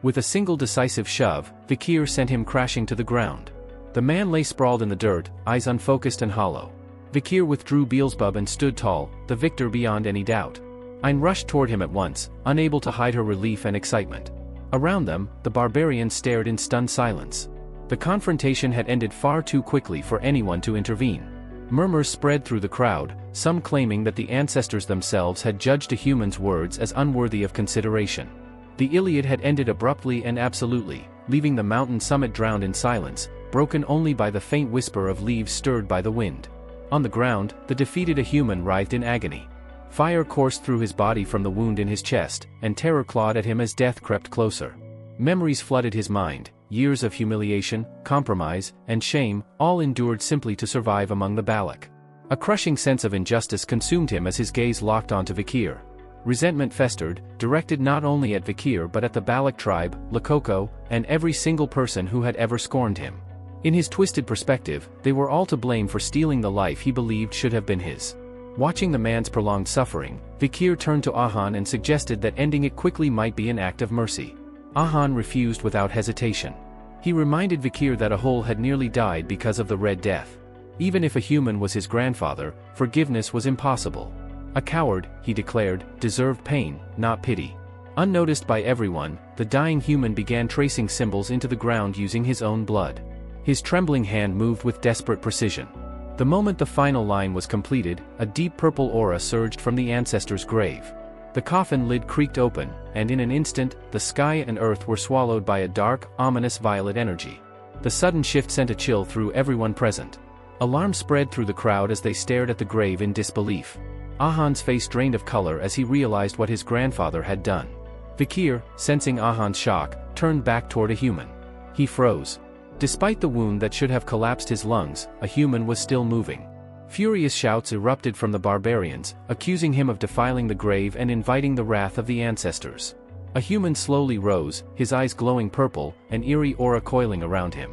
With a single decisive shove, Vikir sent him crashing to the ground. The man lay sprawled in the dirt, eyes unfocused and hollow. Vikir withdrew Beelzebub and stood tall, the victor beyond any doubt. Ayn rushed toward him at once, unable to hide her relief and excitement. Around them, the barbarians stared in stunned silence. The confrontation had ended far too quickly for anyone to intervene. Murmurs spread through the crowd, some claiming that the ancestors themselves had judged a human's words as unworthy of consideration. The Iliad had ended abruptly and absolutely, leaving the mountain summit drowned in silence, broken only by the faint whisper of leaves stirred by the wind. On the ground, the defeated human writhed in agony. Fire coursed through his body from the wound in his chest, and terror clawed at him as death crept closer. Memories flooded his mind, years of humiliation, compromise, and shame, all endured simply to survive among the Balak. A crushing sense of injustice consumed him as his gaze locked onto Vikir. Resentment festered, directed not only at Vikir but at the Balak tribe, Lakoko, and every single person who had ever scorned him. In his twisted perspective, they were all to blame for stealing the life he believed should have been his. Watching the man's prolonged suffering, Vikir turned to Ahan and suggested that ending it quickly might be an act of mercy. Ahan refused without hesitation. He reminded Vikir that Ahol had nearly died because of the Red Death. Even if a human was his grandfather, forgiveness was impossible. A coward, he declared, deserved pain, not pity. Unnoticed by everyone, the dying human began tracing symbols into the ground using his own blood. His trembling hand moved with desperate precision. The moment the final line was completed, a deep purple aura surged from the ancestor's grave. The coffin lid creaked open, and in an instant, the sky and earth were swallowed by a dark, ominous violet energy. The sudden shift sent a chill through everyone present. Alarm spread through the crowd as they stared at the grave in disbelief. Ahan's face drained of color as he realized what his grandfather had done. Vikir, sensing Ahan's shock, turned back toward a human. He froze. Despite the wound that should have collapsed his lungs, a human was still moving. Furious shouts erupted from the barbarians, accusing him of defiling the grave and inviting the wrath of the ancestors. A human slowly rose, his eyes glowing purple, an eerie aura coiling around him.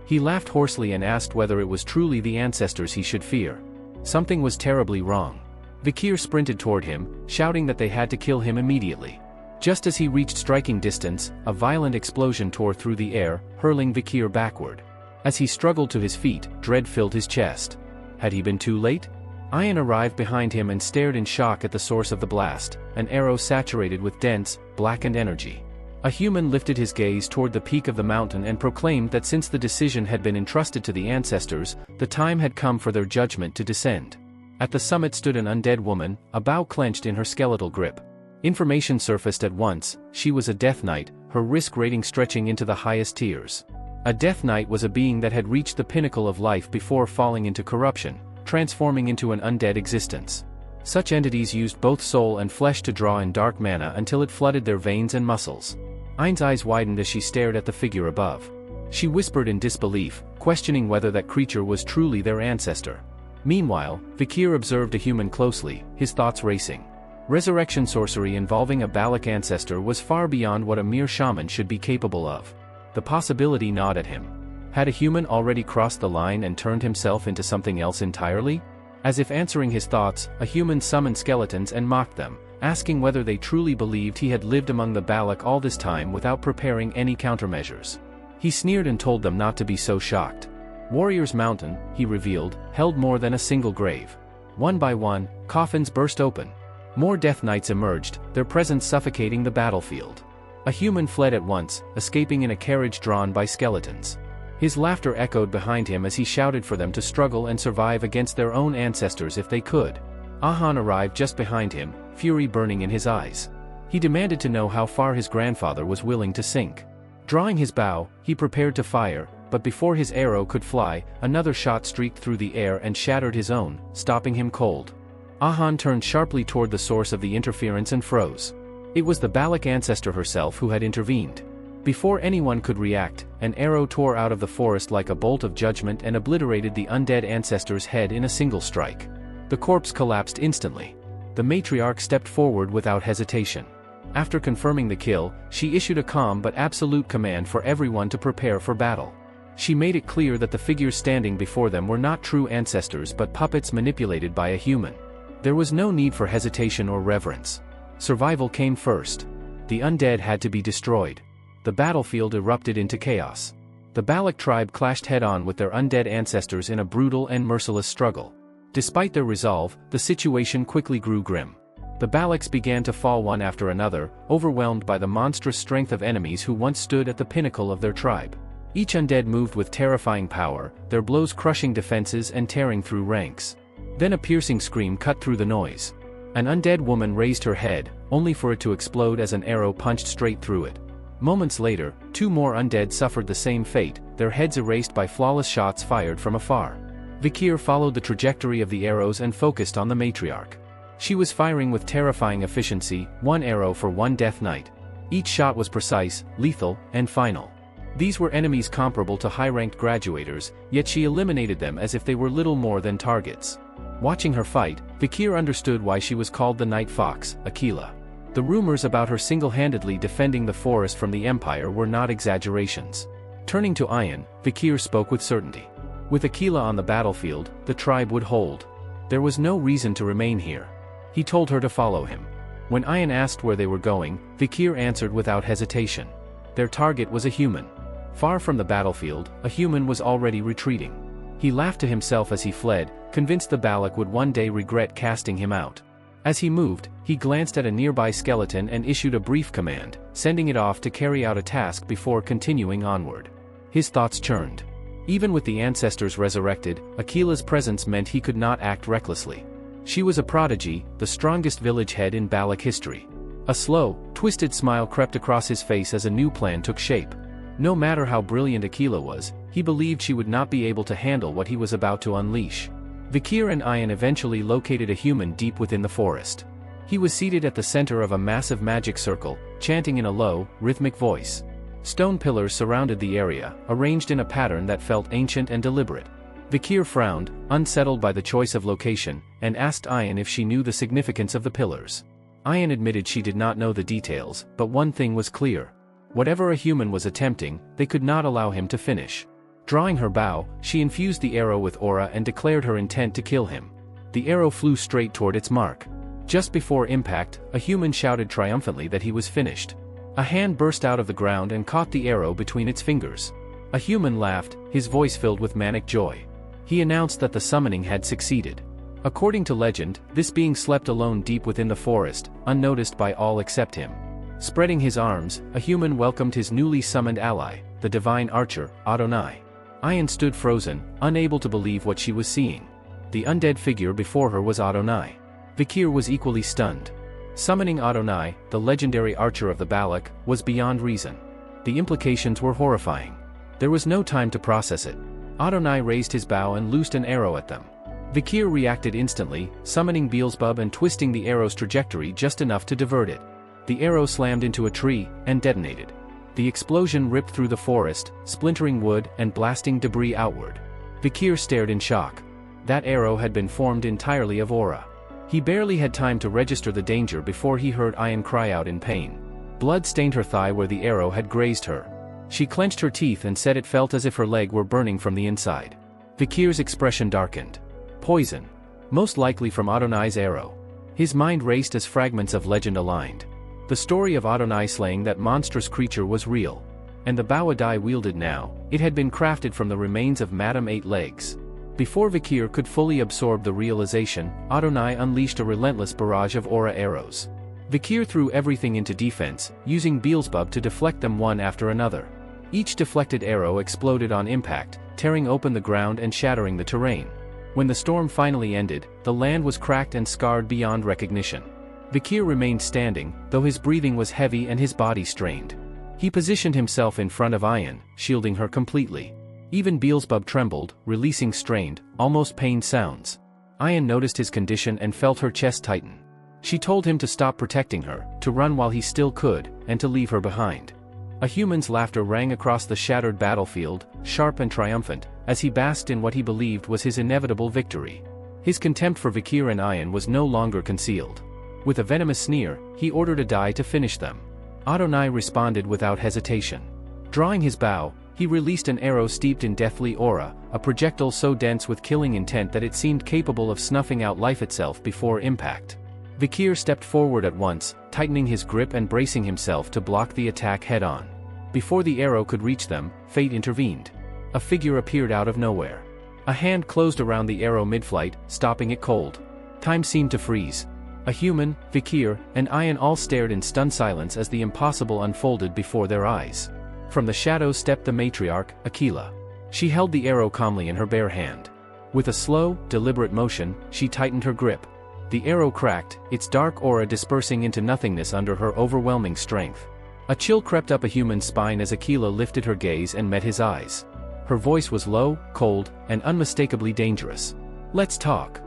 He laughed hoarsely and asked whether it was truly the ancestors he should fear. Something was terribly wrong. Vikir sprinted toward him, shouting that they had to kill him immediately. Just as he reached striking distance, a violent explosion tore through the air, hurling Vikir backward. As he struggled to his feet, dread filled his chest. Had he been too late? Ayan arrived behind him and stared in shock at the source of the blast, an arrow saturated with dense, blackened energy. A human lifted his gaze toward the peak of the mountain and proclaimed that since the decision had been entrusted to the ancestors, the time had come for their judgment to descend. At the summit stood an undead woman, a bow clenched in her skeletal grip. Information surfaced at once: she was a Death Knight, her risk rating stretching into the highest tiers. A Death Knight was a being that had reached the pinnacle of life before falling into corruption, transforming into an undead existence. Such entities used both soul and flesh to draw in dark mana until it flooded their veins and muscles. Ain's eyes widened as she stared at the figure above. She whispered in disbelief, questioning whether that creature was truly their ancestor. Meanwhile, Vikir observed a human closely, his thoughts racing. Resurrection sorcery involving a Balak ancestor was far beyond what a mere shaman should be capable of. The possibility gnawed at him. Had a human already crossed the line and turned himself into something else entirely? As if answering his thoughts, a human summoned skeletons and mocked them, asking whether they truly believed he had lived among the Balak all this time without preparing any countermeasures. He sneered and told them not to be so shocked. Warrior's Mountain, he revealed, held more than a single grave. One by one, coffins burst open. More Death Knights emerged, their presence suffocating the battlefield. A human fled at once, escaping in a carriage drawn by skeletons. His laughter echoed behind him as he shouted for them to struggle and survive against their own ancestors if they could. Ahan arrived just behind him, fury burning in his eyes. He demanded to know how far his grandfather was willing to sink. Drawing his bow, he prepared to fire, but before his arrow could fly, another shot streaked through the air and shattered his own, stopping him cold. Ahan turned sharply toward the source of the interference and froze. It was the Balak ancestor herself who had intervened. Before anyone could react, an arrow tore out of the forest like a bolt of judgment and obliterated the undead ancestor's head in a single strike. The corpse collapsed instantly. The matriarch stepped forward without hesitation. After confirming the kill, she issued a calm but absolute command for everyone to prepare for battle. She made it clear that the figures standing before them were not true ancestors but puppets manipulated by a human. There was no need for hesitation or reverence. Survival came first. The undead had to be destroyed. The battlefield erupted into chaos. The Balak tribe clashed head-on with their undead ancestors in a brutal and merciless struggle. Despite their resolve, the situation quickly grew grim. The Baloks began to fall one after another, overwhelmed by the monstrous strength of enemies who once stood at the pinnacle of their tribe. Each undead moved with terrifying power, their blows crushing defenses and tearing through ranks. Then a piercing scream cut through the noise. An undead woman raised her head, only for it to explode as an arrow punched straight through it. Moments later, 2 more undead suffered the same fate, their heads erased by flawless shots fired from afar. Vikir followed the trajectory of the arrows and focused on the matriarch. She was firing with terrifying efficiency, 1 arrow for 1 death knight. Each shot was precise, lethal, and final. These were enemies comparable to high-ranked graduators, yet she eliminated them as if they were little more than targets. Watching her fight, Vikir understood why she was called the Night Fox, Aquila. The rumors about her single-handedly defending the forest from the Empire were not exaggerations. Turning to Ayan, Vikir spoke with certainty. With Aquila on the battlefield, the tribe would hold. There was no reason to remain here. He told her to follow him. When Ayan asked where they were going, Vikir answered without hesitation. Their target was a human. Far from the battlefield, a human was already retreating. He laughed to himself as he fled, convinced the Balok would one day regret casting him out. As he moved, he glanced at a nearby skeleton and issued a brief command, sending it off to carry out a task before continuing onward. His thoughts churned. Even with the ancestors resurrected, Aquila's presence meant he could not act recklessly. She was a prodigy, the strongest village head in Balok history. A slow, twisted smile crept across his face as a new plan took shape. No matter how brilliant Aquila was, he believed she would not be able to handle what he was about to unleash. Vikir and Ayan eventually located a human deep within the forest. He was seated at the center of a massive magic circle, chanting in a low, rhythmic voice. Stone pillars surrounded the area, arranged in a pattern that felt ancient and deliberate. Vikir frowned, unsettled by the choice of location, and asked Ayan if she knew the significance of the pillars. Ayan admitted she did not know the details, but one thing was clear. Whatever a human was attempting, they could not allow him to finish. Drawing her bow, she infused the arrow with aura and declared her intent to kill him. The arrow flew straight toward its mark. Just before impact, a human shouted triumphantly that he was finished. A hand burst out of the ground and caught the arrow between its fingers. A human laughed, his voice filled with manic joy. He announced that the summoning had succeeded. According to legend, this being slept alone deep within the forest, unnoticed by all except him. Spreading his arms, a human welcomed his newly summoned ally, the divine archer, Adonai. Ayan stood frozen, unable to believe what she was seeing. The undead figure before her was Adonai. Vikir was equally stunned. Summoning Adonai, the legendary archer of the Balok, was beyond reason. The implications were horrifying. There was no time to process it. Adonai raised his bow and loosed an arrow at them. Vikir reacted instantly, summoning Beelzebub and twisting the arrow's trajectory just enough to divert it. The arrow slammed into a tree, and detonated. The explosion ripped through the forest, splintering wood and blasting debris outward. Vikir stared in shock. That arrow had been formed entirely of aura. He barely had time to register the danger before he heard Ayan cry out in pain. Blood stained her thigh where the arrow had grazed her. She clenched her teeth and said it felt as if her leg were burning from the inside. Vikir's expression darkened. Poison. Most likely from Adonai's arrow. His mind raced as fragments of legend aligned. The story of Adonai slaying that monstrous creature was real. And the bow Adai wielded now, it had been crafted from the remains of Madame Eight Legs. Before Vikir could fully absorb the realization, Adonai unleashed a relentless barrage of aura arrows. Vikir threw everything into defense, using Beelzebub to deflect them one after another. Each deflected arrow exploded on impact, tearing open the ground and shattering the terrain. When the storm finally ended, the land was cracked and scarred beyond recognition. Vikir remained standing, though his breathing was heavy and his body strained. He positioned himself in front of Ayan, shielding her completely. Even Beelzebub trembled, releasing strained, almost pained sounds. Ayan noticed his condition and felt her chest tighten. She told him to stop protecting her, to run while he still could, and to leave her behind. A human's laughter rang across the shattered battlefield, sharp and triumphant, as he basked in what he believed was his inevitable victory. His contempt for Vikir and Ayan was no longer concealed. With a venomous sneer, he ordered Adai to finish them. Adonai responded without hesitation. Drawing his bow, he released an arrow steeped in deathly aura, a projectile so dense with killing intent that it seemed capable of snuffing out life itself before impact. Vikir stepped forward at once, tightening his grip and bracing himself to block the attack head-on. Before the arrow could reach them, fate intervened. A figure appeared out of nowhere. A hand closed around the arrow mid-flight, stopping it cold. Time seemed to freeze. A human, Vikir, and Ayan all stared in stunned silence as the impossible unfolded before their eyes. From the shadows stepped the matriarch, Aquila. She held the arrow calmly in her bare hand. With a slow, deliberate motion, she tightened her grip. The arrow cracked, its dark aura dispersing into nothingness under her overwhelming strength. A chill crept up a human's spine as Aquila lifted her gaze and met his eyes. Her voice was low, cold, and unmistakably dangerous. "Let's talk."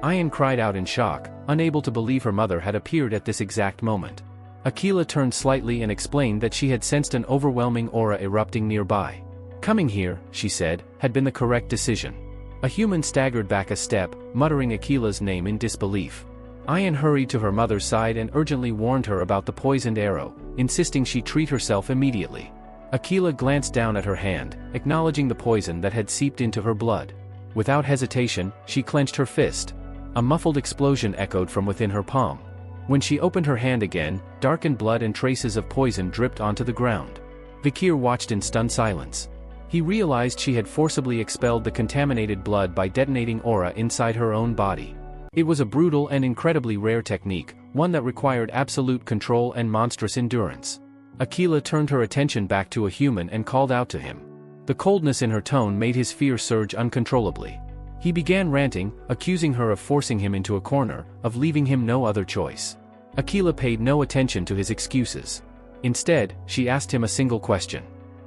Ayan cried out in shock, unable to believe her mother had appeared at this exact moment. Aquila turned slightly and explained that she had sensed an overwhelming aura erupting nearby. Coming here, she said, had been the correct decision. A human staggered back a step, muttering Aquila's name in disbelief. Ayan hurried to her mother's side and urgently warned her about the poisoned arrow, insisting she treat herself immediately. Aquila glanced down at her hand, acknowledging the poison that had seeped into her blood. Without hesitation, she clenched her fist. A muffled explosion echoed from within her palm. When she opened her hand again, darkened blood and traces of poison dripped onto the ground. Vikir watched in stunned silence. He realized she had forcibly expelled the contaminated blood by detonating aura inside her own body. It was a brutal and incredibly rare technique, one that required absolute control and monstrous endurance. Aquila turned her attention back to a human and called out to him. The coldness in her tone made his fear surge uncontrollably. He began ranting, accusing her of forcing him into a corner, of leaving him no other choice. Aquila paid no attention to his excuses. Instead, she asked him a single question.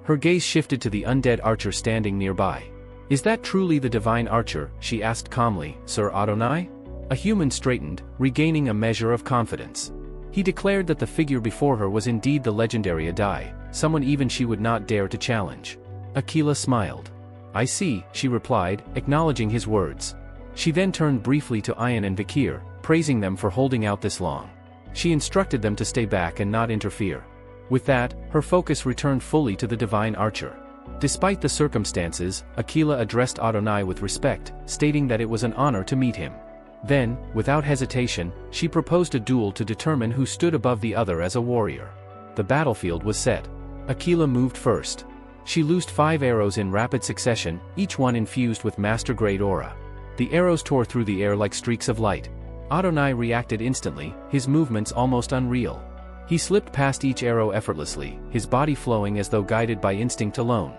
Her gaze shifted to the undead archer standing nearby. "Is that truly the divine archer?" she asked calmly, "Sir Adonai?" A human straightened, regaining a measure of confidence. He declared that the figure before her was indeed the legendary Adai, someone even she would not dare to challenge. Aquila smiled. "I see," she replied, acknowledging his words. She then turned briefly to Ayan and Vikir, praising them for holding out this long. She instructed them to stay back and not interfere. With that, her focus returned fully to the divine archer. Despite the circumstances, Aquila addressed Adonai with respect, stating that it was an honor to meet him. Then, without hesitation, she proposed a duel to determine who stood above the other as a warrior. The battlefield was set. Aquila moved first. She loosed 5 arrows in rapid succession, each one infused with master-grade aura. The arrows tore through the air like streaks of light. Adonai reacted instantly, his movements almost unreal. He slipped past each arrow effortlessly, his body flowing as though guided by instinct alone.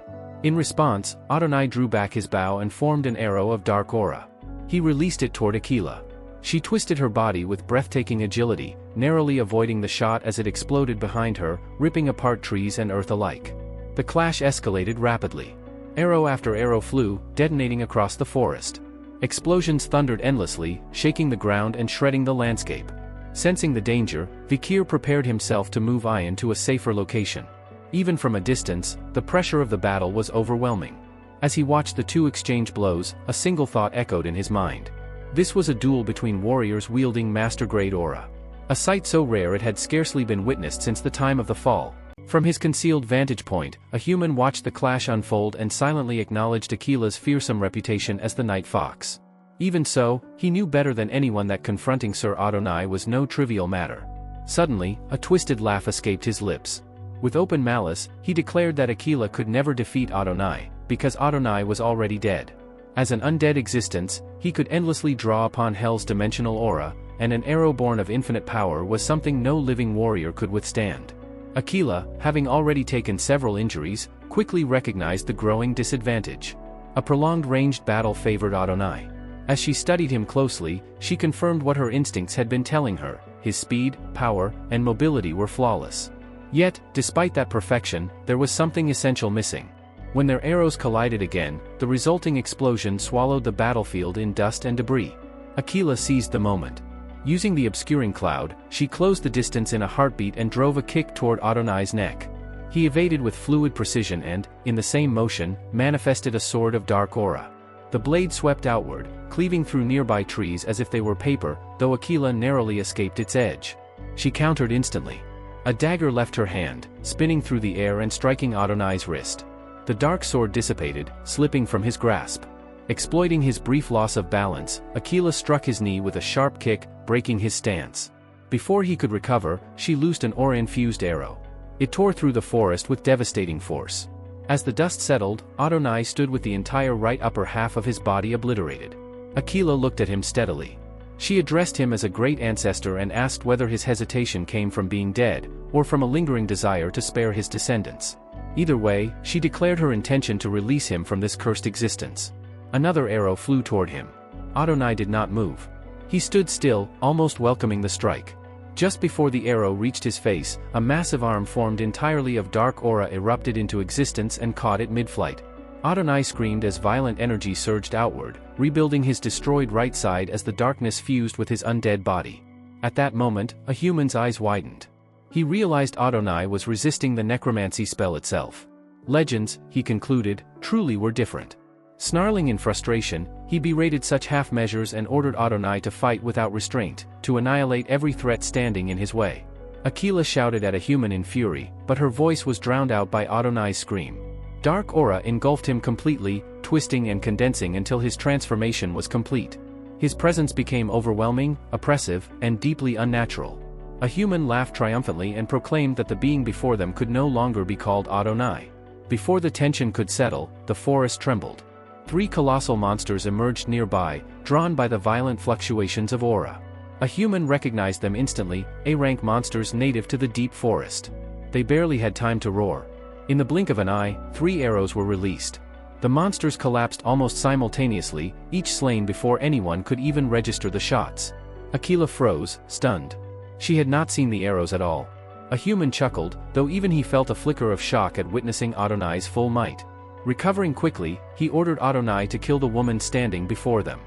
In response, Adonai drew back his bow and formed an arrow of dark aura. He released it toward Aquila. She twisted her body with breathtaking agility, narrowly avoiding the shot as it exploded behind her, ripping apart trees and earth alike. The clash escalated rapidly. Arrow after arrow flew, detonating across the forest. Explosions thundered endlessly, shaking the ground and shredding the landscape. Sensing the danger, Vikir prepared himself to move Ayan to a safer location. Even from a distance, the pressure of the battle was overwhelming. As he watched the two exchange blows, a single thought echoed in his mind. This was a duel between warriors wielding master-grade aura. A sight so rare it had scarcely been witnessed since the time of the fall. From his concealed vantage point, a human watched the clash unfold and silently acknowledged Aquila's fearsome reputation as the Night Fox. Even so, he knew better than anyone that confronting Sir Adonai was no trivial matter. Suddenly, a twisted laugh escaped his lips. With open malice, he declared that Aquila could never defeat Adonai, because Adonai was already dead. As an undead existence, he could endlessly draw upon hell's dimensional aura, and an arrow born of infinite power was something no living warrior could withstand. Aquila, having already taken several injuries, quickly recognized the growing disadvantage. A prolonged ranged battle favored Adonai. As she studied him closely, she confirmed what her instincts had been telling her: his speed, power, and mobility were flawless. Yet, despite that perfection, there was something essential missing. When their arrows collided again, the resulting explosion swallowed the battlefield in dust and debris. Aquila seized the moment. Using the obscuring cloud, she closed the distance in a heartbeat and drove a kick toward Adonai's neck. He evaded with fluid precision and, in the same motion, manifested a sword of dark aura. The blade swept outward, cleaving through nearby trees as if they were paper, though Aquila narrowly escaped its edge. She countered instantly. A dagger left her hand, spinning through the air and striking Adonai's wrist. The dark sword dissipated, slipping from his grasp. Exploiting his brief loss of balance, Aquila struck his knee with a sharp kick, breaking his stance. Before he could recover, she loosed an aura-infused arrow. It tore through the forest with devastating force. As the dust settled, Adonai stood with the entire right upper half of his body obliterated. Aquila looked at him steadily. She addressed him as a great ancestor and asked whether his hesitation came from being dead, or from a lingering desire to spare his descendants. Either way, she declared her intention to release him from this cursed existence. Another arrow flew toward him. Adonai did not move. He stood still, almost welcoming the strike. Just before the arrow reached his face, a massive arm formed entirely of dark aura erupted into existence and caught it mid-flight. Adonai screamed as violent energy surged outward, rebuilding his destroyed right side as the darkness fused with his undead body. At that moment, a human's eyes widened. He realized Adonai was resisting the necromancy spell itself. Legends, he concluded, truly were different. Snarling in frustration, he berated such half-measures and ordered Adonai to fight without restraint, to annihilate every threat standing in his way. Aquila shouted at a human in fury, but her voice was drowned out by Adonai's scream. Dark aura engulfed him completely, twisting and condensing until his transformation was complete. His presence became overwhelming, oppressive, and deeply unnatural. A human laughed triumphantly and proclaimed that the being before them could no longer be called Adonai. Before the tension could settle, the forest trembled. 3 colossal monsters emerged nearby, drawn by the violent fluctuations of aura. A human recognized them instantly, A-rank monsters native to the deep forest. They barely had time to roar. In the blink of an eye, 3 arrows were released. The monsters collapsed almost simultaneously, each slain before anyone could even register the shots. Aquila froze, stunned. She had not seen the arrows at all. A human chuckled, though even he felt a flicker of shock at witnessing Adonai's full might. Recovering quickly, he ordered Adonai to kill the woman standing before them.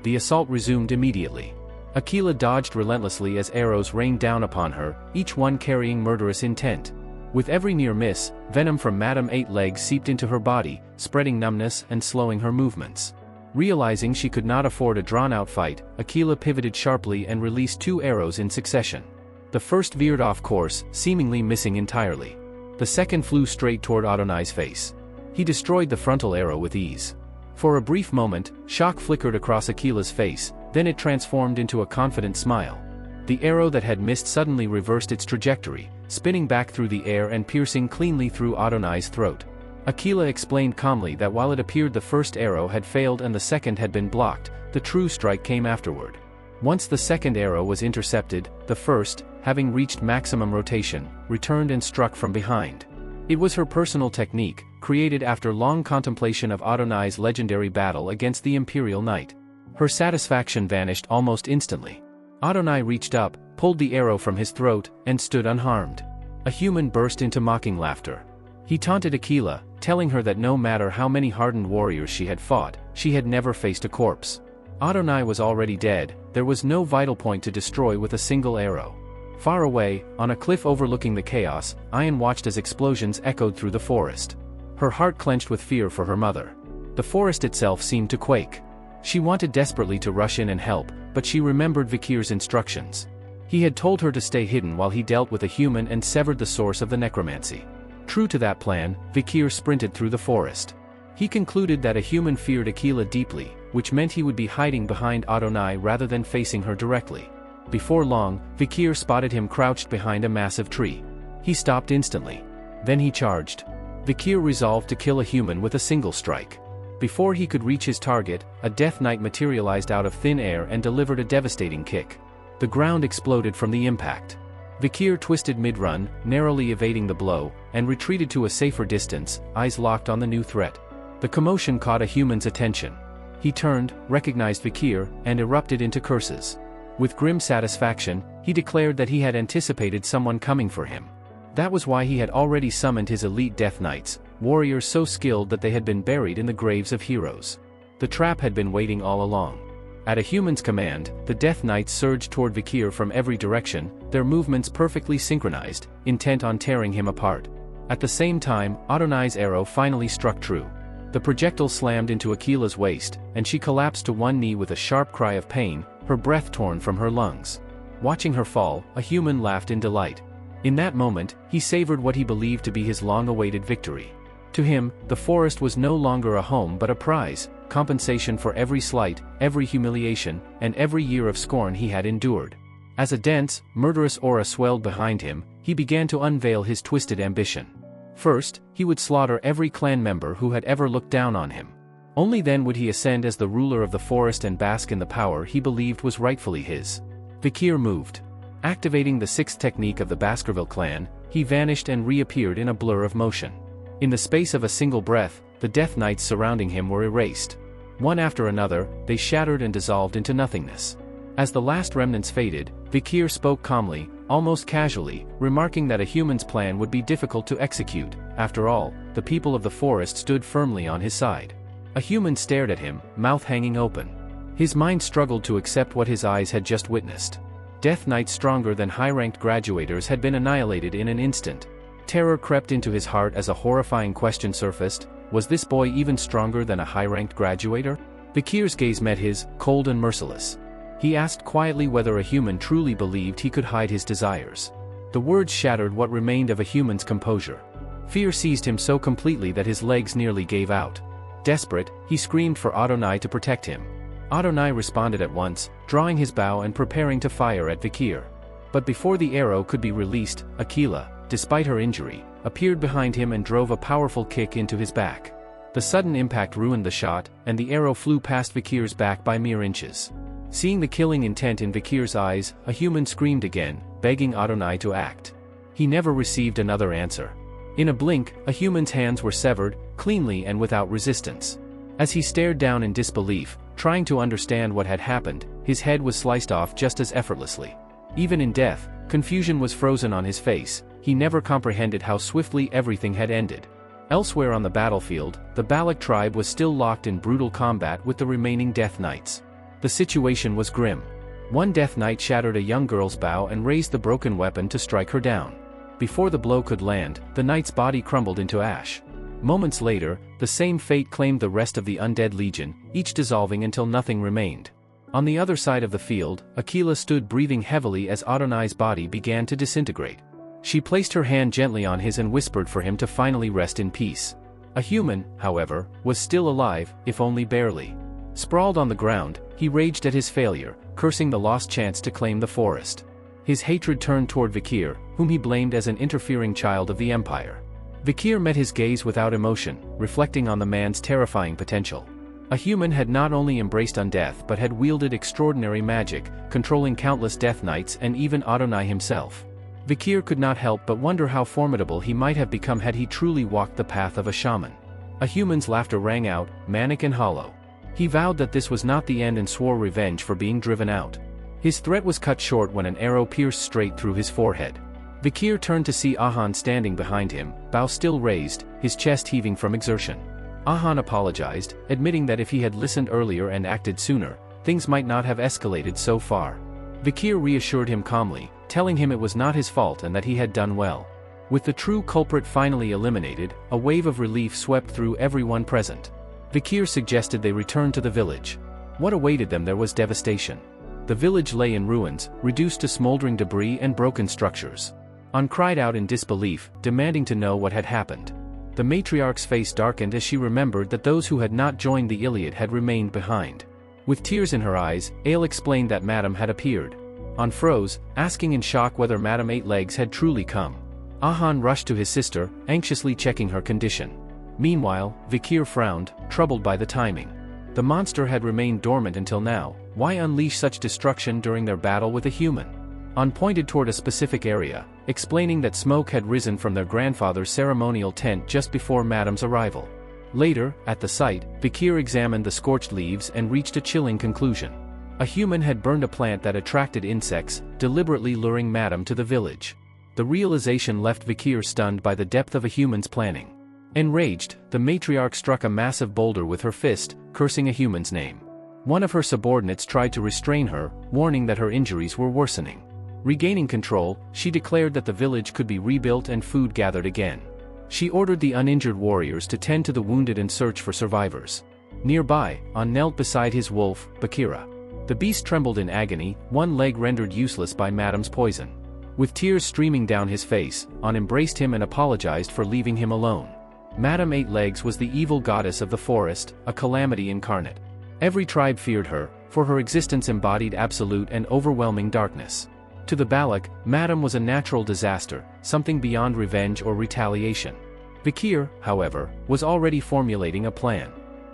The assault resumed immediately. Aquila dodged relentlessly as arrows rained down upon her, each one carrying murderous intent. With every near miss, venom from Madame Eight Legs seeped into her body, spreading numbness and slowing her movements. Realizing she could not afford a drawn-out fight, Aquila pivoted sharply and released 2 arrows in succession. The first veered off course, seemingly missing entirely. The second flew straight toward Adonai's face. He destroyed the frontal arrow with ease. For a brief moment, shock flickered across Aquila's face, then it transformed into a confident smile. The arrow that had missed suddenly reversed its trajectory, spinning back through the air and piercing cleanly through Adonai's throat. Aquila explained calmly that while it appeared the first arrow had failed and the second had been blocked, the true strike came afterward. Once the second arrow was intercepted, the first, having reached maximum rotation, returned and struck from behind. It was her personal technique, created after long contemplation of Adonai's legendary battle against the Imperial Knight. Her satisfaction vanished almost instantly. Adonai reached up, pulled the arrow from his throat, and stood unharmed. A human burst into mocking laughter. He taunted Aquila, telling her that no matter how many hardened warriors she had fought, she had never faced a corpse. Adonai was already dead, there was no vital point to destroy with a single arrow. Far away, on a cliff overlooking the chaos, Ayan watched as explosions echoed through the forest. Her heart clenched with fear for her mother. The forest itself seemed to quake. She wanted desperately to rush in and help, but she remembered Vikir's instructions. He had told her to stay hidden while he dealt with a human and severed the source of the necromancy. True to that plan, Vikir sprinted through the forest. He concluded that a human feared Aquila deeply, which meant he would be hiding behind Adonai rather than facing her directly. Before long, Vikir spotted him crouched behind a massive tree. He stopped instantly. Then he charged. Vikir resolved to kill a human with a single strike. Before he could reach his target, a Death Knight materialized out of thin air and delivered a devastating kick. The ground exploded from the impact. Vikir twisted mid-run, narrowly evading the blow, and retreated to a safer distance, eyes locked on the new threat. The commotion caught a human's attention. He turned, recognized Vikir, and erupted into curses. With grim satisfaction, he declared that he had anticipated someone coming for him. That was why he had already summoned his elite Death Knights, warriors so skilled that they had been buried in the graves of heroes. The trap had been waiting all along. At a human's command, the Death Knights surged toward Vikir from every direction, their movements perfectly synchronized, intent on tearing him apart. At the same time, Adonai's arrow finally struck true. The projectile slammed into Aquila's waist, and she collapsed to one knee with a sharp cry of pain, her breath torn from her lungs. Watching her fall, a human laughed in delight. In that moment, he savored what he believed to be his long-awaited victory. To him, the forest was no longer a home but a prize, compensation for every slight, every humiliation, and every year of scorn he had endured. As a dense, murderous aura swelled behind him, he began to unveil his twisted ambition. First, he would slaughter every clan member who had ever looked down on him. Only then would he ascend as the ruler of the forest and bask in the power he believed was rightfully his. Vikir moved. Activating the sixth technique of the Baskerville clan, he vanished and reappeared in a blur of motion. In the space of a single breath, the Death Knights surrounding him were erased. One after another, they shattered and dissolved into nothingness. As the last remnants faded, Vikir spoke calmly, almost casually, remarking that a human's plan would be difficult to execute. After all, the people of the forest stood firmly on his side. A human stared at him, mouth hanging open. His mind struggled to accept what his eyes had just witnessed. Death Knights stronger than high-ranked graduators had been annihilated in an instant. Terror crept into his heart as a horrifying question surfaced: was this boy even stronger than a high-ranked graduator? Vikir's gaze met his, cold and merciless. He asked quietly whether a human truly believed he could hide his desires. The words shattered what remained of a human's composure. Fear seized him so completely that his legs nearly gave out. Desperate, he screamed for Adonai to protect him. Adonai responded at once, drawing his bow and preparing to fire at Vikir. But before the arrow could be released, Aquila, despite her injury, appeared behind him and drove a powerful kick into his back. The sudden impact ruined the shot, and the arrow flew past Vikir's back by mere inches. Seeing the killing intent in Vikir's eyes, a human screamed again, begging Adonai to act. He never received another answer. In a blink, a human's hands were severed, cleanly and without resistance. As he stared down in disbelief, trying to understand what had happened, his head was sliced off just as effortlessly. Even in death, confusion was frozen on his face. He never comprehended how swiftly everything had ended. Elsewhere on the battlefield, the Balak tribe was still locked in brutal combat with the remaining Death Knights. The situation was grim. One Death Knight shattered a young girl's bow and raised the broken weapon to strike her down. Before the blow could land, the knight's body crumbled into ash. Moments later, the same fate claimed the rest of the undead legion, each dissolving until nothing remained. On the other side of the field, Aquila stood breathing heavily as Adonai's body began to disintegrate. She placed her hand gently on his and whispered for him to finally rest in peace. A human, however, was still alive, if only barely. Sprawled on the ground, he raged at his failure, cursing the lost chance to claim the forest. His hatred turned toward Vikir, whom he blamed as an interfering child of the Empire. Vikir met his gaze without emotion, reflecting on the man's terrifying potential. A human had not only embraced undeath but had wielded extraordinary magic, controlling countless Death Knights and even Adonai himself. Vikir could not help but wonder how formidable he might have become had he truly walked the path of a shaman. A human's laughter rang out, manic and hollow. He vowed that this was not the end and swore revenge for being driven out. His threat was cut short when an arrow pierced straight through his forehead. Vikir turned to see Ahan standing behind him, bow still raised, his chest heaving from exertion. Ahan apologized, admitting that if he had listened earlier and acted sooner, things might not have escalated so far. Vikir reassured him calmly, telling him it was not his fault and that he had done well. With the true culprit finally eliminated, a wave of relief swept through everyone present. Vikir suggested they return to the village. What awaited them there was devastation. The village lay in ruins, reduced to smoldering debris and broken structures. An cried out in disbelief, demanding to know what had happened. The matriarch's face darkened as she remembered that those who had not joined the Iliad had remained behind. With tears in her eyes, Ale explained that Madame had appeared. An froze, asking in shock whether Madame Eight Legs had truly come. Ahan rushed to his sister, anxiously checking her condition. Meanwhile, Vikir frowned, troubled by the timing. The monster had remained dormant until now. Why unleash such destruction during their battle with a human? An pointed toward a specific area, explaining that smoke had risen from their grandfather's ceremonial tent just before Madame's arrival. Later, at the site, Vikir examined the scorched leaves and reached a chilling conclusion. A human had burned a plant that attracted insects, deliberately luring Madame to the village. The realization left Vikir stunned by the depth of a human's planning. Enraged, the matriarch struck a massive boulder with her fist, cursing a human's name. One of her subordinates tried to restrain her, warning that her injuries were worsening. Regaining control, she declared that the village could be rebuilt and food gathered again. She ordered the uninjured warriors to tend to the wounded and search for survivors. Nearby, An knelt beside his wolf, Bakira. The beast trembled in agony, one leg rendered useless by Madame's poison. With tears streaming down his face, An embraced him and apologized for leaving him alone. Madame Eight Legs was the evil goddess of the forest, a calamity incarnate. Every tribe feared her, for her existence embodied absolute and overwhelming darkness. To the Balak, Madame was a natural disaster, something beyond revenge or retaliation. Vikir, however, was already formulating a plan.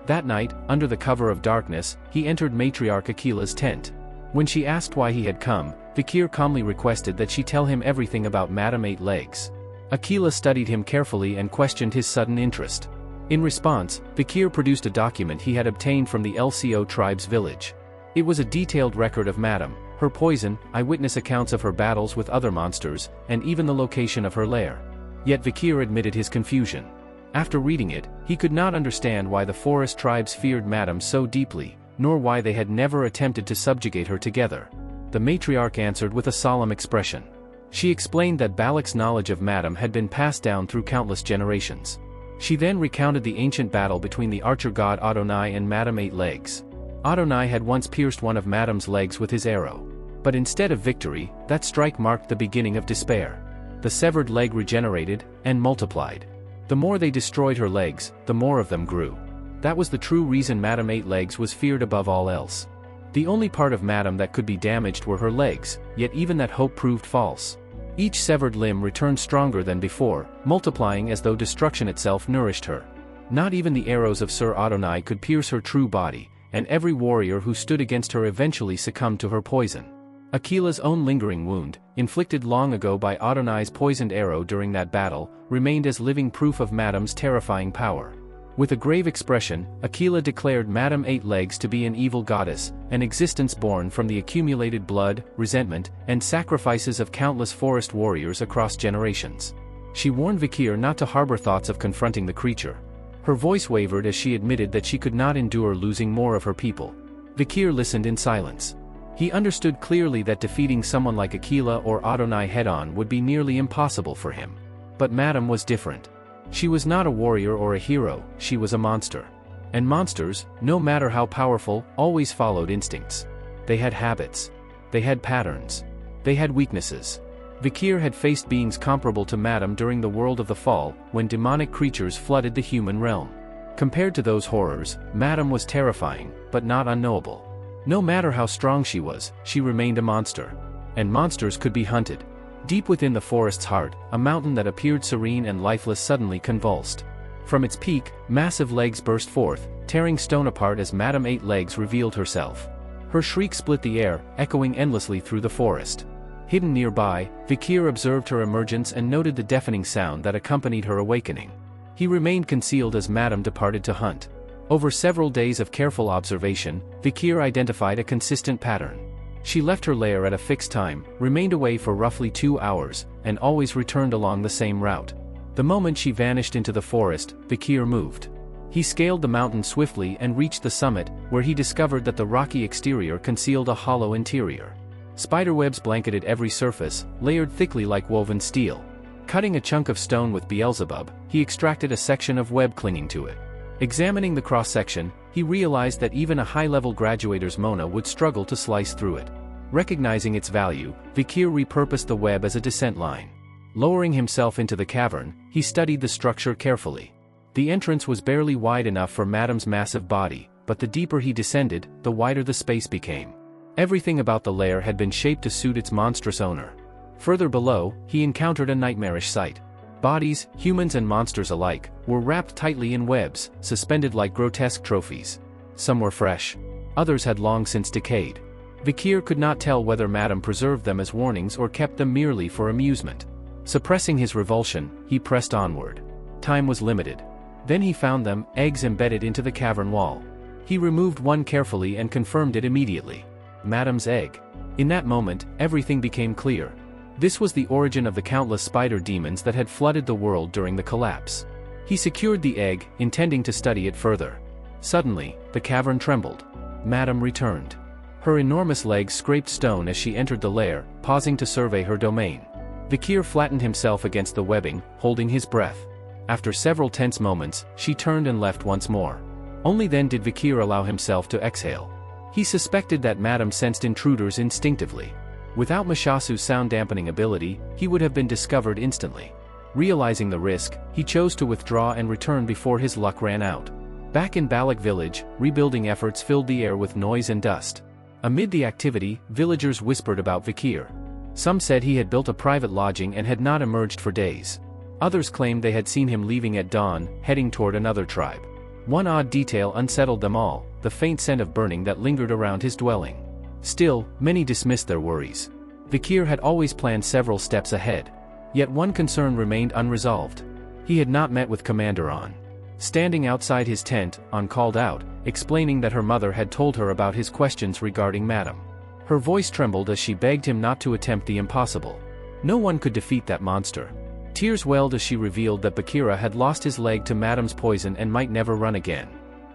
That night, under the cover of darkness, he entered matriarch Akila's tent. When she asked why he had come, Vikir calmly requested that she tell him everything about Madame Eight Legs. Akila studied him carefully and questioned his sudden interest. In response, Vikir produced a document he had obtained from the LCO tribe's village. It was a detailed record of Madame, her poison, eyewitness accounts of her battles with other monsters, and even the location of her lair. Yet Vikir admitted his confusion. After reading it, he could not understand why the forest tribes feared Madame so deeply, nor why they had never attempted to subjugate her together. The matriarch answered with a solemn expression. She explained that Balak's knowledge of Madame had been passed down through countless generations. She then recounted the ancient battle between the archer god Adonai and Madame Eight Legs. Adonai had once pierced one of Madame's legs with his arrow. But instead of victory, that strike marked the beginning of despair. The severed leg regenerated, and multiplied. The more they destroyed her legs, the more of them grew. That was the true reason Madame Eight Legs was feared above all else. The only part of Madame that could be damaged were her legs, yet even that hope proved false. Each severed limb returned stronger than before, multiplying as though destruction itself nourished her. Not even the arrows of Sir Adonai could pierce her true body, and every warrior who stood against her eventually succumbed to her poison. Akila's own lingering wound, inflicted long ago by Adonai's poisoned arrow during that battle, remained as living proof of Madame's terrifying power. With a grave expression, Akila declared Madame Eight Legs to be an evil goddess, an existence born from the accumulated blood, resentment, and sacrifices of countless forest warriors across generations. She warned Vikir not to harbor thoughts of confronting the creature. Her voice wavered as she admitted that she could not endure losing more of her people. Vikir listened in silence. He understood clearly that defeating someone like Akila or Adonai head-on would be nearly impossible for him. But Madame was different. She was not a warrior or a hero, she was a monster. And monsters, no matter how powerful, always followed instincts. They had habits. They had patterns. They had weaknesses. Vikir had faced beings comparable to Madame during the World of the Fall, when demonic creatures flooded the human realm. Compared to those horrors, Madame was terrifying, but not unknowable. No matter how strong she was, she remained a monster. And monsters could be hunted. Deep within the forest's heart, a mountain that appeared serene and lifeless suddenly convulsed. From its peak, massive legs burst forth, tearing stone apart as Madame Eight Legs revealed herself. Her shriek split the air, echoing endlessly through the forest. Hidden nearby, Vikir observed her emergence and noted the deafening sound that accompanied her awakening. He remained concealed as Madame departed to hunt. Over several days of careful observation, Vikir identified a consistent pattern. She left her lair at a fixed time, remained away for roughly 2 hours, and always returned along the same route. The moment she vanished into the forest, Vikir moved. He scaled the mountain swiftly and reached the summit, where he discovered that the rocky exterior concealed a hollow interior. Spiderwebs blanketed every surface, layered thickly like woven steel. Cutting a chunk of stone with Beelzebub, he extracted a section of web clinging to it. Examining the cross-section, he realized that even a high-level graduator's Mona would struggle to slice through it. Recognizing its value, Vikir repurposed the web as a descent line. Lowering himself into the cavern, he studied the structure carefully. The entrance was barely wide enough for Madame's massive body, but the deeper he descended, the wider the space became. Everything about the lair had been shaped to suit its monstrous owner. Further below, he encountered a nightmarish sight. Bodies, humans and monsters alike, were wrapped tightly in webs, suspended like grotesque trophies. Some were fresh. Others had long since decayed. Vikir could not tell whether Madame preserved them as warnings or kept them merely for amusement. Suppressing his revulsion, he pressed onward. Time was limited. Then he found them, eggs embedded into the cavern wall. He removed one carefully and confirmed it immediately. Madame's egg. In that moment, everything became clear. This was the origin of the countless spider demons that had flooded the world during the collapse. He secured the egg, intending to study it further. Suddenly, the cavern trembled. Madame returned. Her enormous legs scraped stone as she entered the lair, pausing to survey her domain. Vikir flattened himself against the webbing, holding his breath. After several tense moments, she turned and left once more. Only then did Vikir allow himself to exhale. He suspected that Madame sensed intruders instinctively. Without Mashasu's sound-dampening ability, he would have been discovered instantly. Realizing the risk, he chose to withdraw and return before his luck ran out. Back in Balak village, rebuilding efforts filled the air with noise and dust. Amid the activity, villagers whispered about Vikir. Some said he had built a private lodging and had not emerged for days. Others claimed they had seen him leaving at dawn, heading toward another tribe. One odd detail unsettled them all, the faint scent of burning that lingered around his dwelling. Still, many dismissed their worries. Vikir had always planned several steps ahead. Yet one concern remained unresolved. He had not met with Commander An. Standing outside his tent, An called out, explaining that her mother had told her about his questions regarding Madame. Her voice trembled as she begged him not to attempt the impossible. No one could defeat that monster. Tears welled as she revealed that Bakira had lost his leg to Madame's poison and might never run again.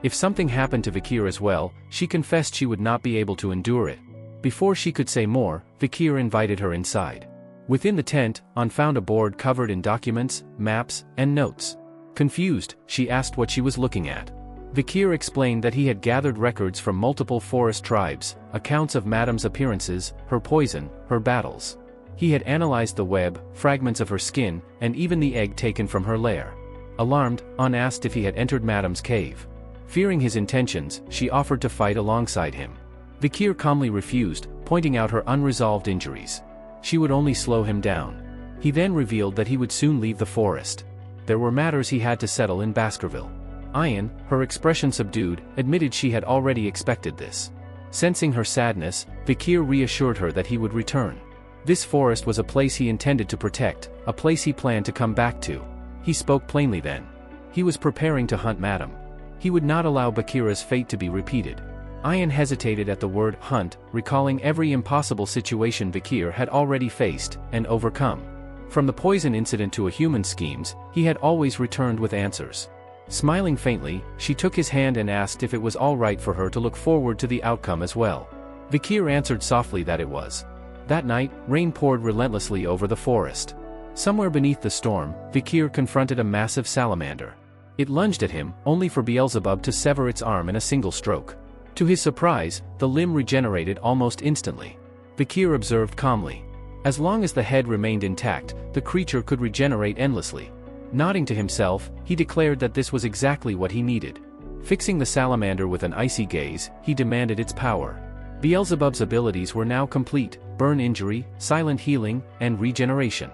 If something happened to Vikir as well, she confessed she would not be able to endure it. Before she could say more, Vikir invited her inside. Within the tent, An found a board covered in documents, maps, and notes. Confused, she asked what she was looking at. Vikir explained that he had gathered records from multiple forest tribes, accounts of Madame's appearances, her poison, her battles. He had analyzed the web, fragments of her skin, and even the egg taken from her lair. Alarmed, An asked if he had entered Madame's cave. Fearing his intentions, she offered to fight alongside him. Vikir calmly refused, pointing out her unresolved injuries. She would only slow him down. He then revealed that he would soon leave the forest. There were matters he had to settle in Baskerville. Ayan, her expression subdued, admitted she had already expected this. Sensing her sadness, Vikir reassured her that he would return. This forest was a place he intended to protect, a place he planned to come back to. He spoke plainly then. He was preparing to hunt Madame. He would not allow Bakira's fate to be repeated. Ayan hesitated at the word hunt, recalling every impossible situation Vikir had already faced and overcome. From the poison incident to a human schemes, he had always returned with answers. Smiling faintly, she took his hand and asked if it was all right for her to look forward to the outcome as well. Vikir answered softly that it was. That night, rain poured relentlessly over the forest. Somewhere beneath the storm, Vikir confronted a massive salamander. It lunged at him, only for Beelzebub to sever its arm in a single stroke. To his surprise, the limb regenerated almost instantly. Vikir observed calmly. As long as the head remained intact, the creature could regenerate endlessly. Nodding to himself, he declared that this was exactly what he needed. Fixing the salamander with an icy gaze, he demanded its power. Beelzebub's abilities were now complete: burn injury, silent healing, and regeneration.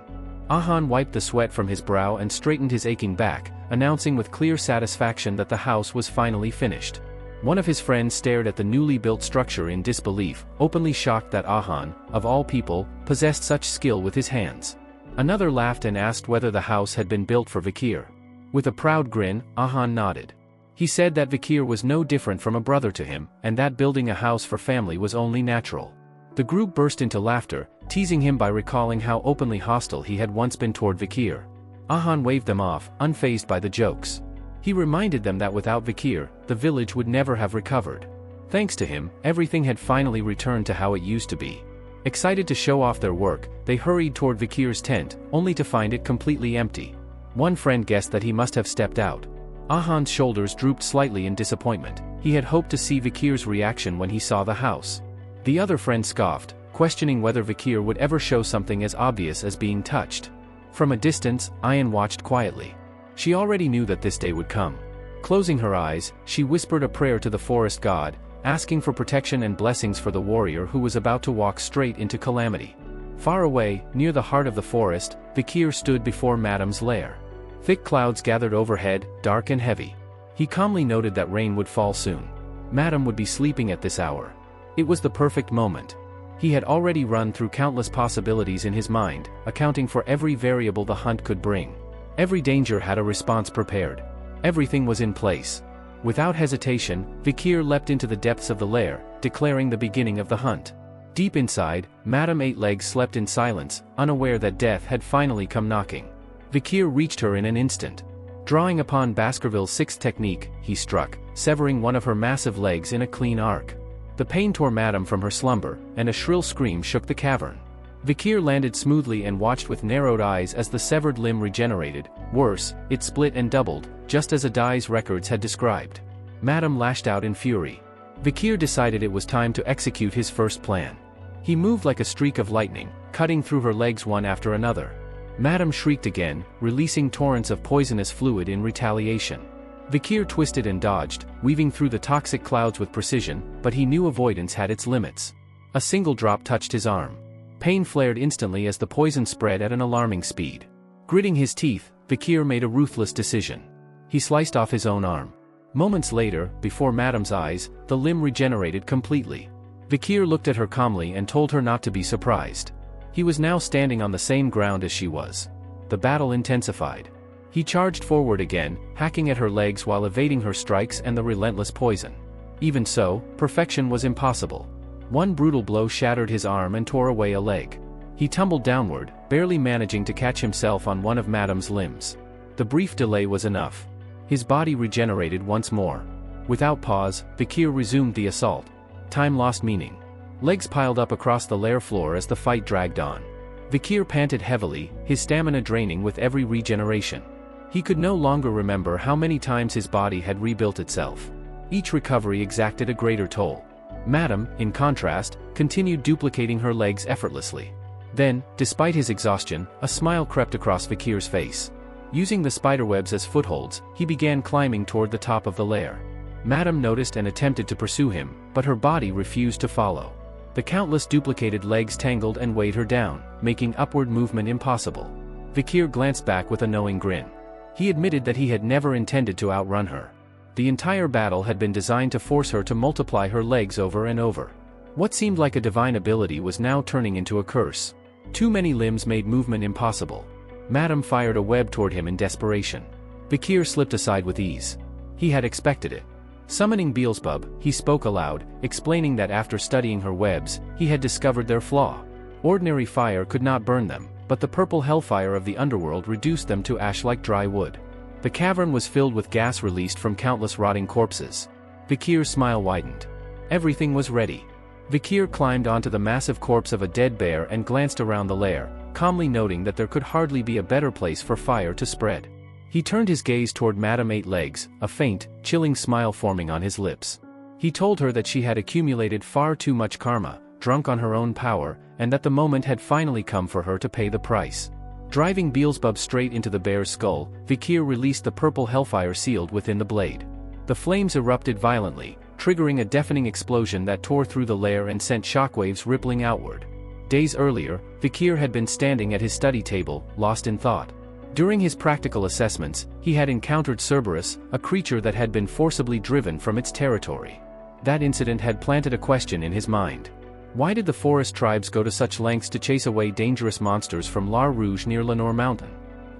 Ahan wiped the sweat from his brow and straightened his aching back, announcing with clear satisfaction that the house was finally finished. One of his friends stared at the newly built structure in disbelief, openly shocked that Ahan, of all people, possessed such skill with his hands. Another laughed and asked whether the house had been built for Vikir. With a proud grin, Ahan nodded. He said that Vikir was no different from a brother to him, and that building a house for family was only natural. The group burst into laughter, teasing him by recalling how openly hostile he had once been toward Vikir. Ahan waved them off, unfazed by the jokes. He reminded them that without Vikir, the village would never have recovered. Thanks to him, everything had finally returned to how it used to be. Excited to show off their work, they hurried toward Vikir's tent, only to find it completely empty. One friend guessed that he must have stepped out. Ahan's shoulders drooped slightly in disappointment. He had hoped to see Vikir's reaction when he saw the house. The other friend scoffed, questioning whether Vikir would ever show something as obvious as being touched. From a distance, Ayan watched quietly. She already knew that this day would come. Closing her eyes, she whispered a prayer to the forest god, asking for protection and blessings for the warrior who was about to walk straight into calamity. Far away, near the heart of the forest, Vikir stood before Madame's lair. Thick clouds gathered overhead, dark and heavy. He calmly noted that rain would fall soon. Madame would be sleeping at this hour. It was the perfect moment. He had already run through countless possibilities in his mind, accounting for every variable the hunt could bring. Every danger had a response prepared. Everything was in place. Without hesitation, Vikir leapt into the depths of the lair, declaring the beginning of the hunt. Deep inside, Madame Eight Legs slept in silence, unaware that death had finally come knocking. Vikir reached her in an instant. Drawing upon Baskerville's sixth technique, he struck, severing one of her massive legs in a clean arc. The pain tore Madame from her slumber, and a shrill scream shook the cavern. Vikir landed smoothly and watched with narrowed eyes as the severed limb regenerated. Worse, it split and doubled, just as Adai's records had described. Madame lashed out in fury. Vikir decided it was time to execute his first plan. He moved like a streak of lightning, cutting through her legs one after another. Madame shrieked again, releasing torrents of poisonous fluid in retaliation. Vikir twisted and dodged, weaving through the toxic clouds with precision, but he knew avoidance had its limits. A single drop touched his arm. Pain flared instantly as the poison spread at an alarming speed. Gritting his teeth, Vikir made a ruthless decision. He sliced off his own arm. Moments later, before Madame's eyes, the limb regenerated completely. Vikir looked at her calmly and told her not to be surprised. He was now standing on the same ground as she was. The battle intensified. He charged forward again, hacking at her legs while evading her strikes and the relentless poison. Even so, perfection was impossible. One brutal blow shattered his arm and tore away a leg. He tumbled downward, barely managing to catch himself on one of Madame's limbs. The brief delay was enough. His body regenerated once more. Without pause, Vikir resumed the assault. Time lost meaning. Legs piled up across the lair floor as the fight dragged on. Vikir panted heavily, his stamina draining with every regeneration. He could no longer remember how many times his body had rebuilt itself. Each recovery exacted a greater toll. Madame, in contrast, continued duplicating her legs effortlessly. Then, despite his exhaustion, a smile crept across Vikir's face. Using the spiderwebs as footholds, he began climbing toward the top of the lair. Madame noticed and attempted to pursue him, but her body refused to follow. The countless duplicated legs tangled and weighed her down, making upward movement impossible. Vikir glanced back with a knowing grin. He admitted that he had never intended to outrun her. The entire battle had been designed to force her to multiply her legs over and over. What seemed like a divine ability was now turning into a curse. Too many limbs made movement impossible. Madame fired a web toward him in desperation. Vikir slipped aside with ease. He had expected it. Summoning Beelzebub, he spoke aloud, explaining that after studying her webs, he had discovered their flaw. Ordinary fire could not burn them, but the purple hellfire of the underworld reduced them to ash like dry wood. The cavern was filled with gas released from countless rotting corpses. Vikir's smile widened. Everything was ready. Vikir climbed onto the massive corpse of a dead bear and glanced around the lair, calmly noting that there could hardly be a better place for fire to spread. He turned his gaze toward Madame Eight Legs, a faint, chilling smile forming on his lips. He told her that she had accumulated far too much karma, drunk on her own power, and that the moment had finally come for her to pay the price. Driving Beelzebub straight into the bear's skull, Vikir released the purple hellfire sealed within the blade. The flames erupted violently, triggering a deafening explosion that tore through the lair and sent shockwaves rippling outward. Days earlier, Vikir had been standing at his study table, lost in thought. During his practical assessments, he had encountered Cerberus, a creature that had been forcibly driven from its territory. That incident had planted a question in his mind. Why did the forest tribes go to such lengths to chase away dangerous monsters from La Rouge near Lenore Mountain?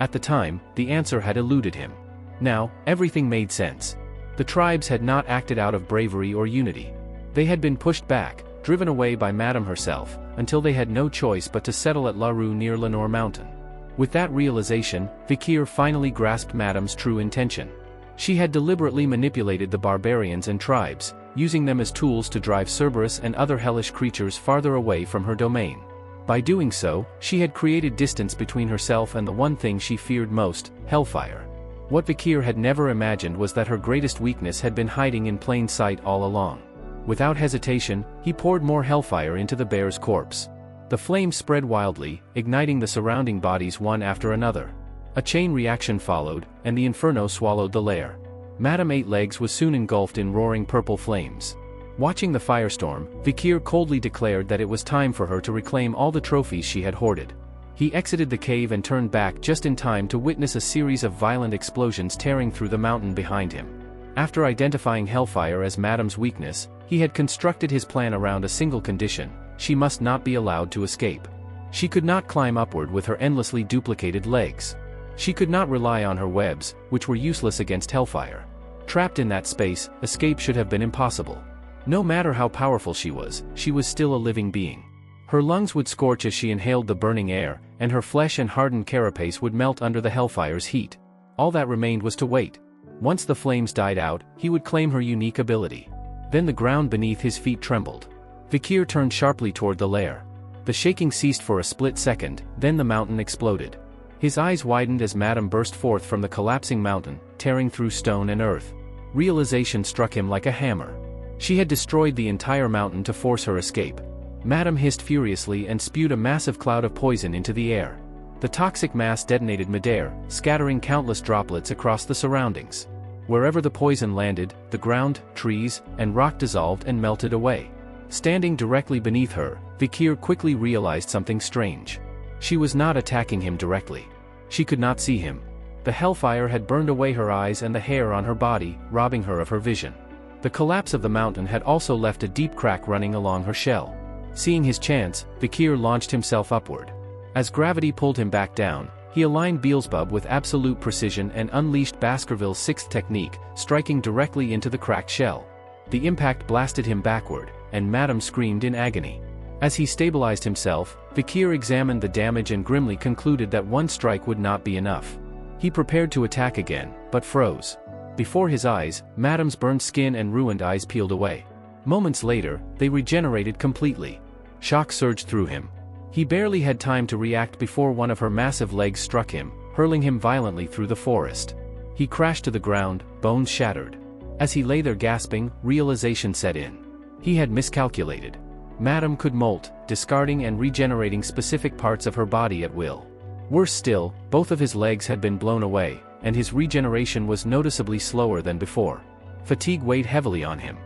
At the time, the answer had eluded him. Now, everything made sense. The tribes had not acted out of bravery or unity. They had been pushed back, driven away by Madame herself, until they had no choice but to settle at La Rouge near Lenore Mountain. With that realization, Vikir finally grasped Madame's true intention. She had deliberately manipulated the barbarians and tribes, using them as tools to drive Cerberus and other hellish creatures farther away from her domain. By doing so, she had created distance between herself and the one thing she feared most, hellfire. What Vikir had never imagined was that her greatest weakness had been hiding in plain sight all along. Without hesitation, he poured more hellfire into the bear's corpse. The flames spread wildly, igniting the surrounding bodies one after another. A chain reaction followed, and the inferno swallowed the lair. Madame Eight Legs was soon engulfed in roaring purple flames. Watching the firestorm, Vikir coldly declared that it was time for her to reclaim all the trophies she had hoarded. He exited the cave and turned back just in time to witness a series of violent explosions tearing through the mountain behind him. After identifying hellfire as Madame's weakness, he had constructed his plan around a single condition: she must not be allowed to escape. She could not climb upward with her endlessly duplicated legs. She could not rely on her webs, which were useless against hellfire. Trapped in that space, escape should have been impossible. No matter how powerful she was still a living being. Her lungs would scorch as she inhaled the burning air, and her flesh and hardened carapace would melt under the hellfire's heat. All that remained was to wait. Once the flames died out, he would claim her unique ability. Then the ground beneath his feet trembled. Vikir turned sharply toward the lair. The shaking ceased for a split second, then the mountain exploded. His eyes widened as Madame burst forth from the collapsing mountain, tearing through stone and earth. Realization struck him like a hammer. She had destroyed the entire mountain to force her escape. Madame hissed furiously and spewed a massive cloud of poison into the air. The toxic mass detonated midair, scattering countless droplets across the surroundings. Wherever the poison landed, the ground, trees, and rock dissolved and melted away. Standing directly beneath her, Vikir quickly realized something strange. She was not attacking him directly. She could not see him. The hellfire had burned away her eyes and the hair on her body, robbing her of her vision. The collapse of the mountain had also left a deep crack running along her shell. Seeing his chance, Vikir launched himself upward. As gravity pulled him back down, he aligned Beelzebub with absolute precision and unleashed Baskerville's sixth technique, striking directly into the cracked shell. The impact blasted him backward, and Madame screamed in agony. As he stabilized himself, Vikir examined the damage and grimly concluded that one strike would not be enough. He prepared to attack again, but froze. Before his eyes, Madame's burned skin and ruined eyes peeled away. Moments later, they regenerated completely. Shock surged through him. He barely had time to react before one of her massive legs struck him, hurling him violently through the forest. He crashed to the ground, bones shattered. As he lay there gasping, realization set in. He had miscalculated. Madame could molt, discarding and regenerating specific parts of her body at will. Worse still, both of his legs had been blown away, and his regeneration was noticeably slower than before. Fatigue weighed heavily on him.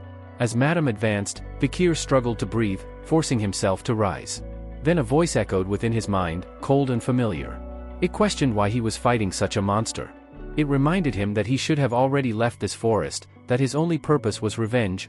As Madame advanced, Vikir struggled to breathe, forcing himself to rise. Then a voice echoed within his mind, cold and familiar. It questioned why he was fighting such a monster. It reminded him that he should have already left this forest, that his only purpose was revenge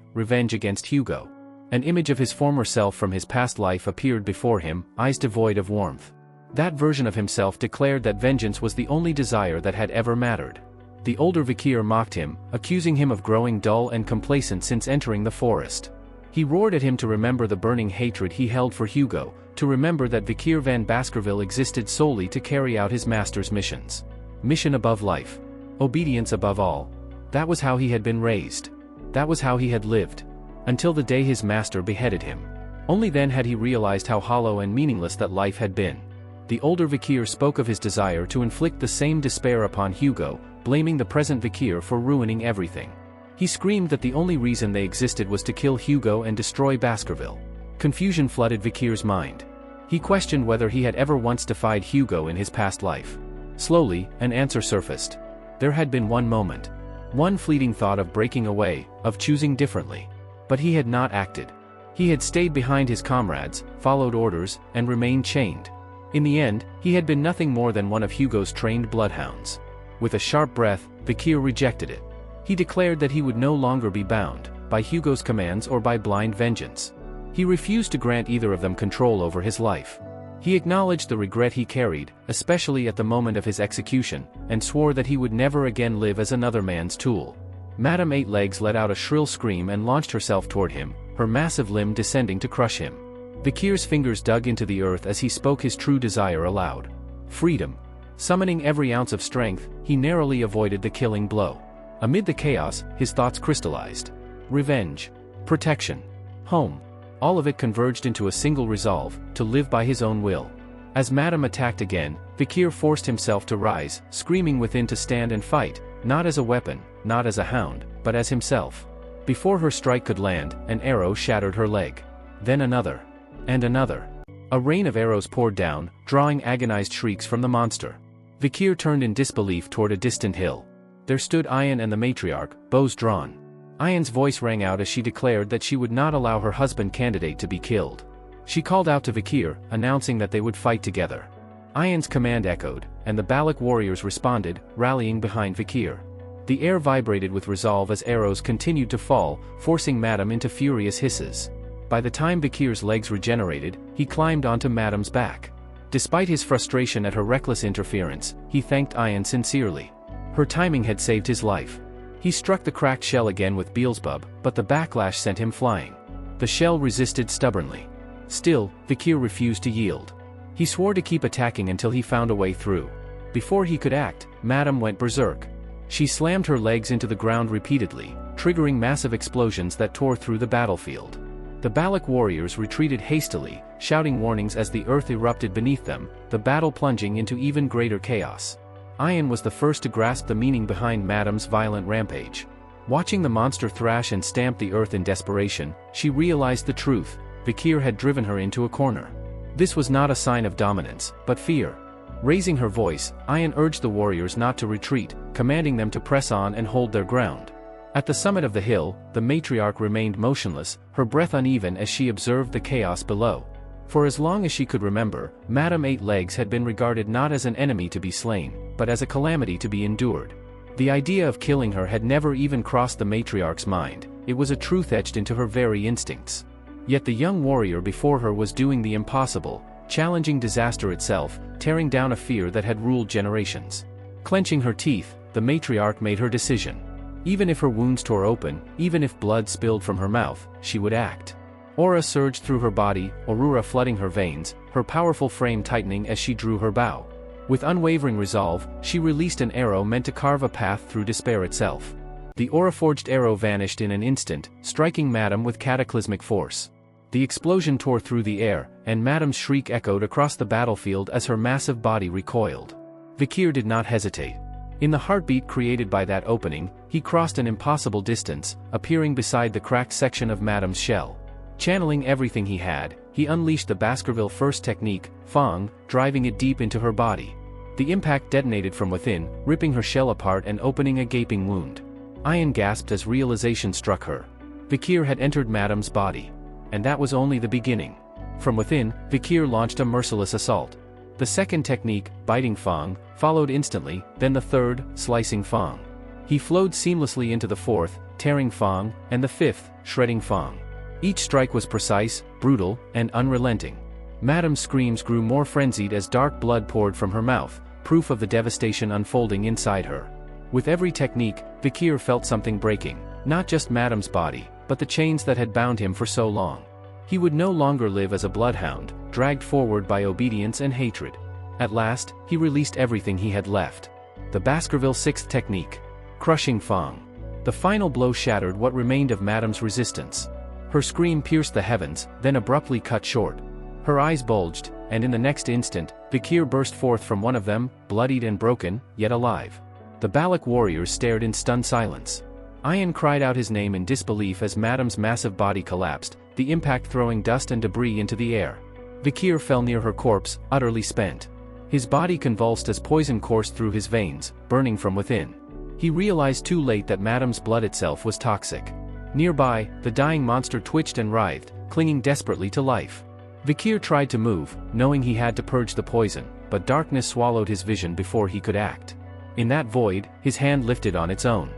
against Hugo. An image of his former self from his past life appeared before him, eyes devoid of warmth. That version of himself declared that vengeance was the only desire that had ever mattered. The older Vikir mocked him, accusing him of growing dull and complacent since entering the forest. He roared at him to remember the burning hatred he held for Hugo, to remember that Vikir van Baskerville existed solely to carry out his master's missions. Mission above life. Obedience above all. That was how he had been raised. That was how he had lived. Until the day his master beheaded him. Only then had he realized how hollow and meaningless that life had been. The older Vikir spoke of his desire to inflict the same despair upon Hugo, blaming the present Vikir for ruining everything. He screamed that the only reason they existed was to kill Hugo and destroy Baskerville. Confusion flooded Vikir's mind. He questioned whether he had ever once defied Hugo in his past life. Slowly, an answer surfaced. There had been one moment. One fleeting thought of breaking away, of choosing differently. But he had not acted. He had stayed behind his comrades, followed orders, and remained chained. In the end, he had been nothing more than one of Hugo's trained bloodhounds. With a sharp breath, Vikir rejected it. He declared that he would no longer be bound, by Hugo's commands or by blind vengeance. He refused to grant either of them control over his life. He acknowledged the regret he carried, especially at the moment of his execution, and swore that he would never again live as another man's tool. Madame Eight Legs let out a shrill scream and launched herself toward him, her massive limb descending to crush him. Vikir's fingers dug into the earth as he spoke his true desire aloud. Freedom. Summoning every ounce of strength, he narrowly avoided the killing blow. Amid the chaos, his thoughts crystallized. Revenge. Protection. Home. All of it converged into a single resolve, to live by his own will. As Madame attacked again, Vikir forced himself to rise, screaming within to stand and fight, not as a weapon, not as a hound, but as himself. Before her strike could land, an arrow shattered her leg. Then another. And another. A rain of arrows poured down, drawing agonized shrieks from the monster. Vikir turned in disbelief toward a distant hill. There stood Ayan and the matriarch, bows drawn. Ayan's voice rang out as she declared that she would not allow her husband-candidate to be killed. She called out to Vikir, announcing that they would fight together. Ayan's command echoed, and the Balak warriors responded, rallying behind Vikir. The air vibrated with resolve as arrows continued to fall, forcing Madame into furious hisses. By the time Vikir's legs regenerated, he climbed onto Madame's back. Despite his frustration at her reckless interference, he thanked Ayan sincerely. Her timing had saved his life. He struck the cracked shell again with Beelzebub, but the backlash sent him flying. The shell resisted stubbornly. Still, Vikir refused to yield. He swore to keep attacking until he found a way through. Before he could act, Madame went berserk. She slammed her legs into the ground repeatedly, triggering massive explosions that tore through the battlefield. The Balak warriors retreated hastily, shouting warnings as the earth erupted beneath them, the battle plunging into even greater chaos. Ayan was the first to grasp the meaning behind Madame's violent rampage. Watching the monster thrash and stamp the earth in desperation, she realized the truth. Vikir had driven her into a corner. This was not a sign of dominance, but fear. Raising her voice, Ayan urged the warriors not to retreat, commanding them to press on and hold their ground. At the summit of the hill, the matriarch remained motionless, her breath uneven as she observed the chaos below. For as long as she could remember, Madame Eight Legs had been regarded not as an enemy to be slain, but as a calamity to be endured. The idea of killing her had never even crossed the matriarch's mind, it was a truth etched into her very instincts. Yet the young warrior before her was doing the impossible, challenging disaster itself, tearing down a fear that had ruled generations. Clenching her teeth, the matriarch made her decision. Even if her wounds tore open, even if blood spilled from her mouth, she would act. Aura surged through her body, aurora flooding her veins, her powerful frame tightening as she drew her bow. With unwavering resolve, she released an arrow meant to carve a path through despair itself. The aura-forged arrow vanished in an instant, striking Madame with cataclysmic force. The explosion tore through the air, and Madame's shriek echoed across the battlefield as her massive body recoiled. Vikir did not hesitate. In the heartbeat created by that opening, he crossed an impossible distance, appearing beside the cracked section of Madame's shell. Channeling everything he had, he unleashed the Baskerville first technique, Fang, driving it deep into her body. The impact detonated from within, ripping her shell apart and opening a gaping wound. Ayan gasped as realization struck her. Vikir had entered Madame's body. And that was only the beginning. From within, Vikir launched a merciless assault. The second technique, biting Fang, followed instantly, then the third, slicing Fang. He flowed seamlessly into the fourth, tearing Fang, and the fifth, shredding Fang. Each strike was precise, brutal, and unrelenting. Madame's screams grew more frenzied as dark blood poured from her mouth, proof of the devastation unfolding inside her. With every technique, Vikir felt something breaking, not just Madame's body, but the chains that had bound him for so long. He would no longer live as a bloodhound, dragged forward by obedience and hatred. At last, he released everything he had left. The Baskerville sixth technique. Crushing Fang. The final blow shattered what remained of Madame's resistance. Her scream pierced the heavens, then abruptly cut short. Her eyes bulged, and in the next instant, Vikir burst forth from one of them, bloodied and broken, yet alive. The Balak warriors stared in stunned silence. Ayan cried out his name in disbelief as Madame's massive body collapsed, the impact throwing dust and debris into the air. Vikir fell near her corpse, utterly spent. His body convulsed as poison coursed through his veins, burning from within. He realized too late that Madame's blood itself was toxic. Nearby, the dying monster twitched and writhed, clinging desperately to life. Vikir tried to move, knowing he had to purge the poison, but darkness swallowed his vision before he could act. In that void, his hand lifted on its own.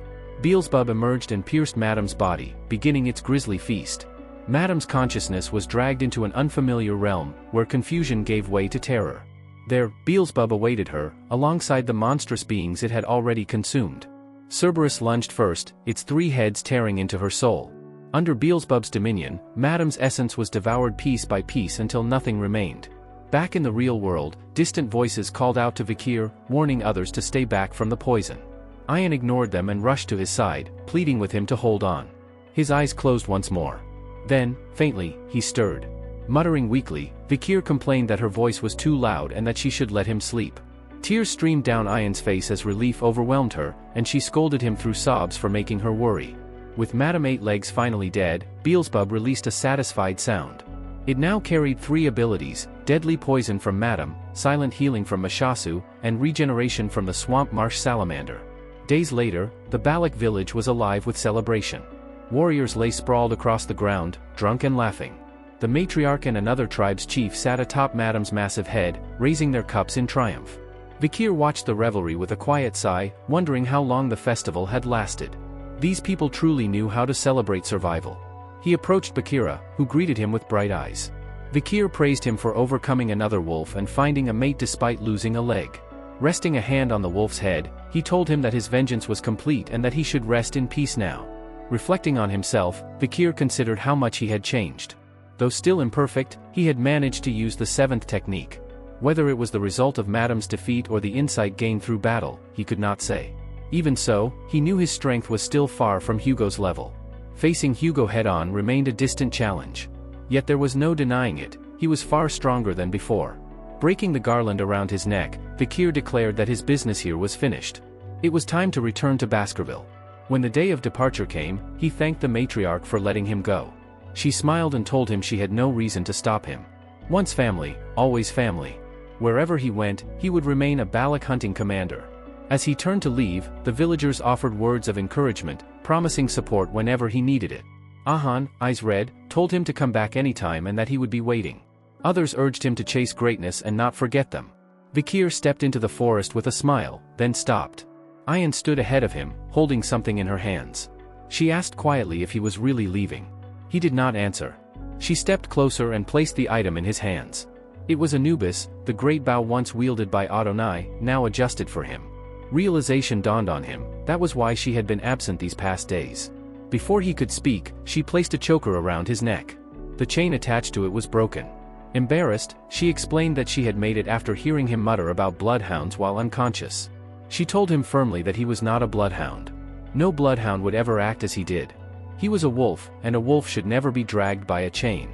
Beelzebub emerged and pierced Madame's body, beginning its grisly feast. Madame's consciousness was dragged into an unfamiliar realm, where confusion gave way to terror. There, Beelzebub awaited her, alongside the monstrous beings it had already consumed. Cerberus lunged first, its three heads tearing into her soul. Under Beelzebub's dominion, Madame's essence was devoured piece by piece until nothing remained. Back in the real world, distant voices called out to Vikir, warning others to stay back from the poison. Ayan ignored them and rushed to his side, pleading with him to hold on. His eyes closed once more. Then, faintly, he stirred. Muttering weakly, Vikir complained that her voice was too loud and that she should let him sleep. Tears streamed down Ayan's face as relief overwhelmed her, and she scolded him through sobs for making her worry. With Madame Eight Legs finally dead, Beelzebub released a satisfied sound. It now carried 3 abilities: deadly poison from Madame, silent healing from Mashasu, and regeneration from the swamp marsh salamander. Days later, the Balak village was alive with celebration. Warriors lay sprawled across the ground, drunk and laughing. The matriarch and another tribe's chief sat atop Madame's massive head, raising their cups in triumph. Vikir watched the revelry with a quiet sigh, wondering how long the festival had lasted. These people truly knew how to celebrate survival. He approached Bakira, who greeted him with bright eyes. Vikir praised him for overcoming another wolf and finding a mate despite losing a leg. Resting a hand on the wolf's head, he told him that his vengeance was complete and that he should rest in peace now. Reflecting on himself, Vikir considered how much he had changed. Though still imperfect, he had managed to use the 7th technique. Whether it was the result of Madame's defeat or the insight gained through battle, he could not say. Even so, he knew his strength was still far from Hugo's level. Facing Hugo head-on remained a distant challenge. Yet there was no denying it, he was far stronger than before. Breaking the garland around his neck, Vikir declared that his business here was finished. It was time to return to Baskerville. When the day of departure came, he thanked the matriarch for letting him go. She smiled and told him she had no reason to stop him. Once family, always family. Wherever he went, he would remain a Balak hunting commander. As he turned to leave, the villagers offered words of encouragement, promising support whenever he needed it. Ahan, eyes red, told him to come back anytime and that he would be waiting. Others urged him to chase greatness and not forget them. Vikir stepped into the forest with a smile, then stopped. Ayan stood ahead of him, holding something in her hands. She asked quietly if he was really leaving. He did not answer. She stepped closer and placed the item in his hands. It was Anubis, the great bow once wielded by Adonai, now adjusted for him. Realization dawned on him, that was why she had been absent these past days. Before he could speak, she placed a choker around his neck. The chain attached to it was broken. Embarrassed, she explained that she had made it after hearing him mutter about bloodhounds while unconscious. She told him firmly that he was not a bloodhound. No bloodhound would ever act as he did. He was a wolf, and a wolf should never be dragged by a chain.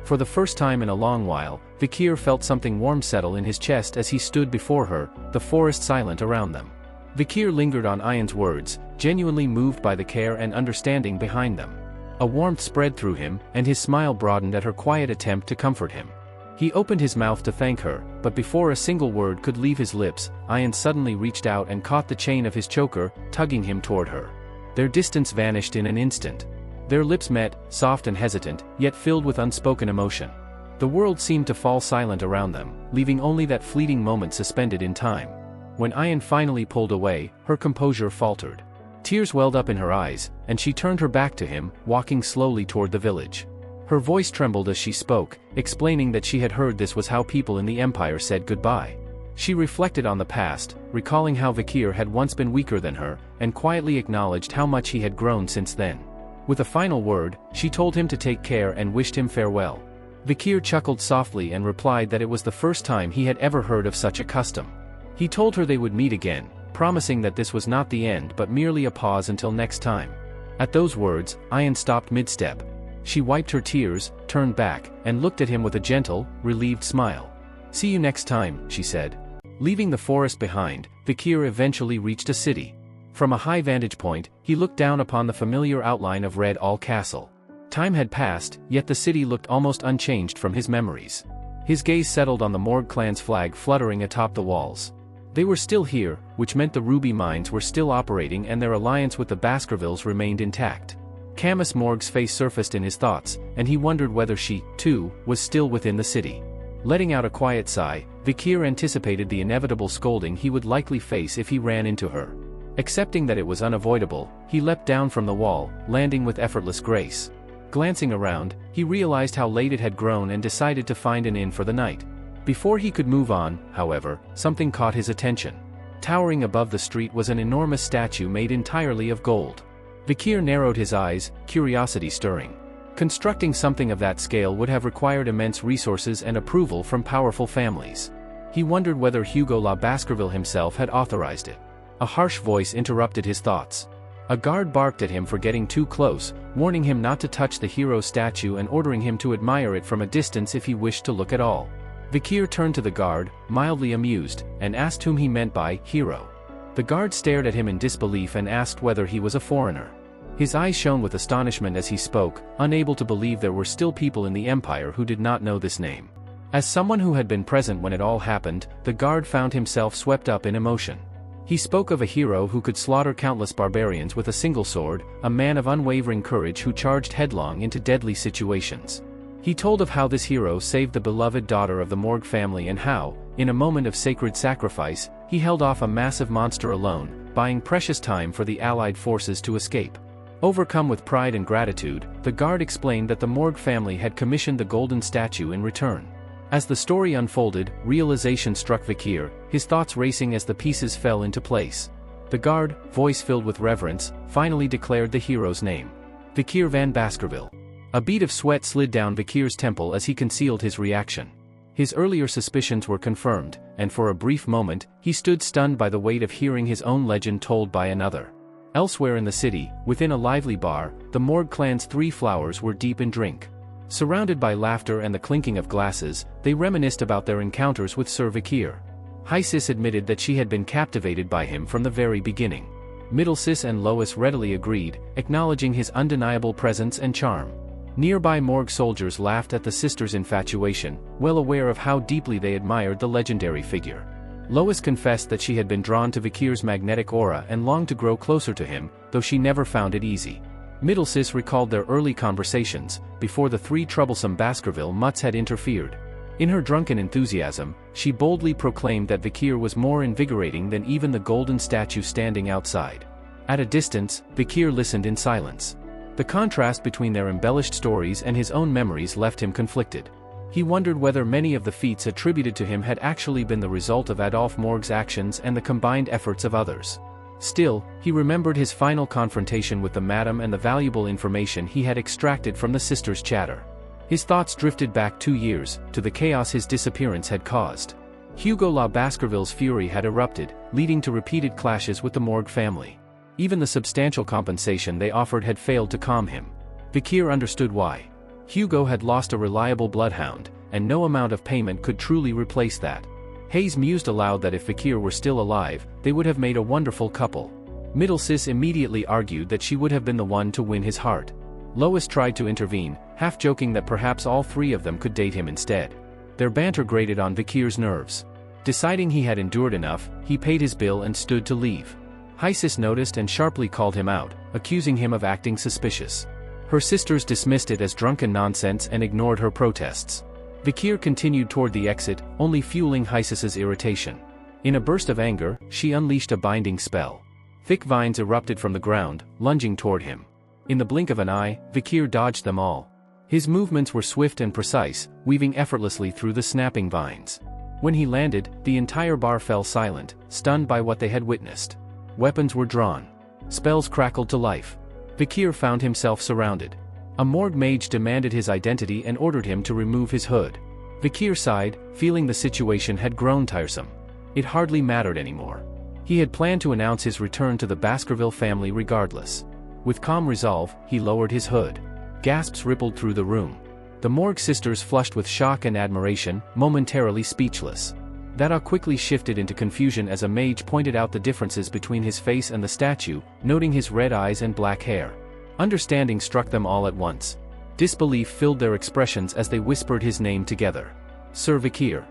For the first time in a long while, Vikir felt something warm settle in his chest as he stood before her, the forest silent around them. Vikir lingered on Ayan's words, genuinely moved by the care and understanding behind them. A warmth spread through him, and his smile broadened at her quiet attempt to comfort him. He opened his mouth to thank her, but before a single word could leave his lips, Ayan suddenly reached out and caught the chain of his choker, tugging him toward her. Their distance vanished in an instant. Their lips met, soft and hesitant, yet filled with unspoken emotion. The world seemed to fall silent around them, leaving only that fleeting moment suspended in time. When Ayan finally pulled away, her composure faltered. Tears welled up in her eyes, and she turned her back to him, walking slowly toward the village. Her voice trembled as she spoke, explaining that she had heard this was how people in the Empire said goodbye. She reflected on the past, recalling how Vikir had once been weaker than her, and quietly acknowledged how much he had grown since then. With a final word, she told him to take care and wished him farewell. Vikir chuckled softly and replied that it was the first time he had ever heard of such a custom. He told her they would meet again, promising that this was not the end but merely a pause until next time. At those words, Ayan stopped mid-step. She wiped her tears, turned back, and looked at him with a gentle, relieved smile. "See you next time," she said. Leaving the forest behind, Vikir eventually reached a city. From a high vantage point, he looked down upon the familiar outline of Red All Castle. Time had passed, yet the city looked almost unchanged from his memories. His gaze settled on the Morg clan's flag fluttering atop the walls. They were still here, which meant the ruby mines were still operating and their alliance with the Baskervilles remained intact. Camus Morg's face surfaced in his thoughts, and he wondered whether she, too, was still within the city. Letting out a quiet sigh, Vikir anticipated the inevitable scolding he would likely face if he ran into her. Accepting that it was unavoidable, he leapt down from the wall, landing with effortless grace. Glancing around, he realized how late it had grown and decided to find an inn for the night. Before he could move on, however, something caught his attention. Towering above the street was an enormous statue made entirely of gold. Vikir narrowed his eyes, curiosity stirring. Constructing something of that scale would have required immense resources and approval from powerful families. He wondered whether Hugo La Baskerville himself had authorized it. A harsh voice interrupted his thoughts. A guard barked at him for getting too close, warning him not to touch the hero's statue and ordering him to admire it from a distance if he wished to look at all. Vikir turned to the guard, mildly amused, and asked whom he meant by hero. The guard stared at him in disbelief and asked whether he was a foreigner. His eyes shone with astonishment as he spoke, unable to believe there were still people in the Empire who did not know this name. As someone who had been present when it all happened, the guard found himself swept up in emotion. He spoke of a hero who could slaughter countless barbarians with a single sword, a man of unwavering courage who charged headlong into deadly situations. He told of how this hero saved the beloved daughter of the Morg family and how, in a moment of sacred sacrifice, he held off a massive monster alone, buying precious time for the Allied forces to escape. Overcome with pride and gratitude, the guard explained that the Morg family had commissioned the golden statue in return. As the story unfolded, realization struck Vikir, his thoughts racing as the pieces fell into place. The guard, voice filled with reverence, finally declared the hero's name. Vikir van Baskerville. A bead of sweat slid down Vikir's temple as he concealed his reaction. His earlier suspicions were confirmed, and for a brief moment, he stood stunned by the weight of hearing his own legend told by another. Elsewhere in the city, within a lively bar, the Morg clan's three flowers were deep in drink. Surrounded by laughter and the clinking of glasses, they reminisced about their encounters with Sir Vikir. Hysis admitted that she had been captivated by him from the very beginning. Middlesis and Lois readily agreed, acknowledging his undeniable presence and charm. Nearby Morg soldiers laughed at the sisters' infatuation, well aware of how deeply they admired the legendary figure. Lois confessed that she had been drawn to Vikir's magnetic aura and longed to grow closer to him, though she never found it easy. Middlesis recalled their early conversations, before the three troublesome Baskerville mutts had interfered. In her drunken enthusiasm, she boldly proclaimed that Vikir was more invigorating than even the golden statue standing outside. At a distance, Vikir listened in silence. The contrast between their embellished stories and his own memories left him conflicted. He wondered whether many of the feats attributed to him had actually been the result of Adolphe Morgue's actions and the combined efforts of others. Still, he remembered his final confrontation with the madam and the valuable information he had extracted from the sisters' chatter. His thoughts drifted back 2 years, to the chaos his disappearance had caused. Hugo La Baskerville's fury had erupted, leading to repeated clashes with the Morgue family. Even the substantial compensation they offered had failed to calm him. Vikir understood why. Hugo had lost a reliable bloodhound, and no amount of payment could truly replace that. Hayes mused aloud that if Vikir were still alive, they would have made a wonderful couple. Middlesis immediately argued that she would have been the one to win his heart. Lois tried to intervene, half joking that perhaps all 3 of them could date him instead. Their banter grated on Vikir's nerves. Deciding he had endured enough, he paid his bill and stood to leave. Hysis noticed and sharply called him out, accusing him of acting suspicious. Her sisters dismissed it as drunken nonsense and ignored her protests. Vikir continued toward the exit, only fueling Hysis's irritation. In a burst of anger, she unleashed a binding spell. Thick vines erupted from the ground, lunging toward him. In the blink of an eye, Vikir dodged them all. His movements were swift and precise, weaving effortlessly through the snapping vines. When he landed, the entire bar fell silent, stunned by what they had witnessed. Weapons were drawn. Spells crackled to life. Vikir found himself surrounded. A morgue mage demanded his identity and ordered him to remove his hood. Vikir sighed, feeling the situation had grown tiresome. It hardly mattered anymore. He had planned to announce his return to the Baskerville family regardless. With calm resolve, he lowered his hood. Gasps rippled through the room. The Morgue sisters flushed with shock and admiration, momentarily speechless. That awe quickly shifted into confusion as a mage pointed out the differences between his face and the statue, noting his red eyes and black hair. Understanding struck them all at once. Disbelief filled their expressions as they whispered his name together. Sir Vikir.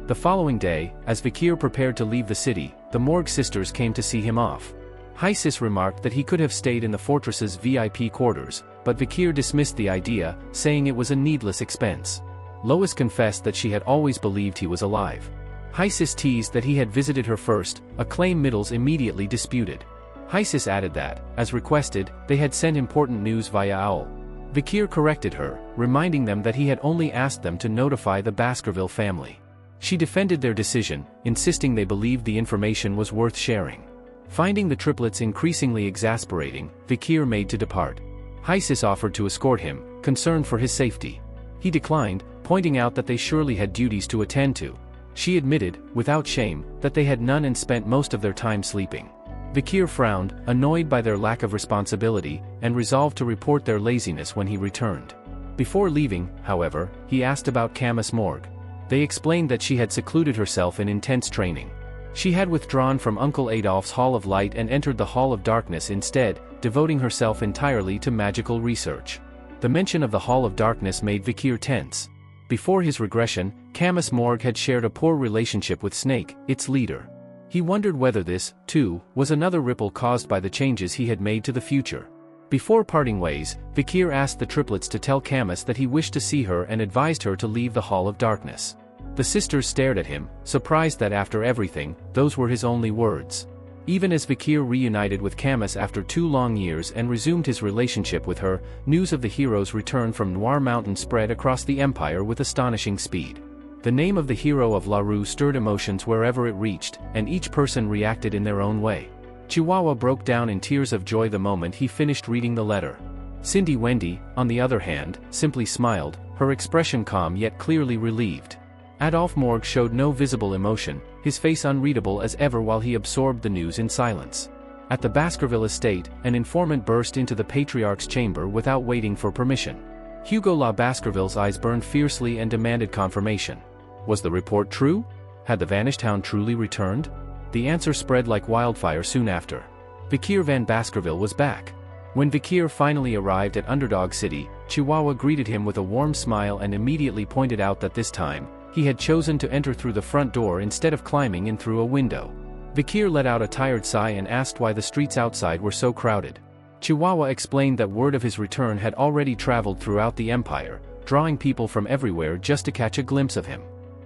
The following day, as Vikir prepared to leave the city, the Morgue sisters came to see him off. Hysis remarked that he could have stayed in the fortress's VIP quarters, but Vikir dismissed the idea, saying it was a needless expense. Lois confessed that she had always believed he was alive. Hysis teased that he had visited her first, a claim Middles immediately disputed. Hysis added that, as requested, they had sent important news via owl. Vikir corrected her, reminding them that he had only asked them to notify the Baskerville family. She defended their decision, insisting they believed the information was worth sharing. Finding the triplets increasingly exasperating, Vikir made to depart. Hysis offered to escort him, concerned for his safety. He declined, pointing out that they surely had duties to attend to. She admitted, without shame, that they had none and spent most of their time sleeping. Vikir frowned, annoyed by their lack of responsibility, and resolved to report their laziness when he returned. Before leaving, however, he asked about Camus Morgue. They explained that she had secluded herself in intense training. She had withdrawn from Uncle Adolphe's Hall of Light and entered the Hall of Darkness instead, devoting herself entirely to magical research. The mention of the Hall of Darkness made Vikir tense. Before his regression, Camus Morgue had shared a poor relationship with Snake, its leader. He wondered whether this, too, was another ripple caused by the changes he had made to the future. Before parting ways, Vikir asked the triplets to tell Camus that he wished to see her and advised her to leave the Hall of Darkness. The sisters stared at him, surprised that after everything, those were his only words. Even as Vikir reunited with Camus after 2 long years and resumed his relationship with her, news of the hero's return from Noir Mountain spread across the Empire with astonishing speed. The name of the hero of La Rue stirred emotions wherever it reached, and each person reacted in their own way. Chihuahua broke down in tears of joy the moment he finished reading the letter. Cindy Wendy, on the other hand, simply smiled, her expression calm yet clearly relieved. Adolphe Morgue showed no visible emotion, his face unreadable as ever while he absorbed the news in silence. At the Baskerville estate, an informant burst into the Patriarch's chamber without waiting for permission. Hugo La Baskerville's eyes burned fiercely and demanded confirmation. Was the report true? Had the vanished hound truly returned? The answer spread like wildfire soon after. Vikir van Baskerville was back. When Vikir finally arrived at Underdog City, Chihuahua greeted him with a warm smile and immediately pointed out that this time, he had chosen to enter through the front door instead of climbing in through a window. Vikir let out a tired sigh and asked why the streets outside were so crowded. Chihuahua explained that word of his return had already traveled throughout the Empire, drawing people from everywhere just to catch a glimpse of him.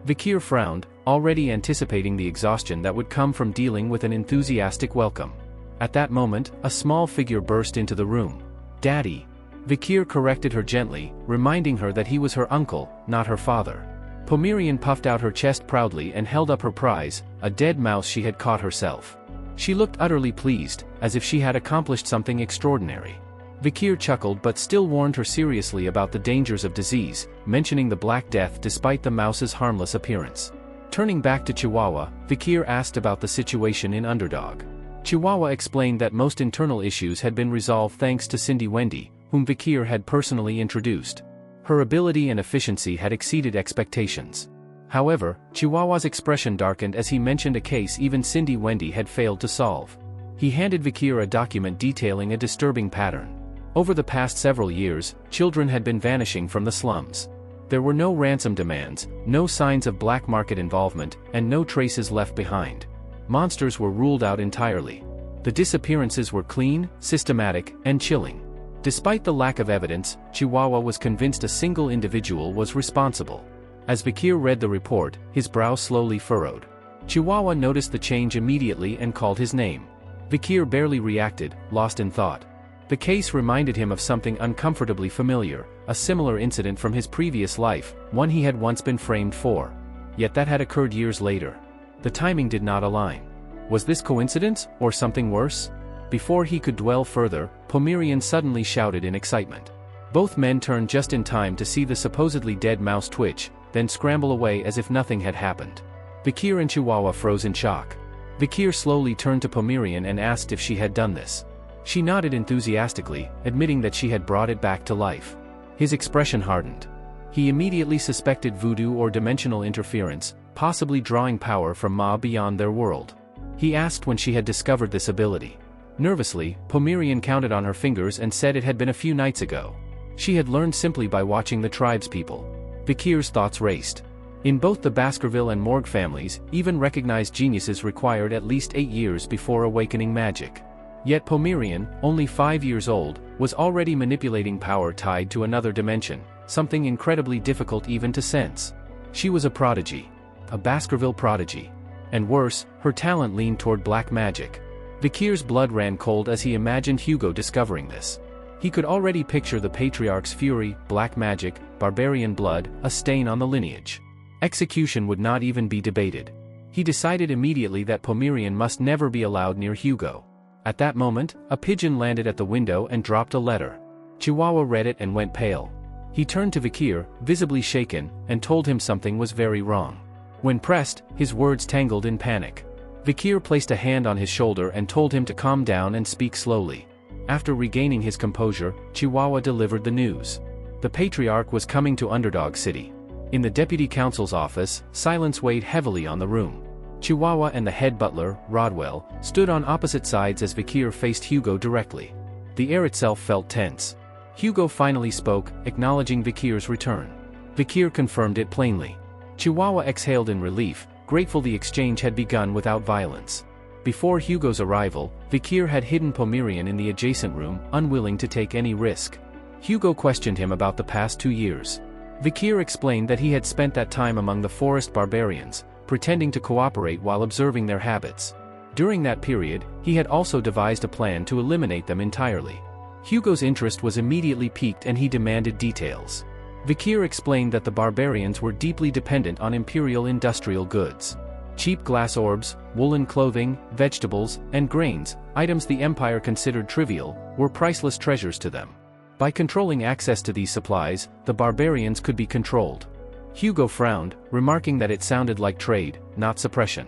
Vikir frowned, already anticipating the exhaustion that would come from dealing with an enthusiastic welcome. At that moment, a small figure burst into the room. "Daddy." Vikir corrected her gently, reminding her that he was her uncle, not her father. Pomerian puffed out her chest proudly and held up her prize, a dead mouse she had caught herself. She looked utterly pleased, as if she had accomplished something extraordinary. Vikir chuckled but still warned her seriously about the dangers of disease, mentioning the Black Death despite the mouse's harmless appearance. Turning back to Chihuahua, Vikir asked about the situation in Underdog. Chihuahua explained that most internal issues had been resolved thanks to Cindy Wendy, whom Vikir had personally introduced. Her ability and efficiency had exceeded expectations. However, Chihuahua's expression darkened as he mentioned a case even Cindy Wendy had failed to solve. He handed Vikir a document detailing a disturbing pattern. Over the past several years, children had been vanishing from the slums. There were no ransom demands, no signs of black market involvement, and no traces left behind. Monsters were ruled out entirely. The disappearances were clean, systematic, and chilling. Despite the lack of evidence, Chihuahua was convinced a single individual was responsible. As Vikir read the report, his brow slowly furrowed. Chihuahua noticed the change immediately and called his name. Vikir barely reacted, lost in thought. The case reminded him of something uncomfortably familiar, a similar incident from his previous life, one he had once been framed for. Yet that had occurred years later. The timing did not align. Was this coincidence, or something worse? Before he could dwell further, Pomerian suddenly shouted in excitement. Both men turned just in time to see the supposedly dead mouse twitch, then scramble away as if nothing had happened. Vikir and Chihuahua froze in shock. Vikir slowly turned to Pomerian and asked if she had done this. She nodded enthusiastically, admitting that she had brought it back to life. His expression hardened. He immediately suspected voodoo or dimensional interference, possibly drawing power from Ma beyond their world. He asked when she had discovered this ability. Nervously, Pomerian counted on her fingers and said it had been a few nights ago. She had learned simply by watching the tribespeople. Vikir's thoughts raced. In both the Baskerville and Morgue families, even recognized geniuses required at least 8 years before awakening magic. Yet Pomerian, only 5 years old, was already manipulating power tied to another dimension, something incredibly difficult even to sense. She was a prodigy. A Baskerville prodigy. And worse, her talent leaned toward black magic. Vikir's blood ran cold as he imagined Hugo discovering this. He could already picture the patriarch's fury, black magic, barbarian blood, a stain on the lineage. Execution would not even be debated. He decided immediately that Pomerian must never be allowed near Hugo. At that moment, a pigeon landed at the window and dropped a letter. Chihuahua read it and went pale. He turned to Vikir, visibly shaken, and told him something was very wrong. When pressed, his words tangled in panic. Vikir placed a hand on his shoulder and told him to calm down and speak slowly. After regaining his composure, Chihuahua delivered the news. The patriarch was coming to Underdog City. In the deputy counsel's office, silence weighed heavily on the room. Chihuahua and the head butler, Rodwell, stood on opposite sides as Vikir faced Hugo directly. The air itself felt tense. Hugo finally spoke, acknowledging Vikir's return. Vikir confirmed it plainly. Chihuahua exhaled in relief, grateful the exchange had begun without violence. Before Hugo's arrival, Vikir had hidden Pomerian in the adjacent room, unwilling to take any risk. Hugo questioned him about the past 2 years. Vikir explained that he had spent that time among the forest barbarians, pretending to cooperate while observing their habits. During that period, he had also devised a plan to eliminate them entirely. Hugo's interest was immediately piqued and he demanded details. Vikir explained that the barbarians were deeply dependent on imperial industrial goods. Cheap glass orbs, woolen clothing, vegetables, and grains, items the empire considered trivial, were priceless treasures to them. By controlling access to these supplies, the barbarians could be controlled. Hugo frowned, remarking that it sounded like trade, not suppression.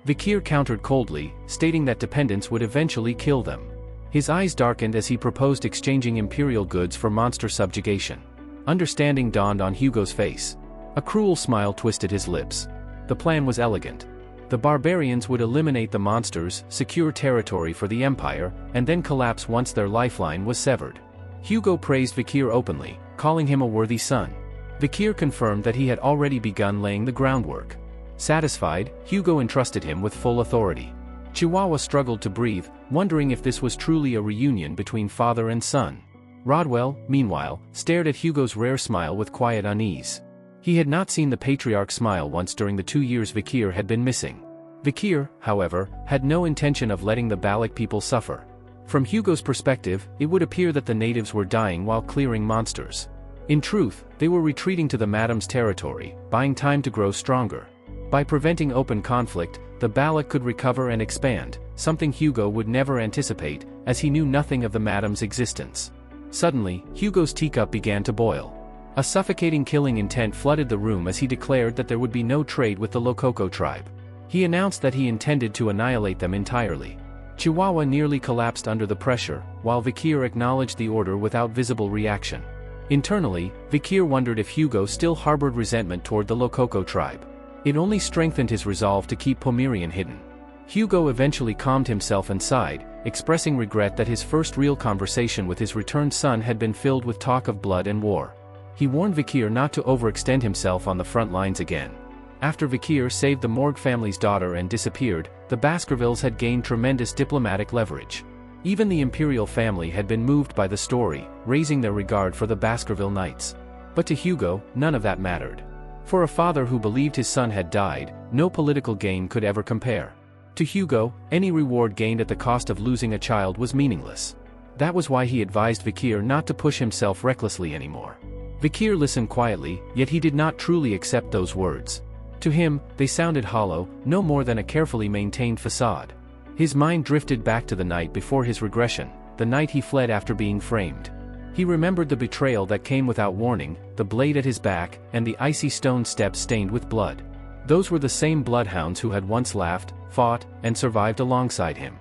Vikir countered coldly, stating that dependence would eventually kill them. His eyes darkened as he proposed exchanging imperial goods for monster subjugation. Understanding dawned on Hugo's face. A cruel smile twisted his lips. The plan was elegant. The barbarians would eliminate the monsters, secure territory for the empire, and then collapse once their lifeline was severed. Hugo praised Vikir openly, calling him a worthy son. Vikir confirmed that he had already begun laying the groundwork. Satisfied, Hugo entrusted him with full authority. Chihuahua struggled to breathe, wondering if this was truly a reunion between father and son. Rodwell, meanwhile, stared at Hugo's rare smile with quiet unease. He had not seen the patriarch smile once during the 2 years Vikir had been missing. Vikir, however, had no intention of letting the Balak people suffer. From Hugo's perspective, it would appear that the natives were dying while clearing monsters. In truth, they were retreating to the Madam's territory, buying time to grow stronger. By preventing open conflict, the Balak could recover and expand, something Hugo would never anticipate, as he knew nothing of the Madam's existence. Suddenly, Hugo's teacup began to boil. A suffocating killing intent flooded the room as he declared that there would be no trade with the Lococo tribe. He announced that he intended to annihilate them entirely. Chihuahua nearly collapsed under the pressure, while Vikir acknowledged the order without visible reaction. Internally, Vikir wondered if Hugo still harbored resentment toward the Lococo tribe. It only strengthened his resolve to keep Pomerian hidden. Hugo eventually calmed himself and sighed, expressing regret that his first real conversation with his returned son had been filled with talk of blood and war. He warned Vikir not to overextend himself on the front lines again. After Vikir saved the Morgue family's daughter and disappeared, the Baskervilles had gained tremendous diplomatic leverage. Even the imperial family had been moved by the story, raising their regard for the Baskerville Knights. But to Hugo, none of that mattered. For a father who believed his son had died, no political gain could ever compare. To Hugo, any reward gained at the cost of losing a child was meaningless. That was why he advised Vikir not to push himself recklessly anymore. Vikir listened quietly, yet he did not truly accept those words. To him, they sounded hollow, no more than a carefully maintained facade. His mind drifted back to the night before his regression, the night he fled after being framed. He remembered the betrayal that came without warning, the blade at his back, and the icy stone steps stained with blood. Those were the same bloodhounds who had once laughed, fought, and survived alongside him.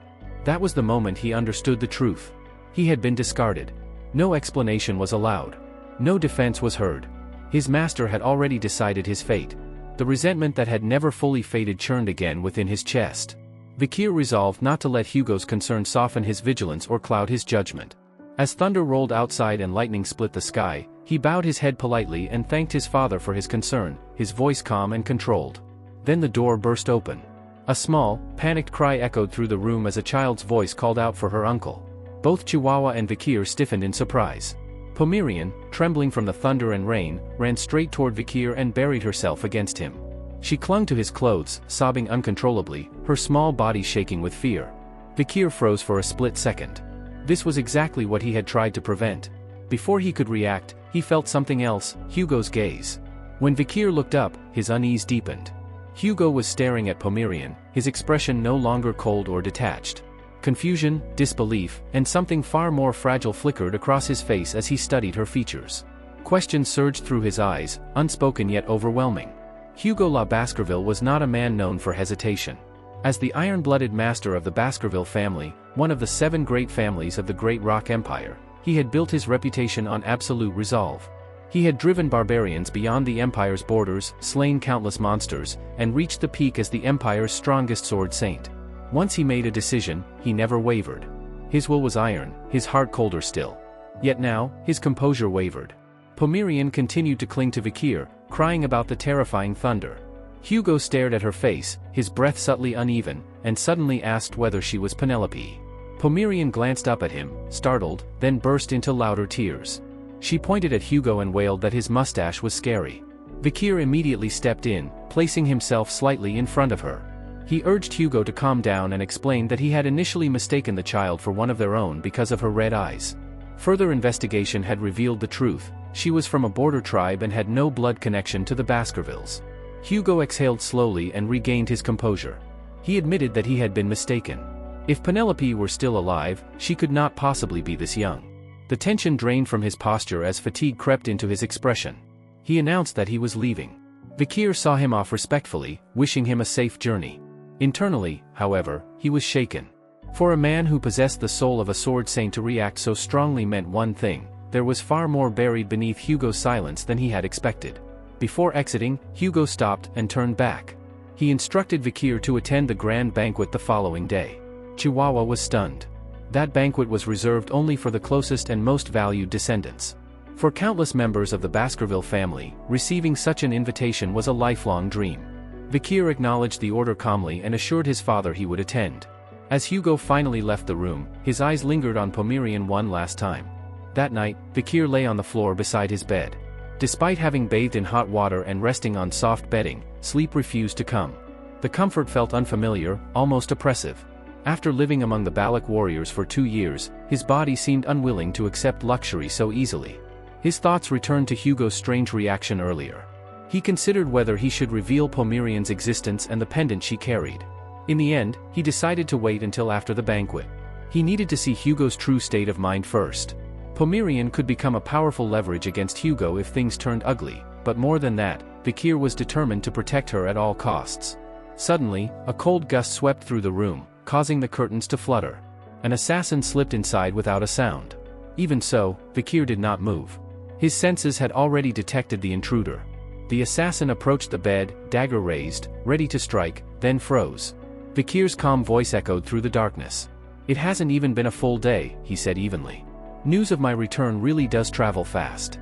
That was the moment he understood the truth. He had been discarded. No explanation was allowed. No defense was heard. His master had already decided his fate. The resentment that had never fully faded churned again within his chest. Vikir resolved not to let Hugo's concern soften his vigilance or cloud his judgment. As thunder rolled outside and lightning split the sky, he bowed his head politely and thanked his father for his concern, his voice calm and controlled. Then the door burst open. A small, panicked cry echoed through the room as a child's voice called out for her uncle. Both Chihuahua and Vikir stiffened in surprise. Pomerian, trembling from the thunder and rain, ran straight toward Vikir and buried herself against him. She clung to his clothes, sobbing uncontrollably, her small body shaking with fear. Vikir froze for a split second. This was exactly what he had tried to prevent. Before he could react, he felt something else, Hugo's gaze. When Vikir looked up, his unease deepened. Hugo was staring at Pomerian, his expression no longer cold or detached. Confusion, disbelief, and something far more fragile flickered across his face as he studied her features. Questions surged through his eyes, unspoken yet overwhelming. Hugo La Baskerville was not a man known for hesitation. As the iron-blooded master of the Baskerville family, one of the 7 great families of the Great Rock Empire, he had built his reputation on absolute resolve. He had driven barbarians beyond the Empire's borders, slain countless monsters, and reached the peak as the Empire's strongest sword saint. Once he made a decision, he never wavered. His will was iron, his heart colder still. Yet now, his composure wavered. Pomerian continued to cling to Vikir, crying about the terrifying thunder. Hugo stared at her face, his breath subtly uneven, and suddenly asked whether she was Penelope. Pomerian glanced up at him, startled, then burst into louder tears. She pointed at Hugo and wailed that his mustache was scary. Vikir immediately stepped in, placing himself slightly in front of her. He urged Hugo to calm down and explained that he had initially mistaken the child for one of their own because of her red eyes. Further investigation had revealed the truth: she was from a border tribe and had no blood connection to the Baskervilles. Hugo exhaled slowly and regained his composure. He admitted that he had been mistaken. If Penelope were still alive, she could not possibly be this young. The tension drained from his posture as fatigue crept into his expression. He announced that he was leaving. Vikir saw him off respectfully, wishing him a safe journey. Internally, however, he was shaken. For a man who possessed the soul of a sword saint to react so strongly meant one thing: there was far more buried beneath Hugo's silence than he had expected. Before exiting, Hugo stopped and turned back. He instructed Vikir to attend the grand banquet the following day. Chihuahua was stunned. That banquet was reserved only for the closest and most valued descendants. For countless members of the Baskerville family, receiving such an invitation was a lifelong dream. Vikir acknowledged the order calmly and assured his father he would attend. As Hugo finally left the room, his eyes lingered on Pomerian one last time. That night, Vikir lay on the floor beside his bed. Despite having bathed in hot water and resting on soft bedding, sleep refused to come. The comfort felt unfamiliar, almost oppressive. After living among the Balak warriors for 2 years, his body seemed unwilling to accept luxury so easily. His thoughts returned to Hugo's strange reaction earlier. He considered whether he should reveal Pomerian's existence and the pendant she carried. In the end, he decided to wait until after the banquet. He needed to see Hugo's true state of mind first. Pomerian could become a powerful leverage against Hugo if things turned ugly, but more than that, Vikir was determined to protect her at all costs. Suddenly, a cold gust swept through the room, causing the curtains to flutter. An assassin slipped inside without a sound. Even so, Vikir did not move. His senses had already detected the intruder. The assassin approached the bed, dagger raised, ready to strike, then froze. Vikir's calm voice echoed through the darkness. "It hasn't even been a full day," he said evenly. "News of my return really does travel fast."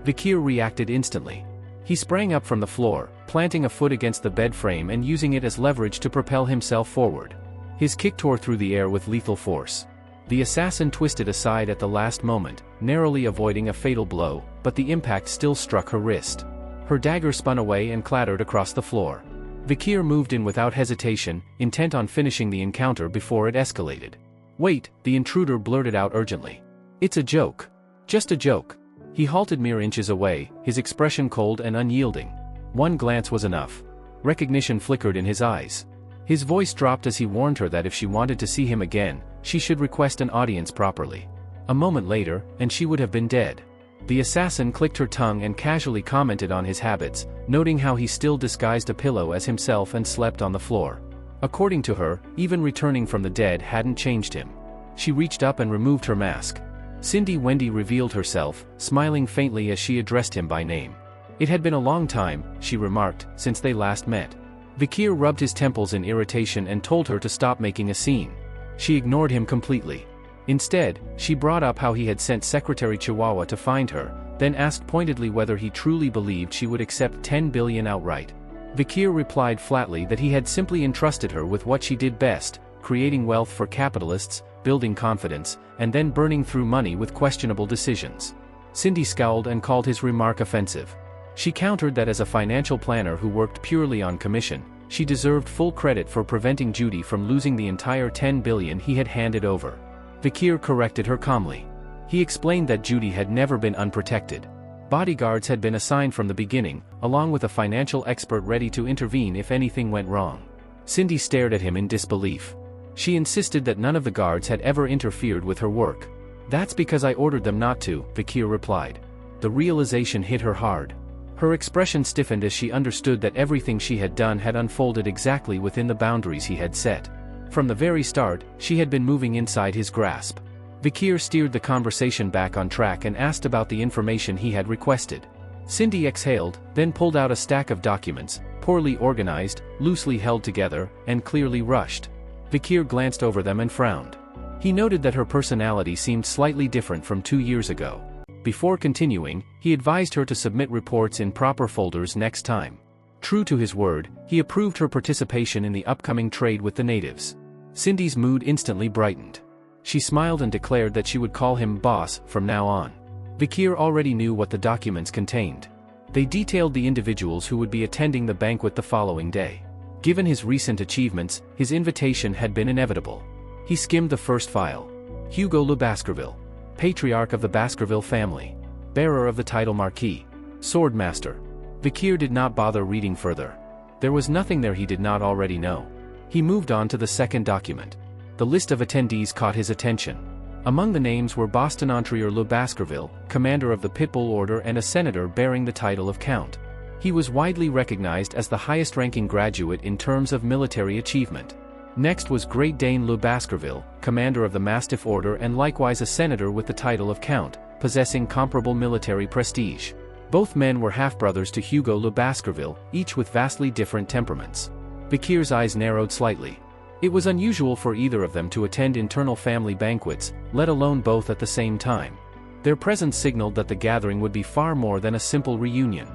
Vikir reacted instantly. He sprang up from the floor, planting a foot against the bed frame and using it as leverage to propel himself forward. His kick tore through the air with lethal force. The assassin twisted aside at the last moment, narrowly avoiding a fatal blow, but the impact still struck her wrist. Her dagger spun away and clattered across the floor. Vikir moved in without hesitation, intent on finishing the encounter before it escalated. "Wait," the intruder blurted out urgently. "It's a joke. Just a joke." He halted mere inches away, his expression cold and unyielding. One glance was enough. Recognition flickered in his eyes. His voice dropped as he warned her that if she wanted to see him again, she should request an audience properly. A moment later, and she would have been dead. The assassin clicked her tongue and casually commented on his habits, noting how he still disguised a pillow as himself and slept on the floor. According to her, even returning from the dead hadn't changed him. She reached up and removed her mask. Cindy Wendy revealed herself, smiling faintly as she addressed him by name. "It had been a long time," she remarked, "since they last met." Vikir rubbed his temples in irritation and told her to stop making a scene. She ignored him completely. Instead, she brought up how he had sent Secretary Chihuahua to find her, then asked pointedly whether he truly believed she would accept 10 billion outright. Vikir replied flatly that he had simply entrusted her with what she did best, creating wealth for capitalists, building confidence, and then burning through money with questionable decisions. Cindy scowled and called his remark offensive. She countered that as a financial planner who worked purely on commission, she deserved full credit for preventing Judy from losing the entire 10 billion he had handed over. Vikir corrected her calmly. He explained that Judy had never been unprotected. Bodyguards had been assigned from the beginning, along with a financial expert ready to intervene if anything went wrong. Cindy stared at him in disbelief. She insisted that none of the guards had ever interfered with her work. "That's because I ordered them not to," Vikir replied. The realization hit her hard. Her expression stiffened as she understood that everything she had done had unfolded exactly within the boundaries he had set. From the very start, she had been moving inside his grasp. Vikir steered the conversation back on track and asked about the information he had requested. Cindy exhaled, then pulled out a stack of documents, poorly organized, loosely held together, and clearly rushed. Vikir glanced over them and frowned. He noted that her personality seemed slightly different from 2 years ago. Before continuing, he advised her to submit reports in proper folders next time. True to his word, he approved her participation in the upcoming trade with the natives. Cindy's mood instantly brightened. She smiled and declared that she would call him boss from now on. Vikir already knew what the documents contained. They detailed the individuals who would be attending the banquet the following day. Given his recent achievements, his invitation had been inevitable. He skimmed the first file. Hugo Le Baskerville, patriarch of the Baskerville family, bearer of the title Marquis, swordmaster. Vikir did not bother reading further. There was nothing there he did not already know. He moved on to the second document. The list of attendees caught his attention. Among the names were Bostonontrier Le Baskerville, commander of the Pitbull Order and a senator bearing the title of Count. He was widely recognized as the highest-ranking graduate in terms of military achievement. Next was Great Dane Le Baskerville, commander of the Mastiff Order and likewise a senator with the title of Count, possessing comparable military prestige. Both men were half-brothers to Hugo Le Baskerville, each with vastly different temperaments. Vikir's eyes narrowed slightly. It was unusual for either of them to attend internal family banquets, let alone both at the same time. Their presence signaled that the gathering would be far more than a simple reunion.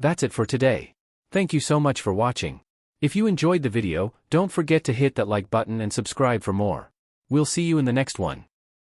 That's it for today. Thank you so much for watching. If you enjoyed the video, don't forget to hit that like button and subscribe for more. We'll see you in the next one.